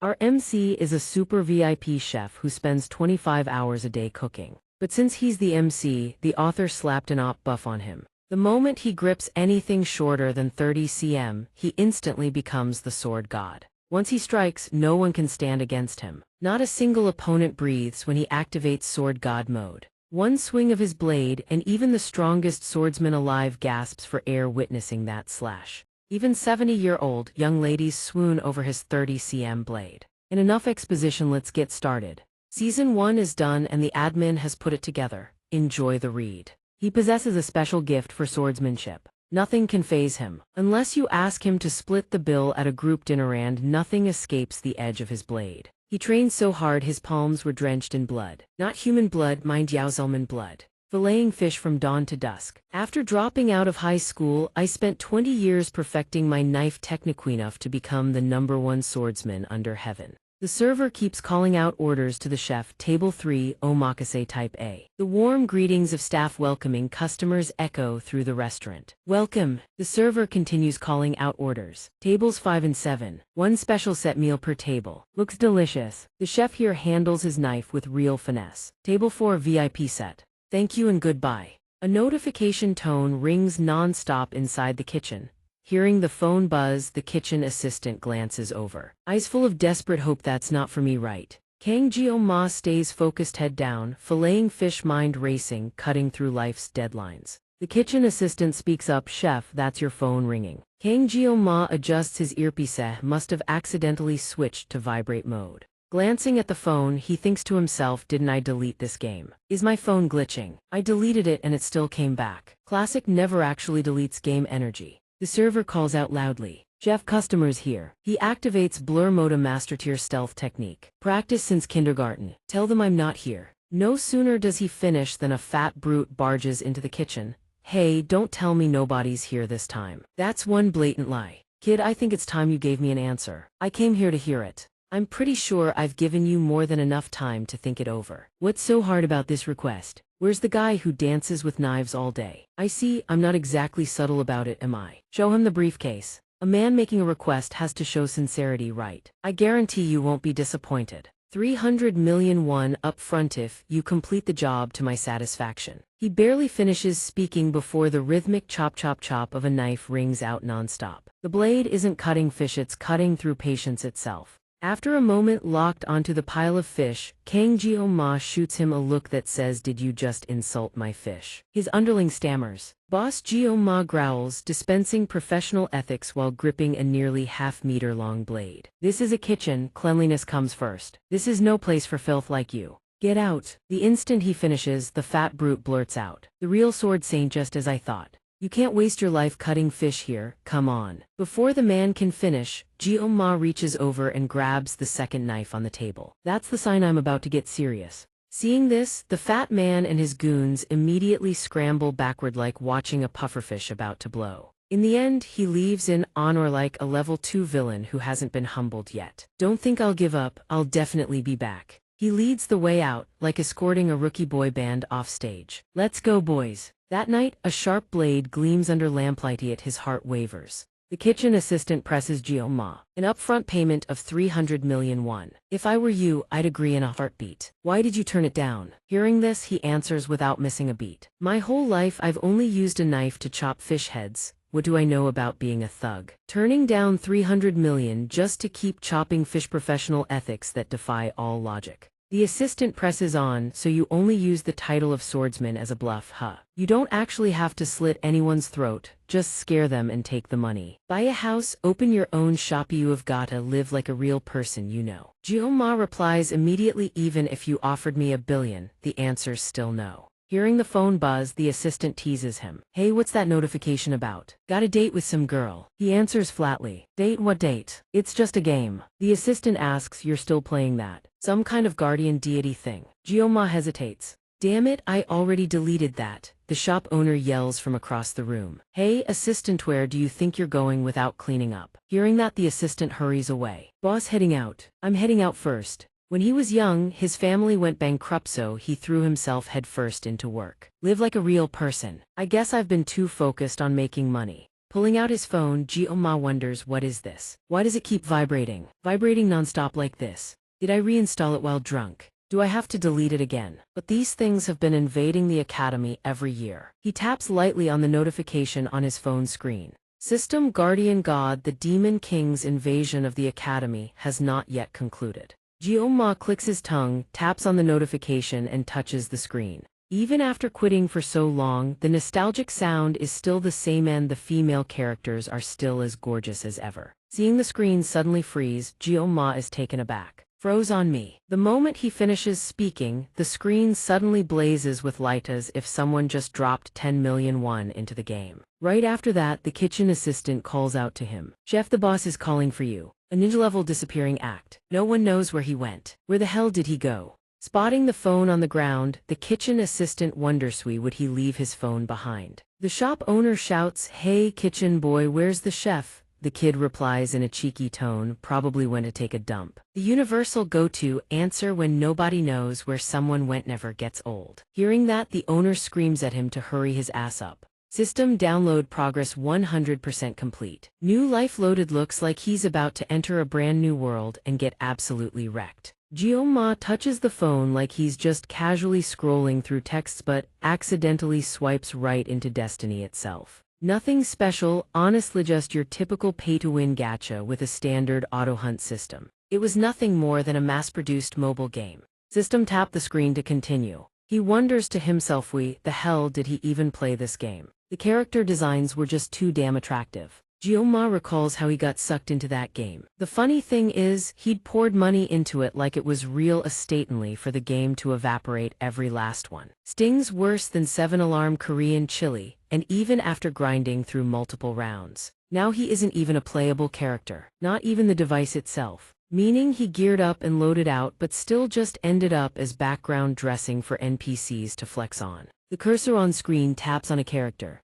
Our MC is a super VIP chef who spends 25 hours a day cooking. But since he's the MC, the author slapped an op buff on him. The moment he grips anything shorter than 30 cm, he instantly becomes the sword god. Once he strikes, no one can stand against him. Not a single opponent breathes when he activates sword god mode. One swing of his blade, and even the strongest swordsman alive gasps for air witnessing that slash. Even 70-year-old young ladies swoon over his 30 cm blade. And enough exposition, let's get started. Season 1 is done and the admin has put it together. Enjoy the read. He possesses a special gift for swordsmanship. Nothing can faze him. Unless you ask him to split the bill at a group dinner, and nothing escapes the edge of his blade. He trained so hard his palms were drenched in blood. Not human blood, mind, Yaozelman blood. Filleting fish from dawn to dusk. After dropping out of high school, I spent 20 years perfecting my knife technique enough to become the #1 swordsman under heaven. The server keeps calling out orders to the chef. Table 3, omakase type A. The warm greetings of staff welcoming customers echo through the restaurant. Welcome. The server continues calling out orders. Tables 5 and 7. One special set meal per table. Looks delicious. The chef here handles his knife with real finesse. Table 4, VIP set. Thank you and goodbye. A notification tone rings non-stop inside the kitchen. Hearing the phone buzz, the kitchen assistant glances over. Eyes full of desperate hope. That's not for me, right? Kang Jio-ma stays focused, head down, filleting fish, mind racing, cutting through life's deadlines. The kitchen assistant speaks up. Chef, that's your phone ringing. Kang Jio-ma adjusts his earpiece. Must have accidentally switched to vibrate mode. Glancing at the phone, he thinks to himself, didn't I delete this game? Is my phone glitching? I deleted it and it still came back. Classic never actually deletes game energy. The server calls out loudly. Chef, customers here. He activates blur mode, a master tier stealth technique. Practice since kindergarten. Tell them I'm not here. No sooner does he finish than a fat brute barges into the kitchen. Hey, don't tell me nobody's here this time. That's one blatant lie. Kid, I think it's time you gave me an answer. I came here to hear it. I'm pretty sure I've given you more than enough time to think it over. What's so hard about this request? Where's the guy who dances with knives all day? I see, I'm not exactly subtle about it, am I? Show him the briefcase. A man making a request has to show sincerity, right? I guarantee you won't be disappointed. 300 million won up front if you complete the job to my satisfaction. He barely finishes speaking before the rhythmic chop chop chop of a knife rings out nonstop. The blade isn't cutting fish, it's cutting through patience itself. After a moment locked onto the pile of fish, Kang Jio-ma shoots him a look that says, did you just insult my fish? His underling stammers. Boss Jio-ma growls, dispensing professional ethics while gripping a nearly half-meter-long blade. This is a kitchen, cleanliness comes first. This is no place for filth like you. Get out. The instant he finishes, the fat brute blurts out. The real sword saint, just as I thought. You can't waste your life cutting fish here, come on. Before the man can finish, Jio-ma reaches over and grabs the second knife on the table. That's the sign I'm about to get serious. Seeing this, the fat man and his goons immediately scramble backward like watching a pufferfish about to blow. In the end, he leaves in honor like a level 2 villain who hasn't been humbled yet. Don't think I'll give up, I'll definitely be back. He leads the way out, like escorting a rookie boy band off stage. Let's go, boys. That night, a sharp blade gleams under lamplight, yet his heart wavers. The kitchen assistant presses Jio-ma. An upfront payment of 300 million won. If I were you, I'd agree in a heartbeat. Why did you turn it down? Hearing this, he answers without missing a beat. My whole life I've only used a knife to chop fish heads. What do I know about being a thug? Turning down 300 million just to keep chopping fish, professional ethics that defy all logic. The assistant presses on, so you only use the title of swordsman as a bluff, huh? You don't actually have to slit anyone's throat, just scare them and take the money. Buy a house, open your own shop, you have gotta live like a real person, you know. Jio-ma replies immediately, even if you offered me $1 billion, the answer's still no. Hearing the phone buzz, the assistant teases him. Hey, what's that notification about? Got a date with some girl. He answers flatly. Date? What date? It's just a game. The assistant asks, you're still playing that? Some kind of guardian deity thing. Jio-ma hesitates. Damn it, I already deleted that. The shop owner yells from across the room. Hey, assistant, where do you think you're going without cleaning up? Hearing that, the assistant hurries away. Boss, heading out. I'm heading out first. When he was young, his family went bankrupt, so he threw himself headfirst into work. Live like a real person. I guess I've been too focused on making money. Pulling out his phone, Jioma wonders, what is this? Why does it keep vibrating? Vibrating nonstop like this? Did I reinstall it while drunk? Do I have to delete it again? But these things have been invading the academy every year. He taps lightly on the notification on his phone screen. System Guardian God, the Demon King's invasion of the academy has not yet concluded. Jioma clicks his tongue, taps on the notification and touches the screen. Even after quitting for so long, the nostalgic sound is still the same and the female characters are still as gorgeous as ever. Seeing the screen suddenly freeze, Jioma is taken aback. Froze on me. The moment he finishes speaking, the screen suddenly blazes with light as if someone just dropped 10 million won into the game. Right after that, the kitchen assistant calls out to him. Chef, the boss is calling for you. A ninja-level disappearing act. No one knows where he went. Where the hell did he go? Spotting the phone on the ground, the kitchen assistant wonders would he leave his phone behind. The shop owner shouts, "Hey kitchen boy, where's the chef?" The kid replies in a cheeky tone, probably went to take a dump. The universal go-to answer when nobody knows where someone went never gets old. Hearing that, the owner screams at him to hurry his ass up. System download progress 100% complete. New life loaded. Looks like he's about to enter a brand new world and get absolutely wrecked. Jioma touches the phone like he's just casually scrolling through texts but accidentally swipes right into destiny itself. Nothing special, honestly just your typical pay-to-win gacha with a standard auto-hunt system. It was nothing more than a mass-produced mobile game. System tapped the screen to continue. He wonders to himself, the hell did he even play this game? The character designs were just too damn attractive. Jioma recalls how he got sucked into that game. The funny thing is, he'd poured money into it like it was real estatenly for the game to evaporate every last one. Stings worse than 7-alarm Korean chili, and even after grinding through multiple rounds. Now he isn't even a playable character, not even the device itself. Meaning he geared up and loaded out but still just ended up as background dressing for NPCs to flex on. The cursor on screen taps on a character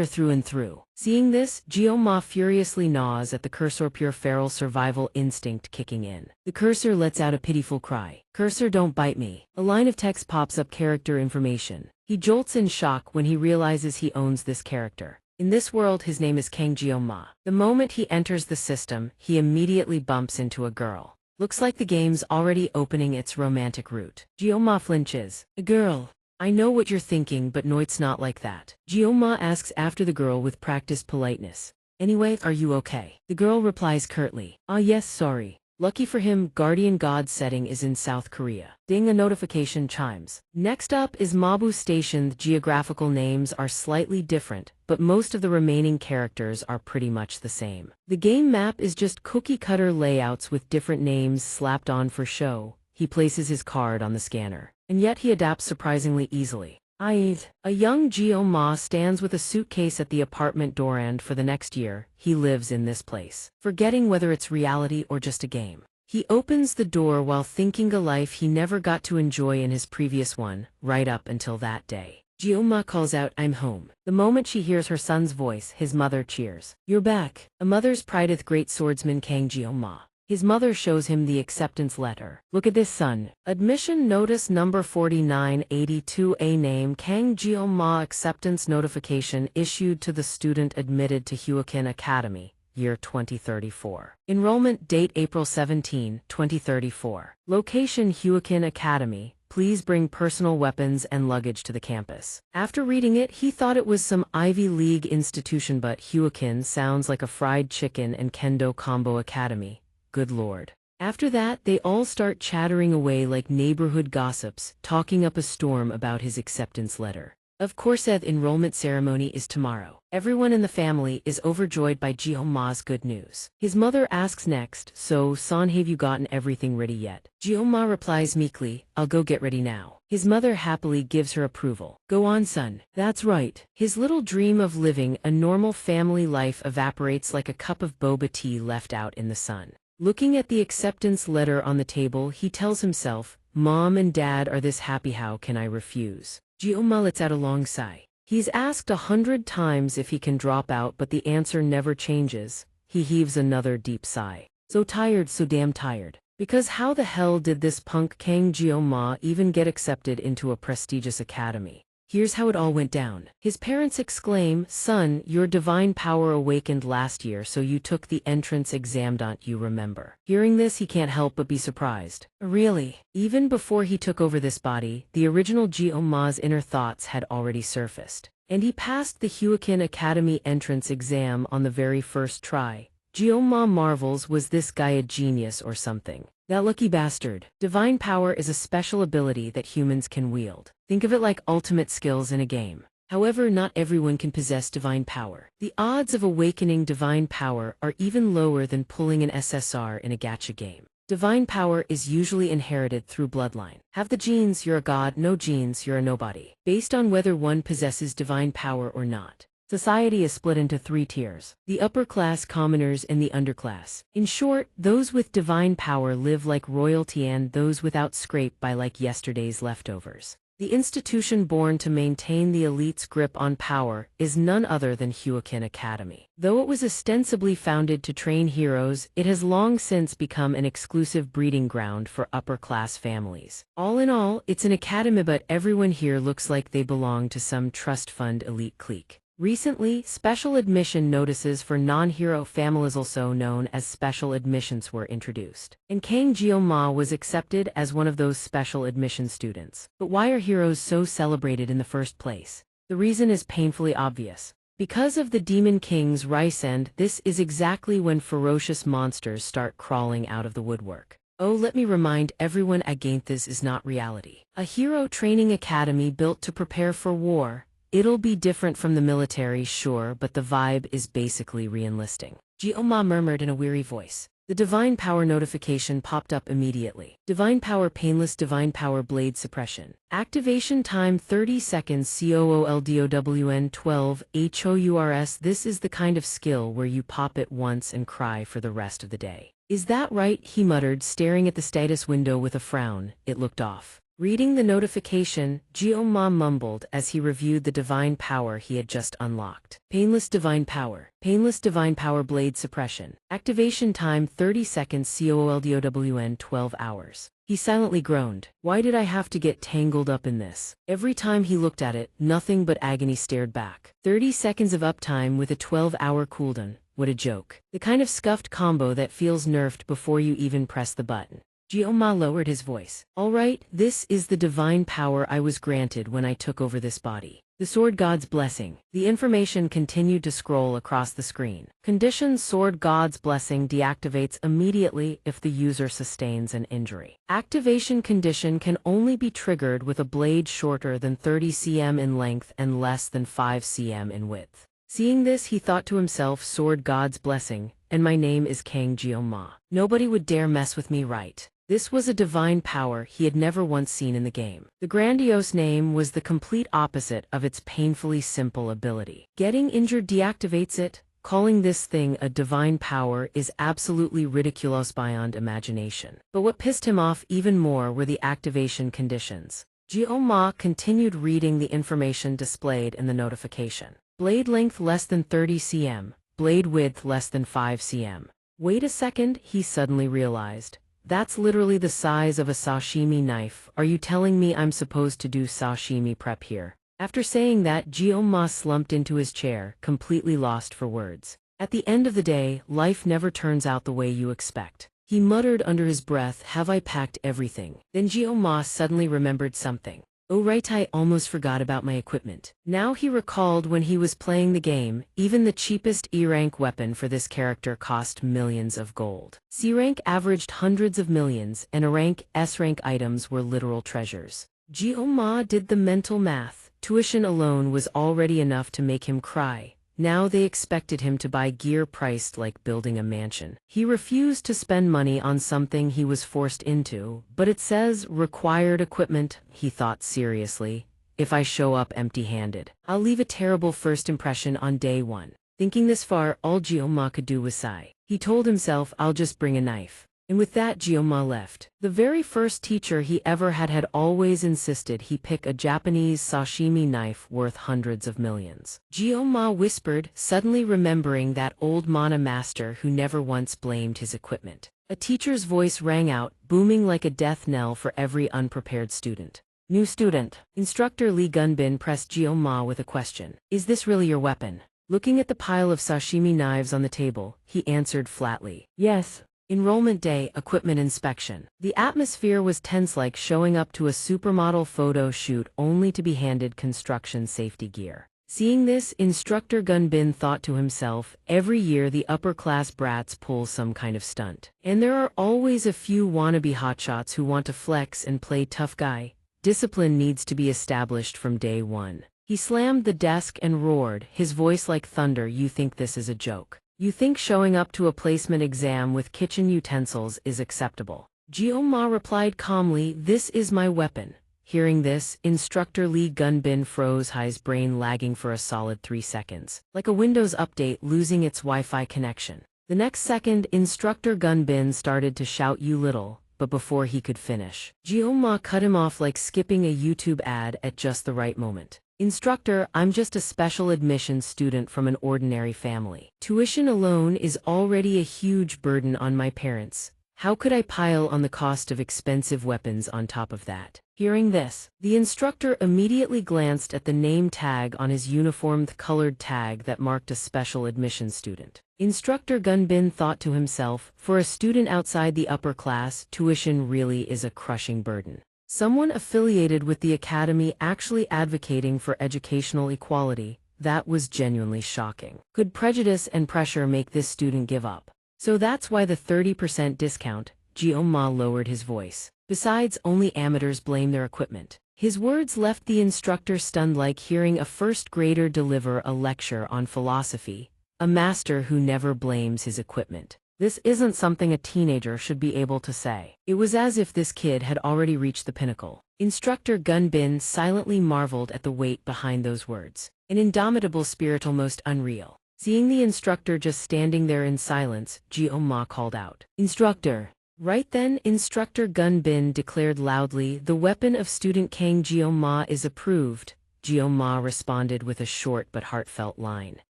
through and through. Seeing this, Jioma furiously gnaws at the cursor, pure feral survival instinct kicking in. The cursor lets out a pitiful cry. "Cursor, don't bite me." A line of text pops up, character information. He jolts in shock when he realizes he owns this character. In this world, his name is Kang Jioma. The moment he enters the system, he immediately bumps into a girl. Looks like the game's already opening its romantic route. Jioma flinches. "A girl? I know what you're thinking, but no, it's not like that." Jioma asks after the girl with practiced politeness. "Anyway, are you okay?" The girl replies curtly, "Ah yes, sorry." Lucky for him, Guardian God setting is in South Korea. Ding, a notification chimes. Next up is Mabu Station. The geographical names are slightly different, but most of the remaining characters are pretty much the same. The game map is just cookie-cutter layouts with different names slapped on for show. He places his card on the scanner. And yet he adapts surprisingly easily. A young Jioma stands with a suitcase at the apartment door, and for the next year, he lives in this place, forgetting whether it's reality or just a game. He opens the door while thinking a life he never got to enjoy in his previous one, right up until that day. Jioma calls out, "I'm home." The moment she hears her son's voice, his mother cheers. "You're back." A mother's prideth great swordsman Kang Jioma. His mother shows him the acceptance letter. "Look at this, son. Admission notice number 4982A, name Kang Jioma, acceptance notification issued to the student admitted to Huakin Academy, year 2034. Enrollment date April 17, 2034. Location Huakin Academy. Please bring personal weapons and luggage to the campus." After reading it, he thought it was some Ivy League institution, but Huakin sounds like a fried chicken and kendo combo academy. Good lord. After that, they all start chattering away like neighborhood gossips, talking up a storm about his acceptance letter. Of course, the enrollment ceremony is tomorrow. Everyone in the family is overjoyed by Jioma's good news. His mother asks next, "So, son, have you gotten everything ready yet?" Jioma replies meekly, "I'll go get ready now." His mother happily gives her approval. "Go on, son." That's right. His little dream of living a normal family life evaporates like a cup of boba tea left out in the sun. Looking at the acceptance letter on the table, he tells himself, "Mom and Dad are this happy, how can I refuse?" Jioma lets out a long sigh. He's asked 100 times if he can drop out, but the answer never changes. He heaves another deep sigh. So tired, so damn tired. Because how the hell did this punk Kang Jioma even get accepted into a prestigious academy? Here's how it all went down. His parents exclaim, "Son, your divine power awakened last year, so you took the entrance exam, don't you remember?" Hearing this, he can't help but be surprised. Really? Even before he took over this body, the original Jiao-ma's inner thoughts had already surfaced. And he passed the Huakin Academy entrance exam on the very first try. Jiao-ma marvels, was this guy a genius or something? That lucky bastard. Divine power is a special ability that humans can wield. Think of it like ultimate skills in a game. However, not everyone can possess divine power. The odds of awakening divine power are even lower than pulling an SSR in a gacha game. Divine power is usually inherited through bloodline. Have the genes, you're a god; no genes, you're a nobody. Based on whether one possesses divine power or not. Society is split into 3 tiers: the upper class, commoners, and the underclass. In short, those with divine power live like royalty and those without scrape by like yesterday's leftovers. The institution born to maintain the elite's grip on power is none other than Huakin Academy. Though it was ostensibly founded to train heroes, it has long since become an exclusive breeding ground for upper-class families. All in all, it's an academy, but everyone here looks like they belong to some trust fund elite clique. Recently, special admission notices for non-hero families, also known as special admissions, were introduced. And Kang Jiao-ma was accepted as one of those special admission students. But why are heroes so celebrated in the first place? The reason is painfully obvious. Because of the Demon King's rise, and this is exactly when ferocious monsters start crawling out of the woodwork. Oh, let me remind everyone again, this is not reality. A hero training academy built to prepare for war. It'll be different from the military, sure, but the vibe is basically re-enlisting. Jiao-ma murmured in a weary voice. The divine power notification popped up immediately. Divine power, painless divine power, blade suppression. Activation time 30 seconds, COOLDOWN 12 HOURS. This is the kind of skill where you pop it once and cry for the rest of the day. Is that right? He muttered, staring at the status window with a frown. It looked off. Reading the notification, Jiao-ma mumbled as he reviewed the divine power he had just unlocked. Painless divine power. Painless divine power, blade suppression. Activation time 30 seconds, COOLDOWN 12 hours. He silently groaned. Why did I have to get tangled up in this? Every time he looked at it, nothing but agony stared back. 30 seconds of uptime with a 12-hour cooldown. What a joke. The kind of scuffed combo that feels nerfed before you even press the button. Jiao-ma lowered his voice. All right, this is the divine power I was granted when I took over this body. The Sword God's Blessing. The information continued to scroll across the screen. Condition: Sword God's Blessing deactivates immediately if the user sustains an injury. Activation condition can only be triggered with a blade shorter than 30 cm in length and less than 5 cm in width. Seeing this, he thought to himself, Sword God's Blessing, and my name is Kang Jiao-ma. Nobody would dare mess with me, right? This was a divine power he had never once seen in the game. The grandiose name was the complete opposite of its painfully simple ability. Getting injured deactivates it. Calling this thing a divine power is absolutely ridiculous beyond imagination. But what pissed him off even more were the activation conditions. Jiao-ma continued reading the information displayed in the notification. Blade length less than 30 cm. Blade width less than 5 cm. Wait a second, he suddenly realized. That's literally the size of a sashimi knife. Are you telling me I'm supposed to do sashimi prep here? After saying that, Jiao-ma slumped into his chair, completely lost for words. At the end of the day, life never turns out the way you expect. He muttered under his breath, have I packed everything? Then Jiao-ma suddenly remembered something. Oh right, I almost forgot about my equipment. Now he recalled when he was playing the game, even the cheapest E-rank weapon for this character cost millions of gold. C-rank averaged hundreds of millions, and A-rank, S-rank items were literal treasures. Jiao-ma did the mental math. Tuition alone was already enough to make him cry. Now they expected him to buy gear priced like building a mansion. He refused to spend money on something he was forced into, but it says required equipment. He thought seriously, if I show up empty-handed, I'll leave a terrible first impression on day one. Thinking this far, all Jiao-ma could do was sigh. He told himself, I'll just bring a knife. And with that, Jiao-ma left. The very first teacher he ever had always insisted he pick a Japanese sashimi knife worth hundreds of millions. Jiao-ma whispered, suddenly remembering that old mana master who never once blamed his equipment. A teacher's voice rang out, booming like a death knell for every unprepared student. New student. Instructor Lee Gunbin pressed Jioma with a question. Is this really your weapon? Looking at the pile of sashimi knives on the table, he answered flatly. Yes. Enrollment day, equipment inspection. The atmosphere was tense, like showing up to a supermodel photo shoot only to be handed construction safety gear. Seeing this, Instructor Gunbin thought to himself, every year the upper-class brats pull some kind of stunt. And there are always a few wannabe hotshots who want to flex and play tough guy. Discipline needs to be established from day one. He slammed the desk and roared, his voice like thunder. You think this is a joke? You think showing up to a placement exam with kitchen utensils is acceptable? Jioma replied calmly, this is my weapon. Hearing this, Instructor Lee Gunbin froze, his brain lagging for a solid 3 seconds, like a Windows update losing its Wi-Fi connection. The next second, Instructor Gunbin started to shout, you little, but before he could finish, Jioma cut him off like skipping a YouTube ad at just the right moment. Instructor, I'm just a special admissions student from an ordinary family. Tuition alone is already a huge burden on my parents. How could I pile on the cost of expensive weapons on top of that? Hearing this, the instructor immediately glanced at the name tag on his uniform, the colored tag that marked a special admission student. Instructor Gunbin thought to himself, for a student outside the upper class, tuition really is a crushing burden. Someone affiliated with the academy actually advocating for educational equality, that was genuinely shocking. Could prejudice and pressure make this student give up? So that's why the 30% discount. Jioma lowered his voice. Besides, only amateurs blame their equipment. His words left the instructor stunned, like hearing a first grader deliver a lecture on philosophy, a master who never blames his equipment. This isn't something a teenager should be able to say. It was as if this kid had already reached the pinnacle. Instructor Gunbin silently marveled at the weight behind those words. An indomitable spirit, almost unreal. Seeing the instructor just standing there in silence, Jioma called out, Instructor! Right then, Instructor Gunbin declared loudly, the weapon of student Kang Jioma is approved. Jioma responded with a short but heartfelt line.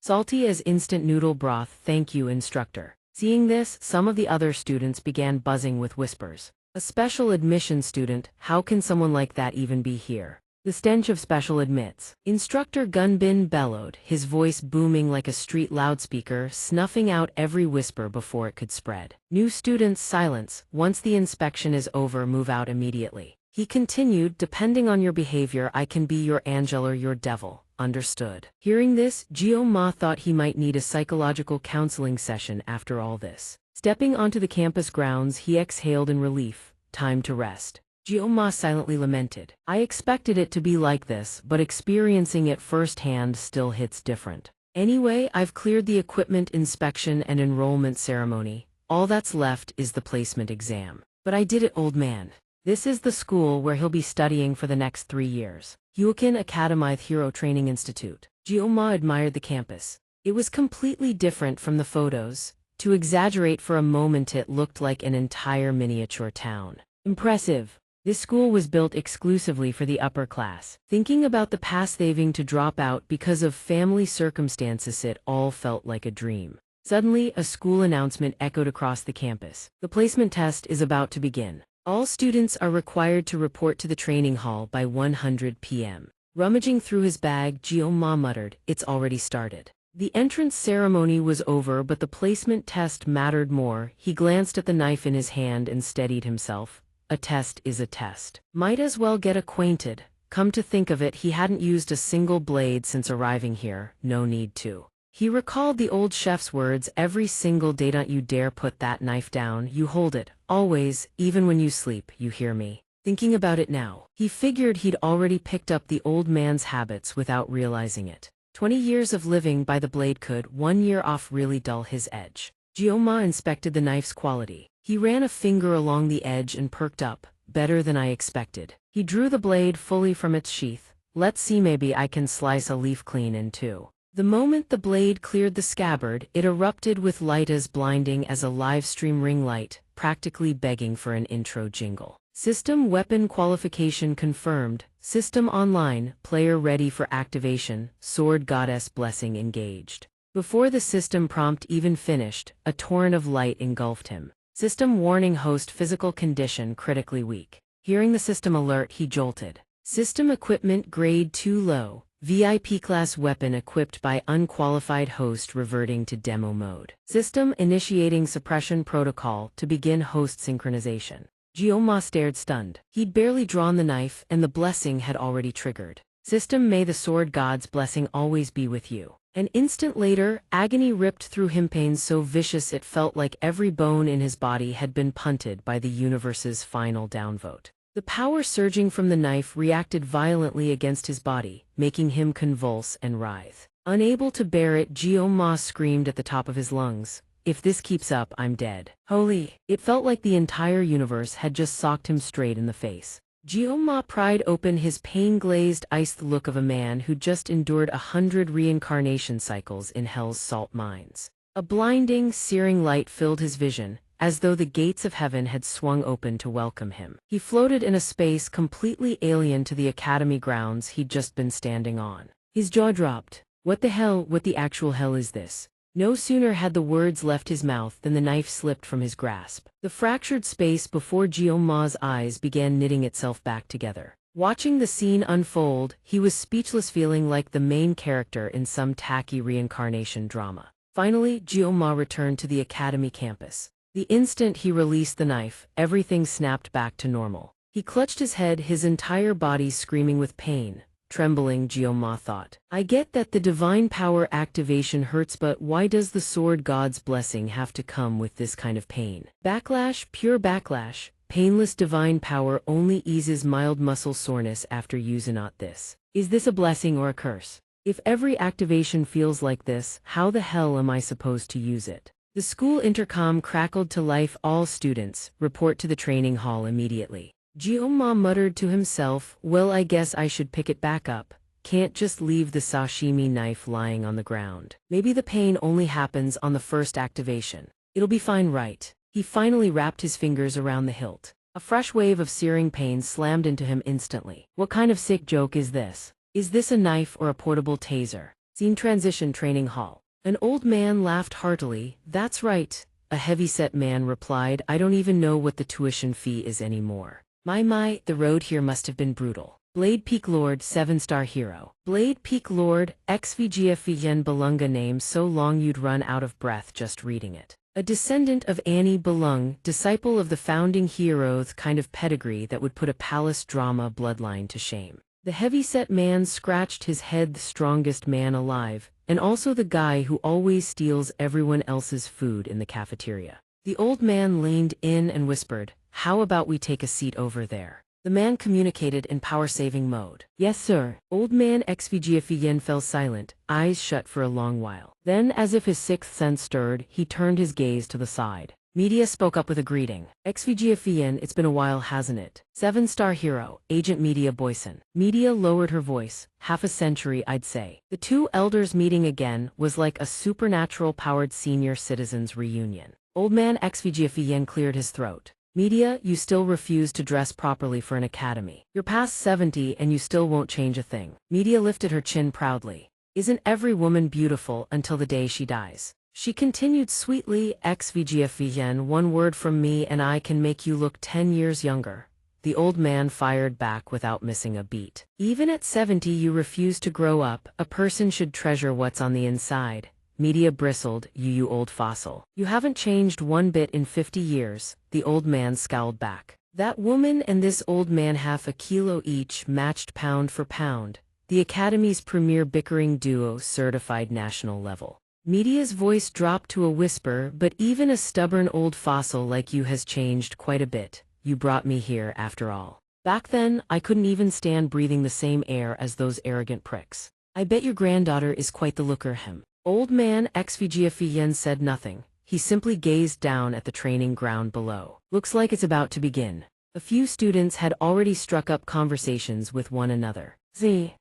Salty as instant noodle broth, thank you, instructor. Seeing this, some of the other students began buzzing with whispers. A special admission student, how can someone like that even be here? The stench of special admits. Instructor Gunbin bellowed, his voice booming like a street loudspeaker, snuffing out every whisper before it could spread. New students, silence. Once the inspection is over, move out immediately. He continued, depending on your behavior, I can be your angel or your devil. Understood. Hearing this, Jioma thought he might need a psychological counseling session after all this. Stepping onto the campus grounds, he exhaled in relief. Time to rest. Jioma silently lamented. I expected it to be like this, but experiencing it firsthand still hits different. Anyway, I've cleared the equipment inspection and enrollment ceremony. All that's left is the placement exam. But I did it, old man. This is the school where he'll be studying for the next 3 years. Wuxia Academy Hero Training Institute. Jioma admired the campus. It was completely different from the photos. To exaggerate for a moment, it looked like an entire miniature town. Impressive. This school was built exclusively for the upper class. Thinking about the past having to drop out because of family circumstances, it all felt like a dream. Suddenly, a school announcement echoed across the campus. The placement test is about to begin. All students are required to report to the training hall by 100 p.m. Rummaging through his bag, Jioma muttered, it's already started. The entrance ceremony was over, but the placement test mattered more. He glanced at the knife in his hand and steadied himself. A test is a test. Might as well get acquainted. Come to think of it, he hadn't used a single blade since arriving here, no need to. He recalled the old chef's words every single day, don't you dare put that knife down, you hold it, always, even when you sleep, you hear me. Thinking about it now, he figured he'd already picked up the old man's habits without realizing it. 20 years of living by the blade could 1 year off really dull his edge. Jioma inspected the knife's quality. He ran a finger along the edge and perked up. Better than I expected. He drew the blade fully from its sheath. Let's see, maybe I can slice a leaf clean in two. The moment the blade cleared the scabbard, it erupted with light as blinding as a live stream ring light, practically begging for an intro jingle. System weapon qualification confirmed. System online, player ready for activation, sword goddess blessing engaged. Before the system prompt even finished, a torrent of light engulfed him. System warning, host physical condition critically weak. Hearing the system alert, he jolted. System equipment grade too low. VIP class weapon equipped by unqualified host reverting to demo mode. System initiating suppression protocol to begin host synchronization. Jioma stared stunned. He'd barely drawn the knife and the blessing had already triggered. System, may the sword god's blessing always be with you. An instant later, agony ripped through him, pain so vicious it felt like every bone in his body had been punted by the universe's final downvote. The power surging from the knife reacted violently against his body, making him convulse and writhe. Unable to bear it, Jioma screamed at the top of his lungs, "If this keeps up, I'm dead." Holy! It felt like the entire universe had just socked him straight in the face. Jioma pried open his pain-glazed, iced look of a man who'd just endured 100 reincarnation cycles in hell's salt mines. A blinding, searing light filled his vision, as though the gates of heaven had swung open to welcome him. He floated in a space completely alien to the academy grounds he'd just been standing on. His jaw dropped. What the actual hell is this? No sooner had the words left his mouth than the knife slipped from his grasp. The fractured space before Jioma's eyes began knitting itself back together. Watching the scene unfold, he was speechless, feeling like the main character in some tacky reincarnation drama. Finally, Jioma returned to the academy campus. The instant he released the knife, everything snapped back to normal. He clutched his head, his entire body screaming with pain. Trembling, Jioma thought. I get that the divine power activation hurts, but why does the sword god's blessing have to come with this kind of pain? Backlash, pure backlash. Painless divine power only eases mild muscle soreness after use. Not this. Is this a blessing or a curse? If every activation feels like this, how the hell am I supposed to use it? The school intercom crackled to life. All students, report to the training hall immediately. Jioma muttered to himself, well, I guess I should pick it back up. Can't just leave the sashimi knife lying on the ground. Maybe the pain only happens on the first activation. It'll be fine, right? He finally wrapped his fingers around the hilt. A fresh wave of searing pain slammed into him instantly. What kind of sick joke is this? Is this a knife or a portable taser? Scene transition, training hall. An old man laughed heartily. That's right. A heavy-set man replied, I don't even know what the tuition fee is anymore. My, the road here must have been brutal. Blade Peak Lord, 7-star hero. Blade Peak Lord, XVGFVN Belunga, name so long you'd run out of breath just reading it. A descendant of Annie Belung, disciple of the founding hero, the kind of pedigree that would put a palace drama bloodline to shame. The heavy-set man scratched his head. The strongest man alive, and also the guy who always steals everyone else's food in the cafeteria. The old man leaned in and whispered, how about we take a seat over there? The man communicated in power-saving mode. Yes, sir. Old man XVGFEN fell silent, eyes shut for a long while. Then, as if his sixth sense stirred, he turned his gaze to the side. Media spoke up with a greeting. XVGFEN, it's been a while, hasn't it? 7-star hero, Agent Media Boyson. Media lowered her voice. Half a century, I'd say. The two elders meeting again was like a supernatural-powered senior citizens reunion. Old man XVGFEN cleared his throat. Media, you still refuse to dress properly for an academy. You're past 70 and you still won't change a thing. Media lifted her chin proudly. Isn't every woman beautiful until the day she dies? She continued sweetly, XVGFVN, one word from me and I can make you look 10 years younger. The old man fired back without missing a beat. Even at 70 you refuse to grow up. A person should treasure what's on the inside. Media bristled, you old fossil. You haven't changed one bit in 50 years, the old man scowled back. That woman and this old man, half a kilo each, matched pound for pound. The Academy's premier bickering duo, certified national level. Media's voice dropped to a whisper, but even a stubborn old fossil like you has changed quite a bit. You brought me here after all. Back then, I couldn't even stand breathing the same air as those arrogant pricks. I bet your granddaughter is quite the looker, him. Old man XVGFEN said nothing. He simply gazed down at the training ground below. Looks like it's about to begin. A few students had already struck up conversations with one another.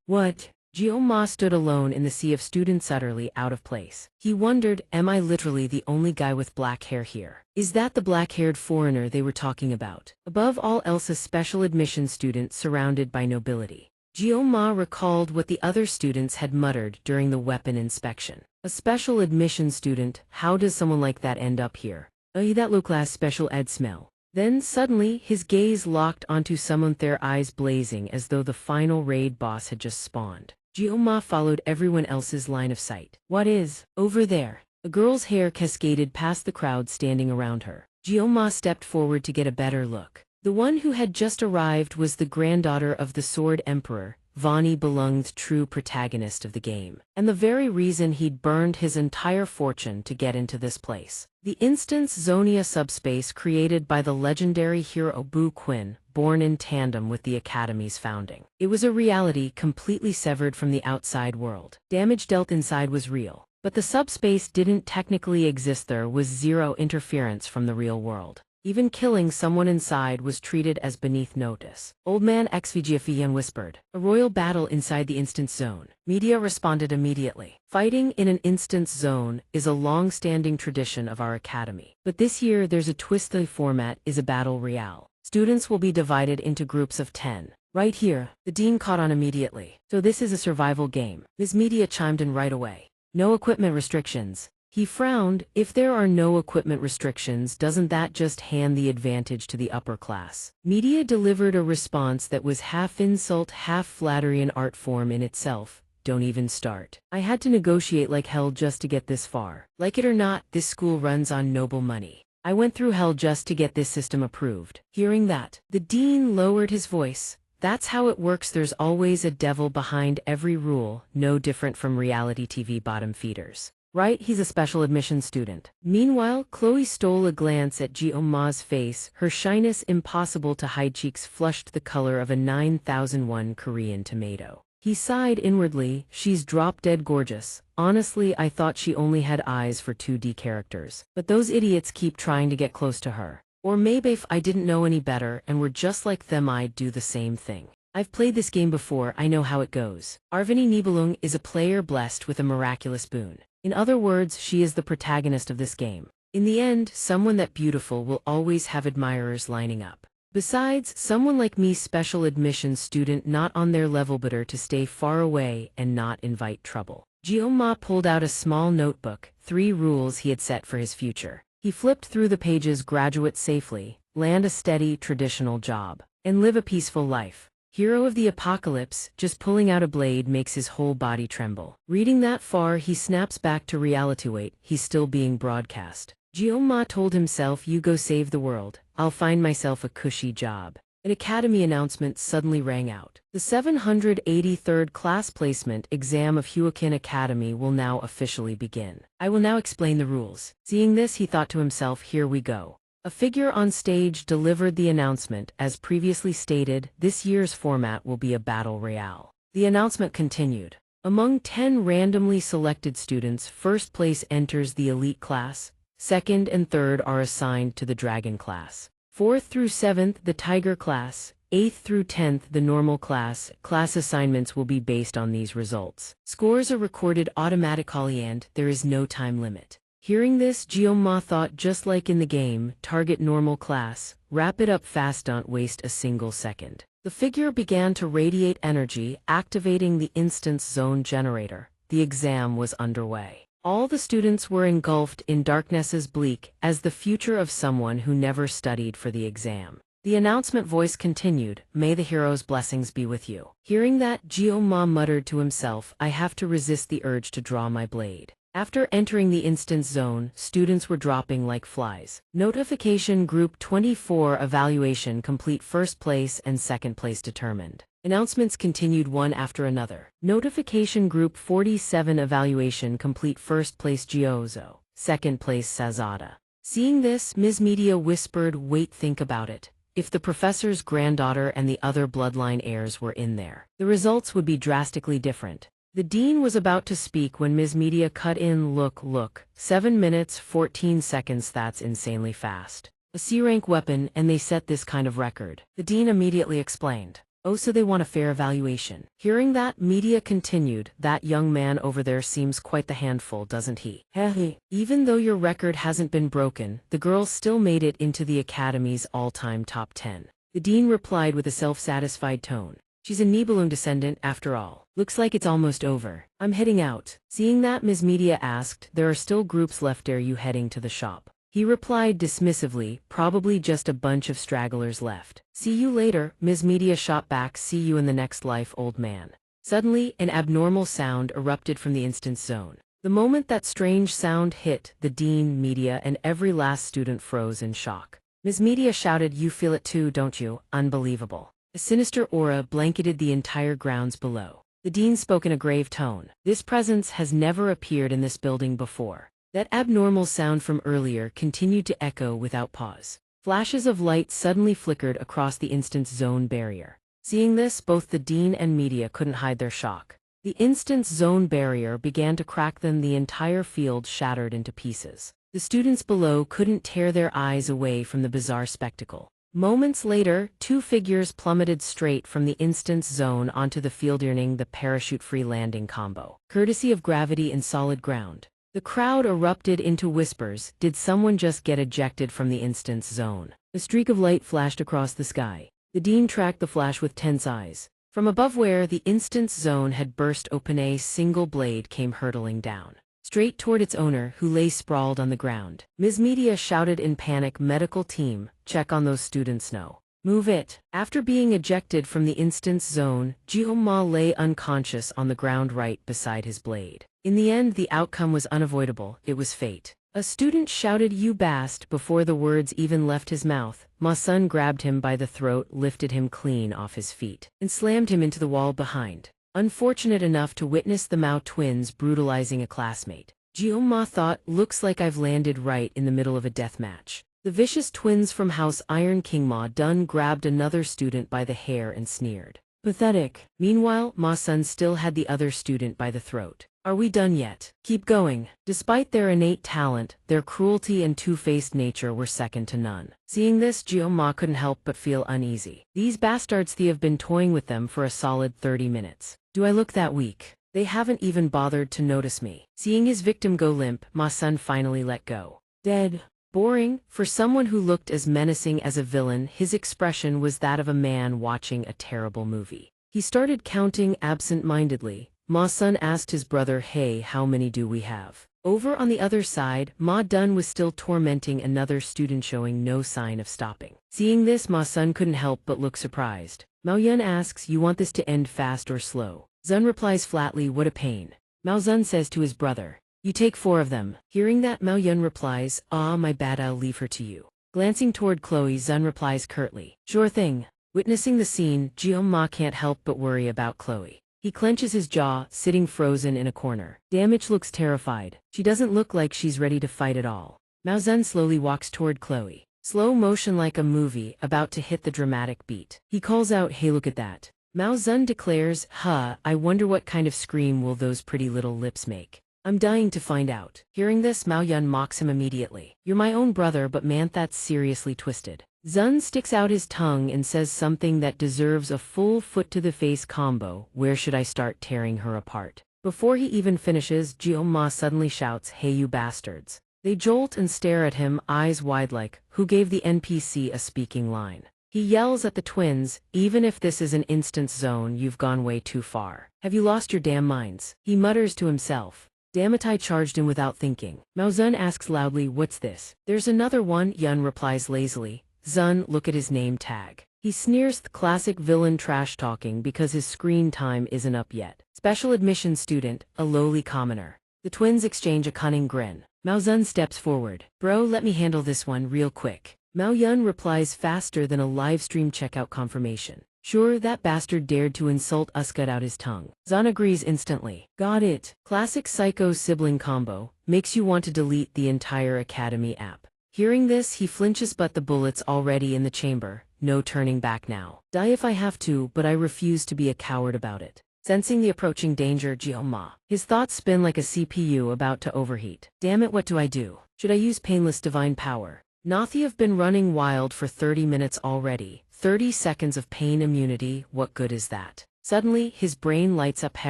What? Jioma stood alone in the sea of students, utterly out of place. He wondered, am I literally the only guy with black hair here? Is that the black-haired foreigner they were talking about? Above all else, a special admission student surrounded by nobility. Jioma recalled what the other students had muttered during the weapon inspection. A special admission student, how does someone like that end up here? That low-class special ed smell. Then suddenly, his gaze locked onto someone, their eyes blazing as though the final raid boss had just spawned. Jioma followed everyone else's line of sight. What is over there? A girl's hair cascaded past the crowd standing around her. Jioma stepped forward to get a better look. The one who had just arrived was the granddaughter of the Sword Emperor, Vani Belung's true protagonist of the game, and the very reason he'd burned his entire fortune to get into this place. The instance Zonia subspace created by the legendary hero Bu Quinn, born in tandem with the Academy's founding. It was a reality completely severed from the outside world. Damage dealt inside was real, but the subspace didn't technically exist. There was zero interference from the real world. Even killing someone inside was treated as beneath notice. Old man Xvgfian whispered. A royal battle inside the instance zone. Media responded immediately. Fighting in an instance zone is a long-standing tradition of our academy. But this year there's a twist. The format is a battle royale. Students will be divided into groups of 10. Right here, the dean caught on immediately. So this is a survival game. Ms. Media chimed in right away. No equipment restrictions. He frowned. If there are no equipment restrictions, doesn't that just hand the advantage to the upper class? Media delivered a response that was half insult, half flattery, an art form in itself. Don't even start. I had to negotiate like hell just to get this far. Like it or not, this school runs on noble money. I went through hell just to get this system approved. Hearing that, the dean lowered his voice. That's how it works. There's always a devil behind every rule, no different from reality TV bottom feeders. Right, he's a special admission student. Meanwhile, Chloe stole a glance at Jioma's face, her shyness impossible to hide, cheeks flushed the color of a 9001 Korean tomato. He sighed inwardly. She's drop-dead gorgeous. Honestly, I thought she only had eyes for 2D characters. But those idiots keep trying to get close to her. Or maybe if I didn't know any better and were just like them, I'd do the same thing. I've played this game before, I know how it goes. Arvini Nibelung is a player blessed with a miraculous boon. In other words, she is the protagonist of this game. In the end, someone that beautiful will always have admirers lining up. Besides, someone like me, special admission student, not on their level, better to stay far away and not invite trouble. Jioma pulled out a small notebook, 3 rules he had set for his future. He flipped through the pages. Graduate safely, land a steady, traditional job, and live a peaceful life. Hero of the apocalypse, just pulling out a blade makes his whole body tremble. Reading that far, he snaps back to reality. Wait, he's still being broadcast. Jioma told himself, you go save the world, I'll find myself a cushy job. An academy announcement suddenly rang out. The 783rd class placement exam of Huakin Academy will now officially begin. I will now explain the rules. Seeing this, he thought to himself, here we go. A figure on stage delivered the announcement. As previously stated, this year's format will be a battle royale. The announcement continued. Among 10 randomly selected students, first place enters the elite class, second and third are assigned to the dragon class, 4th through 7th the tiger class, 8th through 10th the normal class. Class assignments will be based on these results. Scores are recorded automatically and there is no time limit. Hearing this, Jioma thought, just like in the game, target normal class, wrap it up fast, don't waste a single second. The figure began to radiate energy, activating the instance zone generator. The exam was underway. All the students were engulfed in darknesses bleak as the future of someone who never studied for the exam. The announcement voice continued, may the hero's blessings be with you. Hearing that, Jioma muttered to himself, I have to resist the urge to draw my blade. After entering the instance zone, students were dropping like flies. Notification Group 24 evaluation complete, first place and second place determined. Announcements continued one after another. Notification Group 47 evaluation complete, first place Gyozo, second place Sazada. Seeing this, Ms. Media whispered, wait, think about it. If the professor's granddaughter and the other bloodline heirs were in there, the results would be drastically different. The dean was about to speak when Ms. Media cut in, look, 7 minutes 14 seconds, that's insanely fast. A C-rank weapon, and they set this kind of record. The dean immediately explained. Oh, so they want a fair evaluation. Hearing that, Media continued, that young man over there seems quite the handful, doesn't he? Heh. Even though your record hasn't been broken, the girl still made it into the Academy's all-time top 10. The dean replied with a self-satisfied tone. She's a Nibelung descendant after all. Looks like it's almost over. I'm heading out. Seeing that, Ms. Media asked, there are still groups left, are you heading to the shop? He replied dismissively, probably just a bunch of stragglers left. See you later, Ms. Media shot back, see you in the next life, old man. Suddenly, an abnormal sound erupted from the instance zone. The moment that strange sound hit, the dean, Media, and every last student froze in shock. Ms. Media shouted, "You feel it too, don't you? Unbelievable." A sinister aura blanketed the entire grounds below. The dean spoke in a grave tone. "This presence has never appeared in this building before." That abnormal sound from earlier continued to echo without pause. Flashes of light suddenly flickered across the instance zone barrier. Seeing this, both the dean and Media couldn't hide their shock. The instance zone barrier began to crack, then the entire field shattered into pieces. The students below couldn't tear their eyes away from the bizarre spectacle. Moments later, two figures plummeted straight from the instance zone onto the field, earning the parachute-free landing combo, courtesy of gravity and solid ground. The crowd erupted into whispers. Did someone just get ejected from the instance zone? A streak of light flashed across the sky. The dean tracked the flash with tense eyes. From above where the instance zone had burst open, a single blade came hurtling down, straight toward its owner, who lay sprawled on the ground. Ms. Media shouted in panic, "Medical team, check on those students now. Move it." After being ejected from the instance zone, Jioma lay unconscious on the ground right beside his blade. In the end, the outcome was unavoidable. It was fate. A student shouted, "You bast," before the words even left his mouth. Ma-sun grabbed him by the throat, lifted him clean off his feet, and slammed him into the wall behind. Unfortunate enough to witness the Mao twins brutalizing a classmate, Jioma thought, "Looks like I've landed right in the middle of a death match." The vicious twins from House Iron King Ma-dun grabbed another student by the hair and sneered, "Pathetic." Meanwhile, Ma-sun still had the other student by the throat. "Are we done yet? Keep going." Despite their innate talent, their cruelty and two-faced nature were second to none. Seeing this, Jioma couldn't help but feel uneasy. These bastards have been toying with them for a solid 30 minutes. Do I look that weak? They haven't even bothered to notice me. Seeing his victim go limp, Ma-sun finally let go. Dead. Boring. For someone who looked as menacing as a villain, his expression was that of a man watching a terrible movie. He started counting absent-mindedly. Ma-sun asked his brother, "Hey, how many do we have?" Over on the other side, Ma-dun was still tormenting another student, showing no sign of stopping. Seeing this, Ma-sun couldn't help but look surprised. Mao-yun asks, "You want this to end fast or slow?" Zun replies flatly, "What a pain." Mao-zun says to his brother, "You take 4 of them." Hearing that, Mao-yun replies, "Ah, my bad, I'll leave her to you." Glancing toward Chloe, Zun replies curtly, "Sure thing." Witnessing the scene, Jioma can't help but worry about Chloe. He clenches his jaw, sitting frozen in a corner. Damage looks terrified. She doesn't look like she's ready to fight at all. Mao-zun slowly walks toward Chloe. Slow motion like a movie, about to hit the dramatic beat. He calls out, "Hey, look at that." Mao-zun declares, I wonder what kind of scream will those pretty little lips make. I'm dying to find out." Hearing this, Mao-yun mocks him immediately. "You're my own brother, but man, that's seriously twisted." Zun sticks out his tongue and says something that deserves a full foot-to-the-face combo. "Where should I start tearing her apart?" Before he even finishes, Jioma suddenly shouts, "Hey, you bastards." They jolt and stare at him, eyes wide like, who gave the NPC a speaking line? He yells at the twins, "Even if this is an instance zone, you've gone way too far. Have you lost your damn minds?" He mutters to himself. Damn it, I charged him without thinking. Mao-zun asks loudly, "What's this?" "There's another one," Yun replies lazily. "Zun, look at his name tag." He sneers, the classic villain trash-talking because his screen time isn't up yet. Special admission student, a lowly commoner. The twins exchange a cunning grin. Mao-zun steps forward. "Bro, let me handle this one real quick." Mao-yun replies faster than a live-stream checkout confirmation. "Sure, that bastard dared to insult us, cut out his tongue." Zun agrees instantly. "Got it." Classic psycho sibling combo, makes you want to delete the entire Academy app. Hearing this, he flinches, but the bullet's already in the chamber. No turning back now. Die if I have to, but I refuse to be a coward about it. Sensing the approaching danger, Jioma. His thoughts spin like a CPU about to overheat. Damn it, what do I do? Should I use painless divine power? Nathi have been running wild for 30 minutes already. 30 seconds of pain immunity, what good is that? Suddenly, his brain lights up. He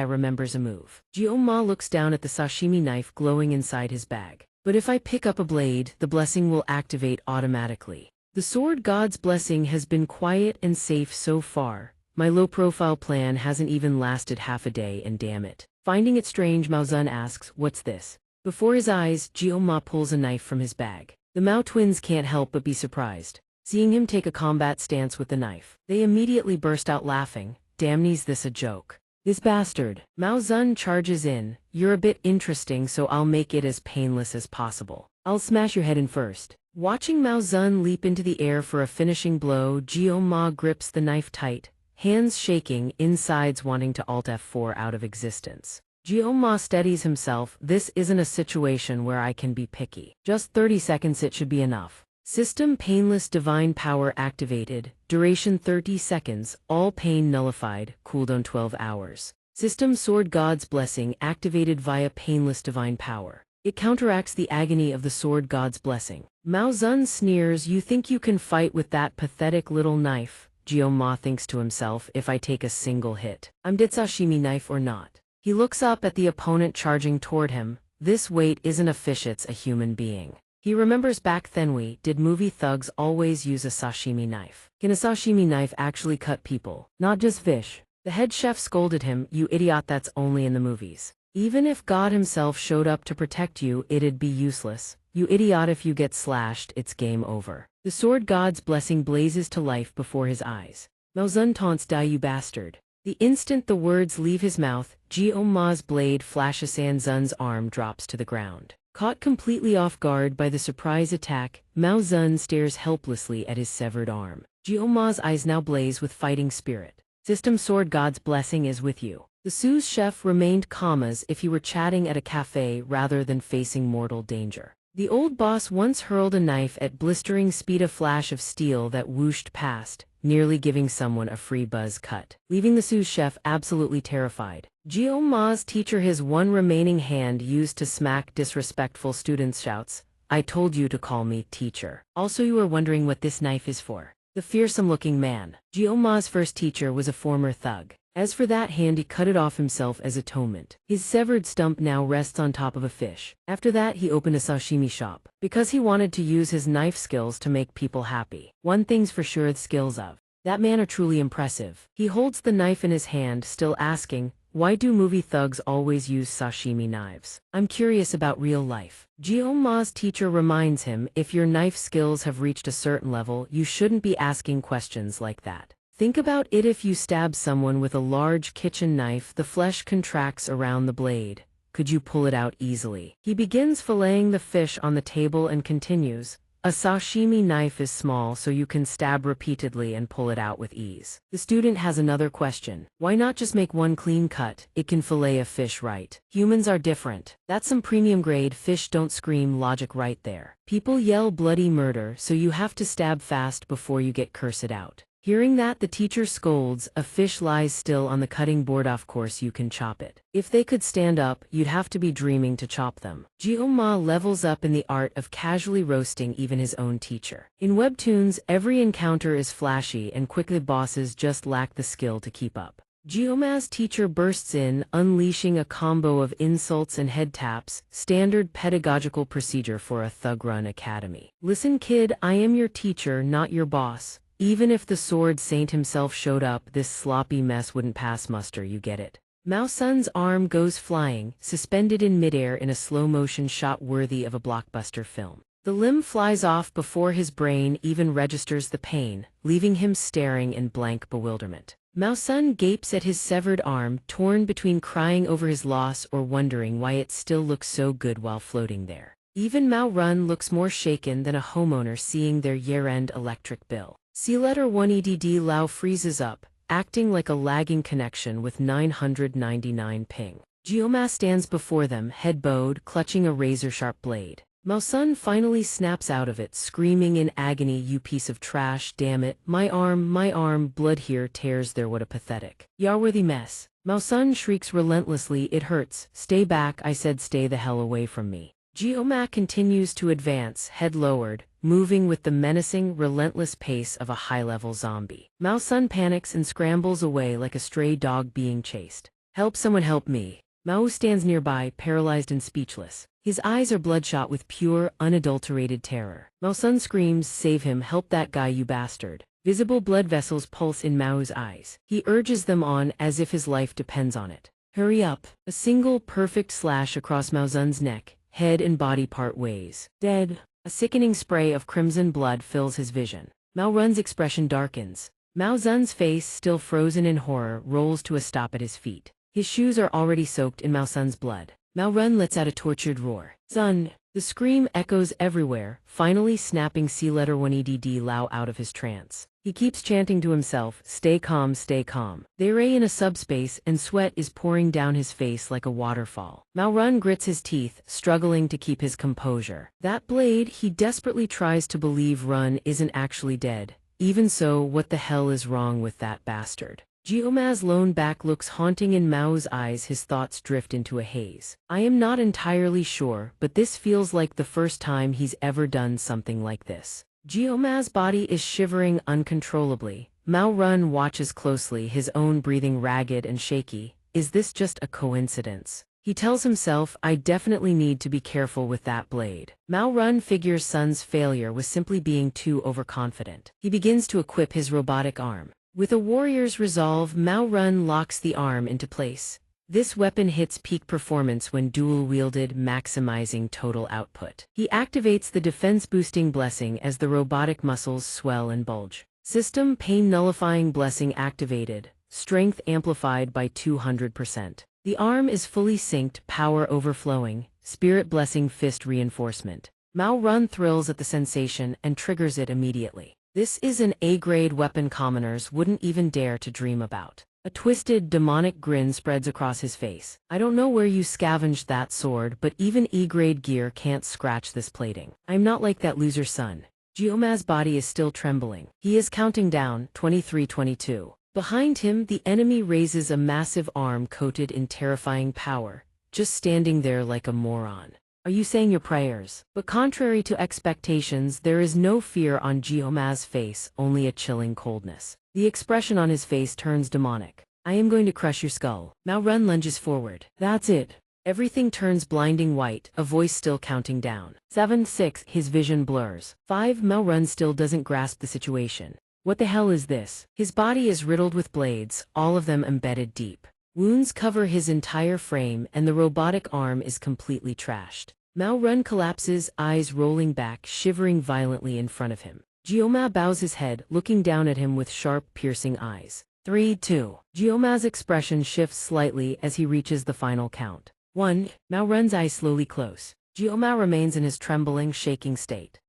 remembers a move. Jioma looks down at the sashimi knife glowing inside his bag. But if I pick up a blade, the blessing will activate automatically. The sword god's blessing has been quiet and safe so far. My low-profile plan hasn't even lasted half a day, and damn it. Finding it strange, Mao-zun asks, "What's this?" Before his eyes, Jioma pulls a knife from his bag. The Mao twins can't help but be surprised, seeing him take a combat stance with the knife. They immediately burst out laughing. Damn's this a joke. This bastard. Mao Zun charges in. You're a bit interesting, so I'll make it as painless as possible. I'll smash your head in first. Watching Mao Zun leap into the air for a finishing blow, Jiao Ma grips the knife tight, hands shaking, insides wanting to Alt F4 out of existence. Jiao Ma steadies himself. This isn't a situation where I can be picky. Just 30 seconds, it should be enough. System Painless Divine Power activated, duration 30 seconds, all pain nullified, cooldown 12 hours. System Sword God's Blessing activated via Painless Divine Power. It counteracts the agony of the Sword God's Blessing. Mao Zun sneers, you think you can fight with that pathetic little knife? Jiao Ma thinks to himself, if I take a single hit, I'm dead sashimi knife or not. He looks up at the opponent charging toward him. This weight isn't a fish, it's a human being. He remembers back then, did movie thugs always use a sashimi knife? Can a sashimi knife actually cut people, not just fish? The head chef scolded him, you idiot, that's only in the movies. Even if God himself showed up to protect you, it'd be useless. You idiot, if you get slashed, it's game over. The Sword God's Blessing blazes to life before his eyes. Mao Zun taunts, die you bastard. The instant the words leave his mouth, Jiao Ma's blade flashes, San Zun's arm drops to the ground. Caught completely off guard by the surprise attack, Mao Zun stares helplessly at his severed arm. Jiao Ma's eyes now blaze with fighting spirit. System Sword God's Blessing is with you. The sous chef remained calm as if he were chatting at a cafe rather than facing mortal danger. The old boss once hurled a knife at blistering speed, a flash of steel that whooshed past, nearly giving someone a free buzz cut, leaving the sous chef absolutely terrified. Jiao Ma's teacher, his one remaining hand used to smack disrespectful students, shouts, I told you to call me teacher. Also, you are wondering what this knife is for. The fearsome-looking man. Jiao Ma's first teacher was a former thug. As for that hand, he cut it off himself as atonement. His severed stump now rests on top of a fish. After that, he opened a sashimi shop, because he wanted to use his knife skills to make people happy. One thing's for sure, the skills of that man are truly impressive. He holds the knife in his hand, still asking, why do movie thugs always use sashimi knives? I'm curious about real life. Jiao Ma's teacher reminds him, if your knife skills have reached a certain level, you shouldn't be asking questions like that. Think about it, if you stab someone with a large kitchen knife, the flesh contracts around the blade. Could you pull it out easily? He begins filleting the fish on the table and continues, a sashimi knife is small, so you can stab repeatedly and pull it out with ease. The student has another question. Why not just make one clean cut? It can fillet a fish right. Humans are different. That's some premium grade fish, don't scream logic right there. People yell bloody murder, so you have to stab fast before you get cursed out. Hearing that, the teacher scolds, a fish lies still on the cutting board, of course you can chop it. If they could stand up, you'd have to be dreaming to chop them. Jiao Ma levels up in the art of casually roasting even his own teacher. In webtoons, every encounter is flashy and quick, the bosses just lack the skill to keep up. Jiao Ma's teacher bursts in, unleashing a combo of insults and head taps, standard pedagogical procedure for a thug-run academy. Listen kid, I am your teacher, not your boss. Even if the sword saint himself showed up, this sloppy mess wouldn't pass muster, you get it. Mao Sun's arm goes flying, suspended in midair in a slow-motion shot worthy of a blockbuster film. The limb flies off before his brain even registers the pain, leaving him staring in blank bewilderment. Mao Sun gapes at his severed arm, torn between crying over his loss or wondering why it still looks so good while floating there. Even Mao Run looks more shaken than a homeowner seeing their year-end electric bill. C-letter 1 EDD Lao freezes up, acting like a lagging connection with 999 ping. Jiao Ma stands before them, head bowed, clutching a razor-sharp blade. Mao Sun finally snaps out of it, screaming in agony, you piece of trash, damn it, my arm, blood here tears there, what a pathetic, Yarworthy mess. Mao Sun shrieks relentlessly, it hurts, stay back, I said stay the hell away from me. Jiao Ma continues to advance, head lowered, moving with the menacing, relentless pace of a high-level zombie. Mao Sun panics and scrambles away like a stray dog being chased. Help, someone help me. Mao stands nearby, paralyzed and speechless. His eyes are bloodshot with pure, unadulterated terror. Mao Sun screams, save him, help that guy, you bastard. Visible blood vessels pulse in Mao's eyes. He urges them on as if his life depends on it. Hurry up. A single, perfect slash across Mao Sun's neck, head and body part ways. Dead. A sickening spray of crimson blood fills his vision. Mao Run's expression darkens. Mao Zun's face, still frozen in horror, rolls to a stop at his feet. His shoes are already soaked in Mao Zun's blood. Mao Run lets out a tortured roar. Zun! The scream echoes everywhere, finally snapping C-letter 1EDD Lao out of his trance. He keeps chanting to himself, stay calm, stay calm. They're in a subspace and sweat is pouring down his face like a waterfall. Mao Run grits his teeth, struggling to keep his composure. That blade, he desperately tries to believe Run isn't actually dead. Even so, what the hell is wrong with that bastard? Geoma's lone back looks haunting in Mao's eyes. His thoughts drift into a haze. I am not entirely sure, but this feels like the first time he's ever done something like this. Geoma's body is shivering uncontrollably. Mao Run watches closely, his own breathing ragged and shaky. Is this just a coincidence? He tells himself, I definitely need to be careful with that blade. Mao Run figures Sun's failure was simply being too overconfident. He begins to equip his robotic arm. With a warrior's resolve, Mao Run locks the arm into place. This weapon hits peak performance when dual-wielded, maximizing total output. He activates the defense-boosting blessing as the robotic muscles swell and bulge. System pain-nullifying blessing activated, strength amplified by 200%. The arm is fully synced, power overflowing, spirit blessing fist reinforcement. Mao Run thrills at the sensation and triggers it immediately. This is an A-grade weapon commoners wouldn't even dare to dream about. A twisted, demonic grin spreads across his face. I don't know where you scavenged that sword, but even E-grade gear can't scratch this plating. I'm not like that loser Sun. Geoma's body is still trembling. He is counting down, 23-22. Behind him, the enemy raises a massive arm coated in terrifying power, just standing there like a moron. Are you saying your prayers? But contrary to expectations, there is no fear on Geoma's face, only a chilling coldness. The expression on his face turns demonic. I am going to crush your skull. Mao Run lunges forward. That's it. Everything turns blinding white, a voice still counting down. 7, 6, his vision blurs. 5, Mao Run still doesn't grasp the situation. What the hell is this? His body is riddled with blades, all of them embedded deep. Wounds cover his entire frame and the robotic arm is completely trashed. Mao Run collapses, eyes rolling back, shivering violently in front of him. Geoma bows his head, looking down at him with sharp, piercing eyes. 3, 2. Geoma's expression shifts slightly as he reaches the final count. 1. Mao Run's eyes slowly close. Geoma remains in his trembling, shaking state.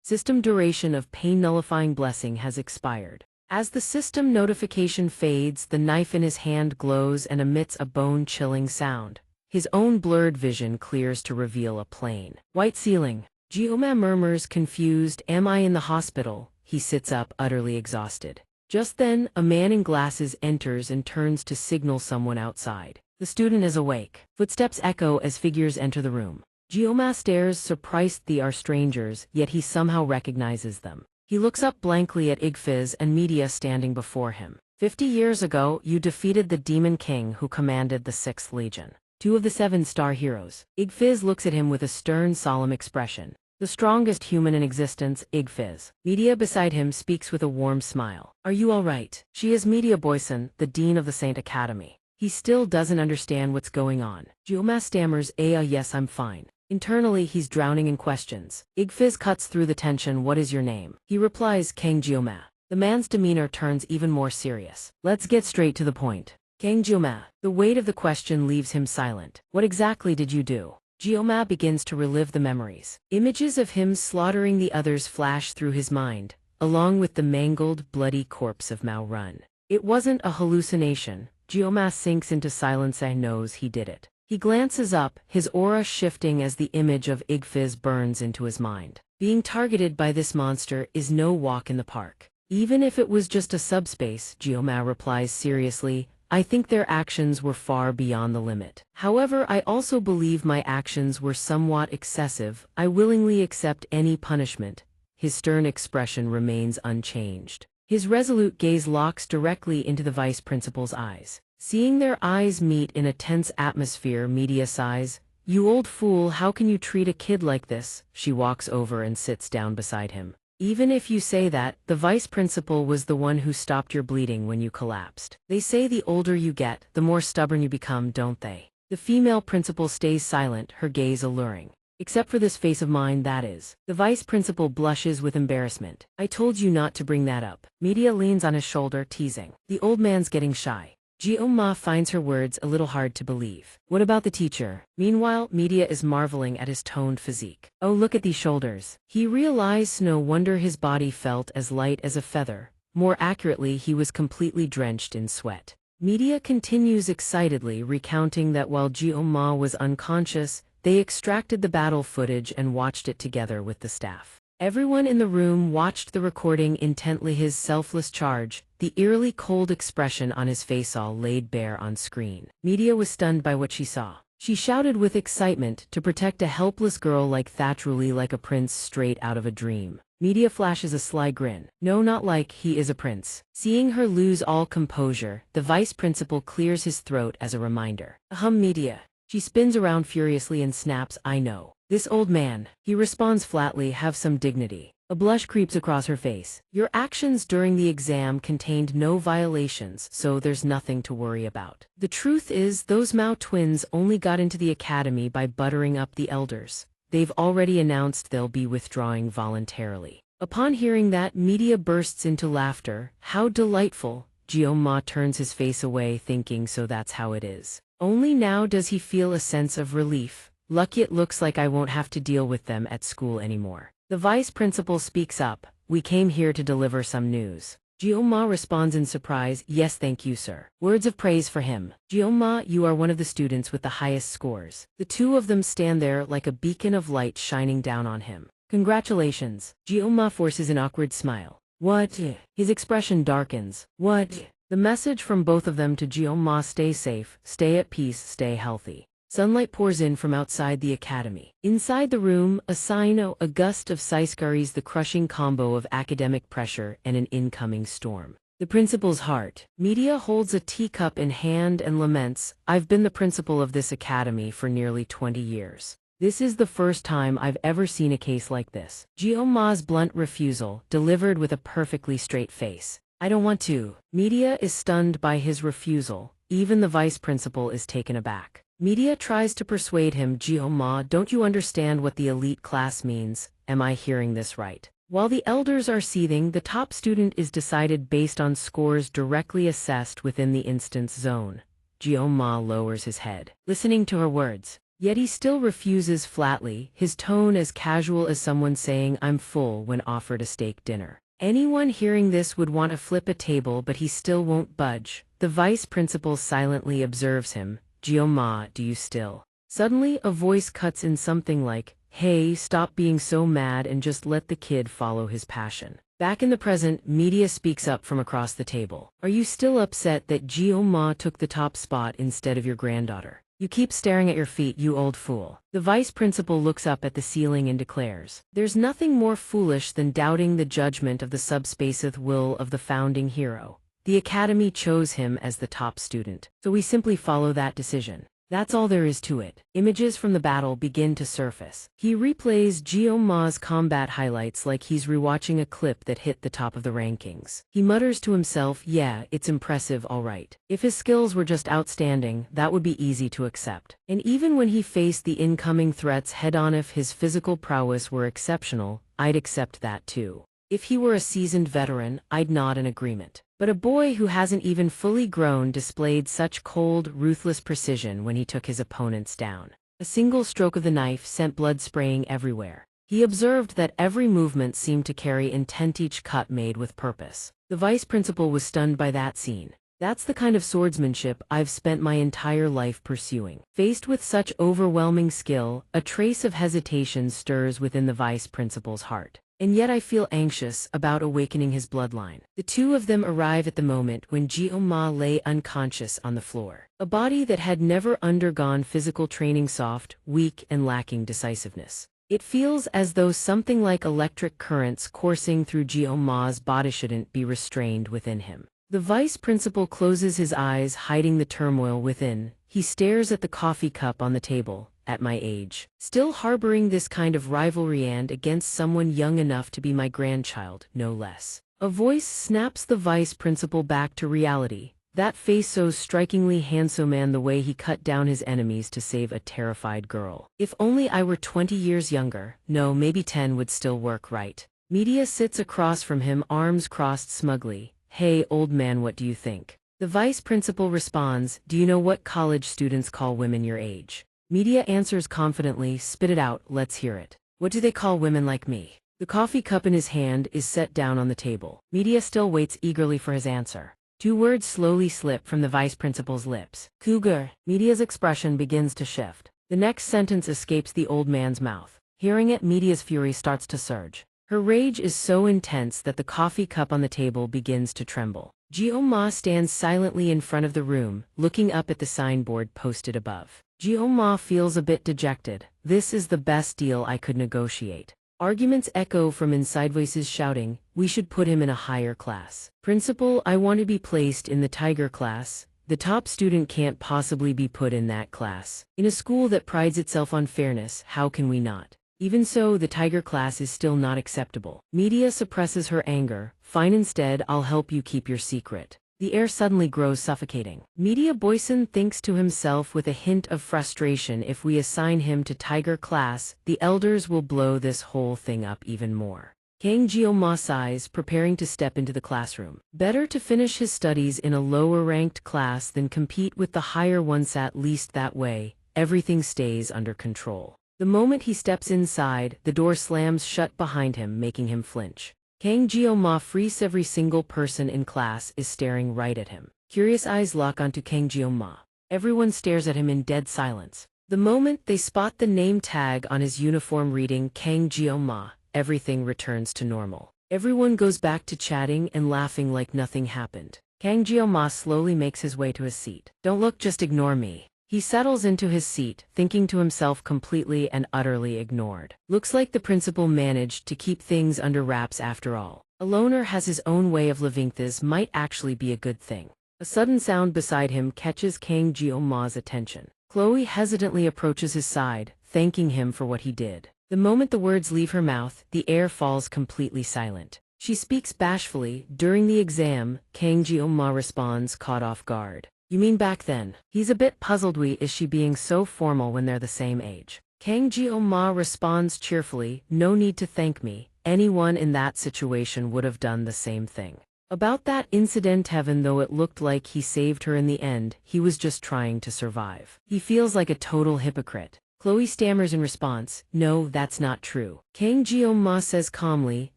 System duration of pain-nullifying blessing has expired. As the system notification fades, the knife in his hand glows and emits a bone-chilling sound. His own blurred vision clears to reveal a plain white ceiling. Geoma murmurs, confused, am I in the hospital? He sits up, utterly exhausted. Just then, a man in glasses enters and turns to signal someone outside. The student is awake. Footsteps echo as figures enter the room. Geoma stares, surprised they are strangers, yet he somehow recognizes them. He looks up blankly at Igfiz and Media standing before him. 50 years ago, you defeated the Demon King who commanded the 6th Legion. 2 of the 7-star heroes. Igfiz looks at him with a stern, solemn expression. The strongest human in existence, Igfiz. Media beside him speaks with a warm smile. Are you all right? She is Media Boyson, the Dean of the Saint Academy. He still doesn't understand what's going on. Geoma stammers, yes, I'm fine. Internally, he's drowning in questions. Igfiz cuts through the tension. What is your name? He replies, Kang Geoma. The man's demeanor turns even more serious. Let's get straight to the point. Kang Geoma. The weight of the question leaves him silent. What exactly did you do? Geoma begins to relive the memories. Images of him slaughtering the others flash through his mind, along with the mangled, bloody corpse of Mao Run. It wasn't a hallucination. Geoma sinks into silence and knows he did it. He glances up, his aura shifting as the image of Igfiz burns into his mind. Being targeted by this monster is no walk in the park. Even if it was just a subspace, Geoma replies seriously, I think their actions were far beyond the limit. However, I also believe my actions were somewhat excessive. I willingly accept any punishment. His stern expression remains unchanged. His resolute gaze locks directly into the vice principal's eyes. Seeing their eyes meet in a tense atmosphere, Media sighs, you old fool, how can you treat a kid like this? She walks over and sits down beside him. Even if you say that, the vice principal was the one who stopped your bleeding when you collapsed. They say the older you get, the more stubborn you become, don't they? The female principal stays silent, her gaze alluring. Except for this face of mine, that is. The vice principal blushes with embarrassment. I told you not to bring that up. Media leans on his shoulder, teasing. The old man's getting shy. Jioma finds her words a little hard to believe. What about the teacher? Meanwhile, Media is marveling at his toned physique. Oh, look at these shoulders. He realized no wonder his body felt as light as a feather. More accurately, he was completely drenched in sweat. Media continues excitedly, recounting that while Jioma was unconscious, they extracted the battle footage and watched it together with the staff. Everyone in the room watched the recording intently, his selfless charge, the eerily cold expression on his face all laid bare on screen. Media was stunned by what she saw. She shouted with excitement, to protect a helpless girl like Thatcherly, like a prince straight out of a dream. Media flashes a sly grin. No, not like he is a prince. Seeing her lose all composure, the vice principal clears his throat as a reminder. Media. She spins around furiously and snaps, I know. This old man, he responds flatly, have some dignity. A blush creeps across her face. Your actions during the exam contained no violations, so there's nothing to worry about. The truth is, those Mao twins only got into the academy by buttering up the elders. They've already announced they'll be withdrawing voluntarily. Upon hearing that, Media bursts into laughter. How delightful. Jioma turns his face away, thinking, so that's how it is. Only now does he feel a sense of relief. Lucky it looks like I won't have to deal with them at school anymore. The vice principal speaks up. We came here to deliver some news. Jioma responds in surprise, yes thank you sir. Words of praise for him. Jioma, you are one of the students with the highest scores. The two of them stand there like a beacon of light shining down on him. Congratulations. Jioma forces an awkward smile. What? His expression darkens. What? The message from both of them to Jioma: stay safe, stay at peace, stay healthy. Sunlight pours in from outside the academy. Inside the room, a gust of saiskaris, the crushing combo of academic pressure and an incoming storm. The principal's heart. Media holds a teacup in hand and laments, I've been the principal of this academy for nearly 20 years. This is the first time I've ever seen a case like this. Jioma's blunt refusal, delivered with a perfectly straight face. I don't want to. Media is stunned by his refusal. Even the vice principal is taken aback. Media tries to persuade him, Jioma, don't you understand what the elite class means? Am I hearing this right? While the elders are seething, the top student is decided based on scores directly assessed within the instance zone. Jioma lowers his head, listening to her words. Yet he still refuses flatly, his tone as casual as someone saying I'm full when offered a steak dinner. Anyone hearing this would want to flip a table, but he still won't budge. The vice principal silently observes him. Jioma, do you still? Suddenly, a voice cuts in something like, hey, stop being so mad and just let the kid follow his passion. Back in the present, Media speaks up from across the table. Are you still upset that Jioma took the top spot instead of your granddaughter? You keep staring at your feet, you old fool. The vice principal looks up at the ceiling and declares, there's nothing more foolish than doubting the judgment of the subspaceth will of the founding hero. The academy chose him as the top student, so we simply follow that decision. That's all there is to it. Images from the battle begin to surface. He replays Jioma's combat highlights like he's rewatching a clip that hit the top of the rankings. He mutters to himself, yeah, it's impressive, all right. If his skills were just outstanding, that would be easy to accept. And even when he faced the incoming threats head-on, if his physical prowess were exceptional, I'd accept that too. If he were a seasoned veteran, I'd nod in agreement. But a boy who hasn't even fully grown displayed such cold, ruthless precision when he took his opponents down. A single stroke of the knife sent blood spraying everywhere. He observed that every movement seemed to carry intent, each cut made with purpose. The vice principal was stunned by that scene. That's the kind of swordsmanship I've spent my entire life pursuing. Faced with such overwhelming skill, a trace of hesitation stirs within the vice principal's heart. And yet I feel anxious about awakening his bloodline. The two of them arrive at the moment when Jioma lay unconscious on the floor. A body that had never undergone physical training, soft, weak, and lacking decisiveness. It feels as though something like electric currents coursing through Jioma's body shouldn't be restrained within him. The vice principal closes his eyes, hiding the turmoil within. He stares at the coffee cup on the table. At my age, still harboring this kind of rivalry, and against someone young enough to be my grandchild, no less. A voice snaps the vice principal back to reality. That face so strikingly handsome and the way he cut down his enemies to save a terrified girl. If only I were 20 years younger, no, maybe 10 would still work right. Media sits across from him, arms crossed smugly. Hey, old man, what do you think? The vice principal responds, do you know what college students call women your age? Media answers confidently, spit it out, let's hear it. What do they call women like me? The coffee cup in his hand is set down on the table. Media still waits eagerly for his answer. 2 words slowly slip from the vice principal's lips. Cougar. Media's expression begins to shift. The next sentence escapes the old man's mouth. Hearing it, Media's fury starts to surge. Her rage is so intense that the coffee cup on the table begins to tremble. Jio Ma stands silently in front of the room, looking up at the signboard posted above. Jio Ma feels a bit dejected. This is the best deal I could negotiate. Arguments echo from inside, voices shouting, we should put him in a higher class. Principal, I want to be placed in the tiger class. The top student can't possibly be put in that class. In a school that prides itself on fairness, how can we not? Even so, the tiger class is still not acceptable. Media suppresses her anger. Fine, instead, I'll help you keep your secret. The air suddenly grows suffocating. Media Boyson thinks to himself with a hint of frustration, if we assign him to tiger class, the elders will blow this whole thing up even more. Kang Jio-ma sighs, preparing to step into the classroom. Better to finish his studies in a lower-ranked class than compete with the higher ones, at least that way, everything stays under control. The moment he steps inside, the door slams shut behind him, making him flinch. Kang Jio-ma frees. Every single person in class is staring right at him. Curious eyes lock onto Kang Jio-ma. Everyone stares at him in dead silence. The moment they spot the name tag on his uniform reading Kang Jio-ma, everything returns to normal. Everyone goes back to chatting and laughing like nothing happened. Kang Jio-ma slowly makes his way to his seat. Don't look, just ignore me. He settles into his seat, thinking to himself, completely and utterly ignored. Looks like the principal managed to keep things under wraps after all. A loner has his own way of living. This might actually be a good thing. A sudden sound beside him catches Kang Jio-ma's attention. Chloe hesitantly approaches his side, thanking him for what he did. The moment the words leave her mouth, the air falls completely silent. She speaks bashfully, during the exam. Kang Jio-ma responds, caught off guard. You mean back then? He's a bit puzzled. Is she being so formal when they're the same age? Kang Jio-ma responds cheerfully, no need to thank me. Anyone in that situation would have done the same thing. About that incident, even though it looked like he saved her in the end, he was just trying to survive. He feels like a total hypocrite. Chloe stammers in response, no, that's not true. Kang Jio-ma says calmly,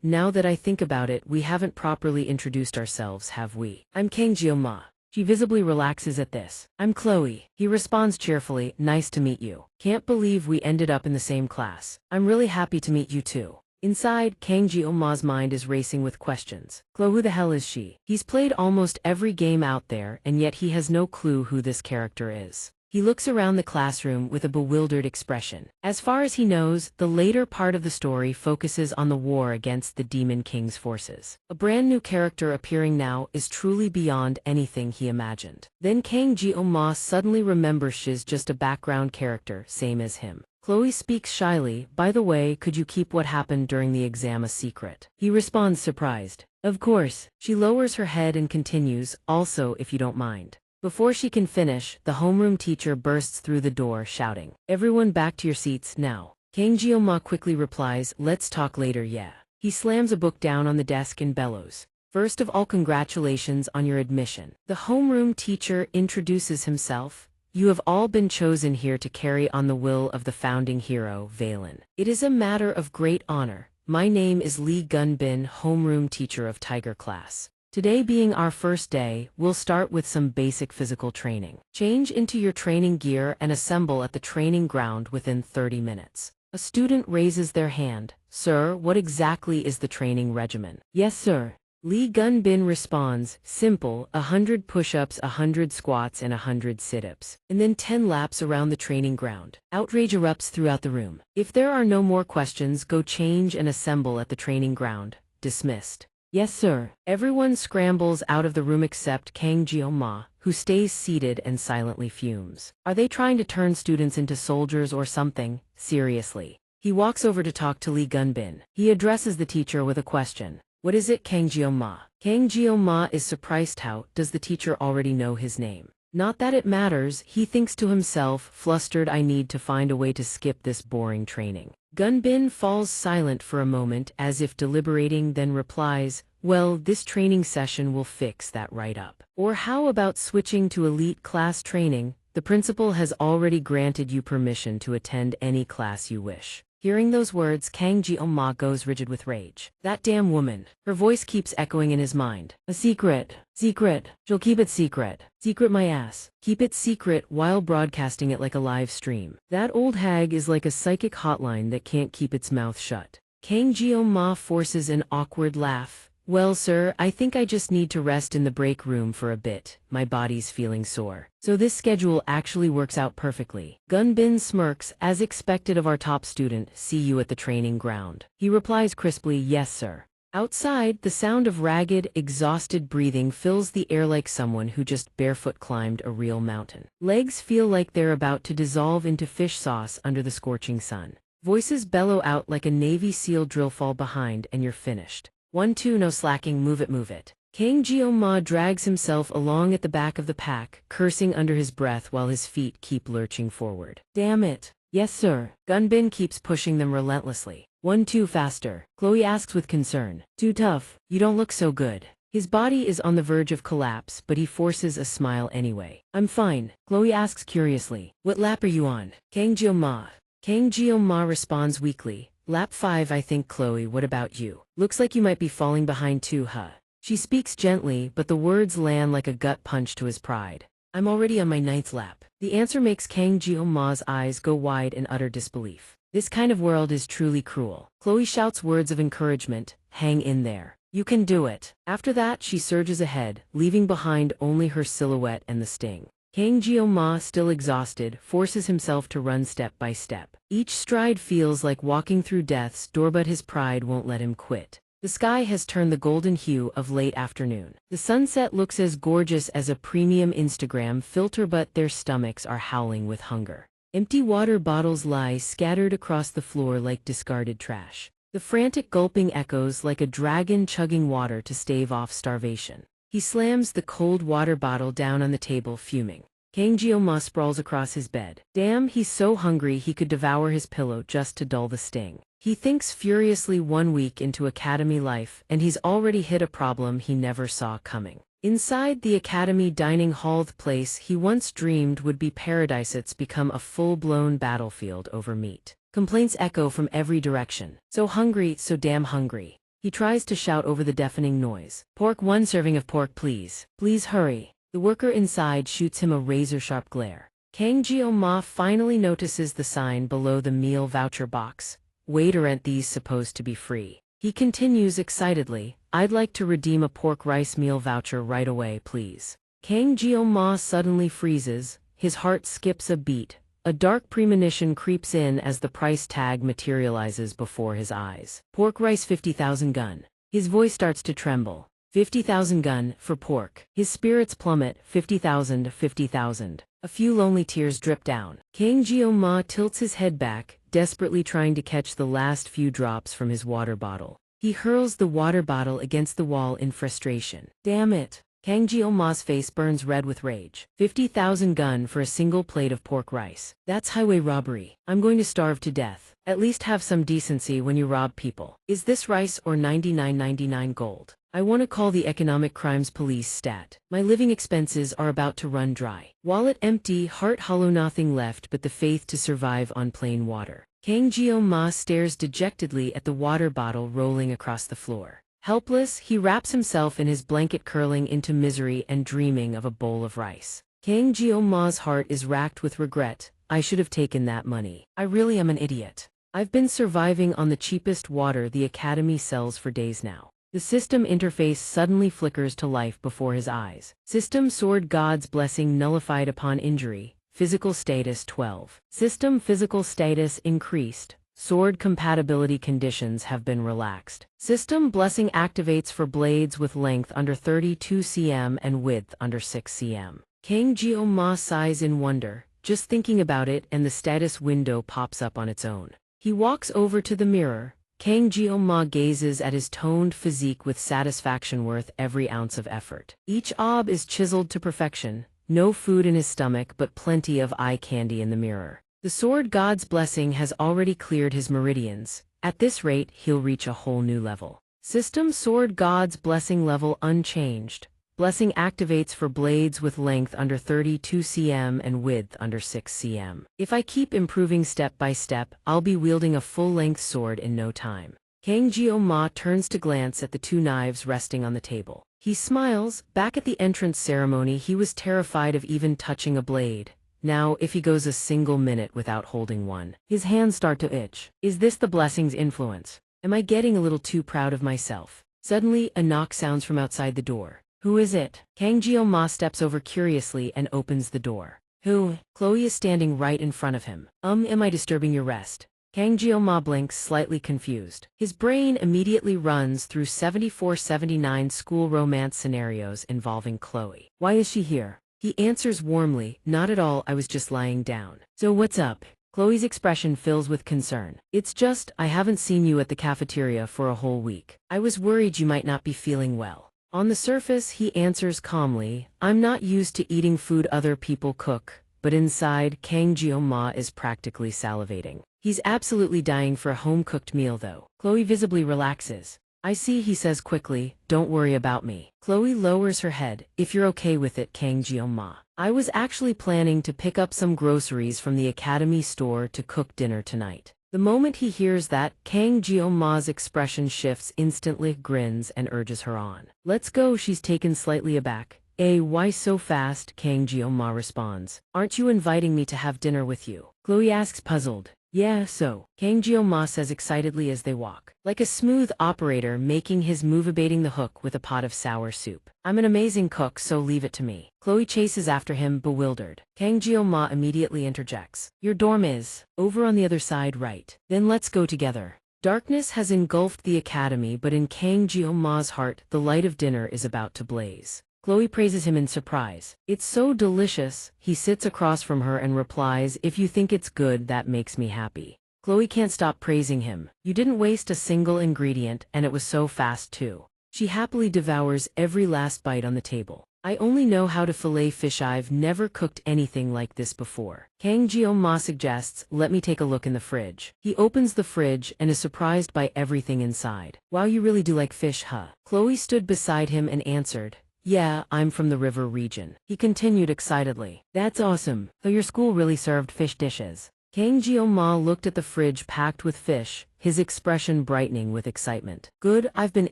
now that I think about it, we haven't properly introduced ourselves, have we? I'm Kang Jio-ma. She visibly relaxes at this. I'm Chloe. He responds cheerfully, nice to meet you. Can't believe we ended up in the same class. I'm really happy to meet you too. Inside, Kang Jio-ma's mind is racing with questions. Chloe, who the hell is she? He's played almost every game out there, and yet he has no clue who this character is. He looks around the classroom with a bewildered expression. As far as he knows, the later part of the story focuses on the war against the Demon King's forces. A brand new character appearing now is truly beyond anything he imagined. Then Kang Jio-ma suddenly remembers she's just a background character, same as him. Chloe speaks shyly, by the way, could you keep what happened during the exam a secret? He responds surprised. Of course. She lowers her head and continues, also if you don't mind. Before she can finish, the homeroom teacher bursts through the door shouting, everyone back to your seats now. Kang Jio-ma quickly replies, let's talk later, yeah. He slams a book down on the desk and bellows. First of all, congratulations on your admission. The homeroom teacher introduces himself. You have all been chosen here to carry on the will of the founding hero, Valen. It is a matter of great honor. My name is Lee Gunbin, homeroom teacher of Tiger class. Today being our first day, we'll start with some basic physical training. Change into your training gear and assemble at the training ground within 30 minutes. A student raises their hand. Sir, what exactly is the training regimen? Yes, sir. Lee Gunbin responds, simple, 100 push-ups, 100 squats and 100 sit-ups. And then 10 laps around the training ground. Outrage erupts throughout the room. If there are no more questions, go change and assemble at the training ground. Dismissed. Yes, sir. Everyone scrambles out of the room except Kang Jio-ma, who stays seated and silently fumes. Are they trying to turn students into soldiers or something? Seriously. He walks over to talk to Lee Gunbin. He addresses the teacher with a question. What is it, Kang Jio-ma? Kang Jio-ma is surprised. How does the teacher already know his name? Not that it matters, he thinks to himself, flustered. I need to find a way to skip this boring training. Gunbin falls silent for a moment as if deliberating, then replies, well, this training session will fix that right up. Or how about switching to elite class training? The principal has already granted you permission to attend any class you wish. Hearing those words, Kang Jio-ma goes rigid with rage. That damn woman. Her voice keeps echoing in his mind. A secret. Secret. She'll keep it secret. Secret my ass. Keep it secret while broadcasting it like a live stream. That old hag is like a psychic hotline that can't keep its mouth shut. Kang Jio-ma forces an awkward laugh. Well, sir, I think I just need to rest in the break room for a bit. My body's feeling sore. So this schedule actually works out perfectly. Gunbin smirks, as expected of our top student. See you at the training ground. He replies crisply, yes, sir. Outside, the sound of ragged, exhausted breathing fills the air like someone who just barefoot climbed a real mountain. Legs feel like they're about to dissolve into fish sauce under the scorching sun. Voices bellow out like a Navy SEAL drill. Fall behind and you're finished. 1-2 no slacking, move it move it. Kang Jio-ma drags himself along at the back of the pack, cursing under his breath while his feet keep lurching forward. Damn it. Yes sir. Gunbin keeps pushing them relentlessly. 1-2 faster. Chloe asks with concern. Too tough. You don't look so good. His body is on the verge of collapse, but he forces a smile anyway. I'm fine. Chloe asks curiously. What lap are you on? Kang Jio-ma. Kang Jio-ma responds weakly. Lap 5 I think. Chloe, what about you? Looks like you might be falling behind too, huh? She speaks gently, but the words land like a gut punch to his pride. I'm already on my 9th lap. The answer makes Kang Jio-ma's eyes go wide in utter disbelief. This kind of world is truly cruel. Chloe shouts words of encouragement. Hang in there. You can do it. After that, she surges ahead, leaving behind only her silhouette and the sting. Kang Jio-ma, still exhausted, forces himself to run step by step. Each stride feels like walking through death's door, but his pride won't let him quit. The sky has turned the golden hue of late afternoon. The sunset looks as gorgeous as a premium Instagram filter, but their stomachs are howling with hunger. Empty water bottles lie scattered across the floor like discarded trash. The frantic gulping echoes like a dragon chugging water to stave off starvation. He slams the cold water bottle down on the table, fuming. Kang Jio-ma sprawls across his bed. Damn, he's so hungry he could devour his pillow just to dull the sting. He thinks furiously. 1 week into academy life, and he's already hit a problem he never saw coming. Inside the academy dining hall, the place he once dreamed would be paradise, it's become a full-blown battlefield over meat. Complaints echo from every direction. So hungry, so damn hungry. He tries to shout over the deafening noise. Pork, 1 serving of pork please. Please hurry. The worker inside shoots him a razor-sharp glare. Kang Jio-ma finally notices the sign below the meal voucher box. Wait, aren't these supposed to be free? He continues excitedly. I'd like to redeem a pork rice meal voucher right away, please. Kang Jio-ma suddenly freezes. His heart skips a beat. A dark premonition creeps in as the price tag materializes before his eyes. Pork rice 50,000 gun. His voice starts to tremble. 50,000 gun for pork. His spirits plummet. 50,000, 50,000. A few lonely tears drip down. Kang Jio-ma tilts his head back, desperately trying to catch the last few drops from his water bottle. He hurls the water bottle against the wall in frustration. Damn it. Kang Jio-ma's face burns red with rage. 50,000 gun for a single plate of pork rice. That's highway robbery. I'm going to starve to death. At least have some decency when you rob people. Is this rice or 99.99 gold? I want to call the economic crimes police stat. My living expenses are about to run dry. Wallet empty, heart hollow, nothing left but the faith to survive on plain water. Kang Jio-ma stares dejectedly at the water bottle rolling across the floor. Helpless, he wraps himself in his blanket, curling into misery and dreaming of a bowl of rice. Kang Jio-ma's heart is racked with regret. I should have taken that money. I really am an idiot. I've been surviving on the cheapest water the academy sells for days now. The system interface suddenly flickers to life before his eyes. System sword, God's blessing nullified upon injury. Physical status 12. System physical status increased. Sword compatibility conditions have been relaxed. System blessing activates for blades with length under 32 cm and width under 6 cm. Kang Jio-ma sighs in wonder, just thinking about it, and the status window pops up on its own. He walks over to the mirror, Kang Jeong-ma gazes at his toned physique with satisfaction worth every ounce of effort. Each ob is chiseled to perfection, no food in his stomach but plenty of eye candy in the mirror. The sword god's blessing has already cleared his meridians. At this rate, he'll reach a whole new level. System sword god's blessing level unchanged. Blessing activates for blades with length under 32 cm and width under 6 cm. If I keep improving step by step, I'll be wielding a full-length sword in no time. Kang Jeong-ma turns to glance at the two knives resting on the table. He smiles. Back at the entrance ceremony, he was terrified of even touching a blade. Now, if he goes a single minute without holding one, his hands start to itch. Is this the blessing's influence? Am I getting a little too proud of myself? Suddenly, a knock sounds from outside the door. Who is it? Kang Jeong-ma steps over curiously and opens the door. Who? Chloe is standing right in front of him. Am I disturbing your rest? Kang Jeong-ma blinks, slightly confused. His brain immediately runs through 74-79 school romance scenarios involving Chloe. Why is she here? He answers warmly, not at all, I was just lying down. So what's up? Chloe's expression fills with concern. It's just, I haven't seen you at the cafeteria for a whole week. I was worried you might not be feeling well. On the surface, he answers calmly, I'm not used to eating food other people cook, but inside, Kang Jeong-ma is practically salivating. He's absolutely dying for a home-cooked meal though. Chloe visibly relaxes. I see, he says quickly, don't worry about me. Chloe lowers her head, if you're okay with it, Kang Jeong-ma. I was actually planning to pick up some groceries from the academy store to cook dinner tonight. The moment he hears that, Kang Jeong-ma's expression shifts instantly, grins and urges her on. Let's go, she's taken slightly aback. Why so fast? Kang Jeong-ma responds. Aren't you inviting me to have dinner with you? Chloe asks, puzzled. Yeah, so, Kang Jeong-ma says excitedly as they walk. Like a smooth operator making his move, abating the hook with a pot of sour soup. I'm an amazing cook, so leave it to me. Chloe chases after him, bewildered. Kang Jeong-ma immediately interjects. Your dorm is over on the other side, right? Then let's go together. Darkness has engulfed the academy, but in Kang Jeong-ma's heart, the light of dinner is about to blaze. Chloe praises him in surprise. It's so delicious. He sits across from her and replies, if you think it's good, that makes me happy. Chloe can't stop praising him. You didn't waste a single ingredient, and it was so fast too. She happily devours every last bite on the table. I only know how to fillet fish. I've never cooked anything like this before. Kang Jeong-ma suggests, let me take a look in the fridge. He opens the fridge and is surprised by everything inside. Wow, you really do like fish, huh? Chloe stood beside him and answered, yeah, I'm from the river region. He continued excitedly. That's awesome. So your school really served fish dishes. Kang Jeong-ma looked at the fridge packed with fish, his expression brightening with excitement. Good, I've been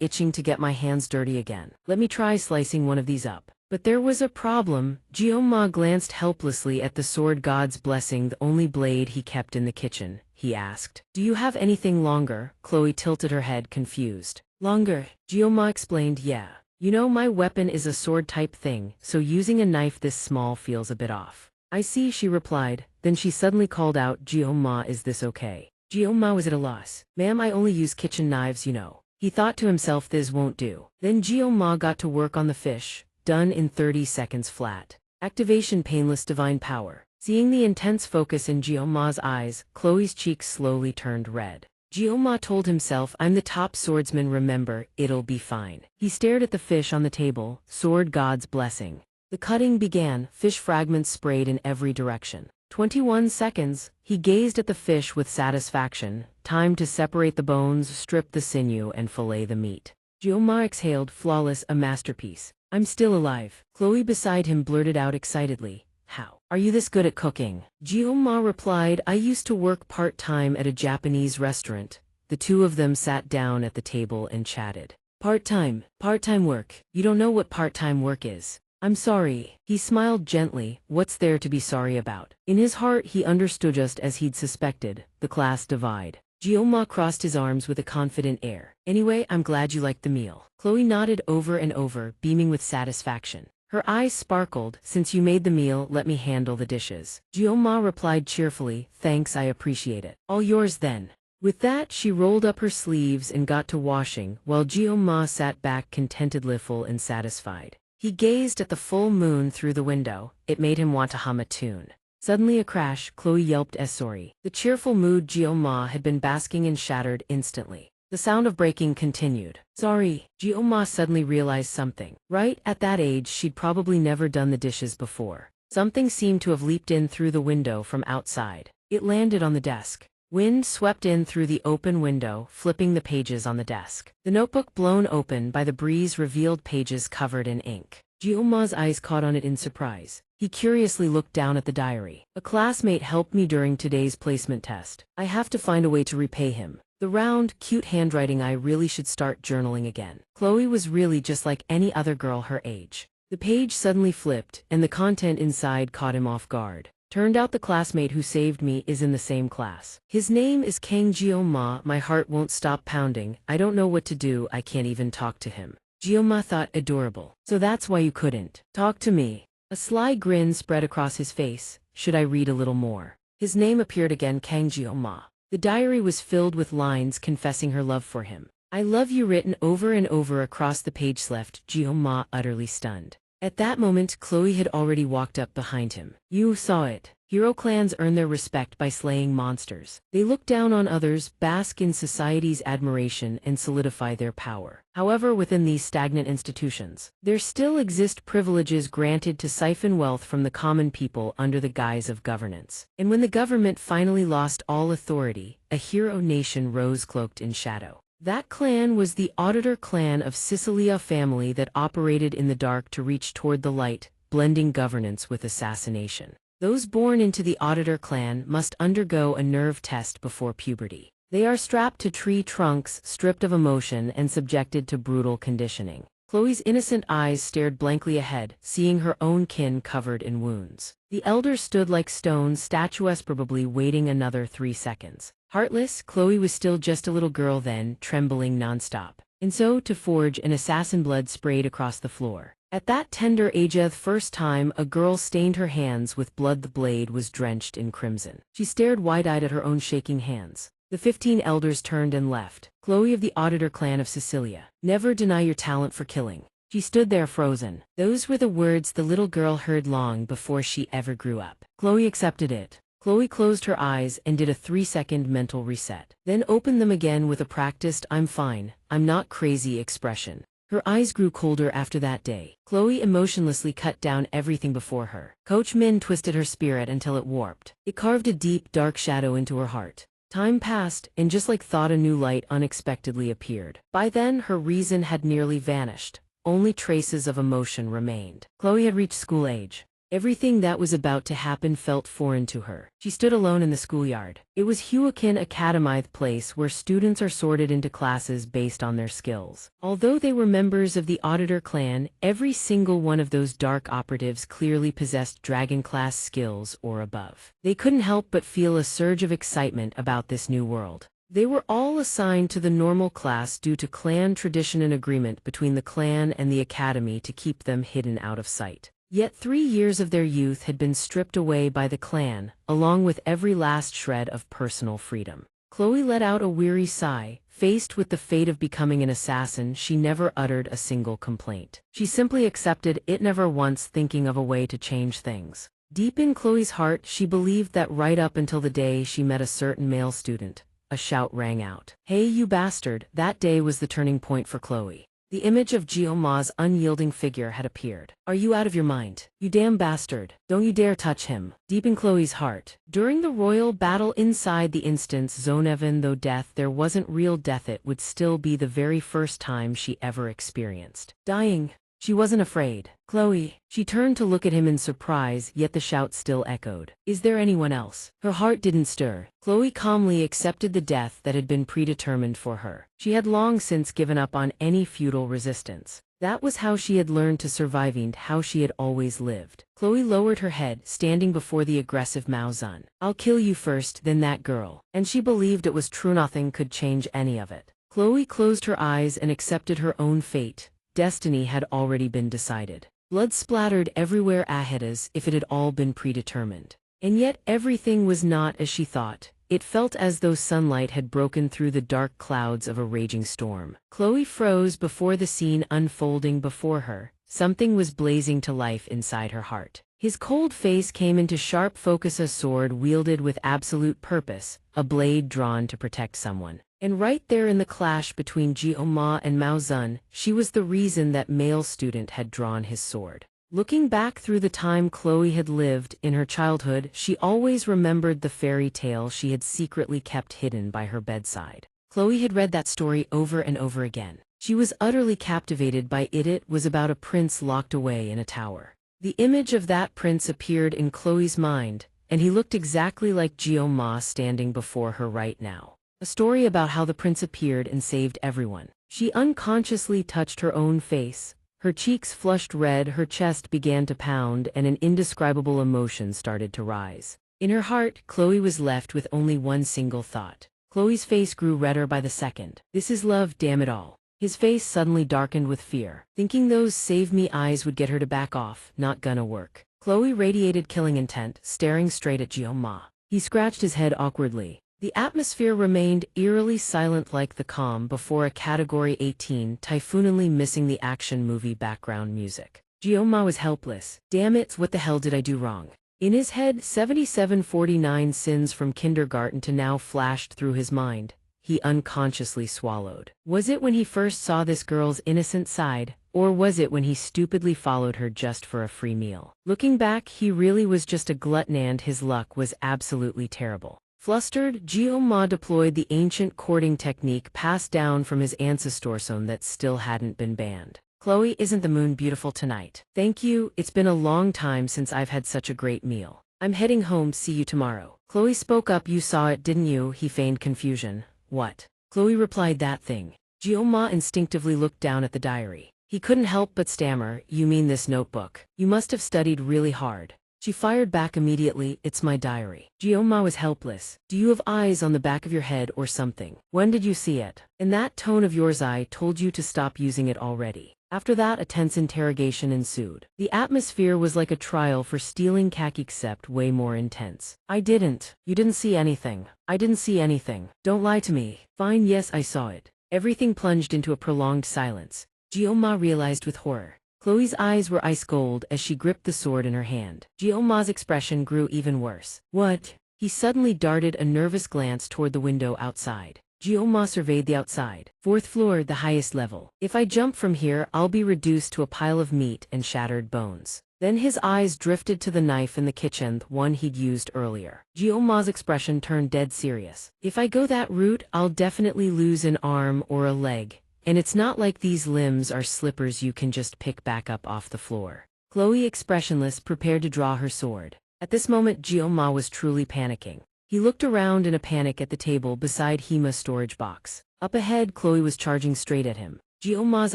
itching to get my hands dirty again. Let me try slicing one of these up. But there was a problem. Jeong-ma glanced helplessly at the sword god's blessing, the only blade he kept in the kitchen. He asked, do you have anything longer? Chloe tilted her head, confused. Longer? Jeong-ma explained, yeah. You know, my weapon is a sword-type thing, so using a knife this small feels a bit off. I see, she replied. Then she suddenly called out, Jeong-ma, is this okay? Jeong-ma was at a loss. Ma'am, I only use kitchen knives, you know. He thought to himself, this won't do. Then Jeong-ma got to work on the fish, done in 30 seconds flat. Activation, painless divine power. Seeing the intense focus in Jeong-ma's eyes, Chloe's cheeks slowly turned red. Jeong-ma told himself, I'm the top swordsman, remember, it'll be fine. He stared at the fish on the table, sword god's blessing. The cutting began, fish fragments sprayed in every direction. 21 seconds, he gazed at the fish with satisfaction. Time to separate the bones, strip the sinew, and fillet the meat. Jeong-ma exhaled, flawless, a masterpiece. I'm still alive. Chloe beside him blurted out excitedly. How are you this good at cooking? Jeong-ma replied, I used to work part-time at a Japanese restaurant. The two of them sat down at the table and chatted. Part-time work. You don't know what part-time work is. I'm sorry. He smiled gently. What's there to be sorry about? In his heart he understood, just as he'd suspected, the class divide. Jeong-ma crossed his arms with a confident air. Anyway, I'm glad you liked the meal. Chloe nodded over and over, beaming with satisfaction. Her eyes sparkled. Since you made the meal, let me handle the dishes. Jeong-ma replied cheerfully, thanks, I appreciate it. All yours then. With that, she rolled up her sleeves and got to washing, while Jeong-ma sat back contentedly, full and satisfied. He gazed at the full moon through the window. It made him want to hum a tune. Suddenly a crash, Chloe yelped, sorry. The cheerful mood Jeong-ma had been basking in shattered instantly. The sound of breaking continued. Sorry, Jioma suddenly realized something. Right at that age she'd probably never done the dishes before. Something seemed to have leaped in through the window from outside. It landed on the desk. Wind swept in through the open window, flipping the pages on the desk. The notebook blown open by the breeze revealed pages covered in ink. Jioma's eyes caught on it in surprise. He curiously looked down at the diary. A classmate helped me during today's placement test. I have to find a way to repay him. The round, cute handwriting. I really should start journaling again. Chloe was really just like any other girl her age. The page suddenly flipped, and the content inside caught him off guard. Turned out the classmate who saved me is in the same class. His name is Kang Jioma. My heart won't stop pounding. I don't know what to do. I can't even talk to him. Jioma thought, adorable. So that's why you couldn't talk to me. A sly grin spread across his face. Should I read a little more? His name appeared again, Kang Jioma. The diary was filled with lines confessing her love for him. I love you written over and over across the page left, Jioma utterly stunned. At that moment, Chloe had already walked up behind him. You saw it. Hero clans earn their respect by slaying monsters. They look down on others, bask in society's admiration, and solidify their power. However, within these stagnant institutions, there still exist privileges granted to siphon wealth from the common people under the guise of governance. And when the government finally lost all authority, a hero nation rose cloaked in shadow. That clan was the Auditor clan of Sicilia family that operated in the dark to reach toward the light, blending governance with assassination. Those born into the Auditor clan must undergo a nerve test before puberty. They are strapped to tree trunks, stripped of emotion, and subjected to brutal conditioning. Chloe's innocent eyes stared blankly ahead, seeing her own kin covered in wounds. The elders stood like stones, statuesque, probably waiting another 3 seconds. Heartless, Chloe was still just a little girl then, trembling nonstop. And so, to forge, an assassin blood sprayed across the floor. At that tender age, the first time a girl stained her hands with blood, the blade was drenched in crimson. She stared wide-eyed at her own shaking hands. The 15 elders turned and left. Chloe of the Auditor clan of Sicilia, never deny your talent for killing. She stood there frozen. Those were the words the little girl heard long before she ever grew up. Chloe accepted it. Chloe closed her eyes and did a 3-second mental reset. Then opened them again with a practiced I'm fine, I'm not crazy expression. Her eyes grew colder after that day. Chloe emotionlessly cut down everything before her. Coach Min twisted her spirit until it warped. It carved a deep, dark shadow into her heart. Time passed, and just like thought, a new light unexpectedly appeared. By then, her reason had nearly vanished. Only traces of emotion remained. Chloe had reached school age. Everything that was about to happen felt foreign to her. She stood alone in the schoolyard. It was Huakin Academy, the place where students are sorted into classes based on their skills. Although they were members of the Auditor clan, every single one of those dark operatives clearly possessed dragon class skills or above. They couldn't help but feel a surge of excitement about this new world. They were all assigned to the normal class due to clan tradition and agreement between the clan and the academy to keep them hidden out of sight. Yet 3 years of their youth had been stripped away by the clan, along with every last shred of personal freedom. Chloe let out a weary sigh. Faced with the fate of becoming an assassin, she never uttered a single complaint. She simply accepted it, never once thinking of a way to change things. Deep in Chloe's heart, she believed that right up until the day she met a certain male student. A shout rang out. Hey, you bastard! That day was the turning point for Chloe. The image of Jioma's unyielding figure had appeared. Are you out of your mind? You damn bastard. Don't you dare touch him. Deep in Chloe's heart. During the royal battle inside the instance zone, even though death there wasn't real death, it would still be the very first time she ever experienced dying. She wasn't afraid. Chloe. She turned to look at him in surprise, yet the shout still echoed. Is there anyone else? Her heart didn't stir. Chloe calmly accepted the death that had been predetermined for her. She had long since given up on any futile resistance. That was how she had learned to survive and how she had always lived. Chloe lowered her head, standing before the aggressive Mao Zun. I'll kill you first, then that girl. And she believed it was true. Nothing could change any of it. Chloe closed her eyes and accepted her own fate. Destiny had already been decided. Blood splattered everywhere as if it had all been predetermined. And yet everything was not as she thought. It felt as though sunlight had broken through the dark clouds of a raging storm. Chloe froze before the scene unfolding before her. Something was blazing to life inside her heart. His cold face came into sharp focus, a sword wielded with absolute purpose, a blade drawn to protect someone. And right there in the clash between Jioma and Mao Zun, she was the reason that male student had drawn his sword. Looking back through the time Chloe had lived in her childhood, she always remembered the fairy tale she had secretly kept hidden by her bedside. Chloe had read that story over and over again. She was utterly captivated by it. It was about a prince locked away in a tower. The image of that prince appeared in Chloe's mind, and he looked exactly like Jioma standing before her right now. A story about how the prince appeared and saved everyone. She unconsciously touched her own face. Her cheeks flushed red, her chest began to pound, and an indescribable emotion started to rise. In her heart, Chloe was left with only one single thought. Chloe's face grew redder by the second. This is love, damn it all. His face suddenly darkened with fear. Thinking those save me eyes would get her to back off, not gonna work. Chloe radiated killing intent, staring straight at Jioma. He scratched his head awkwardly. The atmosphere remained eerily silent like the calm before a Category 18 typhoonally missing the action movie background music. Jioma was helpless. Damn it, what the hell did I do wrong? In his head, 7749 sins from kindergarten to now flashed through his mind. He unconsciously swallowed. Was it when he first saw this girl's innocent side, or was it when he stupidly followed her just for a free meal? Looking back, he really was just a glutton and his luck was absolutely terrible. Flustered, Jioma deployed the ancient courting technique passed down from his ancestors that still hadn't been banned. Chloe, isn't the moon beautiful tonight? Thank you, it's been a long time since I've had such a great meal. I'm heading home, see you tomorrow. Chloe spoke up, you saw it, didn't you? He feigned confusion. What? Chloe replied, that thing. Jioma instinctively looked down at the diary. He couldn't help but stammer, you mean this notebook? You must have studied really hard. She fired back immediately, it's my diary. Jioma was helpless. Do you have eyes on the back of your head or something? When did you see it? In that tone of yours, I told you to stop using it already. After that, a tense interrogation ensued. The atmosphere was like a trial for stealing khaki, except way more intense. I didn't. You didn't see anything. I didn't see anything. Don't lie to me. Fine, yes, I saw it. Everything plunged into a prolonged silence. Jioma realized with horror. Chloe's eyes were ice cold as she gripped the sword in her hand. Jioma's expression grew even worse. What? He suddenly darted a nervous glance toward the window outside. Jioma surveyed the outside. 4th floor, the highest level. If I jump from here, I'll be reduced to a pile of meat and shattered bones. Then his eyes drifted to the knife in the kitchen, the one he'd used earlier. Jioma's expression turned dead serious. If I go that route, I'll definitely lose an arm or a leg. And it's not like these limbs are slippers you can just pick back up off the floor. Chloe, expressionless, prepared to draw her sword. At this moment, Jioma was truly panicking. He looked around in a panic at the table beside Hima's storage box. Up ahead, Chloe was charging straight at him. Jioma's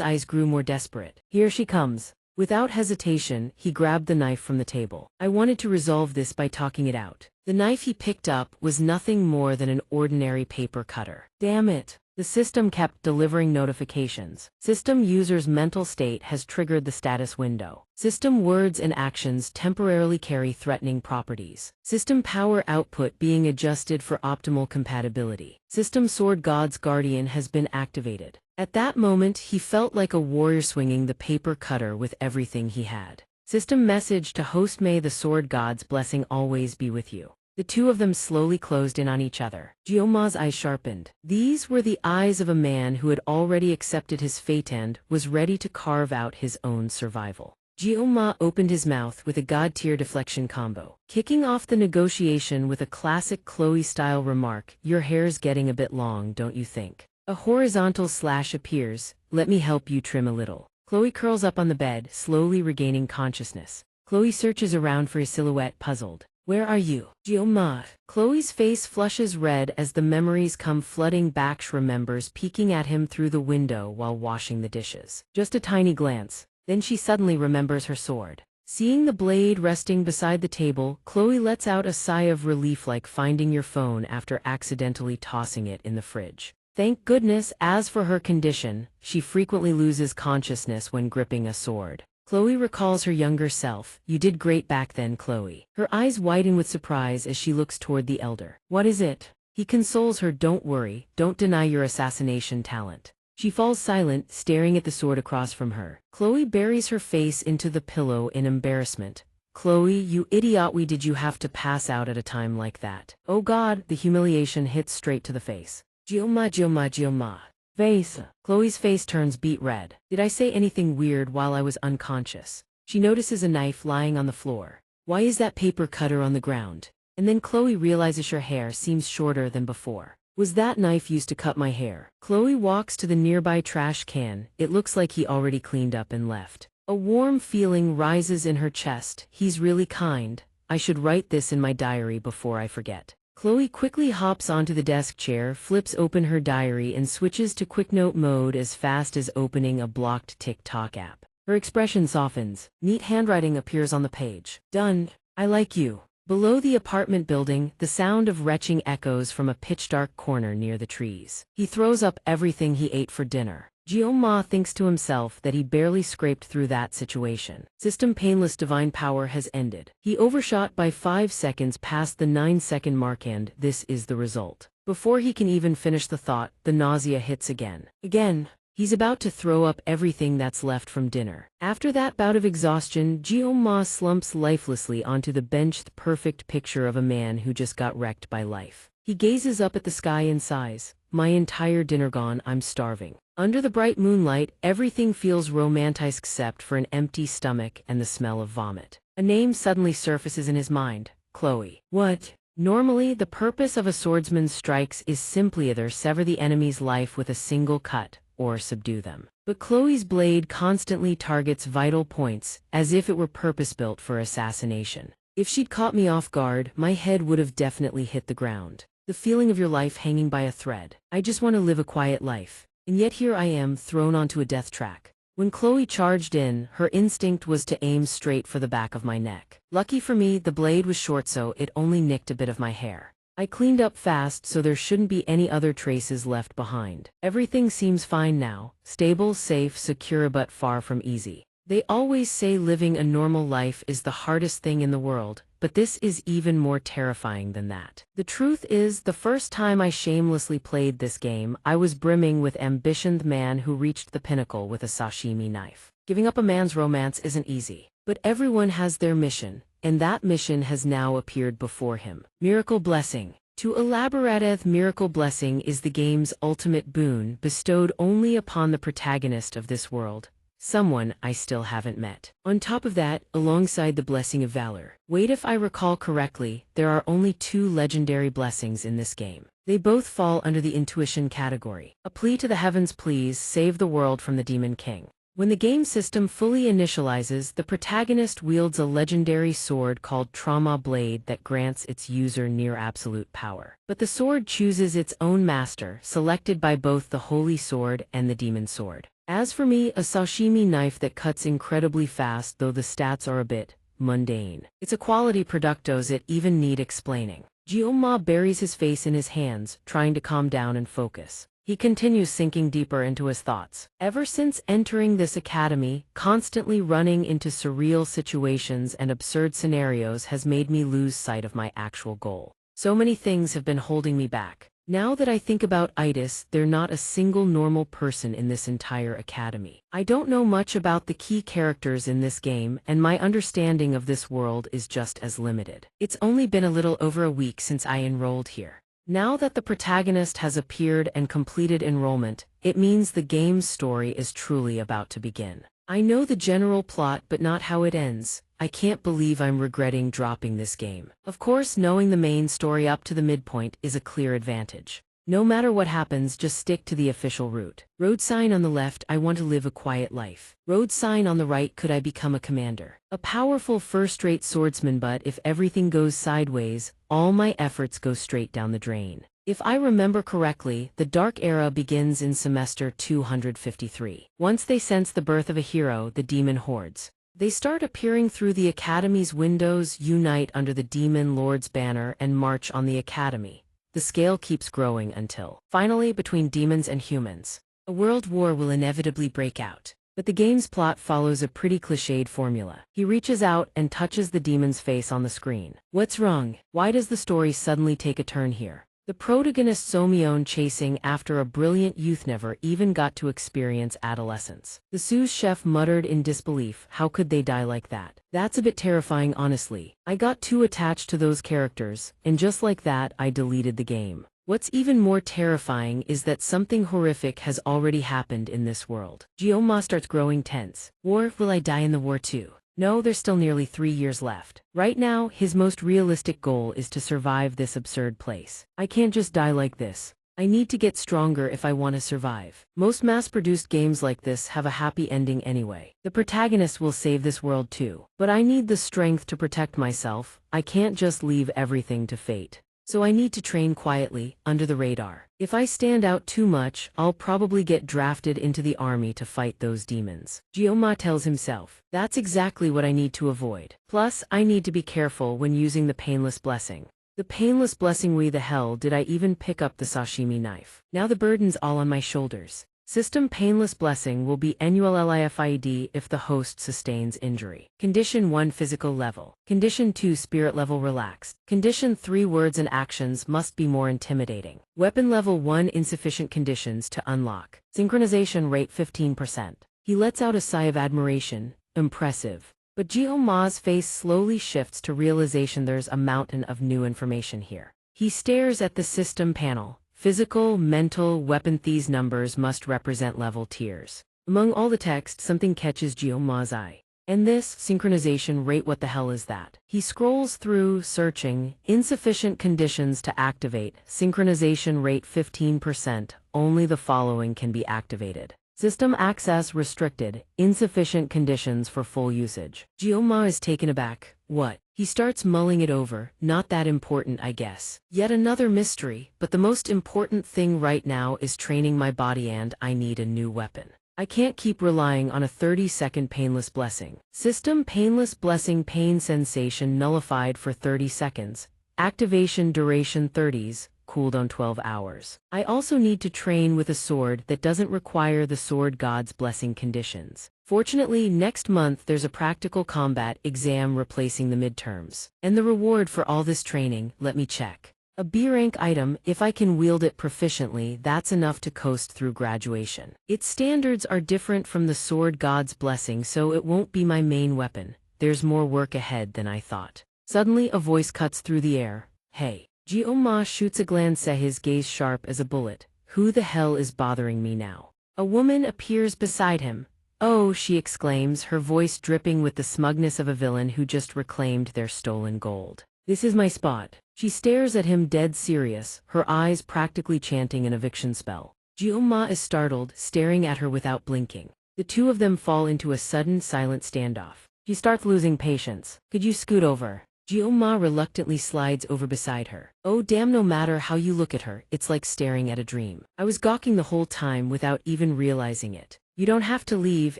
eyes grew more desperate. Here she comes. Without hesitation, he grabbed the knife from the table. I wanted to resolve this by talking it out. The knife he picked up was nothing more than an ordinary paper cutter. Damn it. The system kept delivering notifications. System user's mental state has triggered the status window. System words and actions temporarily carry threatening properties. System power output being adjusted for optimal compatibility. System sword god's guardian has been activated. At that moment, he felt like a warrior swinging the paper cutter with everything he had. System message to host, may the sword god's blessing always be with you. The two of them slowly closed in on each other. Jioma's eyes sharpened. These were the eyes of a man who had already accepted his fate and was ready to carve out his own survival. Jioma opened his mouth with a god-tier deflection combo, kicking off the negotiation with a classic Chloe-style remark, your hair's getting a bit long, don't you think? A horizontal slash appears, let me help you trim a little. Chloe curls up on the bed, slowly regaining consciousness. Chloe searches around for his silhouette, puzzled. Where are you? Jioma. Chloe's face flushes red as the memories come flooding back. She remembers peeking at him through the window while washing the dishes. Just a tiny glance. Then she suddenly remembers her sword. Seeing the blade resting beside the table, Chloe lets out a sigh of relief, like finding your phone after accidentally tossing it in the fridge. Thank goodness. As for her condition, she frequently loses consciousness when gripping a sword. Chloe recalls her younger self. You did great back then, Chloe. Her eyes widen with surprise as she looks toward the elder. What is it? He consoles her. Don't worry, don't deny your assassination talent. She falls silent, staring at the sword across from her. Chloe buries her face into the pillow in embarrassment. Chloe, you idiot, why did you have to pass out at a time like that? Oh God, the humiliation hits straight to the face. Jioma. Face. Chloe's face turns beet red. Did I say anything weird while I was unconscious? She notices a knife lying on the floor. Why is that paper cutter on the ground? And then Chloe realizes her hair seems shorter than before. Was that knife used to cut my hair? Chloe walks to the nearby trash can. It looks like he already cleaned up and left. A warm feeling rises in her chest. He's really kind. I should write this in my diary before I forget. Chloe quickly hops onto the desk chair, flips open her diary and switches to quick note mode as fast as opening a blocked TikTok app. Her expression softens. Neat handwriting appears on the page. Done. I like you. Below the apartment building, the sound of retching echoes from a pitch-dark corner near the trees. He throws up everything he ate for dinner. Jioma thinks to himself that he barely scraped through that situation. System painless divine power has ended. He overshot by 5 seconds past the 9-second mark and this is the result. Before he can even finish the thought, the nausea hits again. He's about to throw up everything that's left from dinner. After that bout of exhaustion, Jioma slumps lifelessly onto the bench, the perfect picture of a man who just got wrecked by life. He gazes up at the sky and sighs. My entire dinner gone, I'm starving. Under the bright moonlight, everything feels romantic except for an empty stomach and the smell of vomit. A name suddenly surfaces in his mind. Chloe. What? Normally, the purpose of a swordsman's strikes is simply either sever the enemy's life with a single cut, or subdue them. But Chloe's blade constantly targets vital points, as if it were purpose-built for assassination. If she'd caught me off guard, my head would have definitely hit the ground. The feeling of your life hanging by a thread. I just want to live a quiet life. And yet here I am, thrown onto a death track. When Chloe charged in, her instinct was to aim straight for the back of my neck. Lucky for me, the blade was short so it only nicked a bit of my hair. I cleaned up fast so there shouldn't be any other traces left behind. Everything seems fine now, stable, safe, secure but far from easy. They always say living a normal life is the hardest thing in the world, but this is even more terrifying than that. The truth is, the first time I shamelessly played this game, I was brimming with ambition, the man who reached the pinnacle with a sashimi knife. Giving up a man's romance isn't easy, but everyone has their mission. And that mission has now appeared before him. Miracle Blessing. To elaborate, Miracle Blessing is the game's ultimate boon bestowed only upon the protagonist of this world, someone I still haven't met. On top of that, alongside the Blessing of Valor. Wait, if I recall correctly, there are only 2 legendary blessings in this game. They both fall under the intuition category. A plea to the heavens, please save the world from the Demon King. When the game system fully initializes, the protagonist wields a legendary sword called Trauma Blade that grants its user near absolute power. But the sword chooses its own master, selected by both the Holy Sword and the Demon Sword. As for me, a sashimi knife that cuts incredibly fast, though the stats are a bit mundane. It's a quality product, does it even need explaining? Jioma buries his face in his hands, trying to calm down and focus. He continues sinking deeper into his thoughts. Ever since entering this academy, constantly running into surreal situations and absurd scenarios has made me lose sight of my actual goal. So many things have been holding me back. Now that I think about itis, there's not a single normal person in this entire academy. I don't know much about the key characters in this game, and my understanding of this world is just as limited. It's only been a little over a week since I enrolled here. Now that the protagonist has appeared and completed enrollment, it means the game's story is truly about to begin. I know the general plot but not how it ends. I can't believe I'm regretting dropping this game. Of course, knowing the main story up to the midpoint is a clear advantage. No matter what happens, just stick to the official route. Road sign on the left, I want to live a quiet life. Road sign on the right, could I become a commander? A powerful first-rate swordsman, but if everything goes sideways, all my efforts go straight down the drain. If I remember correctly, the Dark Era begins in semester 253. Once they sense the birth of a hero, the demon hordes. They start appearing through the Academy's windows, unite under the Demon Lord's banner, and march on the Academy. The scale keeps growing until, finally, between demons and humans, a world war will inevitably break out. But the game's plot follows a pretty cliched formula. He reaches out and touches the demon's face on the screen. What's wrong? Why does the story suddenly take a turn here? The protagonist Somyeon, chasing after a brilliant youth, never even got to experience adolescence. The sous chef muttered in disbelief, how could they die like that? That's a bit terrifying, honestly. I got too attached to those characters, and just like that I deleted the game. What's even more terrifying is that something horrific has already happened in this world. Jioma starts growing tense. War, will I die in the war too? No, there's still nearly 3 years left. Right now, his most realistic goal is to survive this absurd place. I can't just die like this. I need to get stronger if I want to survive. Most mass-produced games like this have a happy ending anyway. The protagonist will save this world too. But I need the strength to protect myself. I can't just leave everything to fate. So I need to train quietly, under the radar. If I stand out too much, I'll probably get drafted into the army to fight those demons. Jioma tells himself. That's exactly what I need to avoid. Plus, I need to be careful when using the painless blessing. The painless blessing, why the hell did I even pick up the sashimi knife? Now the burden's all on my shoulders. System painless blessing will be annual LIFID if the host sustains injury. Condition 1 physical level. Condition 2 spirit level relaxed. Condition 3 words and actions must be more intimidating. Weapon level 1 insufficient conditions to unlock. Synchronization rate 15%. He lets out a sigh of admiration. Impressive. But Jioma's face slowly shifts to realization there's a mountain of new information here. He stares at the system panel. Physical, mental, weapon. These numbers must represent level tiers. Among all the text, something catches Jioma's eye. And this synchronization rate, what the hell is that? He scrolls through, searching. Insufficient conditions to activate. Synchronization rate 15%. Only the following can be activated. System access restricted. Insufficient conditions for full usage. Jioma is taken aback. What? He starts mulling it over. Not that important, I guess. Yet another mystery, but the most important thing right now is training my body, and I need a new weapon. I can't keep relying on a 30-second painless blessing. System painless blessing, pain sensation nullified for 30 seconds. Activation duration 30s. Cooldown 12 hours. I also need to train with a sword that doesn't require the sword god's blessing conditions. Fortunately, next month there's a practical combat exam replacing the midterms. And the reward for all this training, let me check. A B rank item. If I can wield it proficiently, that's enough to coast through graduation. Its standards are different from the sword god's blessing, so it won't be my main weapon. There's more work ahead than I thought. Suddenly a voice cuts through the air. Hey. Jioma shoots a glance at his gaze sharp as a bullet. Who the hell is bothering me now? A woman appears beside him. Oh, she exclaims, her voice dripping with the smugness of a villain who just reclaimed their stolen gold. This is my spot. She stares at him dead serious, her eyes practically chanting an eviction spell. Jioma is startled, staring at her without blinking. The two of them fall into a sudden silent standoff. She starts losing patience. Could you scoot over? Jioma reluctantly slides over beside her. Oh damn, no matter how you look at her, it's like staring at a dream. I was gawking the whole time without even realizing it. You don't have to leave,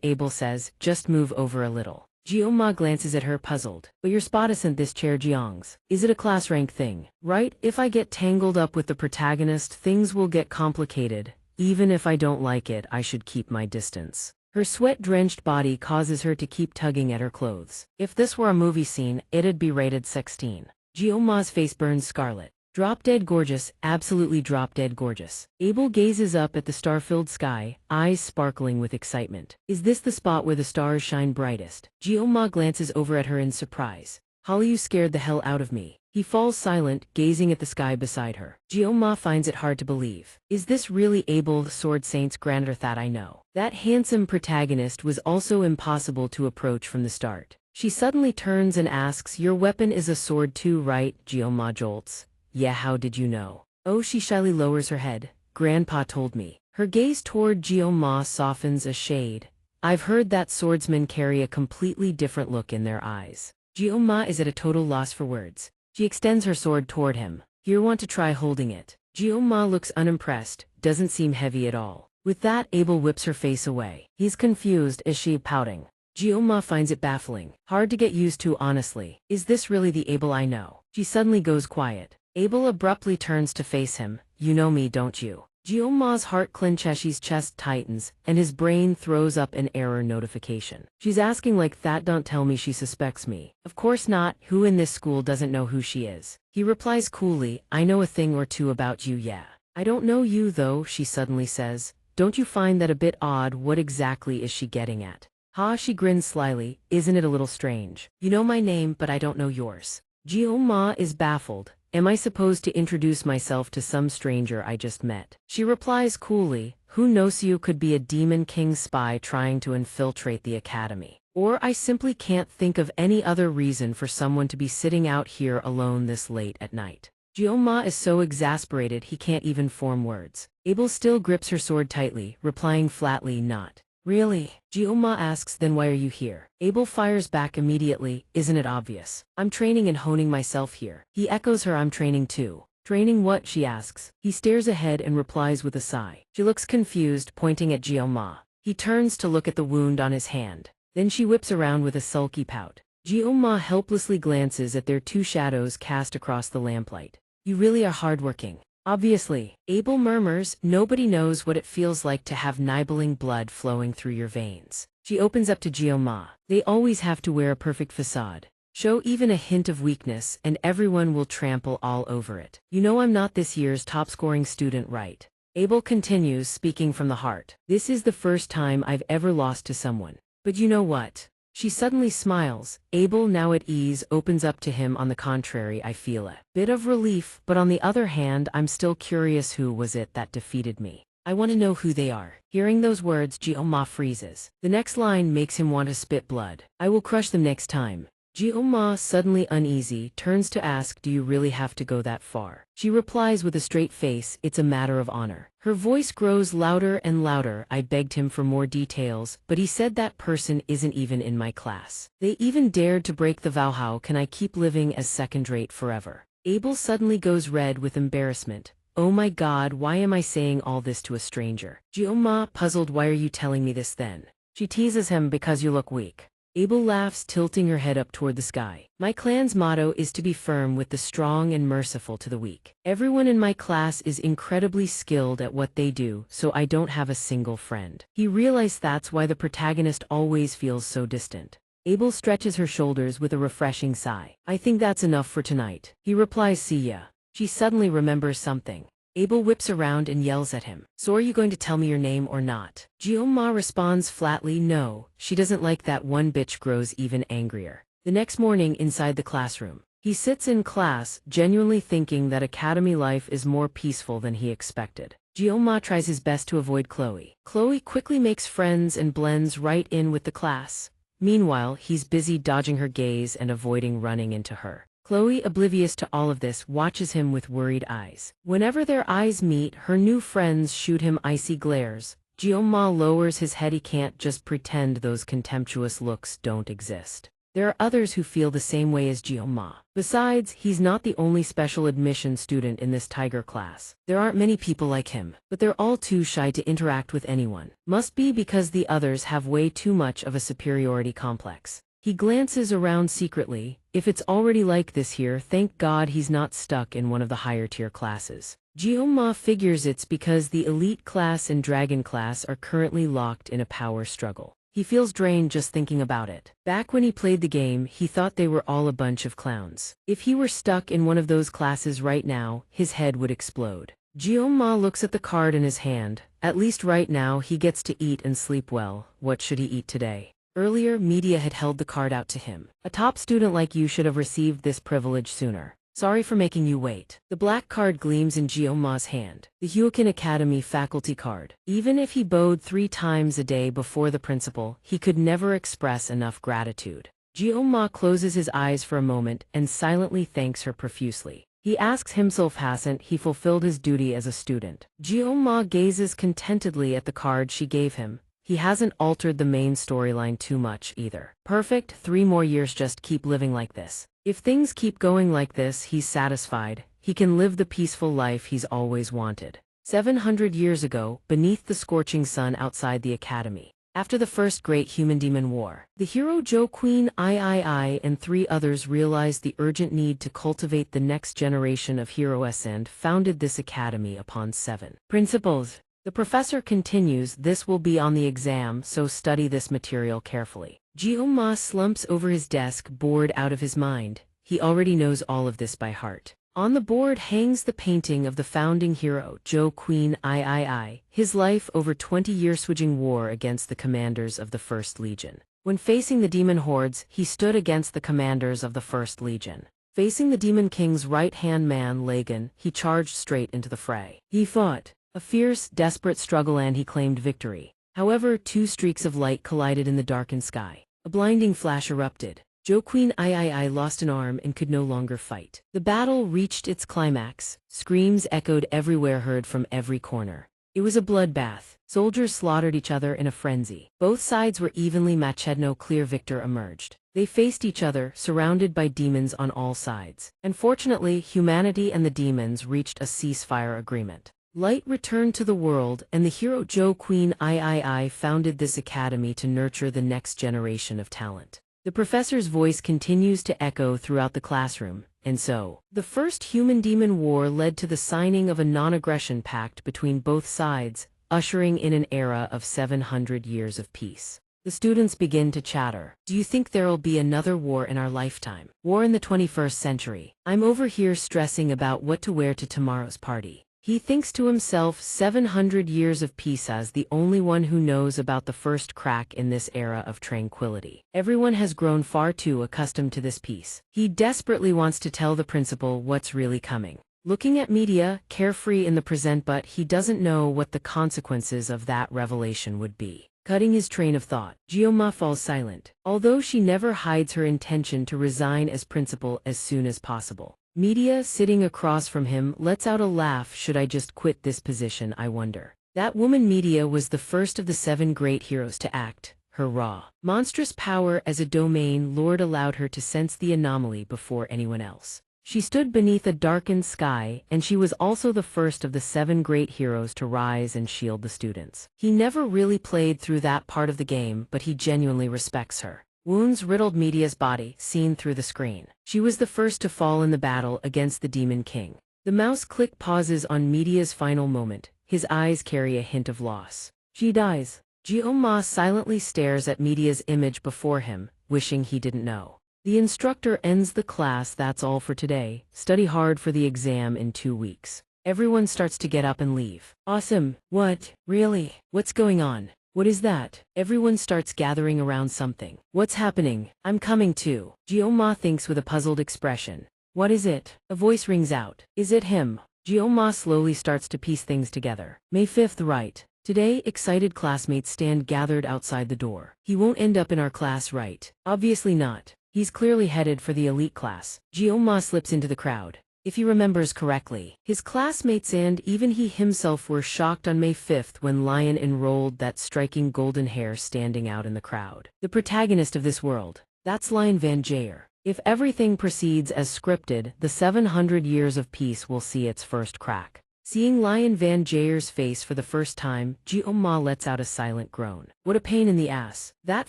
Abel says, just move over a little. Jioma glances at her, puzzled. But your spot isn't this chair, Jiang's. Is it a class rank thing? Right? If I get tangled up with the protagonist, things will get complicated. Even if I don't like it, I should keep my distance. Her sweat-drenched body causes her to keep tugging at her clothes. If this were a movie scene, it'd be rated 16. Jioma's face burns scarlet. Drop-dead gorgeous, absolutely drop-dead gorgeous. Abel gazes up at the star-filled sky, eyes sparkling with excitement. Is this the spot where the stars shine brightest? Jioma glances over at her in surprise. Holly, you scared the hell out of me. He falls silent, gazing at the sky beside her. Jioma finds it hard to believe. Is this really Abel, the Sword Saint's grandeur that I know? That handsome protagonist was also impossible to approach from the start. She suddenly turns and asks, your weapon is a sword too, right? Jioma jolts. Yeah, how did you know? Oh, she shyly lowers her head. Grandpa told me. Her gaze toward Jioma softens a shade. I've heard that swordsmen carry a completely different look in their eyes. Jioma is at a total loss for words. She extends her sword toward him. You want to try holding it? Jioma looks unimpressed, doesn't seem heavy at all. With that, Abel whips her face away. He's confused, is she pouting? Jioma finds it baffling. Hard to get used to, honestly. Is this really the Abel I know? She suddenly goes quiet. Abel abruptly turns to face him. You know me, don't you? Jioma's heart clenches, his chest tightens, and his brain throws up an error notification. She's asking like that, don't tell me she suspects me. Of course not, who in this school doesn't know who she is? He replies coolly, I know a thing or two about you, yeah. I don't know you though, she suddenly says. Don't you find that a bit odd? What exactly is she getting at? Ha, she grins slyly, isn't it a little strange? You know my name, but I don't know yours. Jioma is baffled. Am I supposed to introduce myself to some stranger I just met? She replies coolly, who knows, you could be a Demon King spy trying to infiltrate the academy. Or I simply can't think of any other reason for someone to be sitting out here alone this late at night. Jioma is so exasperated he can't even form words. Abel still grips her sword tightly, replying flatly, not really. Jioma asks, then why are you here? Abel fires back immediately, isn't it obvious? I'm training and honing myself here. He echoes her, I'm training too. Training what? She asks. He stares ahead and replies with a sigh. She looks confused, pointing at Jioma. He turns to look at the wound on his hand. Then she whips around with a sulky pout. Jioma helplessly glances at their two shadows cast across the lamplight. You really are hardworking. Obviously, Abel murmurs, nobody knows what it feels like to have nibbling blood flowing through your veins. She opens up to Jioma. They always have to wear a perfect facade. Show even a hint of weakness and everyone will trample all over it. You know I'm not this year's top-scoring student, right? Abel continues, speaking from the heart. This is the first time I've ever lost to someone. But you know what? She suddenly smiles. Abel, now at ease, opens up to him. On the contrary, I feel a bit of relief, but on the other hand, I'm still curious, who was it that defeated me? I want to know who they are. Hearing those words, Jioma freezes. The next line makes him want to spit blood. I will crush them next time. Jioma, suddenly uneasy, turns to ask, do you really have to go that far? She replies with a straight face, it's a matter of honor. Her voice grows louder and louder. I begged him for more details, but he said that person isn't even in my class. They even dared to break the vow. How can I keep living as second-rate forever? Abel suddenly goes red with embarrassment. Oh my God, why am I saying all this to a stranger? Jioma, puzzled, why are you telling me this then? She teases him, because you look weak. Abel laughs, tilting her head up toward the sky. My clan's motto is to be firm with the strong and merciful to the weak. Everyone in my class is incredibly skilled at what they do, so I don't have a single friend. He realized that's why the protagonist always feels so distant. Abel stretches her shoulders with a refreshing sigh. I think that's enough for tonight. He replies, see ya. She suddenly remembers something. Abel whips around and yells at him. So are you going to tell me your name or not? Jioma responds flatly, no. She doesn't like that. One bitch grows even angrier. The next morning, inside the classroom, he sits in class, genuinely thinking that academy life is more peaceful than he expected. Jioma tries his best to avoid Chloe. Chloe quickly makes friends and blends right in with the class. Meanwhile, he's busy dodging her gaze and avoiding running into her. Chloe, oblivious to all of this, watches him with worried eyes. Whenever their eyes meet, her new friends shoot him icy glares. Jioma lowers his head. He can't just pretend those contemptuous looks don't exist. There are others who feel the same way as Jioma. Besides, he's not the only special admission student in this tiger class. There aren't many people like him, but they're all too shy to interact with anyone. Must be because the others have way too much of a superiority complex. He glances around secretly. If it's already like this here, thank God he's not stuck in one of the higher-tier classes. Jioma figures it's because the elite class and dragon class are currently locked in a power struggle. He feels drained just thinking about it. Back when he played the game, he thought they were all a bunch of clowns. If he were stuck in one of those classes right now, his head would explode. Jioma looks at the card in his hand. At least right now he gets to eat and sleep well. What should he eat today? Earlier, media had held the card out to him. A top student like you should have received this privilege sooner. Sorry for making you wait. The black card gleams in Jioma's hand. The Huakin Academy faculty card. Even if he bowed 3 times a day before the principal, he could never express enough gratitude. Jioma closes his eyes for a moment and silently thanks her profusely. He asks himself, hasn't he fulfilled his duty as a student? Jioma gazes contentedly at the card she gave him. He hasn't altered the main storyline too much either. Perfect, 3 more years, just keep living like this. If things keep going like this, he's satisfied. He can live the peaceful life he's always wanted. 700 years ago, beneath the scorching sun outside the academy. After the first great human-demon war, the hero Zhou Queen III and 3 others realized the urgent need to cultivate the next generation of heroes and founded this academy upon 7 principles. The professor continues, this will be on the exam, so study this material carefully. Jioma slumps over his desk, bored out of his mind. He already knows all of this by heart. On the board hangs the painting of the founding hero, Zhou Queen III, his life over 20 years waging war against the commanders of the First Legion. When facing the demon hordes, he stood against the commanders of the First Legion. Facing the Demon King's right-hand man, Lagan, he charged straight into the fray. He fought a fierce, desperate struggle and he claimed victory. However, two streaks of light collided in the darkened sky. A blinding flash erupted. Queen III lost an arm and could no longer fight. The battle reached its climax. Screams echoed everywhere, heard from every corner. It was a bloodbath. Soldiers slaughtered each other in a frenzy. Both sides were evenly matched. No clear victor emerged. They faced each other, surrounded by demons on all sides. Unfortunately, humanity and the demons reached a ceasefire agreement. Light returned to the world, and the hero Queen III founded this academy to nurture the next generation of talent. The professor's voice continues to echo throughout the classroom, and so, the first human-demon war led to the signing of a non-aggression pact between both sides, ushering in an era of 700 years of peace. The students begin to chatter. Do you think there'll be another war in our lifetime? War in the 21st century. I'm over here stressing about what to wear to tomorrow's party. He thinks to himself, 700 years of peace, as the only one who knows about the first crack in this era of tranquility. Everyone has grown far too accustomed to this peace. He desperately wants to tell the principal what's really coming. Looking at media, carefree in the present, but he doesn't know what the consequences of that revelation would be. Cutting his train of thought, Jioma falls silent, although she never hides her intention to resign as principal as soon as possible. Media, sitting across from him, lets out a laugh. Should I just quit this position, I wonder? That woman Media was the first of the 7 great heroes to act. Her raw, monstrous power as a domain lord allowed her to sense the anomaly before anyone else. She stood beneath a darkened sky, and she was also the first of the 7 great heroes to rise and shield the students. He never really played through that part of the game, but he genuinely respects her. Wounds riddled Media's body, seen through the screen. She was the first to fall in the battle against the Demon King. The mouse click pauses on Media's final moment. His eyes carry a hint of loss. She dies. Jioma silently stares at Media's image before him, wishing he didn't know. The instructor ends the class. That's all for today. Study hard for the exam in 2 weeks. Everyone starts to get up and leave. Awesome. What? Really? What's going on? What is that? Everyone starts gathering around something. What's happening? I'm coming too. Jioma thinks with a puzzled expression. What is it? A voice rings out. Is it him? Jioma slowly starts to piece things together. May 5th, right? Today, excited classmates stand gathered outside the door. He won't end up in our class, right? Obviously not. He's clearly headed for the elite class. Jioma slips into the crowd. If he remembers correctly, his classmates and even he himself were shocked on May 5th when Lion enrolled that striking golden hair standing out in the crowd. The protagonist of this world. That's Lion Van Jaer. If everything proceeds as scripted, the 700 years of peace will see its first crack. Seeing Lion Van Jaer's face for the first time, Jioma lets out a silent groan. What a pain in the ass. That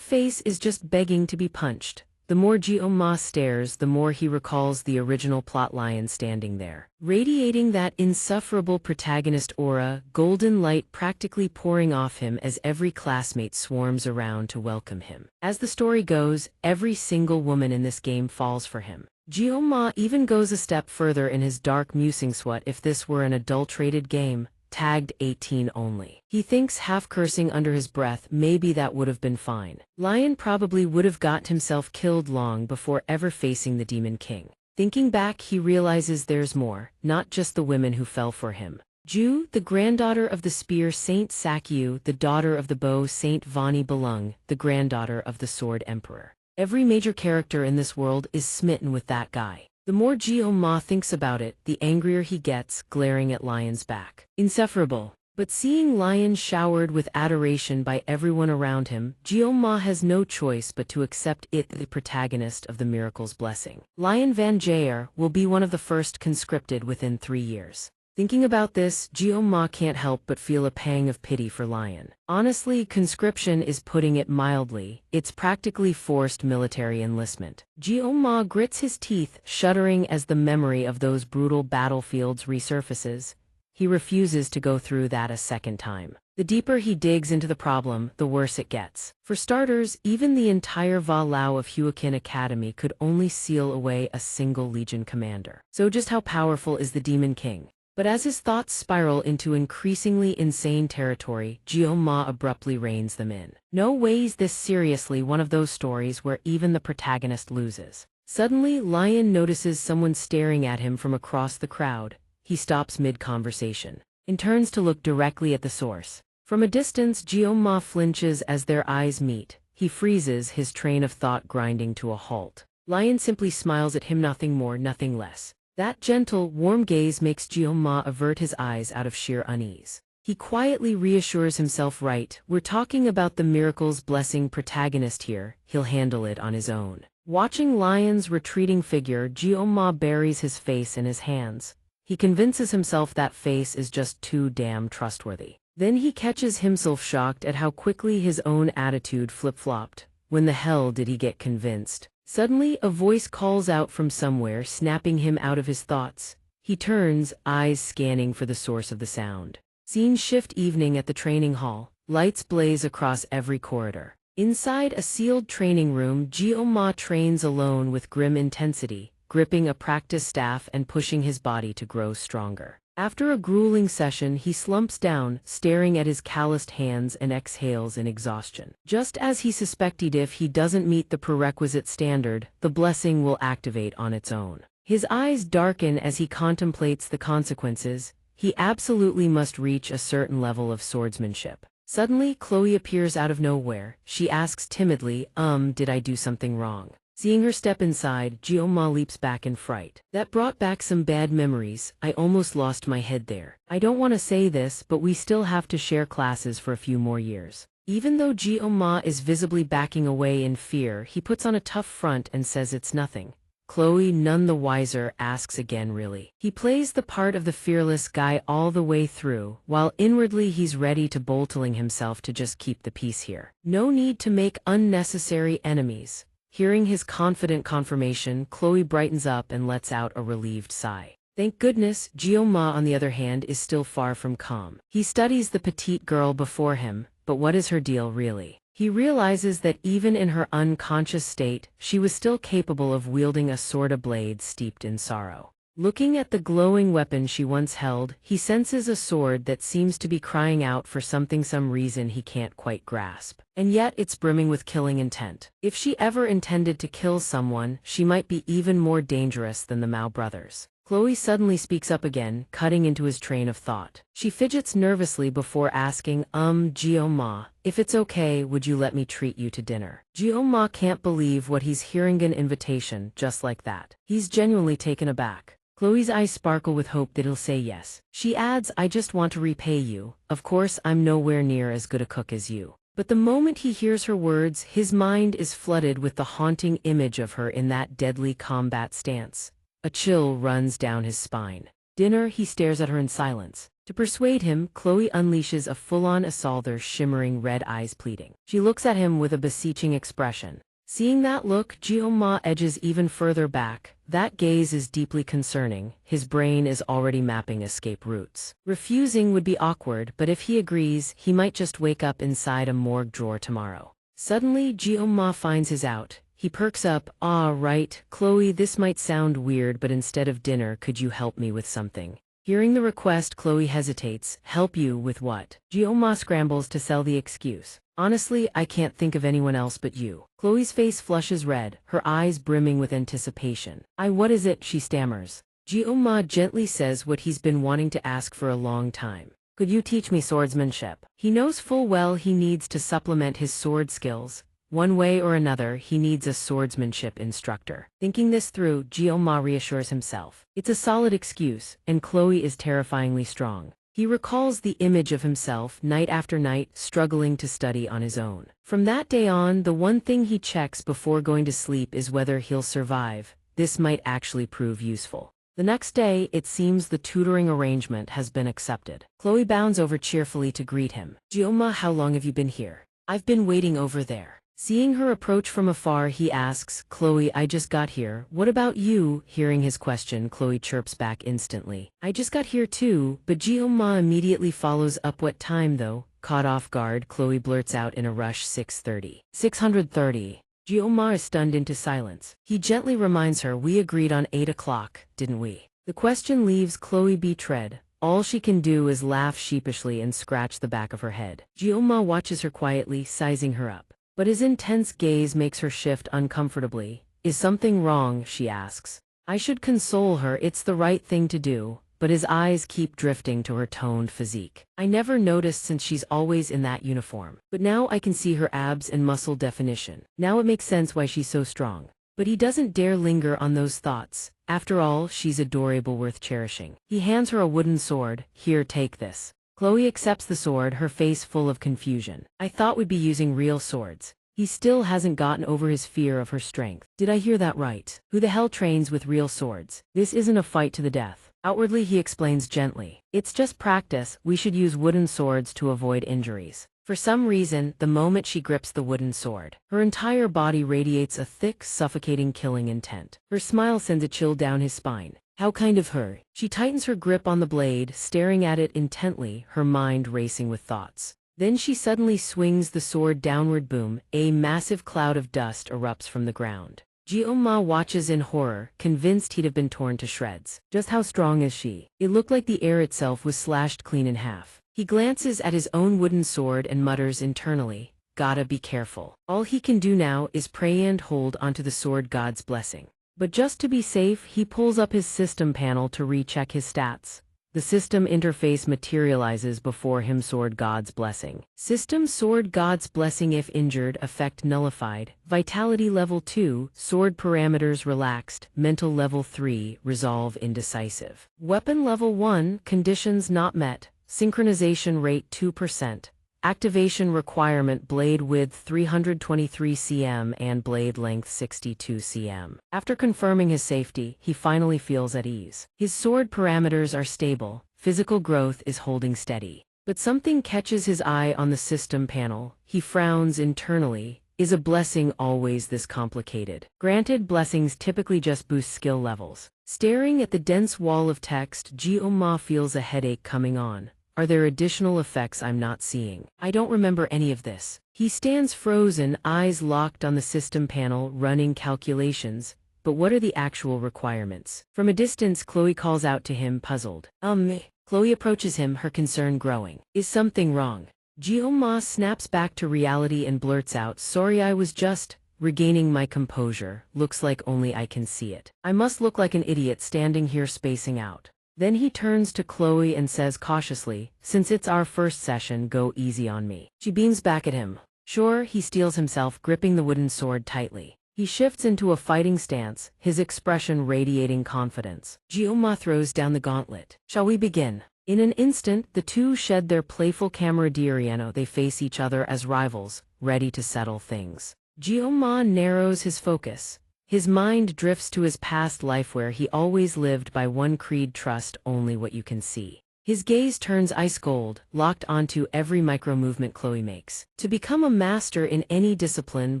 face is just begging to be punched. The more Jioma stares, the more he recalls the original plot Lion standing there, radiating that insufferable protagonist aura, golden light practically pouring off him as every classmate swarms around to welcome him. As the story goes, every single woman in this game falls for him. Jioma even goes a step further in his dark musings. What if this were an adulterated game? Tagged 18 only. He thinks, half cursing under his breath, maybe that would have been fine. Lion probably would have got himself killed long before ever facing the Demon King. Thinking back, he realizes there's more, not just the women who fell for him. Ju, the granddaughter of the spear Saint Sakyu, the daughter of the bow Saint Vani Balung, the granddaughter of the sword emperor. Every major character in this world is smitten with that guy. The more Jioma thinks about it, the angrier he gets, glaring at Lion's back. Insufferable. But seeing Lion showered with adoration by everyone around him, Jioma has no choice but to accept it, the protagonist of the miracle's blessing. Lion Van Jaer will be one of the first conscripted within 3 years. Thinking about this, Jioma can't help but feel a pang of pity for Lion. Honestly, conscription is putting it mildly. It's practically forced military enlistment. Jioma grits his teeth, shuddering as the memory of those brutal battlefields resurfaces. He refuses to go through that a second time. The deeper he digs into the problem, the worse it gets. For starters, even the entire Va Lao of Huakin Academy could only seal away a single legion commander. So just how powerful is the Demon King? But as his thoughts spiral into increasingly insane territory, Jioma abruptly reins them in. No way, is this seriously one of those stories where even the protagonist loses? Suddenly, Lion notices someone staring at him from across the crowd. He stops mid-conversation and turns to look directly at the source. From a distance, Jioma flinches as their eyes meet. He freezes, his train of thought grinding to a halt. Lion simply smiles at him, nothing more, nothing less. That gentle, warm gaze makes Jioma avert his eyes out of sheer unease. He quietly reassures himself, right, we're talking about the miracles blessing protagonist here, he'll handle it on his own. Watching Lion's retreating figure, Jioma buries his face in his hands. He convinces himself that face is just too damn trustworthy. Then he catches himself shocked at how quickly his own attitude flip-flopped. When the hell did he get convinced? Suddenly, a voice calls out from somewhere, snapping him out of his thoughts. He turns, eyes scanning for the source of the sound. Scene shift, evening at the training hall. Lights blaze across every corridor. Inside a sealed training room, Jioma trains alone with grim intensity, gripping a practice staff and pushing his body to grow stronger. After a grueling session, he slumps down, staring at his calloused hands and exhales in exhaustion. Just as he suspected, if he doesn't meet the prerequisite standard, the blessing will activate on its own. His eyes darken as he contemplates the consequences. He absolutely must reach a certain level of swordsmanship. Suddenly, Chloe appears out of nowhere. She asks timidly, did I do something wrong? Seeing her step inside, Jioma leaps back in fright. That brought back some bad memories. I almost lost my head there. I don't want to say this, but we still have to share classes for a few more years. Even though Jioma is visibly backing away in fear, he puts on a tough front and says it's nothing. Chloe, none the wiser, asks again, really? He plays the part of the fearless guy all the way through, while inwardly he's ready to boltering himself to just keep the peace here. No need to make unnecessary enemies. Hearing his confident confirmation, Chloe brightens up and lets out a relieved sigh. Thank goodness. Jioma, on the other hand, is still far from calm. He studies the petite girl before him, but what is her deal really? He realizes that even in her unconscious state, she was still capable of wielding a sword blade steeped in sorrow. Looking at the glowing weapon she once held, he senses a sword that seems to be crying out for something, some reason he can't quite grasp. And yet it's brimming with killing intent. If she ever intended to kill someone, she might be even more dangerous than the Mao brothers. Chloe suddenly speaks up again, cutting into his train of thought. She fidgets nervously before asking, Jioma, if it's okay, would you let me treat you to dinner? Jioma can't believe what he's hearing, an invitation, just like that. He's genuinely taken aback. Chloe's eyes sparkle with hope that he'll say yes. She adds, I just want to repay you. Of course, I'm nowhere near as good a cook as you. But the moment he hears her words, his mind is flooded with the haunting image of her in that deadly combat stance. A chill runs down his spine. Dinner, he stares at her in silence. To persuade him, Chloe unleashes a full-on assault, their shimmering red eyes pleading. She looks at him with a beseeching expression. Seeing that look, Jioma edges even further back. That gaze is deeply concerning. His brain is already mapping escape routes. Refusing would be awkward, but if he agrees, he might just wake up inside a morgue drawer tomorrow. Suddenly, Jioma finds his out. He perks up. Right, Chloe, this might sound weird, but instead of dinner, could you help me with something? Hearing the request, Chloe hesitates. Help you with what? Jioma scrambles to sell the excuse. Honestly, I can't think of anyone else but you. Chloe's face flushes red, her eyes brimming with anticipation. What is it? She stammers. Jioma gently says what he's been wanting to ask for a long time. Could you teach me swordsmanship? He knows full well he needs to supplement his sword skills. One way or another, he needs a swordsmanship instructor. Thinking this through, Jioma reassures himself. It's a solid excuse, and Chloe is terrifyingly strong. He recalls the image of himself, night after night, struggling to study on his own. From that day on, the one thing he checks before going to sleep is whether he'll survive. This might actually prove useful. The next day, it seems the tutoring arrangement has been accepted. Chloe bounds over cheerfully to greet him. Jioma, how long have you been here? I've been waiting over there. Seeing her approach from afar, he asks, Chloe, I just got here. What about you? Hearing his question, Chloe chirps back instantly. I just got here too, but Jioma immediately follows up. What time though? Caught off guard, Chloe blurts out in a rush, 6:30. 630. Jioma is stunned into silence. He gently reminds her, we agreed on 8 o'clock, didn't we? The question leaves Chloe betrayed. All she can do is laugh sheepishly and scratch the back of her head. Jioma watches her quietly, sizing her up. But his intense gaze makes her shift uncomfortably. Is something wrong, she asks. I should console her, it's the right thing to do, but his eyes keep drifting to her toned physique. I never noticed since she's always in that uniform. But now I can see her abs and muscle definition. Now it makes sense why she's so strong. But he doesn't dare linger on those thoughts. After all, she's adorable, worth cherishing. He hands her a wooden sword. Here, take this. Chloe accepts the sword, her face full of confusion. I thought we'd be using real swords. He still hasn't gotten over his fear of her strength. Did I hear that right? Who the hell trains with real swords? This isn't a fight to the death. Outwardly he explains gently. It's just practice, we should use wooden swords to avoid injuries. For some reason, the moment she grips the wooden sword, her entire body radiates a thick, suffocating killing intent. Her smile sends a chill down his spine. How kind of her. She tightens her grip on the blade, staring at it intently, her mind racing with thoughts. Then she suddenly swings the sword downward. Boom, a massive cloud of dust erupts from the ground. Jioma watches in horror, convinced he'd have been torn to shreds. Just how strong is she? It looked like the air itself was slashed clean in half. He glances at his own wooden sword and mutters internally, gotta be careful. All he can do now is pray and hold onto the sword, God's blessing. But just to be safe, he pulls up his system panel to recheck his stats. The system interface materializes before him. Sword, God's blessing. System, sword, God's blessing. If injured, effect nullified. Vitality level 2, sword parameters relaxed. Mental level 3, resolve indecisive. Weapon level 1, conditions not met. Synchronization rate 2%. Activation requirement: blade width 323 cm and blade length 62 cm. After confirming his safety, he finally feels at ease. His sword parameters are stable, physical growth is holding steady. But something catches his eye on the system panel. He frowns internally. Is a blessing always this complicated? Granted, blessings typically just boost skill levels. Staring at the dense wall of text, Jioma feels a headache coming on. Are there additional effects I'm not seeing? I don't remember any of this. He stands frozen, eyes locked on the system panel, running calculations. But what are the actual requirements? From a distance, Chloe calls out to him, puzzled. Chloe approaches him, her concern growing. Is something wrong? Jioma snaps back to reality and blurts out, sorry, I was just regaining my composure. Looks like only I can see it. I must look like an idiot standing here spacing out. Then he turns to Chloe and says cautiously, since it's our first session, go easy on me. She beams back at him. Sure, he steels himself, gripping the wooden sword tightly. He shifts into a fighting stance, his expression radiating confidence. Jioma throws down the gauntlet. Shall we begin? In an instant, the two shed their playful camaraderie. They face each other as rivals, ready to settle things. Jioma narrows his focus. His mind drifts to his past life where he always lived by one creed: trust only what you can see. His gaze turns ice cold, locked onto every micro-movement Chloe makes. To become a master in any discipline,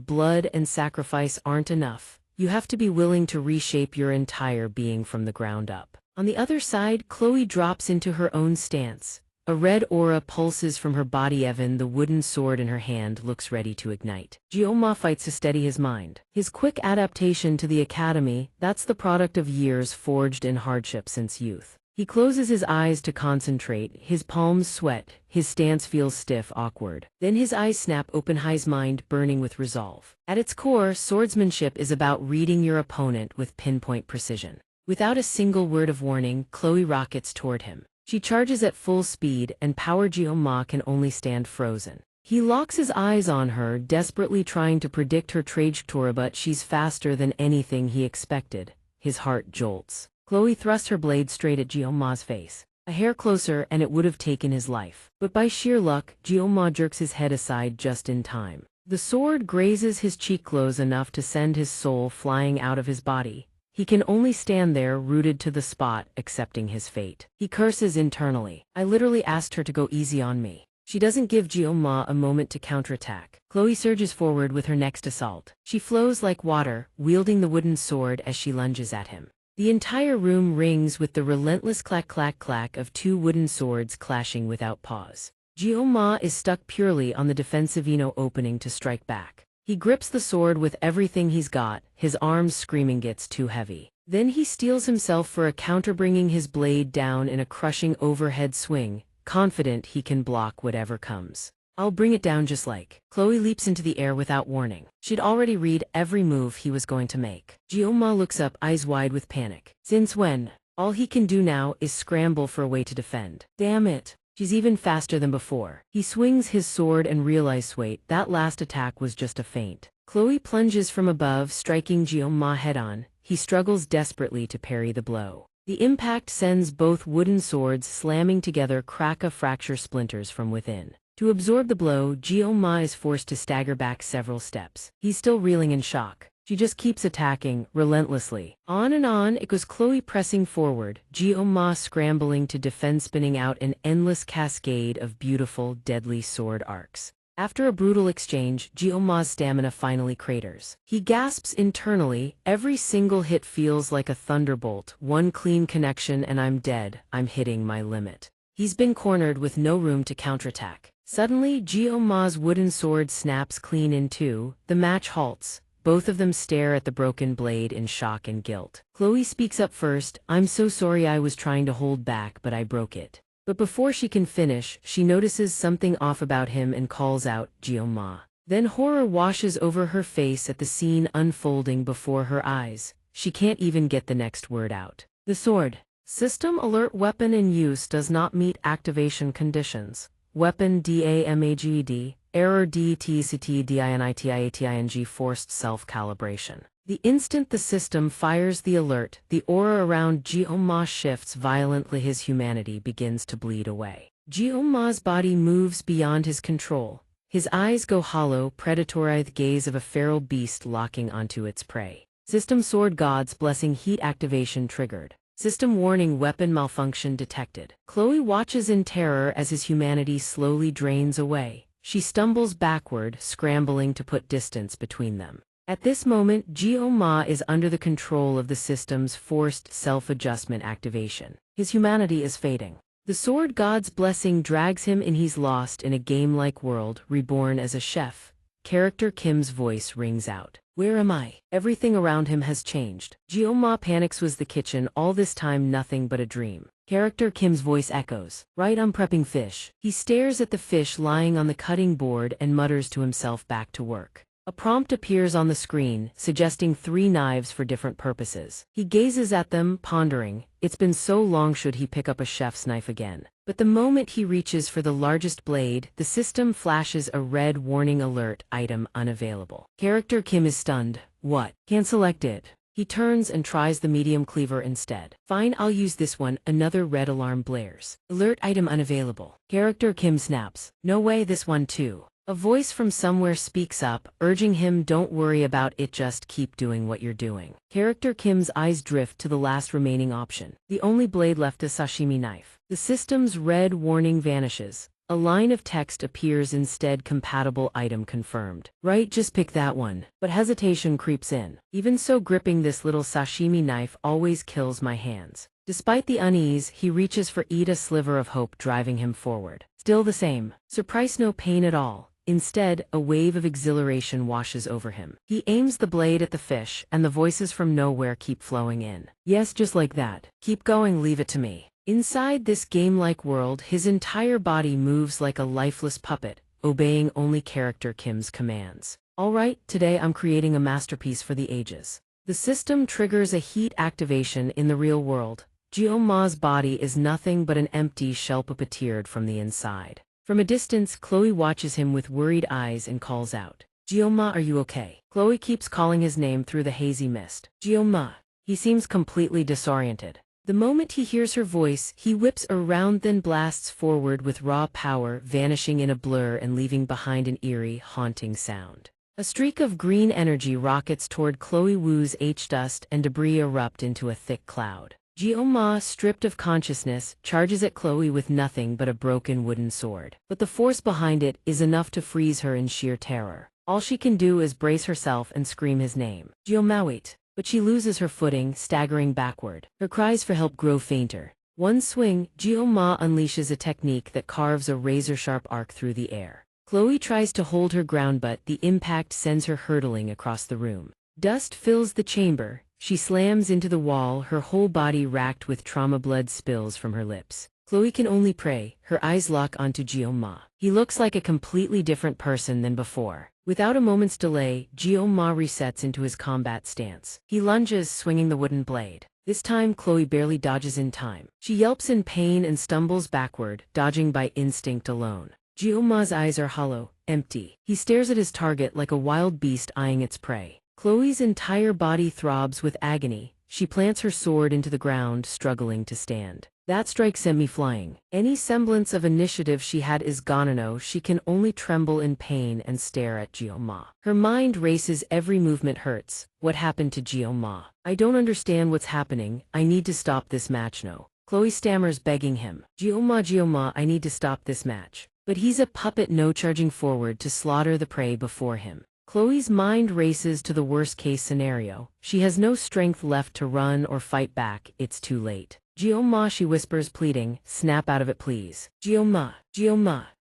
blood and sacrifice aren't enough. You have to be willing to reshape your entire being from the ground up. On the other side, Chloe drops into her own stance. A red aura pulses from her body. Evan, the wooden sword in her hand, looks ready to ignite. Jioma fights to steady his mind. His quick adaptation to the academy, that's the product of years forged in hardship since youth. He closes his eyes to concentrate, his palms sweat, his stance feels stiff, awkward. Then his eyes snap open, his mind burning with resolve. At its core, swordsmanship is about reading your opponent with pinpoint precision. Without a single word of warning, Chloe rockets toward him. She charges at full speed, and power Jioma can only stand frozen. He locks his eyes on her, desperately trying to predict her trajectory, but she's faster than anything he expected. His heart jolts. Chloe thrusts her blade straight at Jioma's face. A hair closer and it would have taken his life. But by sheer luck, Jioma jerks his head aside just in time. The sword grazes his cheek close enough to send his soul flying out of his body. He can only stand there, rooted to the spot, accepting his fate. He curses internally. I literally asked her to go easy on me. She doesn't give Jioma a moment to counterattack. Chloe surges forward with her next assault. She flows like water, wielding the wooden sword as she lunges at him. The entire room rings with the relentless clack-clack-clack of two wooden swords clashing without pause. Jioma is stuck purely on the defensive, opening to strike back. He grips the sword with everything he's got, his arms screaming gets too heavy. Then he steels himself for a counter, bringing his blade down in a crushing overhead swing, confident he can block whatever comes. I'll bring it down just like. Chloe leaps into the air without warning. She'd already read every move he was going to make. Jioma looks up, eyes wide with panic. Since when? All he can do now is scramble for a way to defend. Damn it. She's even faster than before. He swings his sword and realizes, wait, that last attack was just a feint. Chloe plunges from above, striking Jioma head-on. He struggles desperately to parry the blow. The impact sends both wooden swords slamming together, fracture splinters from within. To absorb the blow, Jioma is forced to stagger back several steps. He's still reeling in shock. She just keeps attacking, relentlessly. On and on it goes, Chloe pressing forward, Jioma scrambling to defend, spinning out an endless cascade of beautiful, deadly sword arcs. After a brutal exchange, Jioma's stamina finally craters. He gasps internally, every single hit feels like a thunderbolt, one clean connection and I'm dead, I'm hitting my limit. He's been cornered with no room to counterattack. Suddenly, Jioma's wooden sword snaps clean in two, the match halts. Both of them stare at the broken blade in shock and guilt. Chloe speaks up first, I'm so sorry, I was trying to hold back but I broke it. But before she can finish, she notices something off about him and calls out, Jioma. Then horror washes over her face at the scene unfolding before her eyes. She can't even get the next word out. The sword. System alert, weapon in use does not meet activation conditions. Weapon DAMAGED. Error DTCTDINITIATING, forced self-calibration. The instant the system fires the alert, the aura around Jioma shifts violently. His humanity begins to bleed away. Jioma's body moves beyond his control. His eyes go hollow, predatory, the gaze of a feral beast locking onto its prey. System sword God's blessing, heat activation triggered. System warning, weapon malfunction detected. Chloe watches in terror as his humanity slowly drains away. She stumbles backward, scrambling to put distance between them. At this moment, Jioma is under the control of the system's forced self-adjustment activation. His humanity is fading. The sword God's blessing drags him in. He's lost in a game-like world, reborn as a chef. Character Kim's voice rings out. Where am I? Everything around him has changed. Jioma panics. Was the kitchen all this time nothing but a dream? Character Kim's voice echoes. Right, I'm prepping fish. He stares at the fish lying on the cutting board and mutters to himself, back to work. A prompt appears on the screen, suggesting 3 knives for different purposes. He gazes at them, pondering. It's been so long, should he pick up a chef's knife again? But the moment he reaches for the largest blade, the system flashes a red warning alert, item unavailable. Character Kim is stunned. What? Can't select it. He turns and tries the medium cleaver instead. Fine, I'll use this one. Another red alarm blares. Alert, item unavailable. Character Kim snaps. No way, this one too. A voice from somewhere speaks up, urging him, don't worry about it, just keep doing what you're doing. Character Kim's eyes drift to the last remaining option. The only blade left, a sashimi knife. The system's red warning vanishes. A line of text appears instead, compatible item confirmed. Right, just pick that one. But hesitation creeps in. Even so, gripping this little sashimi knife always kills my hands. Despite the unease, he reaches for it, a sliver of hope driving him forward. Still the same. Surprise, no pain at all. Instead, a wave of exhilaration washes over him. He aims the blade at the fish, and the voices from nowhere keep flowing in. Yes, just like that. Keep going, leave it to me. Inside this game-like world, his entire body moves like a lifeless puppet, obeying only Character Kim's commands. All right, today I'm creating a masterpiece for the ages. The system triggers a heat activation in the real world. Jioma's body is nothing but an empty shell, puppeteered from the inside. From a distance, Chloe watches him with worried eyes and calls out, Jioma, are you okay? Chloe keeps calling his name through the hazy mist. Jioma. He seems completely disoriented. The moment he hears her voice, he whips around, then blasts forward with raw power, vanishing in a blur and leaving behind an eerie, haunting sound. A streak of green energy rockets toward Chloe Wu's H-dust, and debris erupt into a thick cloud. Jioma, stripped of consciousness, charges at Chloe with nothing but a broken wooden sword. But the force behind it is enough to freeze her in sheer terror. All she can do is brace herself and scream his name. Jioma, wait. But she loses her footing, staggering backward. Her cries for help grow fainter. One swing, Jioma unleashes a technique that carves a razor-sharp arc through the air. Chloe tries to hold her ground, but the impact sends her hurtling across the room. Dust fills the chamber. She slams into the wall, her whole body racked with trauma. Blood spills from her lips. Chloe can only pray, her eyes lock onto Jioma. He looks like a completely different person than before. Without a moment's delay, Jioma resets into his combat stance. He lunges, swinging the wooden blade. This time, Chloe barely dodges in time. She yelps in pain and stumbles backward, dodging by instinct alone. Jioma's eyes are hollow, empty. He stares at his target like a wild beast eyeing its prey. Chloe's entire body throbs with agony. She plants her sword into the ground, struggling to stand. That strike sent me flying. Any semblance of initiative she had is gone. No, she can only tremble in pain and stare at Jioma. Her mind races, every movement hurts. What happened to Jioma? I don't understand what's happening. I need to stop this match. No. Chloe stammers, begging him. Jioma, I need to stop this match. But he's a puppet, no, charging forward to slaughter the prey before him. Chloe's mind races to the worst-case scenario. She has no strength left to run or fight back. It's too late. Jioma, she whispers, pleading, snap out of it, please. Jioma.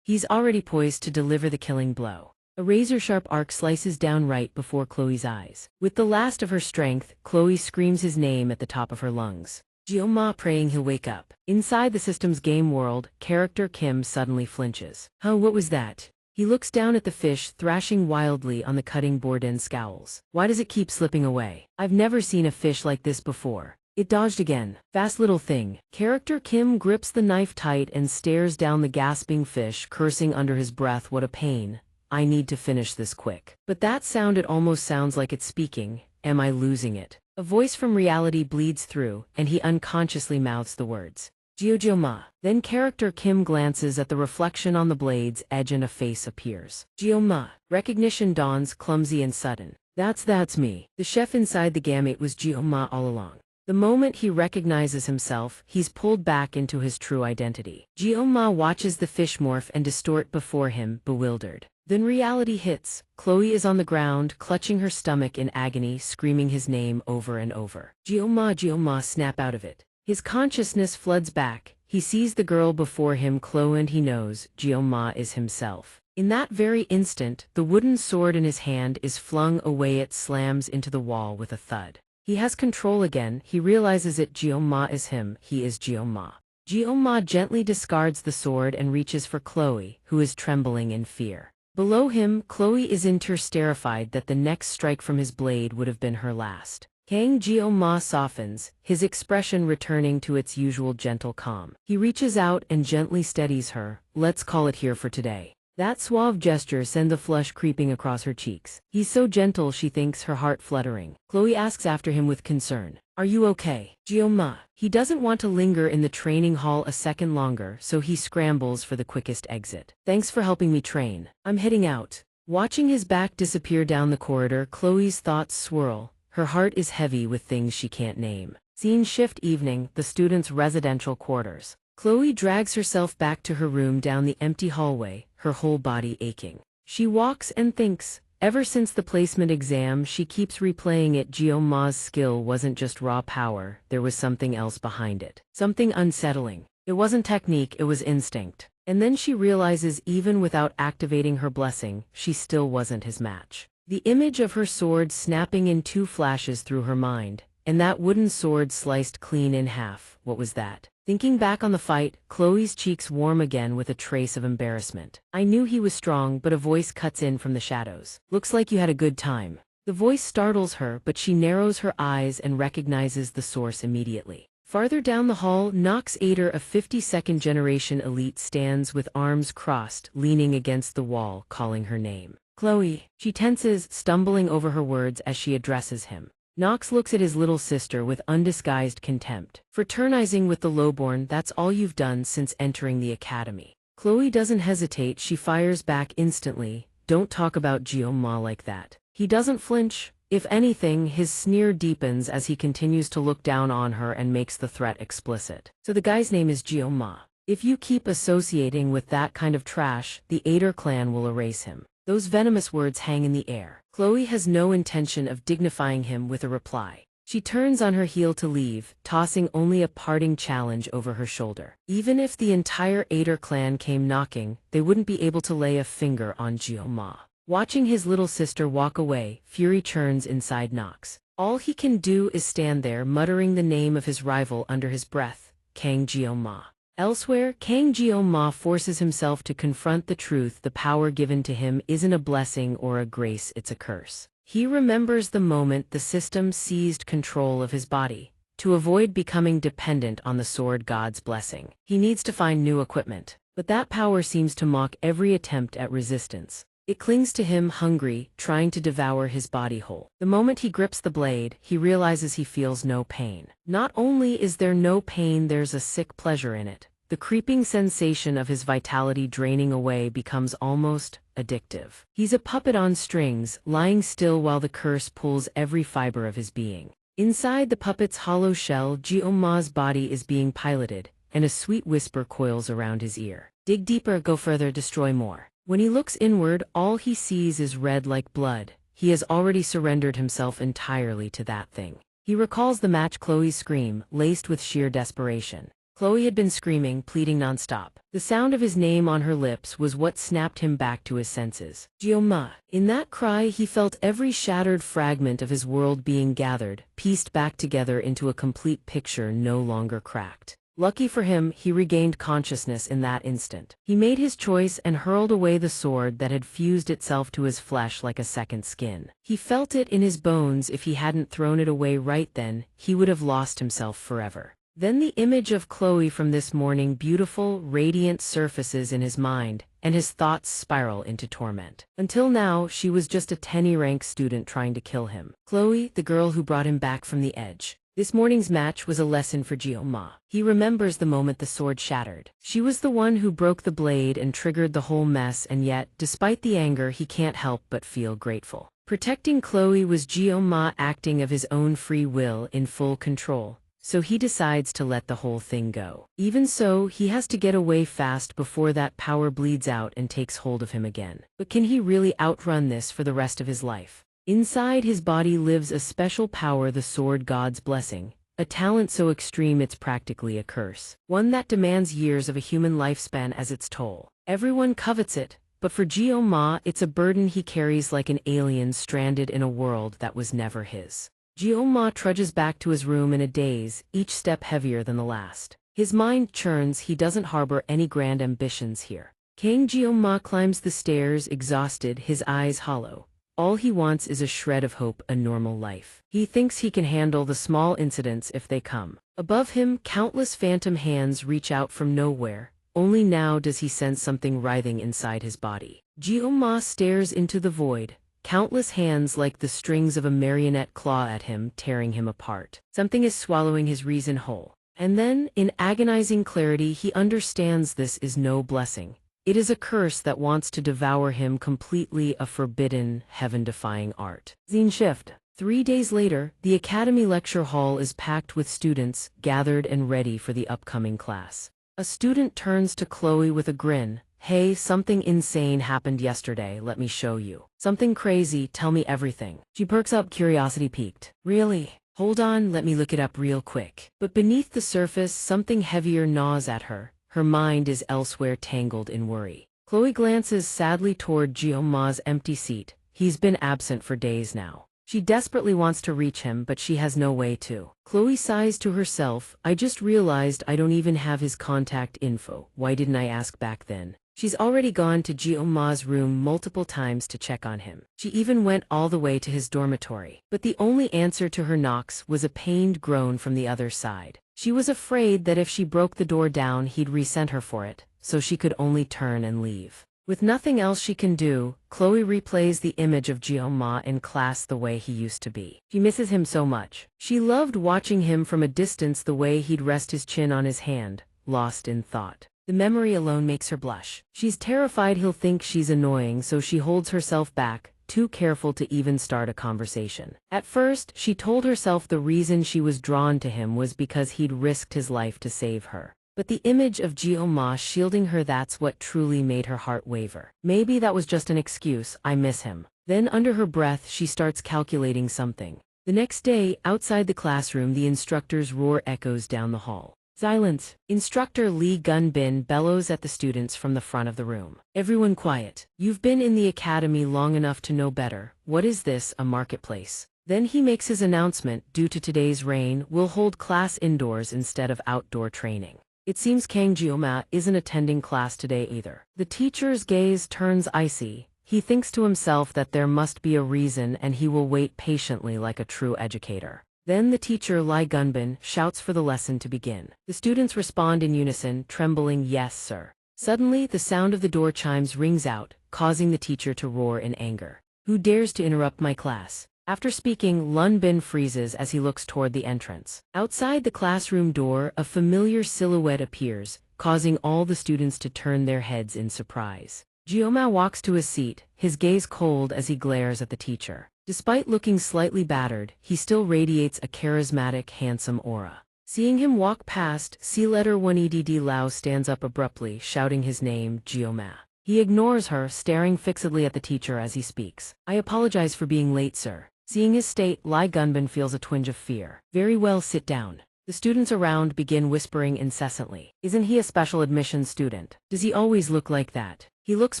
He's already poised to deliver the killing blow. A razor-sharp arc slices down right before Chloe's eyes. With the last of her strength, Chloe screams his name at the top of her lungs. Jioma, praying he'll wake up. Inside the system's game world, character Kim suddenly flinches. Huh, what was that? He looks down at the fish, thrashing wildly on the cutting board and scowls. Why does it keep slipping away? I've never seen a fish like this before. It dodged again. Fast little thing. Character Kim grips the knife tight and stares down the gasping fish, cursing under his breath, what a pain. I need to finish this quick. But that sound, it almost sounds like it's speaking. Am I losing it? A voice from reality bleeds through, and he unconsciously mouths the words. Jioma. Then character Kim glances at the reflection on the blade's edge and a face appears. Jioma. Recognition dawns, clumsy and sudden. That's me. The chef inside the gamete was Jioma all along. The moment he recognizes himself, he's pulled back into his true identity. Jioma watches the fish morph and distort before him, bewildered. Then reality hits. Chloe is on the ground, clutching her stomach in agony, screaming his name over and over. Jioma, snap out of it. His consciousness floods back. He sees the girl before him, Chloe, and he knows Jioma is himself. In that very instant, the wooden sword in his hand is flung away. It slams into the wall with a thud. He has control again. He realizes it. Jioma is him. He is Jioma. Jioma gently discards the sword and reaches for Chloe, who is trembling in fear. Below him, Chloe is in tears, terrified that the next strike from his blade would have been her last. Jioma softens, his expression returning to its usual gentle calm. He reaches out and gently steadies her. Let's call it here for today. That suave gesture sends a flush creeping across her cheeks. He's so gentle, she thinks, her heart fluttering. Chloe asks after him with concern. Are you okay, Jioma? He doesn't want to linger in the training hall a second longer, so he scrambles for the quickest exit. Thanks for helping me train. I'm heading out. Watching his back disappear down the corridor, Chloe's thoughts swirl. Her heart is heavy with things she can't name. Scene shift, evening, the students' residential quarters. Chloe drags herself back to her room down the empty hallway, her whole body aching. She walks and thinks. Ever since the placement exam, she keeps replaying it. Jioma's skill wasn't just raw power, there was something else behind it. Something unsettling. It wasn't technique, it was instinct. And then she realizes even without activating her blessing, she still wasn't his match. The image of her sword snapping in two flashes through her mind, and that wooden sword sliced clean in half. What was that? Thinking back on the fight, Chloe's cheeks warm again with a trace of embarrassment. I knew he was strong, but a voice cuts in from the shadows. Looks like you had a good time. The voice startles her, but she narrows her eyes and recognizes the source immediately. Farther down the hall, Nox Ader, a 52nd generation elite, stands with arms crossed, leaning against the wall, calling her name. Chloe. She tenses, stumbling over her words as she addresses him. Nox looks at his little sister with undisguised contempt. Fraternizing with the lowborn, that's all you've done since entering the academy. Chloe doesn't hesitate, she fires back instantly. Don't talk about Jioma like that. He doesn't flinch. If anything, his sneer deepens as he continues to look down on her and makes the threat explicit. So the guy's name is Jioma. If you keep associating with that kind of trash, the Ader clan will erase him. Those venomous words hang in the air. Chloe has no intention of dignifying him with a reply. She turns on her heel to leave, tossing only a parting challenge over her shoulder. Even if the entire Ader clan came knocking, they wouldn't be able to lay a finger on Jioma. Watching his little sister walk away, fury churns inside Nox. All he can do is stand there, muttering the name of his rival under his breath, Jioma. Elsewhere, Kang Jeong-ma forces himself to confront the truth: the power given to him isn't a blessing or a grace, it's a curse. He remembers the moment the system seized control of his body. To avoid becoming dependent on the sword god's blessing, he needs to find new equipment. But that power seems to mock every attempt at resistance. It clings to him, hungry, trying to devour his body whole. The moment he grips the blade, he realizes he feels no pain. Not only is there no pain, there's a sick pleasure in it. The creeping sensation of his vitality draining away becomes almost addictive. He's a puppet on strings, lying still while the curse pulls every fiber of his being. Inside the puppet's hollow shell, Jeong-ma's body is being piloted, and a sweet whisper coils around his ear. Dig deeper, go further, destroy more. When he looks inward, all he sees is red like blood. He has already surrendered himself entirely to that thing. He recalls the match, Chloe's scream, laced with sheer desperation. Chloe had been screaming, pleading nonstop. The sound of his name on her lips was what snapped him back to his senses. Jeong-ma. In that cry, he felt every shattered fragment of his world being gathered, pieced back together into a complete picture, no longer cracked. Lucky for him, he regained consciousness in that instant. He made his choice and hurled away the sword that had fused itself to his flesh like a second skin. He felt it in his bones. If he hadn't thrown it away right then, he would have lost himself forever. Then the image of Chloe from this morning, beautiful, radiant, surfaces in his mind, and his thoughts spiral into torment. Until now, she was just a 10th rank student trying to kill him. Chloe, the girl who brought him back from the edge. This morning's match was a lesson for Jeong-ma. He remembers the moment the sword shattered. She was the one who broke the blade and triggered the whole mess, and yet, despite the anger, he can't help but feel grateful. Protecting Chloe was Jeong-ma acting of his own free will, in full control. So he decides to let the whole thing go. Even so, he has to get away fast before that power bleeds out and takes hold of him again. But can he really outrun this for the rest of his life? Inside his body lives a special power, the sword god's blessing, a talent so extreme it's practically a curse, one that demands years of a human lifespan as its toll. Everyone covets it, but for Jeong-ma, it's a burden he carries like an alien stranded in a world that was never his. Jeong-ma trudges back to his room in a daze, each step heavier than the last. His mind churns. He doesn't harbor any grand ambitions here. Kang Jeong-ma climbs the stairs, exhausted, his eyes hollow. All he wants is a shred of hope, a normal life. He thinks he can handle the small incidents if they come. Above him, countless phantom hands reach out from nowhere. Only now does he sense something writhing inside his body. Jeong-ma stares into the void. Countless hands like the strings of a marionette claw at him, tearing him apart. Something is swallowing his reason whole. And then, in agonizing clarity, he understands this is no blessing. It is a curse that wants to devour him completely, a forbidden, heaven-defying art. Scene shift. 3 days later, the Academy lecture hall is packed with students, gathered and ready for the upcoming class. A student turns to Chloe with a grin. Hey, something insane happened yesterday, let me show you. Something crazy, tell me everything. She perks up, curiosity piqued. Really? Hold on, let me look it up real quick. But beneath the surface, something heavier gnaws at her. Her mind is elsewhere, tangled in worry. Chloe glances sadly toward Jeong-ma's empty seat. He's been absent for days now. She desperately wants to reach him, but she has no way to. Chloe sighs to herself. I just realized I don't even have his contact info. Why didn't I ask back then? She's already gone to Jeong-ma's room multiple times to check on him. She even went all the way to his dormitory. But the only answer to her knocks was a pained groan from the other side. She was afraid that if she broke the door down, he'd resent her for it, so she could only turn and leave. With nothing else she can do, Chloe replays the image of Jeong-ma in class the way he used to be. She misses him so much. She loved watching him from a distance, the way he'd rest his chin on his hand, lost in thought. The memory alone makes her blush. She's terrified he'll think she's annoying, so she holds herself back, too careful to even start a conversation. At first, she told herself the reason she was drawn to him was because he'd risked his life to save her. But the image of Jeong-ma shielding her, that's what truly made her heart waver. Maybe that was just an excuse, I miss him. Then under her breath, she starts calculating something. The next day, outside the classroom, the instructor's roar echoes down the hall. Silence. Instructor Lee Gun-bin bellows at the students from the front of the room. Everyone quiet. You've been in the academy long enough to know better. What is this, a marketplace? Then he makes his announcement. Due to today's rain, we'll hold class indoors instead of outdoor training. It seems Kang Jioma isn't attending class today either. The teacher's gaze turns icy. He thinks to himself that there must be a reason and he will wait patiently like a true educator. Then the teacher Lai Gunbin shouts for the lesson to begin. The students respond in unison, trembling, "Yes, sir." Suddenly, the sound of the door chimes rings out, causing the teacher to roar in anger. "Who dares to interrupt my class?" After speaking, Lun Bin freezes as he looks toward the entrance. Outside the classroom door, a familiar silhouette appears, causing all the students to turn their heads in surprise. Jioma walks to his seat, his gaze cold as he glares at the teacher. Despite looking slightly battered, he still radiates a charismatic, handsome aura. Seeing him walk past, C-letter 1EDD Lao stands up abruptly, shouting his name, Jioma. He ignores her, staring fixedly at the teacher as he speaks. "I apologize for being late, sir." Seeing his state, Lai Gunbin feels a twinge of fear. "Very well, sit down." The students around begin whispering incessantly. "Isn't he a special admissions student? Does he always look like that? He looks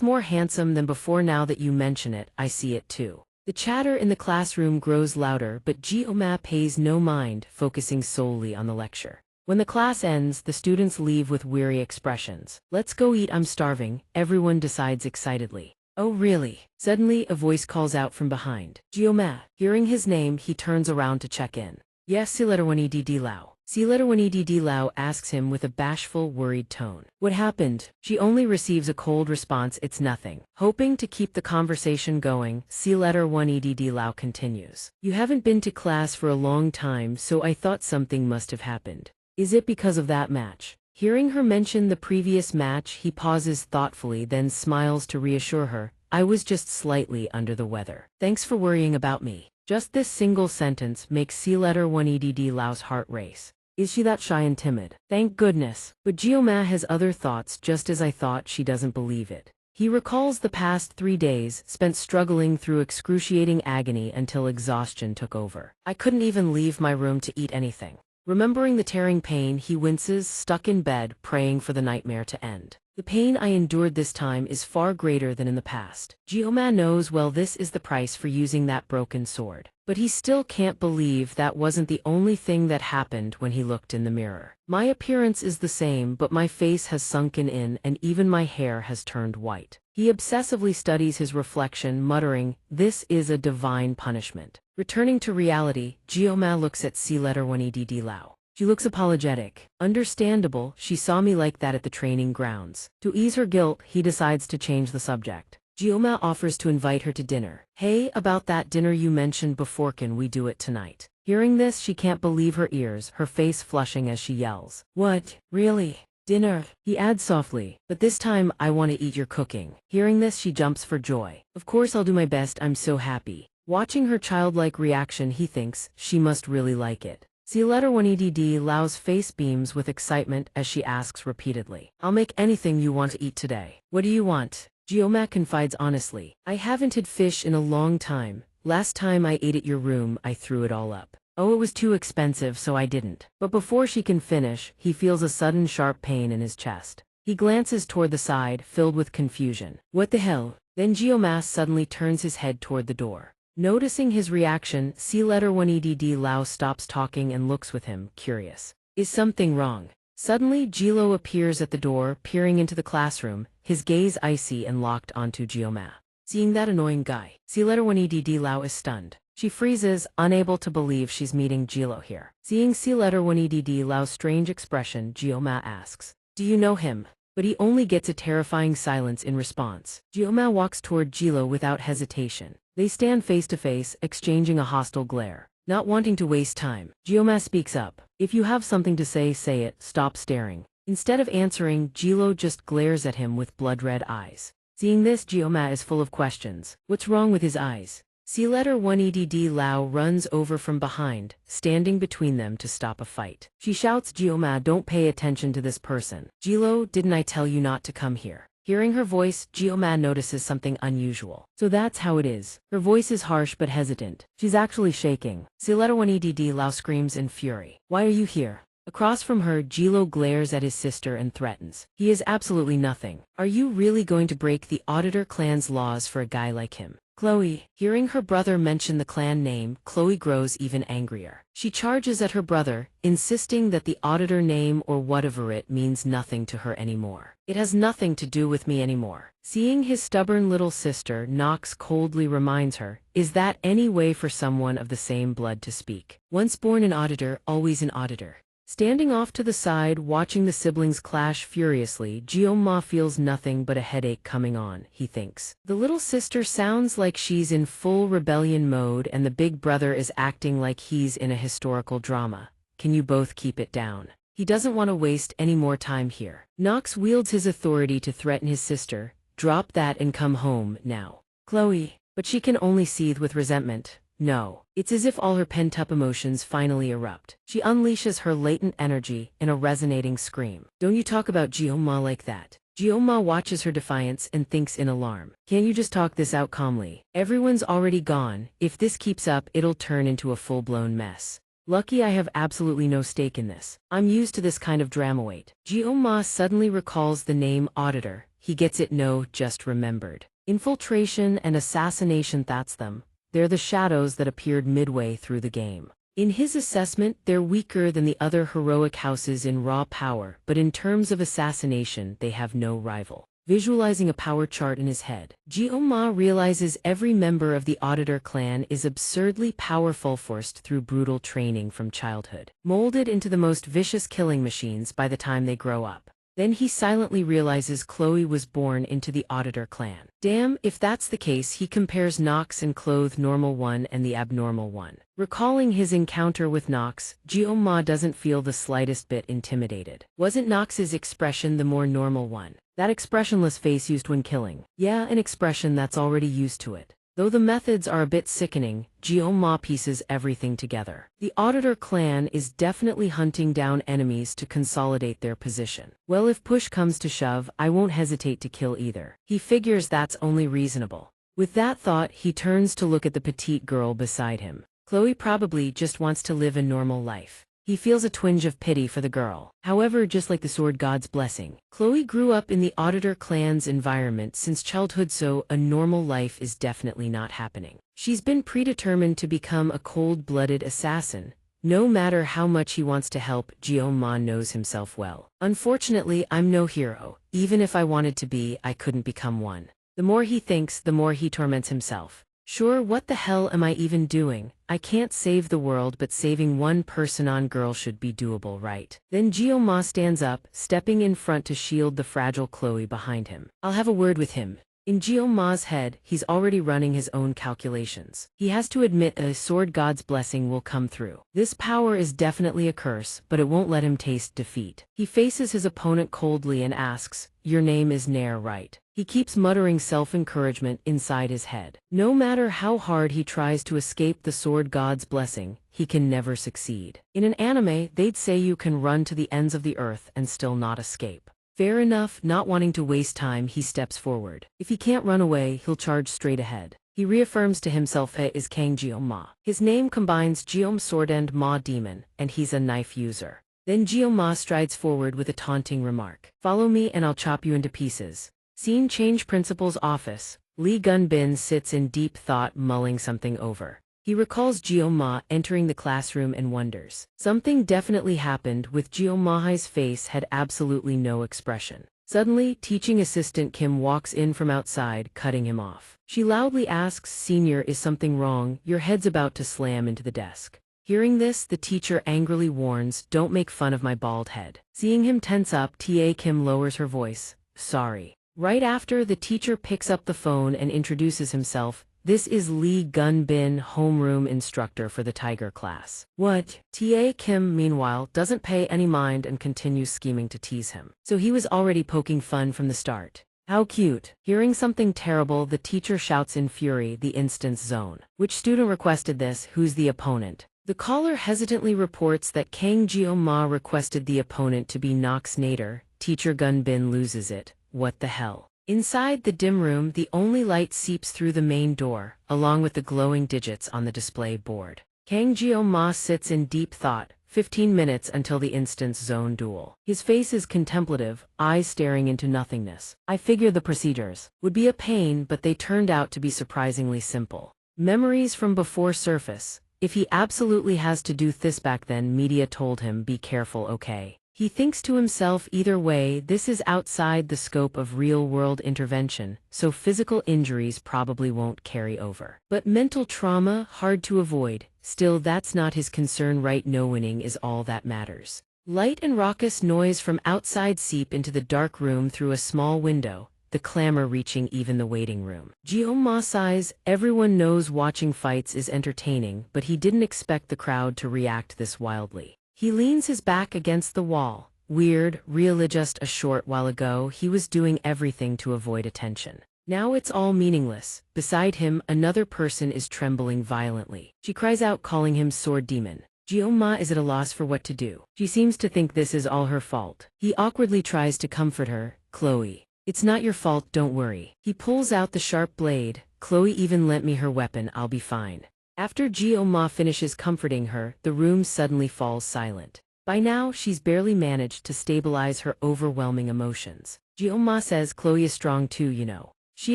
more handsome than before now that you mention it, I see it too." The chatter in the classroom grows louder, but Jioma pays no mind, focusing solely on the lecture. When the class ends, the students leave with weary expressions. "Let's go eat, I'm starving," everyone decides excitedly. "Oh really?" Suddenly, a voice calls out from behind. "Jioma." Hearing his name, he turns around to check in. "Yes, C-letter 1EDD Lao." C-letter 1EDD Lao asks him with a bashful, worried tone. "What happened?" She only receives a cold response, "It's nothing." Hoping to keep the conversation going, C-letter 1EDD Lao continues. "You haven't been to class for a long time, so I thought something must have happened. Is it because of that match?" Hearing her mention the previous match, he pauses thoughtfully, then smiles to reassure her. "I was just slightly under the weather. Thanks for worrying about me." Just this single sentence makes C-letter 1EDD Lao's heart race. Is she that shy and timid? Thank goodness. But Jioma has other thoughts, just as I thought. She doesn't believe it. He recalls the past 3 days, spent struggling through excruciating agony until exhaustion took over. "I couldn't even leave my room to eat anything." Remembering the tearing pain, he winces, stuck in bed, praying for the nightmare to end. "The pain I endured this time is far greater than in the past." Jioma knows well this is the price for using that broken sword. But he still can't believe that wasn't the only thing that happened when he looked in the mirror. "My appearance is the same, but my face has sunken in and even my hair has turned white." He obsessively studies his reflection, muttering, "This is a divine punishment." Returning to reality, Jioma looks at C-letter 1EDD Lao. She looks apologetic. Understandable, she saw me like that at the training grounds. To ease her guilt, he decides to change the subject. Jioma offers to invite her to dinner. "Hey, about that dinner you mentioned before, can we do it tonight?" Hearing this, she can't believe her ears, her face flushing as she yells. "What? Really? Dinner?" He adds softly, "But this time I want to eat your cooking." Hearing this, she jumps for joy. "Of course I'll do my best, I'm so happy." Watching her childlike reaction, he thinks, she must really like it. C-letter 1EDD Lao's face beams with excitement as she asks repeatedly. "I'll make anything you want to eat today. What do you want?" Jioma confides honestly. "I haven't had fish in a long time. Last time I ate at your room, I threw it all up. Oh, it was too expensive, so I didn't." But before she can finish, he feels a sudden sharp pain in his chest. He glances toward the side, filled with confusion. "What the hell?" Then Jioma suddenly turns his head toward the door. Noticing his reaction, C-letter 1EDD Lao stops talking and looks with him, curious. Is something wrong? Suddenly, Jilo appears at the door, peering into the classroom, his gaze icy and locked onto Jioma. Seeing that annoying guy, C-letter 1EDD Lao is stunned. She freezes, unable to believe she's meeting Jilo here. Seeing C-letter 1EDD Lao's strange expression, Jioma asks, "Do you know him?" But he only gets a terrifying silence in response. Jioma walks toward Jilo without hesitation. They stand face to face, exchanging a hostile glare. Not wanting to waste time, Jioma speaks up. "If you have something to say, say it, stop staring." Instead of answering, Jilo just glares at him with blood-red eyes. Seeing this, Jioma is full of questions. What's wrong with his eyes? C-letter 1EDD Lao runs over from behind, standing between them to stop a fight. She shouts, "Jioma, don't pay attention to this person." "Jilo, didn't I tell you not to come here?" Hearing her voice, Jioma notices something unusual. So that's how it is. Her voice is harsh but hesitant. She's actually shaking. C-letter 1EDD Lao screams in fury. "Why are you here?" Across from her, Jilo glares at his sister and threatens. "He is absolutely nothing. Are you really going to break the Auditor clan's laws for a guy like him?" Chloe. Hearing her brother mention the clan name, Chloe grows even angrier. She charges at her brother, insisting that the auditor name or whatever it means nothing to her anymore. It has nothing to do with me anymore. Seeing his stubborn little sister, Nox coldly reminds her, is that any way for someone of the same blood to speak? Once born an auditor, always an auditor. Standing off to the side, watching the siblings clash furiously, Jioma feels nothing but a headache coming on, he thinks. The little sister sounds like she's in full rebellion mode and the big brother is acting like he's in a historical drama. Can you both keep it down? He doesn't want to waste any more time here. Nox wields his authority to threaten his sister. Drop that and come home, now. Chloe. But she can only seethe with resentment. No, it's as if all her pent-up emotions finally erupt. She unleashes her latent energy in a resonating scream. Don't you talk about Jioma like that. Jioma watches her defiance and thinks in alarm. Can't you just talk this out calmly? Everyone's already gone. If this keeps up, it'll turn into a full-blown mess. Lucky I have absolutely no stake in this. I'm used to this kind of drama weight. Jioma suddenly recalls the name Auditor. He gets it. No, just remembered. Infiltration and assassination, that's them. They're the shadows that appeared midway through the game. In his assessment, they're weaker than the other heroic houses in raw power, but in terms of assassination, they have no rival. Visualizing a power chart in his head, Jioma realizes every member of the Auditor clan is absurdly powerful, forced through brutal training from childhood, molded into the most vicious killing machines by the time they grow up. Then he silently realizes Chloe was born into the Auditor clan. Damn, if that's the case, he compares Nox and Clothe Normal One and the Abnormal One. Recalling his encounter with Nox, Jioma doesn't feel the slightest bit intimidated. Wasn't Nox's expression the more normal one? That expressionless face used when killing. Yeah, an expression that's already used to it. Though the methods are a bit sickening, Jioma pieces everything together. The Auditor clan is definitely hunting down enemies to consolidate their position. Well, if push comes to shove, I won't hesitate to kill either. He figures that's only reasonable. With that thought, he turns to look at the petite girl beside him. Chloe probably just wants to live a normal life. He feels a twinge of pity for the girl. However, just like the sword god's blessing, Chloe grew up in the Auditor clan's environment since childhood, so a normal life is definitely not happening. She's been predetermined to become a cold-blooded assassin. No matter how much he wants to help, Jioma knows himself well. Unfortunately, I'm no hero. Even if I wanted to be, I couldn't become one. The more he thinks, the more he torments himself. Sure, what the hell am I even doing? I can't save the world, but saving one person on girl should be doable, right? Then Jioma stands up, stepping in front to shield the fragile Chloe behind him. I'll have a word with him. In Jioma's head, he's already running his own calculations. He has to admit a sword god's blessing will come through. This power is definitely a curse, but it won't let him taste defeat. He faces his opponent coldly and asks, "Your name is Nair, right?" He keeps muttering self-encouragement inside his head. No matter how hard he tries to escape the sword god's blessing, he can never succeed. In an anime, they'd say you can run to the ends of the earth and still not escape. Fair enough. Not wanting to waste time, he steps forward. If he can't run away, he'll charge straight ahead. He reaffirms to himself he is Kang Jioma. His name combines Jiom sword and Ma demon, and he's a knife user. Then Jioma strides forward with a taunting remark. Follow me and I'll chop you into pieces. Scene change. Principal's office. Lee Gun-bin sits in deep thought, mulling something over. He recalls Jioma entering the classroom and wonders. Something definitely happened. With Jioma's face had absolutely no expression. Suddenly, teaching assistant Kim walks in from outside, cutting him off. She loudly asks, "Senior, is something wrong? Your head's about to slam into the desk." Hearing this, the teacher angrily warns, "Don't make fun of my bald head." Seeing him tense up, TA Kim lowers her voice, "Sorry." Right after, the teacher picks up the phone and introduces himself. "This is Lee Gun-bin, homeroom instructor for the Tiger class." "What?" TA Kim, meanwhile, doesn't pay any mind and continues scheming to tease him. So he was already poking fun from the start. How cute. Hearing something terrible, the teacher shouts in fury, "The instance zone. Which student requested this? Who's the opponent?" The caller hesitantly reports that Kang Jioma requested the opponent to be Nox Nader. Teacher Gun-bin loses it. What the hell? Inside the dim room, the only light seeps through the main door, along with the glowing digits on the display board. Kang Jioma sits in deep thought, 15 minutes until the instance zone duel. His face is contemplative, eyes staring into nothingness. I figured the procedures would be a pain, but they turned out to be surprisingly simple. Memories from before surface. If he absolutely has to do this back then, media told him be careful, okay? He thinks to himself, either way, this is outside the scope of real-world intervention, so physical injuries probably won't carry over. But mental trauma, hard to avoid. Still, that's not his concern, right? No winning is all that matters. Light and raucous noise from outside seep into the dark room through a small window, the clamor reaching even the waiting room. Jioma sighs. Everyone knows watching fights is entertaining, but he didn't expect the crowd to react this wildly. He leans his back against the wall. Weird, really just a short while ago he was doing everything to avoid attention. Now it's all meaningless. Beside him, another person is trembling violently. She cries out, calling him Sword Demon. Jioma is at a loss for what to do. She seems to think this is all her fault. He awkwardly tries to comfort her. Chloe, it's not your fault, don't worry. He pulls out the sharp blade. Chloe even lent me her weapon, I'll be fine. After Jioma finishes comforting her, the room suddenly falls silent. By now, she's barely managed to stabilize her overwhelming emotions. Jioma says Chloe is strong too, you know. She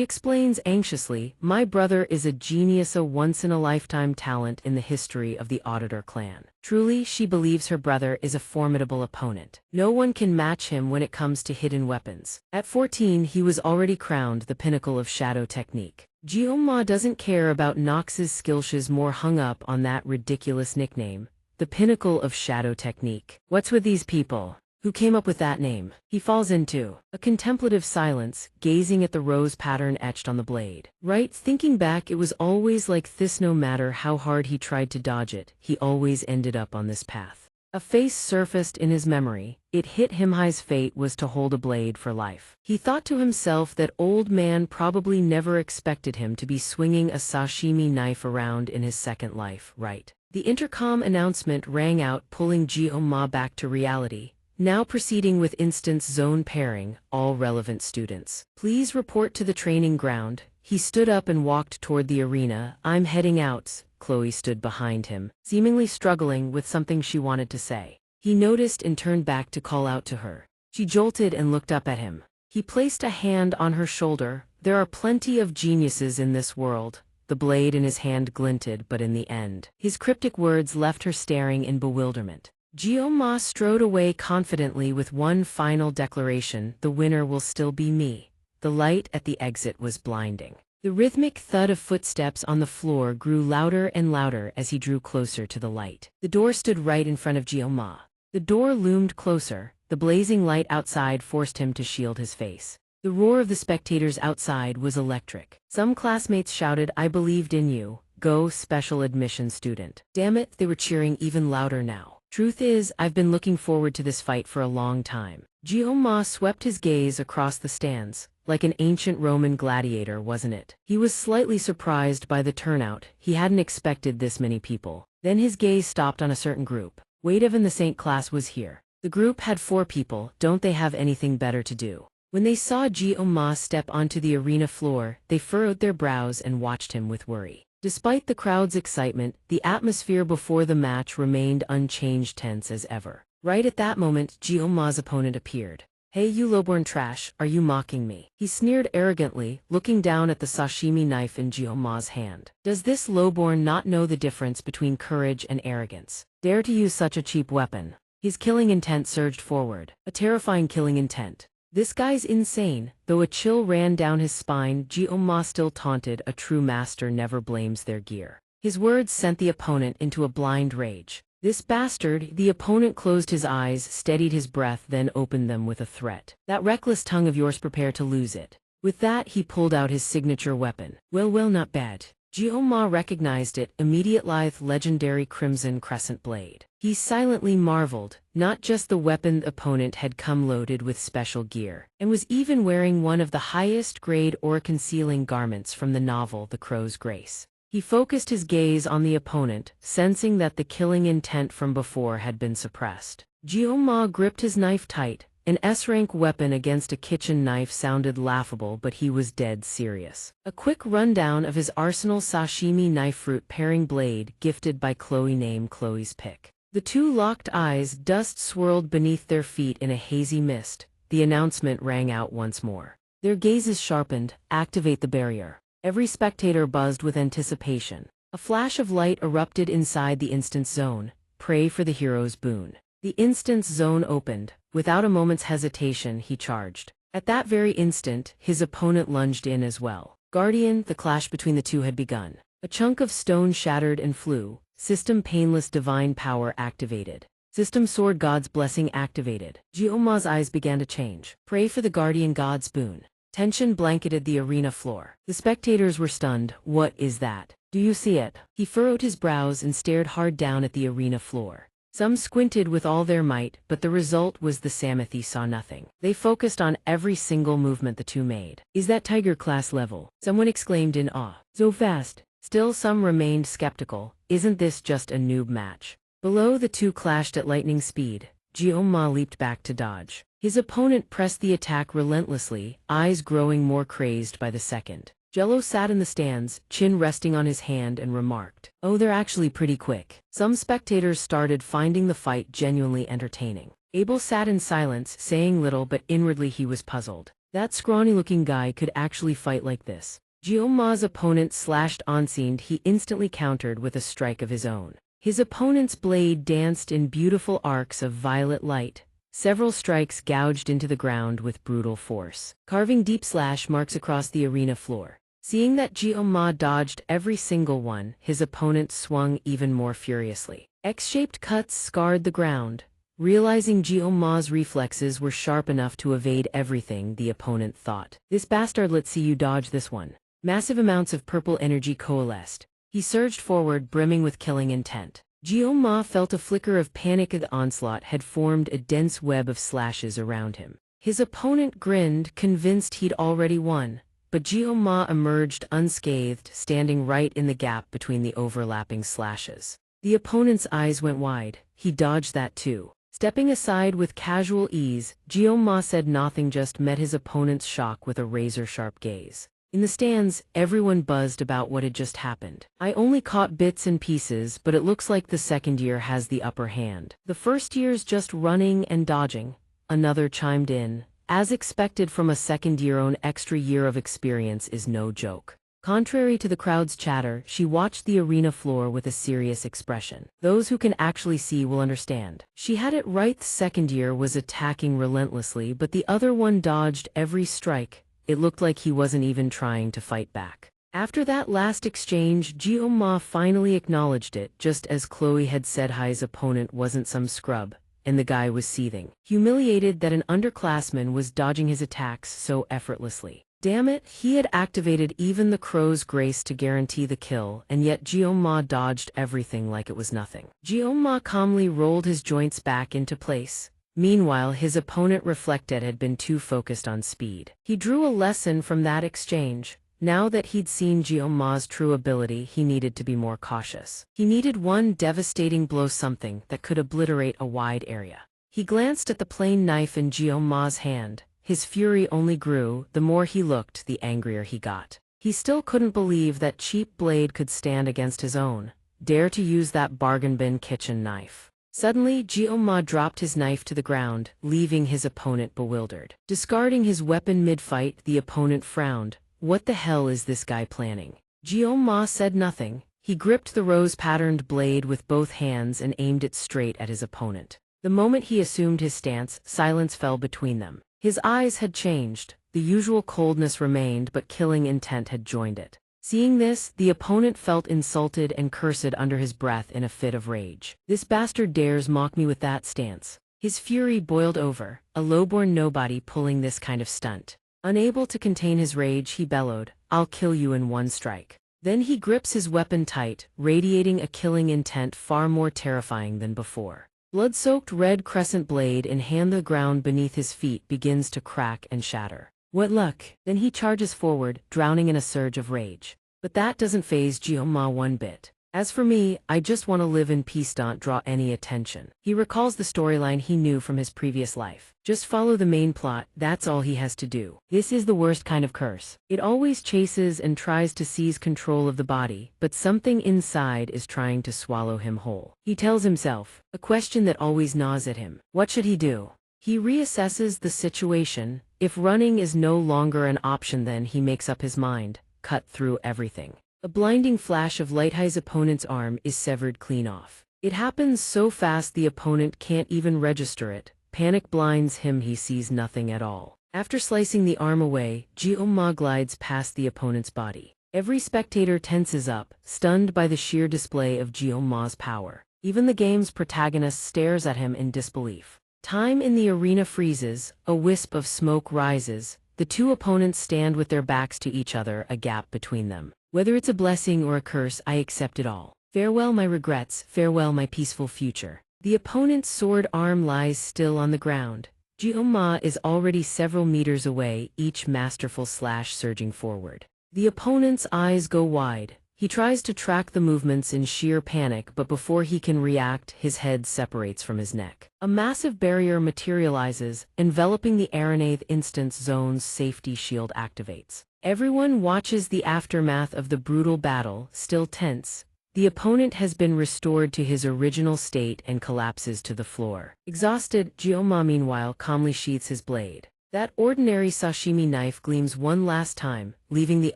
explains anxiously, my brother is a genius, a once-in-a-lifetime talent in the history of the Auditor clan. Truly, she believes her brother is a formidable opponent. No one can match him when it comes to hidden weapons. At 14, he was already crowned the pinnacle of shadow technique. Jioma doesn't care about Nox's skill, she's more hung up on that ridiculous nickname, the pinnacle of shadow technique. What's with these people? Who came up with that name? He falls into a contemplative silence, gazing at the rose pattern etched on the blade. Right, thinking back, it was always like this. No matter how hard he tried to dodge it, he always ended up on this path. A face surfaced in his memory. It hit him. His fate was to hold a blade for life. He thought to himself that old man probably never expected him to be swinging a sashimi knife around in his second life, right? The intercom announcement rang out, pulling Jioma back to reality. Now proceeding with instance zone pairing, all relevant students, please report to the training ground. He stood up and walked toward the arena. I'm heading out. Chloe stood behind him, seemingly struggling with something she wanted to say. He noticed and turned back to call out to her. She jolted and looked up at him. He placed a hand on her shoulder. There are plenty of geniuses in this world. The blade in his hand glinted, but in the end, his cryptic words left her staring in bewilderment. Jioma strode away confidently with one final declaration, the winner will still be me. The light at the exit was blinding. The rhythmic thud of footsteps on the floor grew louder and louder as he drew closer to the light. The door stood right in front of Jioma. The door loomed closer. The blazing light outside forced him to shield his face. The roar of the spectators outside was electric. Some classmates shouted, I believed in you. Go, special admission student. Damn it, they were cheering even louder now. Truth is, I've been looking forward to this fight for a long time. Jioma swept his gaze across the stands. Like an ancient Roman gladiator, wasn't it? He was slightly surprised by the turnout. He hadn't expected this many people. Then his gaze stopped on a certain group. Wait, even the Saint class was here. The group had 4 people. Don't they have anything better to do? When they saw Jioma step onto the arena floor, they furrowed their brows and watched him with worry. Despite the crowd's excitement, the atmosphere before the match remained unchanged, tense as ever. Right at that moment, Jioma's opponent appeared. Hey, you lowborn trash, are you mocking me? He sneered arrogantly, looking down at the sashimi knife in Jioma's hand. Does this lowborn not know the difference between courage and arrogance? Dare to use such a cheap weapon? His killing intent surged forward. A terrifying killing intent. This guy's insane. Though a chill ran down his spine, Jioma still taunted, a true master never blames their gear. His words sent the opponent into a blind rage. This bastard, the opponent closed his eyes, steadied his breath, then opened them with a threat. That reckless tongue of yours, prepare to lose it. With that, he pulled out his signature weapon. Well, not bad. Jioma recognized it, immediate lithe legendary crimson crescent blade. He silently marveled, not just the weapon, the opponent had come loaded with special gear, and was even wearing one of the highest grade aura-concealing garments from the novel The Crow's Grace. He focused his gaze on the opponent, sensing that the killing intent from before had been suppressed. Jioma gripped his knife tight. An S-rank weapon against a kitchen knife sounded laughable, but he was dead serious. A quick rundown of his arsenal: sashimi knife, fruit pairing blade, gifted by Chloe, name Chloe's pick. The two locked eyes, dust swirled beneath their feet in a hazy mist. The announcement rang out once more. Their gazes sharpened. Activate the barrier. Every spectator buzzed with anticipation. A flash of light erupted inside the instance zone. Pray for the hero's boon. The instance zone opened. Without a moment's hesitation, he charged. At that very instant, his opponent lunged in as well. Guardian, the clash between the two had begun. A chunk of stone shattered and flew. System Painless Divine Power activated. System Sword God's Blessing activated. Jiuma's eyes began to change. Pray for the Guardian God's boon. Tension blanketed the arena floor. The spectators were stunned. What is that? Do you see it? He furrowed his brows and stared hard down at the arena floor. Some squinted with all their might, but the result was the Samathi saw nothing. They focused on every single movement the two made. Is that Tiger class level? Someone exclaimed in awe. So fast. Still some remained skeptical. Isn't this just a noob match? Below, the two clashed at lightning speed. Jioma leaped back to dodge. His opponent pressed the attack relentlessly, eyes growing more crazed by the second. Jello sat in the stands, chin resting on his hand, and remarked, "Oh, they're actually pretty quick." Some spectators started finding the fight genuinely entertaining. Abel sat in silence, saying little, but inwardly he was puzzled. That scrawny-looking guy could actually fight like this. Jioma's opponent slashed unseen. He instantly countered with a strike of his own. His opponent's blade danced in beautiful arcs of violet light. Several strikes gouged into the ground with brutal force, carving deep slash marks across the arena floor. Seeing that Jioma dodged every single one, his opponent swung even more furiously. X-shaped cuts scarred the ground. Realizing Jioma's reflexes were sharp enough to evade everything, the opponent thought, "This bastard, let's see you dodge this one." Massive amounts of purple energy coalesced. He surged forward, brimming with killing intent. Jioma felt a flicker of panic. The onslaught had formed a dense web of slashes around him. His opponent grinned, convinced he'd already won. But Jioma emerged unscathed, standing right in the gap between the overlapping slashes. The opponent's eyes went wide. He dodged that too. Stepping aside with casual ease, Jioma said nothing, just met his opponent's shock with a razor-sharp gaze. In the stands, everyone buzzed about what had just happened. "I only caught bits and pieces, but it looks like the second year has the upper hand. The first year's just running and dodging," another chimed in. "As expected from a second year, an extra year of experience is no joke." Contrary to the crowd's chatter, she watched the arena floor with a serious expression. Those who can actually see will understand. She had it right. The second year was attacking relentlessly, but the other one dodged every strike. It looked like he wasn't even trying to fight back. After that last exchange, Jioma finally acknowledged it, just as Chloe had said. His opponent wasn't some scrub, and the guy was seething, humiliated that an underclassman was dodging his attacks so effortlessly. Damn it, he had activated even the crow's grace to guarantee the kill, and yet Jioma dodged everything like it was nothing. Jioma calmly rolled his joints back into place. Meanwhile, his opponent reflected had been too focused on speed. He drew a lesson from that exchange. Now that he'd seen Jioma's true ability, he needed to be more cautious. He needed one devastating blow, something that could obliterate a wide area. He glanced at the plain knife in Jioma's hand. His fury only grew. The more he looked, the angrier he got. He still couldn't believe that cheap blade could stand against his own. Dare to use that bargain bin kitchen knife. Suddenly, Jioma dropped his knife to the ground, leaving his opponent bewildered. Discarding his weapon mid-fight, the opponent frowned. What the hell is this guy planning? Jioma said nothing. He gripped the rose-patterned blade with both hands and aimed it straight at his opponent. The moment he assumed his stance, silence fell between them. His eyes had changed. The usual coldness remained, but killing intent had joined it. Seeing this, the opponent felt insulted and cursed under his breath in a fit of rage. "This bastard dares mock me with that stance." His fury boiled over. A lowborn nobody pulling this kind of stunt. Unable to contain his rage, he bellowed, "I'll kill you in one strike." Then he grips his weapon tight, radiating a killing intent far more terrifying than before. Blood-soaked red crescent blade in hand. The ground beneath his feet begins to crack and shatter. What luck! Then he charges forward, drowning in a surge of rage. But that doesn't faze Jioma one bit. As for me, I just want to live in peace, don't draw any attention. He recalls the storyline he knew from his previous life. Just follow the main plot, that's all he has to do. This is the worst kind of curse. It always chases and tries to seize control of the body, but something inside is trying to swallow him whole. He tells himself, a question that always gnaws at him. What should he do? He reassesses the situation. If running is no longer an option, then he makes up his mind. Cut through everything. A blinding flash of light, his opponent's arm is severed clean off. It happens so fast the opponent can't even register it. Panic blinds him, he sees nothing at all. After slicing the arm away, Jioma glides past the opponent's body. Every spectator tenses up, stunned by the sheer display of Jioma's power. Even the game's protagonist stares at him in disbelief. Time in the arena freezes, a wisp of smoke rises. The two opponents stand with their backs to each other, a gap between them. Whether it's a blessing or a curse, I accept it all. Farewell my regrets, farewell my peaceful future. The opponent's sword arm lies still on the ground. Jioma is already several meters away, each masterful slash surging forward. The opponent's eyes go wide. He tries to track the movements in sheer panic, but before he can react, his head separates from his neck. A massive barrier materializes, enveloping the Aranathe Instance Zone's safety shield activates. Everyone watches the aftermath of the brutal battle, still tense. The opponent has been restored to his original state and collapses to the floor. Exhausted, Jioma meanwhile calmly sheathes his blade. That ordinary sashimi knife gleams one last time, leaving the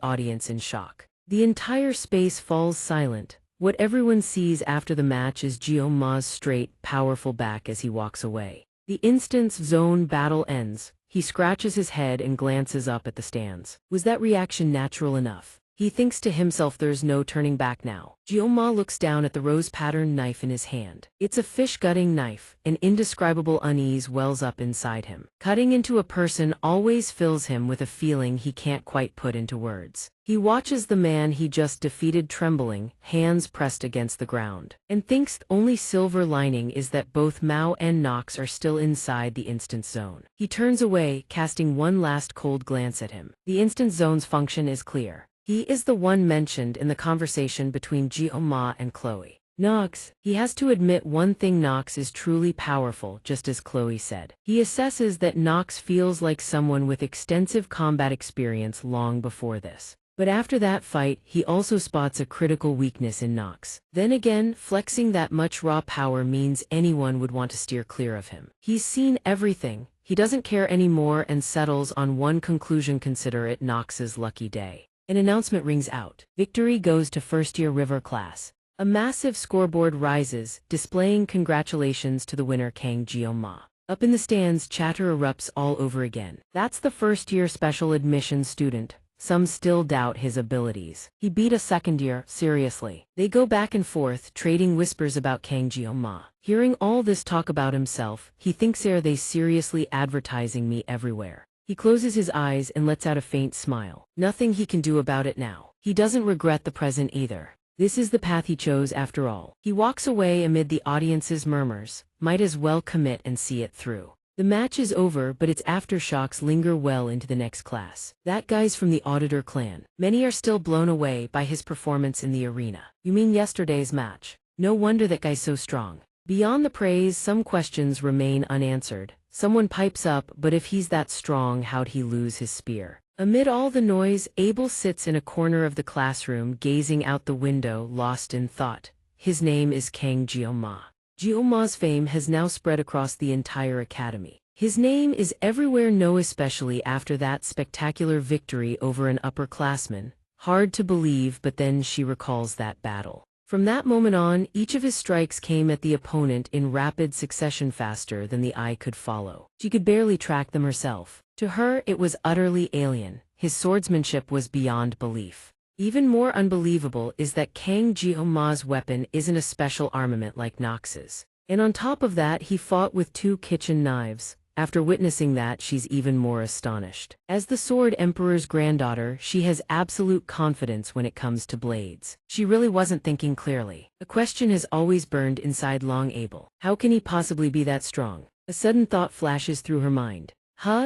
audience in shock. The entire space falls silent. What everyone sees after the match is Jioma's straight, powerful back as he walks away. The Instance Zone battle ends. He scratches his head and glances up at the stands. Was that reaction natural enough? He thinks to himself, there's no turning back now. Jioma looks down at the rose-patterned knife in his hand. It's a fish-gutting knife. An indescribable unease wells up inside him. Cutting into a person always fills him with a feeling he can't quite put into words. He watches the man he just defeated trembling, hands pressed against the ground, and thinks the only silver lining is that both Mao and Nox are still inside the Instance Zone. He turns away, casting one last cold glance at him. The Instance Zone's function is clear. He is the one mentioned in the conversation between Jioma and Chloe. Nox. He has to admit one thing, Nox is truly powerful, just as Chloe said. He assesses that Nox feels like someone with extensive combat experience long before this. But after that fight, he also spots a critical weakness in Nox. Then again, flexing that much raw power means anyone would want to steer clear of him. He's seen everything. He doesn't care anymore and settles on one conclusion: consider it Nox's lucky day. An announcement rings out. Victory goes to first-year River class. A massive scoreboard rises, displaying congratulations to the winner, Kang Jioma. Up in the stands, chatter erupts all over again. That's the first-year special admission student. Some still doubt his abilities. He beat a second-year, seriously. They go back and forth, trading whispers about Kang Jioma. Hearing all this talk about himself, he thinks, are they seriously advertising me everywhere? He closes his eyes and lets out a faint smile. Nothing he can do about it now. He doesn't regret the present either. This is the path he chose after all. He walks away amid the audience's murmurs. Might as well commit and see it through. The match is over, but its aftershocks linger well into the next class. That guy's from the Auditor clan. Many are still blown away by his performance in the arena. You mean yesterday's match? No wonder that guy's so strong. Beyond the praise, some questions remain unanswered. Someone pipes up, but if he's that strong, how'd he lose his spear? Amid all the noise, Abel sits in a corner of the classroom, gazing out the window, lost in thought. His name is Kang Jioma. Jioma's fame has now spread across the entire academy. His name is everywhere, especially after that spectacular victory over an upperclassman. Hard to believe, but then she recalls that battle. From that moment on, each of his strikes came at the opponent in rapid succession, faster than the eye could follow. She could barely track them herself. To her, it was utterly alien. His swordsmanship was beyond belief. Even more unbelievable is that Kang Jioma's weapon isn't a special armament like Nox's. And on top of that, he fought with 2 kitchen knives. After witnessing that, she's even more astonished. As the Sword Emperor's granddaughter, she has absolute confidence when it comes to blades. She really wasn't thinking clearly. A question has always burned inside Long Abel. How can he possibly be that strong? A sudden thought flashes through her mind.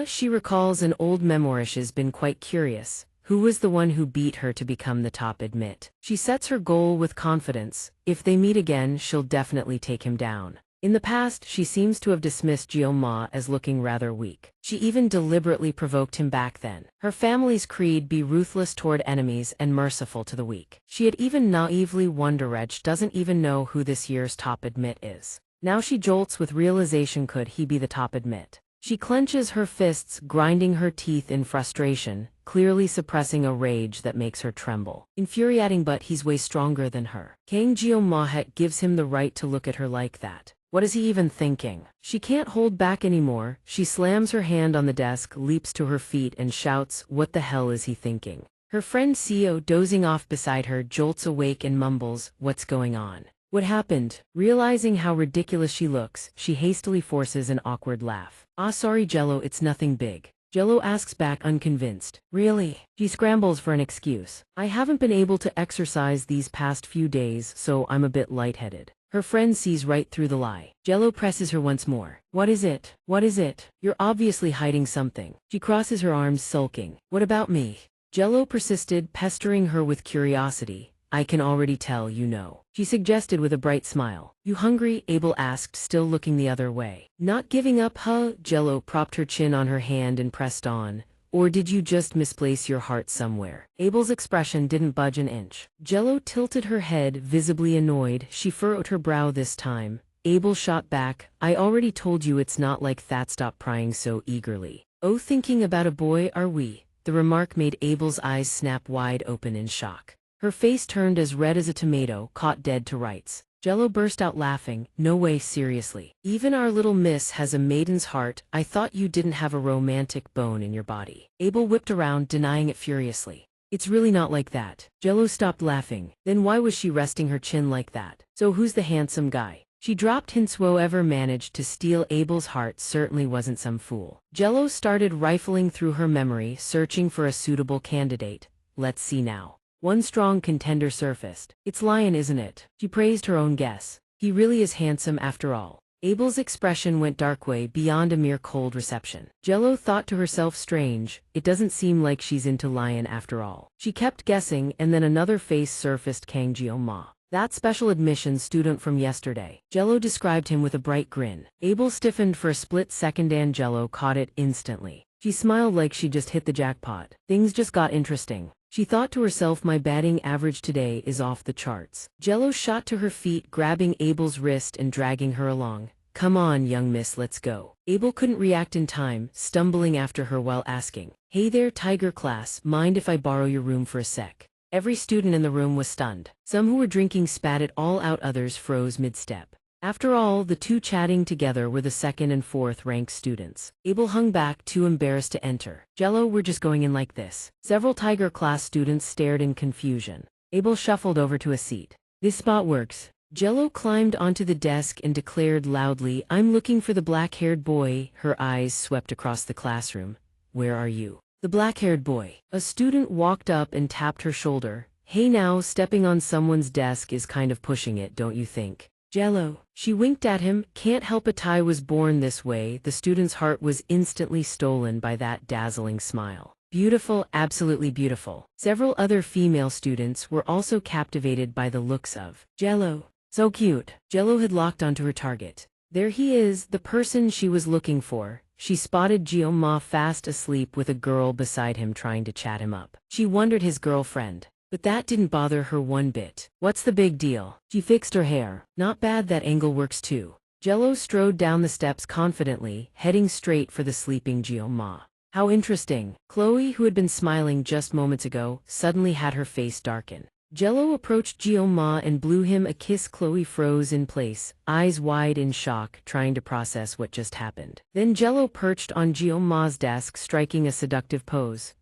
She recalls an old memoir. She's been quite curious. Who was the one who beat her to become the top admit? She sets her goal with confidence. If they meet again, she'll definitely take him down. In the past, she seems to have dismissed Ma as looking rather weak. She even deliberately provoked him back then. Her family's creed: be ruthless toward enemies and merciful to the weak. She had even naively wondered doesn't even know who this year's top admit is. Now she jolts with realization: could he be the top admit? She clenches her fists, grinding her teeth in frustration, clearly suppressing a rage that makes her tremble. Infuriating, but he's way stronger than her. Kang Ma gives him the right to look at her like that. What is he even thinking? She can't hold back anymore. She slams her hand on the desk, leaps to her feet, and shouts, "What the hell is he thinking?" Her friend Seo, dozing off beside her, jolts awake and mumbles, "What's going on? What happened?" Realizing how ridiculous she looks, she hastily forces an awkward laugh. "Ah, sorry Jello, it's nothing big." Jello asks back, unconvinced. "Really?" She scrambles for an excuse. "I haven't been able to exercise these past few days, so I'm a bit lightheaded." Her friend sees right through the lie. Jello presses her once more. "What is it? What is it? You're obviously hiding something." She crosses her arms, sulking. "What about me?" Jello persisted, pestering her with curiosity. "I can already tell you know." She suggested with a bright smile. "You hungry?" Abel asked, still looking the other way. "Not giving up, huh?" Jello propped her chin on her hand and pressed on. "Or did you just misplace your heart somewhere?" Abel's expression didn't budge an inch. Jello tilted her head, visibly annoyed. She furrowed her brow this time. Abel shot back, "I already told you it's not like that. Stop prying so eagerly." "Oh, thinking about a boy, are we?" The remark made Abel's eyes snap wide open in shock. Her face turned as red as a tomato, caught dead to rights. Jello burst out laughing. "No way, seriously. Even our little miss has a maiden's heart. I thought you didn't have a romantic bone in your body." Abel whipped around, denying it furiously. "It's really not like that." Jello stopped laughing. Then why was she resting her chin like that? "So who's the handsome guy?" She dropped hints. Whoever managed to steal Abel's heart certainly wasn't some fool. Jello started rifling through her memory, searching for a suitable candidate. "Let's see now." One strong contender surfaced. "It's Lion, isn't it?" She praised her own guess. "He really is handsome after all." Abel's expression went dark, way beyond a mere cold reception. Jello thought to herself, strange, it doesn't seem like she's into Lion after all. She kept guessing, and then another face surfaced: Kang Ma. That special admissions student from yesterday. Jello described him with a bright grin. Abel stiffened for a split second and Jello caught it instantly. She smiled like she just hit the jackpot. Things just got interesting. She thought to herself, my batting average today is off the charts. Jello shot to her feet, grabbing Abel's wrist and dragging her along. "Come on, young miss, let's go." Abel couldn't react in time, stumbling after her while asking, "Hey there, Tiger class, mind if I borrow your room for a sec?" Every student in the room was stunned. Some who were drinking spat it all out, others froze mid-step. After all, the two chatting together were the second and fourth ranked students. Abel hung back, too embarrassed to enter. "Jello, we're just going in like this." Several Tiger class students stared in confusion. Abel shuffled over to a seat. "This spot works." Jello climbed onto the desk and declared loudly, "I'm looking for the black-haired boy." Her eyes swept across the classroom. "Where are you?" "The black-haired boy." A student walked up and tapped her shoulder. "Hey now, stepping on someone's desk is kind of pushing it, don't you think?" "Jello." She winked at him. "Can't help it, I was born this way." The student's heart was instantly stolen by that dazzling smile. Beautiful, absolutely beautiful. Several other female students were also captivated by the looks of Jello. So cute. Jello had locked onto her target. There he is, the person she was looking for. She spotted Ma fast asleep with a girl beside him trying to chat him up. She wondered his girlfriend. But that didn't bother her one bit. "What's the big deal?" She fixed her hair. "Not bad, that angle works too." Jello strode down the steps confidently, heading straight for the sleeping Ma. "How interesting." Chloe, who had been smiling just moments ago, suddenly had her face darken. Jello approached Ma and blew him a kiss. Chloe froze in place, eyes wide in shock, trying to process what just happened. Then Jello perched on Ma's desk, striking a seductive pose.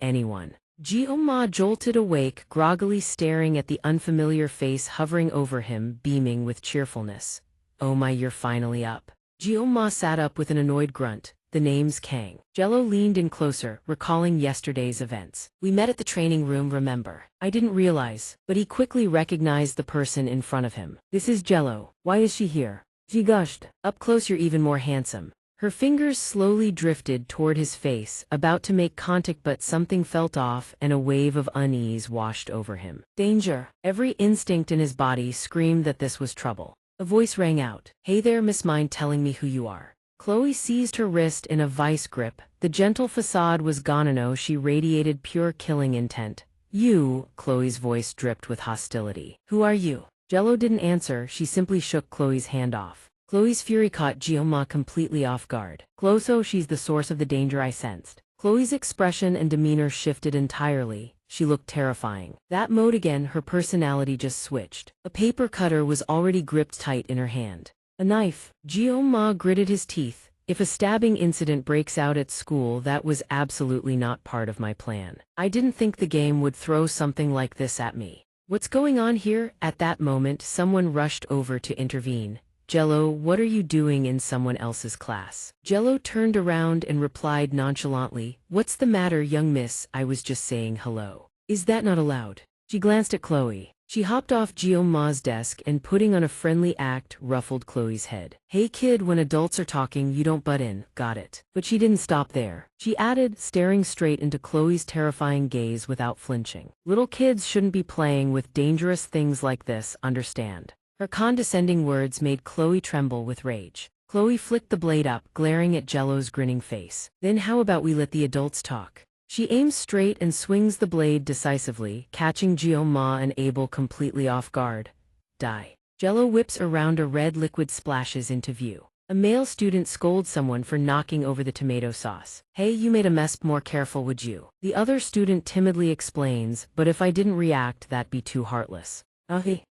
Anyone. Ma jolted awake, groggily staring at the unfamiliar face hovering over him, beaming with cheerfulness. "Oh my, you're finally up." Ma sat up with an annoyed grunt. "The name's Kang." Jello leaned in closer, recalling yesterday's events. "We met at the training room, remember?" "I didn't realize." But he quickly recognized the person in front of him. "This is Jello. Why is she here?" She gushed. "Up close you're even more handsome." Her fingers slowly drifted toward his face, about to make contact, but something felt off and a wave of unease washed over him. Danger! Every instinct in his body screamed that this was trouble. A voice rang out. Hey there, miss, mind telling me who you are? Chloe seized her wrist in a vice grip. The gentle facade was gone. No, she radiated pure killing intent. You, Chloe's voice dripped with hostility. Who are you? Jello didn't answer, she simply shook Chloe's hand off. Chloe's fury caught Jioma completely off guard. Closo, she's the source of the danger I sensed. Chloe's expression and demeanor shifted entirely. She looked terrifying. That mode again, her personality just switched. A paper cutter was already gripped tight in her hand. A knife. Jioma gritted his teeth. If a stabbing incident breaks out at school, that was absolutely not part of my plan. I didn't think the game would throw something like this at me. What's going on here? At that moment, someone rushed over to intervene. Jello, what are you doing in someone else's class? Jello turned around and replied nonchalantly, What's the matter, young miss? I was just saying hello. Is that not allowed? She glanced at Chloe. She hopped off Jioma's desk and, putting on a friendly act, ruffled Chloe's head. Hey kid, when adults are talking, you don't butt in, got it? But she didn't stop there. She added, staring straight into Chloe's terrifying gaze without flinching. Little kids shouldn't be playing with dangerous things like this, understand? Her condescending words made Chloe tremble with rage. Chloe flicked the blade up, glaring at Jello's grinning face. Then how about we let the adults talk? She aims straight and swings the blade decisively, catching Jioma and Abel completely off guard. Die. Jello whips around, a red liquid splashes into view. A male student scolds someone for knocking over the tomato sauce. Hey, you made a mess, more careful would you? The other student timidly explains, but if I didn't react, that'd be too heartless.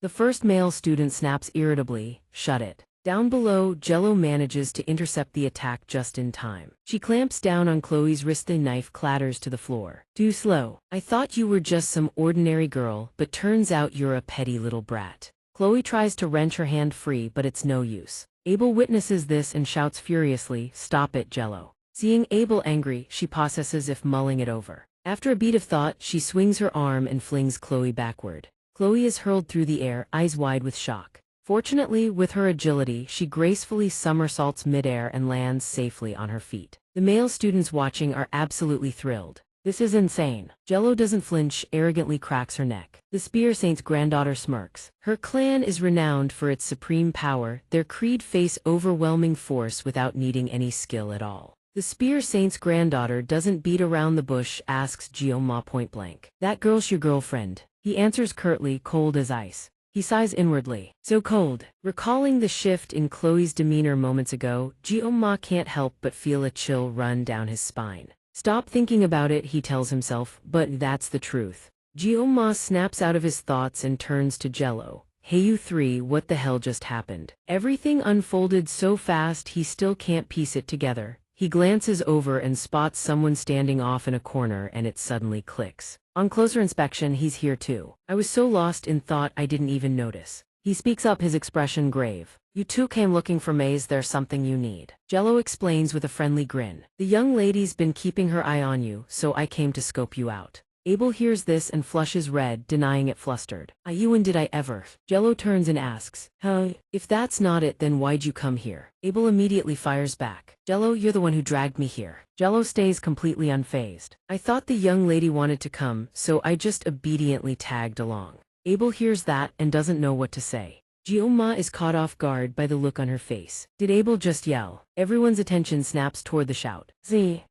The first male student snaps irritably, shut it. Down below, Jello manages to intercept the attack just in time. She clamps down on Chloe's wrist, the knife clatters to the floor. Too slow. I thought you were just some ordinary girl, but turns out you're a petty little brat. Chloe tries to wrench her hand free, but it's no use. Abel witnesses this and shouts furiously, Stop it, Jello. Seeing Abel angry, she pauses as if mulling it over. After a beat of thought, she swings her arm and flings Chloe backward. Chloe is hurled through the air, eyes wide with shock. Fortunately, with her agility, she gracefully somersaults midair and lands safely on her feet. The male students watching are absolutely thrilled. This is insane. Jello doesn't flinch, arrogantly cracks her neck. The Spear Saint's granddaughter smirks. Her clan is renowned for its supreme power. Their creed face overwhelming force without needing any skill at all. The Spear Saint's granddaughter doesn't beat around the bush, asks Jioma point blank. That girl's your girlfriend? He answers curtly, cold as ice. He sighs inwardly. So cold. Recalling the shift in Chloe's demeanor moments ago, Jioma can't help but feel a chill run down his spine. Stop thinking about it, he tells himself, but that's the truth. Jioma snaps out of his thoughts and turns to Jello. Hey you three, what the hell just happened? Everything unfolded so fast he still can't piece it together. He glances over and spots someone standing off in a corner, and it suddenly clicks. On closer inspection, he's here too. I was so lost in thought I didn't even notice. He speaks up, his expression grave. You two came looking for me, is there something you need? Jello explains with a friendly grin. The young lady's been keeping her eye on you, so I came to scope you out. Abel hears this and flushes red, denying it, flustered. When did I ever? Jello turns and asks, If that's not it, then why'd you come here? Abel immediately fires back. Jello, you're the one who dragged me here. Jello stays completely unfazed. I thought the young lady wanted to come, so I just obediently tagged along. Abel hears that and doesn't know what to say. Jioma is caught off guard by the look on her face. Did Abel just yell? Everyone's attention snaps toward the shout.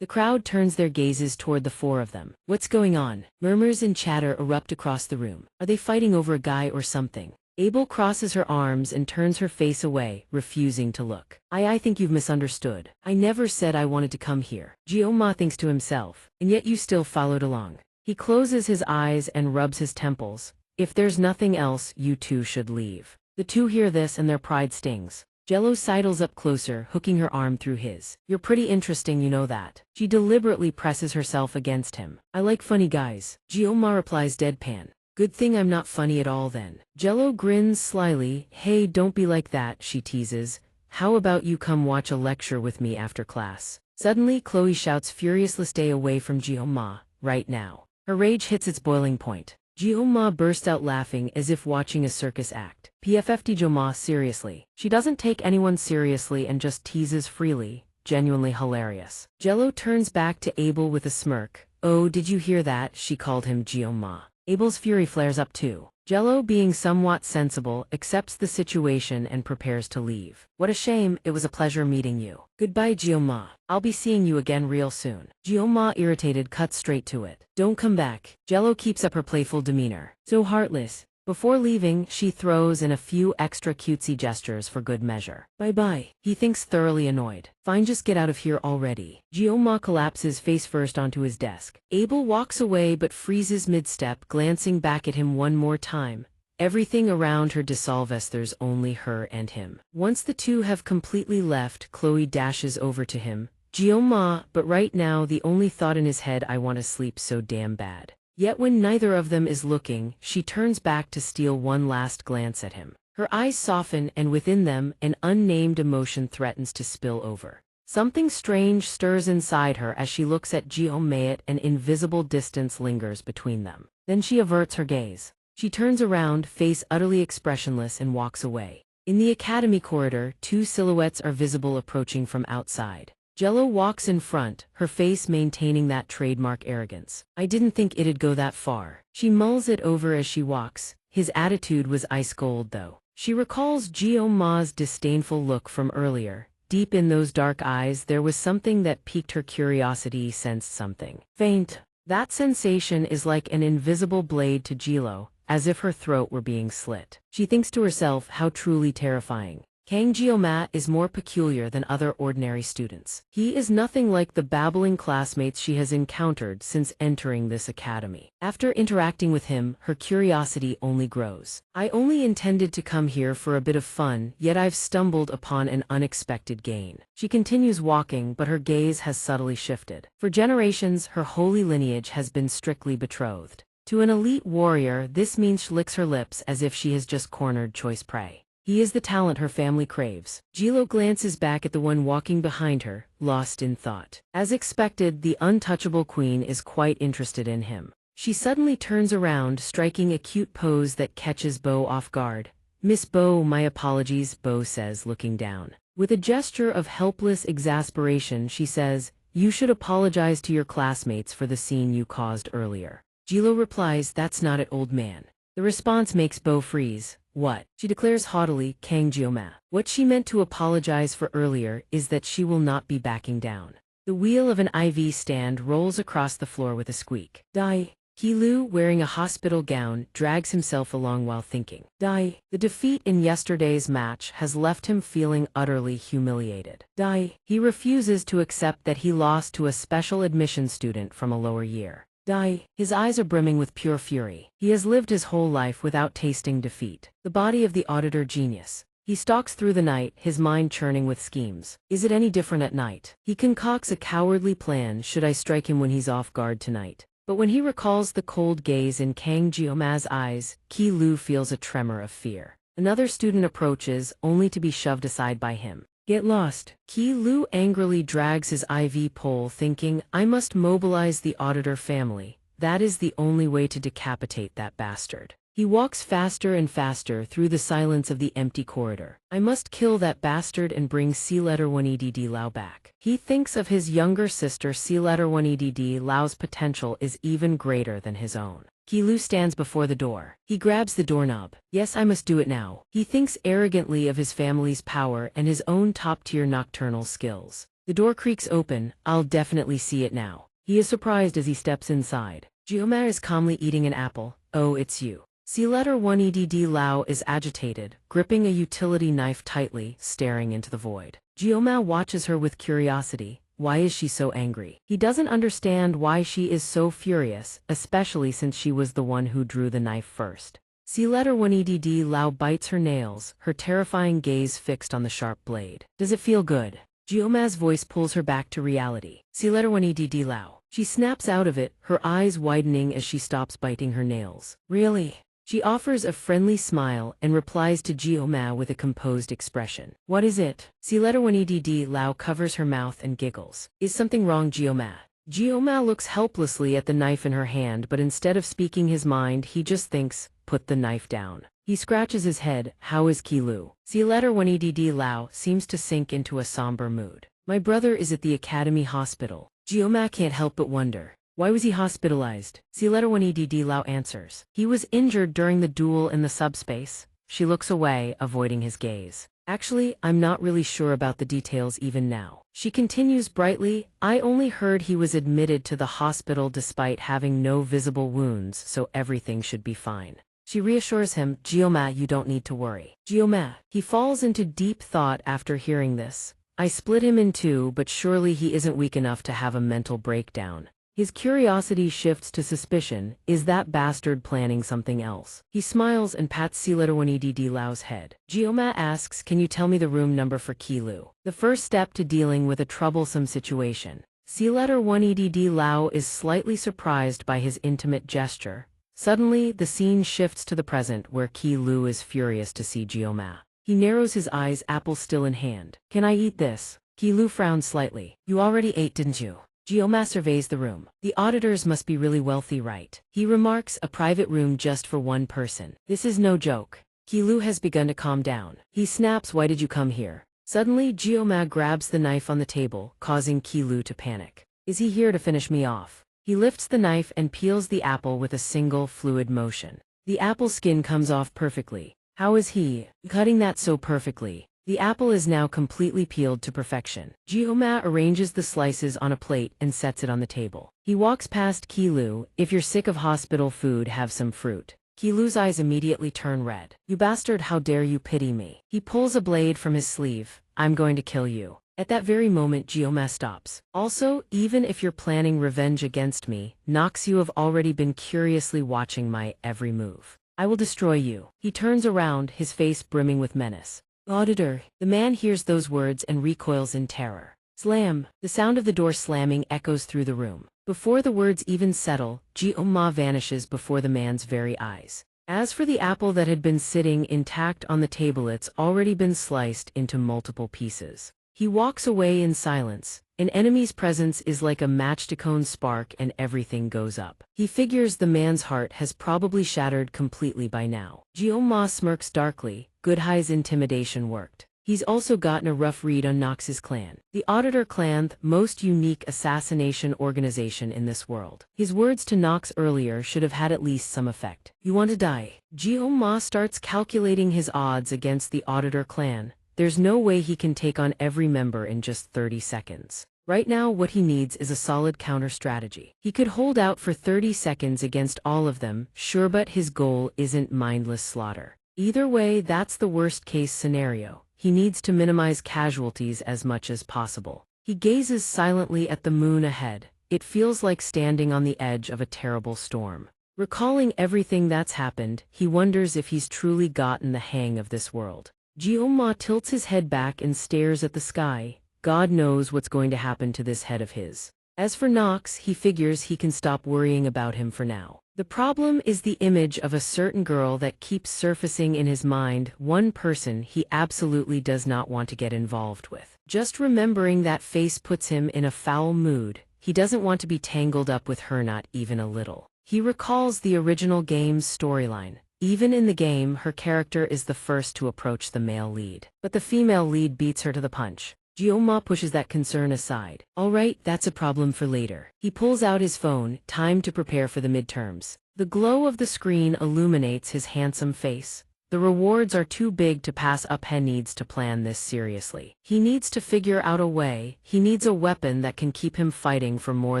The crowd turns their gazes toward the four of them. What's going on? Murmurs and chatter erupt across the room. Are they fighting over a guy or something? Abel crosses her arms and turns her face away, refusing to look. I think you've misunderstood. I never said I wanted to come here. Jioma thinks to himself. And yet you still followed along. He closes his eyes and rubs his temples. If there's nothing else, you two should leave. The two hear this and their pride stings. Jello sidles up closer, hooking her arm through his. You're pretty interesting, you know that. She deliberately presses herself against him. I like funny guys. Jioma replies deadpan. Good thing I'm not funny at all then. Jello grins slyly. Hey, don't be like that, she teases. How about you come watch a lecture with me after class? Suddenly, Chloe shouts furiously, stay away from Jioma, right now. Her rage hits its boiling point. Jioma bursts out laughing as if watching a circus act. PFFT Jioma seriously. She doesn't take anyone seriously and just teases freely. genuinely hilarious. Jello turns back to Abel with a smirk. Oh, did you hear that? She called him Jioma. Abel's fury flares up too. Jello, being somewhat sensible, accepts the situation and prepares to leave. What a shame, it was a pleasure meeting you. Goodbye, Jioma. I'll be seeing you again real soon. Jioma, irritated, cuts straight to it. Don't come back. Jello keeps up her playful demeanor. So heartless. Before leaving, she throws in a few extra cutesy gestures for good measure. Bye-bye. He thinks, thoroughly annoyed. Fine, just get out of here already. Jioma collapses face first onto his desk. Abel walks away but freezes mid-step, glancing back at him one more time. Everything around her dissolves, there's only her and him. Once the two have completely left, Chloe dashes over to him. Jioma, but right now the only thought in his head, I want to sleep so damn bad. Yet when neither of them is looking, she turns back to steal one last glance at him. Her eyes soften, and within them, an unnamed emotion threatens to spill over. Something strange stirs inside her as she looks at Jioma. An invisible distance lingers between them. Then she averts her gaze. She turns around, face utterly expressionless, and walks away. In the academy corridor, two silhouettes are visible approaching from outside. Jello walks in front, her face maintaining that trademark arrogance. I didn't think it'd go that far. She mulls it over as she walks. His attitude was ice cold though. She recalls Jioma's disdainful look from earlier. Deep in those dark eyes there was something that piqued her curiosity, sensed something faint. That sensation is like an invisible blade to Jilo, as if her throat were being slit. She thinks to herself, how truly terrifying. Kang Jioma is more peculiar than other ordinary students. He is nothing like the babbling classmates she has encountered since entering this academy. After interacting with him, her curiosity only grows. I only intended to come here for a bit of fun, yet I've stumbled upon an unexpected gain. She continues walking, but her gaze has subtly shifted. For generations, her holy lineage has been strictly betrothed. To an elite warrior, this means she licks her lips as if she has just cornered choice prey. He is the talent her family craves. Jilo glances back at the one walking behind her, lost in thought. As expected, the untouchable queen is quite interested in him. She suddenly turns around, striking a cute pose that catches Bo off guard. Miss Bo, my apologies, Bo says, looking down. With a gesture of helpless exasperation, she says, you should apologize to your classmates for the scene you caused earlier. Jilo replies, that's not it, old man. The response makes Bo freeze. What? She declares haughtily, Kang Jioma. What she meant to apologize for earlier is that she will not be backing down. The wheel of an IV stand rolls across the floor with a squeak. Die. Kilu, wearing a hospital gown, drags himself along while thinking. Die. The defeat in yesterday's match has left him feeling utterly humiliated. Die. He refuses to accept that he lost to a special admission student from a lower year. Die. His eyes are brimming with pure fury. He has lived his whole life without tasting defeat. The body of the auditor genius. He stalks through the night, his mind churning with schemes. Is it any different at night? He concocts a cowardly plan, should I strike him when he's off guard tonight? But when he recalls the cold gaze in Kang Jioma's eyes, Ki Lu feels a tremor of fear. Another student approaches, only to be shoved aside by him. Get lost. Ki Lu angrily drags his IV pole, thinking, I must mobilize the auditor family. That is the only way to decapitate that bastard. He walks faster and faster through the silence of the empty corridor. I must kill that bastard and bring C-1EDD Lao back. He thinks of his younger sister. C-1EDD Lao's potential is even greater than his own. Kilu stands before the door. He grabs the doorknob. Yes, I must do it now. He thinks arrogantly of his family's power and his own top-tier nocturnal skills. The door creaks open. I'll definitely see it now. He is surprised as he steps inside. Jioma is calmly eating an apple. Oh, it's you. C-1EDD Lao is agitated, gripping a utility knife tightly, staring into the void. Jioma watches her with curiosity. Why is she so angry? He doesn't understand why she is so furious, especially since she was the one who drew the knife first. C-1EDD Lao bites her nails, her terrifying gaze fixed on the sharp blade. Does it feel good? Jioma's voice pulls her back to reality. C-1EDD Lao. She snaps out of it, her eyes widening as she stops biting her nails. Really? She offers a friendly smile and replies to Jioma with a composed expression. What is it? C-1EDD Lao covers her mouth and giggles. Is something wrong, Jioma? Jioma looks helplessly at the knife in her hand, but instead of speaking his mind, he just thinks, put the knife down. He scratches his head. How is Kilu? C-1EDD Lao seems to sink into a somber mood. My brother is at the academy hospital. Jioma can't help but wonder. Why was he hospitalized? See letter 1EDD Lao answers. He was injured during the duel in the subspace. She looks away, avoiding his gaze. Actually, I'm not really sure about the details even now. She continues brightly, I only heard he was admitted to the hospital despite having no visible wounds, so everything should be fine. She reassures him, Jioma, you don't need to worry. Jioma. He falls into deep thought after hearing this. I split him in two, but surely he isn't weak enough to have a mental breakdown. His curiosity shifts to suspicion. Is that bastard planning something else? He smiles and pats C-1EDD Lao's head. Jioma asks, can you tell me the room number for Kilu? The first step to dealing with a troublesome situation. C-1EDD Lao is slightly surprised by his intimate gesture. Suddenly, the scene shifts to the present where Kilu is furious to see Jioma. He narrows his eyes, apple still in hand. Can I eat this? Kilu frowns slightly. You already ate, didn't you? Jioma surveys the room. The auditors must be really wealthy, right? He remarks, a private room just for one person. This is no joke. Kilu has begun to calm down. He snaps, why did you come here? Suddenly, Jioma grabs the knife on the table, causing Kilu to panic. Is he here to finish me off? He lifts the knife and peels the apple with a single fluid motion. The apple skin comes off perfectly. How is he cutting that so perfectly? The apple is now completely peeled to perfection. Jioma arranges the slices on a plate and sets it on the table. He walks past Kilu. If you're sick of hospital food, have some fruit. Kilu's eyes immediately turn red. You bastard, how dare you pity me? He pulls a blade from his sleeve. I'm going to kill you. At that very moment, Jioma stops. Also, even if you're planning revenge against me, Nox, you have already been curiously watching my every move. I will destroy you. He turns around, his face brimming with menace. Auditor. The man hears those words and recoils in terror. Slam! The sound of the door slamming echoes through the room. Before the words even settle, Jioma vanishes before the man's very eyes. As for the apple that had been sitting intact on the table, it's already been sliced into multiple pieces. He walks away in silence. An enemy's presence is like a matchstone spark and everything goes up. He figures the man's heart has probably shattered completely by now. Jioma smirks darkly. Goodhi's intimidation worked. He's also gotten a rough read on Nox's clan. The Auditor Clan, the most unique assassination organization in this world. His words to Nox earlier should have had at least some effect. You want to die? Jioma starts calculating his odds against the Auditor Clan. There's no way he can take on every member in just 30 seconds. Right now, what he needs is a solid counter strategy. He could hold out for 30 seconds against all of them, sure, but his goal isn't mindless slaughter. Either way, that's the worst-case scenario. He needs to minimize casualties as much as possible. He gazes silently at the moon ahead. It feels like standing on the edge of a terrible storm. Recalling everything that's happened, he wonders if he's truly gotten the hang of this world. Jioma tilts his head back and stares at the sky. God knows what's going to happen to this head of his. As for Nox, he figures he can stop worrying about him for now. The problem is the image of a certain girl that keeps surfacing in his mind, one person he absolutely does not want to get involved with. Just remembering that face puts him in a foul mood. He doesn't want to be tangled up with her, not even a little. He recalls the original game's storyline. Even in the game, her character is the first to approach the male lead. But the female lead beats her to the punch. Jioma pushes that concern aside. Alright, that's a problem for later. He pulls out his phone, time to prepare for the midterms. The glow of the screen illuminates his handsome face. The rewards are too big to pass up. He needs to plan this seriously. He needs to figure out a way. He needs a weapon that can keep him fighting for more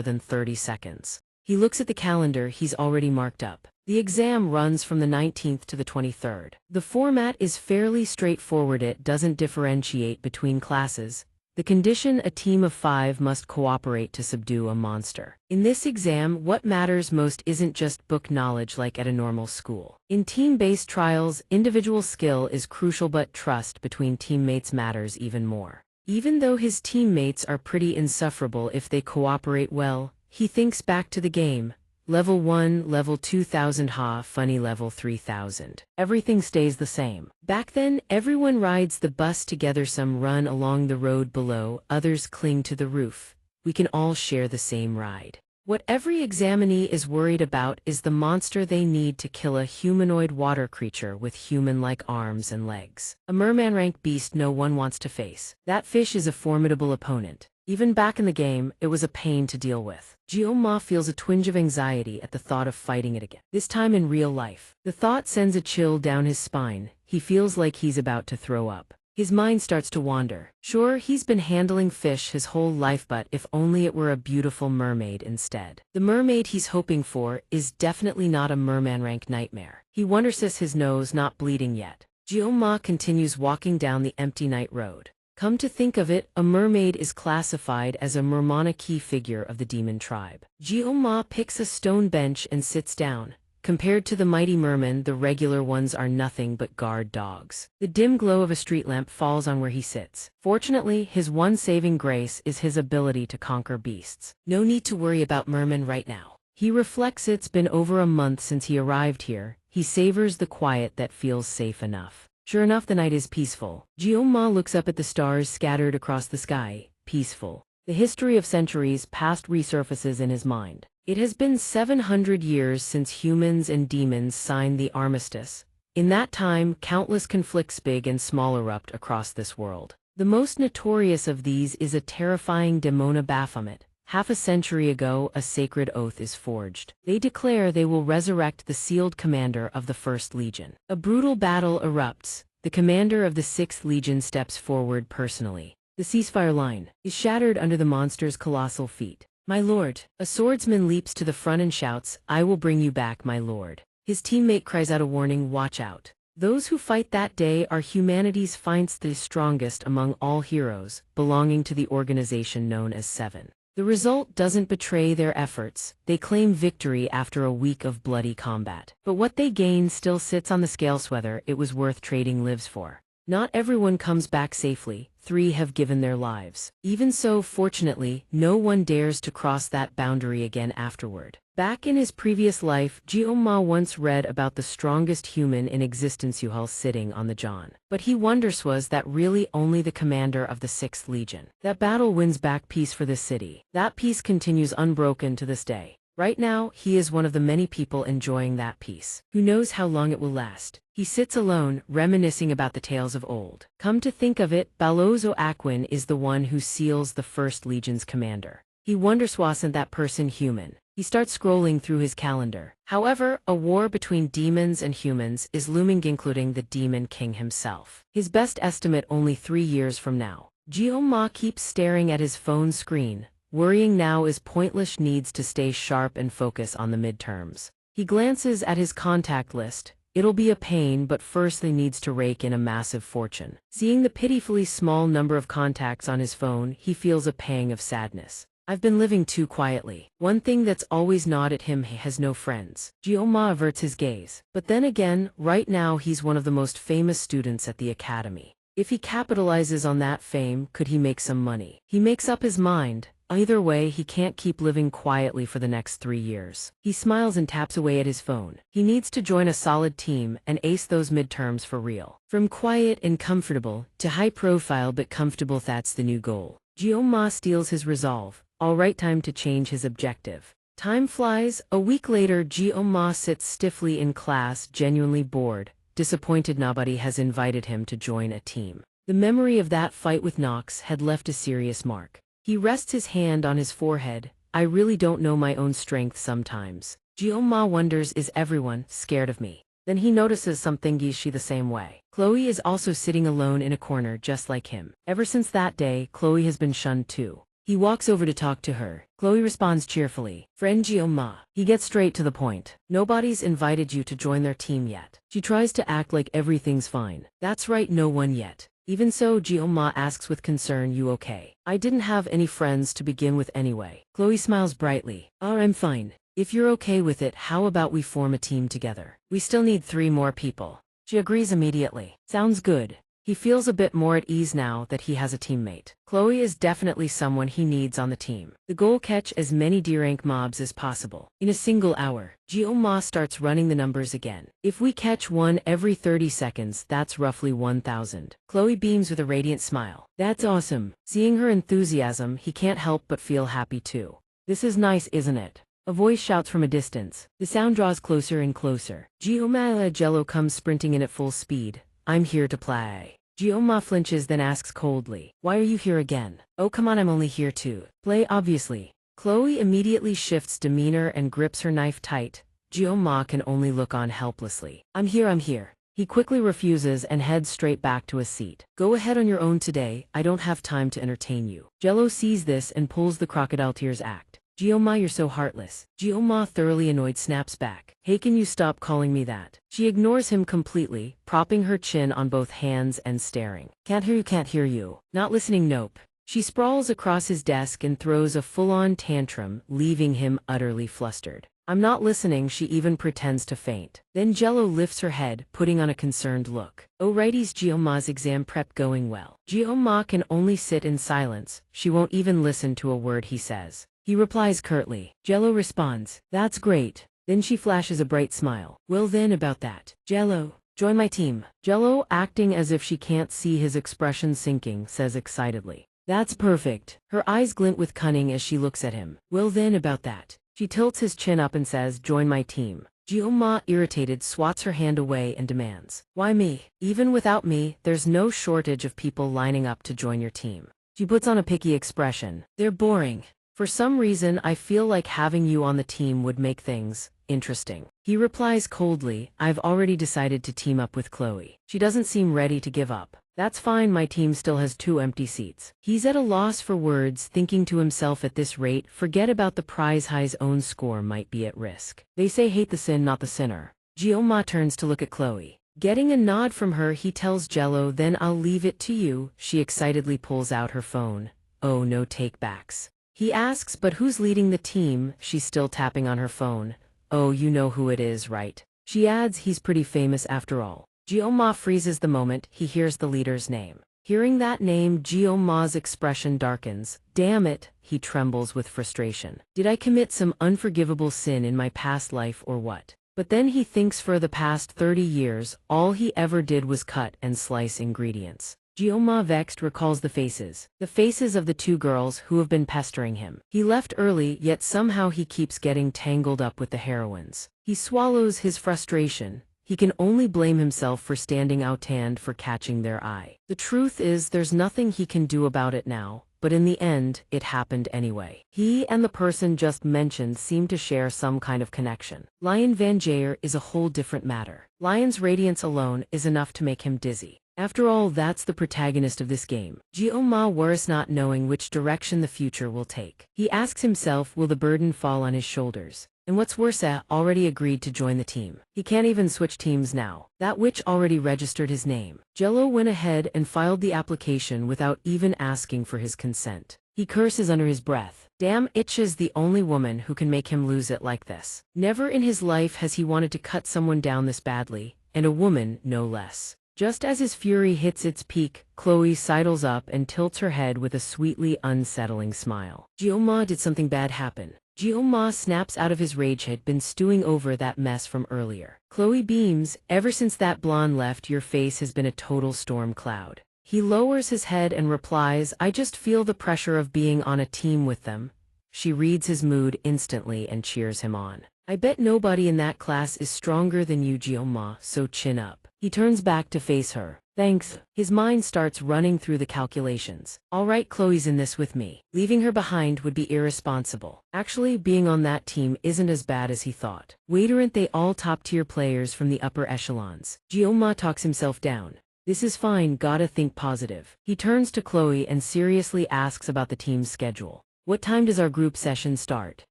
than 30 seconds. He looks at the calendar he's already marked up. The exam runs from the 19th to the 23rd. The format is fairly straightforward. It doesn't differentiate between classes. The condition: a team of 5 must cooperate to subdue a monster. In this exam, what matters most isn't just book knowledge like at a normal school. In team-based trials, individual skill is crucial, but trust between teammates matters even more. Even though his teammates are pretty insufferable if they cooperate well, he thinks back to the game. Level 1, level 2000, ha, funny, level 3000. Everything stays the same. Back then, everyone rides the bus together. Some run along the road below, others cling to the roof. We can all share the same ride. What every examinee is worried about is the monster they need to kill a humanoid water creature with human-like arms and legs. A merman-rank beast no one wants to face. That fish is a formidable opponent. Even back in the game, it was a pain to deal with. Jioma feels a twinge of anxiety at the thought of fighting it again. This time in real life. The thought sends a chill down his spine. He feels like he's about to throw up. His mind starts to wander. Sure, he's been handling fish his whole life, but if only it were a beautiful mermaid instead. The mermaid he's hoping for is definitely not a merman-rank nightmare. He wonders if his nose not bleeding yet. Jioma continues walking down the empty night road. Come to think of it, a mermaid is classified as a mermanaki figure of the demon tribe. Jioma picks a stone bench and sits down. Compared to the mighty mermen, the regular ones are nothing but guard dogs. The dim glow of a street lamp falls on where he sits. Fortunately, his one saving grace is his ability to conquer beasts. No need to worry about mermen right now. He reflects it's been over a month since he arrived here. He savors the quiet that feels safe enough. Sure enough, the night is peaceful. Jioma looks up at the stars scattered across the sky. Peaceful. The history of centuries past resurfaces in his mind. It has been 700 years since humans and demons signed the armistice. In that time, countless conflicts big and small erupt across this world. The most notorious of these is a terrifying Demona Baphomet. Half a century ago, a sacred oath is forged. They declare they will resurrect the sealed commander of the First Legion. A brutal battle erupts. The commander of the Sixth Legion steps forward personally. The ceasefire line is shattered under the monster's colossal feet. My lord, a swordsman leaps to the front and shouts, "I will bring you back, my lord." His teammate cries out a warning, "Watch out." Those who fight that day are humanity's finest, the strongest among all heroes, belonging to the organization known as Seven. The result doesn't betray their efforts. They claim victory after a week of bloody combat. But what they gain still sits on the scales whether it was worth trading lives for. Not everyone comes back safely. 3 have given their lives. Even so, fortunately, no one dares to cross that boundary again afterward. Back in his previous life, Jioma once read about the strongest human in existence, Yuhul, sitting on the John. But he wonders, was that really only the commander of the 6th Legion? That battle wins back peace for this city. That peace continues unbroken to this day. Right now, he is one of the many people enjoying that peace. Who knows how long it will last? He sits alone, reminiscing about the tales of old. Come to think of it, Balozo Aquin is the one who seals the First Legion's commander. He wonders, wasn't that person human? He starts scrolling through his calendar. However, a war between demons and humans is looming, including the Demon King himself. His best estimate only 3 years from now. Jioma keeps staring at his phone screen. Worrying now is pointless, needs to stay sharp and focus on the midterms. He glances at his contact list. It'll be a pain, but first he needs to rake in a massive fortune. Seeing the pitifully small number of contacts on his phone, he feels a pang of sadness. I've been living too quietly. One thing that's always gnawed at him, he has no friends. Jioma averts his gaze. But then again, right now he's one of the most famous students at the academy. If he capitalizes on that fame, could he make some money? He makes up his mind. Either way, he can't keep living quietly for the next 3 years. He smiles and taps away at his phone. He needs to join a solid team and ace those midterms for real. From quiet and comfortable to high profile but comfortable, that's the new goal. Jioma steals his resolve. All right, time to change his objective. Time flies. A week later, Jioma sits stiffly in class, genuinely bored. Disappointed nobody has invited him to join a team. The memory of that fight with Nox had left a serious mark. He rests his hand on his forehead. I really don't know my own strength sometimes. Jioma wonders, is everyone scared of me? Then he notices something, is she the same way? Chloe is also sitting alone in a corner just like him. Ever since that day, Chloe has been shunned too. He walks over to talk to her. Chloe responds cheerfully. Friend Jioma. He gets straight to the point. Nobody's invited you to join their team yet. She tries to act like everything's fine. That's right, no one yet. Even so, Jioma asks with concern, you okay? I didn't have any friends to begin with anyway. Chloe smiles brightly. Oh, I'm fine. If you're okay with it, how about we form a team together? We still need 3 more people. She agrees immediately. Sounds good. He feels a bit more at ease now that he has a teammate. Chloe is definitely someone he needs on the team. The goal: catch as many D-rank mobs as possible. In a single hour, Jioma starts running the numbers again. If we catch one every 30 seconds, that's roughly 1,000. Chloe beams with a radiant smile. That's awesome. Seeing her enthusiasm, he can't help but feel happy too. This is nice, isn't it? A voice shouts from a distance. The sound draws closer and closer. Gioma Jello comes sprinting in at full speed. I'm here to play. Gioma flinches then asks coldly, why are you here again? Oh come on, I'm only here to play obviously. Chloe immediately shifts demeanor and grips her knife tight. Gioma can only look on helplessly. I'm here. He quickly refuses and heads straight back to a seat. Go ahead on your own today, I don't have time to entertain you. Jello sees this and pulls the crocodile tears act. Gioma, you're so heartless. Gioma, thoroughly annoyed, snaps back. Hey, can you stop calling me that? She ignores him completely, propping her chin on both hands and staring. Can't hear you. Not listening, nope. She sprawls across his desk and throws a full-on tantrum, leaving him utterly flustered. I'm not listening, she even pretends to faint. Then Jello lifts her head, putting on a concerned look. Alrighty's Gioma's exam prep going well. Gioma can only sit in silence, she won't even listen to a word he says. He replies curtly. Jello responds, that's great. Then she flashes a bright smile. Well then about that. Jello, join my team. Jello, acting as if she can't see his expression sinking, says excitedly. That's perfect. Her eyes glint with cunning as she looks at him. Well then about that. She tilts his chin up and says, join my team. Gioma, irritated, swats her hand away and demands, why me? Even without me, there's no shortage of people lining up to join your team. She puts on a picky expression. They're boring. For some reason, I feel like having you on the team would make things interesting. He replies coldly, I've already decided to team up with Chloe. She doesn't seem ready to give up. That's fine, my team still has 2 empty seats. He's at a loss for words, thinking to himself at this rate, forget about the prize, high's own score might be at risk. They say hate the sin, not the sinner. Gioma turns to look at Chloe. Getting a nod from her, he tells Jello, then I'll leave it to you. She excitedly pulls out her phone. Oh, no takebacks. He asks, but who's leading the team? She's still tapping on her phone. Oh, you know who it is, right? She adds, he's pretty famous after all. Gioma freezes the moment he hears the leader's name. Hearing that name, Gioma's expression darkens. Damn it, he trembles with frustration. Did I commit some unforgivable sin in my past life or what? But then he thinks for the past 30 years, all he ever did was cut and slice ingredients. Gioma, vexed, recalls the faces of the 2 girls who have been pestering him. He left early, yet somehow he keeps getting tangled up with the heroines. He swallows his frustration. He can only blame himself for standing out-tanned for catching their eye. The truth is, there's nothing he can do about it now, but in the end, it happened anyway. He and the person just mentioned seem to share some kind of connection. Lion Van Jaer is a whole different matter. Lion's radiance alone is enough to make him dizzy. After all, that's the protagonist of this game. Gioma worries not knowing which direction the future will take. He asks himself, will the burden fall on his shoulders? And what's worse, already agreed to join the team. He can't even switch teams now. That witch already registered his name. Jello went ahead and filed the application without even asking for his consent. He curses under his breath. Damn, Itcha's the only woman who can make him lose it like this. Never in his life has he wanted to cut someone down this badly, and a woman no less. Just as his fury hits its peak, Chloe sidles up and tilts her head with a sweetly unsettling smile. Gioma, did something bad happen? Gioma snaps out of his rage, had been stewing over that mess from earlier. Chloe beams, ever since that blonde left, your face has been a total storm cloud. He lowers his head and replies, I just feel the pressure of being on a team with them. She reads his mood instantly and cheers him on. I bet nobody in that class is stronger than you, Gioma, so chin up. He turns back to face her. Thanks. His mind starts running through the calculations. Alright, Chloe's in this with me. Leaving her behind would be irresponsible. Actually, being on that team isn't as bad as he thought. Wait, aren't they all top-tier players from the upper echelons? Gioma talks himself down. This is fine, gotta think positive. He turns to Chloe and seriously asks about the team's schedule. What time does our group session start?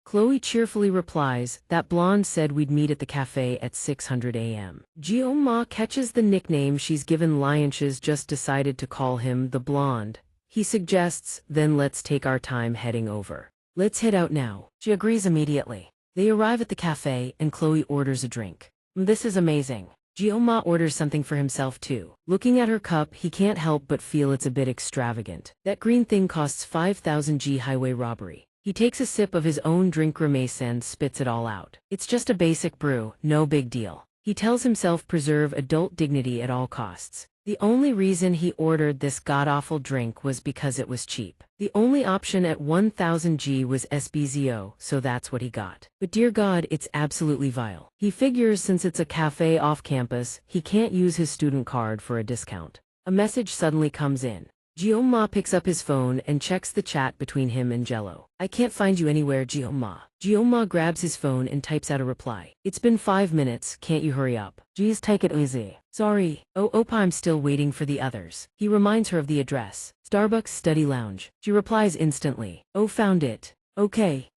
Chloe cheerfully replies, that blonde said we'd meet at the cafe at 600 a.m. Gioma catches the nickname she's given Lion's just decided to call him the blonde. He suggests, then let's take our time heading over. Let's head out now. She agrees immediately. They arrive at the cafe and Chloe orders a drink. This is amazing. Gioma orders something for himself too. Looking at her cup, he can't help but feel it's a bit extravagant. That green thing costs 5,000 G highway robbery. He takes a sip of his own drink grimace and spits it all out. It's just a basic brew, no big deal. He tells himself preserve adult dignity at all costs. The only reason he ordered this god-awful drink was because it was cheap. The only option at 1000 G was SBZO, so that's what he got. But dear God, it's absolutely vile. He figures since it's a cafe off campus, he can't use his student card for a discount. A message suddenly comes in. Jioma picks up his phone and checks the chat between him and Jello. I can't find you anywhere, Jioma. Jioma grabs his phone and types out a reply. It's been 5 minutes, can't you hurry up? Geez, take it easy. Sorry. Oh, Opa, I'm still waiting for the others. He reminds her of the address. Starbucks Study Lounge. She replies instantly. Oh, found it. Okay.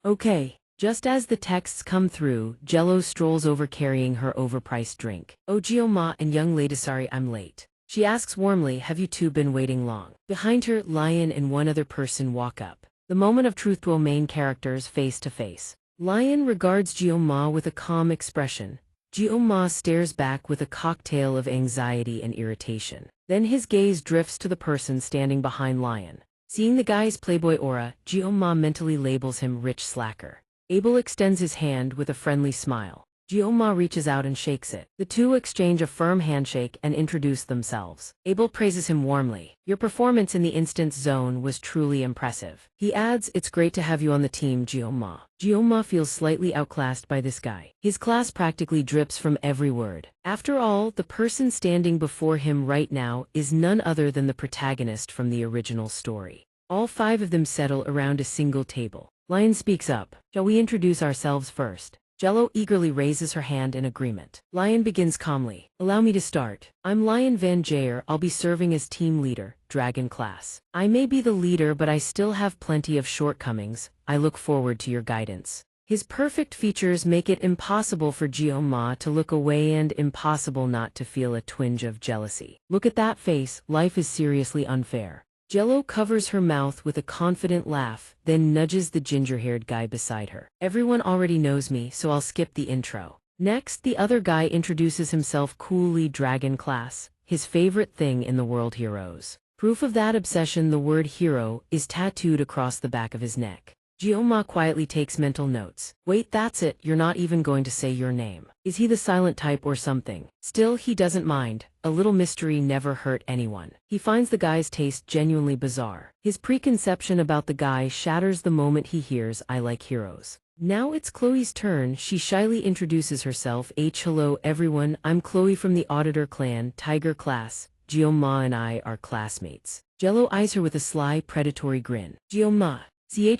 Just as the texts come through, Jello strolls over carrying her overpriced drink. Oh, Jioma and young lady, sorry I'm late. She asks warmly, have you two been waiting long? Behind her, Lion and one other person walk up. The moment of truth, duo main characters face to face. Lion regards Jioma with a calm expression. Jioma stares back with a cocktail of anxiety and irritation. Then his gaze drifts to the person standing behind Lion. Seeing the guy's playboy aura, Jioma mentally labels him rich slacker. Abel extends his hand with a friendly smile. Jioma reaches out and shakes it. The two exchange a firm handshake and introduce themselves. Abel praises him warmly. Your performance in the instance zone was truly impressive. He adds, it's great to have you on the team, Jioma. Jioma feels slightly outclassed by this guy. His class practically drips from every word. After all, the person standing before him right now is none other than the protagonist from the original story. All 5 of them settle around a single table. Lion speaks up. Shall we introduce ourselves first? Jello eagerly raises her hand in agreement. Lion begins calmly. Allow me to start. I'm Lion Van Jayer. I'll be serving as team leader, Dragon class. I may be the leader, but I still have plenty of shortcomings. I look forward to your guidance. His perfect features make it impossible for Jioma to look away and impossible not to feel a twinge of jealousy. Look at that face, life is seriously unfair. Jello covers her mouth with a confident laugh, then nudges the ginger-haired guy beside her. Everyone already knows me, so I'll skip the intro. Next, the other guy introduces himself coolly, Dragon class, his favorite thing in the world, heroes. Proof of that obsession, the word hero is tattooed across the back of his neck. Jioma quietly takes mental notes. Wait, that's it, you're not even going to say your name. Is he the silent type or something? Still, he doesn't mind. A little mystery never hurt anyone. He finds the guy's taste genuinely bizarre. His preconception about the guy shatters the moment he hears, I like heroes. Now it's Chloe's turn. She shyly introduces herself. Hello everyone, I'm Chloe from the Auditor Clan, Tiger class. Jioma and I are classmates. Jello eyes her with a sly, predatory grin. Jioma.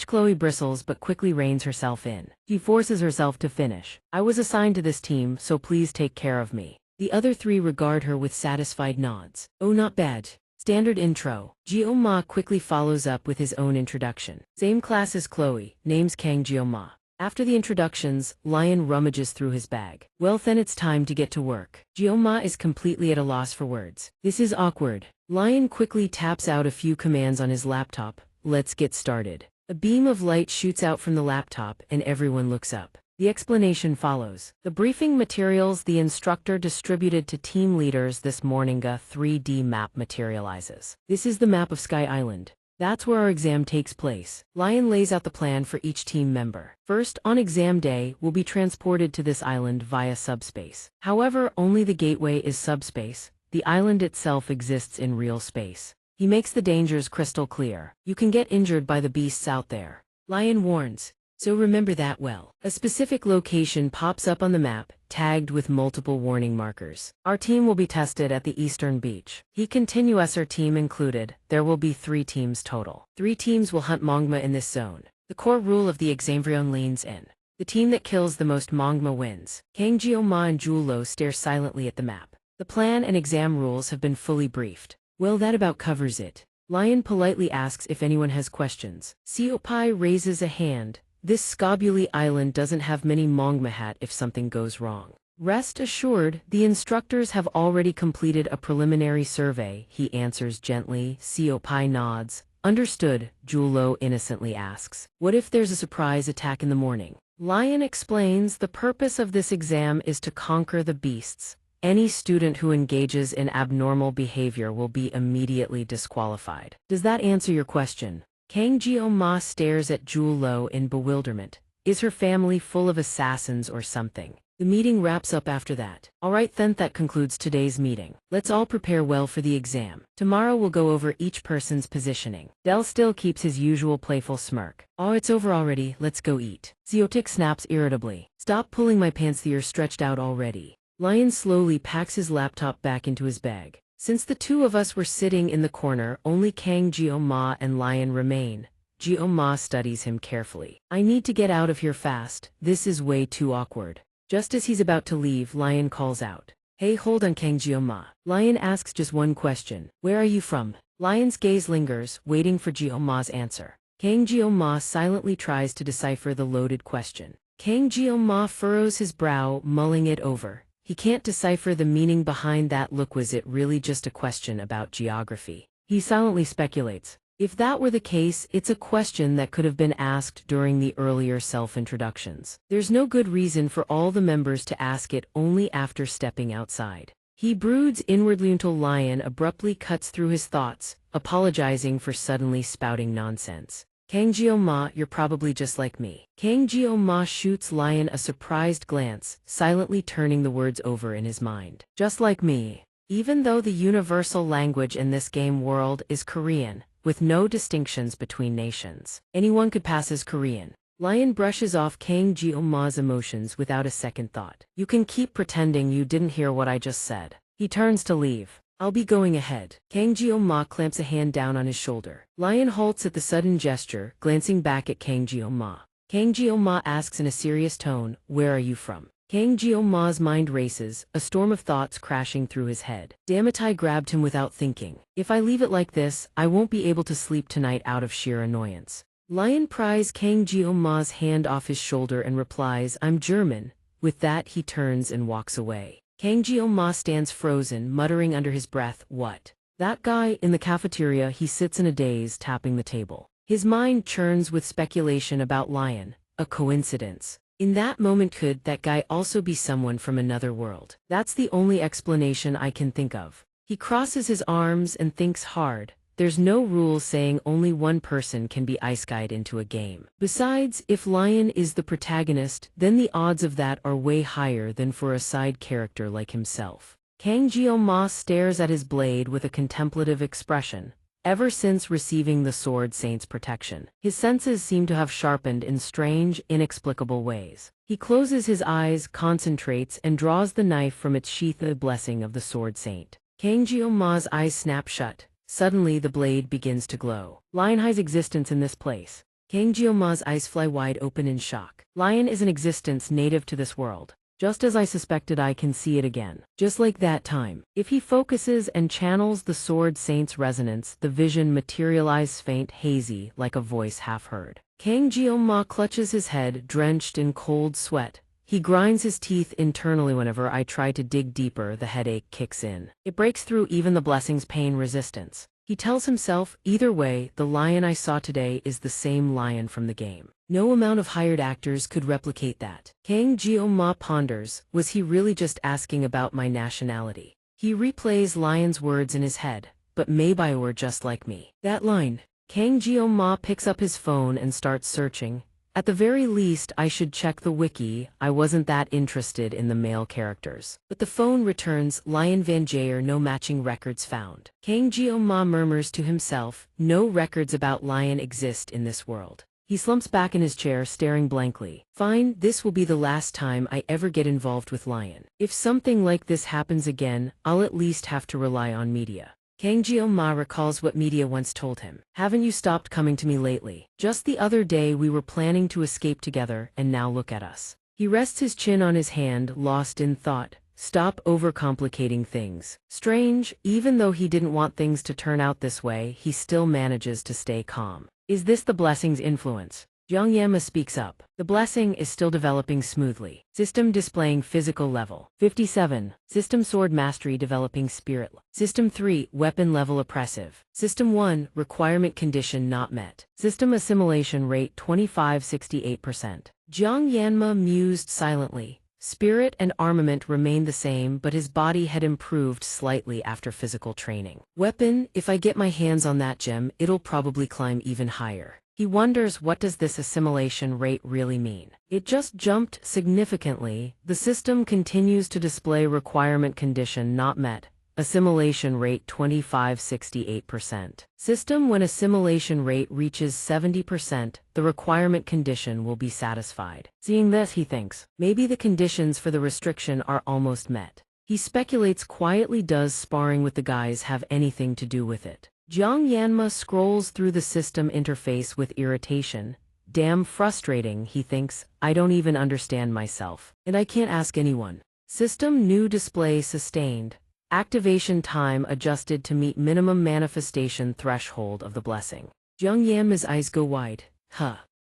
Chloe bristles but quickly reins herself in. She forces herself to finish. I was assigned to this team, so please take care of me. The other 3 regard her with satisfied nods. Oh, not bad. Standard intro. Jioma quickly follows up with his own introduction. Same class as Chloe, name's Kang Jioma. After the introductions, Lion rummages through his bag. Well then, it's time to get to work. Jioma is completely at a loss for words. This is awkward. Lion quickly taps out a few commands on his laptop. Let's get started. A beam of light shoots out from the laptop and everyone looks up. The explanation follows. The briefing materials the instructor distributed to team leaders this morning, a 3D map materializes. This is the map of Sky Island. That's where our exam takes place. Lion lays out the plan for each team member. First, on exam day, we'll be transported to this island via subspace. However, only the gateway is subspace. The island itself exists in real space. He makes the dangers crystal clear. You can get injured by the beasts out there. Lion warns. So remember that well. A specific location pops up on the map, tagged with multiple warning markers. Our team will be tested at the eastern beach. He continues, our team included. There will be 3 teams total. 3 teams will hunt mangma in this zone. The core rule of the exam leans in. The team that kills the most mangma wins. Kang Jioma and Julo stare silently at the map. The plan and exam rules have been fully briefed. Well, that about covers it. Lion politely asks if anyone has questions. Siopai raises a hand. This Skobuli Island doesn't have many mangmahat if something goes wrong. Rest assured, the instructors have already completed a preliminary survey, he answers gently. Siopai nods. Understood, Julo innocently asks. What if there's a surprise attack in the morning? Lion explains the purpose of this exam is to conquer the beasts. Any student who engages in abnormal behavior will be immediately disqualified. Does that answer your question? Kang Jioma stares at Julo in bewilderment. Is her family full of assassins or something? The meeting wraps up after that. Alright then, that concludes today's meeting. Let's all prepare well for the exam. Tomorrow we'll go over each person's positioning. Del still keeps his usual playful smirk. Oh, it's over already, let's go eat. Ziotik snaps irritably. Stop pulling my pants, you're stretched out already. Lion slowly packs his laptop back into his bag. Since the two of us were sitting in the corner, only Kang Jio-ma and Lion remain. Jio-ma studies him carefully. I need to get out of here fast, this is way too awkward. Just as he's about to leave, Lion calls out. Hey, hold on, Kang Jio-ma. Lion asks just one question. Where are you from? Lion's gaze lingers, waiting for Jio-ma's answer. Kang Jio-ma silently tries to decipher the loaded question. Kang Jio-ma furrows his brow, mulling it over. He can't decipher the meaning behind that look. Was it really just a question about geography? He silently speculates. If that were the case, it's a question that could have been asked during the earlier self-introductions. There's no good reason for all the members to ask it only after stepping outside. He broods inwardly until Lion abruptly cuts through his thoughts, apologizing for suddenly spouting nonsense. Kang Jio-ma, you're probably just like me. Kang Jio-ma shoots Lion a surprised glance, silently turning the words over in his mind. Just like me. Even though the universal language in this game world is Korean, with no distinctions between nations, anyone could pass as Korean. Lion brushes off Kang Jio-ma's emotions without a second thought. You can keep pretending you didn't hear what I just said. He turns to leave. I'll be going ahead. Kang Jio-ma clamps a hand down on his shoulder. Lion halts at the sudden gesture, glancing back at Kang Jio-ma. Kang Jio-ma asks in a serious tone, where are you from? Kang Jio-ma's mind races, a storm of thoughts crashing through his head. Damn it, I grabbed him without thinking. If I leave it like this, I won't be able to sleep tonight out of sheer annoyance. Lion pries Kang Jio-ma's hand off his shoulder and replies, I'm German. With that, he turns and walks away. Kang Jio-ma stands frozen, muttering under his breath, what? That guy, in the cafeteria, he sits in a daze, tapping the table. His mind churns with speculation about Lion. A coincidence. In that moment, could that guy also be someone from another world? That's the only explanation I can think of. He crosses his arms and thinks hard. There's no rule saying only one person can be isekai'd into a game. Besides, if Lion is the protagonist, then the odds of that are way higher than for a side character like himself. Kang Jio-ma stares at his blade with a contemplative expression. Ever since receiving the Sword Saint's protection, his senses seem to have sharpened in strange, inexplicable ways. He closes his eyes, concentrates, and draws the knife from its sheath. The blessing of the Sword Saint. Kang Jio-ma's eyes snap shut. Suddenly the blade begins to glow. Lion hides existence in this place. Kang Jio-ma's eyes fly wide open in shock. Lion is an existence native to this world. Just as I suspected, I can see it again. Just like that time. If he focuses and channels the Sword Saint's resonance, the vision materializes faint, hazy, like a voice half heard. Kang Jio-ma clutches his head, drenched in cold sweat. He grinds his teeth internally. Whenever I try to dig deeper, the headache kicks in. It breaks through even the blessing's pain resistance. He tells himself, either way, the Lion I saw today is the same Lion from the game. No amount of hired actors could replicate that. Kang Jio-ma ponders, was he really just asking about my nationality? He replays Lion's words in his head, but maybe you're just like me. That line. Kang Jio-ma picks up his phone and starts searching. At the very least, I should check the wiki. I wasn't that interested in the male characters. But the phone returns, Lion Van Jayer, no matching records found. Kang Jio-ma murmurs to himself, no records about Lion exist in this world. He slumps back in his chair, staring blankly. Fine, this will be the last time I ever get involved with Lion. If something like this happens again, I'll at least have to rely on media. Kang Jio-ma recalls what media once told him. Haven't you stopped coming to me lately? Just the other day we were planning to escape together, and now look at us. He rests his chin on his hand, lost in thought. Stop overcomplicating things. Strange, even though he didn't want things to turn out this way, he still manages to stay calm. Is this the blessing's influence? Xianxia speaks up. The blessing is still developing smoothly. System displaying physical level. 57. System sword mastery developing spirit. System 3, weapon level oppressive. System 1, requirement condition not met. System assimilation rate 25-68%. Xianxia mused silently. Spirit and armament remained the same, but his body had improved slightly after physical training. Weapon, if I get my hands on that gem, it'll probably climb even higher. He wonders, what does this assimilation rate really mean? It just jumped significantly. The system continues to display requirement condition not met. Assimilation rate 25.68%. System: when assimilation rate reaches 70%, the requirement condition will be satisfied. Seeing this, he thinks, maybe the conditions for the restriction are almost met. He speculates quietly, does sparring with the guys have anything to do with it? Jiang Yanma scrolls through the system interface with irritation. Damn frustrating, he thinks, I don't even understand myself. And I can't ask anyone. System: new display sustained. Activation time adjusted to meet minimum manifestation threshold of the blessing. Jiang Yanma's eyes go wide.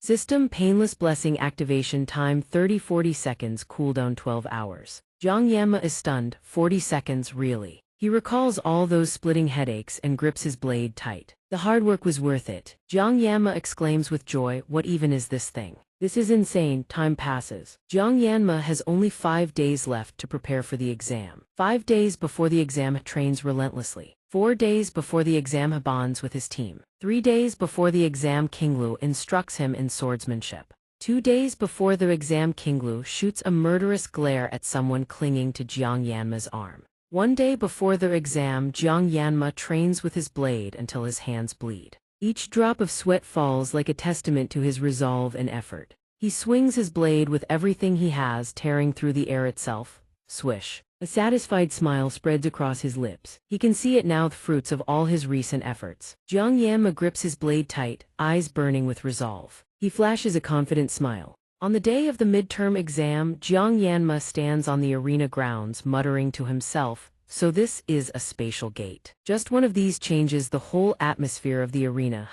System: painless blessing activation time 30-40 seconds, cooldown 12 hours. Jiang Yanma is stunned. 40 seconds, really? He recalls all those splitting headaches and grips his blade tight. The hard work was worth it. Jiang Yanma exclaims with joy, what even is this thing? This is insane. Time passes. Jiang Yanma has only 5 days left to prepare for the exam. 5 days before the exam, trains relentlessly. 4 days before the exam, bonds with his team. 3 days before the exam, Qinglu instructs him in swordsmanship. 2 days before the exam, Qinglu shoots a murderous glare at someone clinging to Jiang Yanma's arm. 1 day before the exam, Jiang Yanma trains with his blade until his hands bleed. Each drop of sweat falls like a testament to his resolve and effort. He swings his blade with everything he has, tearing through the air itself. Swish. A satisfied smile spreads across his lips. He can see it now, the fruits of all his recent efforts. Jiang Yanma grips his blade tight, eyes burning with resolve. He flashes a confident smile. On the day of the midterm exam, Jiang Yanma stands on the arena grounds, muttering to himself, so this is a spatial gate. Just one of these changes the whole atmosphere of the arena.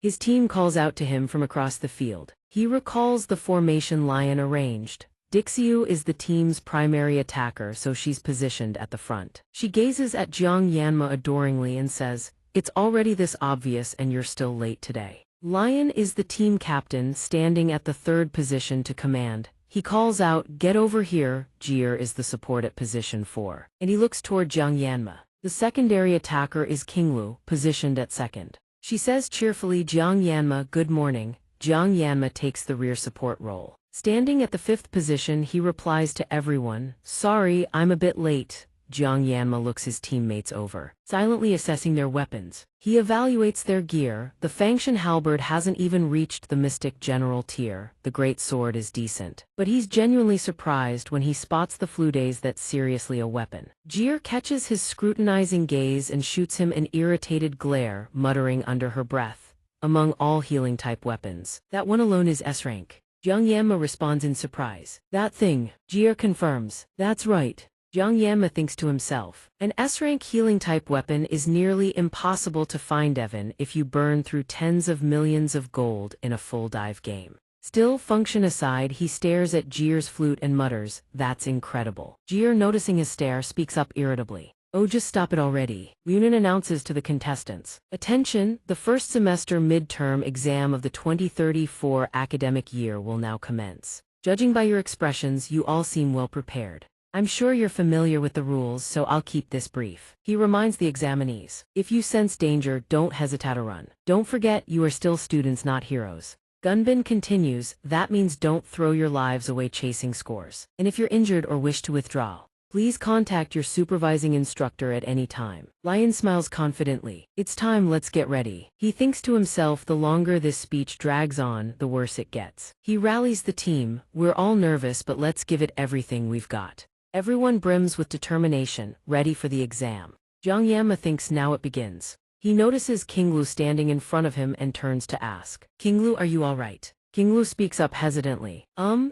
His team calls out to him from across the field. He recalls the formation Lion arranged. Dixiu is the team's primary attacker, so she's positioned at the front. She gazes at Jiang Yanma adoringly and says, it's already this obvious and you're still late today. Lion is the team captain, standing at the third position to command. He calls out, get over here. Jir is the support at position 4. And he looks toward Jiang Yanma. The secondary attacker is Qinglu, positioned at second. She says cheerfully, Jiang Yanma, good morning. Jiang Yanma takes the rear support role. Standing at the 5th position, he replies to everyone, sorry, I'm a bit late. Jiang Yanma looks his teammates over, silently assessing their weapons. He evaluates their gear. The Fangshan halberd hasn't even reached the Mystic General tier. The Great Sword is decent. But he's genuinely surprised when he spots the Fludes that's seriously a weapon. Jir catches his scrutinizing gaze and shoots him an irritated glare, muttering under her breath. Among all healing-type weapons, that one alone is S-rank. Jiang Yanma responds in surprise. That thing, Jir confirms. That's right. Jiang Yanma thinks to himself, an S-rank healing-type weapon is nearly impossible to find even if you burn through tens of millions of gold in a full dive game. Still, function aside, he stares at Jir's flute and mutters, that's incredible. Jir, noticing his stare, speaks up irritably. Oh, just stop it already. Yunan announces to the contestants. Attention, the first semester midterm exam of the 2034 academic year will now commence. Judging by your expressions, you all seem well prepared. I'm sure you're familiar with the rules, so I'll keep this brief. He reminds the examinees. If you sense danger, don't hesitate to run. Don't forget, you are still students, not heroes. Gunbin continues, that means don't throw your lives away chasing scores. And if you're injured or wish to withdraw, please contact your supervising instructor at any time. Lion smiles confidently. It's time, let's get ready. He thinks to himself, the longer this speech drags on, the worse it gets. He rallies the team. We're all nervous, but let's give it everything we've got. Everyone brims with determination, ready for the exam. Jiang Yanma thinks now it begins. He notices Qinglu standing in front of him and turns to ask, Qinglu, are you all right? Qinglu speaks up hesitantly.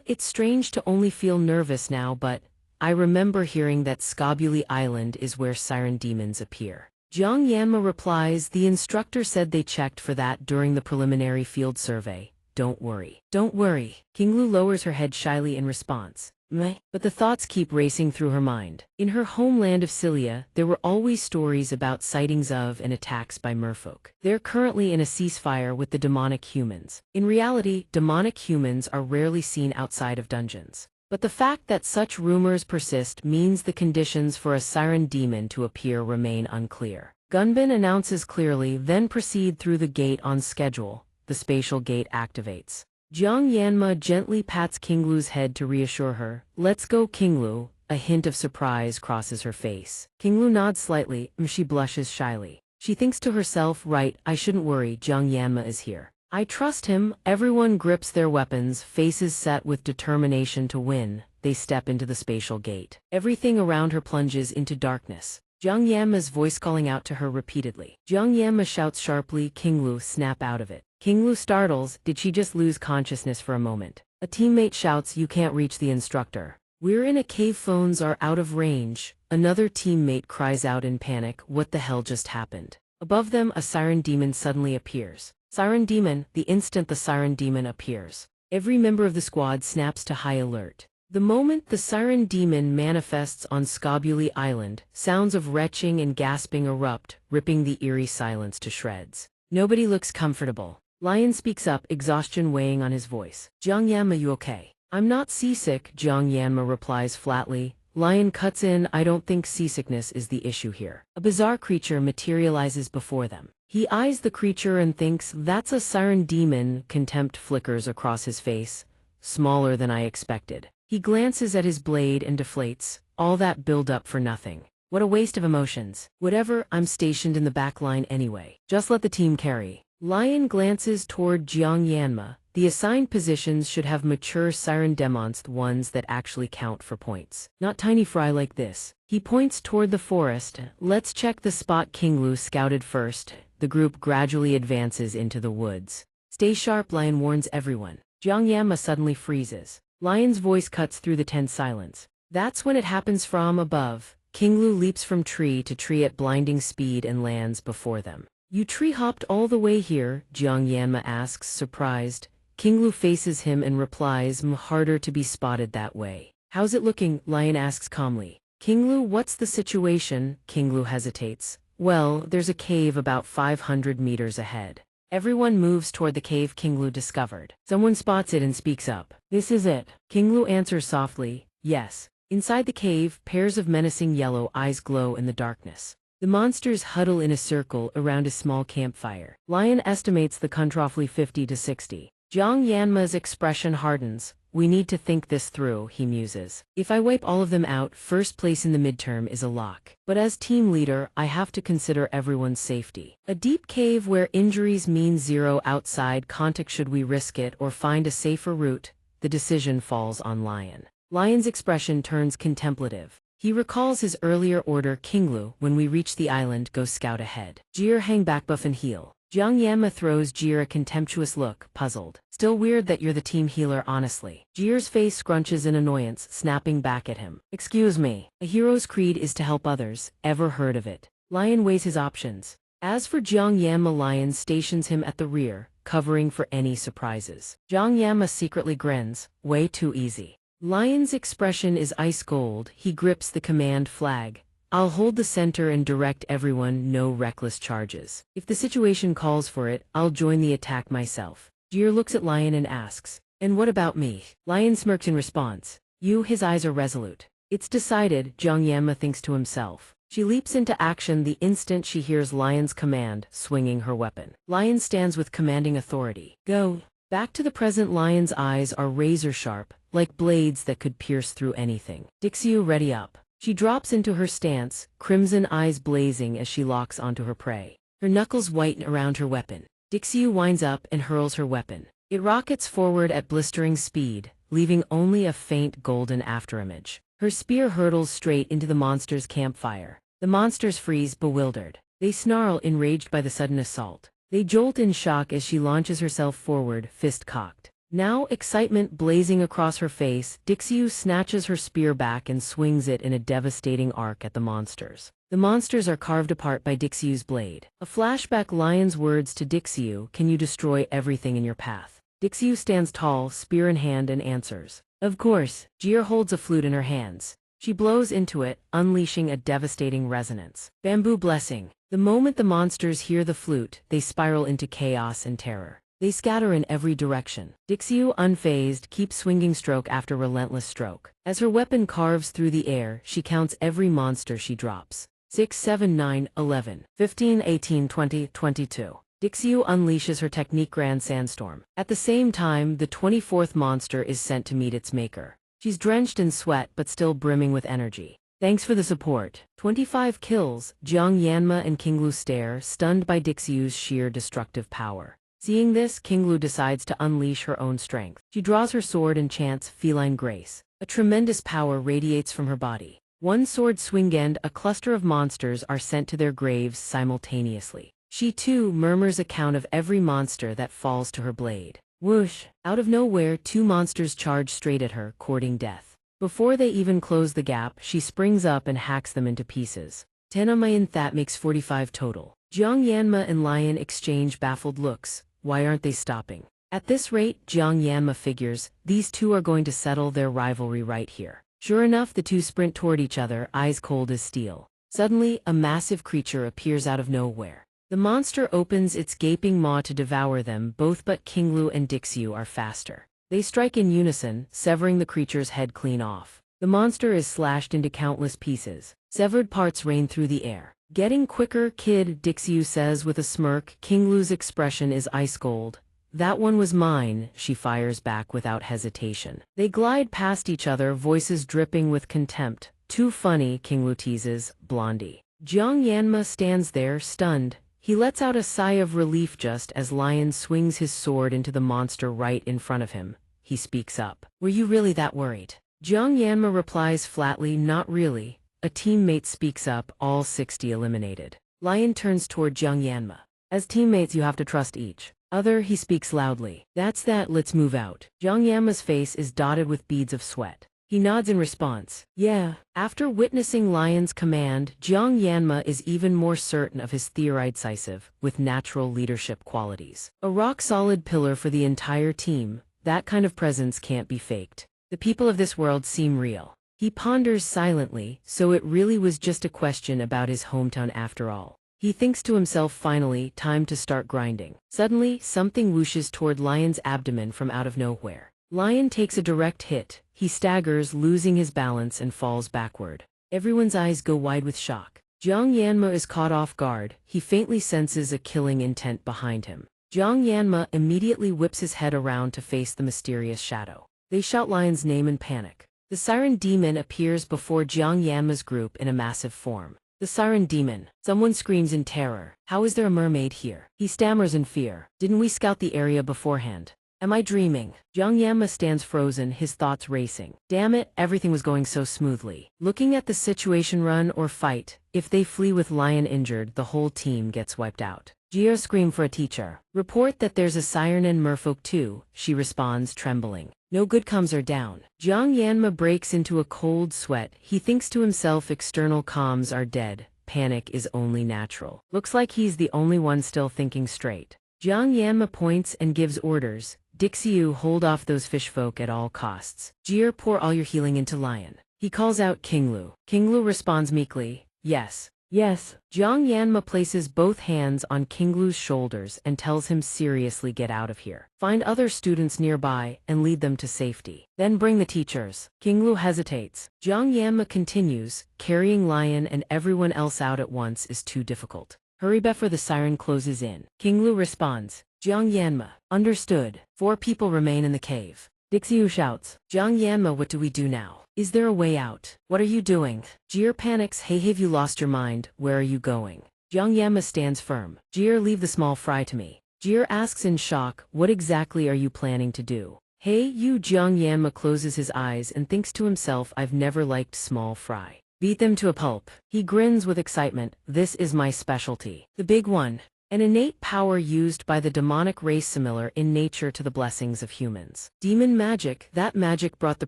It's strange to only feel nervous now, but I remember hearing that Skobuli Island is where siren demons appear. Jiang Yanma replies, the instructor said they checked for that during the preliminary field survey. Don't worry. Don't worry. Qinglu lowers her head shyly in response. Meh. But the thoughts keep racing through her mind. In her homeland of Cilia, there were always stories about sightings of and attacks by merfolk. They're currently in a ceasefire with the demonic humans. In reality, demonic humans are rarely seen outside of dungeons. But the fact that such rumors persist means the conditions for a siren demon to appear remain unclear. Gunbin announces clearly, then proceed through the gate on schedule. the spatial gate activates. Jiang Yanma gently pats Qinglu's head to reassure her. Let's go, Qinglu. A hint of surprise crosses her face. Qinglu nods slightly, and she blushes shyly. She thinks to herself, right, I shouldn't worry, Jiang Yanma is here. I trust him. Everyone grips their weapons, faces set with determination to win. They step into the spatial gate. Everything around her plunges into darkness. Jiang Yanma's voice calling out to her repeatedly. Jiang Yanma shouts sharply, Qinglu, snap out of it. Qinglu startles. Did she just lose consciousness for a moment? A teammate shouts, you can't reach the instructor. We're in a cave, phones are out of range. Another teammate cries out in panic, what the hell just happened? Above them, a siren demon suddenly appears. Siren demon, the instant the siren demon appears, every member of the squad snaps to high alert. The moment the siren demon manifests on Scobuli Island, sounds of retching and gasping erupt, ripping the eerie silence to shreds. Nobody looks comfortable. Lion speaks up, exhaustion weighing on his voice. Jiang Yanma, you okay? I'm not seasick, Jiang Yanma replies flatly. Lion cuts in, I don't think seasickness is the issue here. A bizarre creature materializes before them. He eyes the creature and thinks, that's a siren demon. Contempt flickers across his face. Smaller than I expected. He glances at his blade and deflates. All that build-up for nothing. What a waste of emotions. Whatever, I'm stationed in the back line anyway. Just let the team carry. Lion glances toward Jiang Yanma. The assigned positions should have mature siren demons, ones that actually count for points. Not tiny fry like this. He points toward the forest. Let's check the spot. Qinglu scouted first. The group gradually advances into the woods. Stay sharp, Lion warns everyone. Jiang Yanma suddenly freezes. Lion's voice cuts through the tense silence. That's when it happens from above. Qinglu leaps from tree to tree at blinding speed and lands before them. You tree hopped all the way here? Jiang Yanma asks, surprised. Qinglu faces him and replies, harder to be spotted that way. How's it looking? Lion asks calmly. Qinglu, what's the situation? Qinglu hesitates. Well, there's a cave about 500 meters ahead. Everyone moves toward the cave Qinglu discovered. Someone spots it and speaks up. This is it. Qinglu answers softly, yes. Inside the cave, pairs of menacing yellow eyes glow in the darkness. The monsters huddle in a circle around a small campfire. Lion estimates the count roughly 50 to 60. Jiang Yanma's expression hardens. We need to think this through, he muses. If I wipe all of them out, first place in the midterm is a lock. But as team leader, I have to consider everyone's safety. A deep cave where injuries mean zero outside contact. Should we risk it or find a safer route? The decision falls on Lion. Lion's expression turns contemplative. He recalls his earlier order, Qinglu, when we reach the island, go scout ahead. Jir, hang back, buff and heal. Jiang Yanma throws Jir a contemptuous look, puzzled. Still weird that you're the team healer, honestly. Jir's face scrunches in annoyance, snapping back at him. Excuse me. A hero's creed is to help others. Ever heard of it? Lion weighs his options. As for Jiang Yanma, Lion stations him at the rear, covering for any surprises. Jiang Yanma secretly grins. Way too easy. Lion's expression is ice cold. He grips the command flag. I'll hold the center and direct everyone, no reckless charges. If the situation calls for it, I'll join the attack myself. Jir looks at Lion and asks, and what about me? Lion smirks in response. You, his eyes are resolute. It's decided, Jiang Yanma thinks to himself. She leaps into action the instant she hears Lion's command, swinging her weapon. Lion stands with commanding authority. Go. Back to the present, Lion's eyes are razor sharp, like blades that could pierce through anything. Dixiu, ready up. She drops into her stance, crimson eyes blazing as she locks onto her prey. Her knuckles whiten around her weapon. Dixiu winds up and hurls her weapon. It rockets forward at blistering speed, leaving only a faint golden afterimage. Her spear hurtles straight into the monster's campfire. The monsters freeze, bewildered. They snarl, enraged by the sudden assault. They jolt in shock as she launches herself forward, fist cocked. Now, excitement blazing across her face, Dixiu snatches her spear back and swings it in a devastating arc at the monsters. The monsters are carved apart by Dixiu's blade. A flashback, Lion's words to Dixiu, can you destroy everything in your path? Dixiu stands tall, spear in hand, and answers. Of course. Jir holds a flute in her hands. She blows into it, unleashing a devastating resonance. Bamboo blessing. The moment the monsters hear the flute, they spiral into chaos and terror. They scatter in every direction. Dixiu, unfazed, keeps swinging stroke after relentless stroke. As her weapon carves through the air, she counts every monster she drops. 6, 7, 9, 11, 15, 18, 20, 22. Dixiu unleashes her technique Grand Sandstorm. At the same time, the 24th monster is sent to meet its maker. She's drenched in sweat but still brimming with energy. Thanks for the support. 25 kills. Jiang Yanma and Qinglu stare, stunned by Dixiu's sheer destructive power. Seeing this, Qinglu decides to unleash her own strength. She draws her sword and chants Feline Grace. A tremendous power radiates from her body. One sword swing and a cluster of monsters are sent to their graves simultaneously. She too murmurs a count of every monster that falls to her blade. Whoosh! Out of nowhere, 2 monsters charge straight at her, courting death. Before they even close the gap, she springs up and hacks them into pieces. 10 on my end, that makes 45 total. Jiang Yanma and Lion exchange baffled looks. Why aren't they stopping? At this rate, Jiang Yanma figures, these two are going to settle their rivalry right here. Sure enough, the two sprint toward each other, eyes cold as steel. Suddenly, a massive creature appears out of nowhere. The monster opens its gaping maw to devour them both, but Qinglu and Dixiu are faster. They strike in unison, severing the creature's head clean off. The monster is slashed into countless pieces. Severed parts rain through the air. Getting quicker, kid, Dixiu says with a smirk. Qinglu's expression is ice cold. That one was mine, she fires back without hesitation. They glide past each other, voices dripping with contempt. Too funny, Qinglu teases, Blondie. Jiang Yanma stands there, stunned. He lets out a sigh of relief just as Lion swings his sword into the monster right in front of him. He speaks up. Were you really that worried? Jiang Yanma replies flatly, not really. A teammate speaks up, all 60 eliminated. Lion turns toward Jiang Yanma. As teammates you have to trust each other, he speaks loudly. That's that, let's move out. Jiang Yanma's face is dotted with beads of sweat. He nods in response. Yeah. After witnessing Lion's command, Jiang Yanma is even more certain of his decisive, with natural leadership qualities. A rock-solid pillar for the entire team. That kind of presence can't be faked. The people of this world seem real. He ponders silently, so it really was just a question about his hometown after all. He thinks to himself, finally, time to start grinding. Suddenly, something whooshes toward Lion's abdomen from out of nowhere. Lion takes a direct hit. He staggers, losing his balance, and falls backward. Everyone's eyes go wide with shock. Jiang Yanma is caught off guard. He faintly senses a killing intent behind him. Jiang Yanma immediately whips his head around to face the mysterious shadow. They shout Lion's name in panic. The Siren Demon appears before Jiang Yanma's group in a massive form. The Siren Demon. Someone screams in terror. How is there a mermaid here? He stammers in fear. Didn't we scout the area beforehand? Am I dreaming? Jiang Yanma stands frozen, his thoughts racing. Damn it, everything was going so smoothly. Looking at the situation, run or fight. If they flee with Lion injured, the whole team gets wiped out. Jia scream for a teacher. Report that there's a siren and merfolk too, she responds, trembling. No good comms are down. Jiang Yanma breaks into a cold sweat. He thinks to himself, external comms are dead. Panic is only natural. Looks like he's the only one still thinking straight. Jiang Yanma points and gives orders. Dixiu, hold off those fish folk at all costs. Jia, pour all your healing into Lion. He calls out Qinglu. Qinglu responds meekly, yes. Yes. Jiang Yanma places both hands on Qinglu's shoulders and tells him seriously, get out of here. Find other students nearby and lead them to safety. Then bring the teachers. Qinglu hesitates. Jiang Yanma continues, carrying Lion and everyone else out at once is too difficult. Hurry before the siren closes in. Qinglu responds. Jiang Yanma. Understood. 4 people remain in the cave. Dixiu shouts. Jiang Yanma, what do we do now? Is there a way out? What are you doing? Jia panics. Hey, have you lost your mind? Where are you going? Jiang Yanma stands firm. Jia, leave the small fry to me. Jia asks in shock, what exactly are you planning to do? Hey, you. Jiang Yanma closes his eyes and thinks to himself, I've never liked small fry. Beat them to a pulp. He grins with excitement. This is my specialty. The big one. An innate power used by the demonic race similar in nature to the blessings of humans. Demon magic. That magic brought the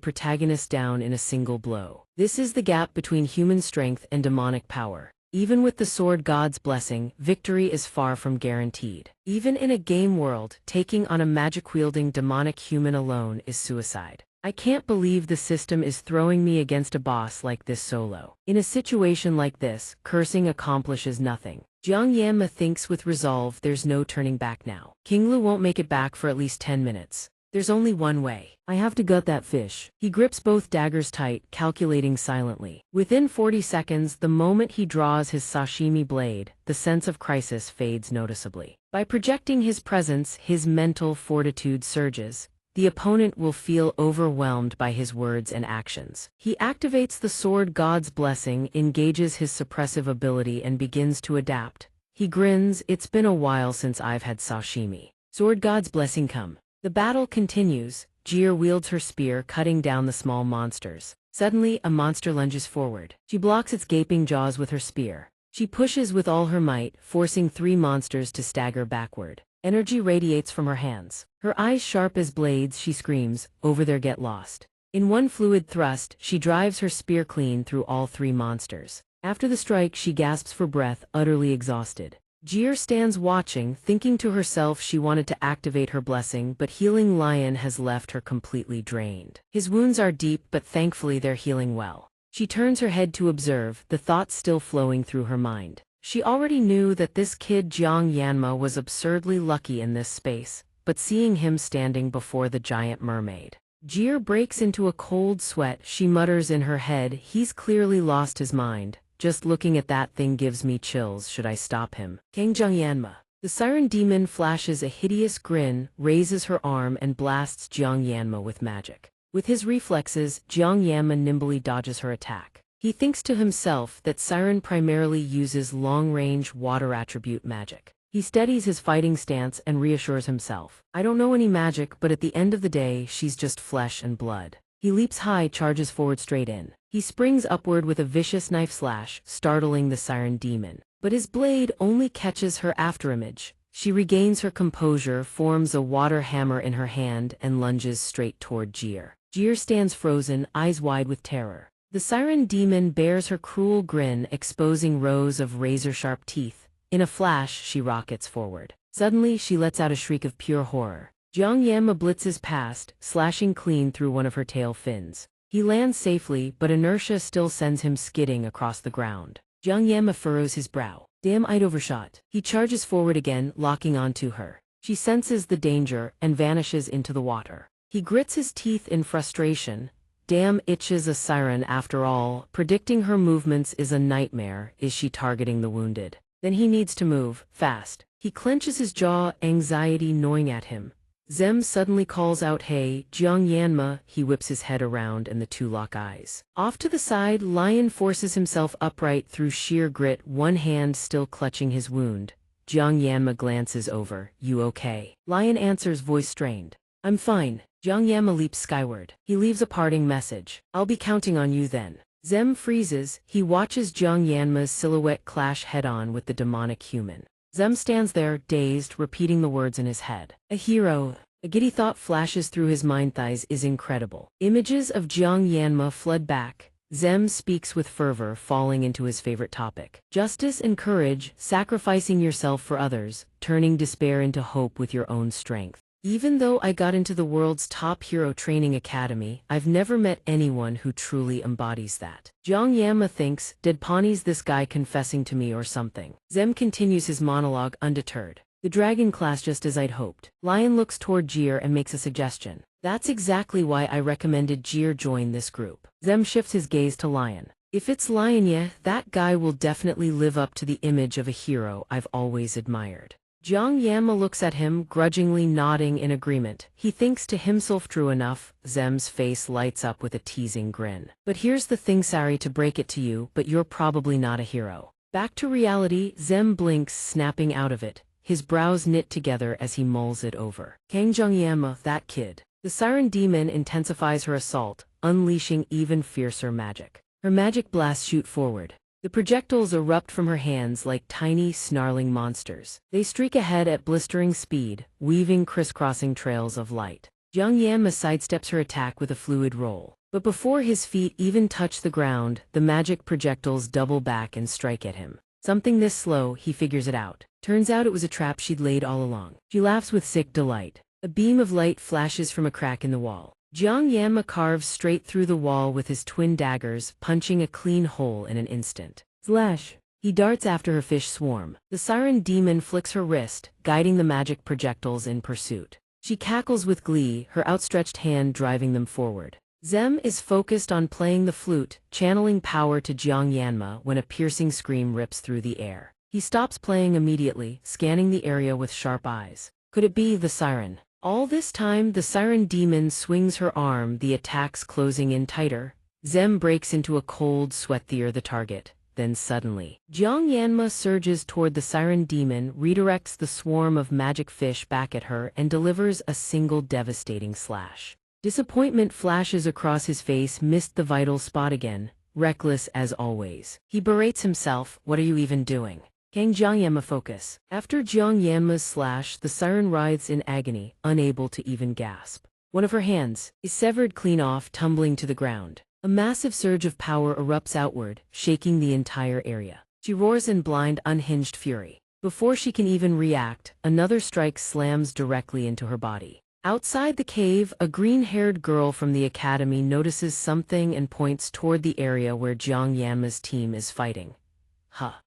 protagonist down in a single blow. This is the gap between human strength and demonic power. Even with the sword god's blessing, victory is far from guaranteed. Even in a game world, taking on a magic-wielding demonic human alone is suicide. I can't believe the system is throwing me against a boss like this solo. In a situation like this, cursing accomplishes nothing. Jiang Yanma thinks with resolve, there's no turning back now. Qinglu won't make it back for at least 10 minutes. There's only one way. I have to gut that fish. He grips both daggers tight, calculating silently. Within 40 seconds, the moment he draws his sashimi blade, the sense of crisis fades noticeably. By projecting his presence, his mental fortitude surges. The opponent will feel overwhelmed by his words and actions. He activates the sword god's blessing, engages his suppressive ability, and begins to adapt. He grins, "It's been a while since I've had sashimi." Sword god's blessing come. The battle continues. Jir wields her spear, cutting down the small monsters. Suddenly, a monster lunges forward. She blocks its gaping jaws with her spear. She pushes with all her might, forcing 3 monsters to stagger backward. Energy radiates from her hands. Her eyes sharp as blades, she screams, "Over there, get lost." In one fluid thrust, she drives her spear clean through all 3 monsters. After the strike, she gasps for breath, utterly exhausted. Jir stands watching, thinking to herself she wanted to activate her blessing, but Healing Lion has left her completely drained. His wounds are deep, but thankfully they're healing well. She turns her head to observe, the thoughts still flowing through her mind. She already knew that this kid Jiang Yanma was absurdly lucky in this space, but seeing him standing before the giant mermaid. Jir breaks into a cold sweat. She mutters in her head, "He's clearly lost his mind. Just looking at that thing gives me chills. Should I stop him?" Kang Jiang Yanma. The siren demon flashes a hideous grin, raises her arm and blasts Jiang Yanma with magic. With his reflexes, Jiang Yanma nimbly dodges her attack. He thinks to himself that Siren primarily uses long-range water attribute magic. He steadies his fighting stance and reassures himself, "I don't know any magic, but at the end of the day, she's just flesh and blood." He leaps high, charges forward straight in. He springs upward with a vicious knife slash, startling the siren demon. But his blade only catches her afterimage. She regains her composure, forms a water hammer in her hand, and lunges straight toward Jir. Jir stands frozen, eyes wide with terror. The siren demon bears her cruel grin, exposing rows of razor-sharp teeth. In a flash, she rockets forward. Suddenly, she lets out a shriek of pure horror. Jiang Yanma blitzes past, slashing clean through one of her tail fins. He lands safely, but inertia still sends him skidding across the ground. Jiang Yanma furrows his brow. "Damn, I'd overshot." He charges forward again, locking onto her. She senses the danger and vanishes into the water. He grits his teeth in frustration. Damn, itches a siren after all. Predicting her movements is a nightmare. Is she targeting the wounded? Then he needs to move, fast. He clenches his jaw, anxiety gnawing at him. Zem suddenly calls out, "Hey, Jiang Yanma." He whips his head around and the two lock eyes. Off to the side, Lion forces himself upright through sheer grit, one hand still clutching his wound. Jiang Yanma glances over. "You okay?" Lion answers, voice strained. "I'm fine." Jiang Yanma leaps skyward. He leaves a parting message. "I'll be counting on you then." Zem freezes. He watches Jiang Yanma's silhouette clash head-on with the demonic human. Zem stands there, dazed, repeating the words in his head. A hero. A giddy thought flashes through his mind. Thighs is incredible. Images of Jiang Yanma flood back. Zem speaks with fervor, falling into his favorite topic. Justice and courage, sacrificing yourself for others, turning despair into hope with your own strength. Even though I got into the world's top hero training academy, I've never met anyone who truly embodies that. Jiang Yanma thinks, did Pawnee's this guy confessing to me or something? Zem continues his monologue undeterred. The dragon class just as I'd hoped. Lion looks toward Jir and makes a suggestion. That's exactly why I recommended Jir join this group. Zem shifts his gaze to Lion. If it's Lion, yeah, that guy will definitely live up to the image of a hero I've always admired. Jiang Yanma looks at him, grudgingly nodding in agreement. He thinks to himself, true enough. Zem's face lights up with a teasing grin. But here's the thing, sorry to break it to you, but you're probably not a hero. Back to reality, Zem blinks, snapping out of it. His brows knit together as he mulls it over. Kang Jiang Yanma, that kid. The siren demon intensifies her assault, unleashing even fiercer magic. Her magic blasts shoot forward. The projectiles erupt from her hands like tiny, snarling monsters. They streak ahead at blistering speed, weaving crisscrossing trails of light. Jiang Yanma sidesteps her attack with a fluid roll. But before his feet even touch the ground, the magic projectiles double back and strike at him. Something this slow, he figures it out. Turns out it was a trap she'd laid all along. She laughs with sick delight. A beam of light flashes from a crack in the wall. Jiang Yanma carves straight through the wall with his twin daggers, punching a clean hole in an instant. Slash! He darts after her fish swarm. The siren demon flicks her wrist, guiding the magic projectiles in pursuit. She cackles with glee, her outstretched hand driving them forward. Zem is focused on playing the flute, channeling power to Jiang Yanma when a piercing scream rips through the air. He stops playing immediately, scanning the area with sharp eyes. Could it be the siren? All this time, the siren demon swings her arm, the attacks closing in tighter. Zem breaks into a cold sweat near the target. Then suddenly, Jiang Yanma surges toward the siren demon, redirects the swarm of magic fish back at her, and delivers a single devastating slash. Disappointment flashes across his face, missed the vital spot again, reckless as always. He berates himself, what are you even doing? Can Jiang Yanma focus? After Jiang Yanma's slash, the siren writhes in agony, unable to even gasp. One of her hands is severed clean off, tumbling to the ground. A massive surge of power erupts outward, shaking the entire area. She roars in blind, unhinged fury. Before she can even react, another strike slams directly into her body. Outside the cave, a green-haired girl from the academy notices something and points toward the area where Jiang Yanma's team is fighting.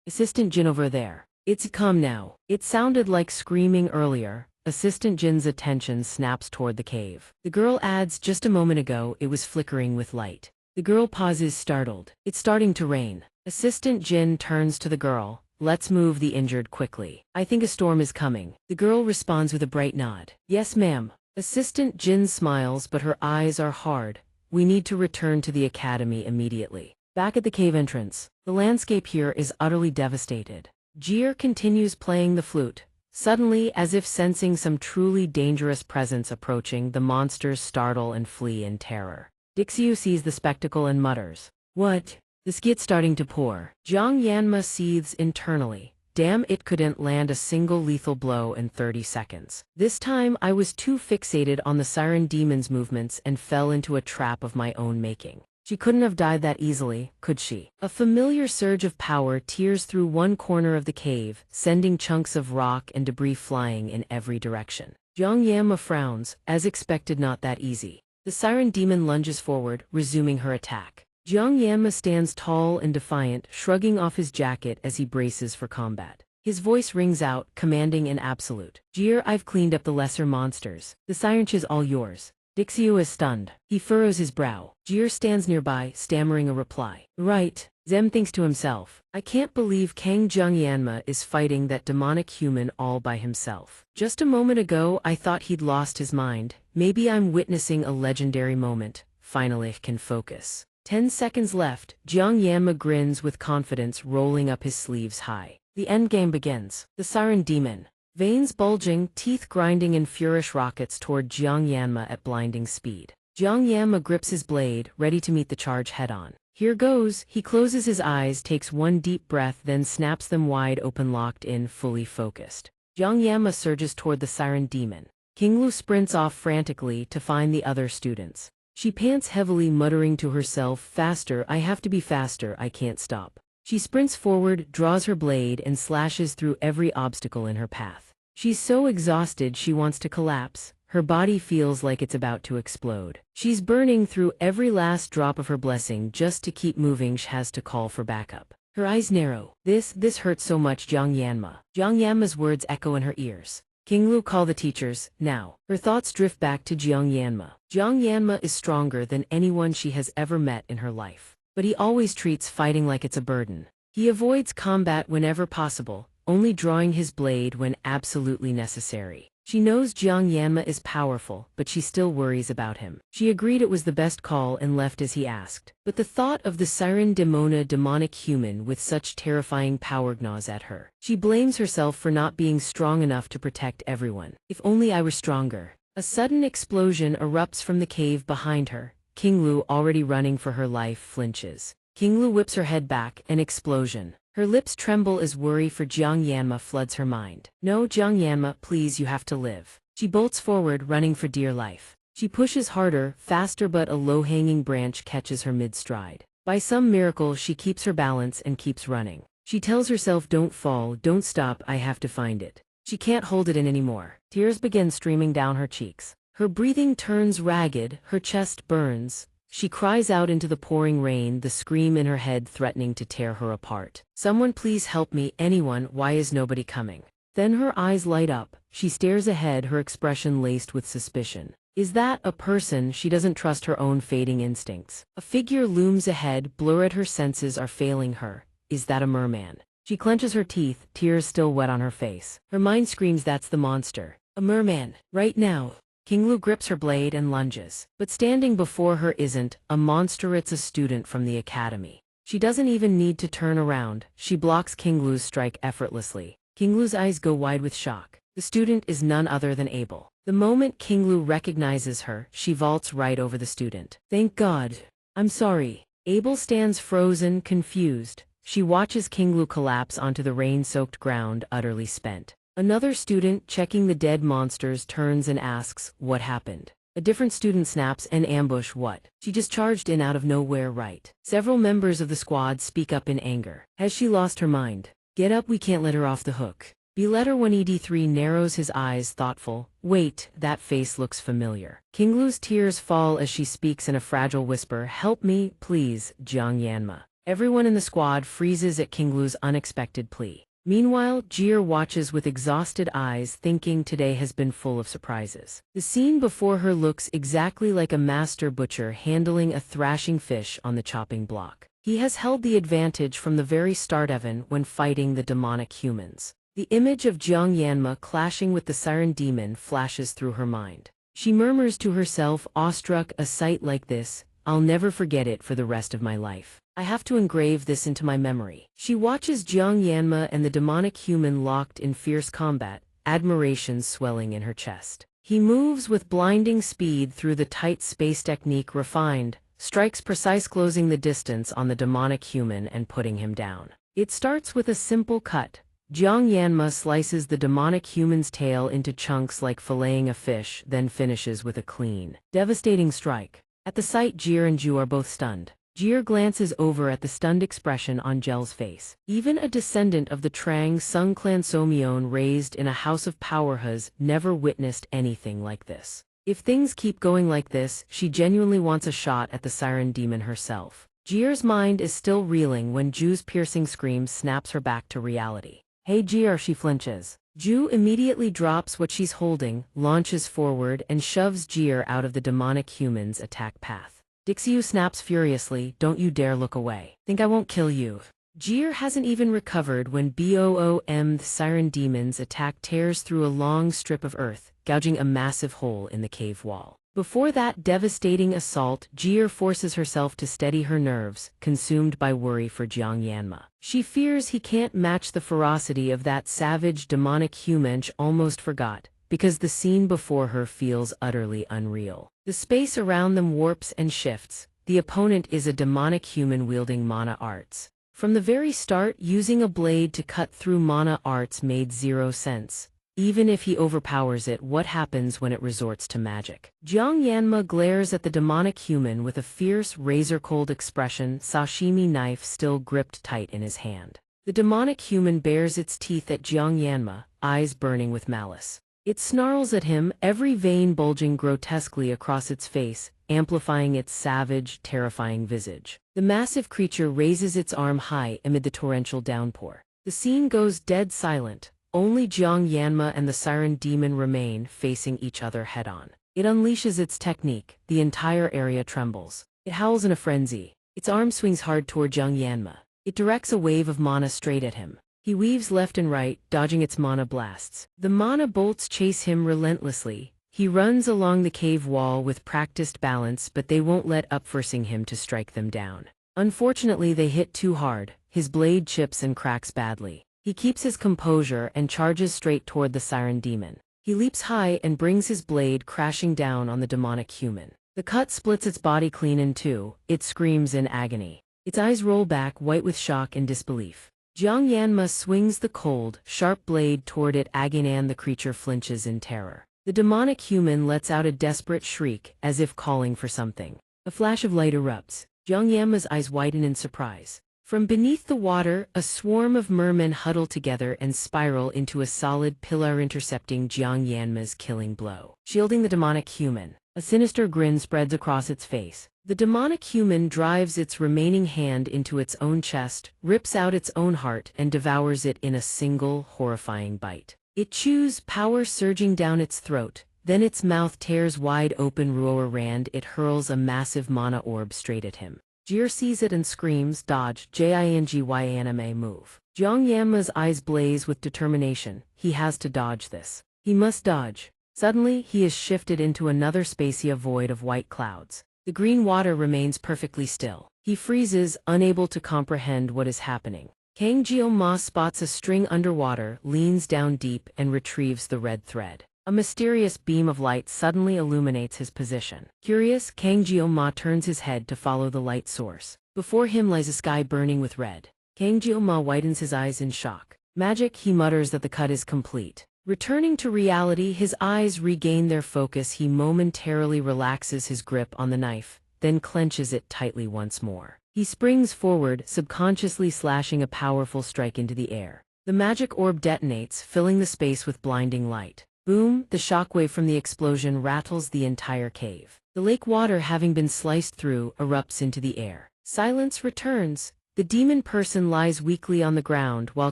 Assistant Jin over there. It's calm now. It sounded like screaming earlier. Assistant Jin's attention snaps toward the cave. The girl adds, just a moment ago, it was flickering with light. The girl pauses, startled. It's starting to rain. Assistant Jin turns to the girl. Let's move the injured quickly. I think a storm is coming. The girl responds with a bright nod. Yes, ma'am. Assistant Jin smiles, but her eyes are hard. We need to return to the academy immediately. Back at the cave entrance, the landscape here is utterly devastated. Jir continues playing the flute. Suddenly, as if sensing some truly dangerous presence approaching, the monsters startle and flee in terror. Dixiu sees the spectacle and mutters, "What?" The skit's starting to pour. Jiang Yanma seethes internally. Damn, it couldn't land a single lethal blow in 30 seconds. This time, I was too fixated on the siren demon's movements and fell into a trap of my own making. She couldn't have died that easily, could she? A familiar surge of power tears through one corner of the cave, sending chunks of rock and debris flying in every direction. Jiang Yanma frowns, as expected, not that easy. The siren demon lunges forward, resuming her attack. Jiang Yanma stands tall and defiant, shrugging off his jacket as he braces for combat. His voice rings out, commanding and absolute. Jir, I've cleaned up the lesser monsters. The sirench is all yours. Dixiu is stunned. He furrows his brow. Jir stands nearby, stammering a reply. Right. Zem thinks to himself, I can't believe Kang Jiang Yanma is fighting that demonic human all by himself. Just a moment ago I thought he'd lost his mind. Maybe I'm witnessing a legendary moment. Finally I can focus. 10 seconds left. Jiang Yanma grins with confidence, rolling up his sleeves high. The endgame begins. The siren demon. Veins bulging, teeth grinding in furious rockets toward Jiang Yanma at blinding speed. Jiang Yanma grips his blade, ready to meet the charge head-on. Here goes. He closes his eyes, takes one deep breath, then snaps them wide open, locked in, fully focused. Jiang Yanma surges toward the siren demon. Qinglu sprints off frantically to find the other students. She pants heavily, muttering to herself, faster, I have to be faster, I can't stop. She sprints forward, draws her blade, and slashes through every obstacle in her path. She's so exhausted she wants to collapse. Her body feels like it's about to explode. She's burning through every last drop of her blessing just to keep moving. She has to call for backup. Her eyes narrow. This hurts so much, Jiang Yanma. Jiang Yanma's words echo in her ears. Qinglu, call the teachers, now. Her thoughts drift back to Jiang Yanma. Jiang Yanma is stronger than anyone she has ever met in her life. But he always treats fighting like it's a burden. He avoids combat whenever possible, only drawing his blade when absolutely necessary. She knows Jiang Yanma is powerful, but she still worries about him. She agreed it was the best call and left as he asked. But the thought of the siren demonic human with such terrifying power gnaws at her. She blames herself for not being strong enough to protect everyone. If only I were stronger. A sudden explosion erupts from the cave behind her. Qinglu, already running for her life, flinches. Qinglu whips her head back, an explosion. Her lips tremble as worry for Jiang Yanma floods her mind. No, Jiang Yanma, please, you have to live. She bolts forward, running for dear life. She pushes harder, faster, but a low-hanging branch catches her mid-stride. By some miracle, she keeps her balance and keeps running. She tells herself, don't fall, don't stop, I have to find it. She can't hold it in anymore. Tears begin streaming down her cheeks. Her breathing turns ragged, her chest burns. She cries out into the pouring rain, the scream in her head threatening to tear her apart. Someone please help me, anyone, why is nobody coming? Then her eyes light up. She stares ahead, her expression laced with suspicion. Is that a person? She doesn't trust her own fading instincts. A figure looms ahead, blurred, her senses are failing her. Is that a merman? She clenches her teeth, tears still wet on her face. Her mind screams that's the monster. A merman. Right now. King Lu grips her blade and lunges. But standing before her isn't a monster, it's a student from the academy. She doesn't even need to turn around. She blocks King Lu's strike effortlessly. King Lu's eyes go wide with shock. The student is none other than Abel. The moment King Lu recognizes her, she vaults right over the student. Thank God. I'm sorry. Abel stands frozen, confused. She watches King Lu collapse onto the rain-soaked ground, utterly spent. Another student, checking the dead monsters, turns and asks, what happened? A different student snaps, an ambush. What? She just charged in out of nowhere, right? Several members of the squad speak up in anger. Has she lost her mind? Get up, we can't let her off the hook. B-letter 1ED3 narrows his eyes, thoughtful. Wait, that face looks familiar. King Lu's tears fall as she speaks in a fragile whisper. Help me, please, Xianxia. Everyone in the squad freezes at King Lu's unexpected plea. Meanwhile, Jir watches with exhausted eyes, thinking today has been full of surprises. The scene before her looks exactly like a master butcher handling a thrashing fish on the chopping block. He has held the advantage from the very start, even when fighting the demonic humans. The image of Xianxia clashing with the siren demon flashes through her mind. She murmurs to herself, awestruck, a sight like this, I'll never forget it for the rest of my life. I have to engrave this into my memory. She watches Xianxia and the demonic human locked in fierce combat, admiration swelling in her chest. He moves with blinding speed through the tight space, technique refined, strikes precise, closing the distance on the demonic human and putting him down. It starts with a simple cut. Xianxia slices the demonic human's tail into chunks like filleting a fish, then finishes with a clean, devastating strike. At the sight, Jir and Ju are both stunned. Jir glances over at the stunned expression on Jel's face. Even a descendant of the Trang Sung clan Somyeon raised in a house of power has never witnessed anything like this. If things keep going like this, she genuinely wants a shot at the siren demon herself. Jir's mind is still reeling when Ju's piercing scream snaps her back to reality. Hey Jir, she flinches. Ju immediately drops what she's holding, launches forward, and shoves Jir out of the demonic human's attack path. Dixiu snaps furiously, don't you dare look away. Think I won't kill you. Jir hasn't even recovered when the siren demon's attack tears through a long strip of earth, gouging a massive hole in the cave wall. Before that devastating assault, Jir forces herself to steady her nerves, consumed by worry for Xianxia. She fears he can't match the ferocity of that savage demonic human she almost forgot, because the scene before her feels utterly unreal. The space around them warps and shifts. The opponent is a demonic human wielding mana arts. From the very start, using a blade to cut through mana arts made zero sense. Even if he overpowers it, what happens when it resorts to magic? Xianxia glares at the demonic human with a fierce, razor-cold expression, sashimi knife still gripped tight in his hand. The demonic human bares its teeth at Xianxia, eyes burning with malice. It snarls at him, every vein bulging grotesquely across its face, amplifying its savage, terrifying visage. The massive creature raises its arm high amid the torrential downpour. The scene goes dead silent. Only Xianxia and the siren demon remain, facing each other head-on. It unleashes its technique. The entire area trembles. It howls in a frenzy. Its arm swings hard toward Xianxia. It directs a wave of mana straight at him. He weaves left and right, dodging its mana blasts. The mana bolts chase him relentlessly. He runs along the cave wall with practiced balance, but they won't let up, forcing him to strike them down. Unfortunately, they hit too hard. His blade chips and cracks badly. He keeps his composure and charges straight toward the siren demon. He leaps high and brings his blade crashing down on the demonic human. The cut splits its body clean in two. It screams in agony. Its eyes roll back, white with shock and disbelief. Xianxia swings the cold, sharp blade toward it. Again, the creature flinches in terror. The demonic human lets out a desperate shriek, as if calling for something. A flash of light erupts. Xianxia's eyes widen in surprise. From beneath the water, a swarm of mermen huddle together and spiral into a solid pillar, intercepting Xianxia's killing blow. Shielding the demonic human, a sinister grin spreads across its face. The demonic human drives its remaining hand into its own chest, rips out its own heart, and devours it in a single, horrifying bite. It chews, power surging down its throat. Then its mouth tears wide open. Ruoer Rand. It hurls a massive mana orb straight at him. Jir sees it and screams, dodge, Jingyi anime move. Jiang Yanma's eyes blaze with determination. He has to dodge this. He must dodge. Suddenly, he is shifted into another spacia void of white clouds. The green water remains perfectly still. He freezes, unable to comprehend what is happening. Kang Jioma spots a string underwater, leans down deep, and retrieves the red thread. A mysterious beam of light suddenly illuminates his position. Curious, Kang Jioma turns his head to follow the light source. Before him lies a sky burning with red. Kang Jioma widens his eyes in shock. Magic, he mutters that the cut is complete. Returning to reality, his eyes regain their focus. He momentarily relaxes his grip on the knife, then clenches it tightly once more. He springs forward, subconsciously slashing a powerful strike into the air. The magic orb detonates, filling the space with blinding light. Boom! The shockwave from the explosion rattles the entire cave. The lake water, having been sliced through, erupts into the air. Silence returns. The demon person lies weakly on the ground while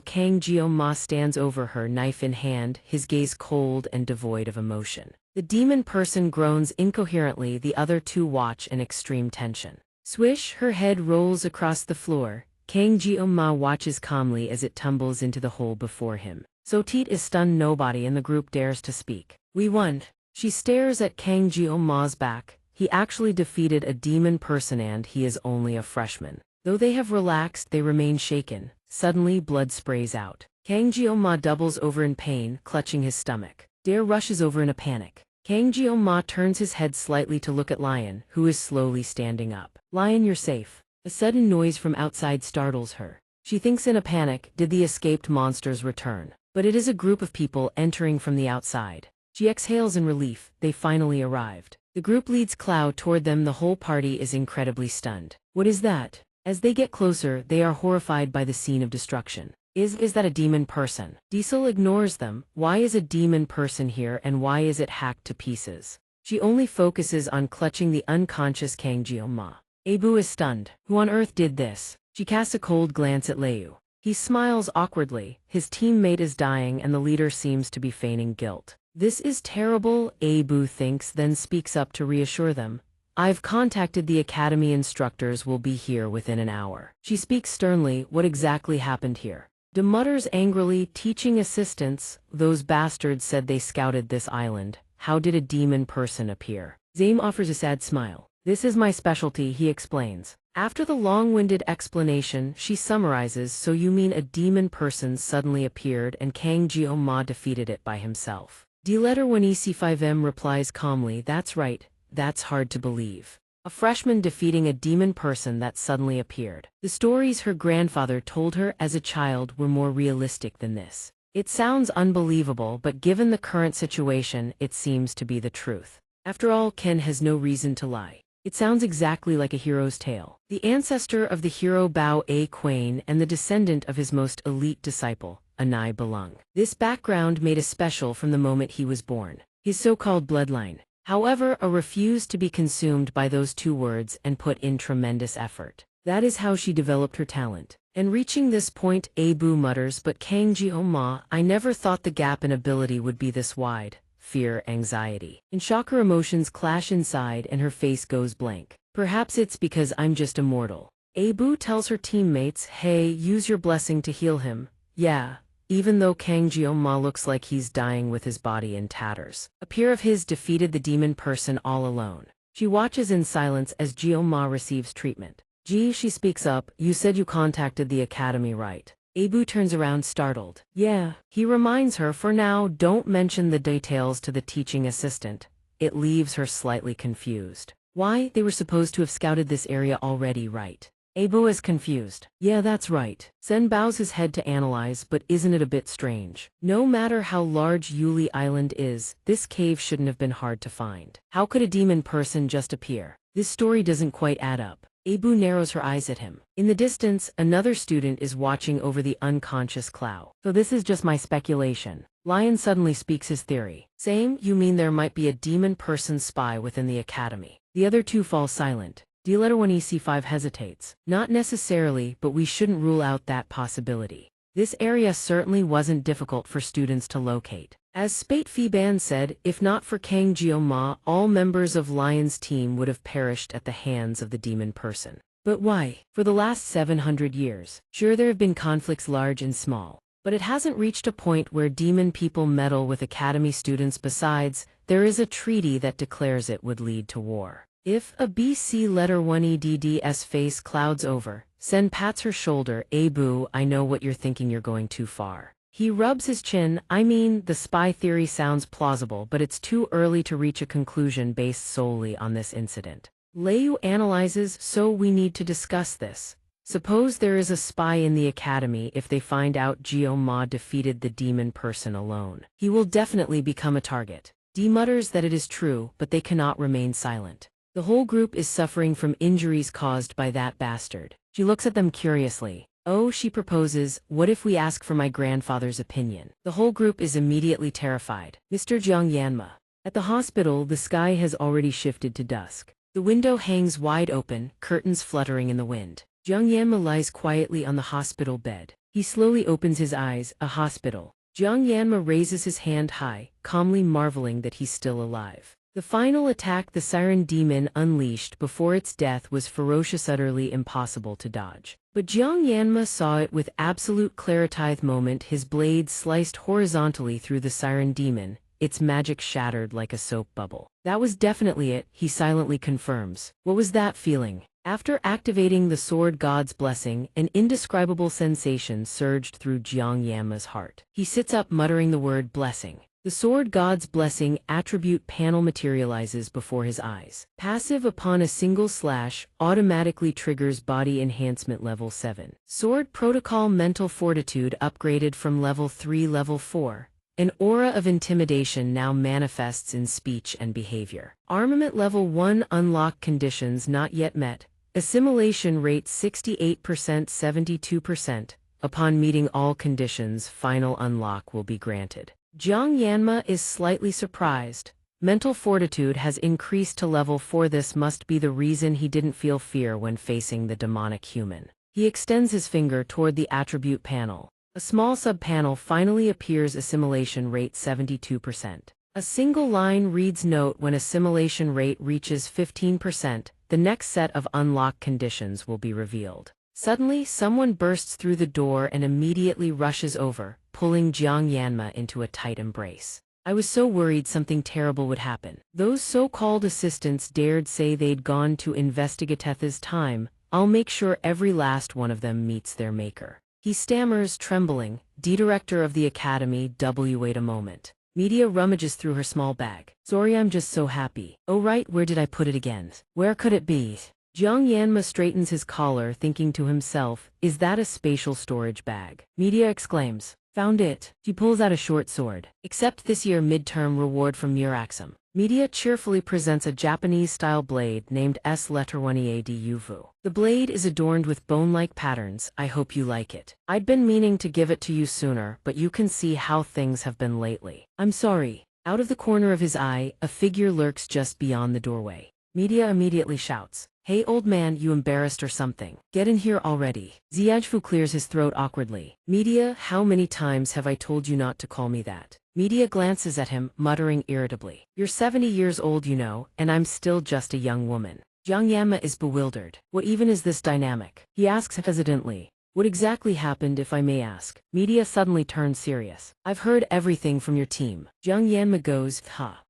Kang Jioma stands over her, knife in hand, his gaze cold and devoid of emotion. The demon person groans incoherently. The other two watch in extreme tension. Swish, her head rolls across the floor. Kang Jioma watches calmly as it tumbles into the hole before him. Sotit is stunned. Nobody in the group dares to speak. We won. She stares at Kang Jioma's back. He actually defeated a demon person and he is only a freshman. Though they have relaxed, they remain shaken. Suddenly, blood sprays out. Kang Jioma doubles over in pain, clutching his stomach. Dare rushes over in a panic. Kang Jioma turns his head slightly to look at Lion, who is slowly standing up. Lion, you're safe. A sudden noise from outside startles her. She thinks in a panic, did the escaped monsters return? But it is a group of people entering from the outside. She exhales in relief. They finally arrived. The group leads Cloud toward them. The whole party is incredibly stunned. What is that? As they get closer, they are horrified by the scene of destruction. Is that a demon person? Diesel ignores them. Why is a demon person here and why is it hacked to pieces? She only focuses on clutching the unconscious Kang Jioma. Abu is stunned. Who on earth did this? She casts a cold glance at Liu. He smiles awkwardly. His teammate is dying and the leader seems to be feigning guilt. This is terrible, Abu thinks, then speaks up to reassure them. I've contacted the academy. Instructors will be here within an hour. She speaks sternly. What exactly happened here? De mutters angrily, teaching assistants. Those bastards said they scouted this island. How did a demon person appear? Zame offers a sad smile. This is my specialty, he explains. After the long-winded explanation, she summarizes, so you mean a demon person suddenly appeared and Kang Jioma defeated it by himself. D-letter 1EC5M replies calmly, that's right. That's hard to believe. A freshman defeating a demon person that suddenly appeared. The stories her grandfather told her as a child were more realistic than this. It sounds unbelievable, but given the current situation, it seems to be the truth. After all, Ken has no reason to lie. It sounds exactly like a hero's tale. The ancestor of the hero Bao A. Quain and the descendant of his most elite disciple, Anai Belung. This background made us special from the moment he was born. His so-called bloodline. However, a refused to be consumed by those two words and put in tremendous effort. That is how she developed her talent. And reaching this point, Abu mutters, but Kang Jioma, I never thought the gap in ability would be this wide. Fear, anxiety. In shock, her emotions clash inside and her face goes blank. Perhaps it's because I'm just immortal. Abu tells her teammates, hey, use your blessing to heal him. Yeah. Even though Kang Jioma looks like he's dying with his body in tatters. A peer of his defeated the demon person all alone. She watches in silence as Jioma receives treatment. Ji, she speaks up, you said you contacted the academy, right? Abu turns around startled. Yeah. He reminds her, for now, don't mention the details to the teaching assistant. It leaves her slightly confused. Why? They were supposed to have scouted this area already, right? Abu is confused. Yeah, that's right. Sen bows his head to analyze, but isn't it a bit strange? No matter how large Yuli Island is, this cave shouldn't have been hard to find. How could a demon person just appear? This story doesn't quite add up. Abu narrows her eyes at him. In the distance, another student is watching over the unconscious Clow. So this is just my speculation. Lion suddenly speaks his theory. Same, you mean there might be a demon person spy within the academy. The other two fall silent. D-letter 1EC5 hesitates. Not necessarily, but we shouldn't rule out that possibility. This area certainly wasn't difficult for students to locate. As Spate Fiban said, if not for Kang Jioma, all members of Lion's team would have perished at the hands of the demon person. But why? For the last 700 years, sure there have been conflicts large and small, but it hasn't reached a point where demon people meddle with academy students. Besides, there is a treaty that declares it would lead to war. If a BC letter 1EDD's face clouds over, Sen pats her shoulder. Boo, I know what you're thinking, you're going too far. He rubs his chin. I mean, the spy theory sounds plausible, but it's too early to reach a conclusion based solely on this incident. Lei analyzes, so we need to discuss this. Suppose there is a spy in the academy. If they find out Gio Ma defeated the demon person alone, he will definitely become a target. Dee mutters that it is true, but they cannot remain silent. The whole group is suffering from injuries caused by that bastard. She looks at them curiously. Oh, she proposes, what if we ask for my grandfather's opinion? The whole group is immediately terrified. Mr. Jiang Yanma. At the hospital, the sky has already shifted to dusk. The window hangs wide open, curtains fluttering in the wind. Jiang Yanma lies quietly on the hospital bed. He slowly opens his eyes. A hospital. Jiang Yanma raises his hand high, calmly marveling that he's still alive. The final attack the siren demon unleashed before its death was ferocious, utterly impossible to dodge. But Jiang Yanma saw it with absolute clarity. The moment his blade sliced horizontally through the siren demon, its magic shattered like a soap bubble. That was definitely it, he silently confirms. What was that feeling? After activating the sword god's blessing, an indescribable sensation surged through Jiang Yanma's heart. He sits up, muttering the word blessing. The sword god's blessing attribute panel materializes before his eyes. Passive upon a single slash, automatically triggers body enhancement level 7. Sword protocol mental fortitude upgraded from level 3 level 4. An aura of intimidation now manifests in speech and behavior. Armament level 1 unlock conditions not yet met. Assimilation rate 68% 72%. Upon meeting all conditions, final unlock will be granted. Jiang Yanma is slightly surprised. Mental fortitude has increased to level 4. This must be the reason he didn't feel fear when facing the demonic human. He extends his finger toward the attribute panel. A small sub-panel finally appears. Assimilation rate 72%. A single line reads, note, when assimilation rate reaches 15%, the next set of unlock conditions will be revealed. Suddenly, someone bursts through the door and immediately rushes over, pulling Jiang Yanma into a tight embrace. I was so worried something terrible would happen. Those so-called assistants dared say they'd gone to investigate this time. I'll make sure every last one of them meets their maker. He stammers, trembling. Director of the academy, wait a moment. Media rummages through her small bag. Sorry, I'm just so happy. Oh right, where did I put it again? Where could it be? Jiang Yanma straightens his collar, thinking to himself, is that a spatial storage bag? Media exclaims, found it. She pulls out a short sword. Accept this year midterm reward from Muraxum. Media cheerfully presents a Japanese-style blade named S-1EADUVU. The blade is adorned with bone-like patterns. I hope you like it. I'd been meaning to give it to you sooner, but you can see how things have been lately. I'm sorry. Out of the corner of his eye, a figure lurks just beyond the doorway. Media immediately shouts, hey old man, you embarrassed or something? Get in here already. Ziajfu clears his throat awkwardly. Media, how many times have I told you not to call me that? Media glances at him, muttering irritably. You're 70 years old, you know, and I'm still just a young woman. Jiang Yanma is bewildered. What even is this dynamic? He asks hesitantly. What exactly happened, if I may ask? Media suddenly turns serious. I've heard everything from your team. Jiang Yanma goes,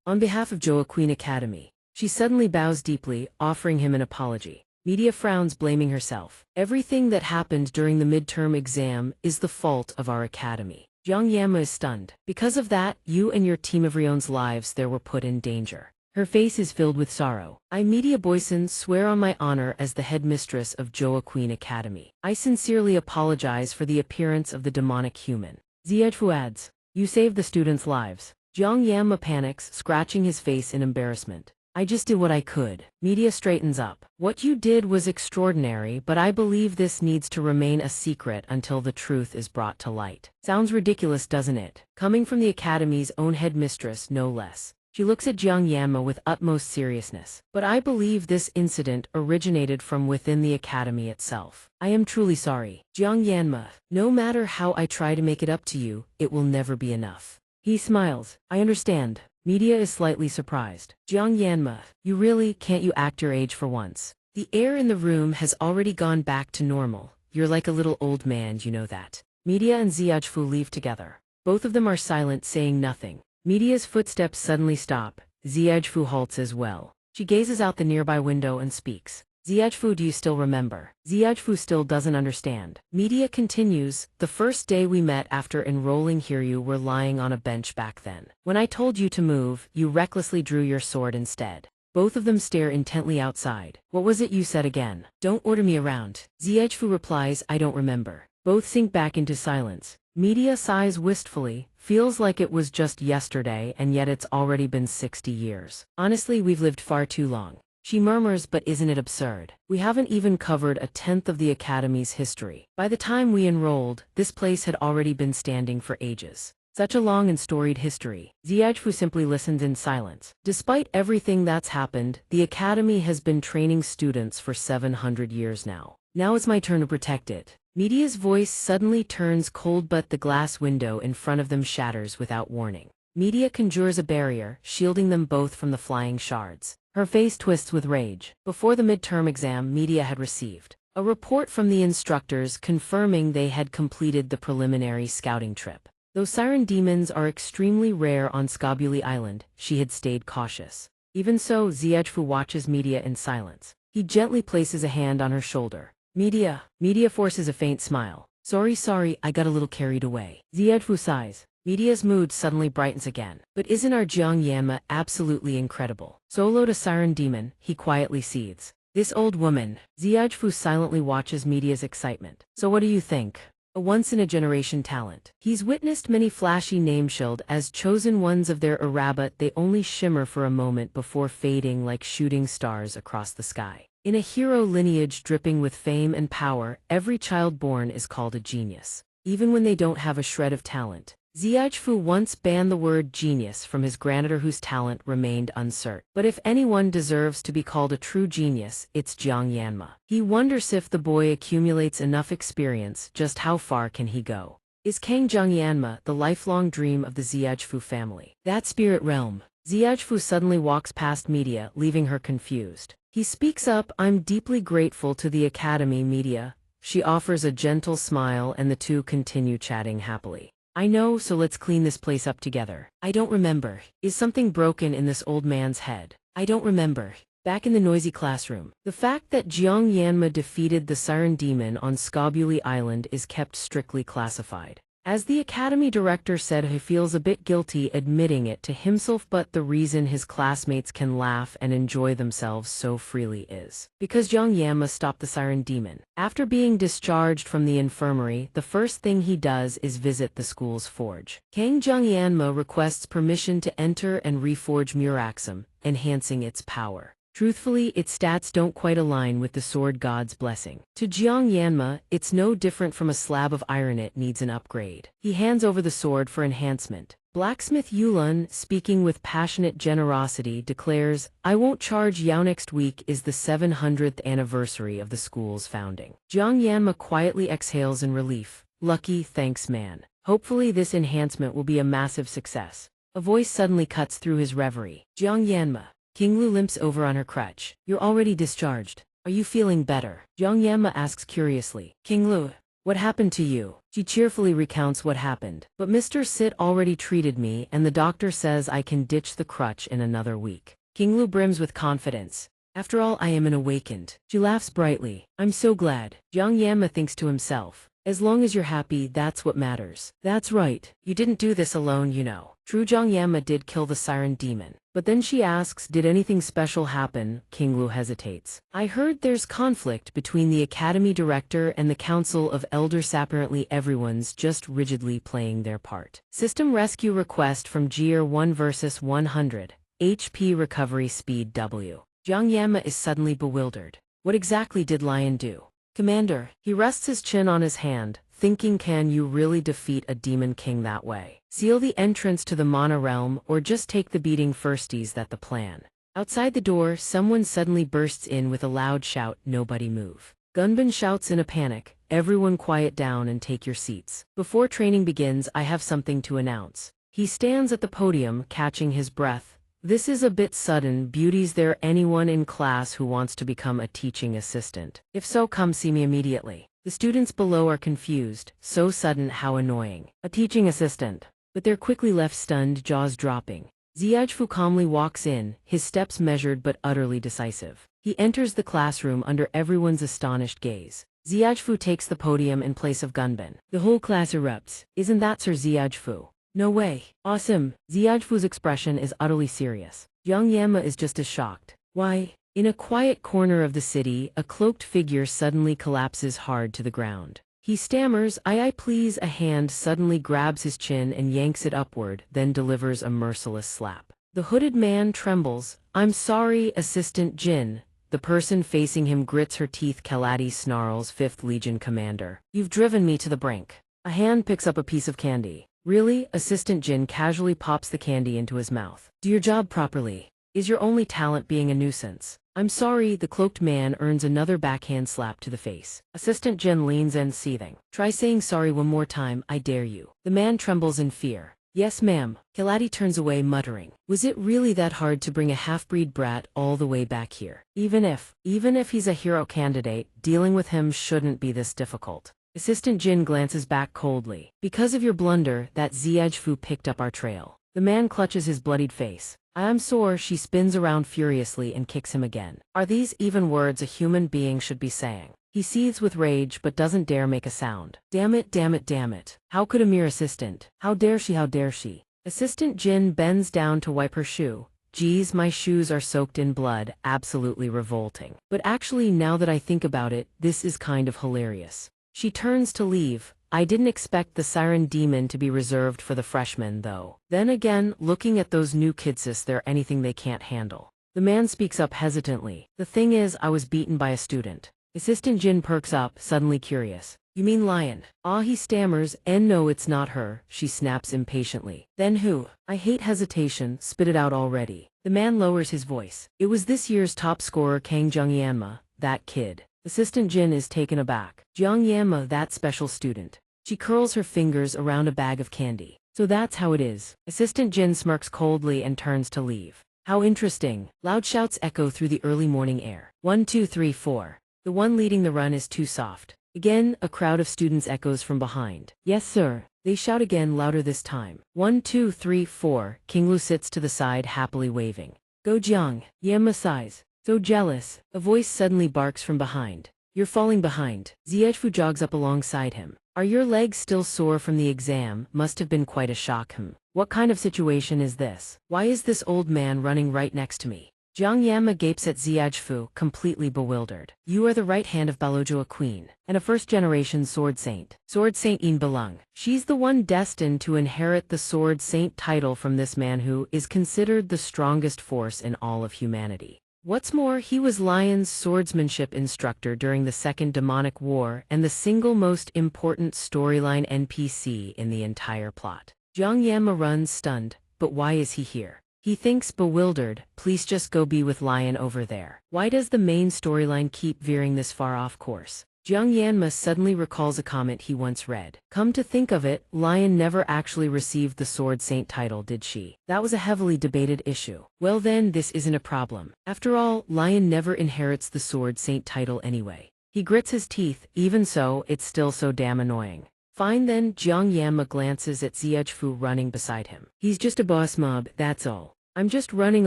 on behalf of Joaquin Academy. She suddenly bows deeply, offering him an apology. Media frowns, blaming herself. Everything that happened during the midterm exam is the fault of our academy. Jiang Yanma is stunned. Because of that, you and your team of Rion's lives there were put in danger. Her face is filled with sorrow. I, Media Boyson, swear on my honor as the headmistress of Joaquin Academy. I sincerely apologize for the appearance of the demonic human. Ziadfu adds, you saved the students' lives. Jiang Yanma panics, scratching his face in embarrassment. I just did what I could. Media straightens up. What you did was extraordinary, but I believe this needs to remain a secret until the truth is brought to light. Sounds ridiculous, doesn't it? Coming from the Academy's own headmistress, no less. She looks at Jiang Yanma with utmost seriousness. But I believe this incident originated from within the academy itself. I am truly sorry. Jiang Yanma, no matter how I try to make it up to you, it will never be enough. He smiles. I understand. Media is slightly surprised. Jiang Yanma, can't you act your age for once? The air in the room has already gone back to normal. You're like a little old man, you know that. Media and Ziajfu leave together. Both of them are silent, saying nothing. Media's footsteps suddenly stop. Ziajfu halts as well. She gazes out the nearby window and speaks. Ziajfu, do you still remember? Ziajfu still doesn't understand. Media continues, the first day we met after enrolling here you were lying on a bench back then. When I told you to move, you recklessly drew your sword instead. Both of them stare intently outside. What was it you said again? Don't order me around. Ziajfu replies, I don't remember. Both sink back into silence. Media sighs wistfully, feels like it was just yesterday and yet it's already been 60 years. Honestly, we've lived far too long. She murmurs, but isn't it absurd? We haven't even covered a tenth of the academy's history. By the time we enrolled, this place had already been standing for ages. Such a long and storied history. Ziajfu simply listens in silence. Despite everything that's happened, the academy has been training students for 700 years now. Now it's my turn to protect it. Media's voice suddenly turns cold, but the glass window in front of them shatters without warning. Media conjures a barrier, shielding them both from the flying shards. Her face twists with rage. Before the midterm exam, Media had received a report from the instructors confirming they had completed the preliminary scouting trip. Though siren demons are extremely rare on Skobuli Island, she had stayed cautious. Even so, Ziajfu watches Media in silence. He gently places a hand on her shoulder. Media forces a faint smile. Sorry, I got a little carried away. Ziajfu sighs. Media's mood suddenly brightens again. But isn't our Jiang Yanma absolutely incredible? Solo to siren demon, he quietly seethes. This old woman. Ziajfu silently watches Media's excitement. So what do you think? A once-in-a-generation talent. He's witnessed many flashy name-shilled as chosen ones of their era, but they only shimmer for a moment before fading like shooting stars across the sky. In a hero lineage dripping with fame and power, every child born is called a genius, even when they don't have a shred of talent. Ziajfu once banned the word genius from his grandeur whose talent remained uncertain. But if anyone deserves to be called a true genius, it's Jiang Yanma. He wonders if the boy accumulates enough experience, just how far can he go? Is Kang Jiang Yanma the lifelong dream of the Ziajfu family? That spirit realm. Ziajfu suddenly walks past Media, leaving her confused. He speaks up, I'm deeply grateful to the Academy, Media. She offers a gentle smile and the two continue chatting happily. I know, so let's clean this place up together. I don't remember. Is something broken in this old man's head? I don't remember. Back in the noisy classroom, the fact that Jiang Yanma defeated the Siren Demon on Skobuli Island is kept strictly classified. As the academy director said, he feels a bit guilty admitting it to himself, but the reason his classmates can laugh and enjoy themselves so freely is because Jiang Yanma stopped the Siren Demon. After being discharged from the infirmary, the first thing he does is visit the school's forge. Kang Jiang Yanma requests permission to enter and reforge Muraxum, enhancing its power. Truthfully, its stats don't quite align with the sword god's blessing. To Jiang Yanma, it's no different from a slab of iron, it needs an upgrade. He hands over the sword for enhancement. Blacksmith Yulun, speaking with passionate generosity, declares, I won't charge Yao. Next week is the 700th anniversary of the school's founding. Jiang Yanma quietly exhales in relief. Lucky, thanks man. Hopefully this enhancement will be a massive success. A voice suddenly cuts through his reverie. Jiang Yanma. Qinglu limps over on her crutch. You're already discharged. Are you feeling better? Jiang Yanma asks curiously. Qinglu, what happened to you? She cheerfully recounts what happened. But Mr. Sit already treated me and the doctor says I can ditch the crutch in another week. Qinglu brims with confidence. After all, I am an awakened. She laughs brightly. I'm so glad. Jiang Yanma thinks to himself. As long as you're happy, that's what matters. That's right. You didn't do this alone, you know. True, Jiang Yanma did kill the Siren Demon. But then she asks, did anything special happen? Qinglu hesitates. I heard there's conflict between the academy director and the council of elders. Apparently everyone's just rigidly playing their part. System rescue request from Gear 1 versus 100. HP recovery speed W. Jiang Yanma is suddenly bewildered. What exactly did Lion do? Commander, he rests his chin on his hand, thinking, can you really defeat a demon king that way? Seal the entrance to the Mana realm or just take the beating firsties? That the plan. Outside the door, someone suddenly bursts in with a loud shout, "Nobody move." Gunban shouts in a panic, "Everyone quiet down and take your seats. Before training begins, I have something to announce." He stands at the podium, catching his breath. "This is a bit sudden, beauties. There anyone in class who wants to become a teaching assistant? If so, come see me immediately." The students below are confused. So sudden, how annoying. A teaching assistant. But they're quickly left stunned, jaws dropping. Xianxia calmly walks in, his steps measured but utterly decisive. He enters the classroom under everyone's astonished gaze. Xianxia takes the podium in place of Gunban. The whole class erupts. "Isn't that Sir Xianxia? No way. Awesome." Xianxia's expression is utterly serious. Xianxia is just as shocked. "Why?" In a quiet corner of the city, a cloaked figure suddenly collapses hard to the ground. He stammers, I please." A hand suddenly grabs his chin and yanks it upward, then delivers a merciless slap. The hooded man trembles. "I'm sorry, Assistant Jin." The person facing him grits her teeth. Kaladi snarls, "5th Legion Commander. You've driven me to the brink." A hand picks up a piece of candy. "Really?" Assistant Jin casually pops the candy into his mouth. "Do your job properly. Is your only talent being a nuisance?" "I'm sorry." The cloaked man earns another backhand slap to the face. Assistant Jin leans in, seething. "Try saying sorry one more time, I dare you." The man trembles in fear. "Yes, ma'am." Kaladi turns away, muttering, "Was it really that hard to bring a half-breed brat all the way back here? Even if he's a hero candidate, dealing with him shouldn't be this difficult." Assistant Jin glances back coldly. "Because of your blunder, that Xianxia picked up our trail." The man clutches his bloodied face. "I'm sore." She spins around furiously and kicks him again. Are these even words a human being should be saying? He seethes with rage but doesn't dare make a sound. Damn it, damn it, damn it. How could a mere assistant? How dare she, how dare she? Assistant Jin bends down to wipe her shoe. "Geez, my shoes are soaked in blood." Absolutely revolting. But actually, now that I think about it, this is kind of hilarious. She turns to leave. "I didn't expect the siren demon to be reserved for the freshmen, though. Then again, looking at those new kidsis, they're anything they can't handle." The man speaks up hesitantly. "The thing is, I was beaten by a student." Assistant Jin perks up, suddenly curious. "You mean Lion?" "Ah," he stammers, "and no, it's not her." She snaps impatiently. "Then who?" "I hate hesitation, spit it out already." The man lowers his voice. "It was this year's top scorer, Kang Jiangyanma, that kid." Assistant Jin is taken aback. "Jiangyanma, that special student." She curls her fingers around a bag of candy. "So that's how it is." Assistant Jin smirks coldly and turns to leave. "How interesting." Loud shouts echo through the early morning air. 1, 2, 3, 4. The one leading the run is too soft. Again, a crowd of students echoes from behind. "Yes, sir." They shout again, louder this time. 1, 2, 3, 4. Kinglu sits to the side, happily waving. "Go Jiang." Yamma sighs. "So jealous." A voice suddenly barks from behind. "You're falling behind." Xianxia jogs up alongside him. "Are your legs still sore from the exam? Must have been quite a shock." What kind of situation is this? Why is this old man running right next to me?" Jiang Yama gapes at Xianxia, completely bewildered. "You are the right hand of Balojua Queen, and a first-generation Sword Saint. Sword Saint Yin Belung. She's the one destined to inherit the Sword Saint title from this man who is considered the strongest force in all of humanity. What's more, he was Lion's swordsmanship instructor during the Second Demonic War and the single most important storyline NPC in the entire plot." Jiang Yama runs stunned. But why is he here? He thinks, bewildered. Please just go be with Lion over there. Why does the main storyline keep veering this far off course? Jiang Yanma suddenly recalls a comment he once read. Come to think of it, Lion never actually received the Sword Saint title, did she? That was a heavily debated issue. Well then, this isn't a problem. After all, Lion never inherits the Sword Saint title anyway. He grits his teeth. Even so, it's still so damn annoying. Fine then. Jiang Yanma glances at Xianxia running beside him. He's just a boss mob, that's all. I'm just running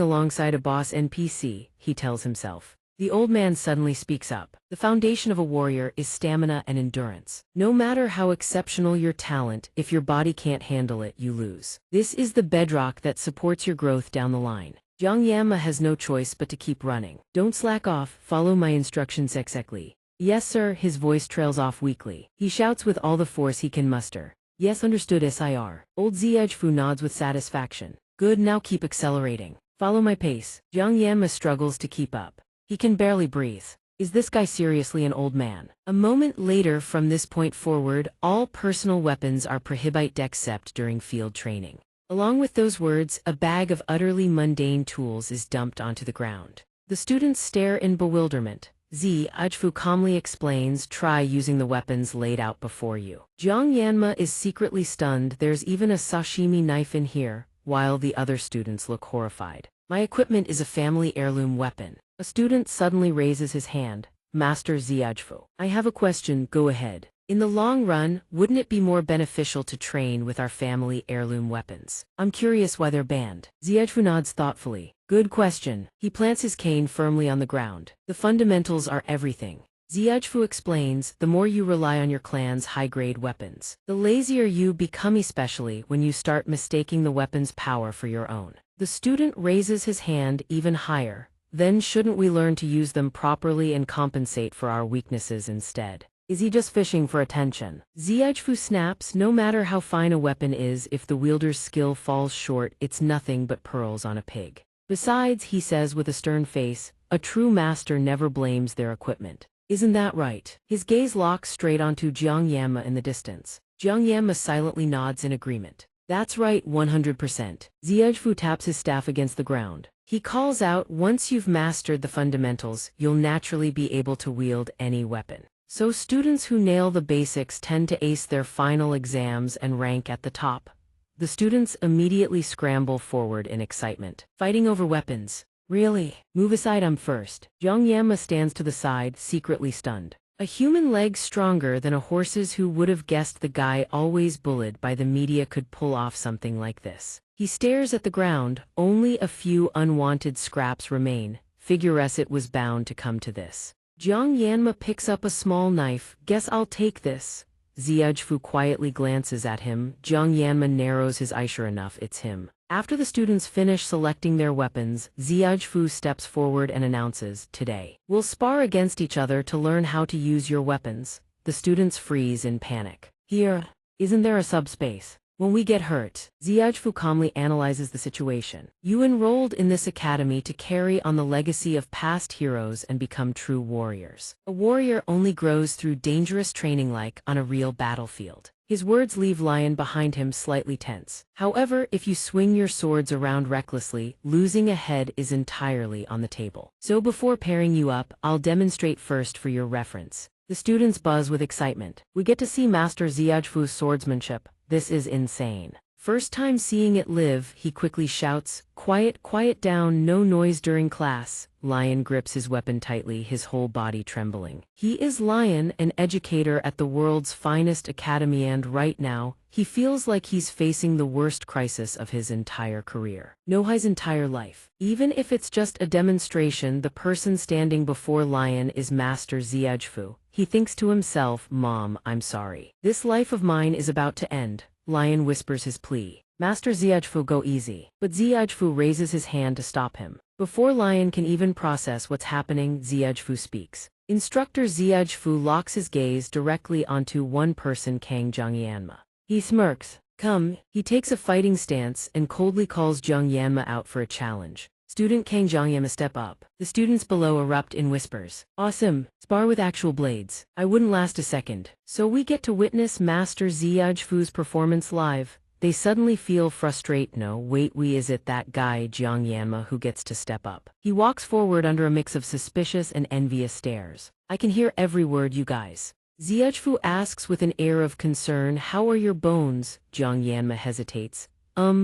alongside a boss NPC, he tells himself. The old man suddenly speaks up. The foundation of a warrior is stamina and endurance. No matter how exceptional your talent, if your body can't handle it, you lose. This is the bedrock that supports your growth down the line. Jiang Yanma has no choice but to keep running. Don't slack off, follow my instructions exactly. Yes sir. His voice trails off weakly. He shouts with all the force he can muster. Yes, understood sir. Old Xianxia nods with satisfaction. Good, now keep accelerating. Follow my pace. Jiang Yanma struggles to keep up. He can barely breathe. Is this guy seriously an old man? A moment later from this point forward, all personal weapons are prohibited except during field training. Along with those words, a bag of utterly mundane tools is dumped onto the ground. The students stare in bewilderment. Xianxia calmly explains, try using the weapons laid out before you. Jiang Yanma is secretly stunned, there's even a sashimi knife in here, while the other students look horrified. My equipment is a family heirloom weapon. A student suddenly raises his hand. Master Xianxia, I have a question, go ahead. In the long run, wouldn't it be more beneficial to train with our family heirloom weapons? I'm curious why they're banned. Xianxia nods thoughtfully. Good question. He plants his cane firmly on the ground. The fundamentals are everything. Xianxia explains, the more you rely on your clan's high-grade weapons, the lazier you become, especially when you start mistaking the weapon's power for your own. The student raises his hand even higher. Then shouldn't we learn to use them properly and compensate for our weaknesses instead? Is he just fishing for attention? Xianxia snaps, no matter how fine a weapon is, if the wielder's skill falls short, it's nothing but pearls on a pig. Besides, he says with a stern face, a true master never blames their equipment. Isn't that right? His gaze locks straight onto Jiang Yanma in the distance. Jiang Yanma silently nods in agreement. That's right, 100%. Xianxia taps his staff against the ground. He calls out, once you've mastered the fundamentals, you'll naturally be able to wield any weapon. So students who nail the basics tend to ace their final exams and rank at the top. The students immediately scramble forward in excitement. Fighting over weapons. Really? Move aside, I'm first. Jiang Yanma stands to the side, secretly stunned. A human leg stronger than a horse's. Who would have guessed the guy always bullied by the media could pull off something like this? He stares at the ground. Only a few unwanted scraps remain. Figures it was bound to come to this. Jiang Yanma picks up a small knife. Guess I'll take this. Xianxia quietly glances at him. Jiang Yanma narrows his eyes. Sure enough, it's him. After the students finish selecting their weapons, Xianxia steps forward and announces, today, we'll spar against each other to learn how to use your weapons. The students freeze in panic. Here, isn't there a subspace? When we get hurt, Xianxia calmly analyzes the situation. You enrolled in this academy to carry on the legacy of past heroes and become true warriors. A warrior only grows through dangerous training, like on a real battlefield. His words leave Lion behind him slightly tense. However, if you swing your swords around recklessly, losing a head is entirely on the table. So before pairing you up, I'll demonstrate first for your reference. The students buzz with excitement. We get to see Master Xianxia's swordsmanship. This is insane. First time seeing it live, he quickly shouts, quiet down, no noise during class. Lion grips his weapon tightly, his whole body trembling. He is Lion, an educator at the world's finest academy, and right now, he feels like he's facing the worst crisis of his entire career. No, his entire life. Even if it's just a demonstration, the person standing before Lion is Master Xianxia. He thinks to himself, Mom, I'm sorry. This life of mine is about to end. Lion whispers his plea. Master Xianxia, go easy. But Xianxia raises his hand to stop him. Before Lion can even process what's happening, Xianxia speaks. Instructor Xianxia locks his gaze directly onto one person, Kang Jiang Yanma. He smirks. Come. He takes a fighting stance and coldly calls Jiang Yanma out for a challenge. Student Kang Jiang Yanma, step up. The students below erupt in whispers. Awesome. Spar with actual blades. I wouldn't last a second. So we get to witness Master Xianxia's performance live. They suddenly feel frustrated. No, wait, is it that guy Jiang Yanma who gets to step up? He walks forward under a mix of suspicious and envious stares. I can hear every word, you guys. Xianxia asks with an air of concern, how are your bones? Jiang Yanma hesitates.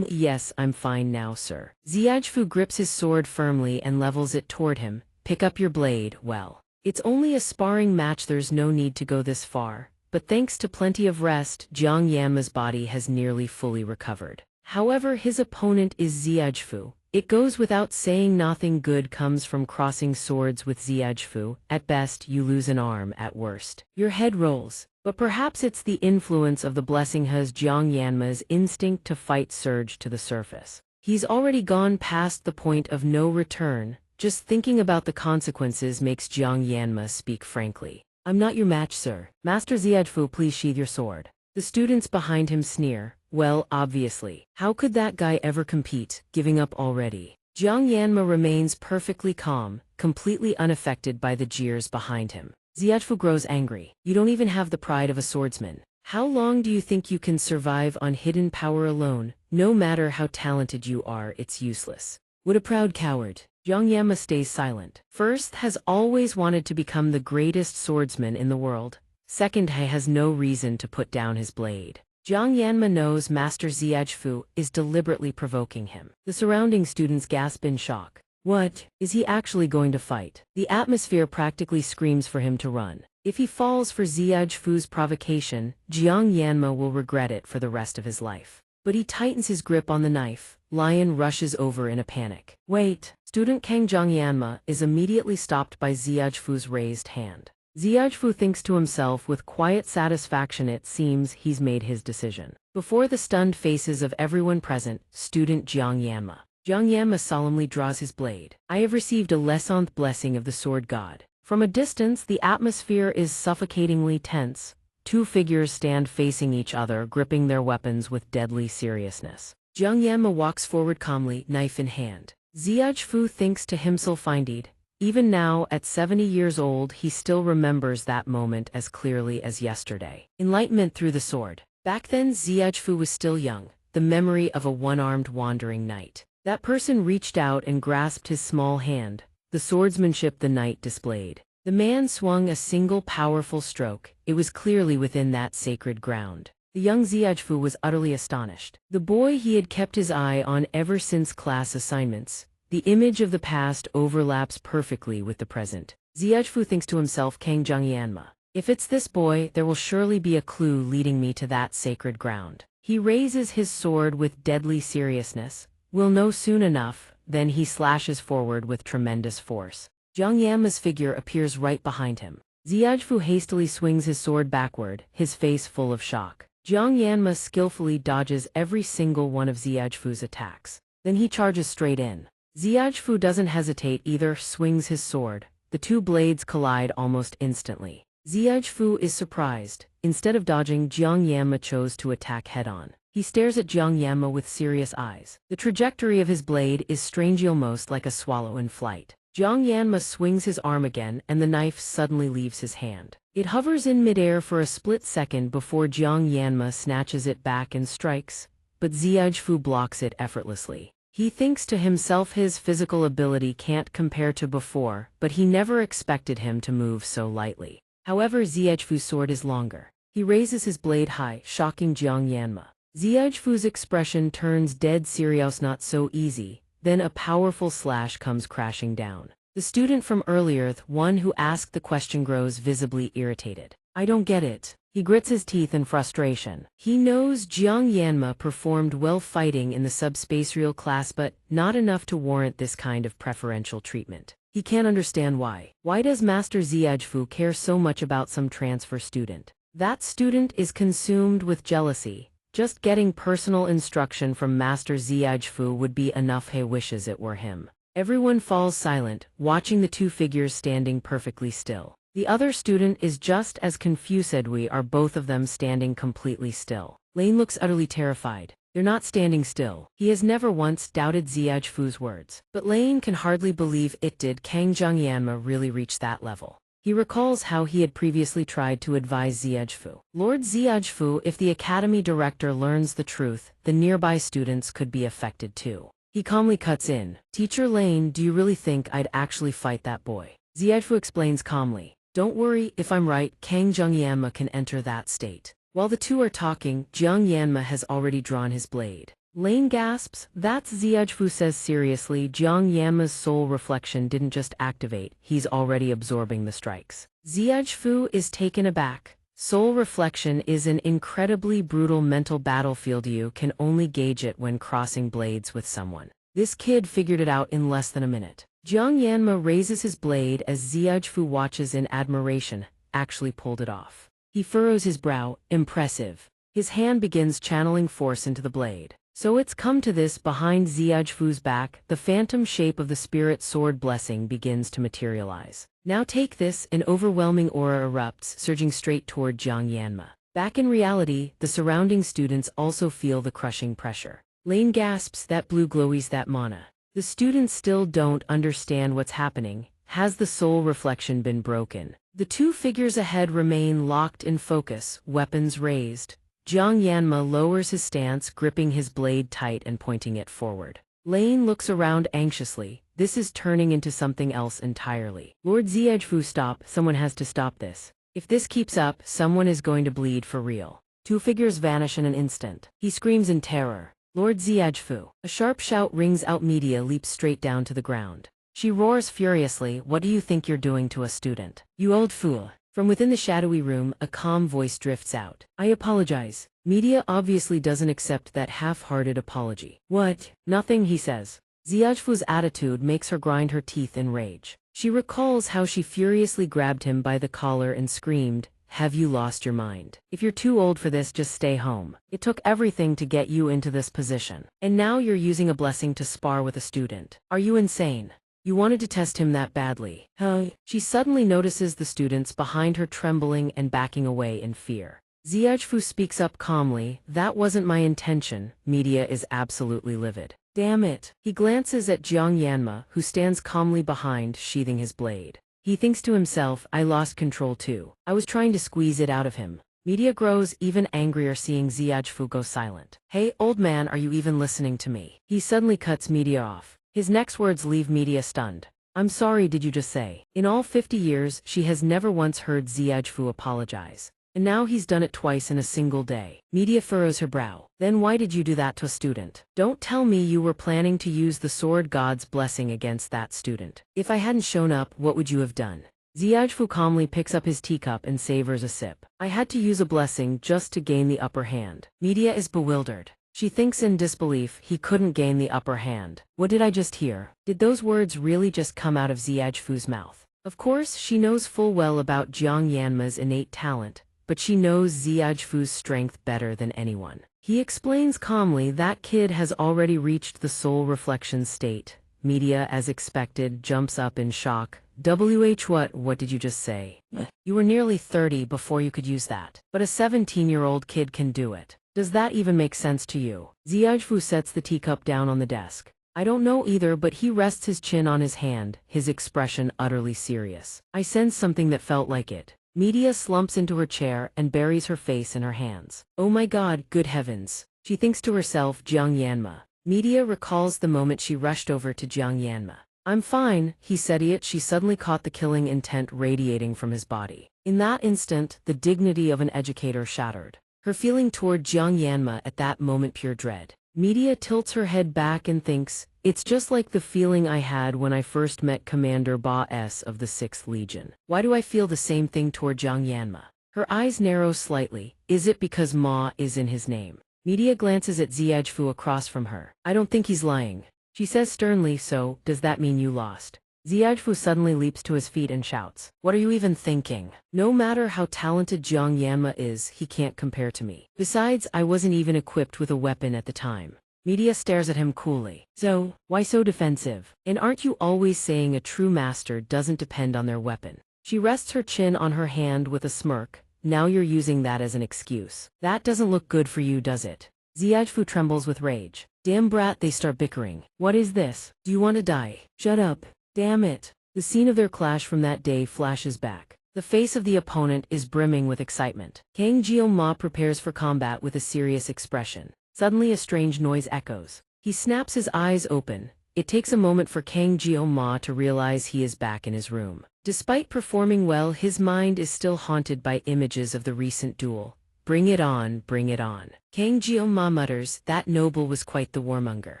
Yes, I'm fine now, sir. Xianxia grips his sword firmly and levels it toward him. Pick up your blade. Well, it's only a sparring match, there's no need to go this far. But thanks to plenty of rest, Jiang Yanma's body has nearly fully recovered. However, his opponent is Xianxia. It goes without saying nothing good comes from crossing swords with Xianxia. At best, you lose an arm, at worst. Your head rolls. But perhaps it's the influence of the blessing has Jiang Yanma's instinct to fight surged to the surface. He's already gone past the point of no return. Just thinking about the consequences makes Jiang Yanma speak frankly. I'm not your match, sir. Master Xianxia, please sheath your sword. The students behind him sneer. Well, obviously. How could that guy ever compete, giving up already? Jiang Yanma remains perfectly calm. completely unaffected by the jeers behind him. Xiaofu grows angry. You don't even have the pride of a swordsman. How long do you think you can survive on hidden power alone? No matter how talented you are, it's useless. What a proud coward. Jiang Yanma stays silent. First, has always wanted to become the greatest swordsman in the world. Second, he has no reason to put down his blade. Jiang Yanma knows Master Xiaofu is deliberately provoking him. The surrounding students gasp in shock. What? Is he actually going to fight? The atmosphere practically screams for him to run. If he falls for Xiaofu's provocation, Jiang Yanma will regret it for the rest of his life. But he tightens his grip on the knife. Lion rushes over in a panic. Wait! Student Kang Jiang Yanma is immediately stopped by Xiaofu's raised hand. Xiaofu thinks to himself with quiet satisfaction, it seems he's made his decision. Before the stunned faces of everyone present, student Jiang Yanma. Jiang Yanma solemnly draws his blade. I have received a lesson blessing of the sword god. From a distance, the atmosphere is suffocatingly tense. Two figures stand facing each other, gripping their weapons with deadly seriousness. Jiang Yanma walks forward calmly, knife in hand. Xiaofu thinks to himself, indeed. Even now, at 70 years old, he still remembers that moment as clearly as yesterday. Enlightenment through the sword. Back then, Xiaofu was still young, the memory of a one-armed wandering knight. That person reached out and grasped his small hand, the swordsmanship the knight displayed. The man swung a single powerful stroke. It was clearly within that sacred ground. The young Xiaofu was utterly astonished. The boy he had kept his eye on ever since class assignments. The image of the past overlaps perfectly with the present. Xiaofu thinks to himself, Kang Jiang Yanma. If it's this boy, there will surely be a clue leading me to that sacred ground. He raises his sword with deadly seriousness. We'll know soon enough. Then he slashes forward with tremendous force. Jiang Yanma's figure appears right behind him. Xiaofu hastily swings his sword backward, his face full of shock. Jiang Yanma skillfully dodges every single one of Xiaofu's attacks. Then he charges straight in. Xiaofu doesn't hesitate either, swings his sword. The two blades collide almost instantly. Xiaofu is surprised. Instead of dodging, Jiang Yanma chose to attack head-on. He stares at Jiang Yanma with serious eyes. The trajectory of his blade is strangely almost like a swallow in flight. Jiang Yanma swings his arm again, and the knife suddenly leaves his hand. It hovers in midair for a split second before Jiang Yanma snatches it back and strikes, but Xiaofu blocks it effortlessly. He thinks to himself his physical ability can't compare to before, but he never expected him to move so lightly. However, Xiaofu's sword is longer. He raises his blade high, shocking Jiang Yanma. Xiaofu's expression turns dead serious. Not so easy. Then a powerful slash comes crashing down. The student from earlier, the one who asked the question, grows visibly irritated. I don't get it. He grits his teeth in frustration. He knows Jiang Yanma performed well fighting in the subspatial class, but not enough to warrant this kind of preferential treatment. He can't understand why. Why does Master Xiaofu care so much about some transfer student? That student is consumed with jealousy. Just getting personal instruction from Master Xiaofu would be enough. He wishes it were him. Everyone falls silent, watching the two figures standing perfectly still. The other student is just as confused. We are both of them standing completely still. Lane looks utterly terrified. They're not standing still. He has never once doubted Xiaofu's words. But Lane can hardly believe it. Did Kang Jiang Yanma really reach that level? He recalls how he had previously tried to advise Xiaofu. Lord Xiaofu, if the academy director learns the truth, the nearby students could be affected too. He calmly cuts in. Teacher Lane, do you really think I'd actually fight that boy? Xiaofu explains calmly. Don't worry, if I'm right, Kang Jiang Yanma can enter that state. While the two are talking, Jiang Yanma has already drawn his blade. Lane gasps. That's Xiaofu says seriously. Jiang Yanma's soul reflection didn't just activate, he's already absorbing the strikes. Xiaofu is taken aback. Soul reflection is an incredibly brutal mental battlefield. You can only gauge it when crossing blades with someone. This kid figured it out in less than a minute. Jiang Yanma raises his blade as Xiaofu watches in admiration. Actually pulled it off. He furrows his brow. Impressive. His hand begins channeling force into the blade. So it's come to this. Behind Xiaofu's back, the phantom shape of the spirit sword blessing begins to materialize. Now take this. An overwhelming aura erupts, surging straight toward Jiang Yanma. Back in reality, the surrounding students also feel the crushing pressure. Lane gasps. That blue glowies, that mana. The students still don't understand what's happening. Has the soul reflection been broken? The two figures ahead remain locked in focus, weapons raised. Jiang Yanma lowers his stance, gripping his blade tight and pointing it forward. Lane looks around anxiously. This is turning into something else entirely. Lord Ziejfu, stop, someone has to stop this. If this keeps up, someone is going to bleed for real. Two figures vanish in an instant. He screams in terror. Lord Ziejfu. A sharp shout rings out. Media leaps straight down to the ground. She roars furiously, what do you think you're doing to a student? You old fool. From within the shadowy room, a calm voice drifts out. I apologize. Media obviously doesn't accept that half-hearted apology. What? Nothing, he says. Ziejfu's attitude makes her grind her teeth in rage. She recalls how she furiously grabbed him by the collar and screamed, have you lost your mind? If you're too old for this, just stay home. It took everything to get you into this position. And now you're using a blessing to spar with a student. Are you insane? You wanted to test him that badly, huh? She suddenly notices the students behind her trembling and backing away in fear. Ziejfu speaks up calmly, that wasn't my intention. Media is absolutely livid. Damn it. He glances at Jiang Yanma, who stands calmly behind, sheathing his blade. He thinks to himself, I lost control too. I was trying to squeeze it out of him. Media grows even angrier seeing Ziejfu go silent. Hey, old man, are you even listening to me? He suddenly cuts Media off. His next words leave Media stunned. I'm sorry, did you just say? In all 50 years, she has never once heard Ziejfu apologize. And now he's done it twice in a single day. Media furrows her brow. Then why did you do that to a student? Don't tell me you were planning to use the sword god's blessing against that student. If I hadn't shown up, what would you have done? Ziejfu calmly picks up his teacup and savors a sip. I had to use a blessing just to gain the upper hand. Media is bewildered. She thinks in disbelief he couldn't gain the upper hand. What did I just hear? Did those words really just come out of Ziejfu's mouth? Of course, she knows full well about Jiang Yanma's innate talent, but she knows Ziejfu's strength better than anyone. He explains calmly that kid has already reached the soul reflection state. Media, as expected, jumps up in shock. What did you just say? You were nearly 30 before you could use that. But a 17-year-old kid can do it. Does that even make sense to you? Ziejfu sets the teacup down on the desk. I don't know either, but he rests his chin on his hand, his expression utterly serious. I sensed something that felt like it. Media slumps into her chair and buries her face in her hands. Oh my god, good heavens. She thinks to herself, Jiang Yanma. Media recalls the moment she rushed over to Jiang Yanma. I'm fine, he said it. She suddenly caught the killing intent radiating from his body. In that instant, the dignity of an educator shattered. Her feeling toward Jiang Yanma at that moment pure dread. Media tilts her head back and thinks, it's just like the feeling I had when I first met Commander Ba S of the 6th Legion. Why do I feel the same thing toward Jiang Yanma? Her eyes narrow slightly. Is it because Ma is in his name? Media glances at Ziejfu across from her. I don't think he's lying. She says sternly, so, does that mean you lost? Ziejfu suddenly leaps to his feet and shouts. What are you even thinking? No matter how talented Jiang Yanma is, he can't compare to me. Besides, I wasn't even equipped with a weapon at the time. Media stares at him coolly. So, why so defensive? And aren't you always saying a true master doesn't depend on their weapon? She rests her chin on her hand with a smirk. Now you're using that as an excuse. That doesn't look good for you, does it? Ziejfu trembles with rage. Damn brat, they start bickering. What is this? Do you want to die? Shut up. Damn it. The scene of their clash from that day flashes back. The face of the opponent is brimming with excitement. Kang Jeong-ma prepares for combat with a serious expression. Suddenly a strange noise echoes. He snaps his eyes open. It takes a moment for Kang Jeong-ma to realize he is back in his room. Despite performing well, his mind is still haunted by images of the recent duel. Bring it on, bring it on. Kang Jeong-ma mutters, that noble was quite the warmonger.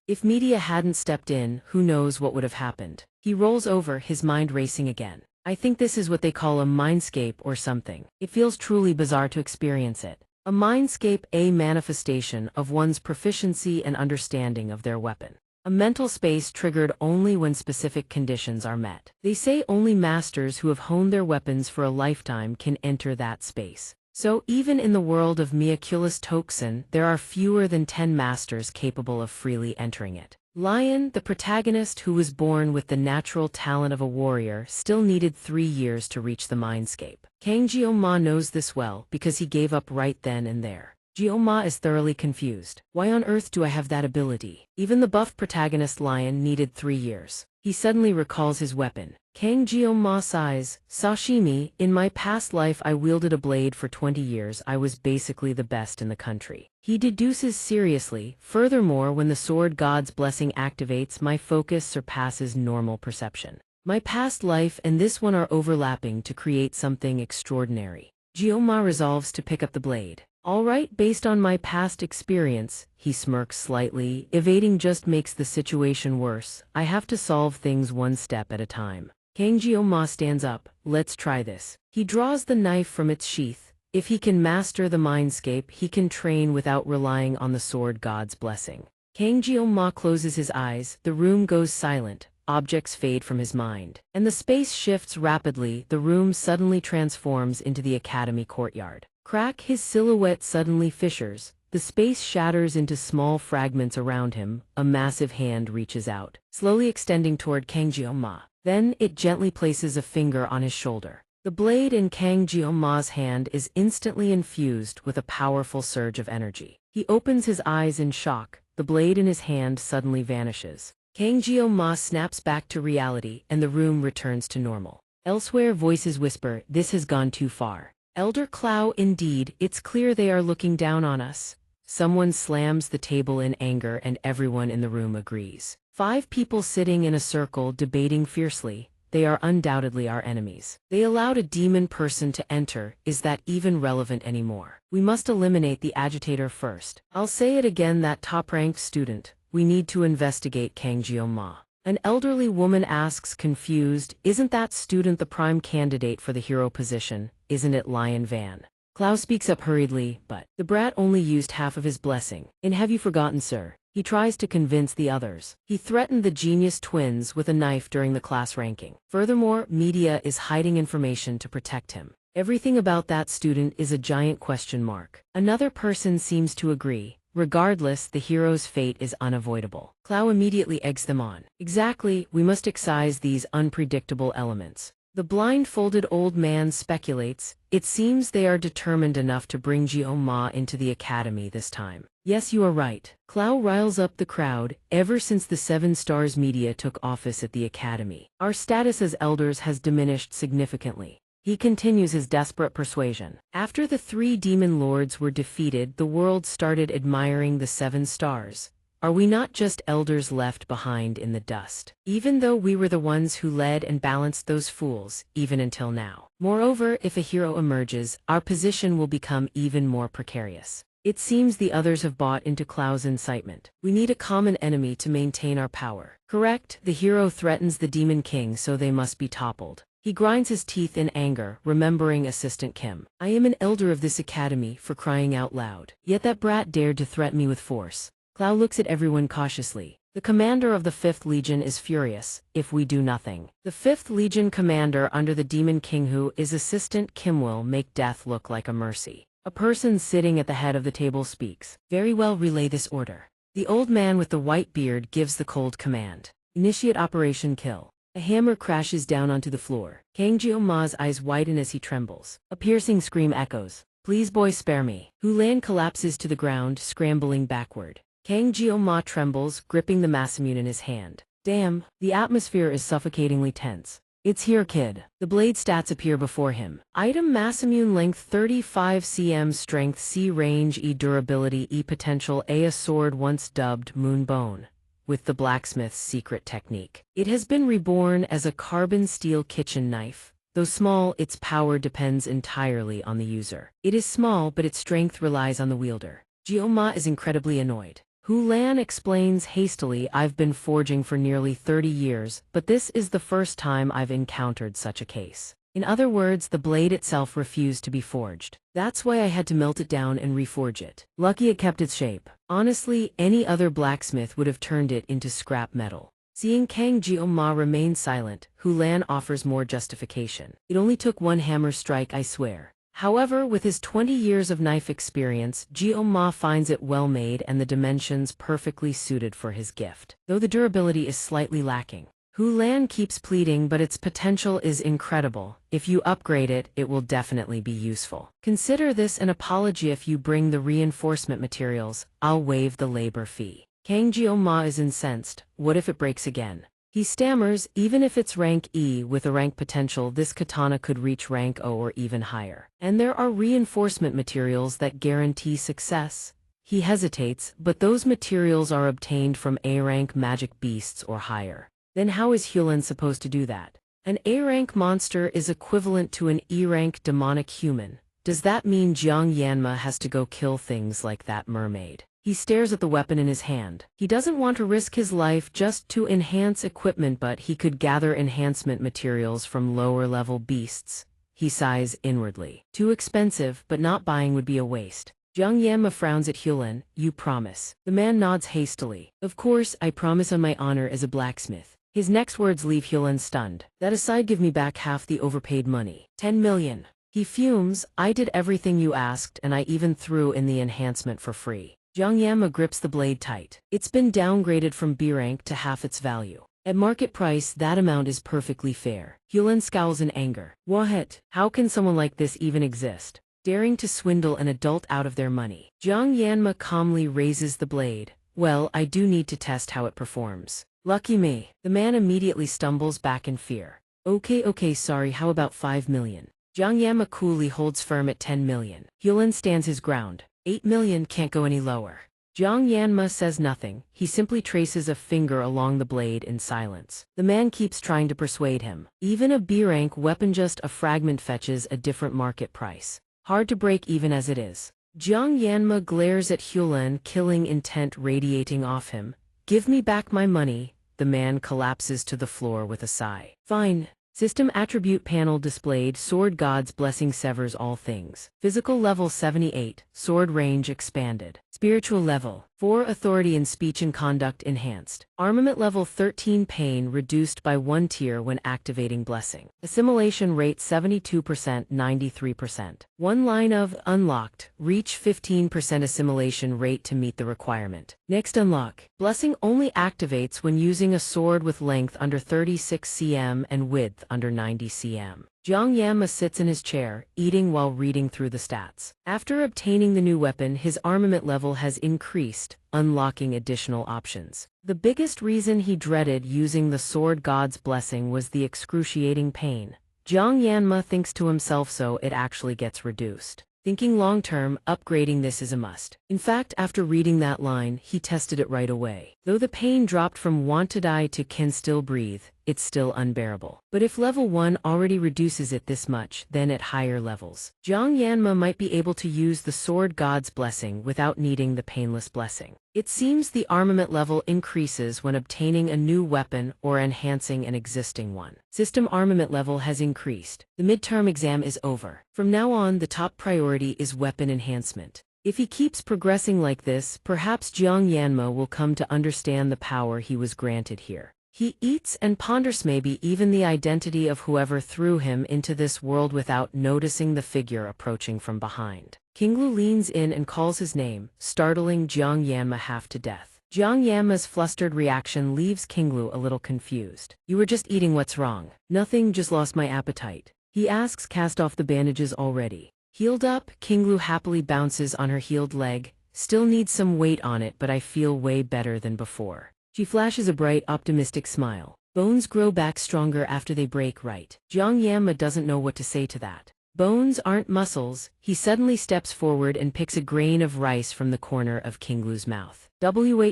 If Media hadn't stepped in, who knows what would have happened. He rolls over, his mind racing again. I think this is what they call a mindscape or something. It feels truly bizarre to experience it. A mindscape, a manifestation of one's proficiency and understanding of their weapon. A mental space triggered only when specific conditions are met. They say only masters who have honed their weapons for a lifetime can enter that space. So even in the world of Miraculous Toxin, there are fewer than 10 masters capable of freely entering it. Lion, the protagonist who was born with the natural talent of a warrior, still needed 3 years to reach the mindscape. Kang Jeong-ma knows this well because he gave up right then and there. Jeong-ma is thoroughly confused. Why on earth do I have that ability? Even the buff protagonist Lion needed 3 years. He suddenly recalls his weapon. Kang Jeong-ma sighs, sashimi, in my past life I wielded a blade for 20 years. I was basically the best in the country. He deduces seriously, furthermore when the sword god's blessing activates my focus surpasses normal perception. My past life and this one are overlapping to create something extraordinary. Jeong-ma resolves to pick up the blade. Alright, based on my past experience, he smirks slightly, evading just makes the situation worse. I have to solve things one step at a time. Kang Jeong-ma stands up, let's try this. He draws the knife from its sheath. If he can master the mindscape, he can train without relying on the sword god's blessing. Kang Jeong-ma closes his eyes, the room goes silent, objects fade from his mind. And the space shifts rapidly, the room suddenly transforms into the academy courtyard. Crack, his silhouette suddenly fissures, the space shatters into small fragments around him, a massive hand reaches out, slowly extending toward Kang Jeong-ma. Then, it gently places a finger on his shoulder. The blade in Kang Jeong-ma's hand is instantly infused with a powerful surge of energy. He opens his eyes in shock, the blade in his hand suddenly vanishes. Kang Jeong-ma snaps back to reality and the room returns to normal. Elsewhere voices whisper, this has gone too far. Elder Clow, indeed, it's clear they are looking down on us. Someone slams the table in anger and everyone in the room agrees. 5 people sitting in a circle debating fiercely. They are undoubtedly our enemies. They allowed a demon person to enter. Is that even relevant anymore? We must eliminate the agitator first. I'll say it again, that top-ranked student. We need to investigate Kang Jeong-ma. An elderly woman asks, confused, isn't that student the prime candidate for the hero position? Isn't it Lion Van? Clow speaks up hurriedly, but the brat only used half of his blessing. And have you forgotten, sir? He tries to convince the others. He threatened the genius twins with a knife during the class ranking. Furthermore, media is hiding information to protect him. Everything about that student is a giant question mark. Another person seems to agree. Regardless, the hero's fate is unavoidable. Clow immediately eggs them on. Exactly, we must excise these unpredictable elements. The blindfolded old man speculates, it seems they are determined enough to bring Jeong-ma into the academy this time. Yes, you are right. Clow riles up the crowd. Ever since the 7 Stars media took office at the academy, our status as elders has diminished significantly. He continues his desperate persuasion. After the 3 demon lords were defeated, the world started admiring the 7 stars. Are we not just elders left behind in the dust? Even though we were the ones who led and balanced those fools, even until now. Moreover, if a hero emerges, our position will become even more precarious. It seems the others have bought into Clow's incitement. We need a common enemy to maintain our power. Correct, the hero threatens the Demon King, so they must be toppled. He grinds his teeth in anger, remembering Assistant Kim. I am an elder of this academy, for crying out loud. Yet that brat dared to threaten me with force. Clow looks at everyone cautiously. The commander of the 5th Legion is furious, if we do nothing. The 5th Legion commander under the Demon King, who is Assistant Kim, will make death look like a mercy. A person sitting at the head of the table speaks. Very well, relay this order. The old man with the white beard gives the cold command. Initiate Operation Kill. A hammer crashes down onto the floor. Kang Jeong-ma's eyes widen as he trembles. A piercing scream echoes. Please, boy, spare me. Hulan collapses to the ground, scrambling backward. Kang Jeong-ma trembles, gripping the Masamune in his hand. Damn, the atmosphere is suffocatingly tense. It's here, kid. The blade stats appear before him. Item Masamune length 35 cm, strength C, range E, durability E, potential A, sword once dubbed Moonbone. With the blacksmith's secret technique. It has been reborn as a carbon steel kitchen knife. Though small, its power depends entirely on the user. It is small, but its strength relies on the wielder. Jeong-ma is incredibly annoyed. Hulan explains hastily, I've been forging for nearly 30 years, but this is the first time I've encountered such a case. In other words, the blade itself refused to be forged. That's why I had to melt it down and reforge it. Lucky it kept its shape. Honestly, any other blacksmith would have turned it into scrap metal. Seeing Kang Jeong-ma remain silent, Hulan offers more justification. It only took 1 hammer strike, I swear. However, with his 20 years of knife experience, Jeong-ma finds it well made and the dimensions perfectly suited for his gift, though the durability is slightly lacking. Hulan keeps pleading, but its potential is incredible. If you upgrade it, it will definitely be useful. Consider this an apology. If you bring the reinforcement materials, I'll waive the labor fee. Kang Jeong-ma is incensed. What if it breaks again? He stammers, even if it's rank E with a rank potential, this katana could reach rank O or even higher. And there are reinforcement materials that guarantee success. He hesitates, but those materials are obtained from A-rank magic beasts or higher. Then how is Hyulan supposed to do that? An A-rank monster is equivalent to an E-rank demonic human. Does that mean Jiang Yanma has to go kill things like that mermaid? He stares at the weapon in his hand. He doesn't want to risk his life just to enhance equipment, but he could gather enhancement materials from lower-level beasts. He sighs inwardly. Too expensive, but not buying would be a waste. Jiang Yanma frowns at Hyulan. You promise? The man nods hastily. Of course, I promise on my honor as a blacksmith. His next words leave Hyulan stunned. That aside, give me back half the overpaid money. 10 million. He fumes. I did everything you asked, and I even threw in the enhancement for free. Jiang Yanma grips the blade tight. It's been downgraded from B rank to half its value. At market price, that amount is perfectly fair. Hyulan scowls in anger. What? How can someone like this even exist? Daring to swindle an adult out of their money. Jiang Yanma calmly raises the blade. Well, I do need to test how it performs. Lucky me. The man immediately stumbles back in fear. Okay, sorry, how about 5 million? Jiang Yanma coolly holds firm at 10 million. Hyulan stands his ground. 8 million, can't go any lower. Jiang Yanma says nothing. He simply traces a finger along the blade in silence. The man keeps trying to persuade him. Even a B-rank weapon, just a fragment, fetches a different market price. Hard to break even as it is. Jiang Yanma glares at Hyulan, killing intent radiating off him. Give me back my money. The man collapses to the floor with a sigh. Fine. System attribute panel displayed. Sword God's blessing severs all things. Physical level 78. Sword range expanded. Spiritual level 4. Authority in speech and conduct enhanced. Armament level 13. Pain reduced by 1 tier when activating blessing. Assimilation rate 72%, 93%. One line of unlocked. Reach 15% assimilation rate to meet the requirement. Next unlock. Blessing only activates when using a sword with length under 36 cm and width under 90 cm. Jiang Yanma sits in his chair, eating while reading through the stats. After obtaining the new weapon, his armament level has increased, unlocking additional options. The biggest reason he dreaded using the Sword God's blessing was the excruciating pain. Jiang Yanma thinks to himself, so it actually gets reduced. Thinking long-term, upgrading this is a must. In fact, after reading that line, he tested it right away. Though the pain dropped from want to die to can still breathe, it's still unbearable. But if level 1 already reduces it this much, then at higher levels, Jiang Yanma might be able to use the Sword God's blessing without needing the painless blessing. It seems the armament level increases when obtaining a new weapon or enhancing an existing one. System armament level has increased. The midterm exam is over. From now on, the top priority is weapon enhancement. If he keeps progressing like this, perhaps Jiang Yanma will come to understand the power he was granted here. He eats and ponders, maybe even the identity of whoever threw him into this world without noticing the figure approaching from behind. Kinglu leans in and calls his name, startling Jiang Yanma half to death. Jiang Yanma's flustered reaction leaves Kinglu a little confused. You were just eating, what's wrong? Nothing, just lost my appetite. He asks, cast off the bandages already. Healed up, Kinglu happily bounces on her healed leg. Still needs some weight on it, but I feel way better than before. She flashes a bright, optimistic smile. Bones grow back stronger after they break, right? Jiang Yanma doesn't know what to say to that. Bones aren't muscles. He suddenly steps forward and picks a grain of rice from the corner of Kinglu's mouth.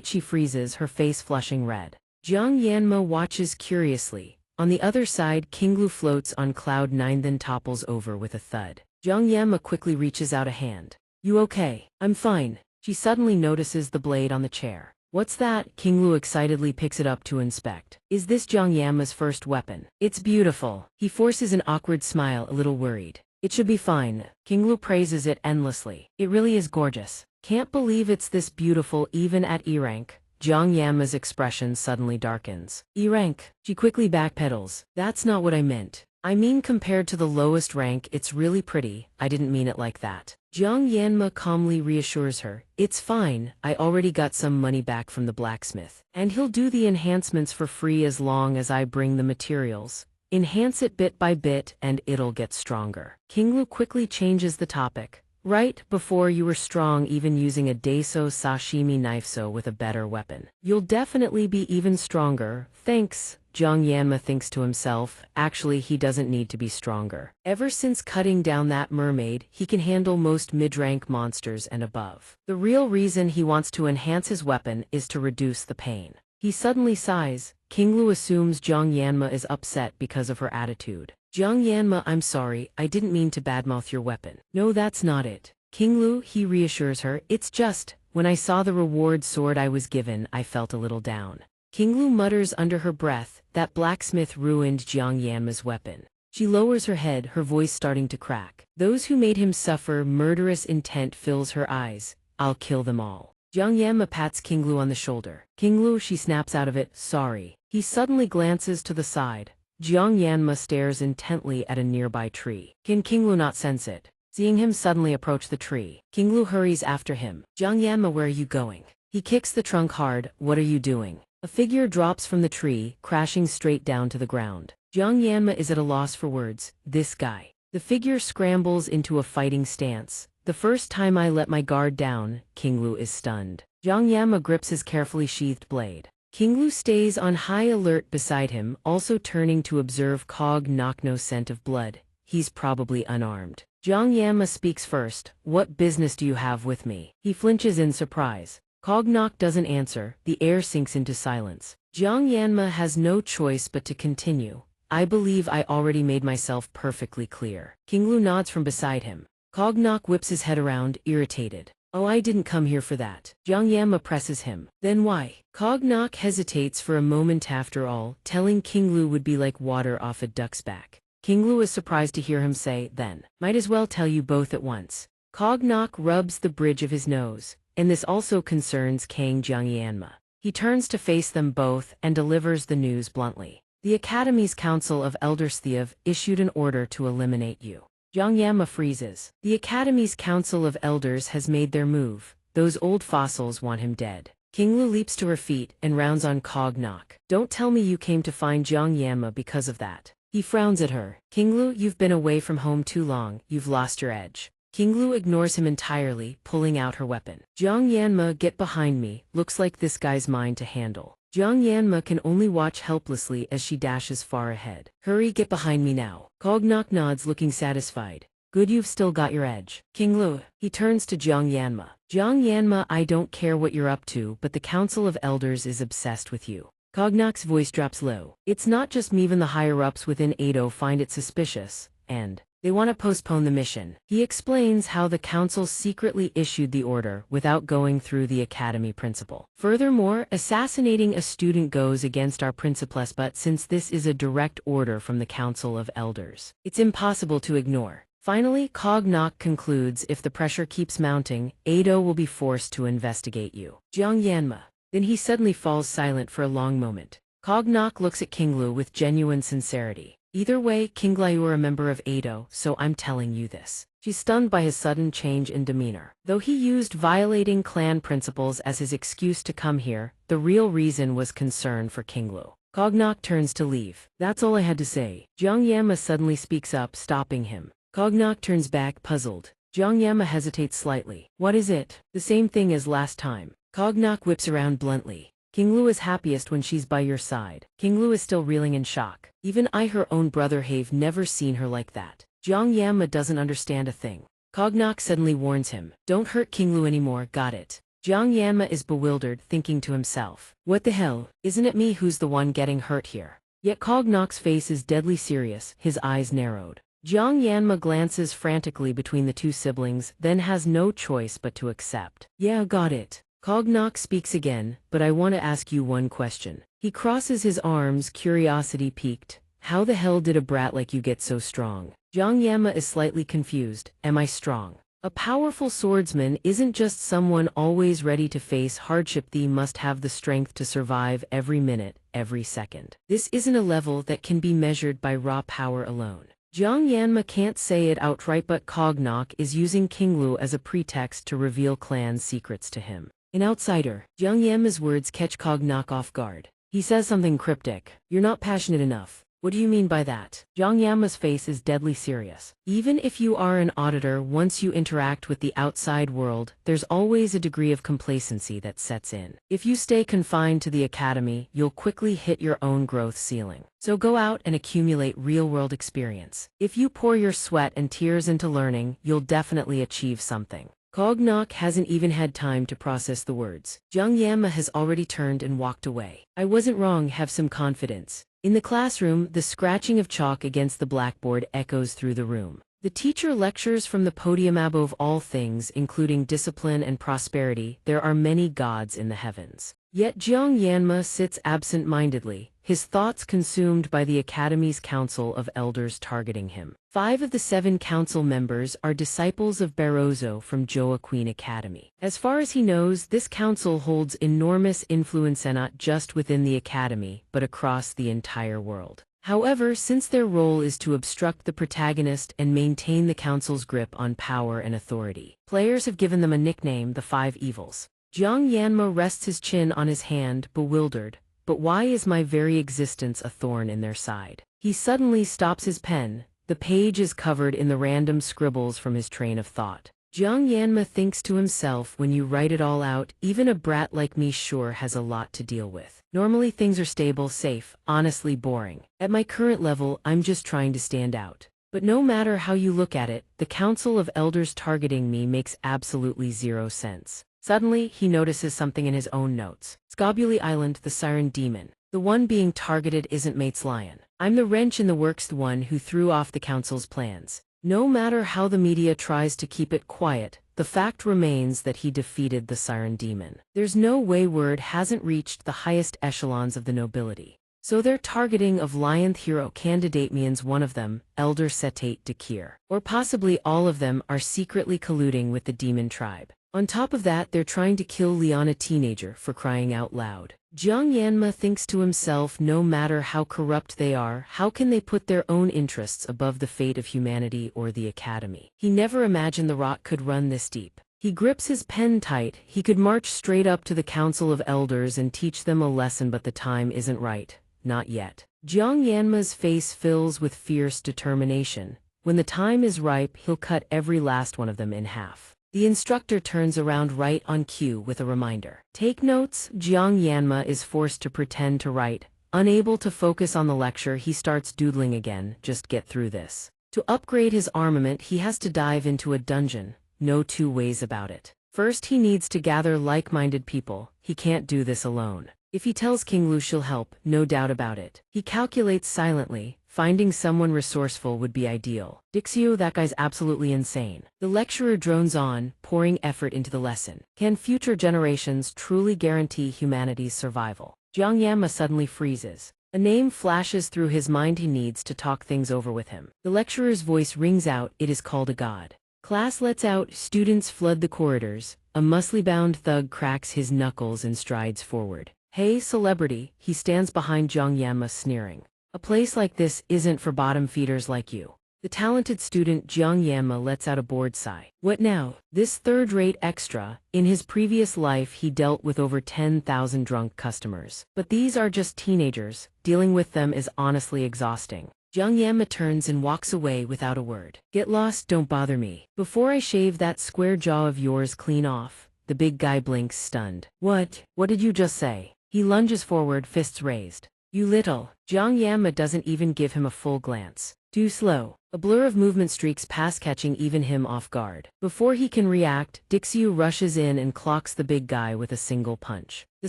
She freezes, her face flushing red. Jiang Yanma watches curiously. On the other side, Kinglu floats on cloud 9, then topples over with a thud. Jiang Yanma quickly reaches out a hand. You okay? I'm fine. She suddenly notices the blade on the chair. What's that? Kinglu excitedly picks it up to inspect. Is this Jiang Yanma's first weapon? It's beautiful. He forces an awkward smile, a little worried. It should be fine. Kinglu praises it endlessly. It really is gorgeous. Can't believe it's this beautiful even at E rank. Jiang Yanma's expression suddenly darkens. E rank. She quickly backpedals. That's not what I meant. I mean, compared to the lowest rank, it's really pretty. I didn't mean it like that. Jiang Yanma calmly reassures her. It's fine, I already got some money back from the blacksmith. And he'll do the enhancements for free as long as I bring the materials. Enhance it bit by bit and it'll get stronger. Kinglu quickly changes the topic. Right, before you were strong even using a Daiso sashimi knife, so with a better weapon. You'll definitely be even stronger. Thanks. Jiang Yanma thinks to himself, actually he doesn't need to be stronger. Ever since cutting down that mermaid, he can handle most mid-rank monsters and above. The real reason he wants to enhance his weapon is to reduce the pain. He suddenly sighs. King Lu assumes Jiang Yanma is upset because of her attitude. Jiang Yanma, I'm sorry, I didn't mean to badmouth your weapon. No, that's not it. King Lu, he reassures her, it's just, when I saw the reward sword I was given, I felt a little down. King Lu mutters under her breath, that blacksmith ruined Jiang Yanma's weapon. She lowers her head, her voice starting to crack. Those who made him suffer, murderous intent fills her eyes. I'll kill them all. Jiang Yanma pats King Lu on the shoulder. King Lu, she snaps out of it, sorry. He suddenly glances to the side. Jiang Yanma stares intently at a nearby tree. Can King Lu not sense it? Seeing him suddenly approach the tree, King Lu hurries after him. Jiang Yanma, where are you going? He kicks the trunk hard. What are you doing? A figure drops from the tree, crashing straight down to the ground. Jiang Yanma is at a loss for words. This guy. The figure scrambles into a fighting stance. The first time I let my guard down, King Lu is stunned. Jiang Yanma grips his carefully sheathed blade. King Lu stays on high alert beside him, also turning to observe Cog Nok no scent of blood. He's probably unarmed. Jiang Yanma speaks first. What business do you have with me? He flinches in surprise. Cog Nok doesn't answer. The air sinks into silence. Jiang Yanma has no choice but to continue. I believe I already made myself perfectly clear. King Lu nods from beside him. Cog Nok whips his head around, irritated. Oh, I didn't come here for that. Jiang Yanma presses him. Then why? Cog Nok hesitates for a moment after all, telling King Lu would be like water off a duck's back. King Lu is surprised to hear him say, then, might as well tell you both at once. Cog Nok rubs the bridge of his nose, and this also concerns Kang Jiang Yanma. He turns to face them both and delivers the news bluntly. The Academy's Council of Elders Thiev issued an order to eliminate you. Jiang Yanma freezes. The Academy's Council of Elders has made their move. Those old fossils want him dead. King Lu leaps to her feet and rounds on Cog Nok. Don't tell me you came to find Jiang Yanma because of that. He frowns at her. King Lu, you've been away from home too long, you've lost your edge. King Lu ignores him entirely, pulling out her weapon. Jiang Yanma, get behind me, looks like this guy's mine to handle. Jiang Yanma can only watch helplessly as she dashes far ahead. Hurry, get behind me now. Cog Nok nods, looking satisfied. Good, you've still got your edge. King Lu, he turns to Jiang Yanma. Jiang Yanma, I don't care what you're up to, but the Council of Elders is obsessed with you. Cog Nok's voice drops low. It's not just me, even the higher-ups within Edo find it suspicious, and they want to postpone the mission. He explains how the council secretly issued the order without going through the academy principal. Furthermore, assassinating a student goes against our principless, but since this is a direct order from the Council of Elders, it's impossible to ignore. Finally, Cog Nok concludes if the pressure keeps mounting, Edo will be forced to investigate you. Jiang Yanma. Then he suddenly falls silent for a long moment. Cog Nok looks at King Lu with genuine sincerity. Either way, King Lu, you're a member of Edo, so I'm telling you this. She's stunned by his sudden change in demeanor. Though he used violating clan principles as his excuse to come here, the real reason was concern for King Lu. Cog Nok turns to leave. That's all I had to say. Jiang Yanma suddenly speaks up, stopping him. Cog Nok turns back, puzzled. Jiang Yanma hesitates slightly. What is it? The same thing as last time. Cog Nok whips around bluntly. King Lu is happiest when she's by your side. King Lu is still reeling in shock. Even I, her own brother, have never seen her like that. Jiang Yanma doesn't understand a thing. Cog Nok suddenly warns him. Don't hurt King Lu anymore, got it? Jiang Yanma is bewildered, thinking to himself. What the hell, isn't it me who's the one getting hurt here? Yet Cog Nok's face is deadly serious, his eyes narrowed. Jiang Yanma glances frantically between the two siblings, then has no choice but to accept. Yeah, got it. Cog Nok speaks again, but I want to ask you one question. He crosses his arms, curiosity piqued. How the hell did a brat like you get so strong? Jiang Yanma is slightly confused. Am I strong? A powerful swordsman isn't just someone always ready to face hardship. They must have the strength to survive every minute, every second. This isn't a level that can be measured by raw power alone. Jiang Yanma can't say it outright, but Cog Nok is using King Lu as a pretext to reveal clan secrets to him. An outsider. Jiang Yanma's words catch Cog Nok off guard. He says something cryptic. You're not passionate enough. What do you mean by that? Jiang Yanma's face is deadly serious. Even if you are an auditor, once you interact with the outside world, there's always a degree of complacency that sets in. If you stay confined to the academy, you'll quickly hit your own growth ceiling. So go out and accumulate real-world experience. If you pour your sweat and tears into learning, you'll definitely achieve something. Cognoc hasn't even had time to process the words. Jiang Yanma has already turned and walked away. I wasn't wrong, have some confidence. In the classroom, the scratching of chalk against the blackboard echoes through the room. The teacher lectures from the podium. Above all things, including discipline and prosperity, there are many gods in the heavens. Yet Jiang Yanma sits absent-mindedly, his thoughts consumed by the Academy's Council of Elders targeting him. 5 of the 7 council members are disciples of Barroso from Joaquin Academy. As far as he knows, this council holds enormous influence not just within the Academy, but across the entire world. However, since their role is to obstruct the protagonist and maintain the council's grip on power and authority, players have given them a nickname, the 5 Evils. Jiang Yanma rests his chin on his hand, bewildered. But why is my very existence a thorn in their side? He suddenly stops his pen. The page is covered in the random scribbles from his train of thought. Jiang Yanma thinks to himself, when you write it all out, even a brat like me sure has a lot to deal with. Normally things are stable, safe, honestly boring. At my current level, I'm just trying to stand out. But no matter how you look at it, the Council of Elders targeting me makes absolutely zero sense. Suddenly, he notices something in his own notes. Scobuli Island, the Siren Demon. The one being targeted isn't Mate's Lion. I'm the wrench in the works, the one who threw off the council's plans. No matter how the media tries to keep it quiet, the fact remains that he defeated the Siren Demon. There's no way word hasn't reached the highest echelons of the nobility. So their targeting of Lionth hero candidate means one of them, Elder Setate Dekir, or possibly all of them, are secretly colluding with the demon tribe. On top of that, they're trying to kill Leon, a teenager, for crying out loud. Jiang Yanma thinks to himself, no matter how corrupt they are, how can they put their own interests above the fate of humanity or the Academy? He never imagined the rot could run this deep. He grips his pen tight. He could march straight up to the Council of Elders and teach them a lesson, but the time isn't right. Not yet. Jiang Yanma's face fills with fierce determination. When the time is ripe, he'll cut every last one of them in half. The instructor turns around right on cue with a reminder. Take notes. Jiang Yanma is forced to pretend to write. Unable to focus on the lecture, he starts doodling again. Just get through this. To upgrade his armament, he has to dive into a dungeon. No two ways about it. First, he needs to gather like-minded people. He can't do this alone. If he tells King Lu, she'll help, no doubt about it. He calculates silently. Finding someone resourceful would be ideal. Dixio, that guy's absolutely insane. The lecturer drones on, pouring effort into the lesson. Can future generations truly guarantee humanity's survival? Jiang Yanma suddenly freezes. A name flashes through his mind. He needs to talk things over with him. The lecturer's voice rings out. It is called a god. Class lets out. Students flood the corridors. A muscly-bound thug cracks his knuckles and strides forward. Hey, celebrity, he stands behind Jiang Yanma, sneering. A place like this isn't for bottom feeders like you. The talented student Jiang Yanma lets out a bored sigh. What now? This third-rate extra. In his previous life, he dealt with over 10,000 drunk customers. But these are just teenagers. Dealing with them is honestly exhausting. Jiang Yanma turns and walks away without a word. Get lost, don't bother me. Before I shave that square jaw of yours clean off. The big guy blinks, stunned. What? What did you just say? He lunges forward, fists raised. You little. Jiang Yanma doesn't even give him a full glance. Too slow. A blur of movement streaks past, catching even him off guard. Before he can react, Dixiu rushes in and clocks the big guy with a single punch. The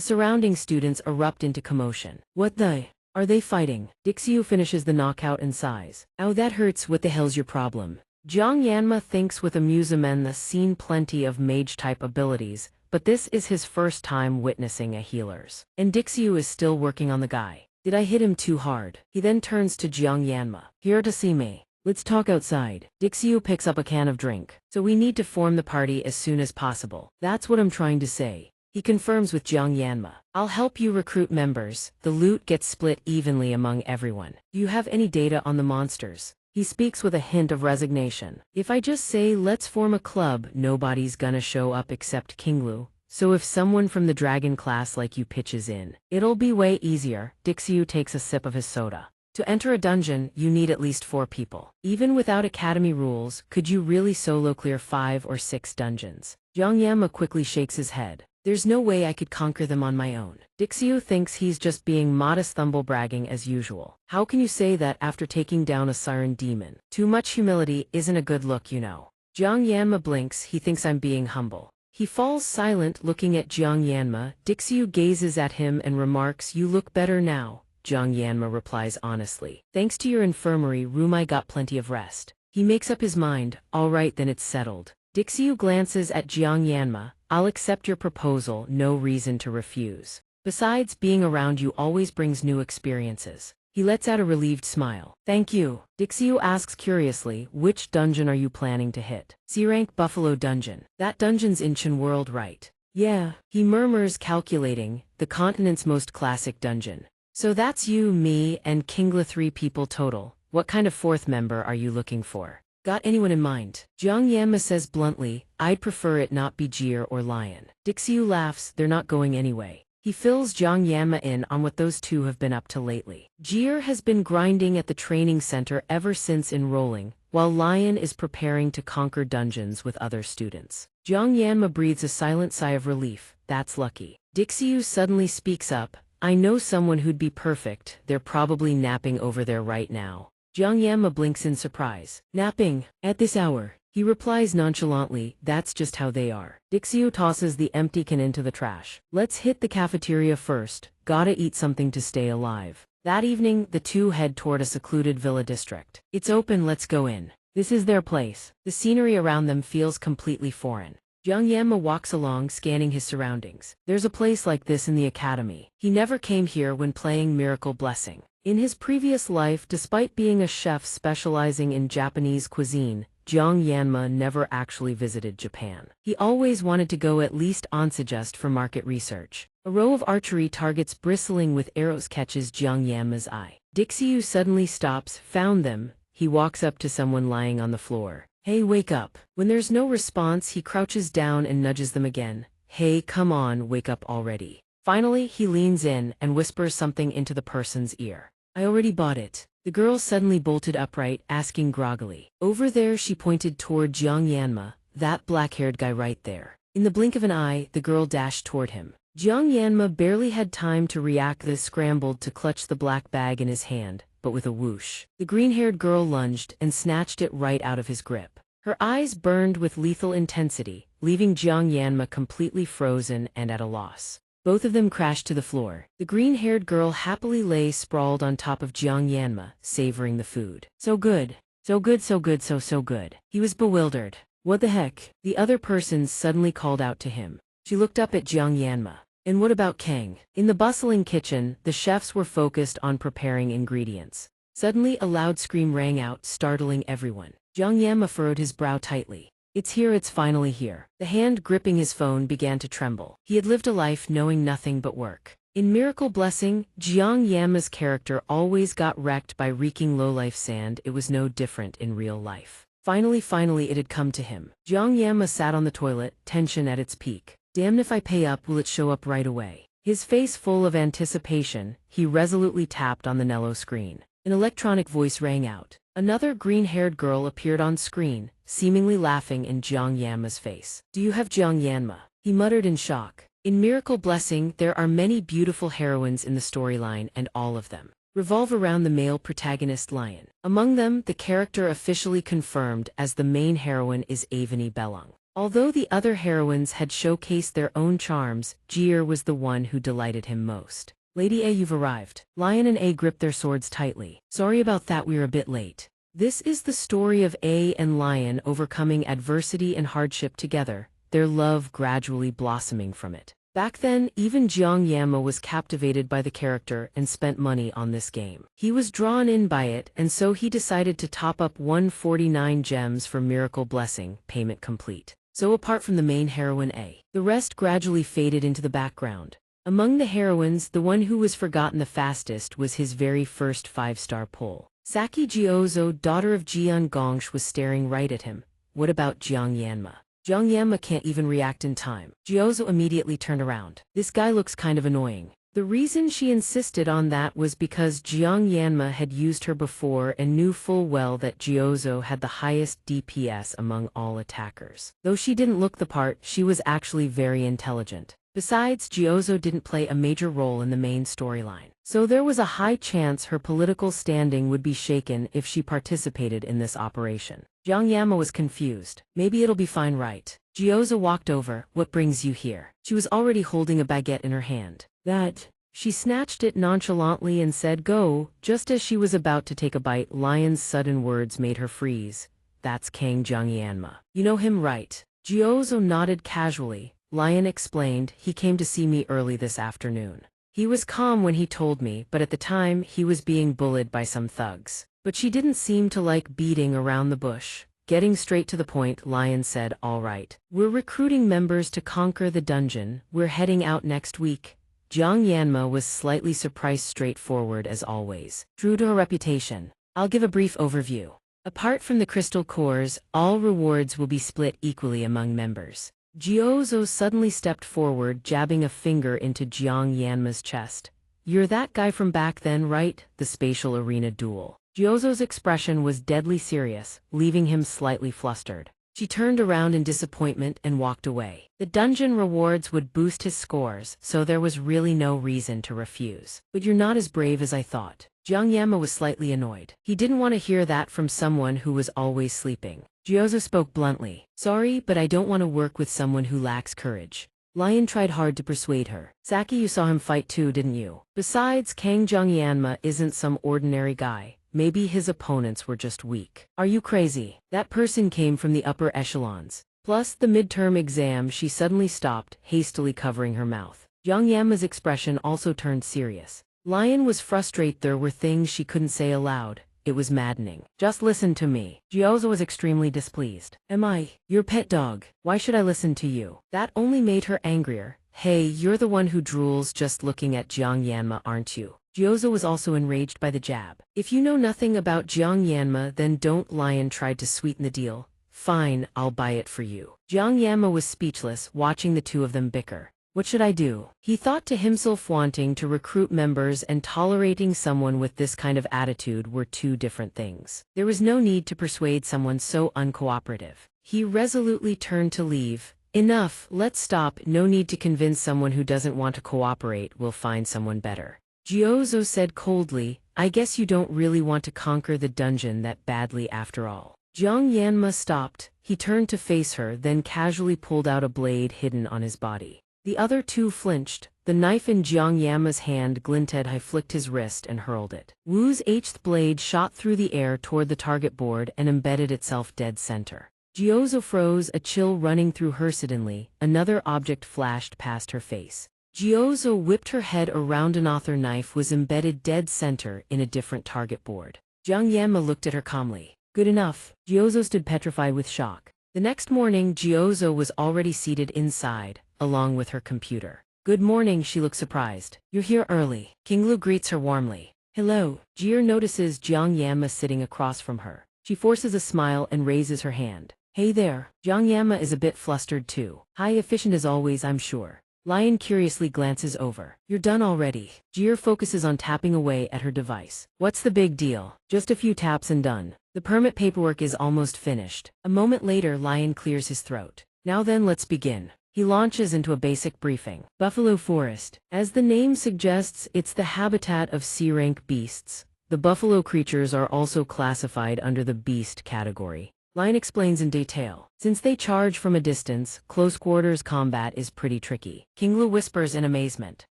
surrounding students erupt into commotion. What the? Are they fighting? Dixiu finishes the knockout and sighs. Ow, that hurts. What the hell's your problem? Jiang Yanma thinks with amusement. That's seen plenty of mage-type abilities, but this is his first time witnessing a healer's. And Dixiu is still working on the guy. Did I hit him too hard? He then turns to Jiang Yanma. Here to see me. Let's talk outside. Dixiu picks up a can of drink. So we need to form the party as soon as possible. That's what I'm trying to say. He confirms with Jiang Yanma. I'll help you recruit members. The loot gets split evenly among everyone. Do you have any data on the monsters? He speaks with a hint of resignation. If I just say let's form a club, nobody's gonna show up except King Lu. So if someone from the dragon class like you pitches in, it'll be way easier. Dixiu takes a sip of his soda. To enter a dungeon, you need at least 4 people. Even without academy rules, could you really solo clear 5 or 6 dungeons? Xianxia quickly shakes his head. There's no way I could conquer them on my own. Dixiu thinks he's just being modest thumble-bragging as usual. How can you say that after taking down a siren demon? Too much humility isn't a good look, you know. Jiang Yanma blinks, he thinks I'm being humble. He falls silent looking at Jiang Yanma. Dixiu gazes at him and remarks, you look better now. Jiang Yanma replies honestly. Thanks to your infirmary room I got plenty of rest. He makes up his mind, alright then it's settled. Dixiu glances at Jiang Yanma. I'll accept your proposal, no reason to refuse. Besides, being around you always brings new experiences. He lets out a relieved smile. Thank you. Dixiu asks curiously, which dungeon are you planning to hit? C-rank Buffalo Dungeon. That dungeon's in Chen World, right? Yeah. He murmurs, calculating, the continent's most classic dungeon. So that's you, me, and Kingla, 3 people total. What kind of 4th member are you looking for? Got anyone in mind? Jiang Yanma says bluntly, I'd prefer it not be Jir or Lion. Dixiu laughs, they're not going anyway. He fills Jiang Yanma in on what those two have been up to lately. Jir has been grinding at the training center ever since enrolling, while Lion is preparing to conquer dungeons with other students. Jiang Yanma breathes a silent sigh of relief. That's lucky. Dixiu suddenly speaks up. I know someone who'd be perfect, they're probably napping over there right now. Jiang Yanma blinks in surprise. Napping? At this hour? He replies nonchalantly, that's just how they are. Dixiu tosses the empty can into the trash. Let's hit the cafeteria first, gotta eat something to stay alive. That evening, the two head toward a secluded villa district. It's open, let's go in. This is their place. The scenery around them feels completely foreign. Jiang Yanma walks along, scanning his surroundings. There's a place like this in the academy. He never came here when playing Miracle Blessing. In his previous life, despite being a chef specializing in Japanese cuisine, Jiang Yanma never actually visited Japan. He always wanted to go at least on suggest for market research. A row of archery targets bristling with arrows catches Jiang Yanma's eye. Dixiu suddenly stops, found them. He walks up to someone lying on the floor. Hey, wake up. When there's no response, he crouches down and nudges them again. Hey, come on, wake up already. Finally, he leans in and whispers something into the person's ear. I already bought it. The girl suddenly bolted upright, asking groggily. Over there, she pointed toward Jiang Yanma, that black-haired guy right there. In the blink of an eye, the girl dashed toward him. Jiang Yanma barely had time to react, scrambled to clutch the black bag in his hand, but with a whoosh, the green-haired girl lunged and snatched it right out of his grip. Her eyes burned with lethal intensity, leaving Jiang Yanma completely frozen and at a loss. Both of them crashed to the floor. The green-haired girl happily lay sprawled on top of Jiang Yanma, savoring the food. So good. So good, so good, so good. He was bewildered. What the heck? The other person suddenly called out to him. She looked up at Jiang Yanma. And what about Kang? In the bustling kitchen, the chefs were focused on preparing ingredients. Suddenly, a loud scream rang out, startling everyone. Jiang Yanma furrowed his brow tightly. It's here, it's finally here. The hand gripping his phone began to tremble. He had lived a life knowing nothing but work. In Miracle Blessing, Jiang Yanma's character always got wrecked by reeking lowlife sand. It was no different in real life. Finally it had come to him. Jiang Yanma sat on the toilet, tension at its peak. Damn, if I pay up, will it show up right away? His face full of anticipation, he resolutely tapped on the Nello screen. An electronic voice rang out. Another green-haired girl appeared on screen, seemingly laughing in Jiang Yanma's face. Do you have Jiang Yanma? He muttered in shock. In Miracle Blessing, there are many beautiful heroines in the storyline, and all of them revolve around the male protagonist Lion. Among them, the character officially confirmed as the main heroine is Avani Belong. Although the other heroines had showcased their own charms, Jir was the one who delighted him most. Lady A, you've arrived. Lion and A gripped their swords tightly. Sorry about that, we're a bit late. This is the story of A and Lion overcoming adversity and hardship together, their love gradually blossoming from it. Back then, even Jiang Yanma was captivated by the character and spent money on this game. He was drawn in by it, and so he decided to top up 149 gems for Miracle Blessing, payment complete. So apart from the main heroine A, the rest gradually faded into the background. Among the heroines, the one who was forgotten the fastest was his very first 5-star pull. Saki Jiozo, daughter of Jian Gongsh, was staring right at him. What about Jiang Yanma? Jiang Yanma can't even react in time. Jiozo immediately turned around. This guy looks kind of annoying. The reason she insisted on that was because Jiang Yanma had used her before and knew full well that Jiuzo had the highest DPS among all attackers. Though she didn't look the part, she was actually very intelligent. Besides, Jiuzo didn't play a major role in the main storyline, so there was a high chance her political standing would be shaken if she participated in this operation. Jiang Yanma was confused. Maybe it'll be fine, right? Jiuzo walked over. What brings you here? She was already holding a baguette in her hand. That. She snatched it nonchalantly and said go. Just as she was about to take a bite, Lion's sudden words made her freeze. That's Kang Jiang Yanma. You know him, right? Jiuzo nodded casually. Lion explained, he came to see me early this afternoon. He was calm when he told me, but at the time he was being bullied by some thugs. But she didn't seem to like beating around the bush. Getting straight to the point, Lion said, all right. We're recruiting members to conquer the dungeon. We're heading out next week. Jiang Yanma was slightly surprised, straightforward as always. True to her reputation. I'll give a brief overview. Apart from the crystal cores, all rewards will be split equally among members. Jiuzo suddenly stepped forward, jabbing a finger into Jiang Yanma's chest. You're that guy from back then, right? The spatial arena duel. Jiuzo's expression was deadly serious, leaving him slightly flustered. She turned around in disappointment and walked away. The dungeon rewards would boost his scores, so there was really no reason to refuse. But you're not as brave as I thought. Jiang Yanma was slightly annoyed. He didn't want to hear that from someone who was always sleeping. Jiuzo spoke bluntly. Sorry, but I don't want to work with someone who lacks courage. Lion tried hard to persuade her. Saki, you saw him fight too, didn't you? Besides, Kang Jiang Yanma isn't some ordinary guy. Maybe his opponents were just weak. Are you crazy? That person came from the upper echelons. Plus the midterm exam. She suddenly stopped, hastily covering her mouth. Jiang Yanma's expression also turned serious. Lion was frustrated. There were things she couldn't say aloud. It was maddening. Just listen to me. Jiuzo was extremely displeased. Am I your pet dog? Why should I listen to you? That only made her angrier. Hey, you're the one who drools just looking at Jiang Yanma, aren't you? Jiuzo was also enraged by the jab. If you know nothing about Jiang Yanma, then don't. Lion tried to sweeten the deal. Fine, I'll buy it for you. Jiang Yanma was speechless, watching the two of them bicker. What should I do? He thought to himself. Wanting to recruit members and tolerating someone with this kind of attitude were two different things. There was no need to persuade someone so uncooperative. He resolutely turned to leave. Enough, let's stop. No need to convince someone who doesn't want to cooperate. We'll find someone better. Jiuzo said coldly, I guess you don't really want to conquer the dungeon that badly after all. Jiang Yanma stopped. He turned to face her, then casually pulled out a blade hidden on his body. The other two flinched. The knife in Jiang Yanma's hand glinted. He flicked his wrist and hurled it. Wu's eighth blade shot through the air toward the target board and embedded itself dead center. Jiuzo froze, a chill running through her. Suddenly, another object flashed past her face. Jiuzo whipped her head around. Another knife was embedded dead center in a different target board. Jiang Yanma looked at her calmly. Good enough. Jiuzo stood petrified with shock. The next morning, Jiuzo was already seated inside, along with her computer. Good morning, she looked surprised. You're here early. King Lu greets her warmly. Hello. Jir notices Jiang Yanma sitting across from her. She forces a smile and raises her hand. Hey there. Jiang Yanma is a bit flustered too. High efficient as always, I'm sure. Lion curiously glances over. You're done already. Jir focuses on tapping away at her device. What's the big deal? Just a few taps and done. The permit paperwork is almost finished. A moment later, Lion clears his throat. Now then, let's begin. He launches into a basic briefing. Buffalo Forest. As the name suggests, it's the habitat of C-rank beasts. The buffalo creatures are also classified under the beast category. Lion explains in detail. Since they charge from a distance, close quarters combat is pretty tricky. King Lu whispers in amazement.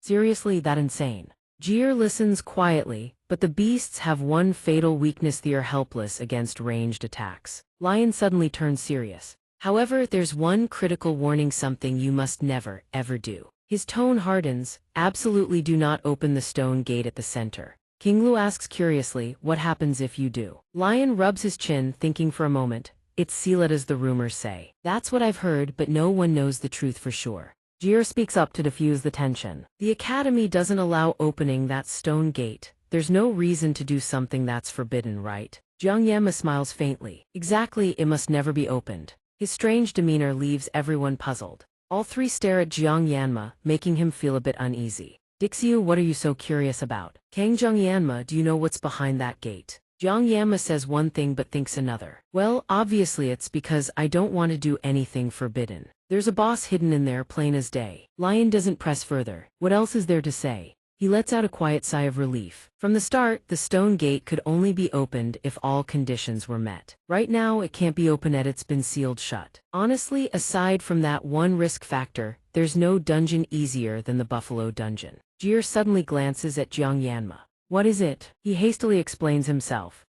Seriously, that insane? Jir listens quietly, but the beasts have one fatal weakness: they are helpless against ranged attacks. Lion suddenly turns serious. However, there's one critical warning, something you must never, ever do. His tone hardens. Absolutely do not open the stone gate at the center. King Lu asks curiously, what happens if you do? Lion rubs his chin, thinking for a moment. It's sealed as the rumors say. That's what I've heard, but no one knows the truth for sure. Jir speaks up to diffuse the tension. The academy doesn't allow opening that stone gate. There's no reason to do something that's forbidden, right? Jiang Yanma smiles faintly. Exactly, it must never be opened. His strange demeanor leaves everyone puzzled. All three stare at Jiang Yanma, making him feel a bit uneasy. Dixiu, what are you so curious about? Kang Zhongyanma, do you know what's behind that gate? Jiang Yanma says one thing but thinks another. Well, obviously it's because I don't want to do anything forbidden. There's a boss hidden in there plain as day. Lion doesn't press further. What else is there to say? He lets out a quiet sigh of relief. From the start, the stone gate could only be opened if all conditions were met. Right now, it can't be opened and it's been sealed shut. Honestly, aside from that one risk factor, there's no dungeon easier than the Buffalo Dungeon. Jir suddenly glances at Jiang Yanma. What is it? He hastily explains himself.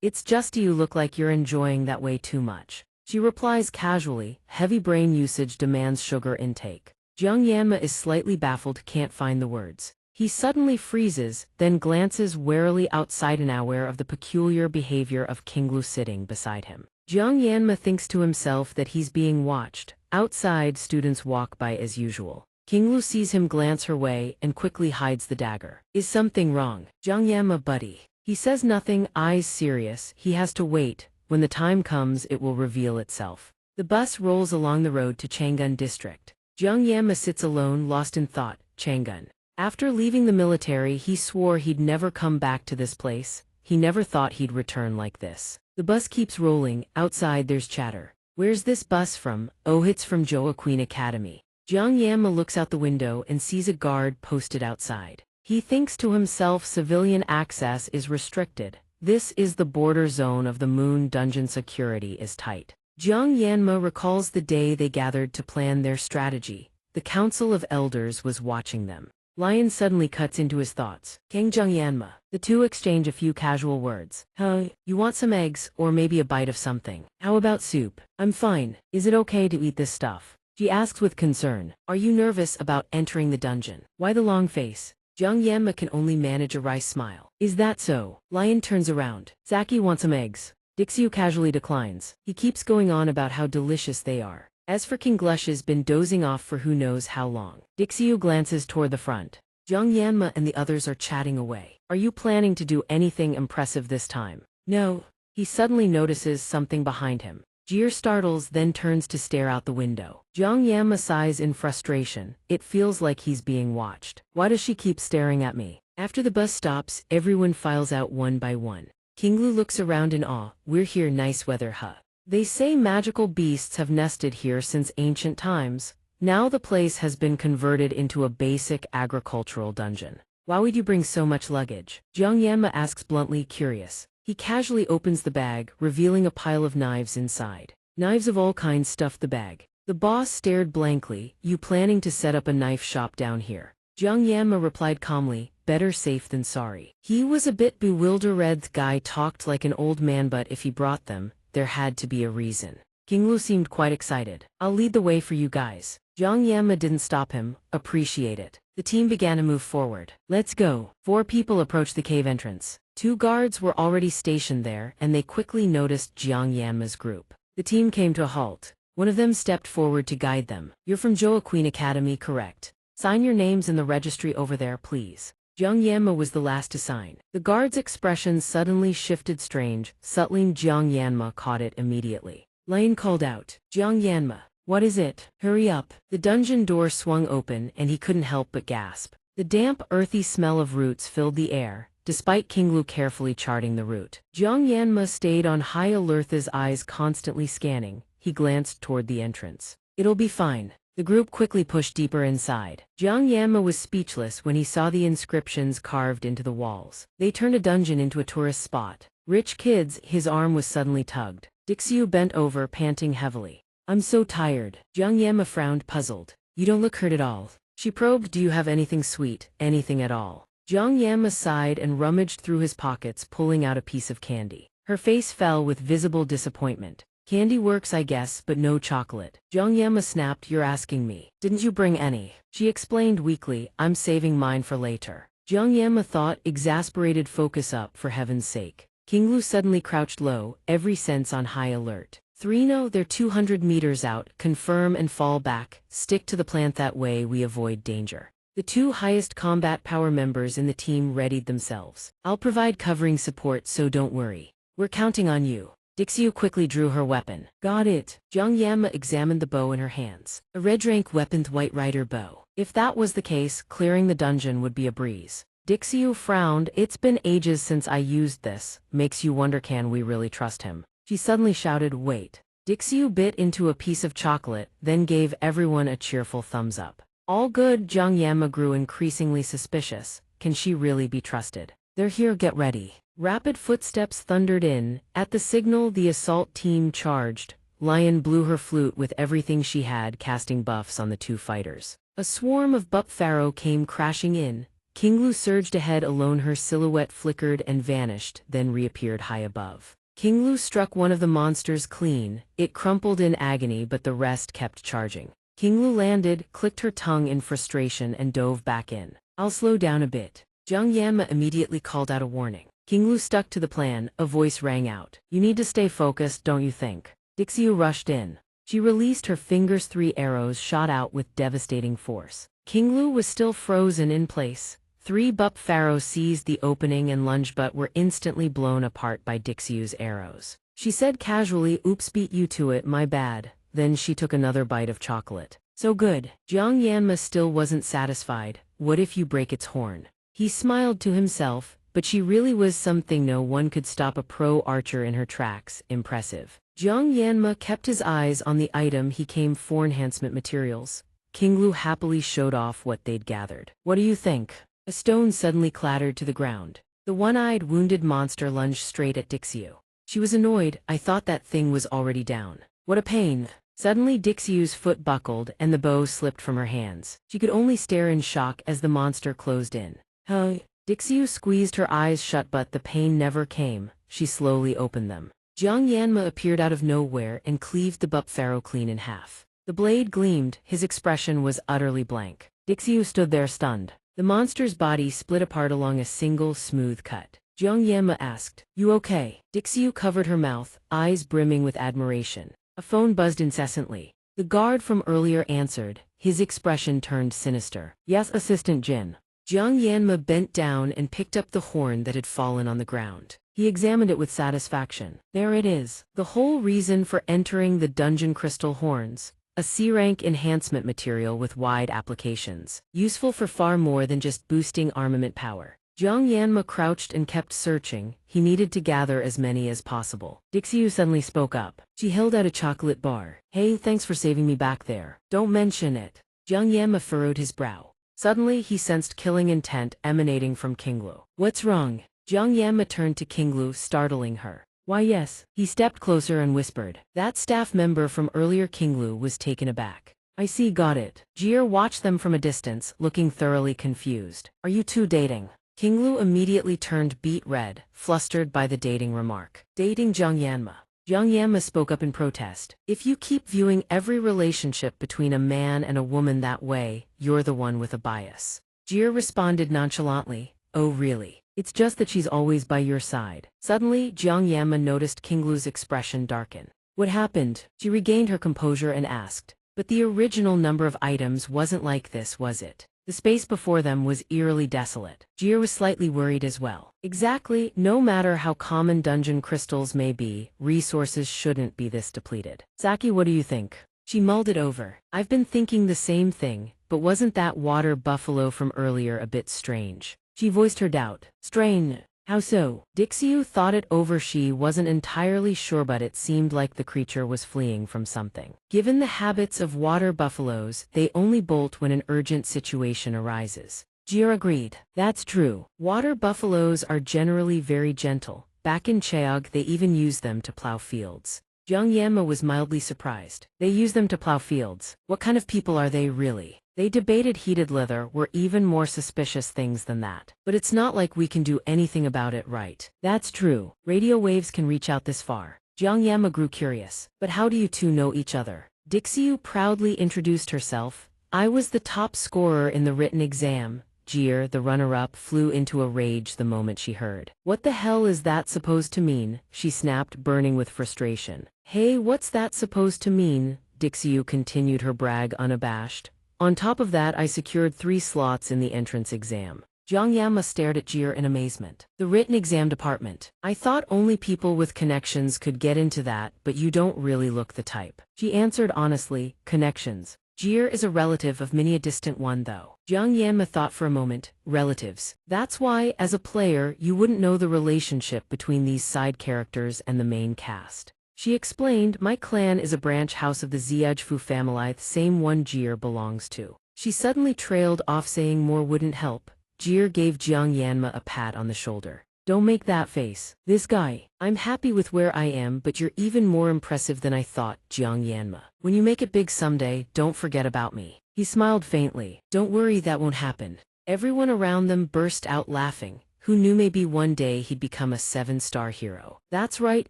It's just you look like you're enjoying that way too much. She replies casually, heavy brain usage demands sugar intake. Jiang Yanma is slightly baffled, can't find the words. He suddenly freezes, then glances warily outside and aware of the peculiar behavior of Kinglu sitting beside him. Jiang Yanma thinks to himself that he's being watched. Outside, students walk by as usual. Kinglu sees him glance her way and quickly hides the dagger. Is something wrong? Jiang Yanma, buddy. He says nothing, eyes serious. He has to wait. When the time comes, it will reveal itself. The bus rolls along the road to Changgun district. Jiang Yanma sits alone, lost in thought. Changgun. After leaving the military, he swore he'd never come back to this place. He never thought he'd return like this. The bus keeps rolling. Outside, there's chatter. Where's this bus from? Oh, it's from Joaquin Academy. Jiang Yanma looks out the window and sees a guard posted outside. He thinks to himself civilian access is restricted. This is the border zone of the Moon Dungeon, security is tight. Jiang Yanma recalls the day they gathered to plan their strategy. The Council of Elders was watching them. Lion suddenly cuts into his thoughts. Kang Jiang Yanma. The two exchange a few casual words. You want some eggs, or maybe a bite of something? How about soup? I'm fine. Is it okay to eat this stuff? She asks with concern. Are you nervous about entering the dungeon? Why the long face? Jiang Yanma can only manage a wry smile. Is that so? Lion turns around. Saki wants some eggs. Dixiu casually declines. He keeps going on about how delicious they are. As for King Glush has been dozing off for who knows how long. Dixiu glances toward the front. Jiang Yanma and the others are chatting away. Are you planning to do anything impressive this time? No. He suddenly notices something behind him. Jir startles, then turns to stare out the window. Jiang Yanma sighs in frustration. It feels like he's being watched. Why does she keep staring at me? After the bus stops, everyone files out one by one. Kinglu looks around in awe. We're here, nice weather, huh? They say magical beasts have nested here since ancient times. Now the place has been converted into a basic agricultural dungeon. Why would you bring so much luggage? Jiang Yanma asks bluntly, curious. He casually opens the bag, revealing a pile of knives inside. Knives of all kinds stuff the bag. The boss stared blankly. You planning to set up a knife shop down here? Jiang Yanma replied calmly, better safe than sorry. He was a bit bewildered. The guy talked like an old man, but if he brought them, there had to be a reason. Kinglu seemed quite excited. I'll lead the way for you guys. Jiang Yanma didn't stop him. Appreciate it. The team began to move forward. Let's go. 4 people approached the cave entrance. 2 guards were already stationed there, and they quickly noticed Jiang Yanma's group. The team came to a halt. One of them stepped forward to guide them. You're from Joaquin Academy, correct? Sign your names in the registry over there, please. Jiang Yanma was the last to sign. The guard's expression suddenly shifted strange. Subtly, Jiang Yanma caught it immediately. Lane called out, Jiang Yanma. What is it? Hurry up. The dungeon door swung open, and he couldn't help but gasp. The damp, earthy smell of roots filled the air. Despite Kinglu carefully charting the route, Jiang Yanma stayed on high alert, his eyes constantly scanning. He glanced toward the entrance. It'll be fine. The group quickly pushed deeper inside. Jiang Yanma was speechless when he saw the inscriptions carved into the walls. They turned a dungeon into a tourist spot. Rich kids. His arm was suddenly tugged. Dixiu bent over, panting heavily. I'm so tired. Jiang Yanma frowned, puzzled. You don't look hurt at all. She probed, do you have anything sweet, anything at all? Jiang Yanma sighed and rummaged through his pockets, pulling out a piece of candy. Her face fell with visible disappointment. Candy works, I guess, but no chocolate. Jiang Yanma snapped, you're asking me. Didn't you bring any? She explained weakly, I'm saving mine for later. Jiang Yanma thought, exasperated, focus up, for heaven's sake. Kinglu suddenly crouched low, every sense on high alert. 3 No, they're 200 meters out. Confirm and fall back. Stick to the plan, that way we avoid danger. The 2 highest combat power members in the team readied themselves. I'll provide covering support, so don't worry. We're counting on you. Dixiu quickly drew her weapon. Got it. Jiang Yanma examined the bow in her hands. A red rank weapon, White Rider bow. If that was the case, clearing the dungeon would be a breeze. Dixiu frowned. It's been ages since I used this. Makes you wonder, can we really trust him? She suddenly shouted, wait. Dixiu bit into a piece of chocolate, then gave everyone a cheerful thumbs up. All good. Jiang Yanma grew increasingly suspicious. Can she really be trusted? They're here, get ready. Rapid footsteps thundered in. At the signal, the assault team charged. Lion blew her flute with everything she had, casting buffs on the two fighters. A swarm of buff pharaoh came crashing in. Qinglu surged ahead alone. Her silhouette flickered and vanished, then reappeared high above. Qinglu struck one of the monsters clean. It crumpled in agony, but the rest kept charging. Qinglu landed, clicked her tongue in frustration, and dove back in. I'll slow down a bit. Jiang Yanma immediately called out a warning. Qinglu stuck to the plan. A voice rang out. You need to stay focused, don't you think? Dixiu rushed in. She released her fingers. 3 arrows shot out with devastating force. Qinglu was still frozen in place. 3 buff pharaohs seized the opening and lunged but were instantly blown apart by Dixiu's arrows. She said casually, oops, beat you to it, my bad. Then she took another bite of chocolate. So good. Jiang Yanma still wasn't satisfied. What if you break its horn? He smiled to himself, but she really was something. No one could stop a pro archer in her tracks. Impressive. Jiang Yanma kept his eyes on the item he came for, enhancement materials. Qinglu happily showed off what they'd gathered. What do you think? A stone suddenly clattered to the ground. The one-eyed wounded monster lunged straight at Dixiu. She was annoyed. I thought that thing was already down. What a pain. Suddenly Dixiu's foot buckled and the bow slipped from her hands. She could only stare in shock as the monster closed in. Huh? Dixiu squeezed her eyes shut, but the pain never came. She slowly opened them. Jiang Yanma appeared out of nowhere and cleaved the buff pharaoh clean in half. The blade gleamed. His expression was utterly blank. Dixiu stood there stunned. The monster's body split apart along a single smooth cut. Jiang Yanma asked, you okay? Dixiu covered her mouth, eyes brimming with admiration. A phone buzzed incessantly. The guard from earlier answered. His expression turned sinister. Yes, Assistant Jin. Jiang Yanma bent down and picked up the horn that had fallen on the ground. He examined it with satisfaction. There it is. The whole reason for entering the dungeon. Crystal horns. A C-rank enhancement material with wide applications. Useful for far more than just boosting armament power. Jiang Yanma crouched and kept searching. He needed to gather as many as possible. Dixiu suddenly spoke up. She held out a chocolate bar. Hey, thanks for saving me back there. Don't mention it. Jiang Yanma furrowed his brow. Suddenly he sensed killing intent emanating from Qinglu. What's wrong? Jiang Yanma turned to Qinglu, startling her. Why yes. He stepped closer and whispered. That staff member from earlier. Qinglu was taken aback. I see, got it. Jir watched them from a distance, looking thoroughly confused. Are you two dating? Qinglu immediately turned beet red, flustered by the dating remark. Dating Jiang Yanma. Jiang Yanma spoke up in protest. If you keep viewing every relationship between a man and a woman that way, you're the one with a bias. Jir responded nonchalantly. Oh really? It's just that she's always by your side. Suddenly, Jiang Yanma noticed Qinglu's expression darken. What happened? She regained her composure and asked. But the original number of items wasn't like this, was it? The space before them was eerily desolate. Jir was slightly worried as well. Exactly, no matter how common dungeon crystals may be, resources shouldn't be this depleted. Saki, what do you think? She mulled it over. I've been thinking the same thing, but wasn't that water buffalo from earlier a bit strange? She voiced her doubt. Strange. How so? Dixiu thought it over. She wasn't entirely sure, but it seemed like the creature was fleeing from something. Given the habits of water buffaloes, they only bolt when an urgent situation arises. Jir agreed. That's true. Water buffaloes are generally very gentle. Back in Cheog, they even use them to plow fields. Jiang Yanma was mildly surprised. They use them to plow fields. What kind of people are they really? They debated. Heated leather were even more suspicious things than that. But it's not like we can do anything about it, right? That's true. Radio waves can reach out this far. Jiang Yanma grew curious. But how do you two know each other? Dixiu proudly introduced herself. I was the top scorer in the written exam. Jir, the runner-up, flew into a rage the moment she heard. What the hell is that supposed to mean? She snapped, burning with frustration. Hey, what's that supposed to mean? Dixiu continued her brag unabashed. On top of that, I secured 3 slots in the entrance exam. Jiang Yanma stared at Jir in amazement. The written exam department. I thought only people with connections could get into that, but you don't really look the type. She answered honestly. Connections. Jir is a relative of many a distant one though. Jiang Yanma thought for a moment. Relatives. That's why, as a player, you wouldn't know the relationship between these side characters and the main cast. She explained, my clan is a branch house of the Ziajfu family, the same one Jir belongs to. She suddenly trailed off saying more wouldn't help. Jir gave Jiang Yanma a pat on the shoulder. Don't make that face. This guy. I'm happy with where I am, but you're even more impressive than I thought, Jiang Yanma. When you make it big someday, don't forget about me. He smiled faintly. Don't worry, that won't happen. Everyone around them burst out laughing. Who knew maybe one day he'd become a 7-star hero? That's right,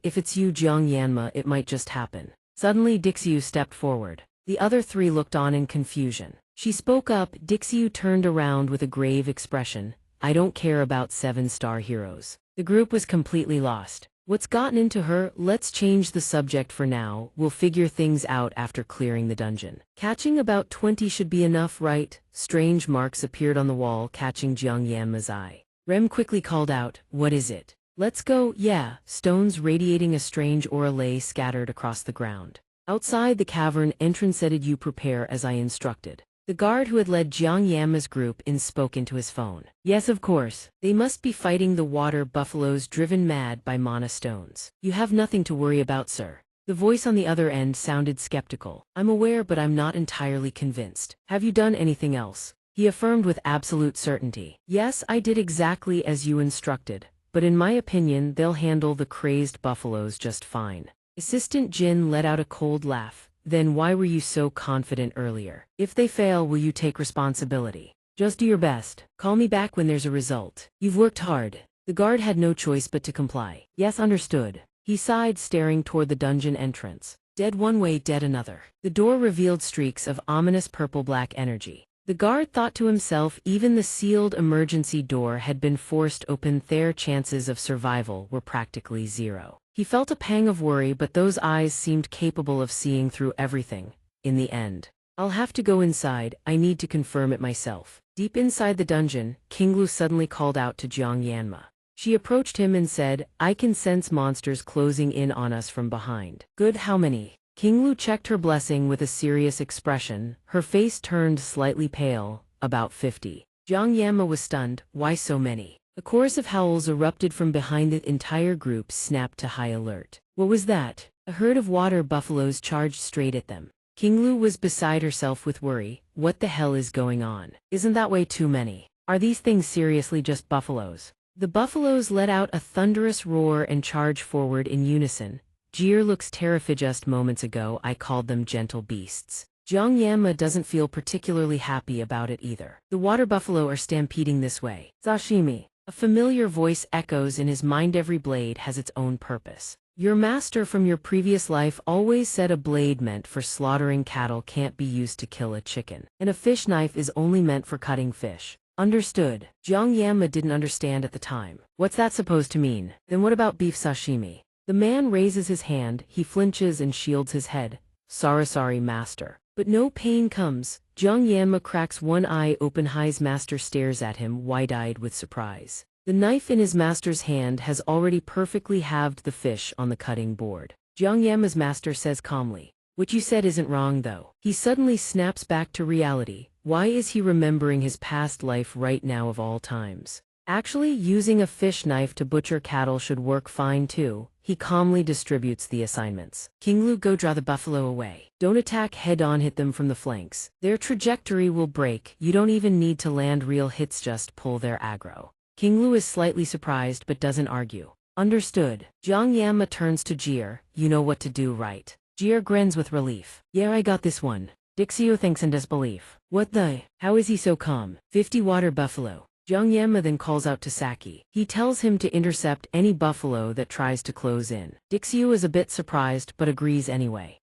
if it's you, Jiang Yanma, it might just happen. Suddenly Dixiu stepped forward. The other three looked on in confusion. She spoke up. Dixiu turned around with a grave expression. I don't care about 7-star heroes. The group was completely lost. What's gotten into her? Let's change the subject for now. We'll figure things out after clearing the dungeon. Catching about 20 should be enough, right? Strange marks appeared on the wall, catching Jiang Yanma's eye. Rem quickly called out, what is it? Let's go. Yeah. Stones radiating a strange aura lay scattered across the ground. Outside the cavern entrance said, you prepare as I instructed. The guard who had led Jiang Yanma's group in spoke into his phone. Yes, of course. They must be fighting the water buffaloes driven mad by mana stones. You have nothing to worry about, sir. The voice on the other end sounded skeptical. I'm aware, but I'm not entirely convinced. Have you done anything else? He affirmed with absolute certainty. Yes, I did exactly as you instructed, but in my opinion they'll handle the crazed buffaloes just fine. Assistant Jin let out a cold laugh. Then why were you so confident earlier? If they fail, will you take responsibility? Just do your best. Call me back when there's a result. You've worked hard. The guard had no choice but to comply. Yes, understood. He sighed, staring toward the dungeon entrance. Dead one way, dead another. The door revealed streaks of ominous purple-black energy. The guard thought to himself, even the sealed emergency door had been forced open. Their chances of survival were practically zero. He felt a pang of worry, but those eyes seemed capable of seeing through everything. In the end, I'll have to go inside. I need to confirm it myself. Deep inside the dungeon, Qinglu suddenly called out to Jiang Yanma. She approached him and said, I can sense monsters closing in on us from behind. Good, how many? Qinglu checked her blessing with a serious expression. Her face turned slightly pale. About 50. Jiang Yanma was stunned. Why so many? A chorus of howls erupted from behind. The entire group snapped to high alert. What was that? A herd of water buffaloes charged straight at them. Qinglu was beside herself with worry. What the hell is going on? Isn't that way too many? Are these things seriously just buffaloes? The buffaloes let out a thunderous roar and charged forward in unison. Jir looks terrified. Just moments ago I called them gentle beasts. Jiang Yanma doesn't feel particularly happy about it either. The water buffalo are stampeding this way. Sashimi. A familiar voice echoes in his mind. Every blade has its own purpose. Your master from your previous life always said a blade meant for slaughtering cattle can't be used to kill a chicken, and a fish knife is only meant for cutting fish. Understood. Jiang Yanma didn't understand at the time. What's that supposed to mean? Then what about beef sashimi? The man raises his hand, he flinches and shields his head. Sorry, master. But no pain comes. Jiang Yanma cracks one eye open. His master stares at him, wide-eyed with surprise. The knife in his master's hand has already perfectly halved the fish on the cutting board. Jiang Yanma's master says calmly, what you said isn't wrong though. He suddenly snaps back to reality. Why is he remembering his past life right now of all times? Actually, using a fish knife to butcher cattle should work fine too. He calmly distributes the assignments. Qinglu, go draw the buffalo away. Don't attack head-on, hit them from the flanks. Their trajectory will break. You don't even need to land real hits, just pull their aggro. Qinglu is slightly surprised but doesn't argue. Understood. Jiang Yanma turns to Jir. You know what to do, right? Jir grins with relief. Yeah, I got this one. Dixiu thinks in disbelief. What the? How is he so calm? 50 water buffalo. Jiang Yanma then calls out to Saki. He tells him to intercept any buffalo that tries to close in. Dixiu is a bit surprised but agrees anyway.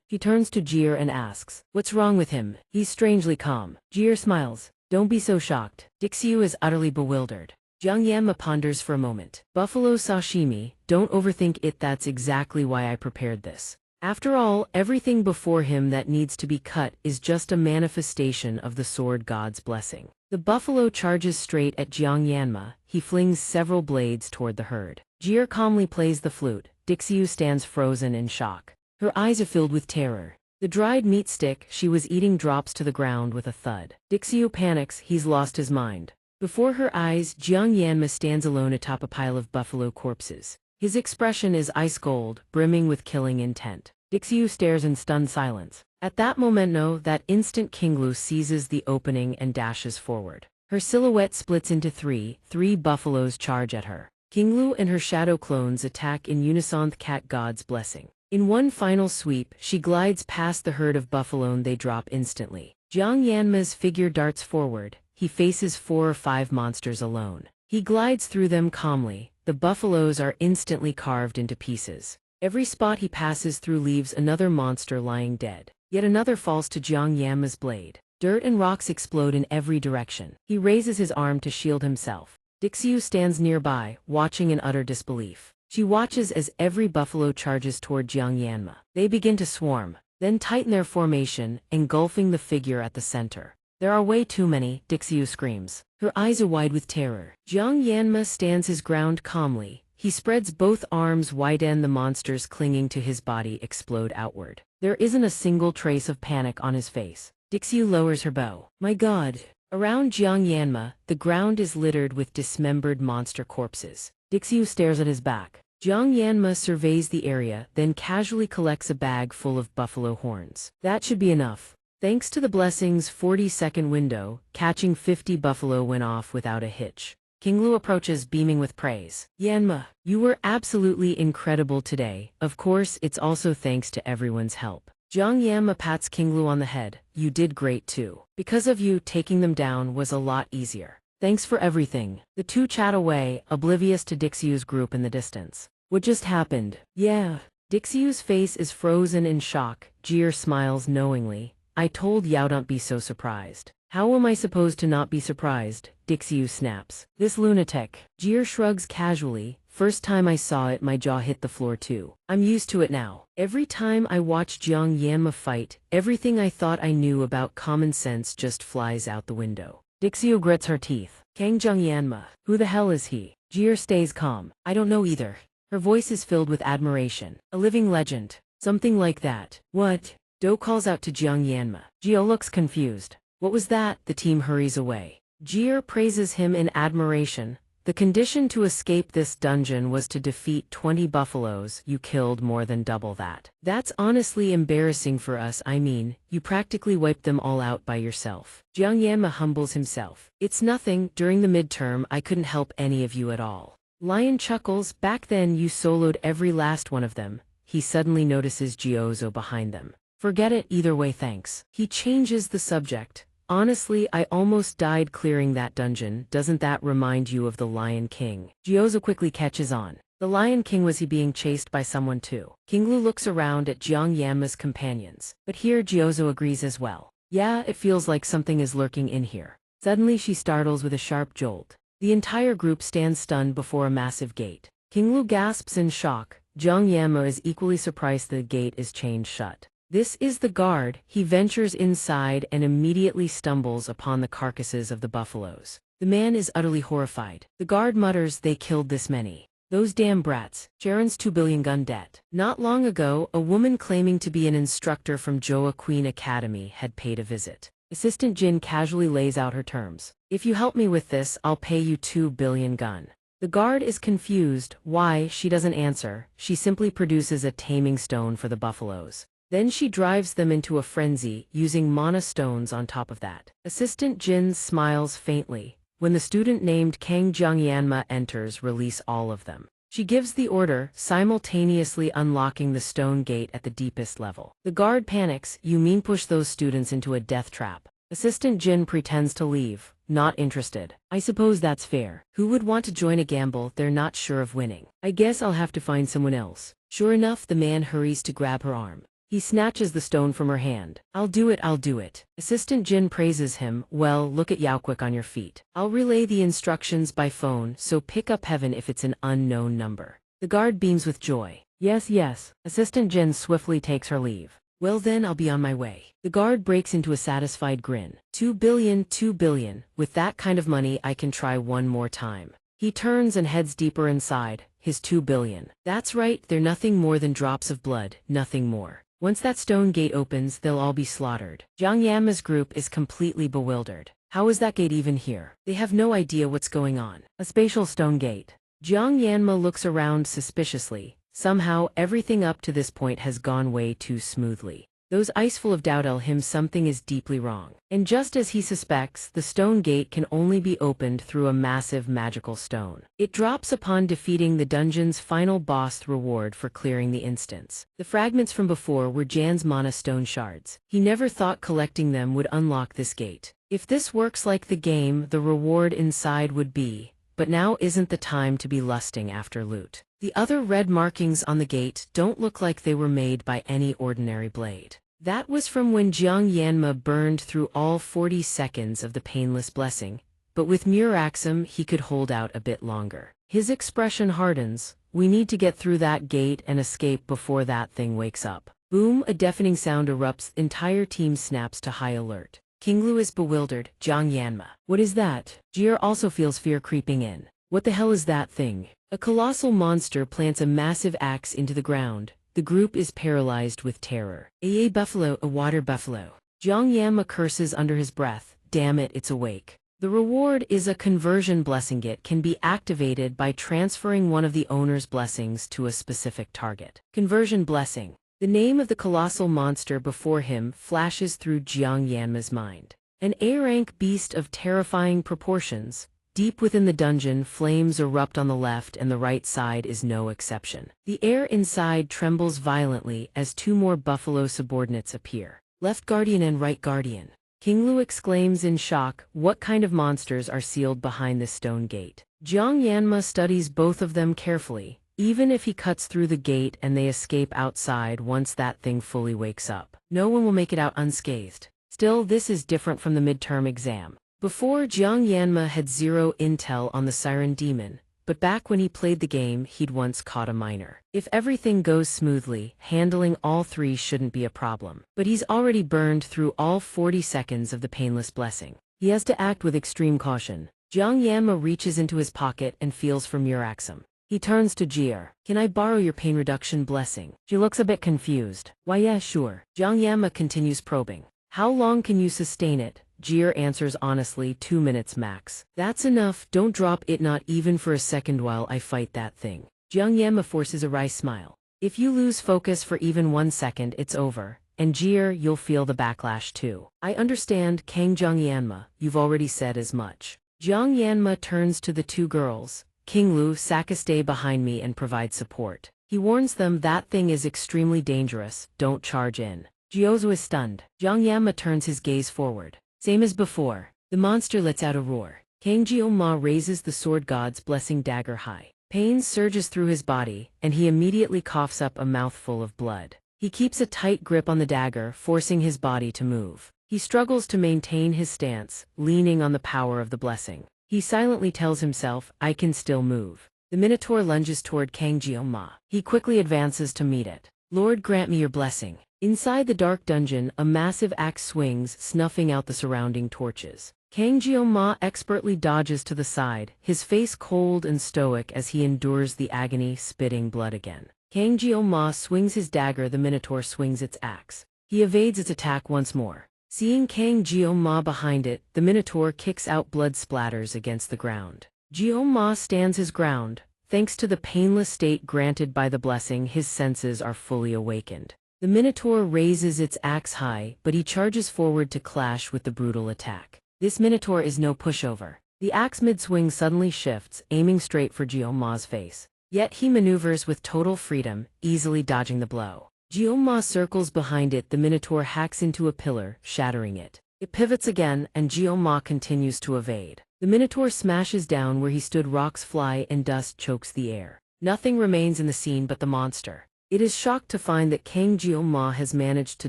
He turns to Jir and asks, what's wrong with him? He's strangely calm. Jir smiles. Don't be so shocked. Dixiu is utterly bewildered. Jiang Yanma ponders for a moment. Buffalo sashimi, don't overthink it. That's exactly why I prepared this. After all, everything before him that needs to be cut is just a manifestation of the sword god's blessing. The buffalo charges straight at Jiang Yanma. He flings several blades toward the herd. Jir calmly plays the flute. Dixiu stands frozen in shock. Her eyes are filled with terror. The dried meat stick she was eating drops to the ground with a thud. Dixiu panics, he's lost his mind. Before her eyes, Jiang Yanma stands alone atop a pile of buffalo corpses. His expression is ice cold, brimming with killing intent. Dixiu stares in stunned silence. At that momento, that instant Qinglu seizes the opening and dashes forward. Her silhouette splits into three buffaloes charge at her. Qinglu and her shadow clones attack in unison. Cat God's blessing. In one final sweep, she glides past the herd of buffalo and they drop instantly. Jiang Yanma's figure darts forward. He faces 4 or 5 monsters alone. He glides through them calmly. The buffaloes are instantly carved into pieces. Every spot he passes through leaves another monster lying dead. Yet another falls to Jiang Yanma's blade. Dirt and rocks explode in every direction. He raises his arm to shield himself. Dixiu stands nearby, watching in utter disbelief. She watches as every buffalo charges toward Jiang Yanma. They begin to swarm, then tighten their formation, engulfing the figure at the center. There are way too many, Dixiu screams. Her eyes are wide with terror. Jiang Yanma stands his ground calmly. He spreads both arms wide and the monsters clinging to his body explode outward. There isn't a single trace of panic on his face. Dixiu lowers her bow. My God! Around Jiang Yanma, the ground is littered with dismembered monster corpses. Dixiu stares at his back. Jiang Yanma surveys the area, then casually collects a bag full of buffalo horns. That should be enough. Thanks to the blessing's 40-second window, catching 50 buffalo went off without a hitch. Qinglu approaches beaming with praise. Yanma, you were absolutely incredible today. Of course, it's also thanks to everyone's help. Jiang Yanma pats Qinglu on the head. You did great too. Because of you, taking them down was a lot easier. Thanks for everything. The two chat away, oblivious to Dixiu's group in the distance. What just happened? Yeah. Dixiu's face is frozen in shock. Jir smiles knowingly. I told Yao don't be so surprised. How am I supposed to not be surprised? Dixiu snaps. This lunatic. Jir shrugs casually. First time I saw it, my jaw hit the floor too. I'm used to it now. Every time I watch Jiang Yanma fight, everything I thought I knew about common sense just flies out the window. Dixiu grits her teeth. Kang Jiang Yanma. Who the hell is he? Jir stays calm. I don't know either. Her voice is filled with admiration. A living legend. Something like that. What? Do calls out to Jiang Yanma. Jio looks confused. What was that? The team hurries away. Jir praises him in admiration. The condition to escape this dungeon was to defeat 20 buffaloes. You killed more than double that. That's honestly embarrassing for us. I mean, you practically wiped them all out by yourself. Jiang Yanma humbles himself. It's nothing. During the midterm, I couldn't help any of you at all. Lion chuckles. Back then you soloed every last one of them. He suddenly notices Jiozo behind them. Forget it, either way thanks. He changes the subject. Honestly, I almost died clearing that dungeon. Doesn't that remind you of the Lion King? Jiozo quickly catches on. The Lion King, was he being chased by someone too? Qinglu looks around at Jiang Yanma's companions. But here Jiozo agrees as well. Yeah, it feels like something is lurking in here. Suddenly she startles with a sharp jolt. The entire group stands stunned before a massive gate. Qinglu gasps in shock. Jiang Yanma is equally surprised the gate is chained shut. This is the guard. He ventures inside and immediately stumbles upon the carcasses of the buffaloes. The man is utterly horrified. The guard mutters, they killed this many. Those damn brats. Sharon's 2 billion gun debt. Not long ago, a woman claiming to be an instructor from Joa Queen Academy had paid a visit. Assistant Jin casually lays out her terms. If you help me with this, I'll pay you 2 billion gun. The guard is confused. Why? She doesn't answer. She simply produces a taming stone for the buffaloes. Then she drives them into a frenzy, using mana stones on top of that. Assistant Jin smiles faintly. When the student named Kang Jiang Yanma enters, release all of them. She gives the order, simultaneously unlocking the stone gate at the deepest level. The guard panics. You mean push those students into a death trap? Assistant Jin pretends to leave. Not interested. I suppose that's fair. Who would want to join a gamble they're not sure of winning? I guess I'll have to find someone else. Sure enough, the man hurries to grab her arm. He snatches the stone from her hand. I'll do it, I'll do it. Assistant Jin praises him. Well, look at Yao quick on your feet. I'll relay the instructions by phone, so pick up heaven if it's an unknown number. The guard beams with joy. Yes, yes. Assistant Jin swiftly takes her leave. Well then, I'll be on my way. The guard breaks into a satisfied grin. 2 billion, 2 billion. With that kind of money, I can try one more time. He turns and heads deeper inside. His 2 billion. That's right, they're nothing more than drops of blood, nothing more. Once that stone gate opens, they'll all be slaughtered. Jiang Yanma's group is completely bewildered. How is that gate even here? They have no idea what's going on. A spatial stone gate. Jiang Yanma looks around suspiciously. Somehow, everything up to this point has gone way too smoothly. Those eyes full of doubt tell him something is deeply wrong. And just as he suspects, the stone gate can only be opened through a massive magical stone. It drops upon defeating the dungeon's final boss, reward for clearing the instance. The fragments from before were Jan's mana stone shards. He never thought collecting them would unlock this gate. If this works like the game, the reward inside would be, but now isn't the time to be lusting after loot. The other red markings on the gate don't look like they were made by any ordinary blade. That was from when Jiang Yanma burned through all 40 seconds of the painless blessing, but with Muraxum he could hold out a bit longer. His expression hardens. We need to get through that gate and escape before that thing wakes up. Boom, a deafening sound erupts, entire team snaps to high alert. King Lu is bewildered. Jiang Yanma. What is that? Jir also feels fear creeping in. What the hell is that thing? A colossal monster plants a massive axe into the ground. The group is paralyzed with terror. A buffalo, a water buffalo. Jiang Yanma curses under his breath. Damn it, it's awake. The reward is a conversion blessing. It can be activated by transferring one of the owner's blessings to a specific target. Conversion blessing. The name of the colossal monster before him flashes through Jiang Yanma's mind. An A-rank beast of terrifying proportions. Deep within the dungeon, flames erupt on the left and the right side is no exception. The air inside trembles violently as two more buffalo subordinates appear. Left guardian and right guardian. King Lu exclaims in shock, what kind of monsters are sealed behind this stone gate? Jiang Yanma studies both of them carefully. Even if he cuts through the gate and they escape outside once that thing fully wakes up, no one will make it out unscathed. Still, this is different from the midterm exam. Before, Jiang Yanma had zero intel on the Siren Demon, but back when he played the game, he'd once caught a minor. If everything goes smoothly, handling all three shouldn't be a problem. But he's already burned through all 40 seconds of the painless blessing. He has to act with extreme caution. Jiang Yanma reaches into his pocket and feels for Muraxum. He turns to Jir. Can I borrow your pain reduction blessing? She looks a bit confused. Why yeah, sure. Jiang Yanma continues probing. How long can you sustain it? Jir answers honestly, 2 minutes max. That's enough, don't drop it not even for a second while I fight that thing. Jiang Yanma forces a wry smile. If you lose focus for even 1 second, it's over. And Jir, you'll feel the backlash too. I understand, Kang Jiang Yanma, you've already said as much. Jiang Yanma turns to the two girls. King Lu, Saka, stay behind me and provide support. He warns them that thing is extremely dangerous, don't charge in. Jiozo is stunned. Jiang Yanma turns his gaze forward. Same as before. The monster lets out a roar. Kang Jioma raises the sword god's blessing dagger high. Pain surges through his body, and he immediately coughs up a mouthful of blood. He keeps a tight grip on the dagger, forcing his body to move. He struggles to maintain his stance, leaning on the power of the blessing. He silently tells himself, I can still move. The Minotaur lunges toward Kang Jioma. He quickly advances to meet it. Lord, grant me your blessing. Inside the dark dungeon, a massive axe swings, snuffing out the surrounding torches. Kang Jioma expertly dodges to the side, his face cold and stoic as he endures the agony, spitting blood again. Kang Jioma swings his dagger, the Minotaur swings its axe. He evades its attack once more. Seeing Kang Jioma behind it, the Minotaur kicks out, blood splatters against the ground. Jioma stands his ground. Thanks to the painless state granted by the blessing, his senses are fully awakened. The Minotaur raises its axe high, but he charges forward to clash with the brutal attack. This Minotaur is no pushover. The axe mid-swing suddenly shifts, aiming straight for Jioma's face. Yet he maneuvers with total freedom, easily dodging the blow. Jioma circles behind it, the Minotaur hacks into a pillar, shattering it. It pivots again, and Jioma continues to evade. The Minotaur smashes down where he stood, rocks fly and dust chokes the air. Nothing remains in the scene but the monster. It is shocked to find that Kang Jioma has managed to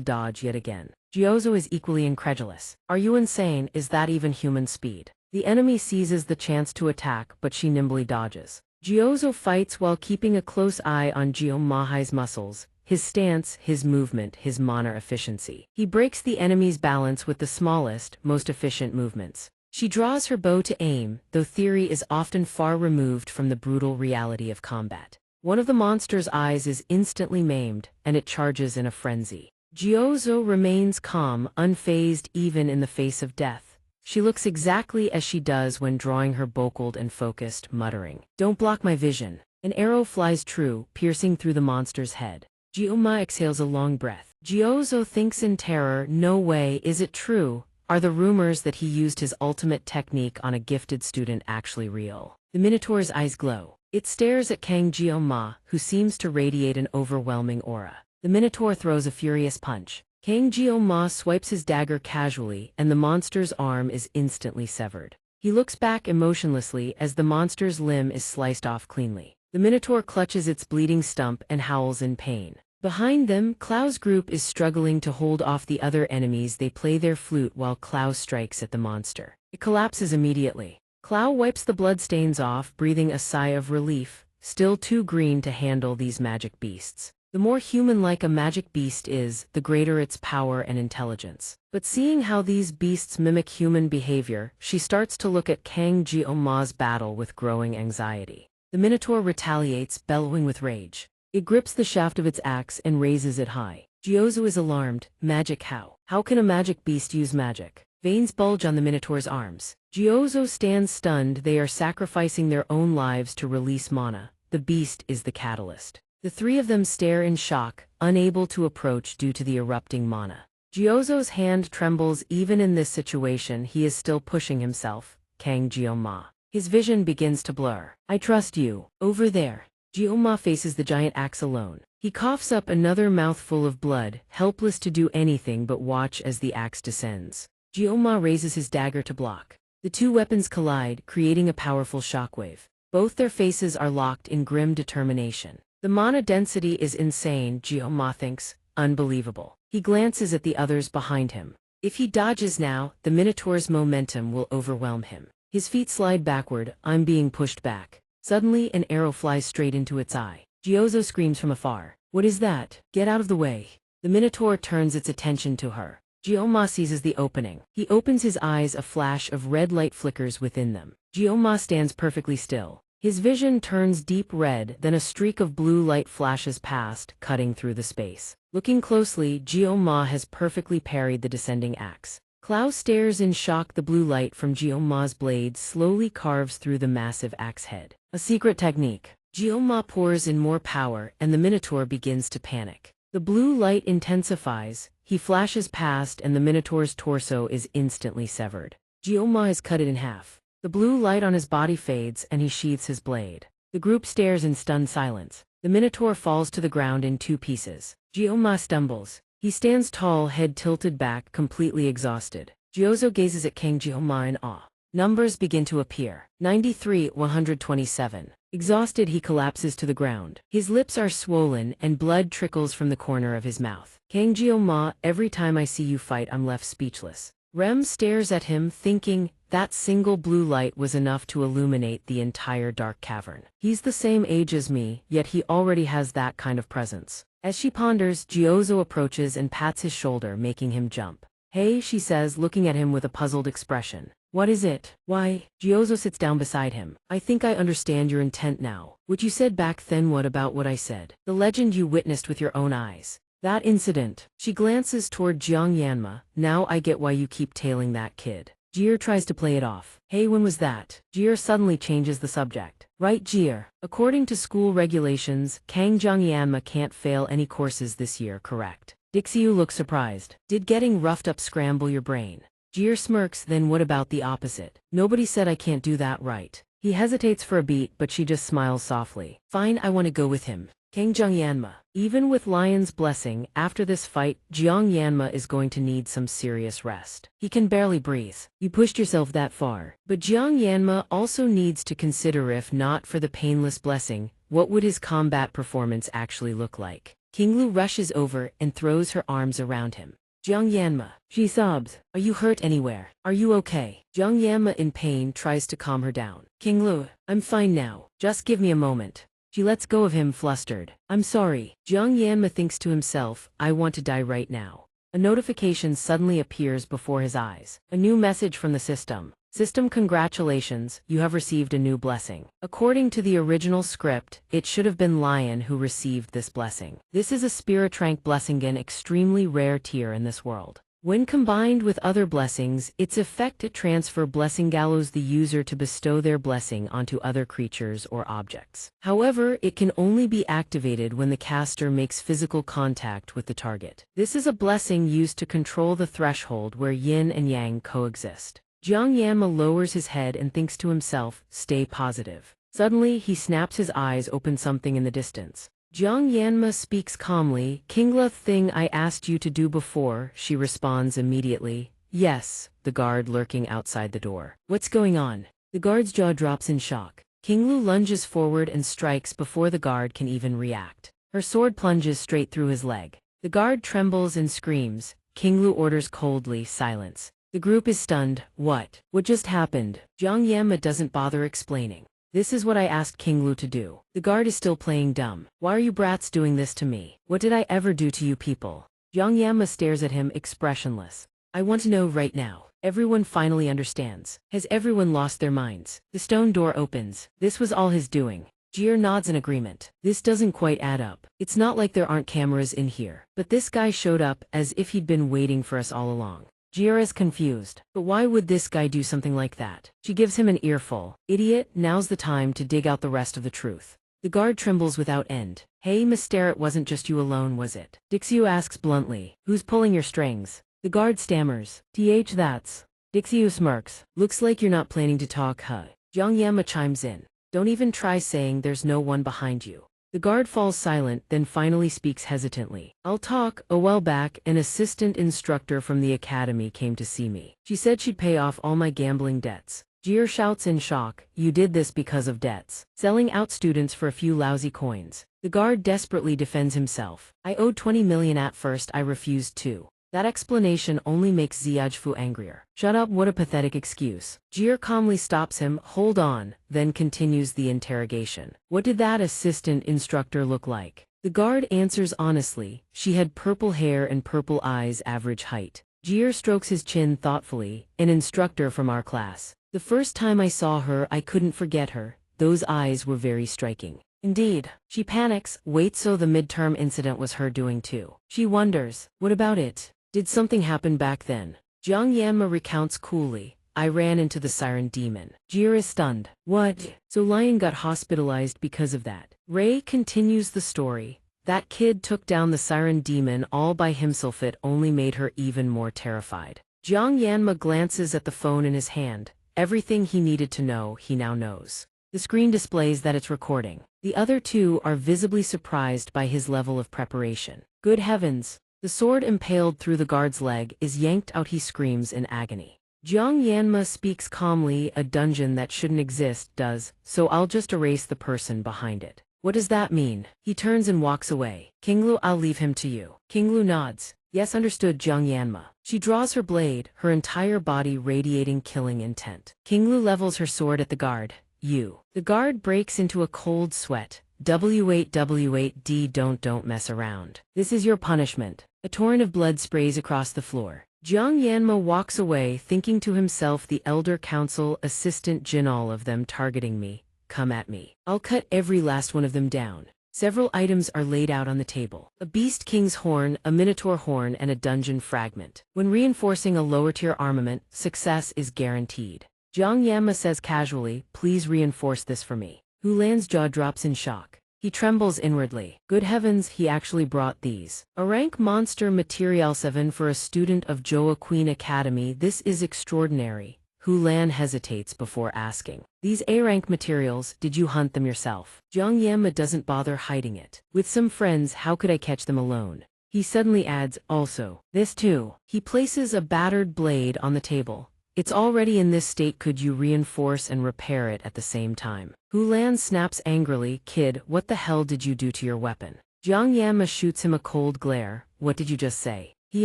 dodge yet again. Jiozo is equally incredulous. Are you insane? Is that even human speed? The enemy seizes the chance to attack, but she nimbly dodges. Jiozo fights while keeping a close eye on Jioma's muscles, his stance, his movement, his mana efficiency. He breaks the enemy's balance with the smallest, most efficient movements. She draws her bow to aim, though theory is often far removed from the brutal reality of combat. One of the monster's eyes is instantly maimed, and it charges in a frenzy. Gyouzo remains calm, unfazed even in the face of death. She looks exactly as she does when drawing her bold and focused, muttering, "Don't block my vision." An arrow flies true, piercing through the monster's head. Gyoma exhales a long breath. Gyouzo thinks in terror, no way, is it true? Are the rumors that he used his ultimate technique on a gifted student actually real? The Minotaur's eyes glow. It stares at Kang Gyoma, who seems to radiate an overwhelming aura. The Minotaur throws a furious punch. Kang Gyoma swipes his dagger casually, and the monster's arm is instantly severed. He looks back emotionlessly as the monster's limb is sliced off cleanly. The Minotaur clutches its bleeding stump and howls in pain. Behind them, Klau's group is struggling to hold off the other enemies. They play their flute while Klau strikes at the monster. It collapses immediately. Klau wipes the bloodstains off, breathing a sigh of relief, still too green to handle these magic beasts. The more human-like a magic beast is, the greater its power and intelligence. But seeing how these beasts mimic human behavior, she starts to look at Kang Gyouma's battle with growing anxiety. The Minotaur retaliates, bellowing with rage. It grips the shaft of its axe and raises it high. Gyouzo is alarmed. Magic how? How can a magic beast use magic? Veins bulge on the Minotaur's arms. Gyouzo stands stunned. They are sacrificing their own lives to release mana. The beast is the catalyst. The three of them stare in shock, unable to approach due to the erupting mana. Gyouzo's hand trembles. Even in this situation, he is still pushing himself. Kang Gyoma. His vision begins to blur. "I trust you. Over there." Gyoma faces the giant axe alone. He coughs up another mouthful of blood, helpless to do anything but watch as the axe descends. Gyoma raises his dagger to block. The two weapons collide, creating a powerful shockwave. Both their faces are locked in grim determination. The mana density is insane, Gyoma thinks. Unbelievable. He glances at the others behind him. If he dodges now, the Minotaur's momentum will overwhelm him. His feet slide backward. "I'm being pushed back." Suddenly, an arrow flies straight into its eye. Gyouzo screams from afar. "What is that? Get out of the way." The Minotaur turns its attention to her. Gyoma seizes the opening. He opens his eyes. A flash of red light flickers within them. Gyoma stands perfectly still. His vision turns deep red, then a streak of blue light flashes past, cutting through the space. Looking closely, Gyoma has perfectly parried the descending axe. Klau stares in shock. The blue light from Gyoma's blade slowly carves through the massive axe head. A secret technique. Gyoma pours in more power, and the Minotaur begins to panic. The blue light intensifies. He flashes past, and the Minotaur's torso is instantly severed. Gyoma has cut it in half. The blue light on his body fades, and he sheathes his blade. The group stares in stunned silence. The Minotaur falls to the ground in two pieces. Gyoma stumbles. He stands tall, head tilted back, completely exhausted. Gyouzo gazes at Kang Gyoma in awe. Numbers begin to appear. 93, 127. Exhausted, he collapses to the ground. His lips are swollen, and blood trickles from the corner of his mouth. Kang Gyoma, every time I see you fight, I'm left speechless. Rem stares at him, thinking, that single blue light was enough to illuminate the entire dark cavern. He's the same age as me, yet he already has that kind of presence. As she ponders, Gyouzo approaches and pats his shoulder, making him jump. "Hey," she says, looking at him with a puzzled expression. "What is it?" "Why?" Gyouzo sits down beside him. "I think I understand your intent now. What you said back then. What about what I said? The legend you witnessed with your own eyes. That incident." She glances toward Jiang Yanma. "Now I get why you keep tailing that kid." Jir tries to play it off. "Hey, when was that?" Jir suddenly changes the subject. "Right, Jir. According to school regulations, Kang Yanma can't fail any courses this year, correct?" Dixiu looks surprised. "Did getting roughed up scramble your brain?" Jir smirks. "Then what about the opposite? Nobody said I can't do that, right?" He hesitates for a beat, but she just smiles softly. "Fine, I want to go with him." Kang Yanma. Even with Lion's blessing, after this fight, Jiang Yanma is going to need some serious rest. He can barely breathe. You pushed yourself that far. But Jiang Yanma also needs to consider, if not for the painless blessing, what would his combat performance actually look like? Kinglu rushes over and throws her arms around him. "Jiang Yanma." She sobs. "Are you hurt anywhere? Are you okay?" Jiang Yanma, in pain, tries to calm her down. "Kinglu, I'm fine now. Just give me a moment." She lets go of him, flustered. "I'm sorry." Jiang Yanma thinks to himself, "I want to die right now." A notification suddenly appears before his eyes. A new message from the system. System, congratulations, you have received a new blessing. According to the original script, it should have been Lion who received this blessing. This is a Spirit Rank blessing, an extremely rare tier in this world. When combined with other blessings, its effect it transfer blessing allows the user to bestow their blessing onto other creatures or objects. However, it can only be activated when the caster makes physical contact with the target. This is a blessing used to control the threshold where yin and yang coexist. Jiang Yanma lowers his head and thinks to himself, stay positive. Suddenly, he snaps his eyes open something in the distance. Jiang Yanma speaks calmly. Kingla, thing I asked you to do before, she responds immediately. Yes, the guard lurking outside the door. What's going on? The guard's jaw drops in shock. Kinglu lunges forward and strikes before the guard can even react. Her sword plunges straight through his leg. The guard trembles and screams. Kinglu orders coldly, silence. The group is stunned. What? What just happened? Jiang Yanma doesn't bother explaining. This is what I asked Kinglu to do. The guard is still playing dumb. Why are you brats doing this to me? What did I ever do to you people? Jiang Yanma stares at him expressionless. I want to know right now. Everyone finally understands. Has everyone lost their minds? The stone door opens. This was all his doing. Jir nods in agreement. This doesn't quite add up. It's not like there aren't cameras in here. But this guy showed up as if he'd been waiting for us all along. Jir is confused. But why would this guy do something like that? She gives him an earful. Idiot, now's the time to dig out the rest of the truth. The guard trembles without end. Hey, mister, it wasn't just you alone, was it? Dixiu asks bluntly. Who's pulling your strings? The guard stammers. That's. Dixiu smirks. Looks like you're not planning to talk, huh? Jiang Yanma chimes in. Don't even try saying there's no one behind you. The guard falls silent, then finally speaks hesitantly. I'll talk. A while back, an assistant instructor from the academy came to see me. She said she'd pay off all my gambling debts. Jir shouts in shock, you did this because of debts. Selling out students for a few lousy coins. The guard desperately defends himself. I owed 20 million at first, I refused to. That explanation only makes Ziajfu angrier. Shut up, what a pathetic excuse. Jir calmly stops him, hold on, then continues the interrogation. What did that assistant instructor look like? The guard answers honestly, she had purple hair and purple eyes, average height. Jir strokes his chin thoughtfully, an instructor from our class. The first time I saw her, I couldn't forget her. Those eyes were very striking. Indeed. She panics, wait, so the midterm incident was her doing too. She wonders, what about it? Did something happen back then? Jiang Yanma recounts coolly. I ran into the siren demon. Jir is stunned. What? So Lion got hospitalized because of that. Ray continues the story. That kid took down the siren demon all by himself. It only made her even more terrified. Jiang Yanma glances at the phone in his hand. Everything he needed to know, he now knows. The screen displays that it's recording. The other two are visibly surprised by his level of preparation. Good heavens! The sword impaled through the guard's leg is yanked out. He screams in agony. Jiang Yanma speaks calmly. A dungeon that shouldn't exist does, so I'll just erase the person behind it. What does that mean? He turns and walks away. Kinglu, I'll leave him to you. Kinglu nods. Yes, understood, Jiang Yanma. She draws her blade, her entire body radiating killing intent. Kinglu levels her sword at the guard. You. The guard breaks into a cold sweat. W8W8D, don't mess around. This is your punishment. A torrent of blood sprays across the floor. Jiang Yanma walks away, thinking to himself, the Elder Council, Assistant Jin, all of them targeting me. Come at me. I'll cut every last one of them down. Several items are laid out on the table. A beast king's horn, a minotaur horn, and a dungeon fragment. When reinforcing a lower-tier armament, success is guaranteed. Jiang Yanma says casually, please reinforce this for me. Hu Lan's jaw drops in shock. He trembles inwardly. Good heavens, he actually brought these. A rank monster material 7 for a student of Joa Queen Academy. This is extraordinary. Hu Lan hesitates before asking. These A-rank materials, did you hunt them yourself? Jiang Yanma doesn't bother hiding it. With some friends, how could I catch them alone? He suddenly adds, also, this too. He places a battered blade on the table. It's already in this state, could you reinforce and repair it at the same time? Hu Lan snaps angrily, kid, what the hell did you do to your weapon? Jiang Yanma shoots him a cold glare. What did you just say? He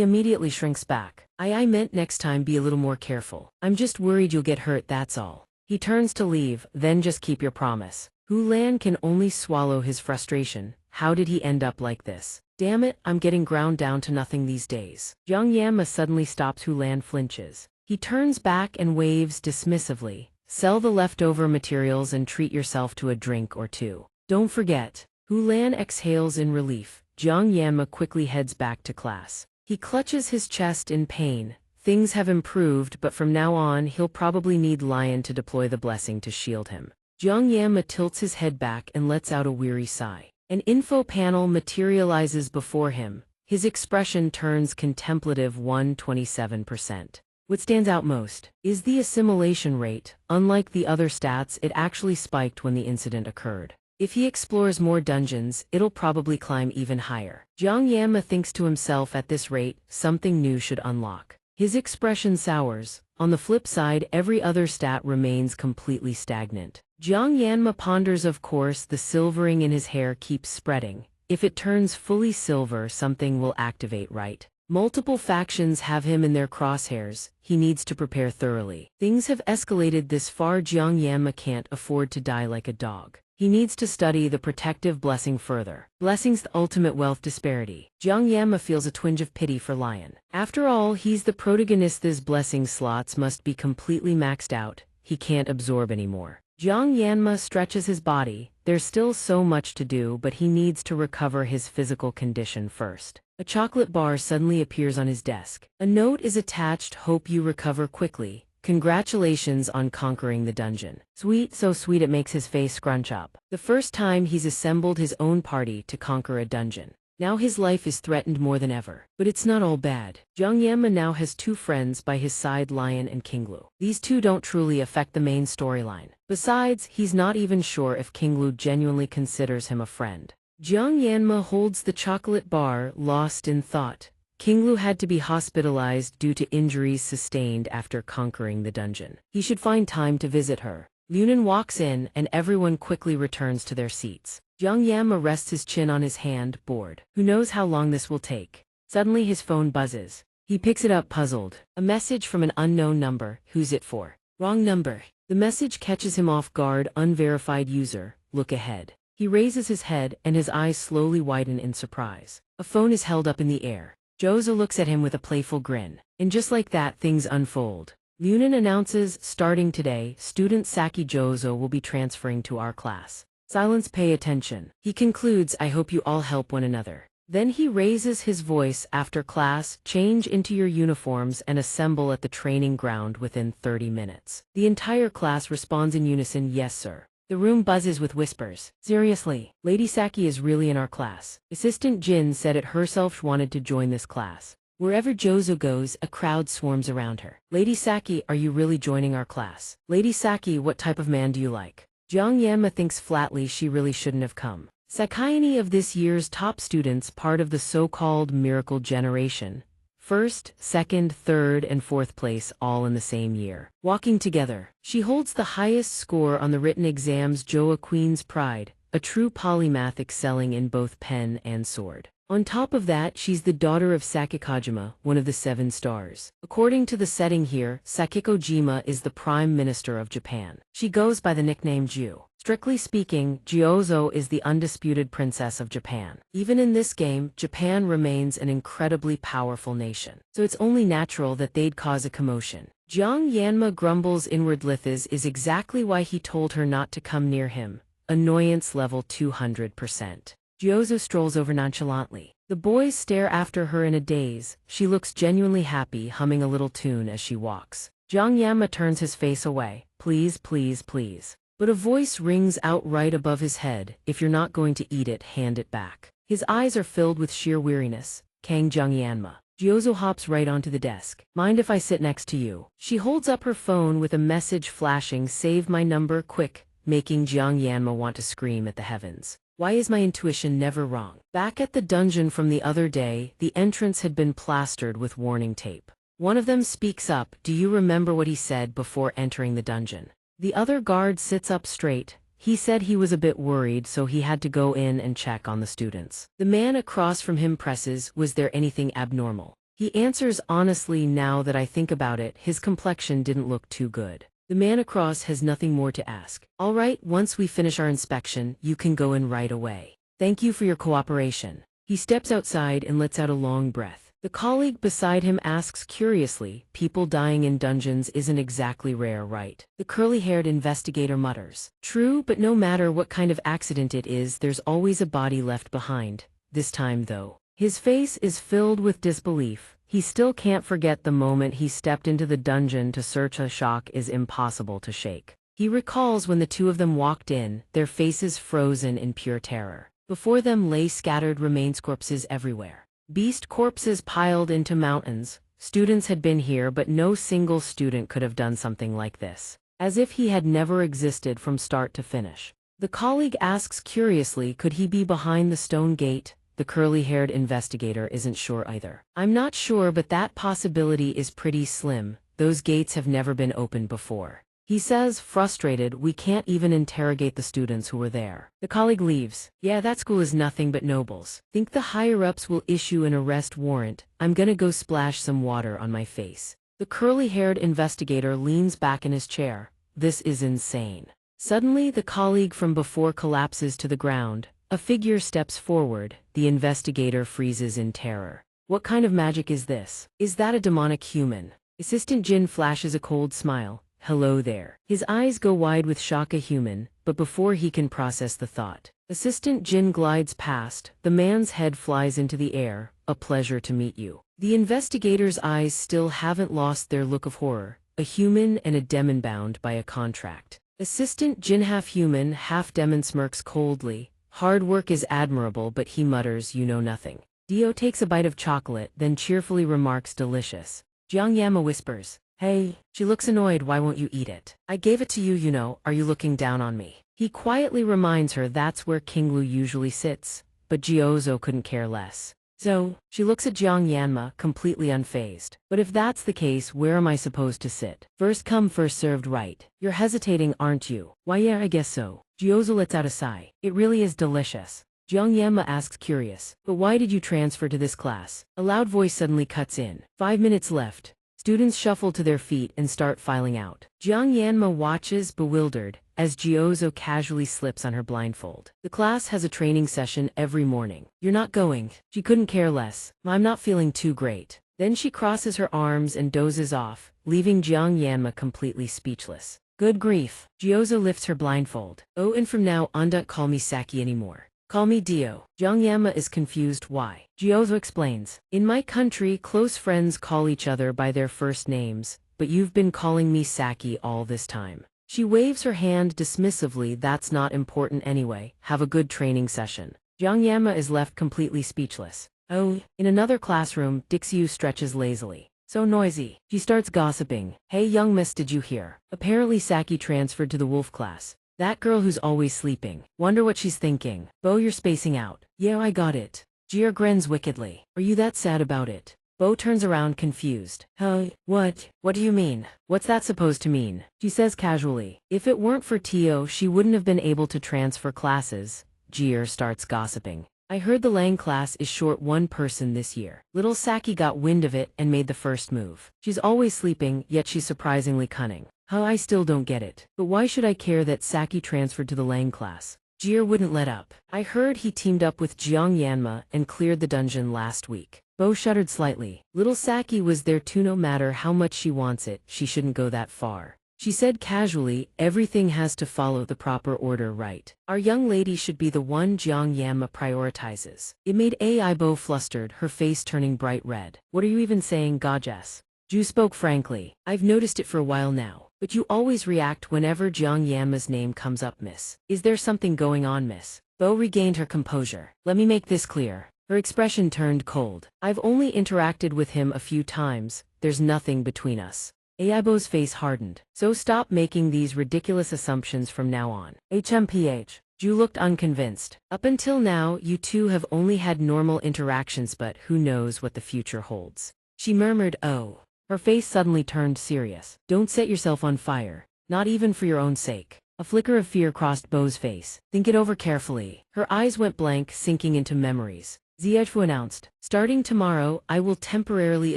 immediately shrinks back. I meant next time be a little more careful. I'm just worried you'll get hurt, that's all. He turns to leave, then just keep your promise. Hu Lan can only swallow his frustration. How did he end up like this? Damn it, I'm getting ground down to nothing these days. Jiang Yanma suddenly stops. Hu Lan flinches. He turns back and waves dismissively. Sell the leftover materials and treat yourself to a drink or two. Don't forget. Hulan exhales in relief. Jiang Yanma quickly heads back to class. He clutches his chest in pain. Things have improved, but from now on he'll probably need Lion to deploy the blessing to shield him. Jiang Yanma tilts his head back and lets out a weary sigh. An info panel materializes before him. His expression turns contemplative 127%. What stands out most is the assimilation rate. Unlike the other stats, it actually spiked when the incident occurred. If he explores more dungeons, it'll probably climb even higher. Jiang Yanma thinks to himself, at this rate, something new should unlock. His expression sours. On the flip side, every other stat remains completely stagnant. Jiang Yanma ponders. Of course, the silvering in his hair keeps spreading. If it turns fully silver, something will activate, right? Multiple factions have him in their crosshairs. He needs to prepare thoroughly. Things have escalated this far. Jiang Yanma can't afford to die like a dog. He needs to study the protective blessing further. Blessing's the ultimate wealth disparity. Jiang Yanma feels a twinge of pity for Lion. After all, he's the protagonist. His blessing slots must be completely maxed out. He can't absorb anymore. Jiang Yanma stretches his body. There's still so much to do, but he needs to recover his physical condition first. A chocolate bar suddenly appears on his desk. A note is attached. Hope you recover quickly. Congratulations on conquering the dungeon. Sweet, so sweet it makes his face scrunch up. The first time he's assembled his own party to conquer a dungeon. Now his life is threatened more than ever. But it's not all bad. Jiang Yanma now has two friends by his side, Lion and Kinglu. These two don't truly affect the main storyline. Besides, he's not even sure if Kinglu genuinely considers him a friend. Jiang Yanma holds the chocolate bar, lost in thought. Kinglu had to be hospitalized due to injuries sustained after conquering the dungeon. He should find time to visit her. Lunan walks in, and everyone quickly returns to their seats. Jiang Yanma rests his chin on his hand, bored. Who knows how long this will take? Suddenly his phone buzzes. He picks it up, puzzled. A message from an unknown number. Who's it for? Wrong number. The message catches him off guard. Unverified user. Look ahead. He raises his head, and his eyes slowly widen in surprise. A phone is held up in the air. Jozo looks at him with a playful grin. And just like that, things unfold. Lunan announces, starting today, student Saki Jozo will be transferring to our class. Silence, pay attention. He concludes, I hope you all help one another. Then he raises his voice, after class, change into your uniforms and assemble at the training ground within 30 minutes. The entire class responds in unison, yes sir. The room buzzes with whispers. Seriously, Lady Saki is really in our class. Assistant Jin said it herself wanted to join this class. Wherever Jozo goes, a crowd swarms around her. Lady Saki, are you really joining our class? Lady Saki, what type of man do you like? Jiang Yanma thinks flatly she really shouldn't have come. Sakaini of this year's top students, part of the so-called miracle generation. First, second, third, and fourth place all in the same year. Walking together. She holds the highest score on the written exams. Joa Queen's pride, a true polymath excelling in both pen and sword. On top of that, she's the daughter of Sakikojima, one of the 7 stars. According to the setting here, Sakikojima is the Prime Minister of Japan. She goes by the nickname Ju. Strictly speaking, Jozo is the undisputed princess of Japan. Even in this game, Japan remains an incredibly powerful nation. So it's only natural that they'd cause a commotion. Jiang Yanma grumbles inwardly. This is exactly why he told her not to come near him. Annoyance level 200%. Jozo strolls over nonchalantly. The boys stare after her in a daze. She looks genuinely happy, humming a little tune as she walks. Jiang Yanma turns his face away. Please, please, please. But a voice rings out right above his head. If you're not going to eat it, hand it back. His eyes are filled with sheer weariness. Kang Jiang Yanma. Jozo hops right onto the desk. Mind if I sit next to you? She holds up her phone with a message flashing, save my number, quick, making Jiang Yanma want to scream at the heavens. Why is my intuition never wrong? Back at the dungeon from the other day, the entrance had been plastered with warning tape. One of them speaks up. Do you remember what he said before entering the dungeon? The other guard sits up straight. He said he was a bit worried, so he had to go in and check on the students. The man across from him presses, was there anything abnormal? He answers, honestly, now that I think about it, his complexion didn't look too good. The man across has nothing more to ask. All right, once we finish our inspection, you can go in right away. Thank you for your cooperation. He steps outside and lets out a long breath. The colleague beside him asks curiously, people dying in dungeons isn't exactly rare, right? The curly-haired investigator mutters. True, but no matter what kind of accident it is, there's always a body left behind. This time, though, his face is filled with disbelief. He still can't forget the moment he stepped into the dungeon to search. A shock is impossible to shake. He recalls when the two of them walked in, their faces frozen in pure terror. Before them lay scattered remains, corpses everywhere. Beast corpses piled into mountains. Students had been here, but no single student could have done something like this. As if he had never existed from start to finish. The colleague asks curiously, could he be behind the stone gate? The curly-haired investigator isn't sure either. I'm not sure, but that possibility is pretty slim. Those gates have never been opened before. He says, frustrated, we can't even interrogate the students who were there. The colleague leaves. Yeah, that school is nothing but nobles. Think the higher-ups will issue an arrest warrant. I'm gonna go splash some water on my face. The curly-haired investigator leans back in his chair. This is insane. Suddenly, the colleague from before collapses to the ground. A figure steps forward. The investigator freezes in terror. What kind of magic is this? Is that a demonic human? Assistant Jin flashes a cold smile. Hello there. His eyes go wide with shock. A human, but before he can process the thought, Assistant Jin glides past. The man's head flies into the air. A pleasure to meet you. The investigator's eyes still haven't lost their look of horror. A human and a demon bound by a contract. Assistant Jin, half human, half demon, smirks coldly. Hard work is admirable, but he mutters, you know nothing. Dio takes a bite of chocolate, then cheerfully remarks, delicious. Xianxia whispers, hey. She looks annoyed, why won't you eat it? I gave it to you, you know, are you looking down on me? He quietly reminds her that's where King Lu usually sits, but Jiozo couldn't care less. So, she looks at Xianxia, completely unfazed. But if that's the case, where am I supposed to sit? First come, first served, right? You're hesitating, aren't you? Why, yeah, I guess so. Jiozo lets out a sigh. It really is delicious. Xianxia asks, curious, but why did you transfer to this class? A loud voice suddenly cuts in. 5 minutes left. Students shuffle to their feet and start filing out. Xianxia watches, bewildered, as Jiozo casually slips on her blindfold. The class has a training session every morning. You're not going. She couldn't care less. I'm not feeling too great. Then she crosses her arms and dozes off, leaving Xianxia completely speechless. Good grief. Jiozo lifts her blindfold. Oh, and from now on, don't call me Saki anymore. Call me Dio. Xianxia is confused. Why? Jiozo explains. In my country, close friends call each other by their first names, but you've been calling me Saki all this time. She waves her hand dismissively. That's not important anyway. Have a good training session. Xianxia is left completely speechless. Oh, in another classroom, Dixiu stretches lazily. So noisy. She starts gossiping. Hey young miss, did you hear? Apparently Saki transferred to the wolf class. That girl who's always sleeping. Wonder what she's thinking. Bo, you're spacing out. Yeah, I got it. Jir grins wickedly. Are you that sad about it? Bo turns around confused. Huh? What? What do you mean? What's that supposed to mean? She says casually. If it weren't for Tio, she wouldn't have been able to transfer classes. Jir starts gossiping. I heard the Lang class is short one person this year. Little Saki got wind of it and made the first move. She's always sleeping, yet she's surprisingly cunning. Huh, I still don't get it. But why should I care that Saki transferred to the Lang class? Jir wouldn't let up. I heard he teamed up with Xianxia and cleared the dungeon last week. Bo shuddered slightly. Little Saki was there too. No matter how much she wants it, she shouldn't go that far. She said casually, everything has to follow the proper order, right? Our young lady should be the one Xianxia prioritizes. It made Bo flustered, her face turning bright red. What are you even saying, Gajes? Ju spoke frankly. I've noticed it for a while now, but you always react whenever Xianxia's name comes up, miss. Is there something going on, miss? Bo regained her composure. Let me make this clear. Her expression turned cold. I've only interacted with him a few times. There's nothing between us. Aibo's face hardened. So stop making these ridiculous assumptions from now on. HMPH. Ju looked unconvinced. Up until now, you two have only had normal interactions, but who knows what the future holds. She murmured, oh. Her face suddenly turned serious. Don't set yourself on fire. Not even for your own sake. A flicker of fear crossed Bo's face. Think it over carefully. Her eyes went blank, sinking into memories. Ziejfu announced, starting tomorrow, I will temporarily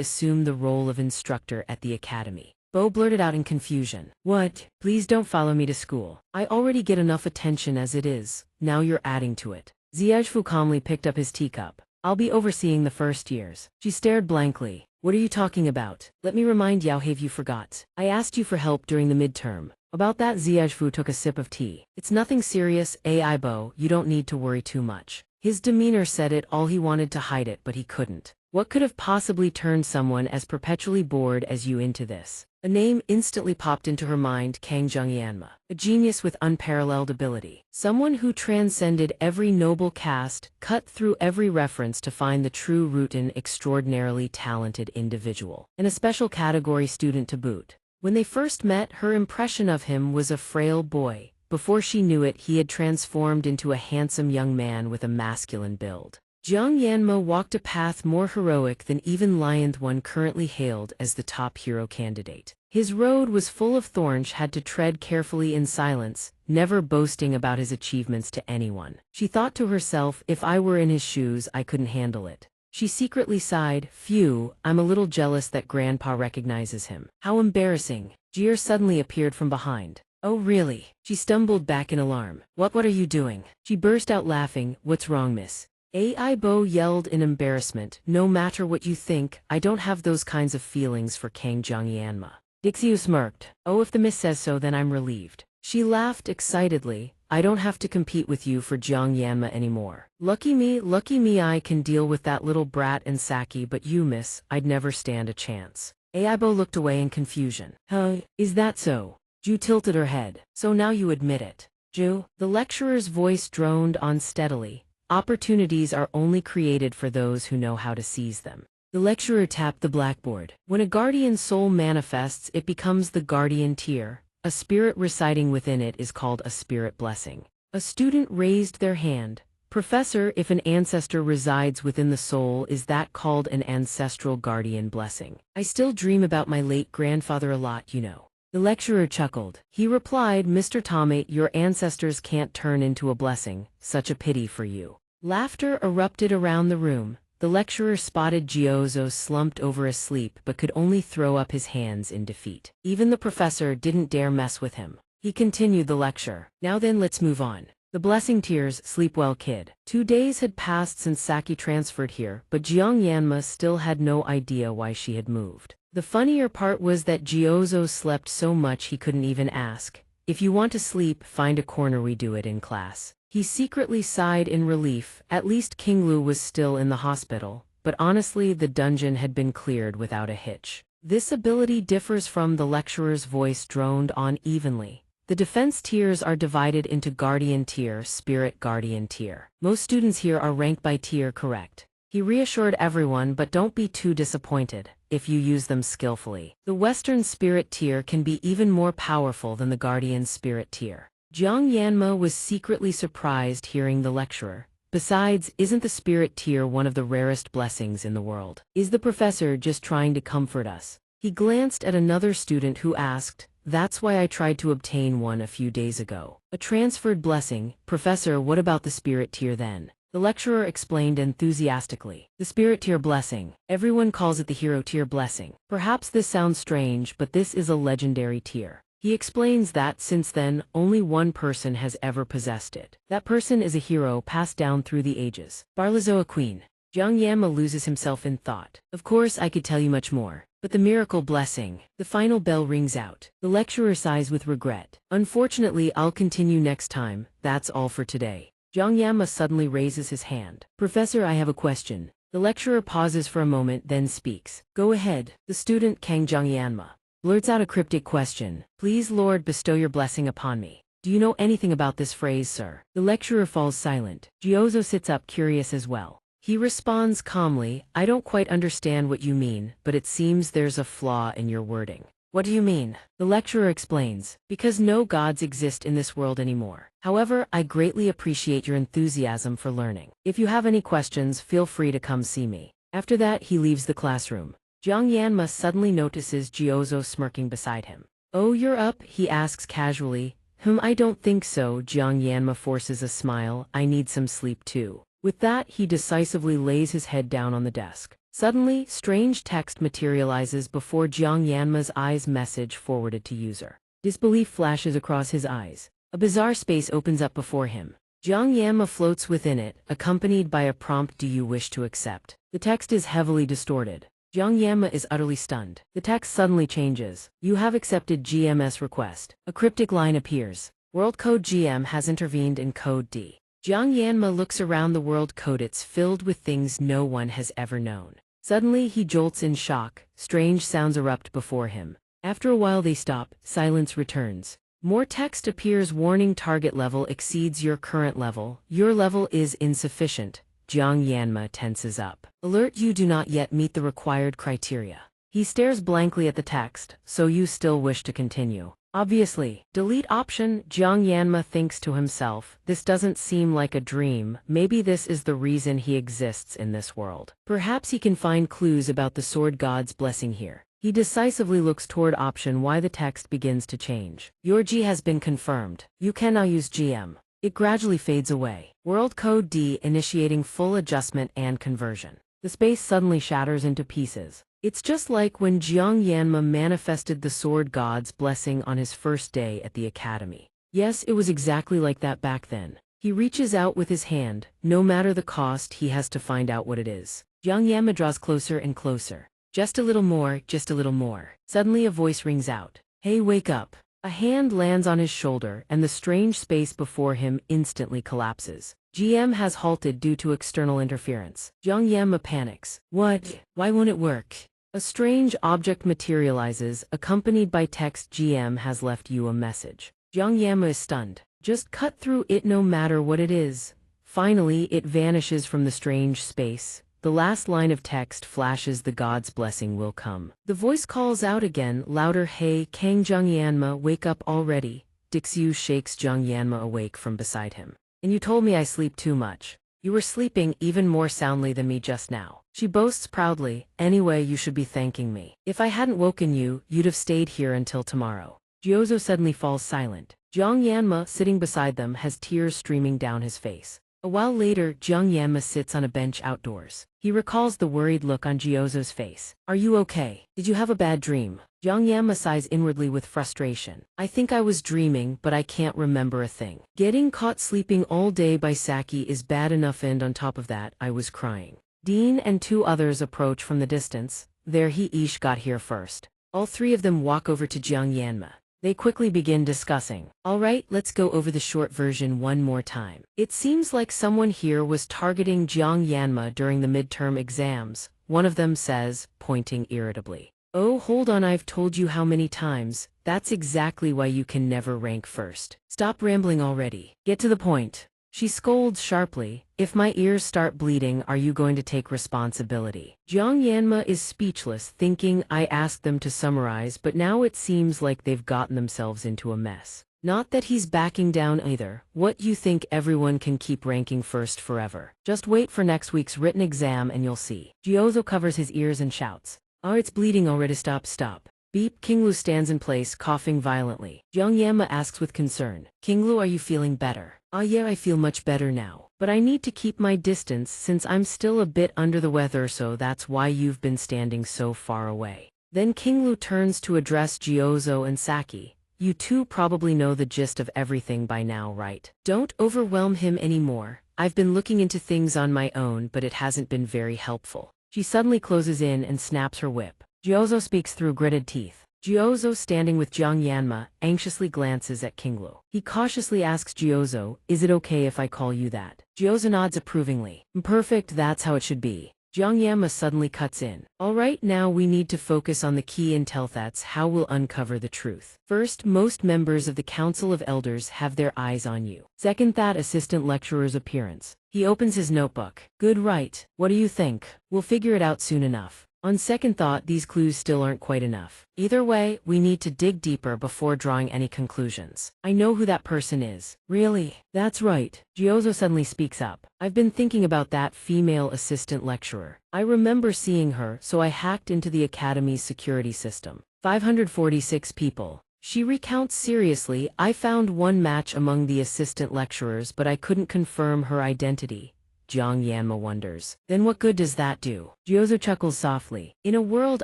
assume the role of instructor at the academy. Bo blurted out in confusion. What? Please don't follow me to school. I already get enough attention as it is. Now you're adding to it. Ziejfu calmly picked up his teacup. I'll be overseeing the first years. She stared blankly. What are you talking about? Let me remind Yao have you forgot. I asked you for help during the midterm. About that. Ziafu took a sip of tea. It's nothing serious, Aibo, you don't need to worry too much. His demeanor said it all. He wanted to hide it, but he couldn't. What could have possibly turned someone as perpetually bored as you into this? A name instantly popped into her mind: Kang Zhengyanma, a genius with unparalleled ability. Someone who transcended every noble caste, cut through every reference to find the true root, an extraordinarily talented individual, and a special category student to boot. When they first met, her impression of him was a frail boy. Before she knew it, he had transformed into a handsome young man with a masculine build. Jiang Yanma walked a path more heroic than even One currently hailed as the top hero candidate. His road was full of thorns, had to tread carefully in silence, never boasting about his achievements to anyone. She thought to herself, if I were in his shoes, I couldn't handle it. She secretly sighed, phew, I'm a little jealous that Grandpa recognizes him. How embarrassing. Jier suddenly appeared from behind. Oh really? She stumbled back in alarm. What are you doing? She burst out laughing. What's wrong, miss? Aibo yelled in embarrassment. No matter what you think, I don't have those kinds of feelings for Kang Zhengyanma. Dixiu smirked. Oh, if the miss says so, then I'm relieved. She laughed excitedly. I don't have to compete with you for Jiang Yanma anymore. Lucky me, I can deal with that little brat and Saki, but you, miss, I'd never stand a chance. Aibo looked away in confusion. Huh, is that so? Ju tilted her head. So now you admit it. Ju, the lecturer's voice droned on steadily. Opportunities are only created for those who know how to seize them. The lecturer tapped the blackboard. When a guardian soul manifests, it becomes the guardian tier. A spirit residing within it is called a spirit blessing. A student raised their hand. Professor, if an ancestor resides within the soul, is that called an ancestral guardian blessing? I still dream about my late grandfather a lot, you know. The lecturer chuckled. He replied, Mr. Tomate, your ancestors can't turn into a blessing. Such a pity for you. Laughter erupted around the room. The lecturer spotted Giozo slumped over asleep but could only throw up his hands in defeat. Even the professor didn't dare mess with him. He continued the lecture. Now then, let's move on. The blessing tears, sleep well, kid. 2 days had passed since Saki transferred here, but Jiang Yanma still had no idea why she had moved. The funnier part was that Giozo slept so much he couldn't even ask. If you want to sleep, find a corner, we do it in class. He secretly sighed in relief. At least King Lu was still in the hospital, but honestly the dungeon had been cleared without a hitch. This ability differs from the lecturer's voice droned on evenly. The defense tiers are divided into guardian tier, spirit guardian tier. Most students here are ranked by tier, correct? He reassured everyone, but don't be too disappointed if you use them skillfully. The Western spirit tier can be even more powerful than the guardian spirit tier. Jiang Yanma was secretly surprised hearing the lecturer. Besides, isn't the spirit tier one of the rarest blessings in the world? Is the professor just trying to comfort us? He glanced at another student who asked, That's why I tried to obtain one a few days ago. A transferred blessing. Professor, what about the spirit tier then? The lecturer explained enthusiastically. The spirit tier blessing. Everyone calls it the hero tier blessing. Perhaps this sounds strange, but this is a legendary tier. He explains that since then, only one person has ever possessed it. That person is a hero passed down through the ages. Barlazoa Queen. Jiang Yanma loses himself in thought. Of course I could tell you much more. But the miracle blessing. The final bell rings out. The lecturer sighs with regret. Unfortunately, I'll continue next time. That's all for today. Jiang Yanma suddenly raises his hand. Professor, I have a question. The lecturer pauses for a moment, then speaks. Go ahead. The student Kang Zhengyanma blurts out a cryptic question. Please, Lord, bestow your blessing upon me. Do you know anything about this phrase, sir? The lecturer falls silent. Giozo sits up, curious as well. He responds calmly, I don't quite understand what you mean, but it seems there's a flaw in your wording. What do you mean? The lecturer explains. Because no gods exist in this world anymore. However, I greatly appreciate your enthusiasm for learning. If you have any questions, feel free to come see me. After that, he leaves the classroom. Jiang Yanma suddenly notices Giozo smirking beside him. Oh, you're up? He asks casually. I don't think so. Jiang Yanma forces a smile. I need some sleep too. With that, he decisively lays his head down on the desk. Suddenly, strange text materializes before Jiang Yanma's eyes. Message forwarded to user. Disbelief flashes across his eyes. A bizarre space opens up before him. Jiang Yanma floats within it, accompanied by a prompt, "Do you wish to accept?" The text is heavily distorted. Jiang Yanma is utterly stunned. The text suddenly changes. "You have accepted GM's request." A cryptic line appears. "World code GM has intervened in code D." Jiang Yanma looks around the world code. It's filled with things no one has ever known. Suddenly he jolts in shock. Strange sounds erupt before him. After a while they stop. Silence returns. More text appears. "Warning, target level exceeds your current level. Your level is insufficient." Jiang Yanma tenses up. "Alert, you do not yet meet the required criteria." He stares blankly at the text. "So you still wish to continue?" "Obviously." "Delete option." Jiang Yanma thinks to himself, this doesn't seem like a dream. Maybe this is the reason he exists in this world. Perhaps he can find clues about the sword god's blessing here. He decisively looks toward option Y. The text begins to change. "Your G has been confirmed. You can now use GM." It gradually fades away. World code D initiating full adjustment and conversion. The space suddenly shatters into pieces. It's just like when Jiang Yanma manifested the sword god's blessing on his first day at the academy. Yes, it was exactly like that back then. He reaches out with his hand. No matter the cost, he has to find out what it is. Jiang Yanma draws closer and closer. "Just a little more, just a little more." Suddenly a voice rings out. "Hey, wake up." A hand lands on his shoulder, and the strange space before him instantly collapses. GM has halted due to external interference. Jiang Yanma panics. "What? Why won't it work?" A strange object materializes, accompanied by text. "GM has left you a message." Jiang Yanma is stunned. Just cut through it no matter what it is. Finally, it vanishes from the strange space. The last line of text flashes. "The god's blessing will come." The voice calls out again, louder. "Hey, Kang Jiang Yanma, wake up already." Dixiu shakes Jiang Yanma awake from beside him. "And you told me I sleep too much." "You were sleeping even more soundly than me just now." She boasts proudly. "Anyway, you should be thanking me. If I hadn't woken you, you'd have stayed here until tomorrow." Gyouzo suddenly falls silent. Jiang Yanma, sitting beside them, has tears streaming down his face. A while later, Jiang Yanma sits on a bench outdoors. He recalls the worried look on Gyouzo's face. "Are you okay? Did you have a bad dream?" Jiang Yanma sighs inwardly with frustration. "I think I was dreaming, but I can't remember a thing. Getting caught sleeping all day by Saki is bad enough, and on top of that, I was crying." Dean and two others approach from the distance. He got here first. All three of them walk over to Jiang Yanma. They quickly begin discussing. "All right, let's go over the short version one more time." It seems like someone here was targeting Jiang Yanma during the midterm exams, one of them says, pointing irritably. "Oh, hold on, I've told you how many times. That's exactly why you can never rank first. Stop rambling already. Get to the point." She scolds sharply. "If my ears start bleeding, are you going to take responsibility?" Jiang Yanma is speechless, thinking, I asked them to summarize, but now it seems like they've gotten themselves into a mess. Not that he's backing down either. "What, you think everyone can keep ranking first forever? Just wait for next week's written exam and you'll see." Gyouzo covers his ears and shouts. "Oh, it's bleeding already, stop, stop." Beep. Kinglu stands in place, coughing violently. Jiang Yanma asks with concern, "Kinglu, are you feeling better?" Yeah, I feel much better now. But I need to keep my distance since I'm still a bit under the weather, so that's why you've been standing so far away." Then Kinglu turns to address Gyouzo and Saki. "You two probably know the gist of everything by now, right? Don't overwhelm him anymore. I've been looking into things on my own, but it hasn't been very helpful." She suddenly closes in and snaps her whip. Gyouzo speaks through gritted teeth. Gyouzo, standing with Jiang Yanma, anxiously glances at Kinglu. He cautiously asks Gyouzo, "Is it okay if I call you that?" Gyouzo nods approvingly. "Perfect, that's how it should be." Jiang Yanma suddenly cuts in. "All right, now we need to focus on the key intel. That's how we'll uncover the truth. First, most members of the Council of Elders have their eyes on you. Second, that assistant lecturer's appearance." He opens his notebook. "Good, right? What do you think? We'll figure it out soon enough. On second thought, these clues still aren't quite enough. Either way, we need to dig deeper before drawing any conclusions. I know who that person is." "Really?" "That's right." Gyouzo suddenly speaks up. "I've been thinking about that female assistant lecturer. I remember seeing her, so I hacked into the academy's security system. 546 people. She recounts seriously. I found one match among the assistant lecturers, but I couldn't confirm her identity." Jiang Yanma wonders. "Then what good does that do?" Gyouzo chuckles softly. "In a world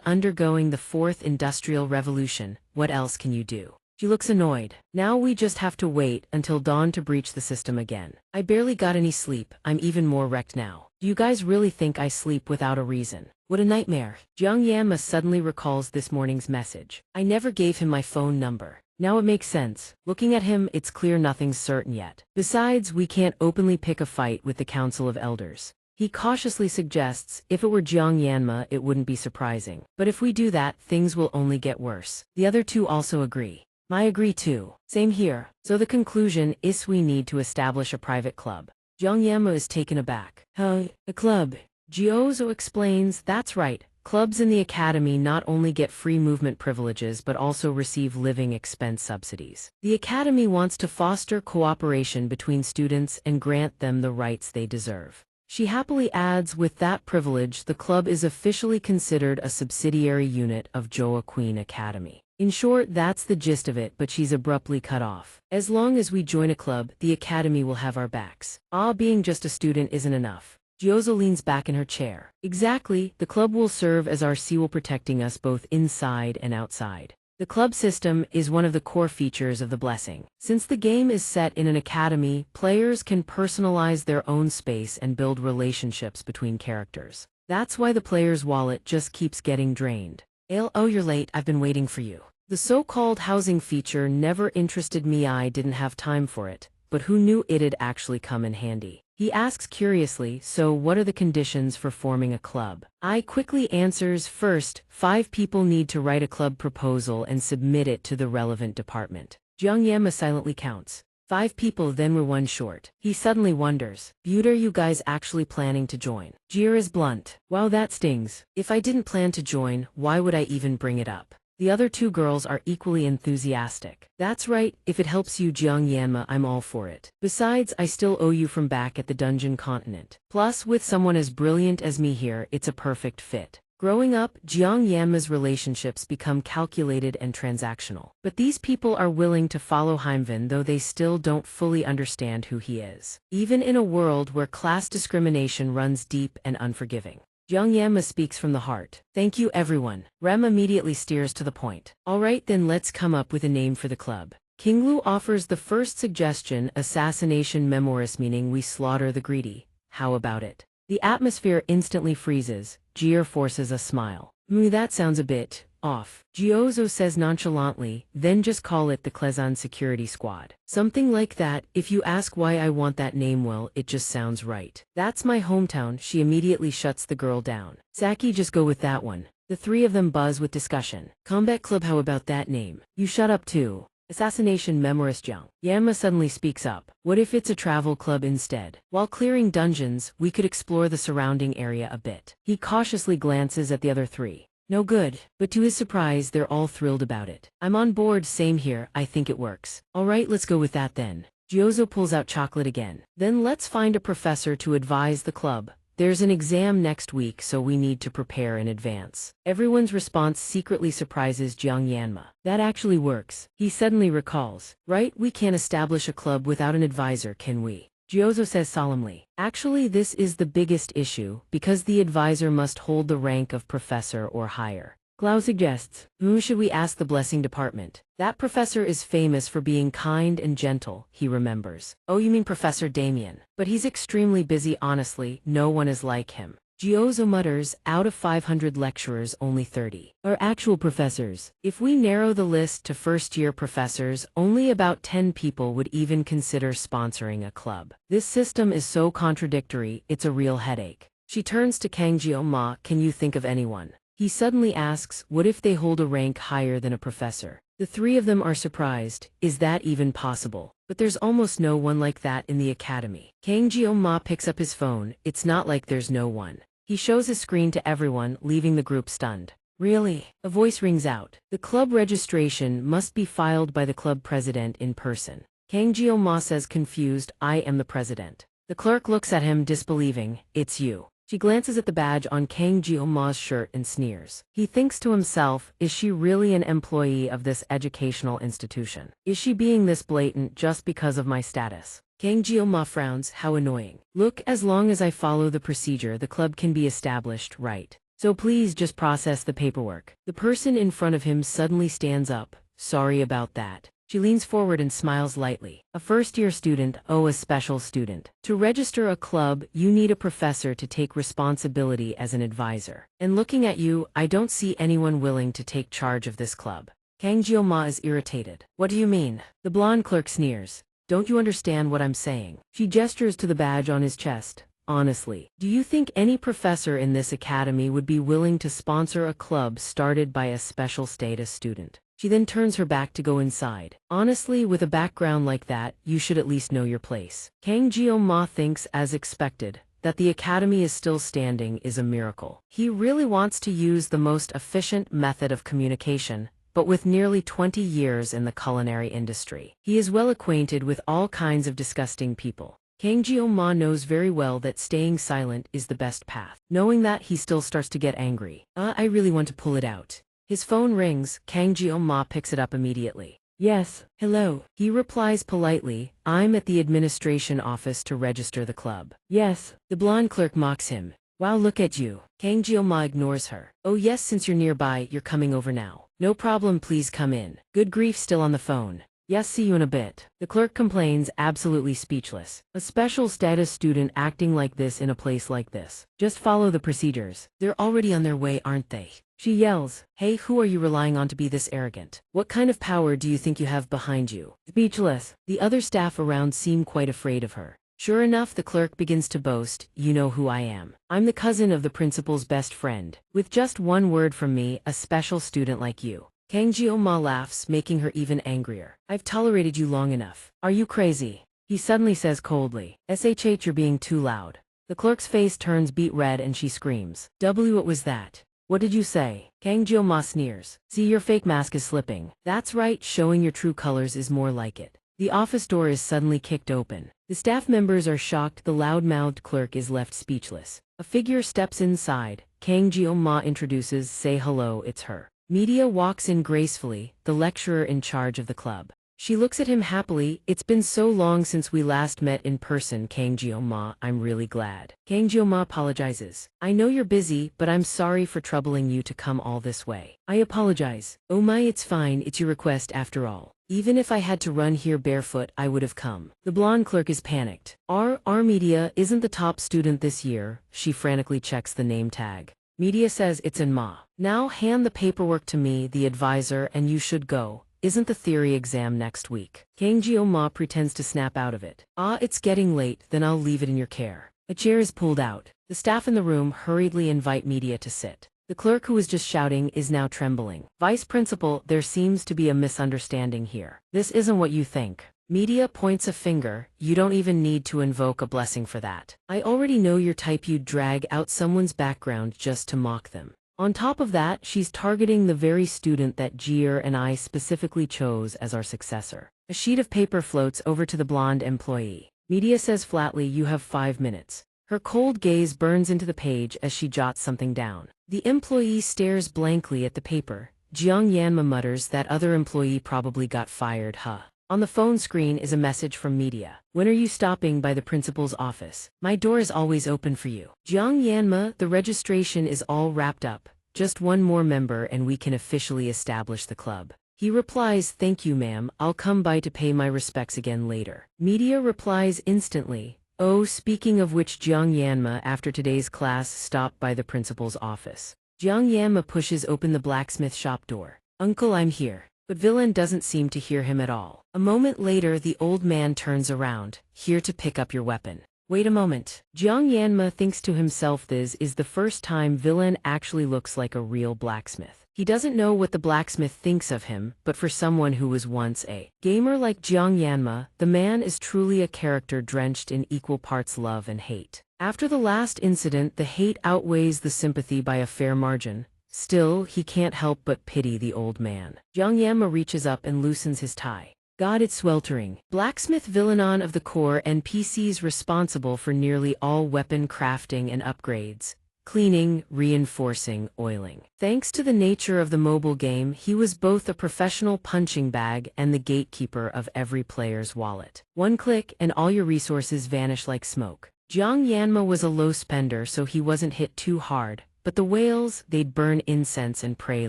undergoing the fourth industrial revolution, what else can you do?" She looks annoyed. Now we just have to wait until dawn to breach the system again. I barely got any sleep, I'm even more wrecked now. Do you guys really think I sleep without a reason? What a nightmare. Xianxia suddenly recalls this morning's message. I never gave him my phone number. Now it makes sense. Looking at him, it's clear nothing's certain yet. Besides, we can't openly pick a fight with the Council of Elders. He cautiously suggests, if it were Jiang Yanma, it wouldn't be surprising. But if we do that, things will only get worse. The other two also agree. I agree too. Same here. So the conclusion is we need to establish a private club. Jiang Yanma is taken aback. Huh? A club? Jiozo explains, that's right. Clubs in the academy not only get free movement privileges but also receive living expense subsidies. The academy wants to foster cooperation between students and grant them the rights they deserve. She happily adds, with that privilege, the club is officially considered a subsidiary unit of Joa Queen Academy. In short, that's the gist of it, but she's abruptly cut off. As long as we join a club, the academy will have our backs. Being just a student isn't enough. Jiozo leans back in her chair. Exactly, the club will serve as our seal protecting us both inside and outside. The club system is one of the core features of the blessing. Since the game is set in an academy, players can personalize their own space and build relationships between characters. That's why the player's wallet just keeps getting drained. Oh, you're late, I've been waiting for you. The so-called housing feature never interested me, I didn't have time for it, but who knew it'd actually come in handy? He asks curiously, so what are the conditions for forming a club? I quickly answers, first, 5 people need to write a club proposal and submit it to the relevant department. Jiang Yanma silently counts. 5 people, then we're 1 short. He suddenly wonders, are you guys actually planning to join? Jir is blunt. Wow, that stings. If I didn't plan to join, why would I even bring it up? The other 2 girls are equally enthusiastic. That's right, if it helps you, Jiang Yanma, I'm all for it. Besides, I still owe you from back at the dungeon continent. Plus, with someone as brilliant as me here, it's a perfect fit. Growing up, Jiang Yanma's relationships become calculated and transactional. But these people are willing to follow Heimven, though they still don't fully understand who he is. Even in a world where class discrimination runs deep and unforgiving. Jiang Yanma speaks from the heart. Thank you, everyone. Rem immediately steers to the point. All right, then let's come up with a name for the club. King Lu offers the first suggestion, assassination memoris, meaning we slaughter the greedy. How about it? The atmosphere instantly freezes. Jir forces a smile. That sounds a bit off. Jiozo says nonchalantly, then just call it the Klezan Security Squad. Something like that. If you ask why I want that name, well, it just sounds right. That's my hometown. She immediately shuts the girl down. Saki, just go with that one. The 3 of them buzz with discussion. Combat Club, how about that name? You shut up too. Assassination Memorist. Jiang Yanma suddenly speaks up. What if it's a travel club instead? While clearing dungeons, we could explore the surrounding area a bit. He cautiously glances at the other 3. No good, but to his surprise, they're all thrilled about it. I'm on board, same here, I think it works. All right, let's go with that then. Jiozo pulls out chocolate again. Then let's find a professor to advise the club. There's an exam next week, so we need to prepare in advance. Everyone's response secretly surprises Jiang Yanma. That actually works. He suddenly recalls. Right, we can't establish a club without an advisor, can we? Jiozo says solemnly. Actually, this is the biggest issue, because the advisor must hold the rank of professor or higher. Glau suggests, who should we ask the blessing department? That professor is famous for being kind and gentle, he remembers. Oh, you mean Professor Damien? But he's extremely busy, honestly, no one is like him. Jiozo mutters, out of 500 lecturers, only 30 are actual professors. If we narrow the list to first-year professors, only about 10 people would even consider sponsoring a club. This system is so contradictory, it's a real headache. She turns to Kang Jioma, can you think of anyone? He suddenly asks, what if they hold a rank higher than a professor? The 3 of them are surprised, is that even possible? But there's almost no one like that in the academy. Kang Jioma picks up his phone, it's not like there's no one. He shows his screen to everyone, leaving the group stunned. Really? A voice rings out. The club registration must be filed by the club president in person. Kang Jioma says confused, I am the president. The clerk looks at him disbelieving, it's you. She glances at the badge on Kang Jioma's shirt and sneers. He thinks to himself, is she really an employee of this educational institution? Is she being this blatant just because of my status? Kang Jioma frowns, how annoying. Look, as long as I follow the procedure, the club can be established, right? So please just process the paperwork. The person in front of him suddenly stands up. sorry about that. She leans forward and smiles lightly. A first-year student, oh, a special student. To register a club, you need a professor to take responsibility as an advisor. And looking at you, I don't see anyone willing to take charge of this club. Kang Jioma is irritated. What do you mean? The blonde clerk sneers. Don't you understand what I'm saying? She gestures to the badge on his chest. Honestly, do you think any professor in this academy would be willing to sponsor a club started by a special status student? She then turns her back to go inside. Honestly, with a background like that, you should at least know your place. Kang Jio-ma thinks, as expected, that the academy is still standing is a miracle. He really wants to use the most efficient method of communication, but with nearly 20 years in the culinary industry, he is well acquainted with all kinds of disgusting people. Kang Jio-ma knows very well that staying silent is the best path. Knowing that, he still starts to get angry. I really want to pull it out. His phone rings. Kang Jio-ma picks it up immediately. Yes, hello. He replies politely, I'm at the administration office to register the club. Yes. The blonde clerk mocks him. Wow, look at you. Kang Jio-ma ignores her. Oh yes, since you're nearby, you're coming over now. No problem, please come in. Good grief, still on the phone. Yes, see you in a bit. The clerk complains, absolutely speechless. A special status student acting like this in a place like this. Just follow the procedures. They're already on their way, aren't they? She yells, hey, who are you relying on to be this arrogant? What kind of power do you think you have behind you? Speechless. The other staff around seem quite afraid of her. Sure enough, the clerk begins to boast, you know who I am. I'm the cousin of the principal's best friend. With just one word from me, a special student like you. Kang Jio-ma laughs, making her even angrier. I've tolerated you long enough. Are you crazy? He suddenly says coldly, SHH, you're being too loud. The clerk's face turns beet red and she screams. What was that? What did you say? Kang Jio-ma sneers. See, your fake mask is slipping. That's right, showing your true colors is more like it. The office door is suddenly kicked open. The staff members are shocked. The loud-mouthed clerk is left speechless. A figure steps inside. Kang Jio-ma introduces, say hello, it's her. Media walks in gracefully, the lecturer in charge of the club. She looks at him happily. It's been so long since we last met in person, Kang Jio-ma, I'm really glad. Kang Jio-ma apologizes. I know you're busy, but I'm sorry for troubling you to come all this way. I apologize. Oh my, it's fine, it's your request after all. Even if I had to run here barefoot, I would have come. The blonde clerk is panicked. Our Media isn't the top student this year. She frantically checks the name tag. Media says it's in Ma. Now hand the paperwork to me, the advisor, and you should go. Isn't the theory exam next week? Kang Jio-ma pretends to snap out of it. It's getting late, then I'll leave it in your care. A chair is pulled out. The staff in the room hurriedly invite Media to sit. The clerk who was just shouting is now trembling. Vice principal, there seems to be a misunderstanding here. This isn't what you think. Media points a finger. You don't even need to invoke a blessing for that. I already know your type. You'd drag out someone's background just to mock them. On top of that, she's targeting the very student that Jier and I specifically chose as our successor. A sheet of paper floats over to the blonde employee. Media says flatly, you have 5 minutes. Her cold gaze burns into the page as she jots something down. The employee stares blankly at the paper. Jiang Yanma mutters, that other employee probably got fired, huh? On the phone screen is a message from Media. When are you stopping by the principal's office? My door is always open for you. Jiang Yanma, the registration is all wrapped up. Just one more member and we can officially establish the club. He replies, thank you ma'am, I'll come by to pay my respects again later. Media replies instantly, oh, speaking of which, Jiang Yanma, after today's class stop by the principal's office. Jiang Yanma pushes open the blacksmith shop door. Uncle, I'm here. But Villain doesn't seem to hear him at all. A moment later, the old man turns around, here to pick up your weapon. Wait a moment. Jiang Yanma thinks to himself, this is the first time Villain actually looks like a real blacksmith. He doesn't know what the blacksmith thinks of him, but for someone who was once a gamer like Jiang Yanma, the man is truly a character drenched in equal parts love and hate. After the last incident, the hate outweighs the sympathy by a fair margin. Still, he can't help but pity the old man. Jiang Yanma reaches up and loosens his tie. God, it's sweltering. Blacksmith Villanon of the core NPCs responsible for nearly all weapon crafting and upgrades. Cleaning, reinforcing, oiling. Thanks to the nature of the mobile game, he was both a professional punching bag and the gatekeeper of every player's wallet. One click and all your resources vanish like smoke. Jiang Yanma was a low spender, so he wasn't hit too hard. but the whales, they'd burn incense and pray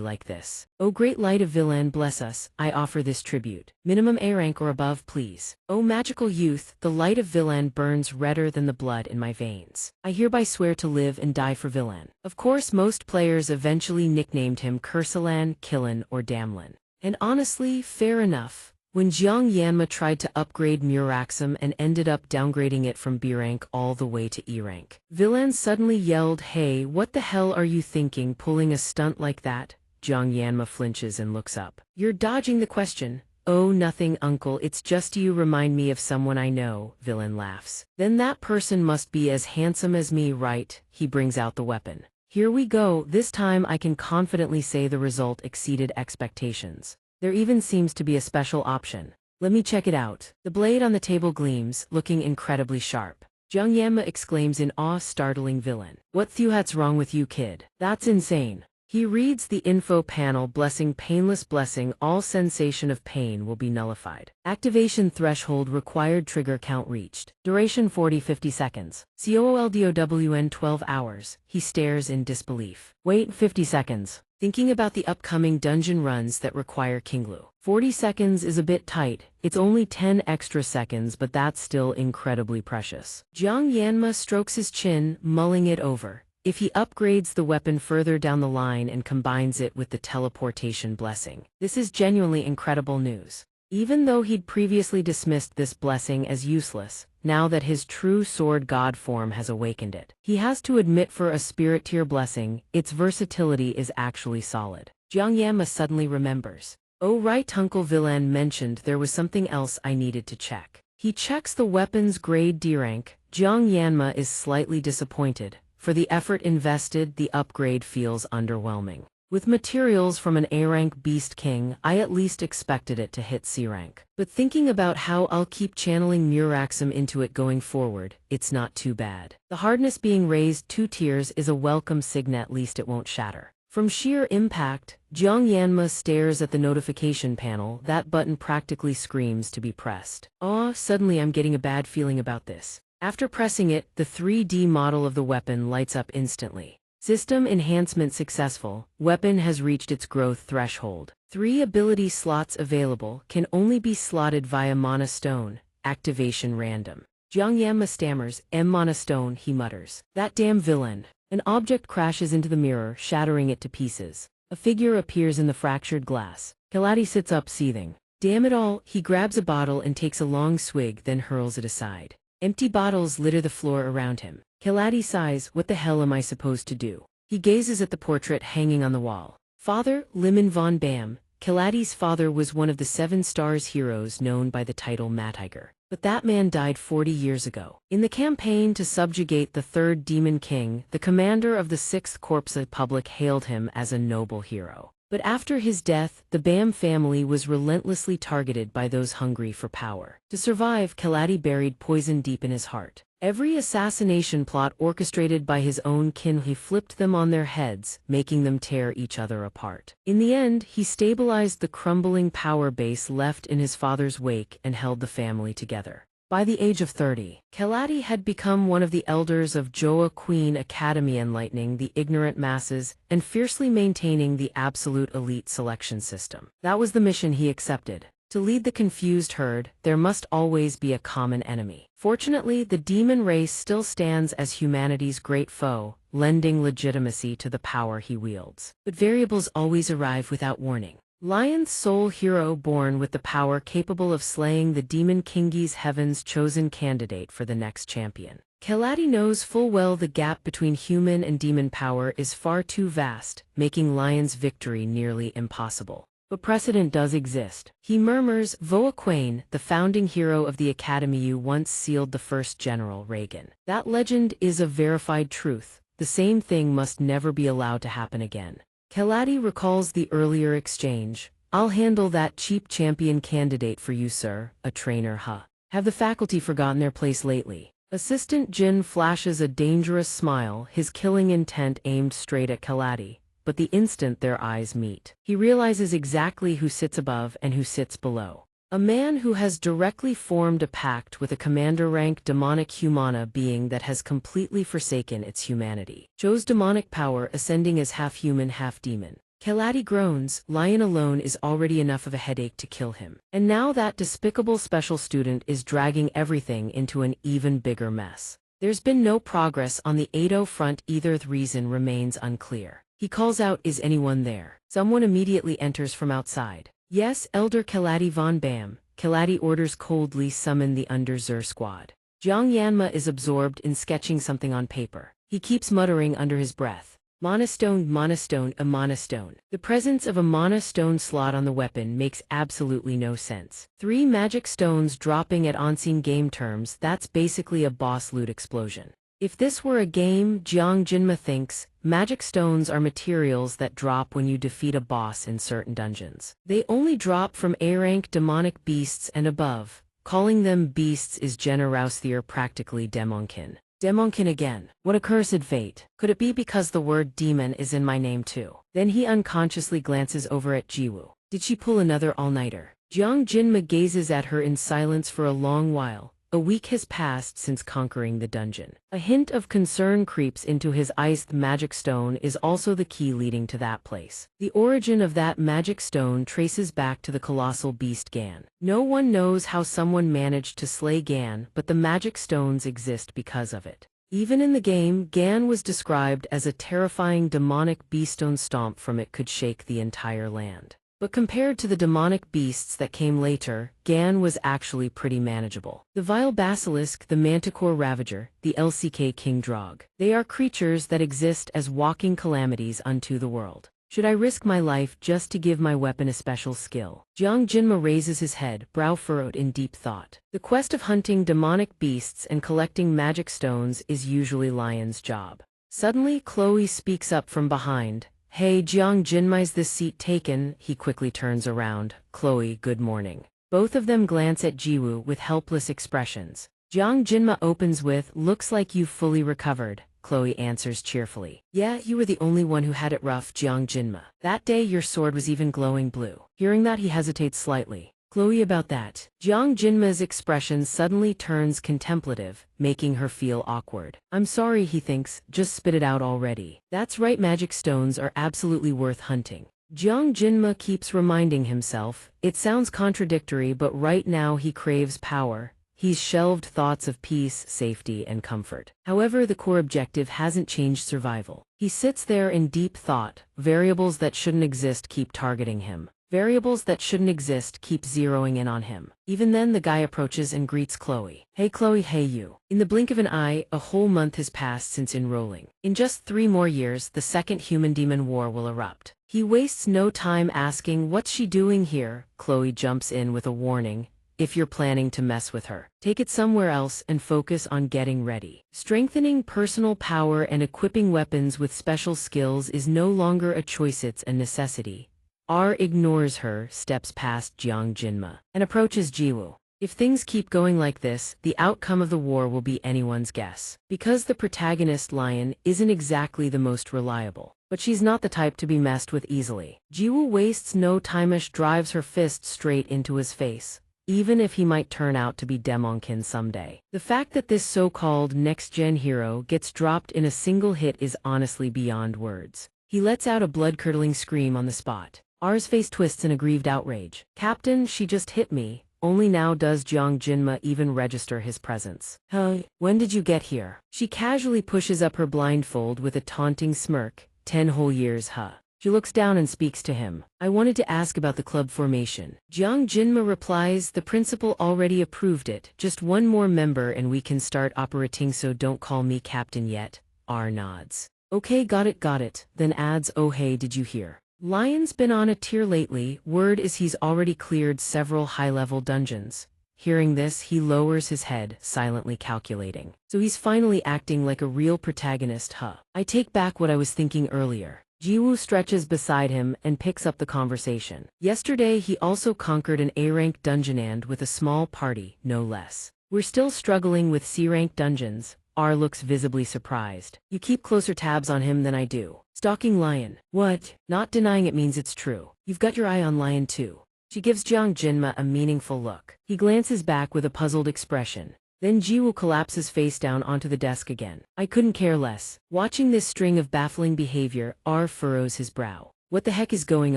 like this. O great light of Villain, bless us, I offer this tribute. Minimum A rank or above, please. O magical youth, the light of Villain burns redder than the blood in my veins. I hereby swear to live and die for Villain. Of course, most players eventually nicknamed him Cursalan, Killan, or Damlin. And honestly, fair enough. When Xianxia tried to upgrade Muraxum and ended up downgrading it from B rank all the way to E rank, Villain suddenly yelled, "Hey, what the hell are you thinking pulling a stunt like that?" Xianxia flinches and looks up. "You're dodging the question." "Oh, nothing, uncle, it's just you remind me of someone I know," Villain laughs. "Then that person must be as handsome as me, right?" He brings out the weapon. "Here we go, this time I can confidently say the result exceeded expectations. There even seems to be a special option. Let me check it out." The blade on the table gleams, looking incredibly sharp. Xianxia exclaims in awe, startling Villain. "What the wrong with you, kid? That's insane." He reads the info panel, blessing painless blessing, all sensation of pain will be nullified. Activation threshold required, trigger count reached. Duration 40-50 seconds. COOLDOWN 12 hours. He stares in disbelief. Wait, 50 seconds. Thinking about the upcoming dungeon runs that require Kinglu. 40 seconds is a bit tight, it's only 10 extra seconds, but that's still incredibly precious. Xianxia strokes his chin, mulling it over. If he upgrades the weapon further down the line and combines it with the teleportation blessing, this is genuinely incredible news. Even though he'd previously dismissed this blessing as useless, now that his true sword god form has awakened it, he has to admit for a spirit tier blessing, its versatility is actually solid. Xianxia suddenly remembers. "Oh right, Uncle Villain mentioned there was something else I needed to check." He checks the weapon's grade D rank. Xianxia is slightly disappointed. For the effort invested, the upgrade feels underwhelming. With materials from an A-rank Beast King, I at least expected it to hit C rank. But thinking about how I'll keep channeling Muraxum into it going forward, it's not too bad. The hardness being raised 2 tiers is a welcome sign, at least it won't shatter. From sheer impact, Xianxia stares at the notification panel. That button practically screams to be pressed. Suddenly I'm getting a bad feeling about this. After pressing it, the 3D model of the weapon lights up instantly. System enhancement successful. Weapon has reached its growth threshold. 3 ability slots available, can only be slotted via Mana Stone. Activation random. Xianxia stammers, Mana Stone, he mutters. That damn Villain. An object crashes into the mirror, shattering it to pieces. A figure appears in the fractured glass. Kaladi sits up, seething. Damn it all, he grabs a bottle and takes a long swig, then hurls it aside. Empty bottles litter the floor around him. Kaladi sighs, what the hell am I supposed to do? He gazes at the portrait hanging on the wall. Father, Liman von Bam. Kaladi's father was one of the 7 Stars heroes known by the title Matiger. But that man died 40 years ago. In the campaign to subjugate the 3rd Demon King, the commander of the 6th Corps Republic hailed him as a noble hero. But after his death, the Bam family was relentlessly targeted by those hungry for power. To survive, Kaladi buried poison deep in his heart. Every assassination plot orchestrated by his own kin, he flipped them on their heads, making them tear each other apart. In the end, he stabilized the crumbling power base left in his father's wake and held the family together. By the age of 30, Kaladi had become one of the elders of Joa Queen Academy, enlightening the ignorant masses and fiercely maintaining the absolute elite selection system. That was the mission he accepted. To lead the confused herd, there must always be a common enemy. Fortunately, the demon race still stands as humanity's great foe, lending legitimacy to the power he wields. But variables always arrive without warning. Lion's sole hero, born with the power capable of slaying the demon Kingi's heaven's chosen candidate for the next champion. Kaladi knows full well the gap between human and demon power is far too vast, making Lion's victory nearly impossible. But precedent does exist. He murmurs, Voaquain, the founding hero of the Academy, once sealed the first General Reagan. That legend is a verified truth. The same thing must never be allowed to happen again. Kaladi recalls the earlier exchange. I'll handle that cheap champion candidate for you, sir, a trainer, huh? Have the faculty forgotten their place lately? Assistant Jin flashes a dangerous smile, his killing intent aimed straight at Kaladi. But the instant their eyes meet, he realizes exactly who sits above and who sits below. A man who has directly formed a pact with a commander-rank demonic humana being that has completely forsaken its humanity. Shows demonic power ascending as half-human, half-demon. Kelati groans, Lion alone is already enough of a headache to kill him. And now that despicable special student is dragging everything into an even bigger mess. There's been no progress on the Edo front either. The reason remains unclear. He calls out, "Is anyone there?" Someone immediately enters from outside. "Yes, Elder Kelati von Bam." Kelati orders coldly, "Summon the Under-Zur squad." Jiang Yanma is absorbed in sketching something on paper. He keeps muttering under his breath. Monostone, monostone, a monostone. The presence of a monostone slot on the weapon makes absolutely no sense. 3 magic stones dropping at on-scene game terms, that's basically a boss loot explosion. If this were a game, Jiang Jinma thinks, magic stones are materials that drop when you defeat a boss in certain dungeons. They only drop from A-rank demonic beasts and above. Calling them beasts is generousier, practically demonkin. Demonkin again. What a cursed fate. Could it be because the word demon is in my name too? Then he unconsciously glances over at Jiwoo. Did she pull another all-nighter? Jiang Jinma gazes at her in silence for a long while. A week has passed since conquering the dungeon. A hint of concern creeps into his eyes. The magic stone is also the key leading to that place. The origin of that magic stone traces back to the colossal beast Gan. No one knows how someone managed to slay Gan, but the magic stones exist because of it. Even in the game, Gan was described as a terrifying demonic beastone. Stomp from it could shake the entire land. But compared to the demonic beasts that came later, Gan was actually pretty manageable. The Vile Basilisk, the Manticore Ravager, the LCK King Drog. They are creatures that exist as walking calamities unto the world. Should I risk my life just to give my weapon a special skill? Jiang Jinma raises his head, brow furrowed in deep thought. The quest of hunting demonic beasts and collecting magic stones is usually Lion's job. Suddenly, Chloe speaks up from behind. "Hey Jiang Jinma, is this seat taken?" He quickly turns around. "Chloe, good morning." Both of them glance at Jiwoo with helpless expressions. Jiang Jinma opens with, "Looks like you've fully recovered." Chloe answers cheerfully. "Yeah, you were the only one who had it rough, Jiang Jinma. That day your sword was even glowing blue." Hearing that, he hesitates slightly. "Chloe, about that." Jiang Jinma's expression suddenly turns contemplative, making her feel awkward. "I'm sorry," he thinks, "just spit it out already." That's right, magic stones are absolutely worth hunting. Jiang Jinma keeps reminding himself. It sounds contradictory, but right now he craves power. He's shelved thoughts of peace, safety, and comfort. However, the core objective hasn't changed: survival. He sits there in deep thought. Variables that shouldn't exist keep targeting him. Variables that shouldn't exist keep zeroing in on him. Even then, the guy approaches and greets Chloe. "Hey Chloe, hey you." In the blink of an eye, a whole month has passed since enrolling. In just 3 more years, the second human-demon war will erupt. He wastes no time asking, "What's she doing here?" Chloe jumps in with a warning. "If you're planning to mess with her, take it somewhere else and focus on getting ready." Strengthening personal power and equipping weapons with special skills is no longer a choice, it's a necessity. R ignores her, steps past Jiang Jinma, and approaches Jiwoo. If things keep going like this, the outcome of the war will be anyone's guess. Because the protagonist, Lion, isn't exactly the most reliable. But she's not the type to be messed with easily. Jiwoo wastes no time. Drives her fist straight into his face. Even if he might turn out to be Demonkin someday. The fact that this so-called next-gen hero gets dropped in a single hit is honestly beyond words. He lets out a blood-curdling scream on the spot. R's face twists in aggrieved outrage. "Captain, she just hit me." Only now does Jiang Jinma even register his presence. "Huh, when did you get here?" She casually pushes up her blindfold with a taunting smirk. 10 whole years, huh? She looks down and speaks to him. "I wanted to ask about the club formation." Jiang Jinma replies, "The principal already approved it. Just 1 more member and we can start operating, so don't call me captain yet." R nods. "Okay, got it. Then adds, "Oh hey, did you hear? Lion's been on a tier lately. Word is he's already cleared several high-level dungeons." Hearing this, he lowers his head, silently calculating. So he's finally acting like a real protagonist, huh? "I take back what I was thinking earlier." Jiwoo stretches beside him and picks up the conversation. "Yesterday he also conquered an A-rank dungeon, and with a small party, no less. We're still struggling with C-rank dungeons." R looks visibly surprised. "You keep closer tabs on him than I do." "Stalking Lion." "What?" "Not denying it means it's true. You've got your eye on Lion too." She gives Jiang Jinma a meaningful look. He glances back with a puzzled expression. Then Jiwoo collapses face down onto the desk again. I couldn't care less. Watching this string of baffling behavior, R furrows his brow. What the heck is going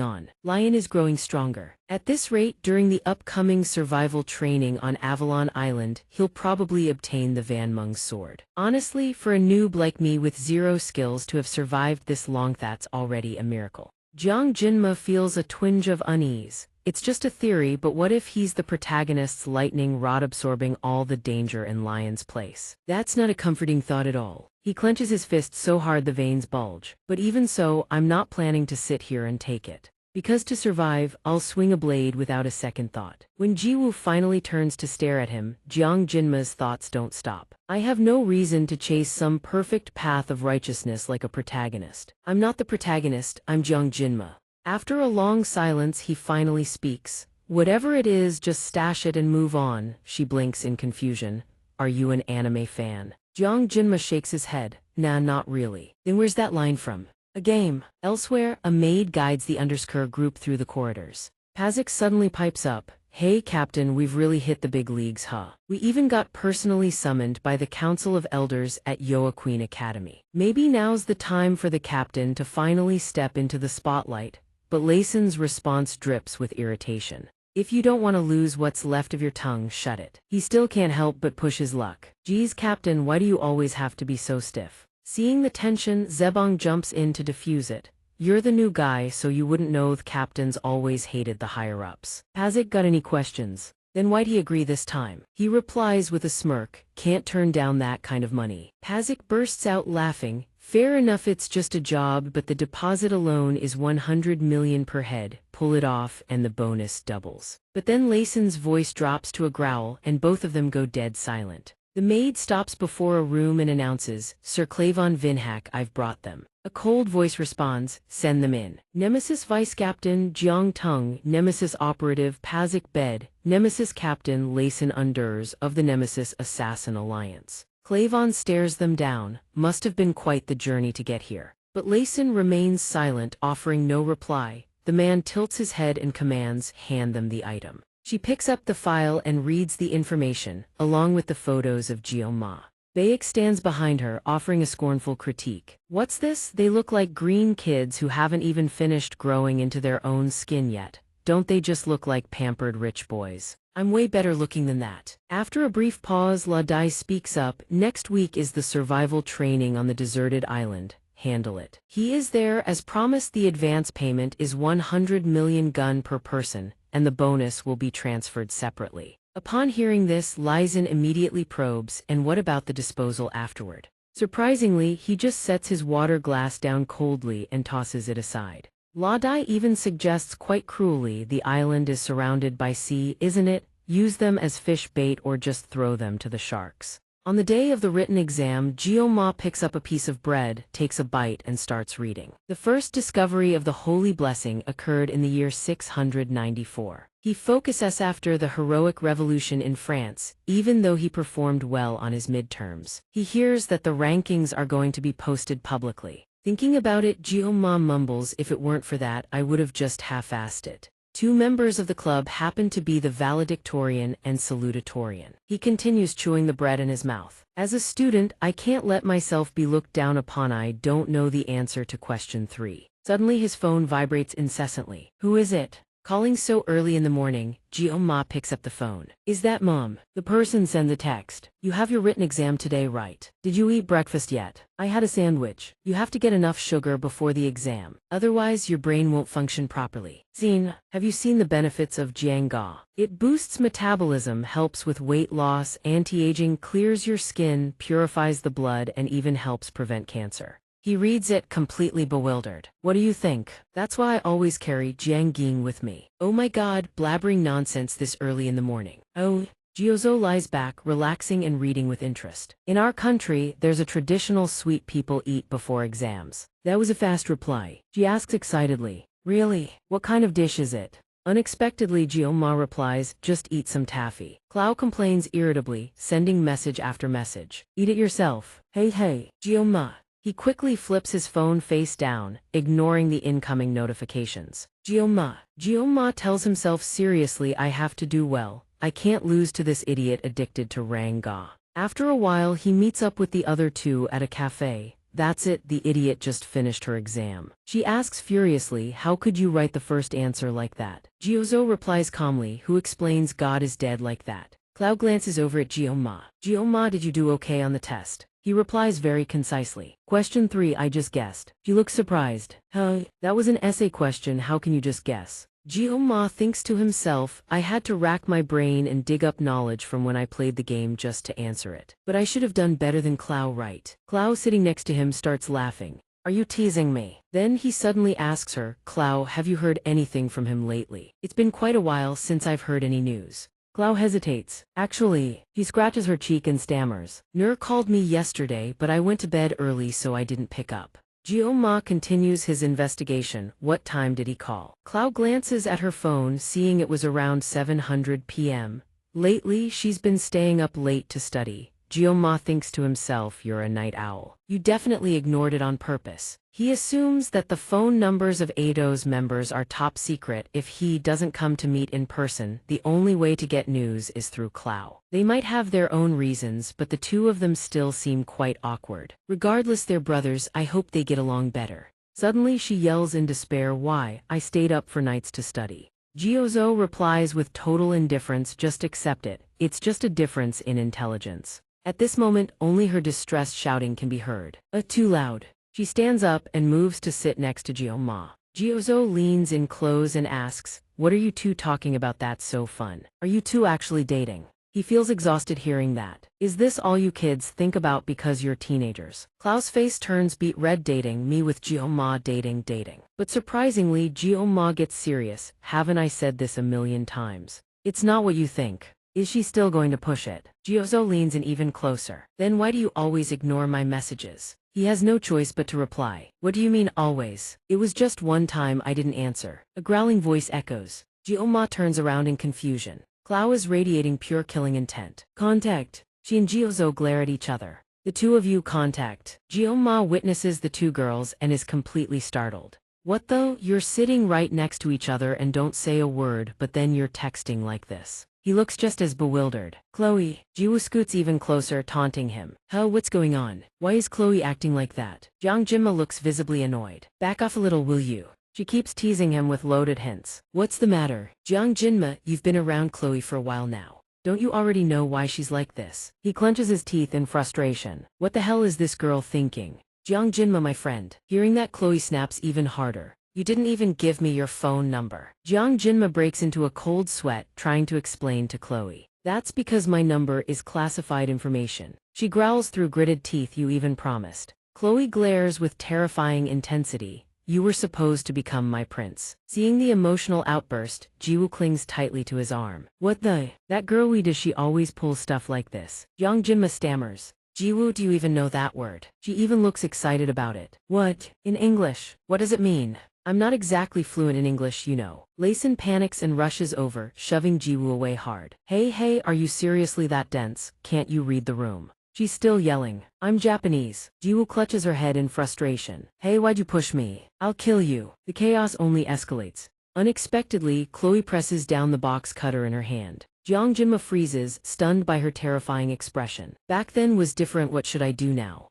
on? Lion is growing stronger. At this rate, during the upcoming survival training on Avalon Island, he'll probably obtain the Van Mung's sword. Honestly, for a noob like me with zero skills to have survived this long, that's already a miracle. Jiang Jinma feels a twinge of unease. It's just a theory, but what if he's the protagonist's lightning rod absorbing all the danger in Lion's place? That's not a comforting thought at all. He clenches his fist so hard the veins bulge. But even so, I'm not planning to sit here and take it. Because to survive, I'll swing a blade without a second thought. When Jiwoo finally turns to stare at him, Jiang Jinma's thoughts don't stop. I have no reason to chase some perfect path of righteousness like a protagonist. I'm not the protagonist, I'm Jiang Jinma. After a long silence, he finally speaks. Whatever it is, just stash it and move on. She blinks in confusion. Are you an anime fan? Jiang Jinma shakes his head. Nah, not really. Then where's that line from? A game. Elsewhere, a maid guides the underscore group through the corridors. Pazik suddenly pipes up. Hey Captain, we've really hit the big leagues, huh? We even got personally summoned by the Council of Elders at Yoaqueen Academy. Maybe now's the time for the captain to finally step into the spotlight. But Lason's response drips with irritation. If you don't want to lose what's left of your tongue, shut it. He still can't help but push his luck. Geez, Captain, why do you always have to be so stiff? Seeing the tension, Zebong jumps in to defuse it. You're the new guy, so you wouldn't know the captains always hated the higher-ups. Pazik got any questions? Then why'd he agree this time? He replies with a smirk, can't turn down that kind of money. Pazik bursts out laughing. Fair enough, it's just a job, but the deposit alone is 100 million per head. Pull it off and the bonus doubles. But then Lason's voice drops to a growl and both of them go dead silent. The maid stops before a room and announces, Sir Clavon Vinhack, I've brought them. A cold voice responds, send them in. Nemesis Vice Captain Jiang Tung, Nemesis Operative Pazik Bed, Nemesis Captain Lason Unders of the Nemesis Assassin Alliance. Clavon stares them down. Must have been quite the journey to get here. But Lason remains silent, offering no reply. The man tilts his head and commands, hand them the item. She picks up the file and reads the information, along with the photos of Jioma. Bayek stands behind her, offering a scornful critique. What's this? They look like green kids who haven't even finished growing into their own skin yet. Don't they just look like pampered rich boys? I'm way better looking than that. After a brief pause, La Dai speaks up. Next week is the survival training on the deserted island. Handle it. He is there. As promised, the advance payment is 100 million gun per person, and the bonus will be transferred separately. Upon hearing this, Lyson immediately probes, and what about the disposal afterward? Surprisingly, he just sets his water glass down coldly and tosses it aside. Ladai even suggests quite cruelly, the island is surrounded by sea, isn't it? Use them as fish bait or just throw them to the sharks. On the day of the written exam, Jioma picks up a piece of bread, takes a bite and starts reading. The first discovery of the Holy Blessing occurred in the year 694. He focuses after the heroic revolution in France, even though he performed well on his midterms. He hears that the rankings are going to be posted publicly. Thinking about it, Jioma mumbles, if it weren't for that, I would have just half-assed it. Two members of the club happen to be the valedictorian and salutatorian. He continues chewing the bread in his mouth. As a student, I can't let myself be looked down upon. I don't know the answer to question 3. Suddenly his phone vibrates incessantly. Who is it? Calling so early in the morning, Jioma picks up the phone. Is that Mom? The person sends a text. You have your written exam today, right? Did you eat breakfast yet? I had a sandwich. You have to get enough sugar before the exam. Otherwise, your brain won't function properly. Zine, have you seen the benefits of Jianga? It boosts metabolism, helps with weight loss, anti-aging, clears your skin, purifies the blood, and even helps prevent cancer. He reads it completely bewildered. What do you think? That's why I always carry Jianging with me. Oh my god, blabbering nonsense this early in the morning. Oh, Jiozo lies back, relaxing and reading with interest. In our country, there's a traditional sweet people eat before exams. That was a fast reply. She asks excitedly. Really? What kind of dish is it? Unexpectedly, Jioma replies, just eat some taffy. Clau complains irritably, sending message after message. Eat it yourself. Hey, Jioma. He quickly flips his phone face down, ignoring the incoming notifications. Jioma tells himself seriously, I have to do well. I can't lose to this idiot addicted to ranga. After a while he meets up with the other two at a cafe. That's it, the idiot just finished her exam. She asks furiously, how could you write the first answer like that? Jiozo replies calmly, who explains God is dead like that. Cloud glances over at Jioma. Jioma, did you do okay on the test? He replies very concisely. Question 3, I just guessed. She looks surprised. Huh? That was an essay question, how can you just guess? Jioma thinks to himself, I had to rack my brain and dig up knowledge from when I played the game just to answer it. But I should have done better than Clow, right? Clow sitting next to him starts laughing. Are you teasing me? Then he suddenly asks her, Clow, have you heard anything from him lately? It's been quite a while since I've heard any news. Clow hesitates. Actually, he scratches her cheek and stammers. Nur called me yesterday, but I went to bed early so I didn't pick up. Jioma continues his investigation. What time did he call? Clow glances at her phone, seeing it was around 700 p.m. Lately, she's been staying up late to study. Jioma thinks to himself, you're a night owl. You definitely ignored it on purpose. He assumes that the phone numbers of Eido's members are top secret. If he doesn't come to meet in person, the only way to get news is through Clow. They might have their own reasons, but the two of them still seem quite awkward. Regardless, they're brothers, I hope they get along better. Suddenly she yells in despair, why? I stayed up for nights to study. Jiozo replies with total indifference, just accept it. It's just a difference in intelligence. At this moment, only her distressed shouting can be heard. Too loud. She stands up and moves to sit next to Jioma. Jiozo leans in close and asks, what are you two talking about that's so fun? Are you two actually dating? He feels exhausted hearing that. Is this all you kids think about because you're teenagers? Clow's face turns beet red. Dating me with Jioma, dating. But surprisingly, Jioma gets serious. Haven't I said this a million times? It's not what you think. Is she still going to push it? Jiozo leans in even closer. Then why do you always ignore my messages? He has no choice but to reply. What do you mean always? It was just one time I didn't answer. A growling voice echoes. Jioma turns around in confusion. Clow is radiating pure killing intent. Contact. She and Jiozo glare at each other. The two of you contact. Jioma witnesses the two girls and is completely startled. What though? You're sitting right next to each other and don't say a word, but then you're texting like this. He looks just as bewildered. Chloe. Jiwoo scoots even closer, taunting him. Huh, what's going on? Why is Chloe acting like that? Jiang Jinma looks visibly annoyed. Back off a little, will you? She keeps teasing him with loaded hints. What's the matter? Jiang Jinma, you've been around Chloe for a while now. Don't you already know why she's like this? He clenches his teeth in frustration. What the hell is this girl thinking? Jiang Jinma, my friend. Hearing that, Chloe snaps even harder. You didn't even give me your phone number. Jiang Jinma breaks into a cold sweat, trying to explain to Chloe. That's because my number is classified information. She growls through gritted teeth, you even promised. Chloe glares with terrifying intensity. You were supposed to become my prince. Seeing the emotional outburst, Jiwoo clings tightly to his arm. What the? That girlie, does she always pull stuff like this? Jiang Jinma stammers. Jiwoo, do you even know that word? She even looks excited about it. What? In English? What does it mean? I'm not exactly fluent in English, you know. Layson panics and rushes over, shoving Jiwoo away hard. Hey, are you seriously that dense? Can't you read the room? She's still yelling. I'm Japanese. Jiwoo clutches her head in frustration. Hey, why'd you push me? I'll kill you. The chaos only escalates. Unexpectedly, Chloe presses down the box cutter in her hand. Jiang Jinma freezes, stunned by her terrifying expression. Back then was different, what should I do now?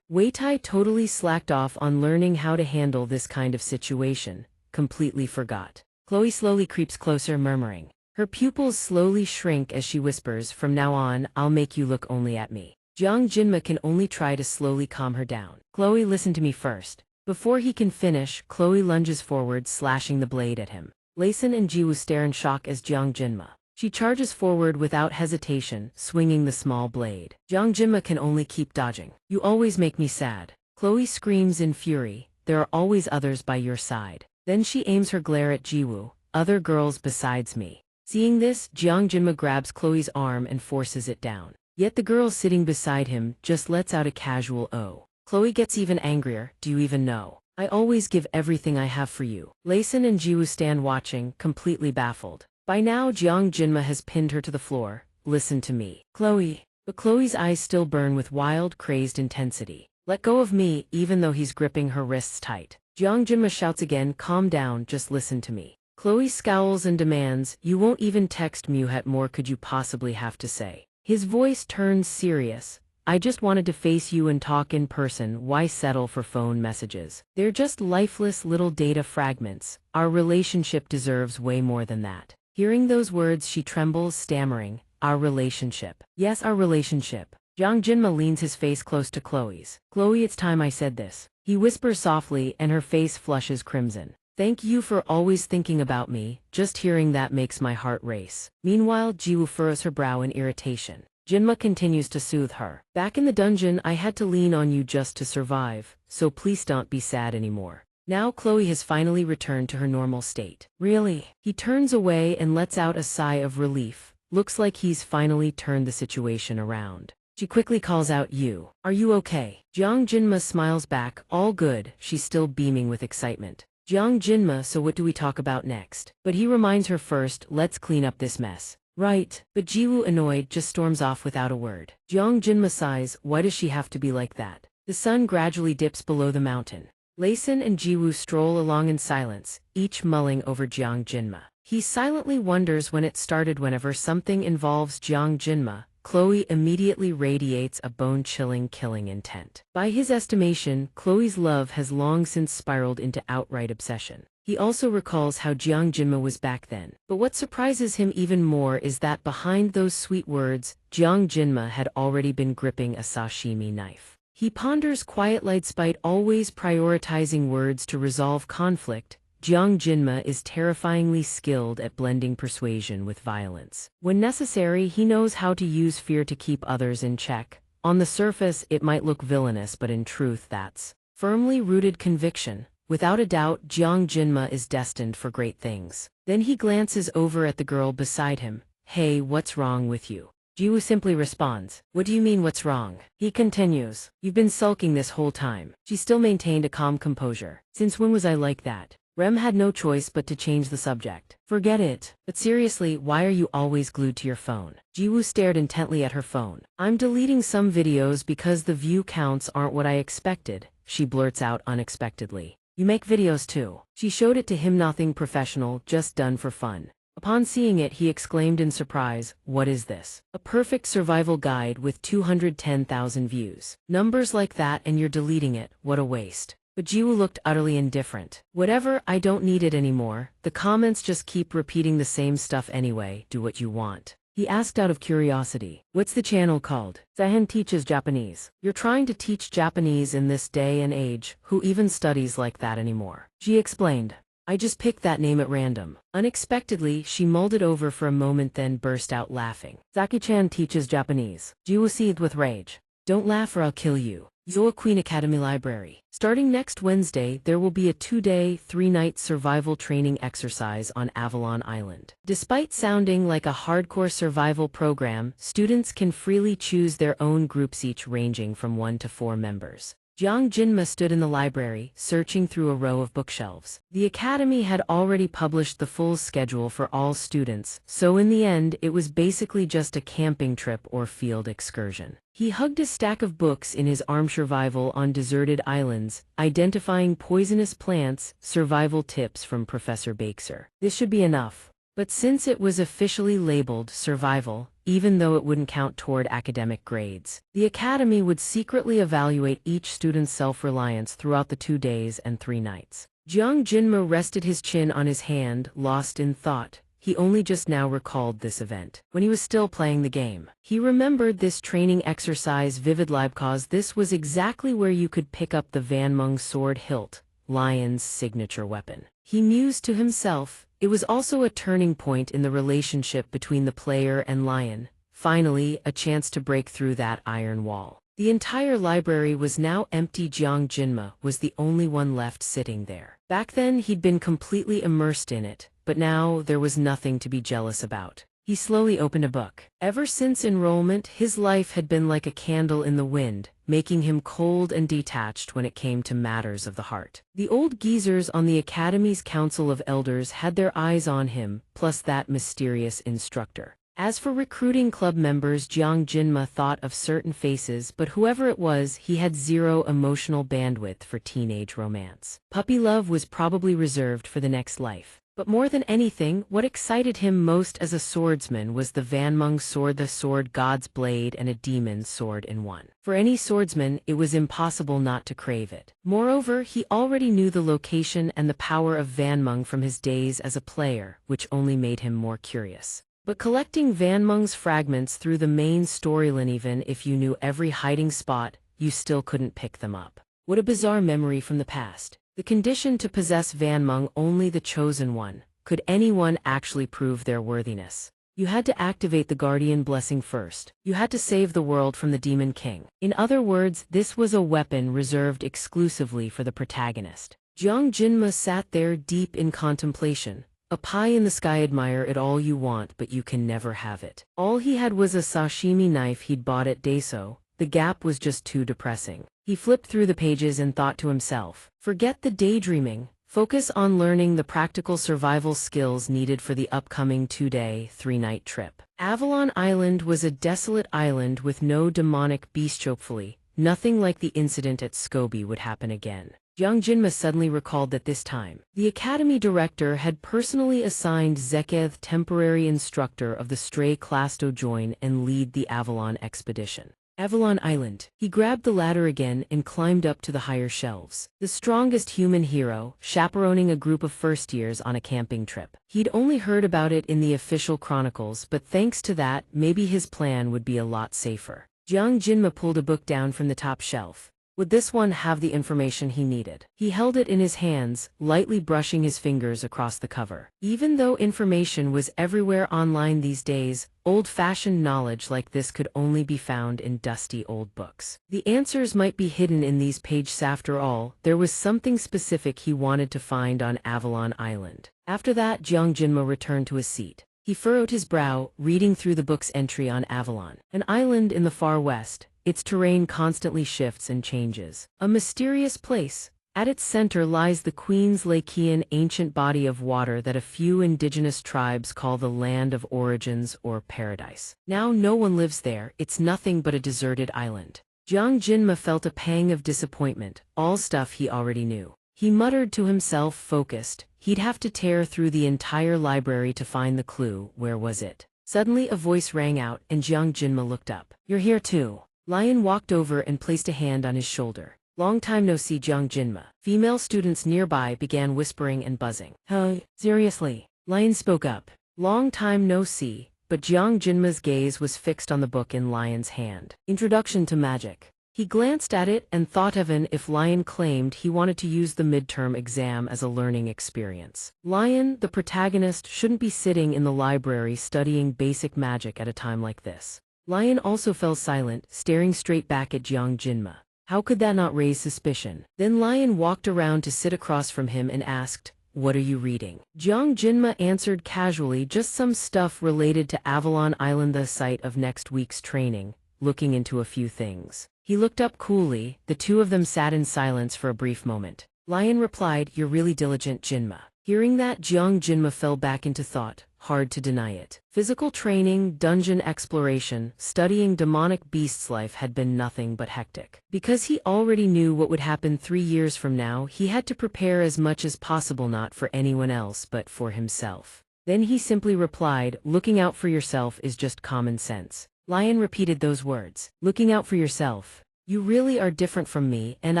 Wei-Tai totally slacked off on learning how to handle this kind of situation. Completely forgot. Chloe slowly creeps closer, murmuring. Her pupils slowly shrink as she whispers, from now on, I'll make you look only at me. Jiang Jinma can only try to slowly calm her down. Chloe, listen to me first. Before he can finish, Chloe lunges forward, slashing the blade at him. Layson and Jiwoo stare in shock as Jiang Jinma. She charges forward without hesitation, swinging the small blade. Jiang Jinma can only keep dodging. You always make me sad. Chloe screams in fury. There are always others by your side. Then she aims her glare at Jiwoo. Other girls besides me. Seeing this, Jiang Jinma grabs Chloe's arm and forces it down. Yet the girl sitting beside him just lets out a casual "oh." Chloe gets even angrier. Do you even know? I always give everything I have for you. Layson and Jiwoo stand watching, completely baffled. By now, Jiang Jinma has pinned her to the floor. Listen to me. Chloe. But Chloe's eyes still burn with wild, crazed intensity. Let go of me, even though he's gripping her wrists tight. Jiang Jinma shouts again, calm down, just listen to me. Chloe scowls and demands, you won't even text me, what more could you possibly have to say? His voice turns serious. I just wanted to face you and talk in person, why settle for phone messages? They're just lifeless little data fragments. Our relationship deserves way more than that. Hearing those words, she trembles, stammering, our relationship. Yes, our relationship. Jiang Jinma leans his face close to Chloe's. Chloe, it's time I said this. He whispers softly and her face flushes crimson. Thank you for always thinking about me, just hearing that makes my heart race. Meanwhile, Jiwoo furrows her brow in irritation. Jinma continues to soothe her. Back in the dungeon, I had to lean on you just to survive, so please don't be sad anymore. Now Chloe has finally returned to her normal state. Really? He turns away and lets out a sigh of relief. Looks like he's finally turned the situation around. She quickly calls out, you. Are you okay? Jiang Jinma smiles back, all good, she's still beaming with excitement. Jiang Jinma, so what do we talk about next? But he reminds her first, let's clean up this mess. Right, but Jiwoo, annoyed, just storms off without a word. Jiang Jinma sighs, why does she have to be like that? The sun gradually dips below the mountain. Layson and Jiwoo stroll along in silence, each mulling over Jiang Jinma. He silently wonders when it started. Whenever something involves Jiang Jinma, Chloe immediately radiates a bone-chilling killing intent. By his estimation, Chloe's love has long since spiraled into outright obsession. He also recalls how Jiang Jinma was back then. But what surprises him even more is that behind those sweet words, Jiang Jinma had already been gripping a sashimi knife. He ponders quietly, despite always prioritizing words to resolve conflict. Jiang Jinma is terrifyingly skilled at blending persuasion with violence. When necessary, he knows how to use fear to keep others in check. On the surface, it might look villainous, but in truth, that's firmly rooted conviction. Without a doubt, Jiang Jinma is destined for great things. Then he glances over at the girl beside him. Hey, what's wrong with you? Jiwoo simply responds, what do you mean what's wrong? He continues, you've been sulking this whole time. She still maintained a calm composure. Since when was I like that? Rem had no choice but to change the subject. Forget it. But seriously, why are you always glued to your phone? Jiwoo stared intently at her phone. I'm deleting some videos because the view counts aren't what I expected, she blurts out unexpectedly. You make videos too. She showed it to him, nothing professional, just done for fun. Upon seeing it, he exclaimed in surprise, what is this? A perfect survival guide with 210,000 views. Numbers like that and you're deleting it, what a waste. But Jiwoo looked utterly indifferent. Whatever, I don't need it anymore. The comments just keep repeating the same stuff anyway, do what you want. He asked out of curiosity. What's the channel called? Zahan teaches Japanese. You're trying to teach Japanese in this day and age, who even studies like that anymore? She explained. I just picked that name at random. Unexpectedly, she mulled it over for a moment, then burst out laughing. Zaki-chan teaches Japanese. Jiwoo seethed with rage. Don't laugh or I'll kill you. Yoa Queen Academy Library. Starting next Wednesday, there will be a 2-day, 3-night survival training exercise on Avalon Island. Despite sounding like a hardcore survival program, students can freely choose their own groups, each ranging from 1 to 4 members. Jiang Jinma stood in the library, searching through a row of bookshelves. The academy had already published the full schedule for all students, so in the end, it was basically just a camping trip or field excursion. He hugged a stack of books in his arm. Survival on deserted islands, identifying poisonous plants, survival tips from Professor Baker. This should be enough. But since it was officially labeled survival, even though it wouldn't count toward academic grades, the academy would secretly evaluate each student's self-reliance throughout the 2 days and 3 nights. Jiang Jinma rested his chin on his hand, lost in thought. He only just now recalled this event, when he was still playing the game. He remembered this training exercise vividly because this was exactly where you could pick up the Van Mung sword hilt, Lion's signature weapon. He mused to himself. It was also a turning point in the relationship between the player and Lion. Finally, a chance to break through that iron wall. The entire library was now empty. Jiang Jinma was the only one left sitting there. Back then, he'd been completely immersed in it, but now there was nothing to be jealous about. He slowly opened a book. Ever since enrollment, his life had been like a candle in the wind, making him cold and detached when it came to matters of the heart. The old geezers on the Academy's Council of Elders had their eyes on him, plus that mysterious instructor. As for recruiting club members, Jiang Jinma thought of certain faces, but whoever it was, he had zero emotional bandwidth for teenage romance. Puppy love was probably reserved for the next life. But more than anything, what excited him most as a swordsman was the Vanmeng sword, the sword god's blade and a demon's sword in one. For any swordsman, it was impossible not to crave it. Moreover, he already knew the location and the power of Vanmeng from his days as a player, which only made him more curious. But collecting Vanmeng's fragments through the main storyline, even if you knew every hiding spot, you still couldn't pick them up. What a bizarre memory from the past. The condition to possess Vanmeng, only the chosen one. Could anyone actually prove their worthiness? You had to activate the guardian blessing first. You had to save the world from the demon king. In other words, this was a weapon reserved exclusively for the protagonist. Jiang Jinma sat there deep in contemplation. A pie in the sky, admire it all you want, but you can never have it. All he had was a sashimi knife he'd bought at Daiso. The gap was just too depressing. He flipped through the pages and thought to himself, forget the daydreaming. Focus on learning the practical survival skills needed for the upcoming 2-day, 3-night trip. Avalon Island was a desolate island with no demonic beast. Hopefully, nothing like the incident at Scobie would happen again. Jiang Jinma suddenly recalled that this time, the academy director had personally assigned Zeketh temporary instructor of the stray class to join and lead the Avalon expedition. Avalon Island. He grabbed the ladder again and climbed up to the higher shelves. The strongest human hero, chaperoning a group of first-years on a camping trip. He'd only heard about it in the official chronicles, but thanks to that, maybe his plan would be a lot safer. Jiang Jinma pulled a book down from the top shelf. Would this one have the information he needed? He held it in his hands, lightly brushing his fingers across the cover. Even though information was everywhere online these days, old-fashioned knowledge like this could only be found in dusty old books. The answers might be hidden in these pages. After all, there was something specific he wanted to find on Avalon Island. After that, Jiang Jinma returned to his seat. He furrowed his brow, reading through the book's entry on Avalon, an island in the far west. Its terrain constantly shifts and changes. A mysterious place. At its center lies the Queen's Lakean, ancient body of water that a few indigenous tribes call the Land of Origins or Paradise. Now no one lives there, it's nothing but a deserted island. Jiang Jinma felt a pang of disappointment, all stuff he already knew. He muttered to himself, focused. He'd have to tear through the entire library to find the clue. Where was it? Suddenly a voice rang out and Jiang Jinma looked up. You're here too. Lion walked over and placed a hand on his shoulder. Long time no see, Jiang Jinma. Female students nearby began whispering and buzzing. Huh, seriously? Lion spoke up. Long time no see, but Jiang Jinma's gaze was fixed on the book in Lion's hand. Introduction to Magic. He glanced at it and thought even if Lion claimed he wanted to use the midterm exam as a learning experience. Lion, the protagonist, shouldn't be sitting in the library studying basic magic at a time like this. Lion also fell silent, staring straight back at Jiang Jinma. How could that not raise suspicion? Then Lion walked around to sit across from him and asked, "What are you reading?" Jiang Jinma answered casually, "Just some stuff related to Avalon Island, the site of next week's training, looking into a few things." He looked up coolly. The two of them sat in silence for a brief moment. Lion replied, "You're really diligent, Jinma." Hearing that, Jiang Jinma fell back into thought. Hard to deny it. Physical training, dungeon exploration, studying demonic beasts' life had been nothing but hectic. Because he already knew what would happen 3 years from now, he had to prepare as much as possible, not for anyone else but for himself. Then he simply replied, "Looking out for yourself is just common sense." Lion repeated those words. "Looking out for yourself. You really are different from me, and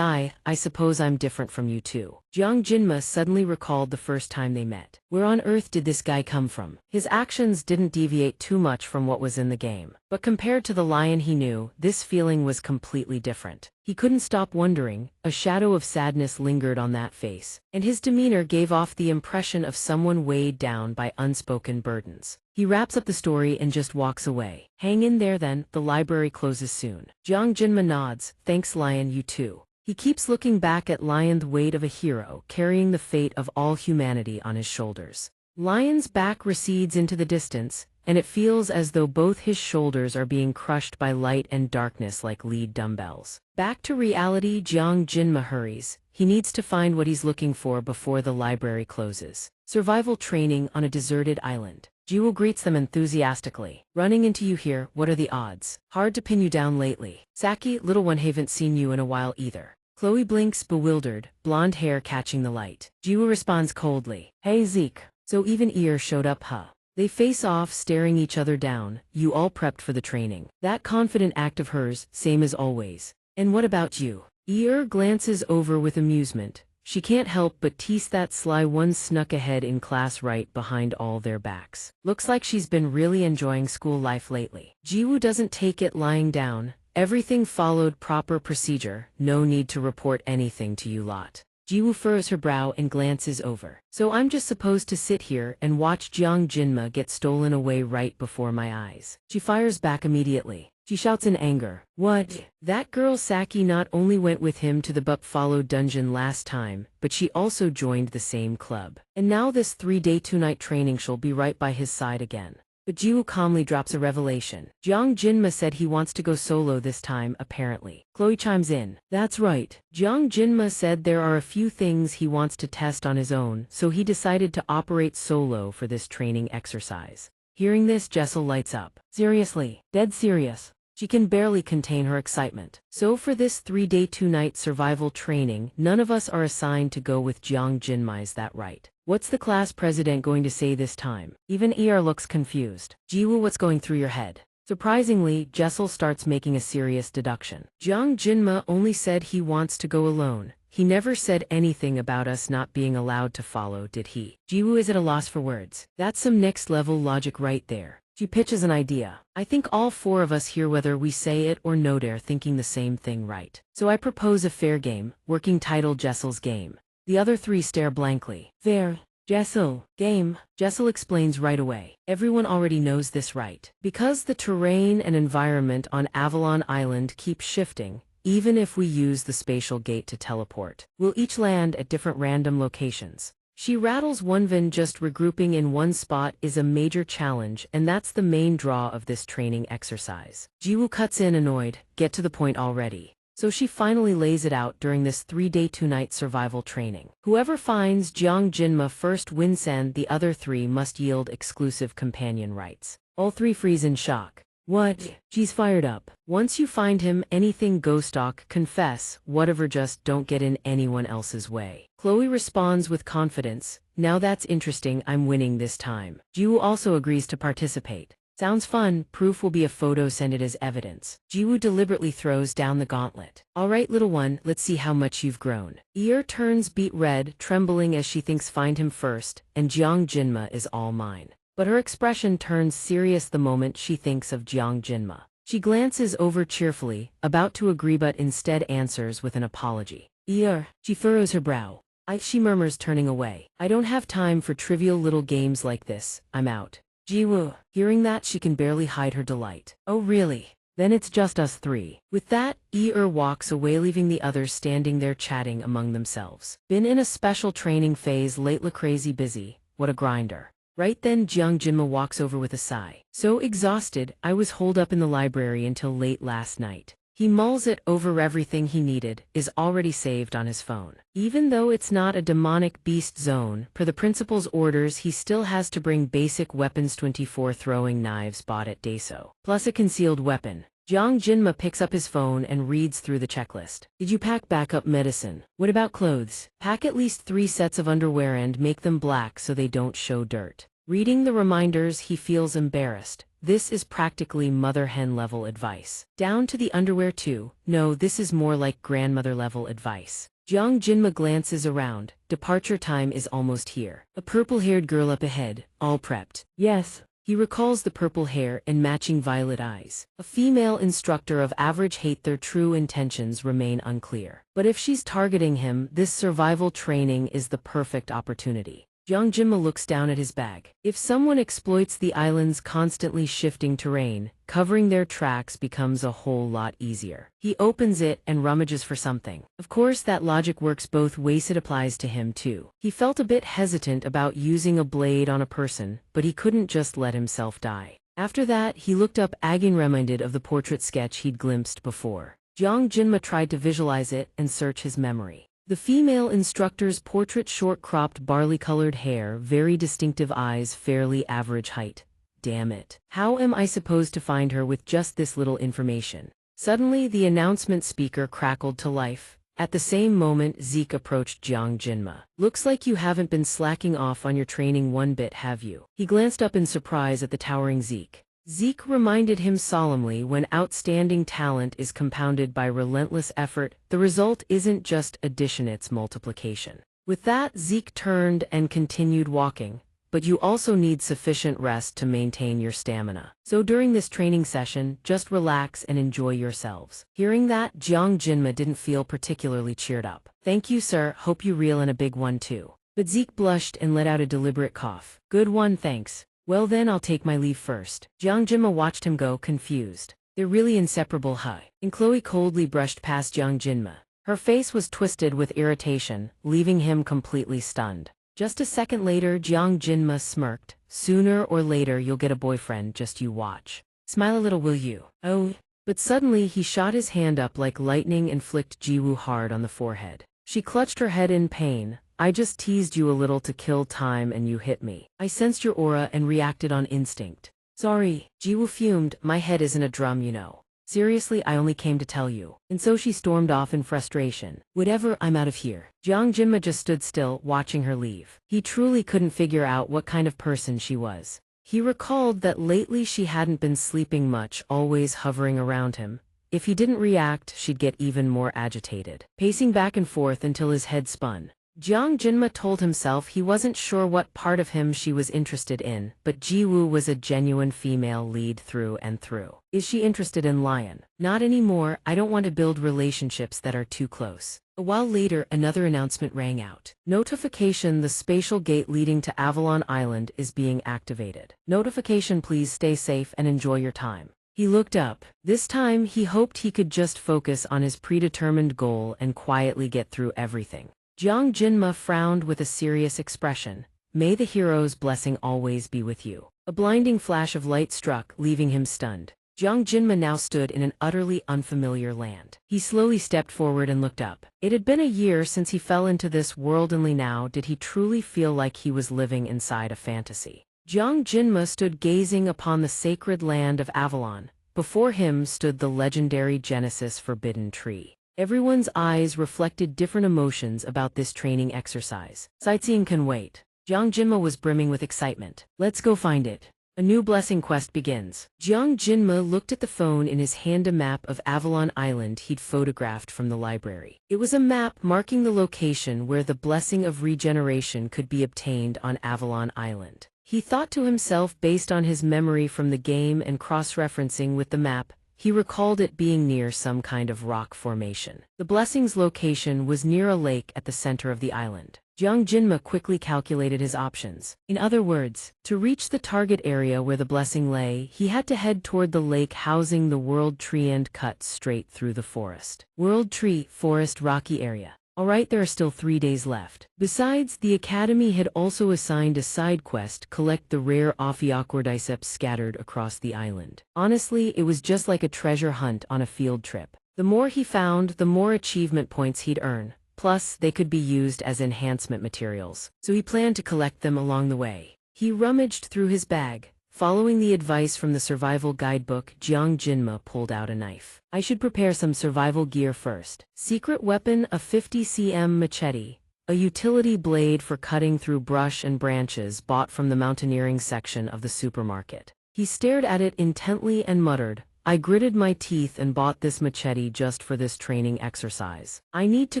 I suppose I'm different from you too." Jiang Jinma suddenly recalled the first time they met. Where on earth did this guy come from? His actions didn't deviate too much from what was in the game. But compared to the Lion he knew, this feeling was completely different. He couldn't stop wondering. A shadow of sadness lingered on that face, and his demeanor gave off the impression of someone weighed down by unspoken burdens. He wraps up the story and just walks away. Hang in there then, the library closes soon. Jiang Jinma nods. Thanks Lion, you too. He keeps looking back at Lion, the weight of a hero, carrying the fate of all humanity on his shoulders. Lion's back recedes into the distance, and it feels as though both his shoulders are being crushed by light and darkness like lead dumbbells. Back to reality, Jiang Jinma hurries. He needs to find what he's looking for before the library closes. Survival training on a deserted island. Jiwoo greets them enthusiastically. Running into you here, what are the odds? Hard to pin you down lately. Saki, little one, haven't seen you in a while either. Chloe blinks, bewildered, blonde hair catching the light. Jiwoo responds coldly. Hey Zeke. So even Ear showed up, huh? They face off, staring each other down. You all prepped for the training. That confident act of hers, same as always. And what about you? Ear glances over with amusement. She can't help but tease that sly one snuck ahead in class right behind all their backs. Looks like she's been really enjoying school life lately. Jiwoo doesn't take it lying down. Everything followed proper procedure, no need to report anything to you lot. Jiwoo furrows her brow and glances over. So I'm just supposed to sit here and watch Jiang Jinma get stolen away right before my eyes. She fires back immediately. She shouts in anger. What? That girl Saki not only went with him to the Buffalo dungeon last time, but she also joined the same club. And now this 3-day 2-night training she'll be right by his side again. But Jiwoo calmly drops a revelation. Jiang Jinma said he wants to go solo this time, apparently. Chloe chimes in. That's right. Jiang Jinma said there are a few things he wants to test on his own, so he decided to operate solo for this training exercise. Hearing this, Jessel lights up. Seriously? Dead serious? She can barely contain her excitement. So for this 3-day 2-night survival training, none of us are assigned to go with Jiang Jinma, is that right? What's the class president going to say this time? Even ER looks confused. Jiwoo, what's going through your head? Surprisingly, Jessel starts making a serious deduction. Jiang Jinma only said he wants to go alone. He never said anything about us not being allowed to follow, did he? Jiwoo is at a loss for words. That's some next-level logic right there. She pitches an idea. I think all 4 of us here, whether we say it or not, are thinking the same thing, right? So I propose a fair game, working title Jessel's game. The other 3 stare blankly. Fair? Jessel, game. Jessel explains right away. Everyone already knows this, right? Because the terrain and environment on Avalon Island keep shifting, even if we use the spatial gate to teleport, we'll each land at different random locations. She rattles one. Just regrouping in one spot is a major challenge, and that's the main draw of this training exercise. Jiwoo cuts in, annoyed. Get to the point already. So she finally lays it out during this 3-day 2-night survival training. Whoever finds Jiang Jinma first wins, and the other 3 must yield exclusive companion rights. All 3 freeze in shock. What? She's fired up. Once you find him, anything go stalk, confess, whatever, just don't get in anyone else's way. Chloe responds with confidence. Now that's interesting, I'm winning this time. Jiwoo also agrees to participate. Sounds fun, proof will be a photo, send it as evidence. Jiwoo deliberately throws down the gauntlet. Alright little one, let's see how much you've grown. Ear turns beet red, trembling as she thinks find him first, and Jiang Jinma is all mine. But her expression turns serious the moment she thinks of Jiang Jinma. She glances over cheerfully, about to agree, but instead answers with an apology. Ear. She furrows her brow. She murmurs, turning away. I don't have time for trivial little games like this, I'm out. Jiwoo. Hearing that, she can barely hide her delight. Oh really? Then it's just us 3. With that, Ear walks away, leaving the others standing there chatting among themselves. Been in a special training phase lately, crazy busy, what a grinder. Right then, Jiang Jinma walks over with a sigh. So exhausted, I was holed up in the library until late last night. He mulls it over. Everything he needed is already saved on his phone. Even though it's not a demonic beast zone, per the principal's orders, he still has to bring basic weapons, 24 throwing knives bought at Daso, plus a concealed weapon. Jiang Jinma picks up his phone and reads through the checklist. Did you pack backup medicine? What about clothes? Pack at least 3 sets of underwear and make them black so they don't show dirt. Reading the reminders, he feels embarrassed. This is practically mother hen level advice. Down to the underwear too. No, this is more like grandmother level advice. Jiang Jinma glances around. Departure time is almost here. A purple-haired girl up ahead, all prepped. Yes. He recalls the purple hair and matching violet eyes. A female instructor of average height. Their true intentions remain unclear. But if she's targeting him, this survival training is the perfect opportunity. Jiang Jinma looks down at his bag. If someone exploits the island's constantly shifting terrain, covering their tracks becomes a whole lot easier. He opens it and rummages for something. Of course, that logic works both ways. It applies to him too. He felt a bit hesitant about using a blade on a person, but he couldn't just let himself die. After that, he looked up, again reminded of the portrait sketch he'd glimpsed before. Jiang Jinma tried to visualize it and search his memory. The female instructor's portrait, short-cropped barley-colored hair, very distinctive eyes, fairly average height. Damn it. How am I supposed to find her with just this little information? Suddenly, the announcement speaker crackled to life. At the same moment, Zeke approached Jiang Jinma. Looks like you haven't been slacking off on your training one bit, have you? He glanced up in surprise at the towering Zeke. Zeke reminded him solemnly, when outstanding talent is compounded by relentless effort, the result isn't just addition, it's multiplication. With that, Zeke turned and continued walking. But you also need sufficient rest to maintain your stamina. So during this training session, just relax and enjoy yourselves. Hearing that, Jiang Jinma didn't feel particularly cheered up. Thank you, sir. Hope you reel in a big one too. But Zeke blushed and let out a deliberate cough. Good one, thanks. Well then, I'll take my leave first. Jiang Jinma watched him go, confused. They're really inseparable, huh? And Chloe coldly brushed past Jiang Jinma. Her face was twisted with irritation, leaving him completely stunned. Just a second later, Jiang Jinma smirked. Sooner or later you'll get a boyfriend, just you watch. Smile a little, will you? Oh. But suddenly he shot his hand up like lightning and flicked Jiwoo hard on the forehead. She clutched her head in pain. I just teased you a little to kill time and you hit me. I sensed your aura and reacted on instinct. Sorry, Jiwoo fumed, my head isn't a drum, you know. Seriously, I only came to tell you. And so she stormed off in frustration. Whatever, I'm out of here. Jiang Jinma just stood still, watching her leave. He truly couldn't figure out what kind of person she was. He recalled that lately she hadn't been sleeping much, always hovering around him. If he didn't react, she'd get even more agitated. Pacing back and forth until his head spun. Jiang Jinma told himself he wasn't sure what part of him she was interested in, but Jiwoo was a genuine female lead through and through. Is she interested in Lion? Not anymore. I don't want to build relationships that are too close. A while later, another announcement rang out. Notification: the spatial gate leading to Avalon Island is being activated. Notification: please stay safe and enjoy your time. He looked up. This time, he hoped he could just focus on his predetermined goal and quietly get through everything. Jiang Jinma frowned with a serious expression. May the hero's blessing always be with you. A blinding flash of light struck, leaving him stunned. Jiang Jinma now stood in an utterly unfamiliar land. He slowly stepped forward and looked up. It had been a year since he fell into this world, only now did he truly feel like he was living inside a fantasy. Jiang Jinma stood gazing upon the sacred land of Avalon. Before him stood the legendary Genesis Forbidden Tree. Everyone's eyes reflected different emotions about this training exercise. Sightseeing can wait. Jiang Jinma was brimming with excitement. Let's go find it. A new blessing quest begins. Jiang Jinma looked at the phone in his hand, a map of Avalon Island he'd photographed from the library. It was a map marking the location where the blessing of regeneration could be obtained on Avalon Island. He thought to himself, based on his memory from the game and cross-referencing with the map, he recalled it being near some kind of rock formation. The blessing's location was near a lake at the center of the island. Jiang Jinma quickly calculated his options. In other words, to reach the target area where the blessing lay, he had to head toward the lake housing the World Tree and cut straight through the forest. World Tree, forest, rocky area. Alright, there are still 3 days left. Besides, the Academy had also assigned a side quest: collect the rare Ophioccordyceps scattered across the island. Honestly, it was just like a treasure hunt on a field trip. The more he found, the more achievement points he'd earn. Plus, they could be used as enhancement materials. So he planned to collect them along the way. He rummaged through his bag. Following the advice from the survival guidebook, Jiang Jinma pulled out a knife. I should prepare some survival gear first. Secret weapon: a 50 cm machete, a utility blade for cutting through brush and branches bought from the mountaineering section of the supermarket. He stared at it intently and muttered, I gritted my teeth and bought this machete just for this training exercise. I need to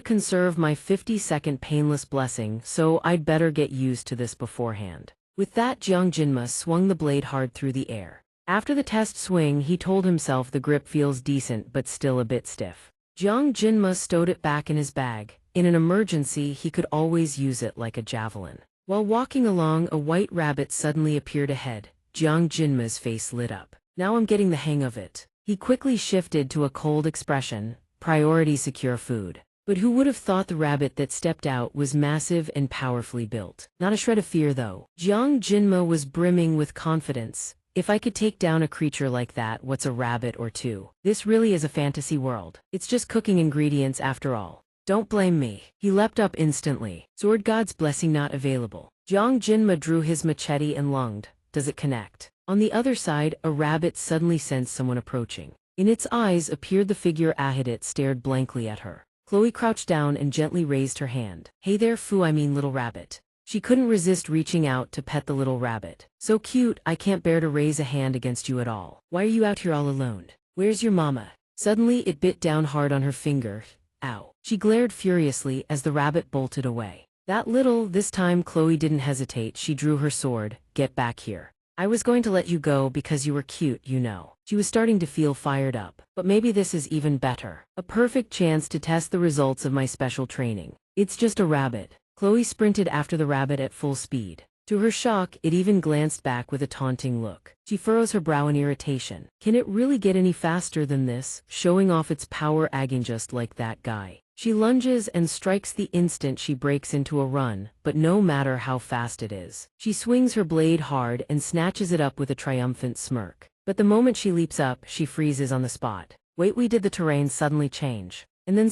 conserve my 50-second painless blessing, so I'd better get used to this beforehand. With that, Jiang Jinma swung the blade hard through the air. After the test swing, he told himself the grip feels decent but still a bit stiff. Jiang Jinma stowed it back in his bag. In an emergency, he could always use it like a javelin. While walking along, a white rabbit suddenly appeared ahead. Jiang Jinma's face lit up. Now I'm getting the hang of it. He quickly shifted to a cold expression. Priority: secure food. But who would have thought the rabbit that stepped out was massive and powerfully built? Not a shred of fear, though. Jiang Jinma was brimming with confidence. If I could take down a creature like that, what's a rabbit or two? This really is a fantasy world. It's just cooking ingredients after all. Don't blame me. He leapt up instantly. Sword God's blessing not available. Jiang Jinma drew his machete and lunged. Does it connect? On the other side, a rabbit suddenly sensed someone approaching. In its eyes appeared the figure Ahadit stared blankly at her. Chloe crouched down and gently raised her hand. Hey there, little rabbit. She couldn't resist reaching out to pet the little rabbit. So cute, I can't bear to raise a hand against you at all. Why are you out here all alone? Where's your mama? Suddenly it bit down hard on her finger. Ow. She glared furiously as the rabbit bolted away. This time Chloe didn't hesitate. She drew her sword. Get back here. I was going to let you go because you were cute, you know. She was starting to feel fired up. But maybe this is even better. A perfect chance to test the results of my special training. It's just a rabbit. Chloe sprinted after the rabbit at full speed. To her shock, it even glanced back with a taunting look. She furrows her brow in irritation. Can it really get any faster than this, showing off its power again just like that guy? She lunges and strikes the instant she breaks into a run, but no matter how fast it is. She swings her blade hard and snatches it up with a triumphant smirk. But the moment she leaps up, she freezes on the spot. Did the terrain suddenly change? And then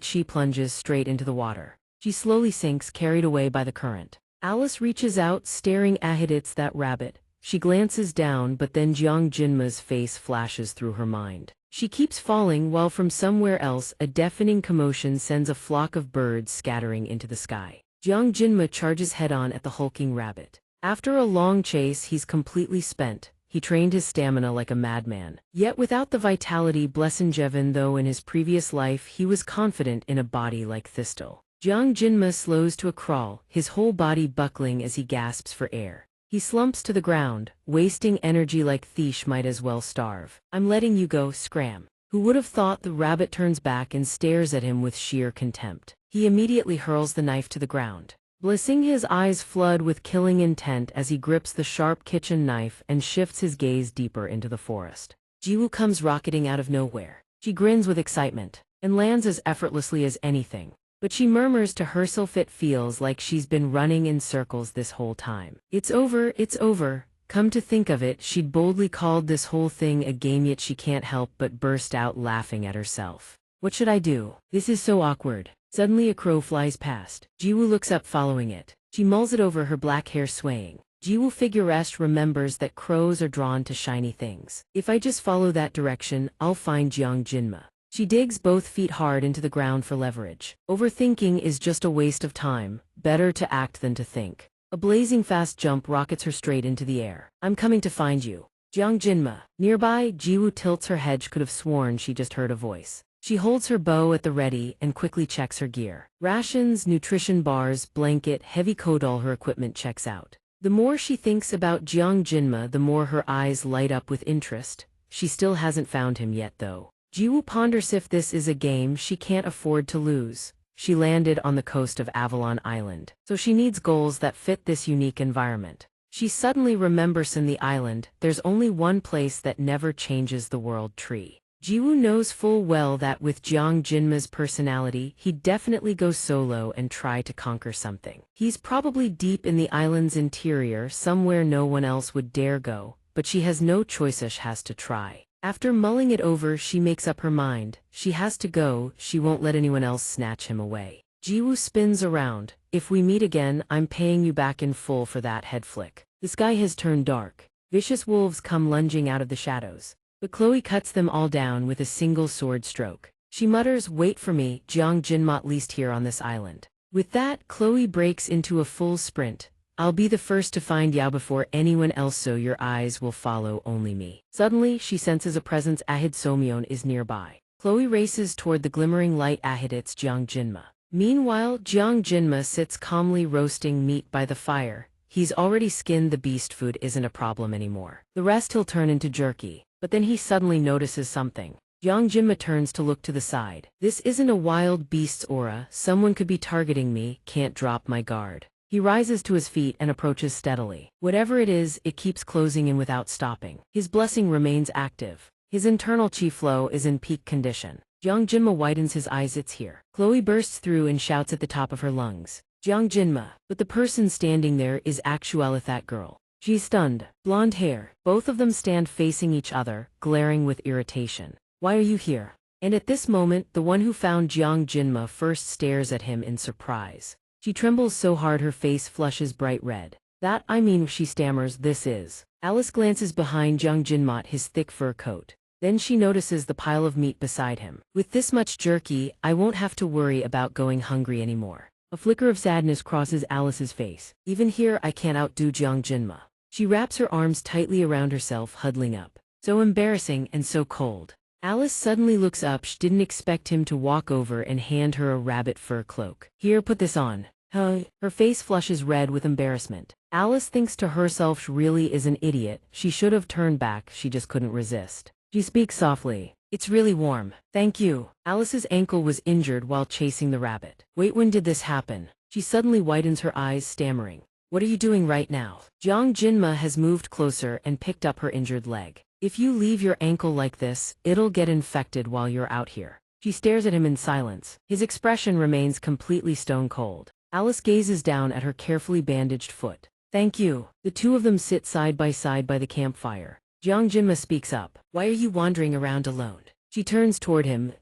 she plunges straight into the water. She slowly sinks, carried away by the current. Alus reaches out, staring at that rabbit. She glances down, but then Jiang Jinma's face flashes through her mind. She keeps falling while from somewhere else a deafening commotion sends a flock of birds scattering into the sky. Jiang Jinma charges head-on at the hulking rabbit. After a long chase, he's completely spent. He trained his stamina like a madman. Yet without the vitality Blessenjeven, though in his previous life he was confident in a body like Thistle. Jiang Jinma slows to a crawl, his whole body buckling as he gasps for air. He slumps to the ground, wasting energy like Thish might as well starve. I'm letting you go, scram. Who would have thought? The rabbit turns back and stares at him with sheer contempt. He immediately hurls the knife to the ground. Blissing, his eyes flood with killing intent as he grips the sharp kitchen knife and shifts his gaze deeper into the forest. Jiwoo comes rocketing out of nowhere. She grins with excitement and lands as effortlessly as anything. But she murmurs to herself it feels like she's been running in circles this whole time. It's over, it's over. Come to think of it, she'd boldly called this whole thing a game, yet she can't help but burst out laughing at herself. What should I do? This is so awkward. Suddenly a crow flies past. Jiwoo looks up following it. She mulls it over, her black hair swaying. Jiwoo figurest remembers that crows are drawn to shiny things. If I just follow that direction, I'll find Jiang Jinma. She digs both feet hard into the ground for leverage. Overthinking is just a waste of time. Better to act than to think. A blazing fast jump rockets her straight into the air. I'm coming to find you. Jiang Jinma. Nearby, Jiwoo tilts her head. Could have sworn she just heard a voice. She holds her bow at the ready and quickly checks her gear. Rations, nutrition bars, blanket, heavy coat, all her equipment checks out. The more she thinks about Jiang Jinma, the more her eyes light up with interest. She still hasn't found him yet, though. Jiwoo ponders if this is a game she can't afford to lose. She landed on the coast of Avalon Island, so she needs goals that fit this unique environment. She suddenly remembers in the island, there's only one place that never changes: the world tree. Jiwoo knows full well that with Jiang Jinma's personality, he'd definitely go solo and try to conquer something. He's probably deep in the island's interior, somewhere no one else would dare go, but she has no choice, she has to try. After mulling it over, she makes up her mind. She has to go, she won't let anyone else snatch him away. Jiwoo spins around. If we meet again, I'm paying you back in full for that head flick. The sky has turned dark. Vicious wolves come lunging out of the shadows. But Chloe cuts them all down with a single sword stroke. She mutters, wait for me, Jiang Jinma, at least here on this island. With that, Chloe breaks into a full sprint. I'll be the first to find Yao before anyone else, so your eyes will follow only me. Suddenly, she senses a presence. Ahid Somyeon is nearby. Chloe races toward the glimmering light. Ahid, it's Jiang Jinma. Meanwhile, Jiang Jinma sits calmly roasting meat by the fire. He's already skinned the beast. Food isn't a problem anymore. The rest he'll turn into jerky. But then he suddenly notices something. Jiang Jinma turns to look to the side. This isn't a wild beast's aura. Someone could be targeting me. Can't drop my guard. He rises to his feet and approaches steadily. Whatever it is, it keeps closing in without stopping. His blessing remains active. His internal chi flow is in peak condition. Jiang Jinma widens his eyes. It's here. Chloe bursts through and shouts at the top of her lungs. Jiang Jinma. But the person standing there is actually that girl. She's stunned. Blonde hair. Both of them stand facing each other, glaring with irritation. Why are you here? And at this moment, the one who found Jiang Jinma first stares at him in surprise. She trembles so hard her face flushes bright red. She stammers, this is. Alice glances behind Jiang Jinma, his thick fur coat. Then she notices the pile of meat beside him. With this much jerky, I won't have to worry about going hungry anymore. A flicker of sadness crosses Alice's face. Even here I can't outdo Jiang Jinma. She wraps her arms tightly around herself, huddling up. So embarrassing and so cold. Alice suddenly looks up. She didn't expect him to walk over and hand her a rabbit fur cloak. Here, put this on. Huh? Her face flushes red with embarrassment. Alice thinks to herself she really is an idiot. She should have turned back, she just couldn't resist. She speaks softly. It's really warm. Thank you. Alice's ankle was injured while chasing the rabbit. Wait, when did this happen? She suddenly widens her eyes, stammering. What are you doing right now? Jiang Jinma has moved closer and picked up her injured leg. If you leave your ankle like this, it'll get infected while you're out here. She stares at him in silence. His expression remains completely stone cold. Alice gazes down at her carefully bandaged foot. Thank you. The two of them sit side by the campfire. Jiang Jinma speaks up. Why are you wandering around alone? She turns toward him.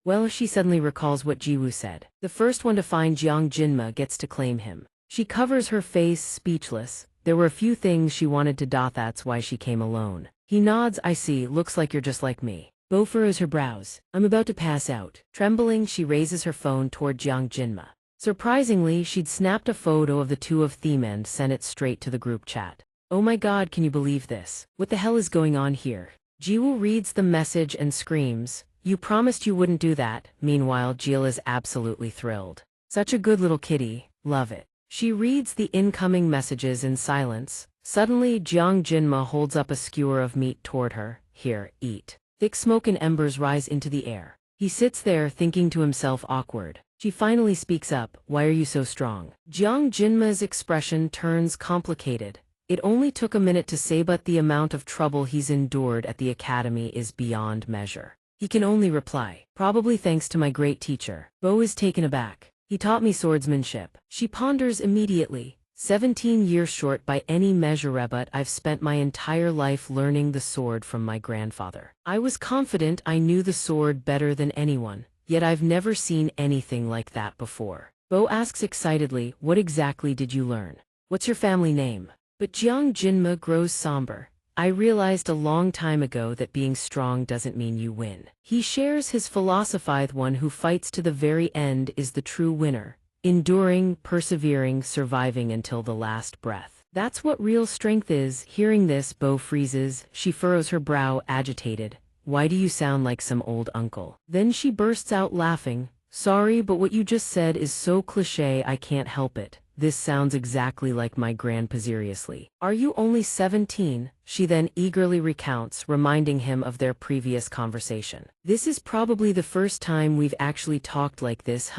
Well, she suddenly recalls what Jiwoo said. The first one to find Jiang Jinma gets to claim him. She covers her face, speechless. There were a few things she wanted to do, that's why she came alone. He nods. I see, looks like you're just like me. Bo furrows her brows. I'm about to pass out. Trembling, she raises her phone toward Jiang Jinma. Surprisingly, she'd snapped a photo of the two of them and sent it straight to the group chat. Oh my god, can you believe this? What the hell is going on here? Jiwoo reads the message and screams. You promised you wouldn't do that. Meanwhile, Jill is absolutely thrilled. Such a good little kitty. Love it. She reads the incoming messages in silence. Suddenly, Jiang Jinma holds up a skewer of meat toward her. Here, eat. Thick smoke and embers rise into the air. He sits there thinking to himself, awkward. She finally speaks up. Why are you so strong? Jiang Jinma's expression turns complicated. It only took a minute to say, but the amount of trouble he's endured at the academy is beyond measure. He can only reply, probably thanks to my great teacher. Bo is taken aback. He taught me swordsmanship. She ponders immediately. 17 years short by any measure, but I've spent my entire life learning the sword from my grandfather. I was confident I knew the sword better than anyone, yet I've never seen anything like that before. Bo asks excitedly, what exactly did you learn? What's your family name? But Jiang Jinma grows somber. I realized a long time ago that being strong doesn't mean you win. He shares his philosophy: the one who fights to the very end is the true winner. Enduring, persevering, surviving until the last breath. That's what real strength is. Hearing this, Bo freezes. She furrows her brow, agitated. Why do you sound like some old uncle? Then she bursts out laughing. Sorry, but what you just said is so cliché I can't help it. This sounds exactly like my grandpa. Seriously. Are you only 17? She then eagerly recounts, reminding him of their previous conversation. This is probably the first time we've actually talked like this,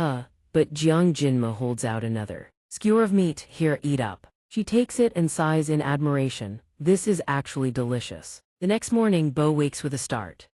But Jiang Jinma holds out another skewer of meat. Here, eat up. She takes it and sighs in admiration. This is actually delicious. The next morning, Bo wakes with a start.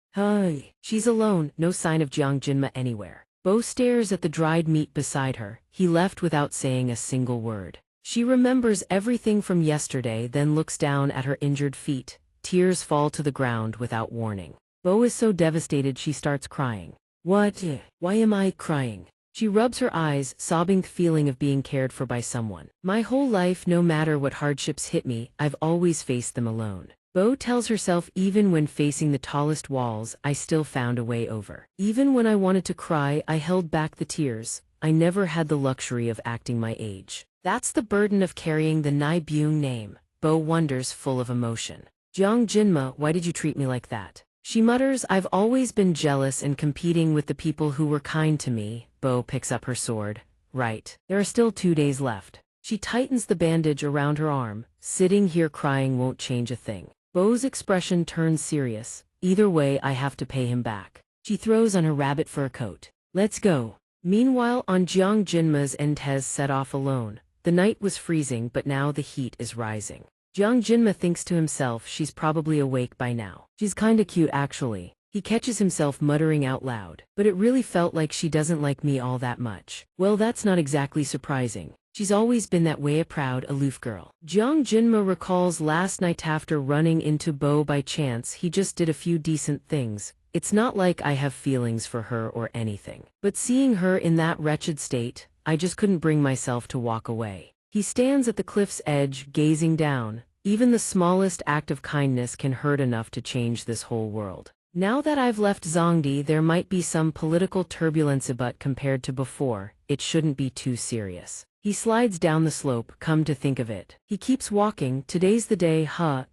She's alone, no sign of Jiang Jinma anywhere. Bo stares at the dried meat beside her. He left without saying a single word. She remembers everything from yesterday, then looks down at her injured feet. Tears fall to the ground without warning. Bo is so devastated she starts crying. What? Why am I crying? She rubs her eyes, sobbing the feeling of being cared for by someone. My whole life, no matter what hardships hit me, I've always faced them alone. Bo tells herself, even when facing the tallest walls, I still found a way over. Even when I wanted to cry, I held back the tears. I never had the luxury of acting my age. That's the burden of carrying the Nai Byung name. Bo wonders, full of emotion. Jiang Jinma, why did you treat me like that? She mutters, I've always been jealous and competing with the people who were kind to me. Bo picks up her sword. Right. There are still 2 days left. She tightens the bandage around her arm. Sitting here crying won't change a thing. Bo's expression turns serious. Either way, I have to pay him back. She throws on her rabbit fur coat. Let's go. Meanwhile, on Jiang Jinma's end, Tez set off alone. The night was freezing, but now the heat is rising. Jiang Jinma thinks to himself, she's probably awake by now. She's kinda cute actually. He catches himself muttering out loud. But it really felt like she doesn't like me all that much. Well, that's not exactly surprising. She's always been that way, a proud, aloof girl. Jiang Jinma recalls last night after running into Bo by chance. He just did a few decent things. It's not like I have feelings for her or anything. But seeing her in that wretched state, I just couldn't bring myself to walk away. He stands at the cliff's edge, gazing down. Even the smallest act of kindness can hurt enough to change this whole world. Now that I've left Zongdi, there might be some political turbulence, but compared to before, it shouldn't be too serious. He slides down the slope, come to think of it. He keeps walking, today's the day,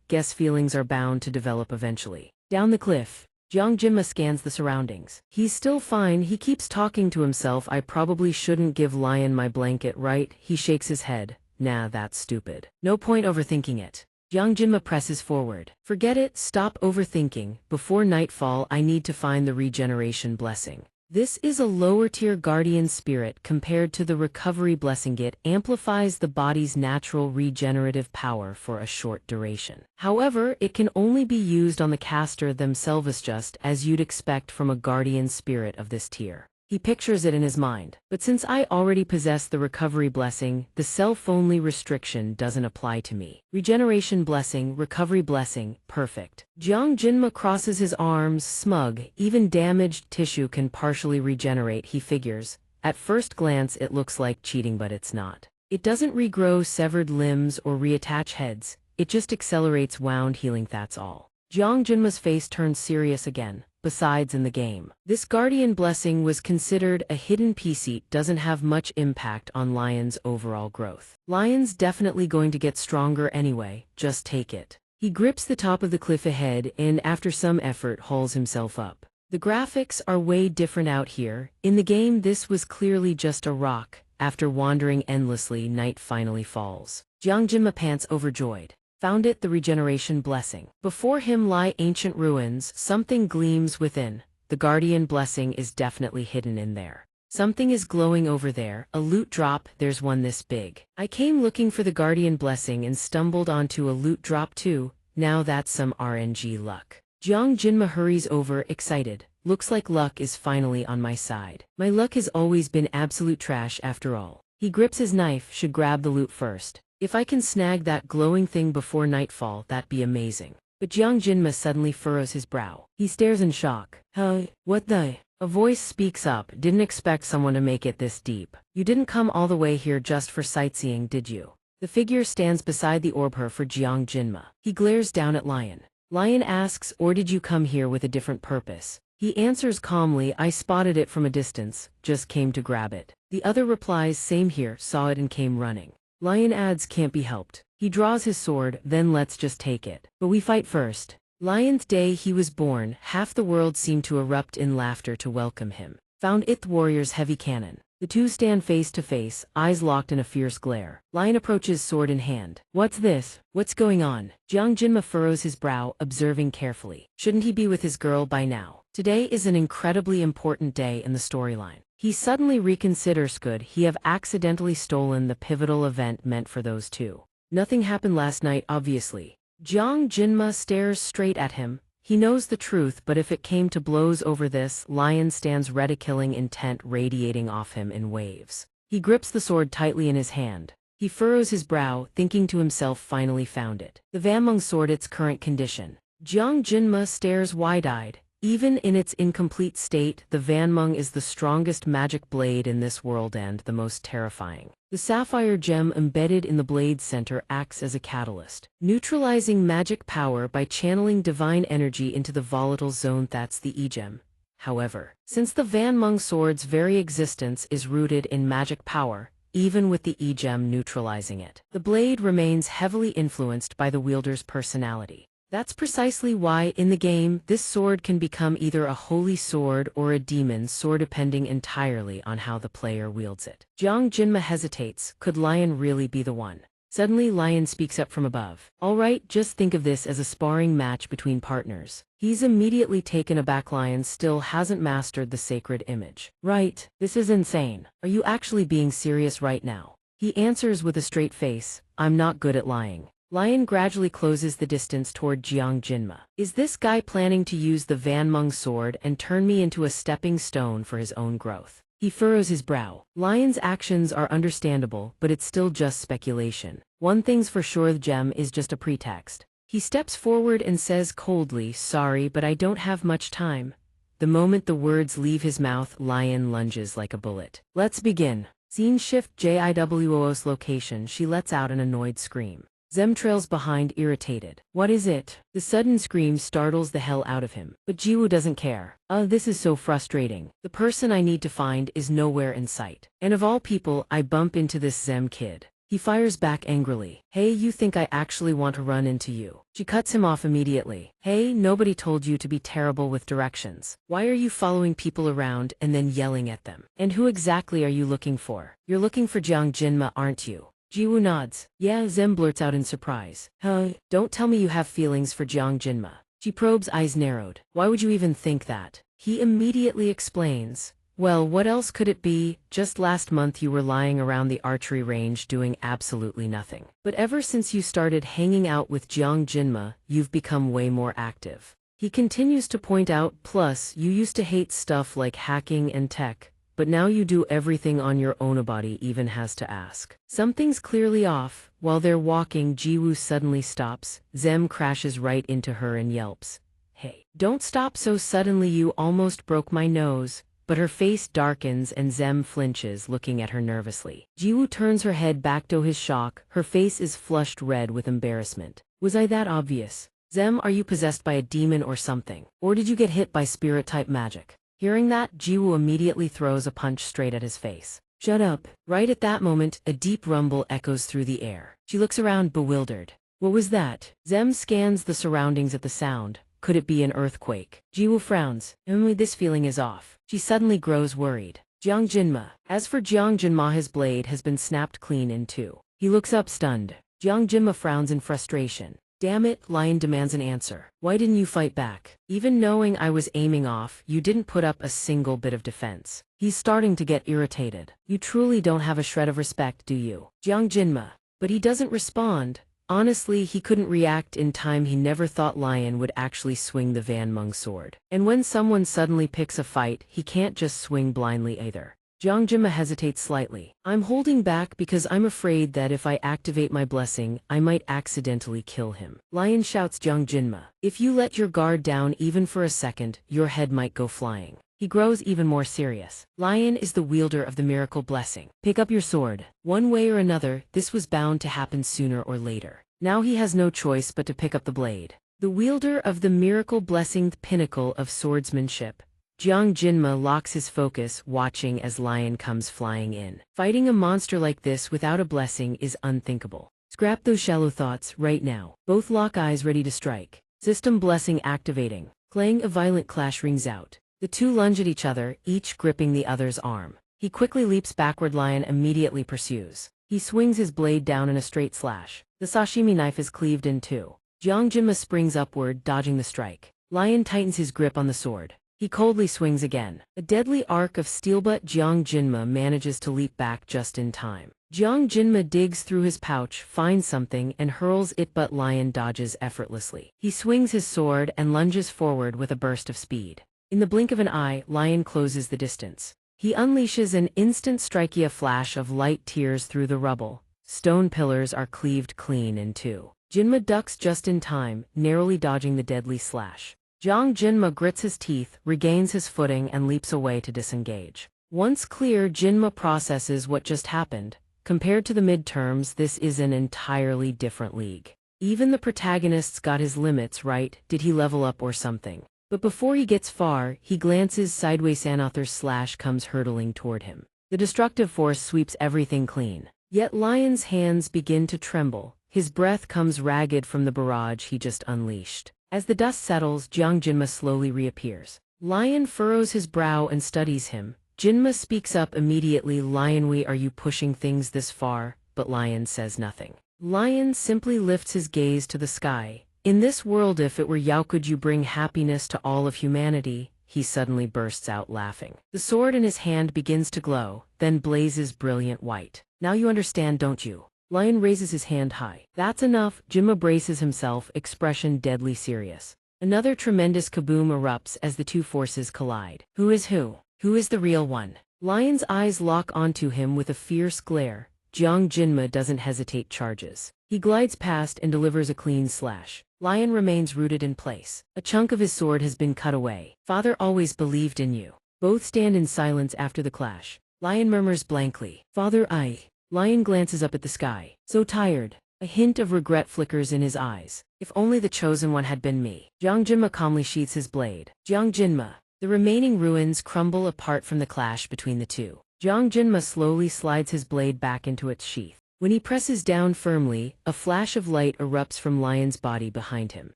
guess feelings are bound to develop eventually. Down the cliff, Jiang Jinma scans the surroundings. He's still fine, he keeps talking to himself. I probably shouldn't give Lion my blanket, right? He shakes his head. Nah, that's stupid. No point overthinking it. Jiang Jinma presses forward. Forget it, stop overthinking. Before nightfall, I need to find the regeneration blessing. This is a lower-tier guardian spirit compared to the recovery blessing. It amplifies the body's natural regenerative power for a short duration. However, it can only be used on the caster themselves, just as you'd expect from a guardian spirit of this tier. He pictures it in his mind. But since I already possess the recovery blessing, the self-only restriction doesn't apply to me. Regeneration blessing, recovery blessing, perfect. Jiang Jinma crosses his arms, smug. Even damaged tissue can partially regenerate, he figures. At first glance it looks like cheating, but it's not. It doesn't regrow severed limbs or reattach heads. It just accelerates wound healing, that's all. Jiang Jinma's face turns serious again. Besides, in the game, this guardian blessing was considered a hidden piece. It doesn't have much impact on Lion's overall growth. Lion's definitely going to get stronger anyway, just take it. He grips the top of the cliff ahead and after some effort hauls himself up. The graphics are way different out here. In the game this was clearly just a rock. After wandering endlessly, night finally falls. Jiang Jinma pants overjoyed. Found it, the regeneration blessing. Before him lie ancient ruins, something gleams within. The guardian blessing is definitely hidden in there. Something is glowing over there, a loot drop, there's one this big. I came looking for the guardian blessing and stumbled onto a loot drop too, now that's some RNG luck. Jiang Jinma hurries over, excited. Looks like luck is finally on my side. My luck has always been absolute trash after all. He grips his knife, should grab the loot first. If I can snag that glowing thing before nightfall, that'd be amazing. But Jiang Jinma suddenly furrows his brow. He stares in shock. Huh? What the? A voice speaks up. Didn't expect someone to make it this deep. You didn't come all the way here just for sightseeing, did you? The figure stands beside the orb for Jiang Jinma. He glares down at Lion. Lion asks, or did you come here with a different purpose? He answers calmly, I spotted it from a distance, just came to grab it. The other replies, same here, saw it and came running. Lion adds, can't be helped. He draws his sword, then let's just take it. But we fight first. Lion's day he was born, half the world seemed to erupt in laughter to welcome him. Found it, the warrior's heavy cannon. The two stand face to face, eyes locked in a fierce glare. Lion approaches, sword in hand. What's this? What's going on? Jiang Jinma furrows his brow, observing carefully. Shouldn't he be with his girl by now? Today is an incredibly important day in the storyline. He suddenly reconsiders, could he have accidentally stolen the pivotal event meant for those two? Nothing happened last night, obviously. Jiang Jinma stares straight at him. He knows the truth, but if it came to blows over this, Lion stands ready, killing intent radiating off him in waves. He grips the sword tightly in his hand. He furrows his brow, thinking to himself, finally found it. The Vanmeng sword, its current condition. Jiang Jinma stares wide-eyed. Even in its incomplete state, the Vanmeng is the strongest magic blade in this world and the most terrifying. The sapphire gem embedded in the blade's center acts as a catalyst, neutralizing magic power by channeling divine energy into the volatile zone. That's the E-gem. However, since the Vanmeng sword's very existence is rooted in magic power, even with the E-gem neutralizing it, the blade remains heavily influenced by the wielder's personality. That's precisely why, in the game, this sword can become either a holy sword or a demon sword depending entirely on how the player wields it. Jiang Jinma hesitates, could Lion really be the one? Suddenly Lion speaks up from above. Alright, just think of this as a sparring match between partners. He's immediately taken aback. Lion still hasn't mastered the sacred image. Right, this is insane. Are you actually being serious right now? He answers with a straight face, I'm not good at lying. Lion gradually closes the distance toward Jiang Jinma. Is this guy planning to use the Vanmeng sword and turn me into a stepping stone for his own growth? He furrows his brow. Lion's actions are understandable, but it's still just speculation. One thing's for sure, the gem is just a pretext. He steps forward and says coldly, sorry, but I don't have much time. The moment the words leave his mouth, Lion lunges like a bullet. Let's begin. Scene shift JIWO's location. She lets out an annoyed scream. Zem trails behind, irritated. What is it? The sudden scream startles the hell out of him. But Jiwoo doesn't care. This is so frustrating. The person I need to find is nowhere in sight. And of all people, I bump into this Zem kid. He fires back angrily. Hey, you think I actually want to run into you? She cuts him off immediately. Hey, nobody told you to be terrible with directions. Why are you following people around and then yelling at them? And who exactly are you looking for? You're looking for Jiang Jinma, aren't you? Jiwoo nods. Yeah, Zem blurts out in surprise. Huh? Don't tell me you have feelings for Jiang Jinma. She probes, eyes narrowed. Why would you even think that? He immediately explains. Well, what else could it be? Just last month you were lying around the archery range doing absolutely nothing. But ever since you started hanging out with Jiang Jinma, you've become way more active. He continues to point out, plus, you used to hate stuff like hacking and tech, but now you do everything on your own. Nobody even has to ask. Something's clearly off. While they're walking, Jiwoo suddenly stops. Zem crashes right into her and yelps. Hey, don't stop so suddenly, you almost broke my nose. But her face darkens and Zem flinches, looking at her nervously. Jiwoo turns her head back to his shock. Her face is flushed red with embarrassment. Was I that obvious? Zem, are you possessed by a demon or something? Or did you get hit by spirit-type magic? Hearing that, Jiwoo immediately throws a punch straight at his face. Shut up. Right at that moment, a deep rumble echoes through the air. She looks around, bewildered. What was that? Zem scans the surroundings at the sound. Could it be an earthquake? Jiwoo frowns. This feeling is off. She suddenly grows worried. Jiang Jinma. As for Jiang Jinma, his blade has been snapped clean in two. He looks up stunned. Jiang Jinma frowns in frustration. Damn it, Lion demands an answer. Why didn't you fight back? Even knowing I was aiming off, you didn't put up a single bit of defense. He's starting to get irritated. You truly don't have a shred of respect, do you? Jiang Jinma. But he doesn't respond. Honestly, he couldn't react in time. He never thought Lion would actually swing the Van Meng sword. And when someone suddenly picks a fight, he can't just swing blindly either. Jiang Jinma hesitates slightly. I'm holding back because I'm afraid that if I activate my blessing, I might accidentally kill him. Lion shouts Jiang Jinma. If you let your guard down even for a second, your head might go flying. He grows even more serious. Lion is the wielder of the miracle blessing. Pick up your sword. One way or another, this was bound to happen sooner or later. Now he has no choice but to pick up the blade. The wielder of the miracle blessing, the pinnacle of swordsmanship. Jiang Jinma locks his focus, watching as Lion comes flying in. Fighting a monster like this without a blessing is unthinkable. Scrap those shallow thoughts right now. Both lock eyes, ready to strike. System blessing activating. Clang, a violent clash rings out. The two lunge at each other, each gripping the other's arm. He quickly leaps backward. Lion immediately pursues. He swings his blade down in a straight slash. The sashimi knife is cleaved in two. Jiang Jinma springs upward, dodging the strike. Lion tightens his grip on the sword. He coldly swings again. A deadly arc of steel, but Jiang Jinma manages to leap back just in time. Jiang Jinma digs through his pouch, finds something, and hurls it, but Lion dodges effortlessly. He swings his sword and lunges forward with a burst of speed. In the blink of an eye, Lion closes the distance. He unleashes an instant strike. A flash of light tears through the rubble. Stone pillars are cleaved clean in two. Jinma ducks just in time, narrowly dodging the deadly slash. Jiang Jinma grits his teeth, regains his footing, and leaps away to disengage. Once clear, Jinma processes what just happened. Compared to the midterms, this is an entirely different league. Even the protagonist's got his limits, right? Did he level up or something? But before he gets far, he glances sideways. Another's slash comes hurtling toward him. The destructive force sweeps everything clean. Yet Lion's hands begin to tremble. His breath comes ragged from the barrage he just unleashed. As the dust settles, Jiang Jinma slowly reappears. Lion furrows his brow and studies him. Jinma speaks up immediately. Lion, we are you pushing things this far? But Lion says nothing. Lion simply lifts his gaze to the sky. In this world, if it were Yao, could you bring happiness to all of humanity? He suddenly bursts out laughing. The sword in his hand begins to glow, then blazes brilliant white. Now you understand, don't you? Lion raises his hand high. That's enough. Jinma braces himself, expression deadly serious. Another tremendous kaboom erupts as the two forces collide. Who is who? Who is the real one? Lion's eyes lock onto him with a fierce glare. Jiang Jinma doesn't hesitate, charges. He glides past and delivers a clean slash. Lion remains rooted in place. A chunk of his sword has been cut away. Father always believed in you. Both stand in silence after the clash. Lion murmurs blankly. Father, I. Lion glances up at the sky. So tired. A hint of regret flickers in his eyes. If only the chosen one had been me. Jiang Jinma calmly sheaths his blade. Jiang Jinma. The remaining ruins crumble apart from the clash between the two. Jiang Jinma slowly slides his blade back into its sheath. When he presses down firmly, a flash of light erupts from Lion's body behind him.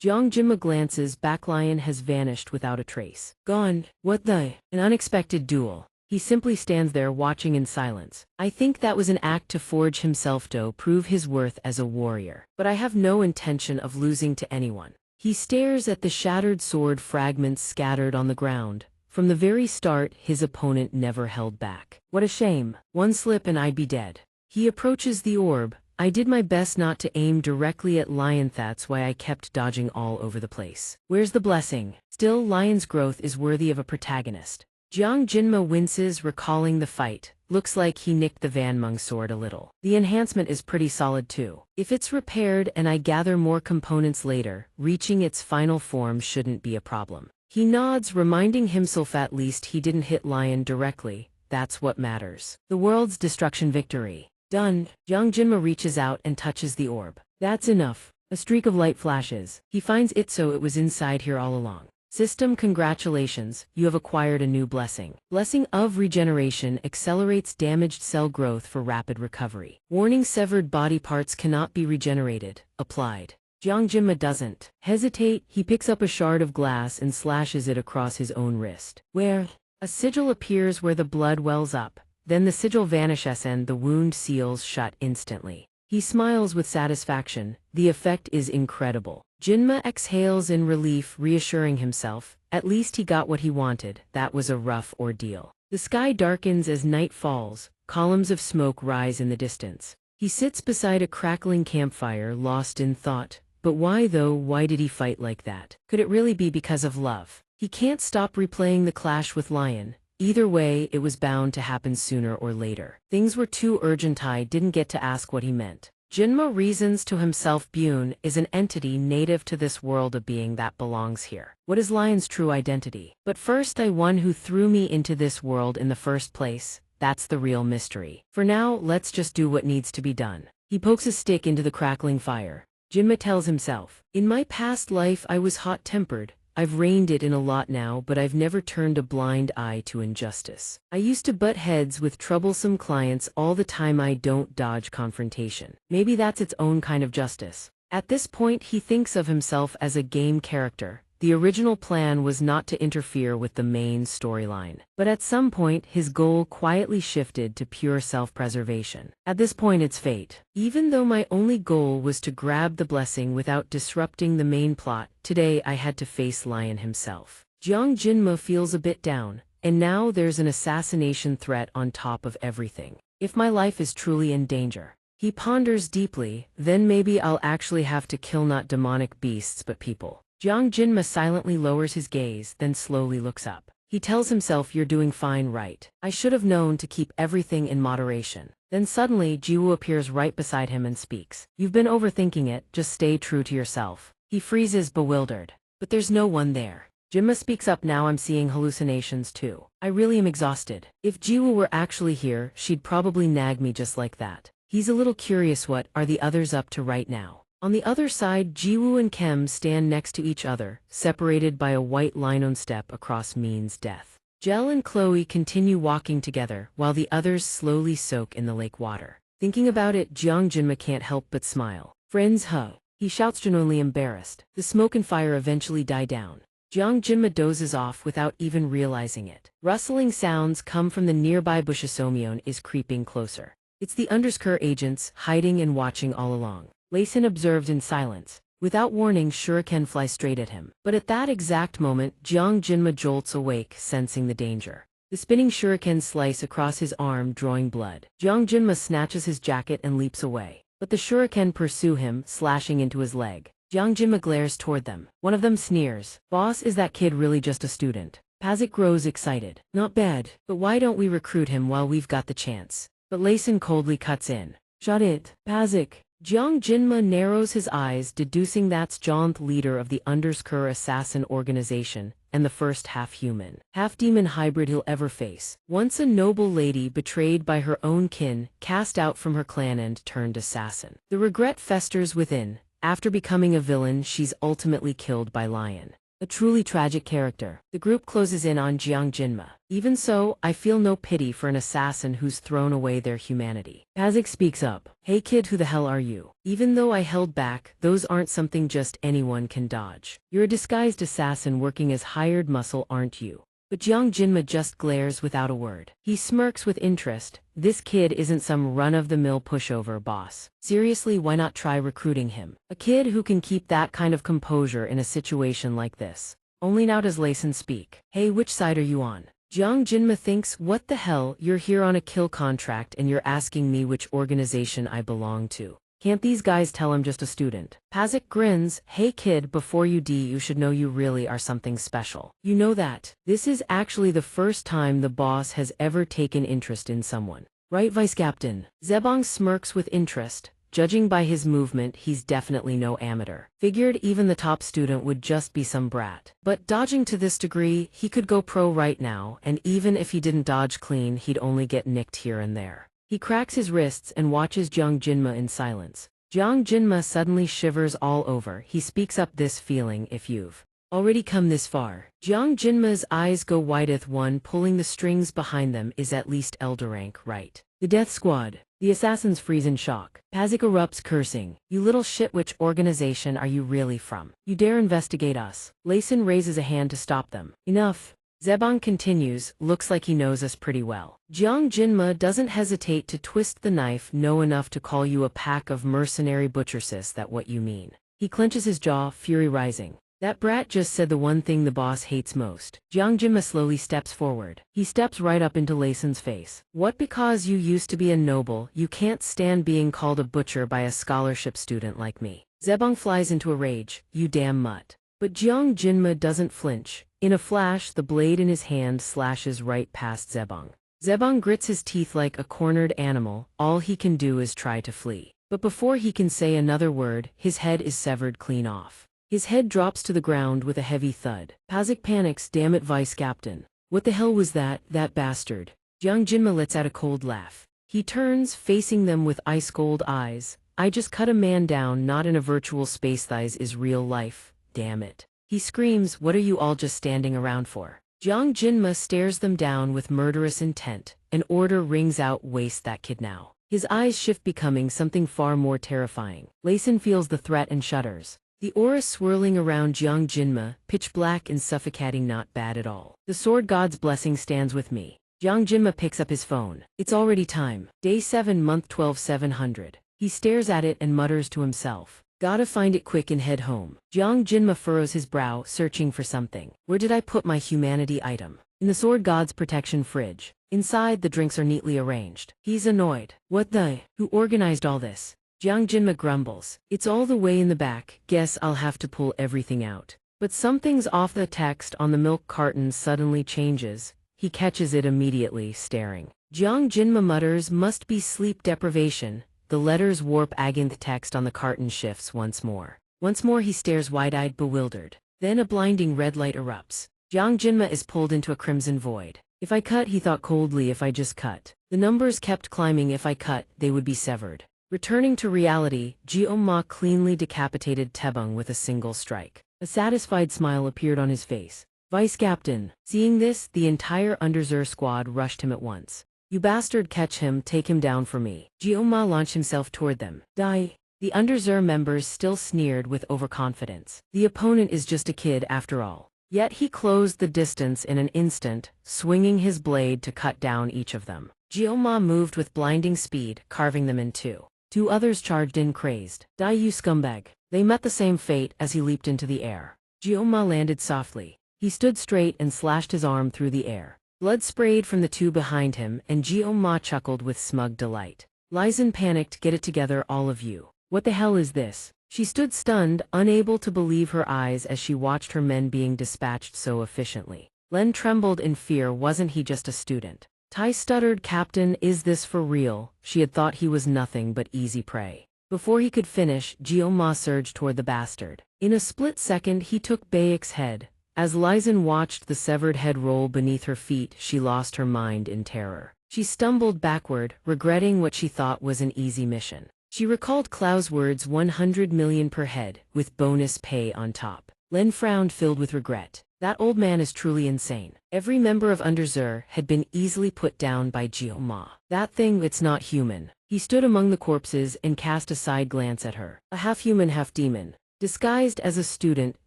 Jiang Jinma glances back. Lion has vanished without a trace. Gone. What the? An unexpected duel. He simply stands there watching in silence. I think that was an act to forge himself to prove his worth as a warrior. But I have no intention of losing to anyone. He stares at the shattered sword fragments scattered on the ground. From the very start, his opponent never held back. What a shame. One slip and I'd be dead. He approaches the orb. I did my best not to aim directly at Lion. That's why I kept dodging all over the place. Where's the blessing? Still, Lion's growth is worthy of a protagonist. Jiang Jinma winces, recalling the fight. Looks like he nicked the Van Meng sword a little. The enhancement is pretty solid too. If it's repaired and I gather more components later, reaching its final form shouldn't be a problem. He nods, reminding himself at least he didn't hit Lion directly. That's what matters. The world's destruction victory. Done. Jiang Jinma reaches out and touches the orb. That's enough. A streak of light flashes. He finds it, so it was inside here all along. System, congratulations, you have acquired a new blessing. Blessing of Regeneration accelerates damaged cell growth for rapid recovery. Warning, severed body parts cannot be regenerated. Applied. Jiang Jinma doesn't hesitate. He picks up a shard of glass and slashes it across his own wrist. Where? A sigil appears where the blood wells up. Then the sigil vanishes and the wound seals shut instantly. He smiles with satisfaction. The effect is incredible. Jinma exhales in relief, reassuring himself. At least he got what he wanted. That was a rough ordeal. The sky darkens as night falls. Columns of smoke rise in the distance. He sits beside a crackling campfire, lost in thought. But why though? Why did he fight like that? Could it really be because of love? He can't stop replaying the clash with Lion. Either way, it was bound to happen sooner or later. Things were too urgent. I didn't get to ask what he meant. Jinma reasons to himself. Bune is an entity native to this world, a being that belongs here. What is Lion's true identity? But first, I one who threw me into this world in the first place. That's the real mystery. For now, let's just do what needs to be done. He pokes a stick into the crackling fire. Jinma tells himself, in my past life I was hot-tempered. I've reined it in a lot now, but I've never turned a blind eye to injustice. I used to butt heads with troublesome clients all the time. I don't dodge confrontation. Maybe that's its own kind of justice. At this point, he thinks of himself as a game character. The original plan was not to interfere with the main storyline. But at some point, his goal quietly shifted to pure self-preservation. At this point, it's fate. Even though my only goal was to grab the blessing without disrupting the main plot, today I had to face Lion himself. Jiang Jinma feels a bit down, and now there's an assassination threat on top of everything. If my life is truly in danger. He ponders deeply, then maybe I'll actually have to kill not demonic beasts but people. Jiang Jinma silently lowers his gaze, then slowly looks up. He tells himself, you're doing fine, right? I should have known to keep everything in moderation. Then suddenly, Jiwoo appears right beside him and speaks. You've been overthinking it, just stay true to yourself. He freezes, bewildered. But there's no one there. Jinma speaks up, now I'm seeing hallucinations too. I really am exhausted. If Jiwoo were actually here, she'd probably nag me just like that. He's a little curious, what are the others up to right now? On the other side, Jiwoo and Kem stand next to each other, separated by a white linoleum step across Min's death. Jel and Chloe continue walking together, while the others slowly soak in the lake water. Thinking about it, Jiang Jinma can't help but smile. Friends, huh? He shouts, genuinely embarrassed. The smoke and fire eventually die down. Jiang Jinma dozes off without even realizing it. Rustling sounds come from the nearby bushes. Somyeon is creeping closer. It's the underscore agents, hiding and watching all along. Layson observed in silence. Without warning, shuriken fly straight at him. But at that exact moment, Jiang Jinma jolts awake, sensing the danger. The spinning shurikens slice across his arm, drawing blood. Jiang Jinma snatches his jacket and leaps away. But the shuriken pursue him, slashing into his leg. Jiang Jinma glares toward them. One of them sneers. Boss, is that kid really just a student? Pazik grows excited. Not bad, but why don't we recruit him while we've got the chance? But Layson coldly cuts in. Shut it, Pazik. Jiang Jinma narrows his eyes, deducing that's Jonth, leader of the underscore assassin organization, and the first half-human, half-demon hybrid he'll ever face. Once a noble lady betrayed by her own kin, cast out from her clan and turned assassin. The regret festers within. After becoming a villain, she's ultimately killed by Lion. A truly tragic character. The group closes in on Jiang Jinma. Even so, I feel no pity for an assassin who's thrown away their humanity. Pazik speaks up. Hey kid, who the hell are you? Even though I held back, those aren't something just anyone can dodge. You're a disguised assassin working as hired muscle, aren't you? But Jiang Jinma just glares without a word. He smirks with interest. This kid isn't some run-of-the-mill pushover, boss. Seriously, why not try recruiting him? A kid who can keep that kind of composure in a situation like this. Only now does Layson speak. Hey, which side are you on? Jiang Jinma thinks, what the hell, you're here on a kill contract and you're asking me which organization I belong to. Can't these guys tell I'm just a student? Pazik grins. Hey kid, before you should know you really are something special. You know that. This is actually the first time the boss has ever taken interest in someone. Right, Vice Captain? Zebong smirks with interest. Judging by his movement, he's definitely no amateur. Figured even the top student would just be some brat. But dodging to this degree, he could go pro right now, and even if he didn't dodge clean, he'd only get nicked here and there. He cracks his wrists and watches Jiang Jinma in silence. Jiang Jinma suddenly shivers all over. He speaks up, this feeling if you've already come this far. Jiang Jinma's eyes go wide. One pulling the strings behind them is at least elder rank, right? The Death Squad. The assassins freeze in shock. Pazik erupts, cursing. You little shit, which organization are you really from? You dare investigate us? Layson raises a hand to stop them. Enough. Zebong continues, looks like he knows us pretty well. Jiang Jinma doesn't hesitate to twist the knife. Know enough to call you a pack of mercenary butchers, that what you mean? He clenches his jaw, fury rising. That brat just said the one thing the boss hates most. Jiang Jinma slowly steps forward. He steps right up into Layson's face. What, because you used to be a noble, you can't stand being called a butcher by a scholarship student like me? Zebong flies into a rage. You damn mutt. But Jiang Jinma doesn't flinch. In a flash, the blade in his hand slashes right past Zebong. Zebong grits his teeth like a cornered animal. All he can do is try to flee. But before he can say another word, his head is severed clean off. His head drops to the ground with a heavy thud. Pazik panics. Damn it, Vice Captain. What the hell was that bastard? Jiang Jinma lets out a cold laugh. He turns, facing them with ice-cold eyes. I just cut a man down, not in a virtual space. Thighs is real life. Damn it. He screams, what are you all just standing around for? Jiang Jinma stares them down with murderous intent. An order rings out, waste that kid now. His eyes shift, becoming something far more terrifying. Layson feels the threat and shudders. The aura swirling around Jiang Jinma, pitch black and suffocating, not bad at all. The sword god's blessing stands with me. Jiang Jinma picks up his phone. It's already time. Day 7, month 12, 700. He stares at it and mutters to himself. Gotta find it quick and head home. Jiang Jinma furrows his brow, searching for something. Where did I put my humanity item? In the sword god's protection fridge. Inside, the drinks are neatly arranged. He's annoyed. What the? Who organized all this? Jiang Jinma grumbles. It's all the way in the back. Guess I'll have to pull everything out. But something's off. The text on the milk carton suddenly changes. He catches it immediately, staring. Jiang Jinma mutters, must be sleep deprivation. The letters warp. Againth text on the carton shifts once more. Once more he stares wide-eyed, bewildered. Then a blinding red light erupts. Jiang Jinma is pulled into a crimson void. If I cut, he thought coldly, if I just cut. The numbers kept climbing. If I cut, they would be severed. Returning to reality, Jioma cleanly decapitated Tebung with a single strike. A satisfied smile appeared on his face. Vice Captain. Seeing this, the entire Underzer squad rushed him at once. You bastard, catch him, take him down for me. Jioma launched himself toward them. Die. The Underzer members still sneered with overconfidence. The opponent is just a kid after all. Yet he closed the distance in an instant, swinging his blade to cut down each of them. Jioma moved with blinding speed, carving them in two. Two others charged in, crazed. Die, you scumbag. They met the same fate as he leaped into the air. Jioma landed softly. He stood straight and slashed his arm through the air. Blood sprayed from the two behind him, and Jioma chuckled with smug delight. Lizen panicked. Get it together, all of you. What the hell is this? She stood stunned, unable to believe her eyes as she watched her men being dispatched so efficiently. Len trembled in fear. Wasn't he just a student? Tai stuttered, Captain, is this for real? She had thought he was nothing but easy prey. Before he could finish, Jioma surged toward the bastard. In a split second he took Bayek's head. As Lizen watched the severed head roll beneath her feet, she lost her mind in terror. She stumbled backward, regretting what she thought was an easy mission. She recalled Klau's words 100 million per head, with bonus pay on top. Len frowned, filled with regret. That old man is truly insane. Every member of Underzer had been easily put down by Jioma. That thing, it's not human. He stood among the corpses and cast a side glance at her. A half-human, half-demon. Disguised as a student,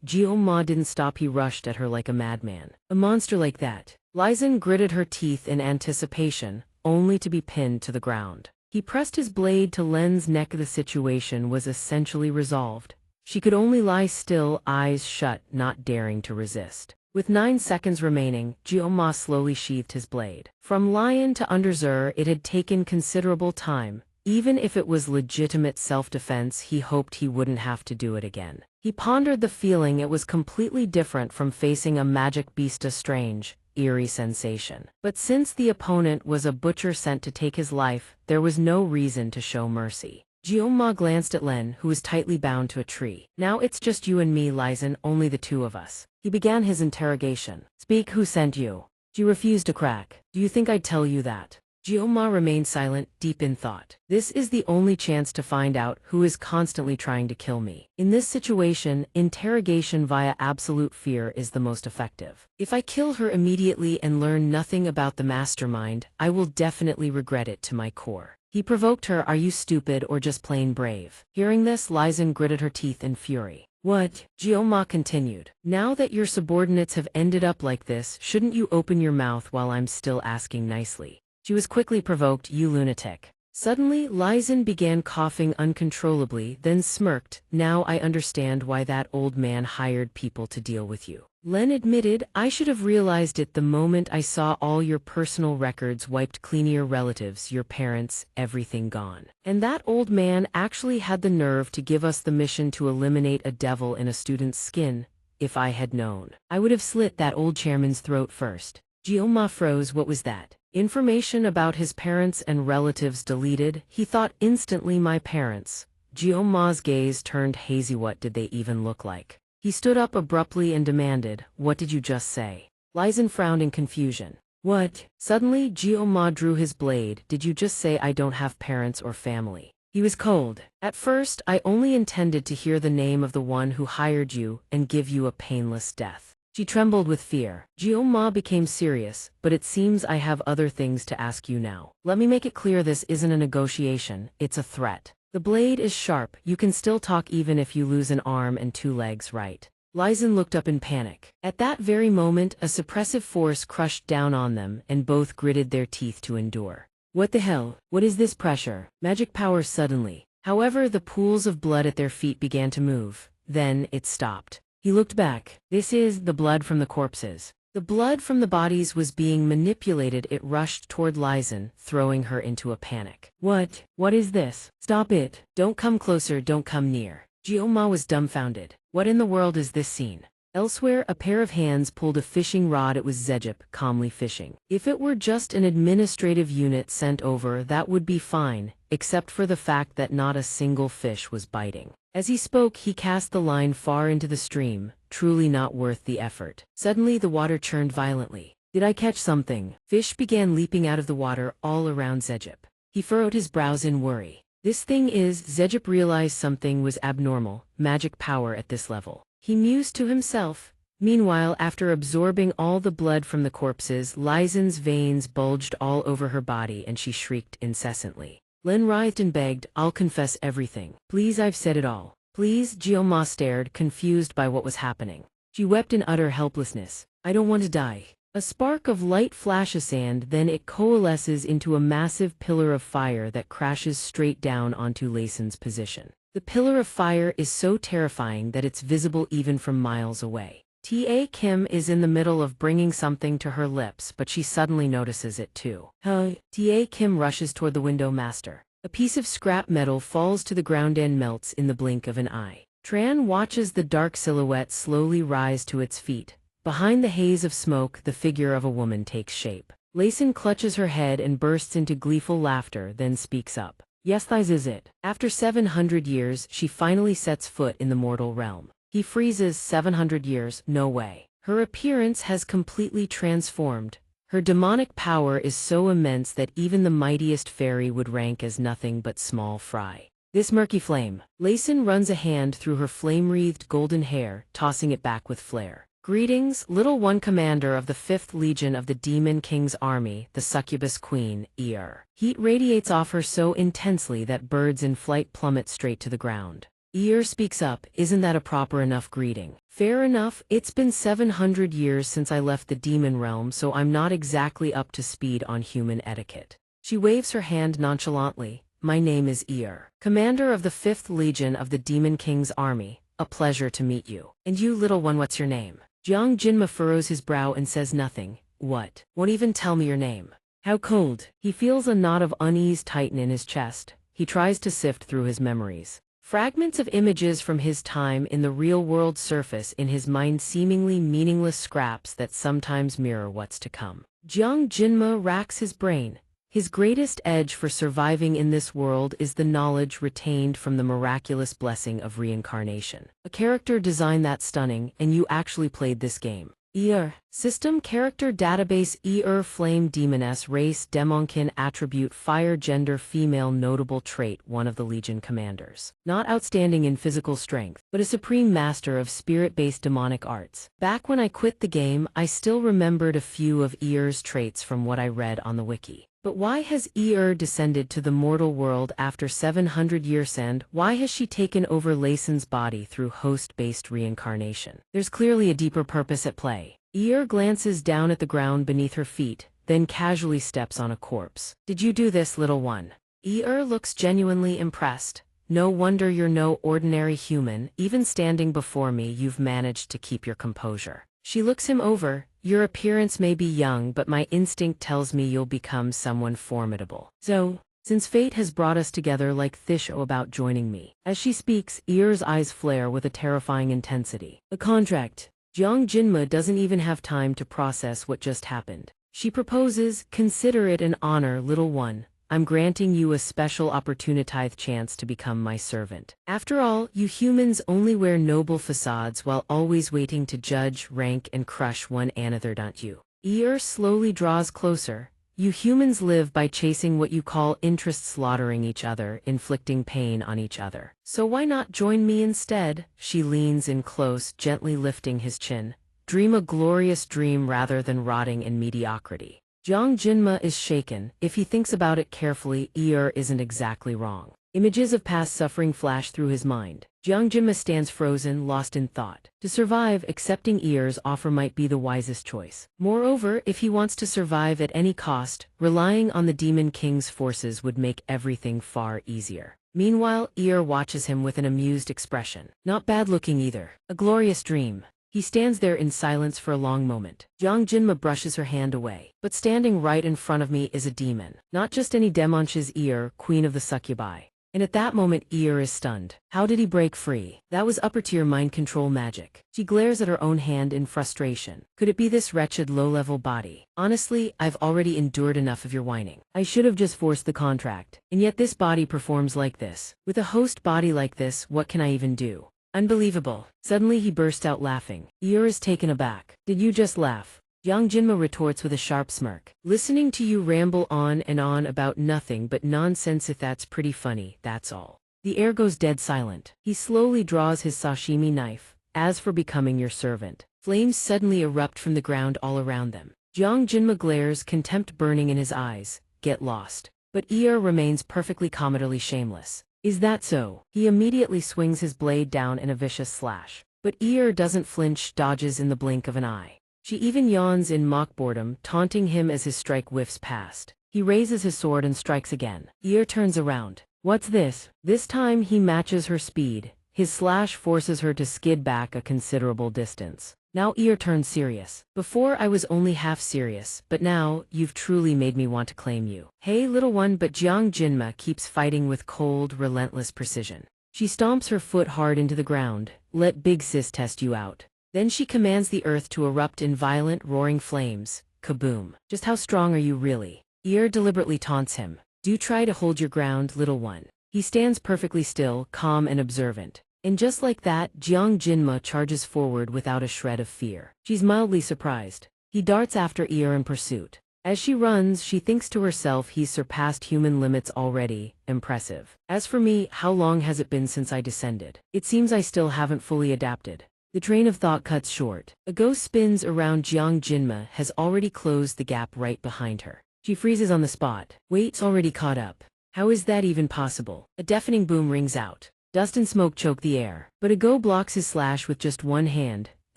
Jioma didn't stop. He rushed at her like a madman. A monster like that. Lizen gritted her teeth in anticipation, only to be pinned to the ground. He pressed his blade to Len's neck. The situation was essentially resolved. She could only lie still, eyes shut, not daring to resist. With 9 seconds remaining, Jioma slowly sheathed his blade. From lion to Underzer, it had taken considerable time. Even if it was legitimate self-defense, he hoped he wouldn't have to do it again. He pondered the feeling. It was completely different from facing a magic beast, a strange, eerie sensation. But since the opponent was a butcher sent to take his life, there was no reason to show mercy. Jioma glanced at Len, who was tightly bound to a tree. Now it's just you and me, Lizen, only the two of us. He began his interrogation. Speak, who sent you? She refused to crack. Do you think I'd tell you that? Jioma remained silent, deep in thought. This is the only chance to find out who is constantly trying to kill me. In this situation, interrogation via absolute fear is the most effective. If I kill her immediately and learn nothing about the mastermind, I will definitely regret it to my core. He provoked her. Are you stupid or just plain brave? Hearing this, Lizen gritted her teeth in fury. What? Jioma continued. Now that your subordinates have ended up like this, shouldn't you open your mouth while I'm still asking nicely? She was quickly provoked. You lunatic. Suddenly, Lizen began coughing uncontrollably, then smirked. Now I understand why that old man hired people to deal with you. Len admitted, I should have realized it the moment I saw all your personal records wiped clean, your relatives, your parents, everything gone. And that old man actually had the nerve to give us the mission to eliminate a devil in a student's skin. If I had known, I would have slit that old chairman's throat first. Jioma froze. What was that? Information about his parents and relatives deleted. He thought instantly, my parents. Jioma's gaze turned hazy. What did they even look like? He stood up abruptly and demanded, what did you just say? Lizen frowned in confusion. What? Suddenly, Jioma drew his blade. Did you just say I don't have parents or family? He was cold. At first, I only intended to hear the name of the one who hired you and give you a painless death. She trembled with fear. Jioma became serious, but it seems I have other things to ask you now. Let me make it clear, this isn't a negotiation, it's a threat. The blade is sharp. You can still talk even if you lose an arm and 2 legs, right? Lizen looked up in panic. At that very moment, a suppressive force crushed down on them, and both gritted their teeth to endure. What the hell? What is this pressure? Magic power suddenly. However, the pools of blood at their feet began to move. Then, it stopped. He looked back. This is the blood from the corpses. The blood from the bodies was being manipulated. It rushed toward Lizen, throwing her into a panic. What? What is this? Stop it. Don't come closer, don't come near. Jioma was dumbfounded. What in the world is this scene? Elsewhere, a pair of hands pulled a fishing rod. It was Zejip, calmly fishing. If it were just an administrative unit sent over, that would be fine, except for the fact that not a single fish was biting. As he spoke, he cast the line far into the stream, truly not worth the effort. Suddenly, the water churned violently. Did I catch something? Fish began leaping out of the water all around Zejip. He furrowed his brows in worry. This thing is, Zejip realized something was abnormal, magic power at this level. He mused to himself. Meanwhile, after absorbing all the blood from the corpses, Lizen's veins bulged all over her body and she shrieked incessantly. Len writhed and begged, I'll confess everything. Please, I've said it all. Please. Jioma stared, confused by what was happening. She wept in utter helplessness. I don't want to die. A spark of light flashes and then it coalesces into a massive pillar of fire that crashes straight down onto Lizen's position. The pillar of fire is so terrifying that it's visible even from miles away. Ta Kim is in the middle of bringing something to her lips, but she suddenly notices it too. Ta Kim rushes toward the window master. A piece of scrap metal falls to the ground and melts in the blink of an eye. Tran watches the dark silhouette slowly rise to its feet. Behind the haze of smoke, the figure of a woman takes shape. Lizen clutches her head and bursts into gleeful laughter, then speaks up. Yes, this is it. After 700 years, she finally sets foot in the mortal realm. He freezes. 700 years, no way. Her appearance has completely transformed. Her demonic power is so immense that even the mightiest fairy would rank as nothing but small fry. This murky flame. Layson runs a hand through her flame-wreathed golden hair, tossing it back with flair. Greetings, little one, commander of the 5th Legion of the Demon King's army, the succubus queen, Eir. Heat radiates off her so intensely that birds in flight plummet straight to the ground. Eir speaks up. Isn't that a proper enough greeting? Fair enough. It's been 700 years since I left the demon realm, so I'm not exactly up to speed on human etiquette. She waves her hand nonchalantly. My name is Eir, commander of the 5th Legion of the Demon King's army. A pleasure to meet you. And you, little one, what's your name? Jiang Jinma furrows his brow and says nothing. What? Won't even tell me your name? How cold. He feels a knot of unease tighten in his chest. He tries to sift through his memories. Fragments of images from his time in the real world surface in his mind, seemingly meaningless scraps that sometimes mirror what's to come. Jiang Jinma racks his brain. His greatest edge for surviving in this world is the knowledge retained from the miraculous blessing of reincarnation. A character design that stunning, and you actually played this game. Eir. System character database. Eir, flame demoness, race demonkin, attribute fire, gender female, notable trait one of the Legion commanders. Not outstanding in physical strength, but a supreme master of spirit-based demonic arts. Back when I quit the game, I still remembered a few of Eir's traits from what I read on the wiki. But why has Eir descended to the mortal world after 700 years, and why has she taken over Layson's body through host-based reincarnation? There's clearly a deeper purpose at play. Eir glances down at the ground beneath her feet, then casually steps on a corpse. Did you do this, little one? Eir looks genuinely impressed. No wonder you're no ordinary human. Even standing before me, you've managed to keep your composure. She looks him over. Your appearance may be young, but my instinct tells me you'll become someone formidable. So, since fate has brought us together like Thisho about joining me. As she speaks, Eir's eyes flare with a terrifying intensity. A contract. Jiang Jinma doesn't even have time to process what just happened. She proposes, consider it an honor, little one. I'm granting you a special opportunitized chance to become my servant. After all, you humans only wear noble facades while always waiting to judge, rank, and crush one another, don't you? Eir slowly draws closer. You humans live by chasing what you call interests, slaughtering each other, inflicting pain on each other. So why not join me instead? She leans in close, gently lifting his chin. Dream a glorious dream rather than rotting in mediocrity. Jiang Jinma is shaken. If he thinks about it carefully, Eir isn't exactly wrong. Images of past suffering flash through his mind. Jiang Jinma stands frozen, lost in thought. To survive, accepting Eir's offer might be the wisest choice. Moreover, if he wants to survive at any cost, relying on the Demon King's forces would make everything far easier. Meanwhile, Eir watches him with an amused expression. Not bad looking either. A glorious dream. He stands there in silence for a long moment. Jiang Jinma brushes her hand away. But standing right in front of me is a demon. Not just any demon, she's Eir, queen of the succubi. And at that moment, Eir is stunned. How did he break free? That was upper-tier mind control magic. She glares at her own hand in frustration. Could it be this wretched low-level body? Honestly, I've already endured enough of your whining. I should have just forced the contract. And yet this body performs like this. With a host body like this, what can I even do? Unbelievable. Suddenly he burst out laughing. Eir is taken aback. Did you just laugh? Jiang Jinma retorts with a sharp smirk. Listening to you ramble on and on about nothing but nonsense. If that's pretty funny, that's all. The air goes dead silent. He slowly draws his sashimi knife. As for becoming your servant. Flames suddenly erupt from the ground all around them. Jiang Jinma glares, contempt burning in his eyes. Get lost. But Eir remains perfectly comedically shameless. Is that so? He immediately swings his blade down in a vicious slash. But Eir doesn't flinch, dodges in the blink of an eye. She even yawns in mock boredom, taunting him as his strike whiffs past. He raises his sword and strikes again. Eir turns around. What's this? This time he matches her speed. His slash forces her to skid back a considerable distance. Now Eir turns serious. Before I was only half serious, but now, you've truly made me want to claim you. Hey little one, but Jiang Jinma keeps fighting with cold, relentless precision. She stomps her foot hard into the ground. Let big sis test you out. Then she commands the earth to erupt in violent, roaring flames. Kaboom. Just how strong are you really? Eir deliberately taunts him. Do try to hold your ground, little one. He stands perfectly still, calm and observant. And just like that, Jiang Jinma charges forward without a shred of fear. She's mildly surprised. He darts after her in pursuit. As she runs, she thinks to herself he's surpassed human limits already. Impressive. As for me, how long has it been since I descended? It seems I still haven't fully adapted. The train of thought cuts short. A ghost spins around Jiang Jinma has already closed the gap right behind her. She freezes on the spot. Wait's already caught up. How is that even possible? A deafening boom rings out. Dust and smoke choke the air. But a go blocks his slash with just one hand,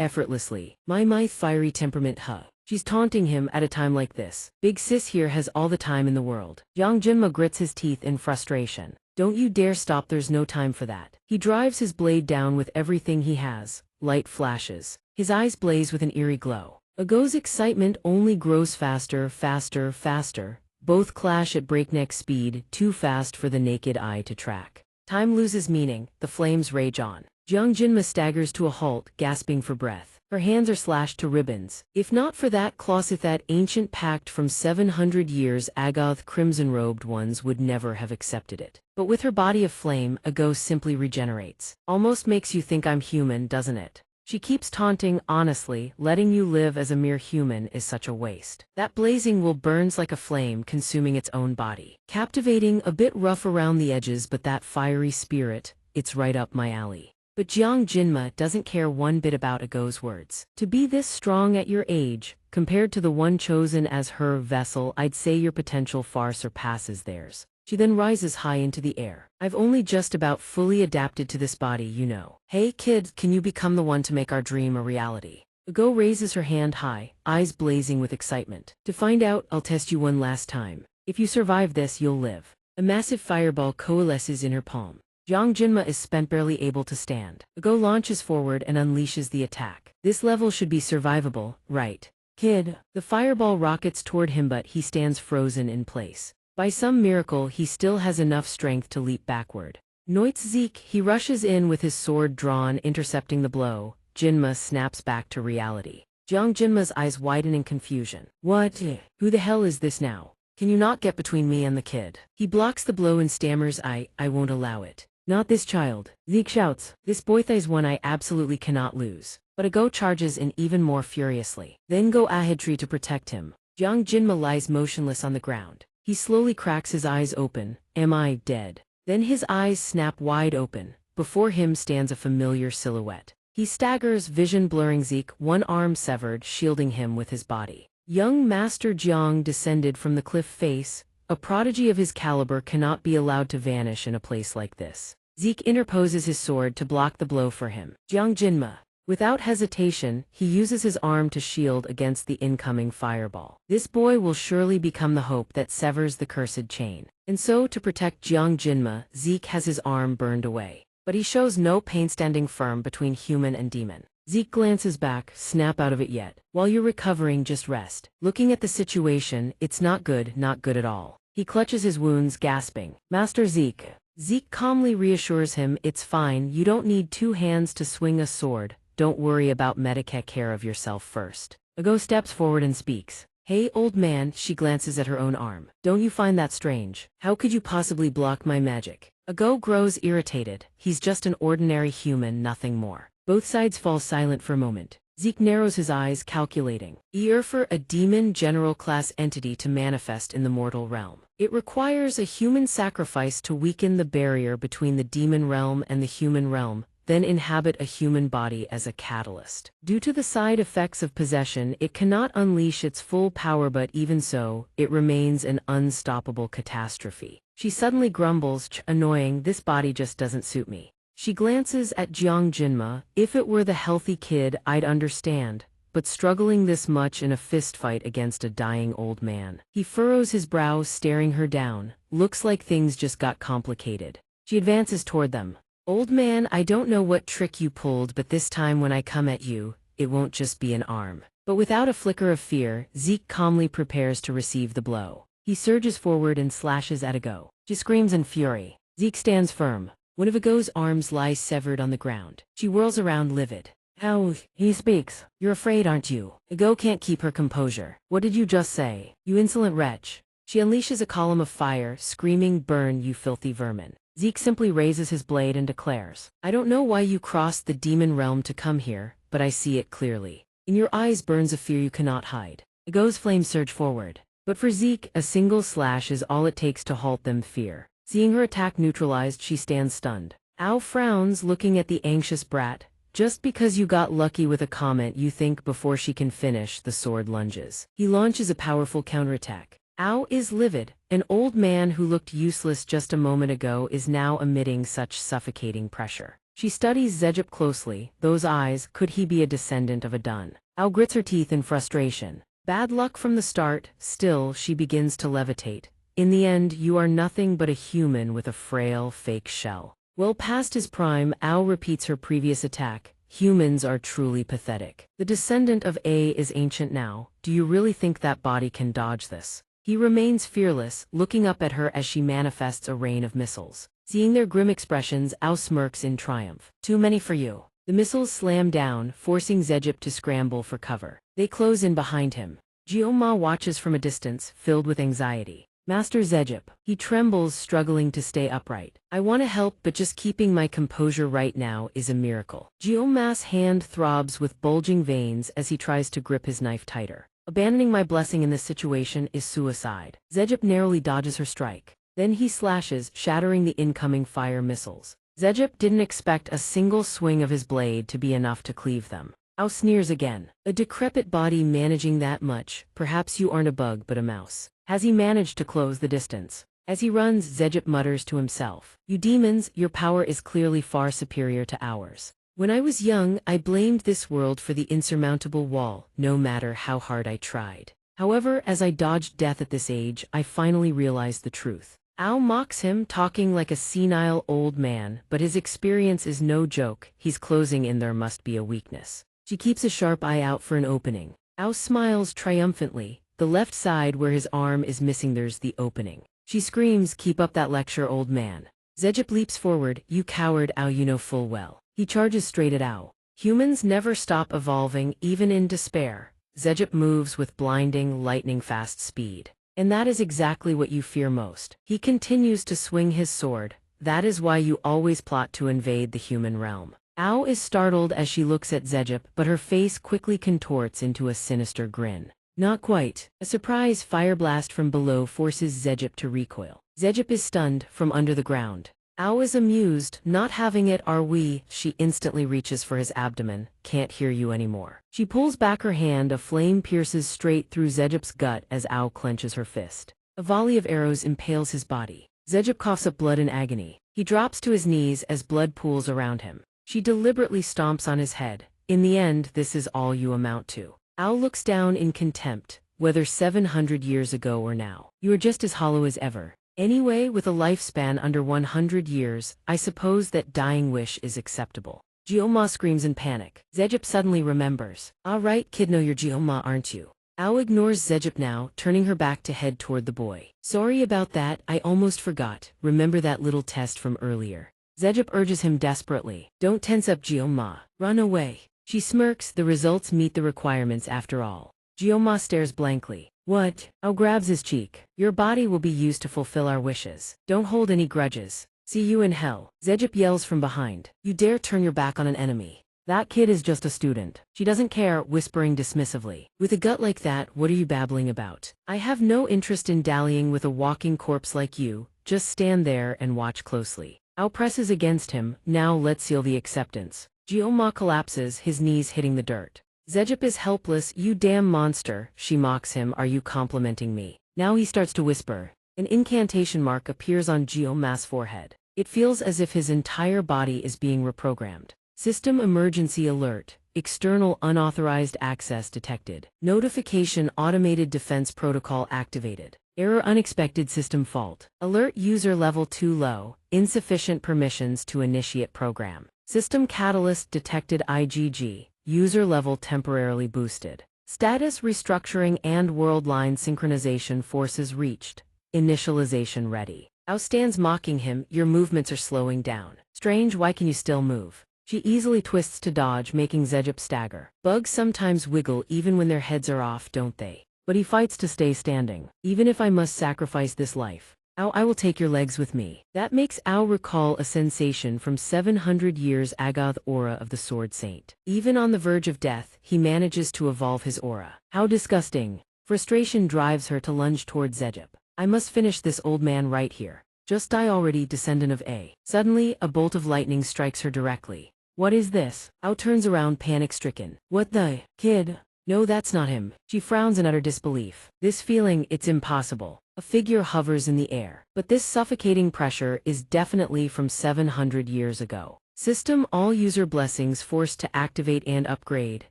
effortlessly. My fiery temperament, huh? She's taunting him at a time like this. Big sis here has all the time in the world. Jiang Jinma grits his teeth in frustration. Don't you dare stop, there's no time for that. He drives his blade down with everything he has. Light flashes. His eyes blaze with an eerie glow. Ago's excitement only grows faster, faster, faster. Both clash at breakneck speed, too fast for the naked eye to track. Time loses meaning, the flames rage on. Jiang Jinma staggers to a halt, gasping for breath. Her hands are slashed to ribbons. If not for that closet, that ancient pact from 700 years, Agoth crimson-robed ones would never have accepted it. But with her body of flame, Ago simply regenerates. Almost makes you think I'm human, doesn't it? She keeps taunting, honestly, letting you live as a mere human is such a waste. That blazing will burns like a flame, consuming its own body. Captivating, a bit rough around the edges, but that fiery spirit, it's right up my alley. But Jiang Jinma doesn't care one bit about Ago's words. To be this strong at your age, compared to the one chosen as her vessel, I'd say your potential far surpasses theirs. She then rises high into the air. I've only just about fully adapted to this body, you know. Hey kid, can you become the one to make our dream a reality? Ago raises her hand high, eyes blazing with excitement. To find out, I'll test you one last time. If you survive this, you'll live. A massive fireball coalesces in her palm. Jiang Jinma is spent, barely able to stand. Ago launches forward and unleashes the attack. This level should be survivable, right? Kid. The fireball rockets toward him, but he stands frozen in place. By some miracle, he still has enough strength to leap backward. Noits Zeke, he rushes in with his sword drawn, intercepting the blow. Jinma snaps back to reality. Jiang Jinma's eyes widen in confusion. What? Who the hell is this now? Can you not get between me and the kid? He blocks the blow and stammers, I won't allow it. Not this child. Zeke shouts, this boy's one I absolutely cannot lose. But Ago charges in even more furiously. Then go ahead, tree to protect him. Jiang Jinma lies motionless on the ground. He slowly cracks his eyes open. Am I dead? Then his eyes snap wide open. Before him stands a familiar silhouette. He staggers, vision blurring. Zeke, one arm severed, shielding him with his body. Young Master Jiang descended from the cliff face. A prodigy of his caliber cannot be allowed to vanish in a place like this. Zeke interposes his sword to block the blow for him. Jiang Jinma. Without hesitation, he uses his arm to shield against the incoming fireball. This boy will surely become the hope that severs the cursed chain. And so, to protect Jiang Jinma, Zeke has his arm burned away. But he shows no pain, standing firm between human and demon. Zeke glances back, snap out of it yet. While you're recovering, just rest. Looking at the situation, it's not good at all. He clutches his wounds, gasping. Master Zeke. Zeke calmly reassures him, it's fine, you don't need two hands to swing a sword. Don't worry about medical care of yourself first. Ago steps forward and speaks. Hey old man, she glances at her own arm. Don't you find that strange? How could you possibly block my magic? Ago grows irritated. He's just an ordinary human, nothing more. Both sides fall silent for a moment. Zeke narrows his eyes, calculating. For a demon general class entity to manifest in the mortal realm. It requires a human sacrifice to weaken the barrier between the demon realm and the human realm, then inhabit a human body as a catalyst. Due to the side effects of possession, it cannot unleash its full power, but even so, it remains an unstoppable catastrophe. She suddenly grumbles, annoying, this body just doesn't suit me. She glances at Jiang Jinma. If it were the healthy kid, I'd understand, but struggling this much in a fistfight against a dying old man. He furrows his brow, staring her down. Looks like things just got complicated. She advances toward them. Old man, I don't know what trick you pulled, but this time when I come at you, it won't just be an arm. But without a flicker of fear, Zeke calmly prepares to receive the blow. He surges forward and slashes at Ago. She screams in fury. Zeke stands firm. One of Ago's arms lies severed on the ground. She whirls around, livid. How? He speaks. You're afraid, aren't you? Ago can't keep her composure. What did you just say? You insolent wretch. She unleashes a column of fire, screaming, "Burn, you filthy vermin." Zeke simply raises his blade and declares, "I don't know why you crossed the demon realm to come here, but I see it clearly. In your eyes burns a fear you cannot hide." Go's flames surge forward. But for Zeke, a single slash is all it takes to halt them fear. Seeing her attack neutralized, she stands stunned. Ao frowns, looking at the anxious brat. Just because you got lucky with a comment, you think. Before she can finish, the sword lunges. He launches a powerful counterattack. Ao is livid. An old man who looked useless just a moment ago is now emitting such suffocating pressure. She studies Zejip closely. Those eyes, could he be a descendant of a Dun? Ao grits her teeth in frustration. Bad luck from the start. Still, she begins to levitate. In the end, you are nothing but a human with a frail, fake shell. Well past his prime, Ao repeats her previous attack. Humans are truly pathetic. The descendant of A is ancient now. Do you really think that body can dodge this? He remains fearless, looking up at her as she manifests a rain of missiles. Seeing their grim expressions, Ao smirks in triumph. Too many for you. The missiles slam down, forcing Zejip to scramble for cover. They close in behind him. Jioma watches from a distance, filled with anxiety. Master Zejip. He trembles, struggling to stay upright. I want to help, but just keeping my composure right now is a miracle. Jioma's hand throbs with bulging veins as he tries to grip his knife tighter. Abandoning my blessing in this situation is suicide. Zejip narrowly dodges her strike. Then he slashes, shattering the incoming fire missiles. Zejip didn't expect a single swing of his blade to be enough to cleave them. Ao sneers again. A decrepit body managing that much, perhaps you aren't a bug but a mouse. Has he managed to close the distance? As he runs, Zejip mutters to himself. You demons, your power is clearly far superior to ours. When I was young, I blamed this world for the insurmountable wall, no matter how hard I tried. However, as I dodged death at this age, I finally realized the truth. Ao mocks him, talking like a senile old man, but his experience is no joke. He's closing in. There must be a weakness. She keeps a sharp eye out for an opening. Ao smiles triumphantly. The left side where his arm is missing, there's the opening. She screams, keep up that lecture, old man. Zejip leaps forward. You coward, Ao, you know full well. He charges straight at Ao. Humans never stop evolving, even in despair. Zejip moves with blinding, lightning-fast speed. And that is exactly what you fear most. He continues to swing his sword. That is why you always plot to invade the human realm. Ao is startled as she looks at Zejip, but her face quickly contorts into a sinister grin. Not quite. A surprise fire blast from below forces Zejip to recoil. Zejip is stunned from under the ground. Ao is amused. Not having it, are we? She instantly reaches for his abdomen. Can't hear you anymore. She pulls back her hand. A flame pierces straight through Zejip's gut as Ao clenches her fist. A volley of arrows impales his body. Zejip coughs up blood in agony. He drops to his knees as blood pools around him. She deliberately stomps on his head. In the end, this is all you amount to. Ao looks down in contempt. Whether 700 years ago or now, you are just as hollow as ever. Anyway, with a lifespan under 100 years, I suppose that dying wish is acceptable. Jioma screams in panic. Zejip suddenly remembers. All right, kid, no, you're Jioma, aren't you? Ao ignores Zejip now, turning her back to head toward the boy. Sorry about that, I almost forgot. Remember that little test from earlier? Zejip urges him desperately. Don't tense up, Jioma. Run away. She smirks. The results meet the requirements after all. Jioma stares blankly. What? Ao grabs his cheek. Your body will be used to fulfill our wishes. Don't hold any grudges. See you in hell. Zejip yells from behind. You dare turn your back on an enemy. That kid is just a student. She doesn't care, whispering dismissively. With a gut like that, what are you babbling about? I have no interest in dallying with a walking corpse like you. Just stand there and watch closely. Ao presses against him. Now let's seal the acceptance. Jioma collapses, his knees hitting the dirt. Zejip is helpless. You damn monster, she mocks him. Are you complimenting me? Now he starts to whisper. An incantation mark appears on Jioma's forehead. It feels as if his entire body is being reprogrammed. System emergency alert. External unauthorized access detected. Notification automated defense protocol activated. Error unexpected system fault. Alert user level too low. Insufficient permissions to initiate program. System catalyst detected IgG. User level temporarily boosted. Status restructuring and world line synchronization forces reached. Initialization ready. Ao stands mocking him. Your movements are slowing down. Strange, why can you still move? She easily twists to dodge, making Zejip stagger. Bugs sometimes wiggle even when their heads are off, don't they? but he fights to stay standing. Even if I must sacrifice this life, I will take your legs with me. That makes Ao recall a sensation from 700 years Agath aura of the Sword Saint. Even on the verge of death, he manages to evolve his aura. How disgusting. Frustration drives her to lunge toward Zejip. I must finish this old man right here. Just die already, descendant of A. Suddenly, a bolt of lightning strikes her directly. What is this? Ao turns around panic-stricken. What the? Kid? No, that's not him. She frowns in utter disbelief. This feeling, it's impossible. A figure hovers in the air. But this suffocating pressure is definitely from 700 years ago. System all user blessings forced to activate and upgrade.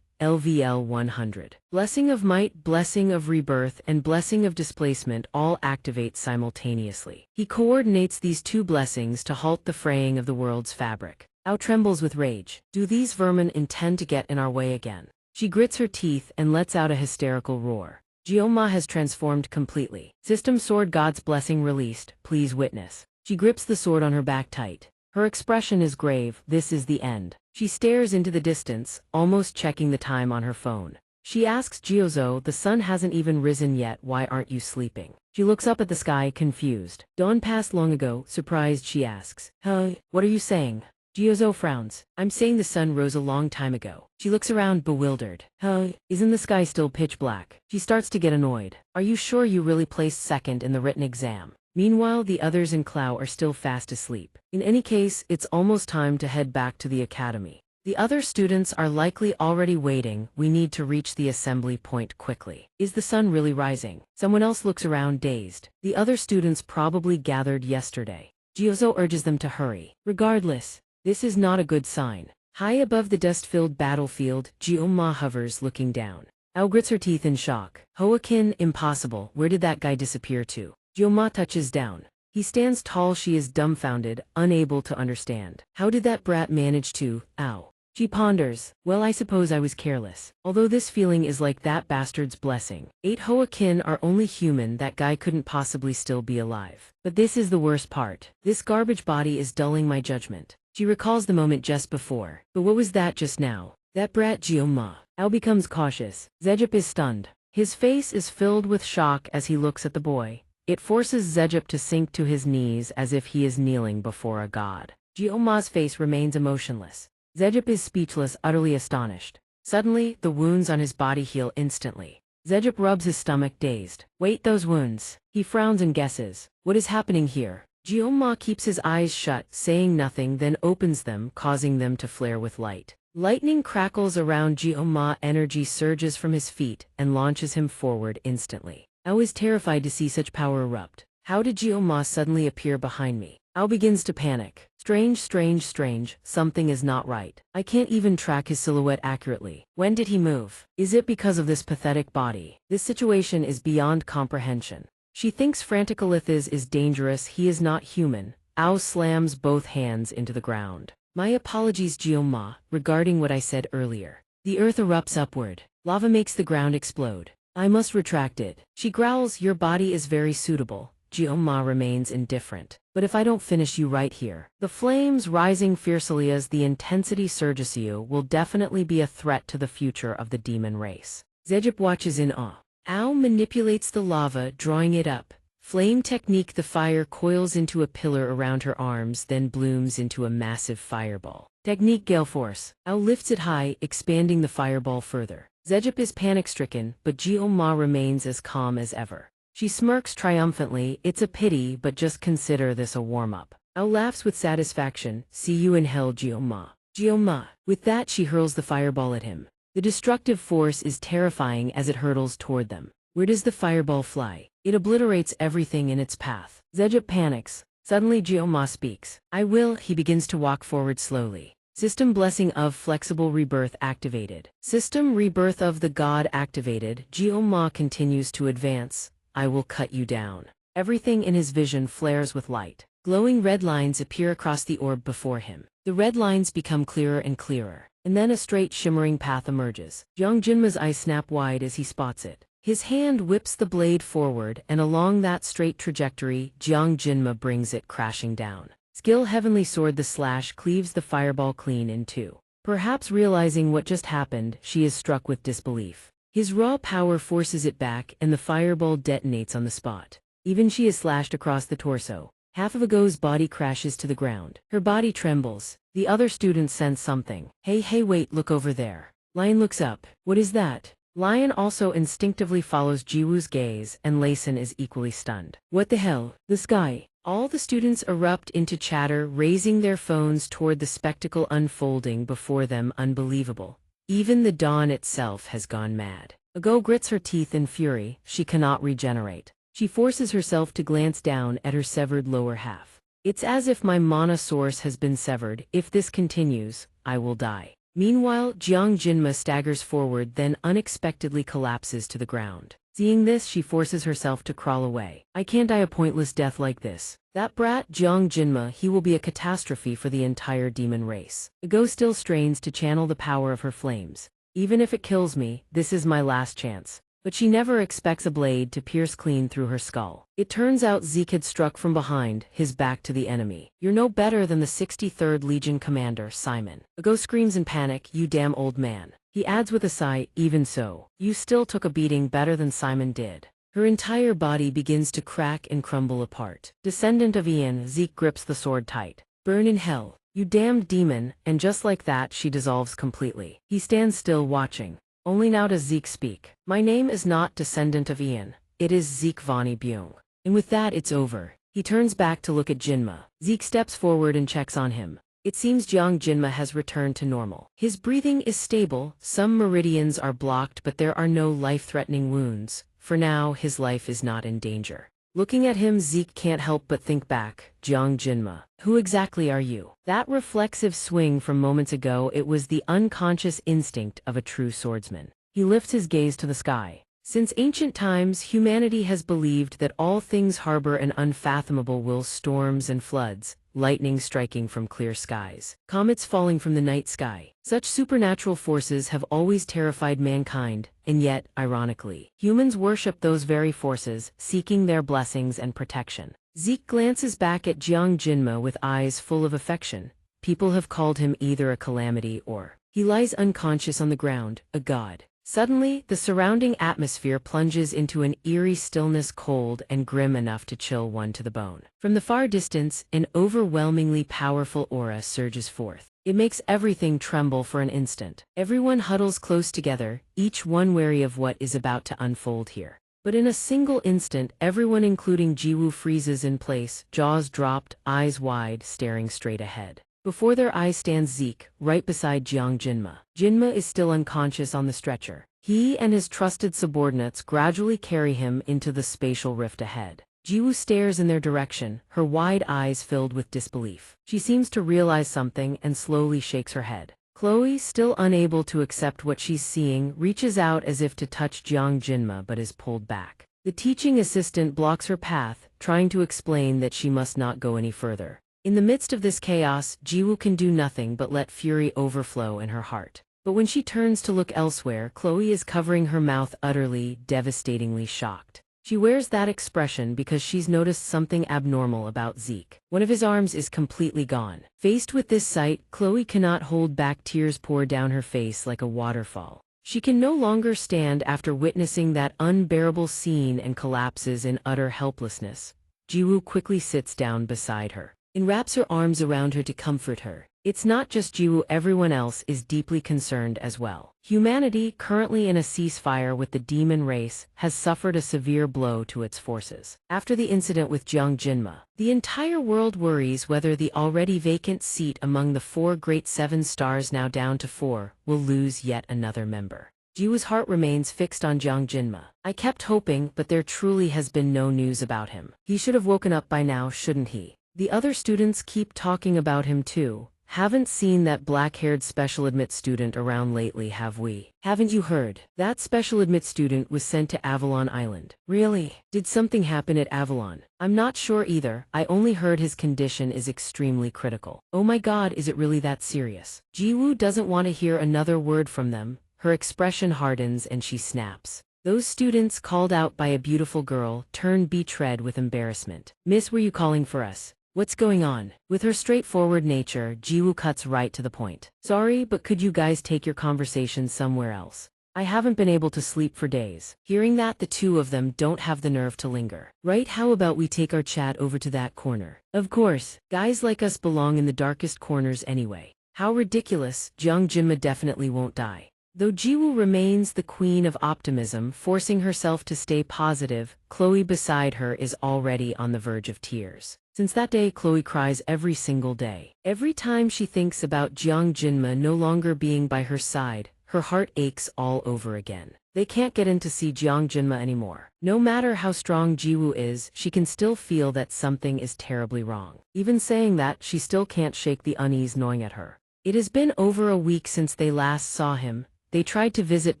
LVL 100. Blessing of Might, Blessing of Rebirth, and Blessing of Displacement all activate simultaneously. He coordinates these two blessings to halt the fraying of the world's fabric. Ao trembles with rage. Do these vermin intend to get in our way again? She grits her teeth and lets out a hysterical roar. Jioma has transformed completely. System Sword God's Blessing released, please witness. She grips the sword on her back tight. Her expression is grave, this is the end. She stares into the distance, almost checking the time on her phone. She asks Jiozo, the sun hasn't even risen yet, why aren't you sleeping? She looks up at the sky, confused. Dawn passed long ago, surprised she asks. What are you saying? Jiozo frowns. I'm saying the sun rose a long time ago. She looks around, bewildered. Isn't the sky still pitch black? She starts to get annoyed. Are you sure you really placed second in the written exam? Meanwhile, the others in Clow are still fast asleep. In any case, it's almost time to head back to the academy. The other students are likely already waiting. We need to reach the assembly point quickly. Is the sun really rising? Someone else looks around, dazed. The other students probably gathered yesterday. Jiozo urges them to hurry. Regardless, this is not a good sign. High above the dust-filled battlefield, Jioma hovers, looking down. Ao grits her teeth in shock. Hoakin, impossible. Where did that guy disappear to? Jioma touches down. He stands tall. She is dumbfounded, unable to understand. How did that brat manage to? Ow. She ponders. Well, I suppose I was careless. Although this feeling is like that bastard's blessing. 8 Hoakin are only human. That guy couldn't possibly still be alive. But this is the worst part. This garbage body is dulling my judgment. She recalls the moment just before. But what was that just now? That brat Jioma. Ao becomes cautious. Zejip is stunned. His face is filled with shock as he looks at the boy. It forces Zejip to sink to his knees as if he is kneeling before a god. Jioma's face remains emotionless. Zejip is speechless, utterly astonished. Suddenly, the wounds on his body heal instantly. Zejip rubs his stomach, dazed. Wait, those wounds. He frowns and guesses. What is happening here? Jioma keeps his eyes shut, saying nothing, then opens them, causing them to flare with light. Lightning crackles around Jioma, energy surges from his feet, and launches him forward instantly. Ao is terrified to see such power erupt. How did Jioma suddenly appear behind me? Ao begins to panic. Strange, something is not right. I can't even track his silhouette accurately. When did he move? Is it because of this pathetic body? This situation is beyond comprehension. She thinks Franticalithis is dangerous. He is not human. Ao slams both hands into the ground. My apologies, Jioma, regarding what I said earlier. The earth erupts upward. Lava makes the ground explode. I must retract it. She growls, your body is very suitable. Jioma remains indifferent. But if I don't finish you right here, the flames rising fiercely as the intensity surges, you will definitely be a threat to the future of the demon race. Zejip watches in awe. Ao manipulates the lava, drawing it up. Flame technique, the fire coils into a pillar around her arms, then blooms into a massive fireball. Technique gale force. Ao lifts it high, expanding the fireball further. Zejip is panic-stricken, but Jioma remains as calm as ever. She smirks triumphantly. It's a pity, but just consider this a warm-up. Ao laughs with satisfaction. See you in hell, Jioma. Jioma. With that, she hurls the fireball at him. The destructive force is terrifying as it hurtles toward them. Where does the fireball fly? It obliterates everything in its path. Zejip panics. Suddenly Jioma speaks. I will. He begins to walk forward slowly. System Blessing of Flexible Rebirth activated. System Rebirth of the God activated. Jioma continues to advance. I will cut you down. Everything in his vision flares with light. Glowing red lines appear across the orb before him. The red lines become clearer and clearer. And then a straight shimmering path emerges. Jiang Jinma's eyes snap wide as he spots it. His hand whips the blade forward, and along that straight trajectory, Jiang Jinma brings it crashing down. Skill Heavenly Sword, the slash cleaves the fireball clean in two. Perhaps realizing what just happened, she is struck with disbelief. His raw power forces it back and the fireball detonates on the spot. Even she is slashed across the torso. Half of Ago's body crashes to the ground. Her body trembles. The other students sense something. Hey wait, look over there. Lion looks up. What is that? Lion also instinctively follows Jiwoo's gaze and Layson is equally stunned. What the hell? The sky. All the students erupt into chatter, raising their phones toward the spectacle unfolding before them. Unbelievable. Even the dawn itself has gone mad. Ago grits her teeth in fury. She cannot regenerate. She forces herself to glance down at her severed lower half. It's as if my mana source has been severed. If this continues, I will die. Meanwhile, Jiang Jinma staggers forward, then unexpectedly collapses to the ground. Seeing this, she forces herself to crawl away. I can't die a pointless death like this. That brat, Jiang Jinma, he will be a catastrophe for the entire demon race. Ago still strains to channel the power of her flames. Even if it kills me, this is my last chance. But she never expects a blade to pierce clean through her skull. It turns out Zeke had struck from behind, his back to the enemy. You're no better than the 63rd Legion commander, Simon. Ago screams in panic, you damn old man. He adds with a sigh, even so, you still took a beating better than Simon did. Her entire body begins to crack and crumble apart. Descendant of Ian, Zeke grips the sword tight. Burn in hell, you damned demon, and just like that she dissolves completely. He stands still watching. Only now does Zeke speak. My name is not Descendant of Ian. It is Zeke Vani Byung. And with that it's over. He turns back to look at Jinma. Zeke steps forward and checks on him. It seems Jiang Jinma has returned to normal. His breathing is stable, some meridians are blocked but there are no life-threatening wounds. For now, his life is not in danger. Looking at him, Zeke can't help but think back. Jiang Jinma. Who exactly are you? That reflexive swing from moments ago, it was the unconscious instinct of a true swordsman. He lifts his gaze to the sky. Since ancient times, humanity has believed that all things harbor an unfathomable will, storms and floods, lightning striking from clear skies, comets falling from the night sky. Such supernatural forces have always terrified mankind, and yet, ironically, humans worship those very forces, seeking their blessings and protection. Zeke glances back at Jiang Jinma with eyes full of affection. People have called him either a calamity or he lies unconscious on the ground, a god. Suddenly, the surrounding atmosphere plunges into an eerie stillness, cold and grim enough to chill one to the bone. From the far distance, an overwhelmingly powerful aura surges forth. It makes everything tremble for an instant. Everyone huddles close together, each one wary of what is about to unfold here. But in a single instant, everyone including Jiwoo freezes in place, jaws dropped, eyes wide, staring straight ahead. Before their eyes stands Zeke, right beside Jiang Jinma. Jinma is still unconscious on the stretcher. He and his trusted subordinates gradually carry him into the spatial rift ahead. Jiwoo stares in their direction, her wide eyes filled with disbelief. She seems to realize something and slowly shakes her head. Chloe, still unable to accept what she's seeing, reaches out as if to touch Jiang Jinma but is pulled back. The teaching assistant blocks her path, trying to explain that she must not go any further. In the midst of this chaos, Jiwoo can do nothing but let fury overflow in her heart. But when she turns to look elsewhere, Chloe is covering her mouth, utterly, devastatingly shocked. She wears that expression because she's noticed something abnormal about Zeke. One of his arms is completely gone. Faced with this sight, Chloe cannot hold back, tears pour down her face like a waterfall. She can no longer stand after witnessing that unbearable scene and collapses in utter helplessness. Jiwoo quickly sits down beside her and wraps her arms around her to comfort her. It's not just Jiwoo, everyone else is deeply concerned as well. Humanity, currently in a ceasefire with the demon race, has suffered a severe blow to its forces. After the incident with Jiang Jinma, the entire world worries whether the already vacant seat among the 4 great 7 stars, now down to 4, will lose yet another member. Jiwoo's heart remains fixed on Jiang Jinma. I kept hoping, but there truly has been no news about him. He should have woken up by now, shouldn't he? The other students keep talking about him too. Haven't seen that black-haired special admit student around lately, have we? Haven't you heard? That special admit student was sent to Avalon Island. Really? Did something happen at Avalon? I'm not sure either. I only heard his condition is extremely critical. Oh my god, is it really that serious? Jiwoo doesn't want to hear another word from them. Her expression hardens and she snaps. Those students, called out by a beautiful girl, turn betrayed with embarrassment. Miss, were you calling for us? What's going on? With her straightforward nature, Jiwoo cuts right to the point. Sorry, but could you guys take your conversation somewhere else? I haven't been able to sleep for days. Hearing that, the two of them don't have the nerve to linger. Right, how about we take our chat over to that corner? Of course, guys like us belong in the darkest corners anyway. How ridiculous, Jiang Jinma definitely won't die. Though Jiwoo remains the queen of optimism, forcing herself to stay positive, Chloe beside her is already on the verge of tears. Since that day, Chloe cries every single day. Every time she thinks about Jiang Jinma no longer being by her side, her heart aches all over again. They can't get in to see Jiang Jinma anymore. No matter how strong Jiwoo is, she can still feel that something is terribly wrong. Even saying that, she still can't shake the unease gnawing at her. It has been over a week since they last saw him. They tried to visit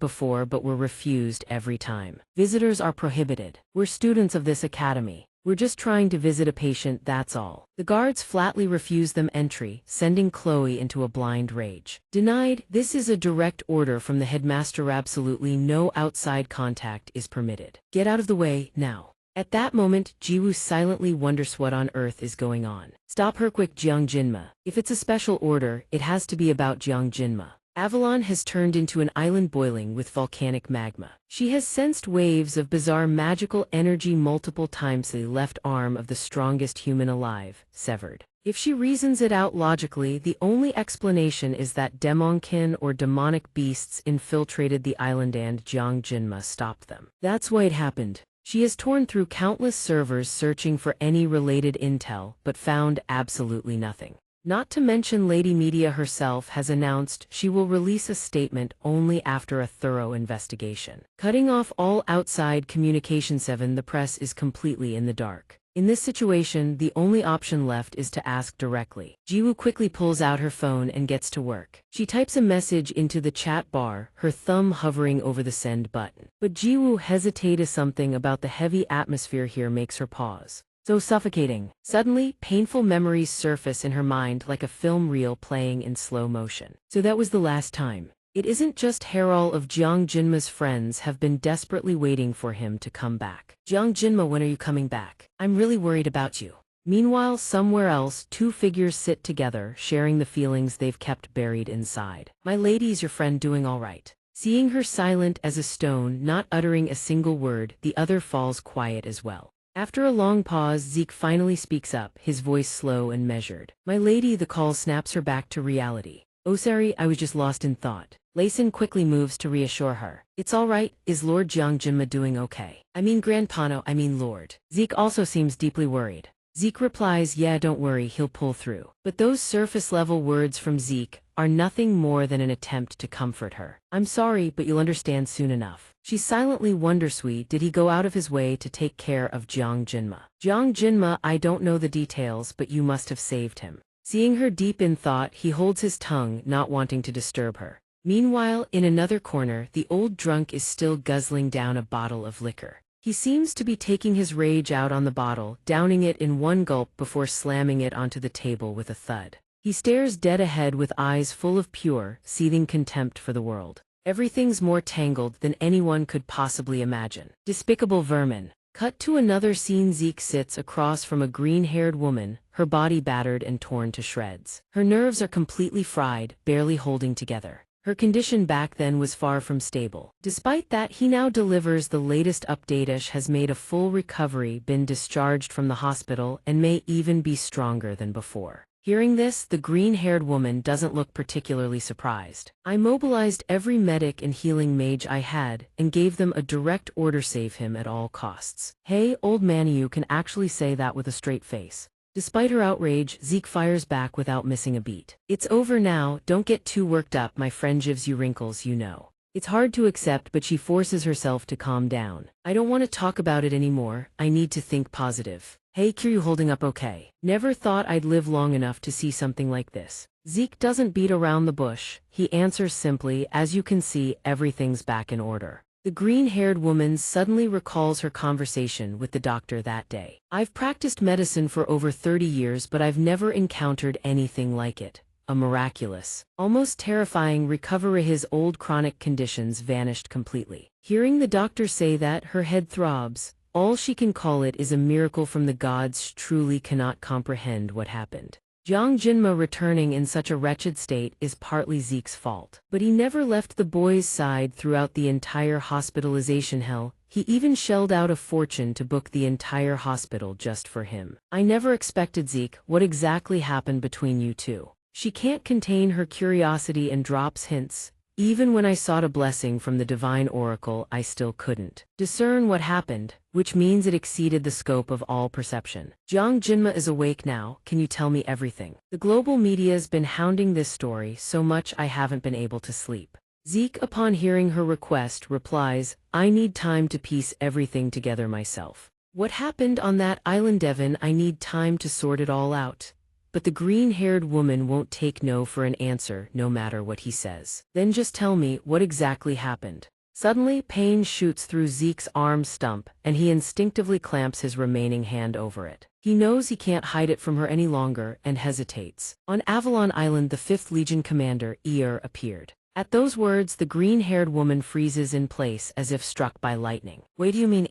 before but were refused every time. Visitors are prohibited. We're students of this academy. We're just trying to visit a patient, that's all. The guards flatly refuse them entry, sending Chloe into a blind rage. Denied, this is a direct order from the headmaster. Absolutely no outside contact is permitted. Get out of the way, now. At that moment, Jiwoo silently wonders what on earth is going on. Stop her quick, Jiang Jinma. If it's a special order, it has to be about Jiang Jinma. Avalon has turned into an island boiling with volcanic magma. She has sensed waves of bizarre magical energy multiple times. The left arm of the strongest human alive, severed. If she reasons it out logically, the only explanation is that demonkin or demonic beasts infiltrated the island and Jiang Jinma stopped them. That's why it happened. She has torn through countless servers searching for any related intel, but found absolutely nothing. Not to mention Lady Media herself has announced she will release a statement only after a thorough investigation. Cutting off all outside communication. 7. The press is completely in the dark. In this situation, the only option left is to ask directly. Jiwoo quickly pulls out her phone and gets to work. She types a message into the chat bar, her thumb hovering over the send button. But Jiwoo hesitates. Something about the heavy atmosphere here makes her pause. So suffocating. Suddenly, painful memories surface in her mind like a film reel playing in slow motion. So that was the last time. It isn't just her. All of Jiang Jinma's friends have been desperately waiting for him to come back. Jiang Jinma, when are you coming back? I'm really worried about you. Meanwhile, somewhere else, two figures sit together, sharing the feelings they've kept buried inside. My lady, is your friend doing all right? Seeing her silent as a stone, not uttering a single word, the other falls quiet as well. After a long pause, Zeke finally speaks up, his voice slow and measured. My lady, the call snaps her back to reality. Oh sorry, I was just lost in thought. Layson quickly moves to reassure her. It's all right, is Lord Jiang Jinma doing okay? I mean Grandpano, Lord. Zeke also seems deeply worried. Zeke replies, yeah, don't worry, he'll pull through. But those surface-level words from Zeke are nothing more than an attempt to comfort her. I'm sorry, but you'll understand soon enough. She silently wonders, did he go out of his way to take care of Jiang Jinma? Jiang Jinma, I don't know the details, but you must have saved him. Seeing her deep in thought, he holds his tongue, not wanting to disturb her. Meanwhile, in another corner, the old drunk is still guzzling down a bottle of liquor. He seems to be taking his rage out on the bottle, downing it in one gulp before slamming it onto the table with a thud. He stares dead ahead with eyes full of pure, seething contempt for the world. Everything's more tangled than anyone could possibly imagine. Despicable vermin. Cut to another scene. Zeke sits across from a green-haired woman, her body battered and torn to shreds. Her nerves are completely fried, barely holding together. Her condition back then was far from stable. Despite that, he now delivers the latest update. Ish has made a full recovery, been discharged from the hospital, and may even be stronger than before. Hearing this, the green-haired woman doesn't look particularly surprised. I mobilized every medic and healing mage I had, and gave them a direct order: save him at all costs. Hey, old man, you can actually say that with a straight face. Despite her outrage, Zeke fires back without missing a beat. It's over now, don't get too worked up, my friend gives you wrinkles, you know. It's hard to accept, but she forces herself to calm down. I don't want to talk about it anymore, I need to think positive. Hey, Kiryu, holding up okay? Never thought I'd live long enough to see something like this. Zeke doesn't beat around the bush, he answers simply, as you can see, everything's back in order. The green-haired woman suddenly recalls her conversation with the doctor that day. I've practiced medicine for over 30 years, but I've never encountered anything like it. A miraculous, almost terrifying recovery. His old chronic conditions vanished completely. Hearing the doctor say that, her head throbs. All she can call it is a miracle from the gods. She truly cannot comprehend what happened. Jiang Jinma returning in such a wretched state is partly Zeke's fault. But he never left the boy's side throughout the entire hospitalization hell. He even shelled out a fortune to book the entire hospital just for him. I never expected Zeke. What exactly happened between you two? She can't contain her curiosity and drops hints. Even when I sought a blessing from the divine oracle, I still couldn't discern what happened, which means it exceeded the scope of all perception. Jiang Jinma is awake now. Can you tell me everything? The global media's been hounding this story so much I haven't been able to sleep. Zeke, upon hearing her request, replies, I need time to piece everything together myself. What happened on that island, Devon? I need time to sort it all out. But the green-haired woman won't take no for an answer, no matter what he says. Then just tell me what exactly happened. Suddenly, pain shoots through Zeke's arm stump, and he instinctively clamps his remaining hand over it. He knows he can't hide it from her any longer, and hesitates. On Avalon Island, the 5th Legion commander, appeared. At those words, the green-haired woman freezes in place as if struck by lightning. Wait, do you mean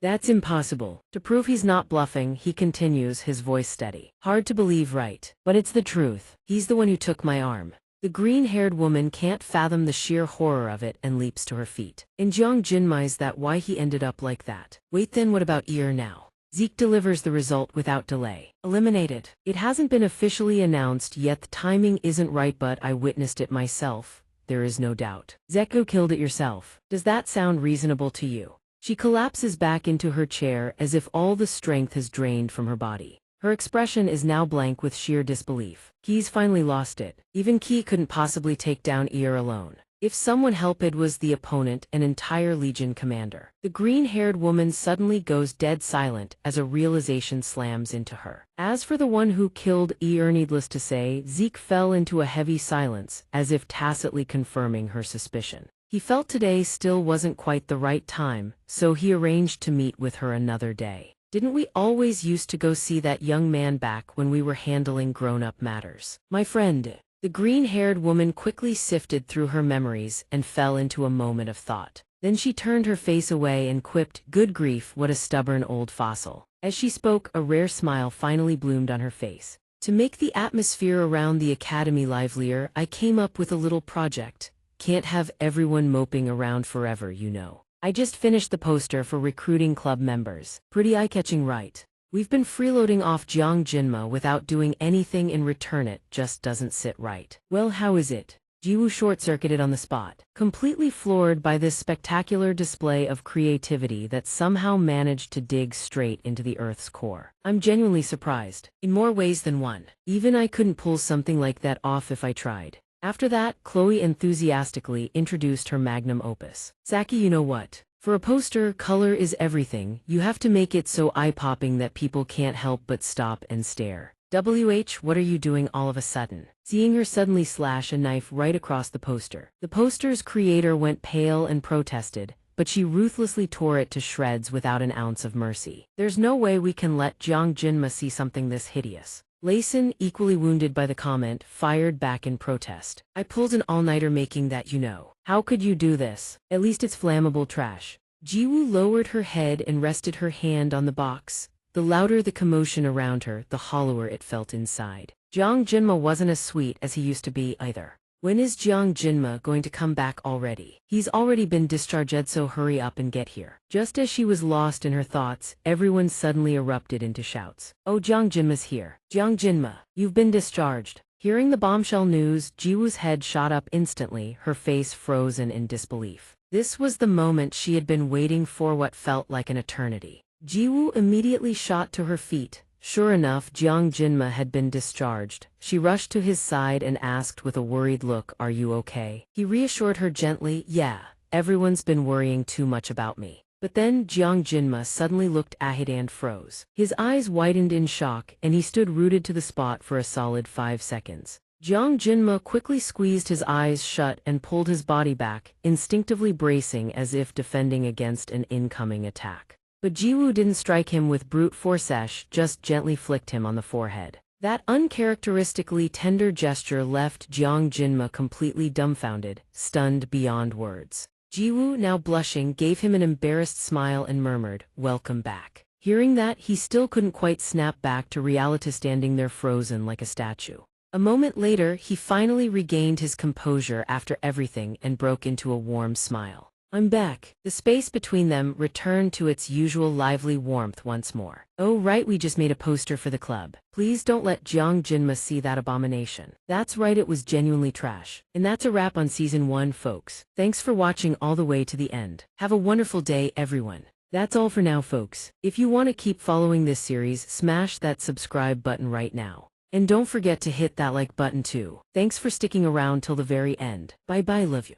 That's impossible. To prove he's not bluffing, he continues, his voice steady. Hard to believe, right? But it's the truth. He's the one who took my arm. The green-haired woman can't fathom the sheer horror of it and leaps to her feet. And Jiang Jinmai's that why he ended up like that. Wait, then what about now? Zeke delivers the result without delay. Eliminated. It hasn't been officially announced yet, the timing isn't right, but I witnessed it myself. There is no doubt. Zeku killed it yourself. Does that sound reasonable to you? She collapses back into her chair as if all the strength has drained from her body. Her expression is now blank with sheer disbelief. He's finally lost it. Even Ki couldn't possibly take down alone. If someone helped, it was the opponent, an entire legion commander. The green-haired woman suddenly goes dead silent as a realization slams into her. As for the one who killed needless to say, Zeke fell into a heavy silence, as if tacitly confirming her suspicion. He felt today still wasn't quite the right time, so he arranged to meet with her another day. Didn't we always used to go see that young man back when we were handling grown-up matters? My friend. The green-haired woman quickly sifted through her memories and fell into a moment of thought. Then she turned her face away and quipped, good grief, what a stubborn old fossil. As she spoke, a rare smile finally bloomed on her face. To make the atmosphere around the academy livelier, I came up with a little project. Can't have everyone moping around forever, you know. I just finished the poster for recruiting club members. Pretty eye-catching, right? We've been freeloading off Jiang Jinma without doing anything in return. It just doesn't sit right. Well, how is it? Jiwoo short-circuited on the spot, completely floored by this spectacular display of creativity that somehow managed to dig straight into the Earth's core. I'm genuinely surprised, in more ways than one. Even I couldn't pull something like that off if I tried. After that, Chloe enthusiastically introduced her magnum opus. Saki, you know what? For a poster, color is everything. You have to make it so eye-popping that people can't help but stop and stare. What are you doing all of a sudden? Seeing her suddenly slash a knife right across the poster. The poster's creator went pale and protested, but she ruthlessly tore it to shreds without an ounce of mercy. There's no way we can let Jiang Jinma see something this hideous. Layson, equally wounded by the comment, fired back in protest. I pulled an all-nighter making that, you know. How could you do this? At least it's flammable trash. Jiwoo lowered her head and rested her hand on the box. The louder the commotion around her, the hollower it felt inside. Jiang Jinma wasn't as sweet as he used to be either. When is Jiang Jinma going to come back already? He's already been discharged, so hurry up and get here. Just as she was lost in her thoughts, everyone suddenly erupted into shouts. Oh, Jiang Jinma's here. Jiang Jinma, you've been discharged. Hearing the bombshell news, Jiwoo's head shot up instantly, her face frozen in disbelief. This was the moment she had been waiting for, what felt like an eternity. Jiwoo immediately shot to her feet. Sure enough, Jiang Jinma had been discharged. She rushed to his side and asked with a worried look, are you okay? He reassured her gently, yeah, everyone's been worrying too much about me. But then Jiang Jinma suddenly looked at it and froze. His eyes widened in shock, and he stood rooted to the spot for a solid 5 seconds. Jiang Jinma quickly squeezed his eyes shut and pulled his body back, instinctively bracing as if defending against an incoming attack. But Jiwoo didn't strike him with brute force, just gently flicked him on the forehead. That uncharacteristically tender gesture left Jiang Jinma completely dumbfounded, stunned beyond words. Jiwoo, now blushing, gave him an embarrassed smile and murmured, welcome back. Hearing that, he still couldn't quite snap back to reality, standing there frozen like a statue. A moment later, he finally regained his composure after everything and broke into a warm smile. I'm back. The space between them returned to its usual lively warmth once more. Oh right, we just made a poster for the club. Please don't let Jiang Jinma see that abomination. That's right, it was genuinely trash. And that's a wrap on Season 1, folks. Thanks for watching all the way to the end. Have a wonderful day, everyone. That's all for now, folks. If you want to keep following this series, smash that subscribe button right now. And don't forget to hit that like button too. Thanks for sticking around till the very end. Bye bye, love you.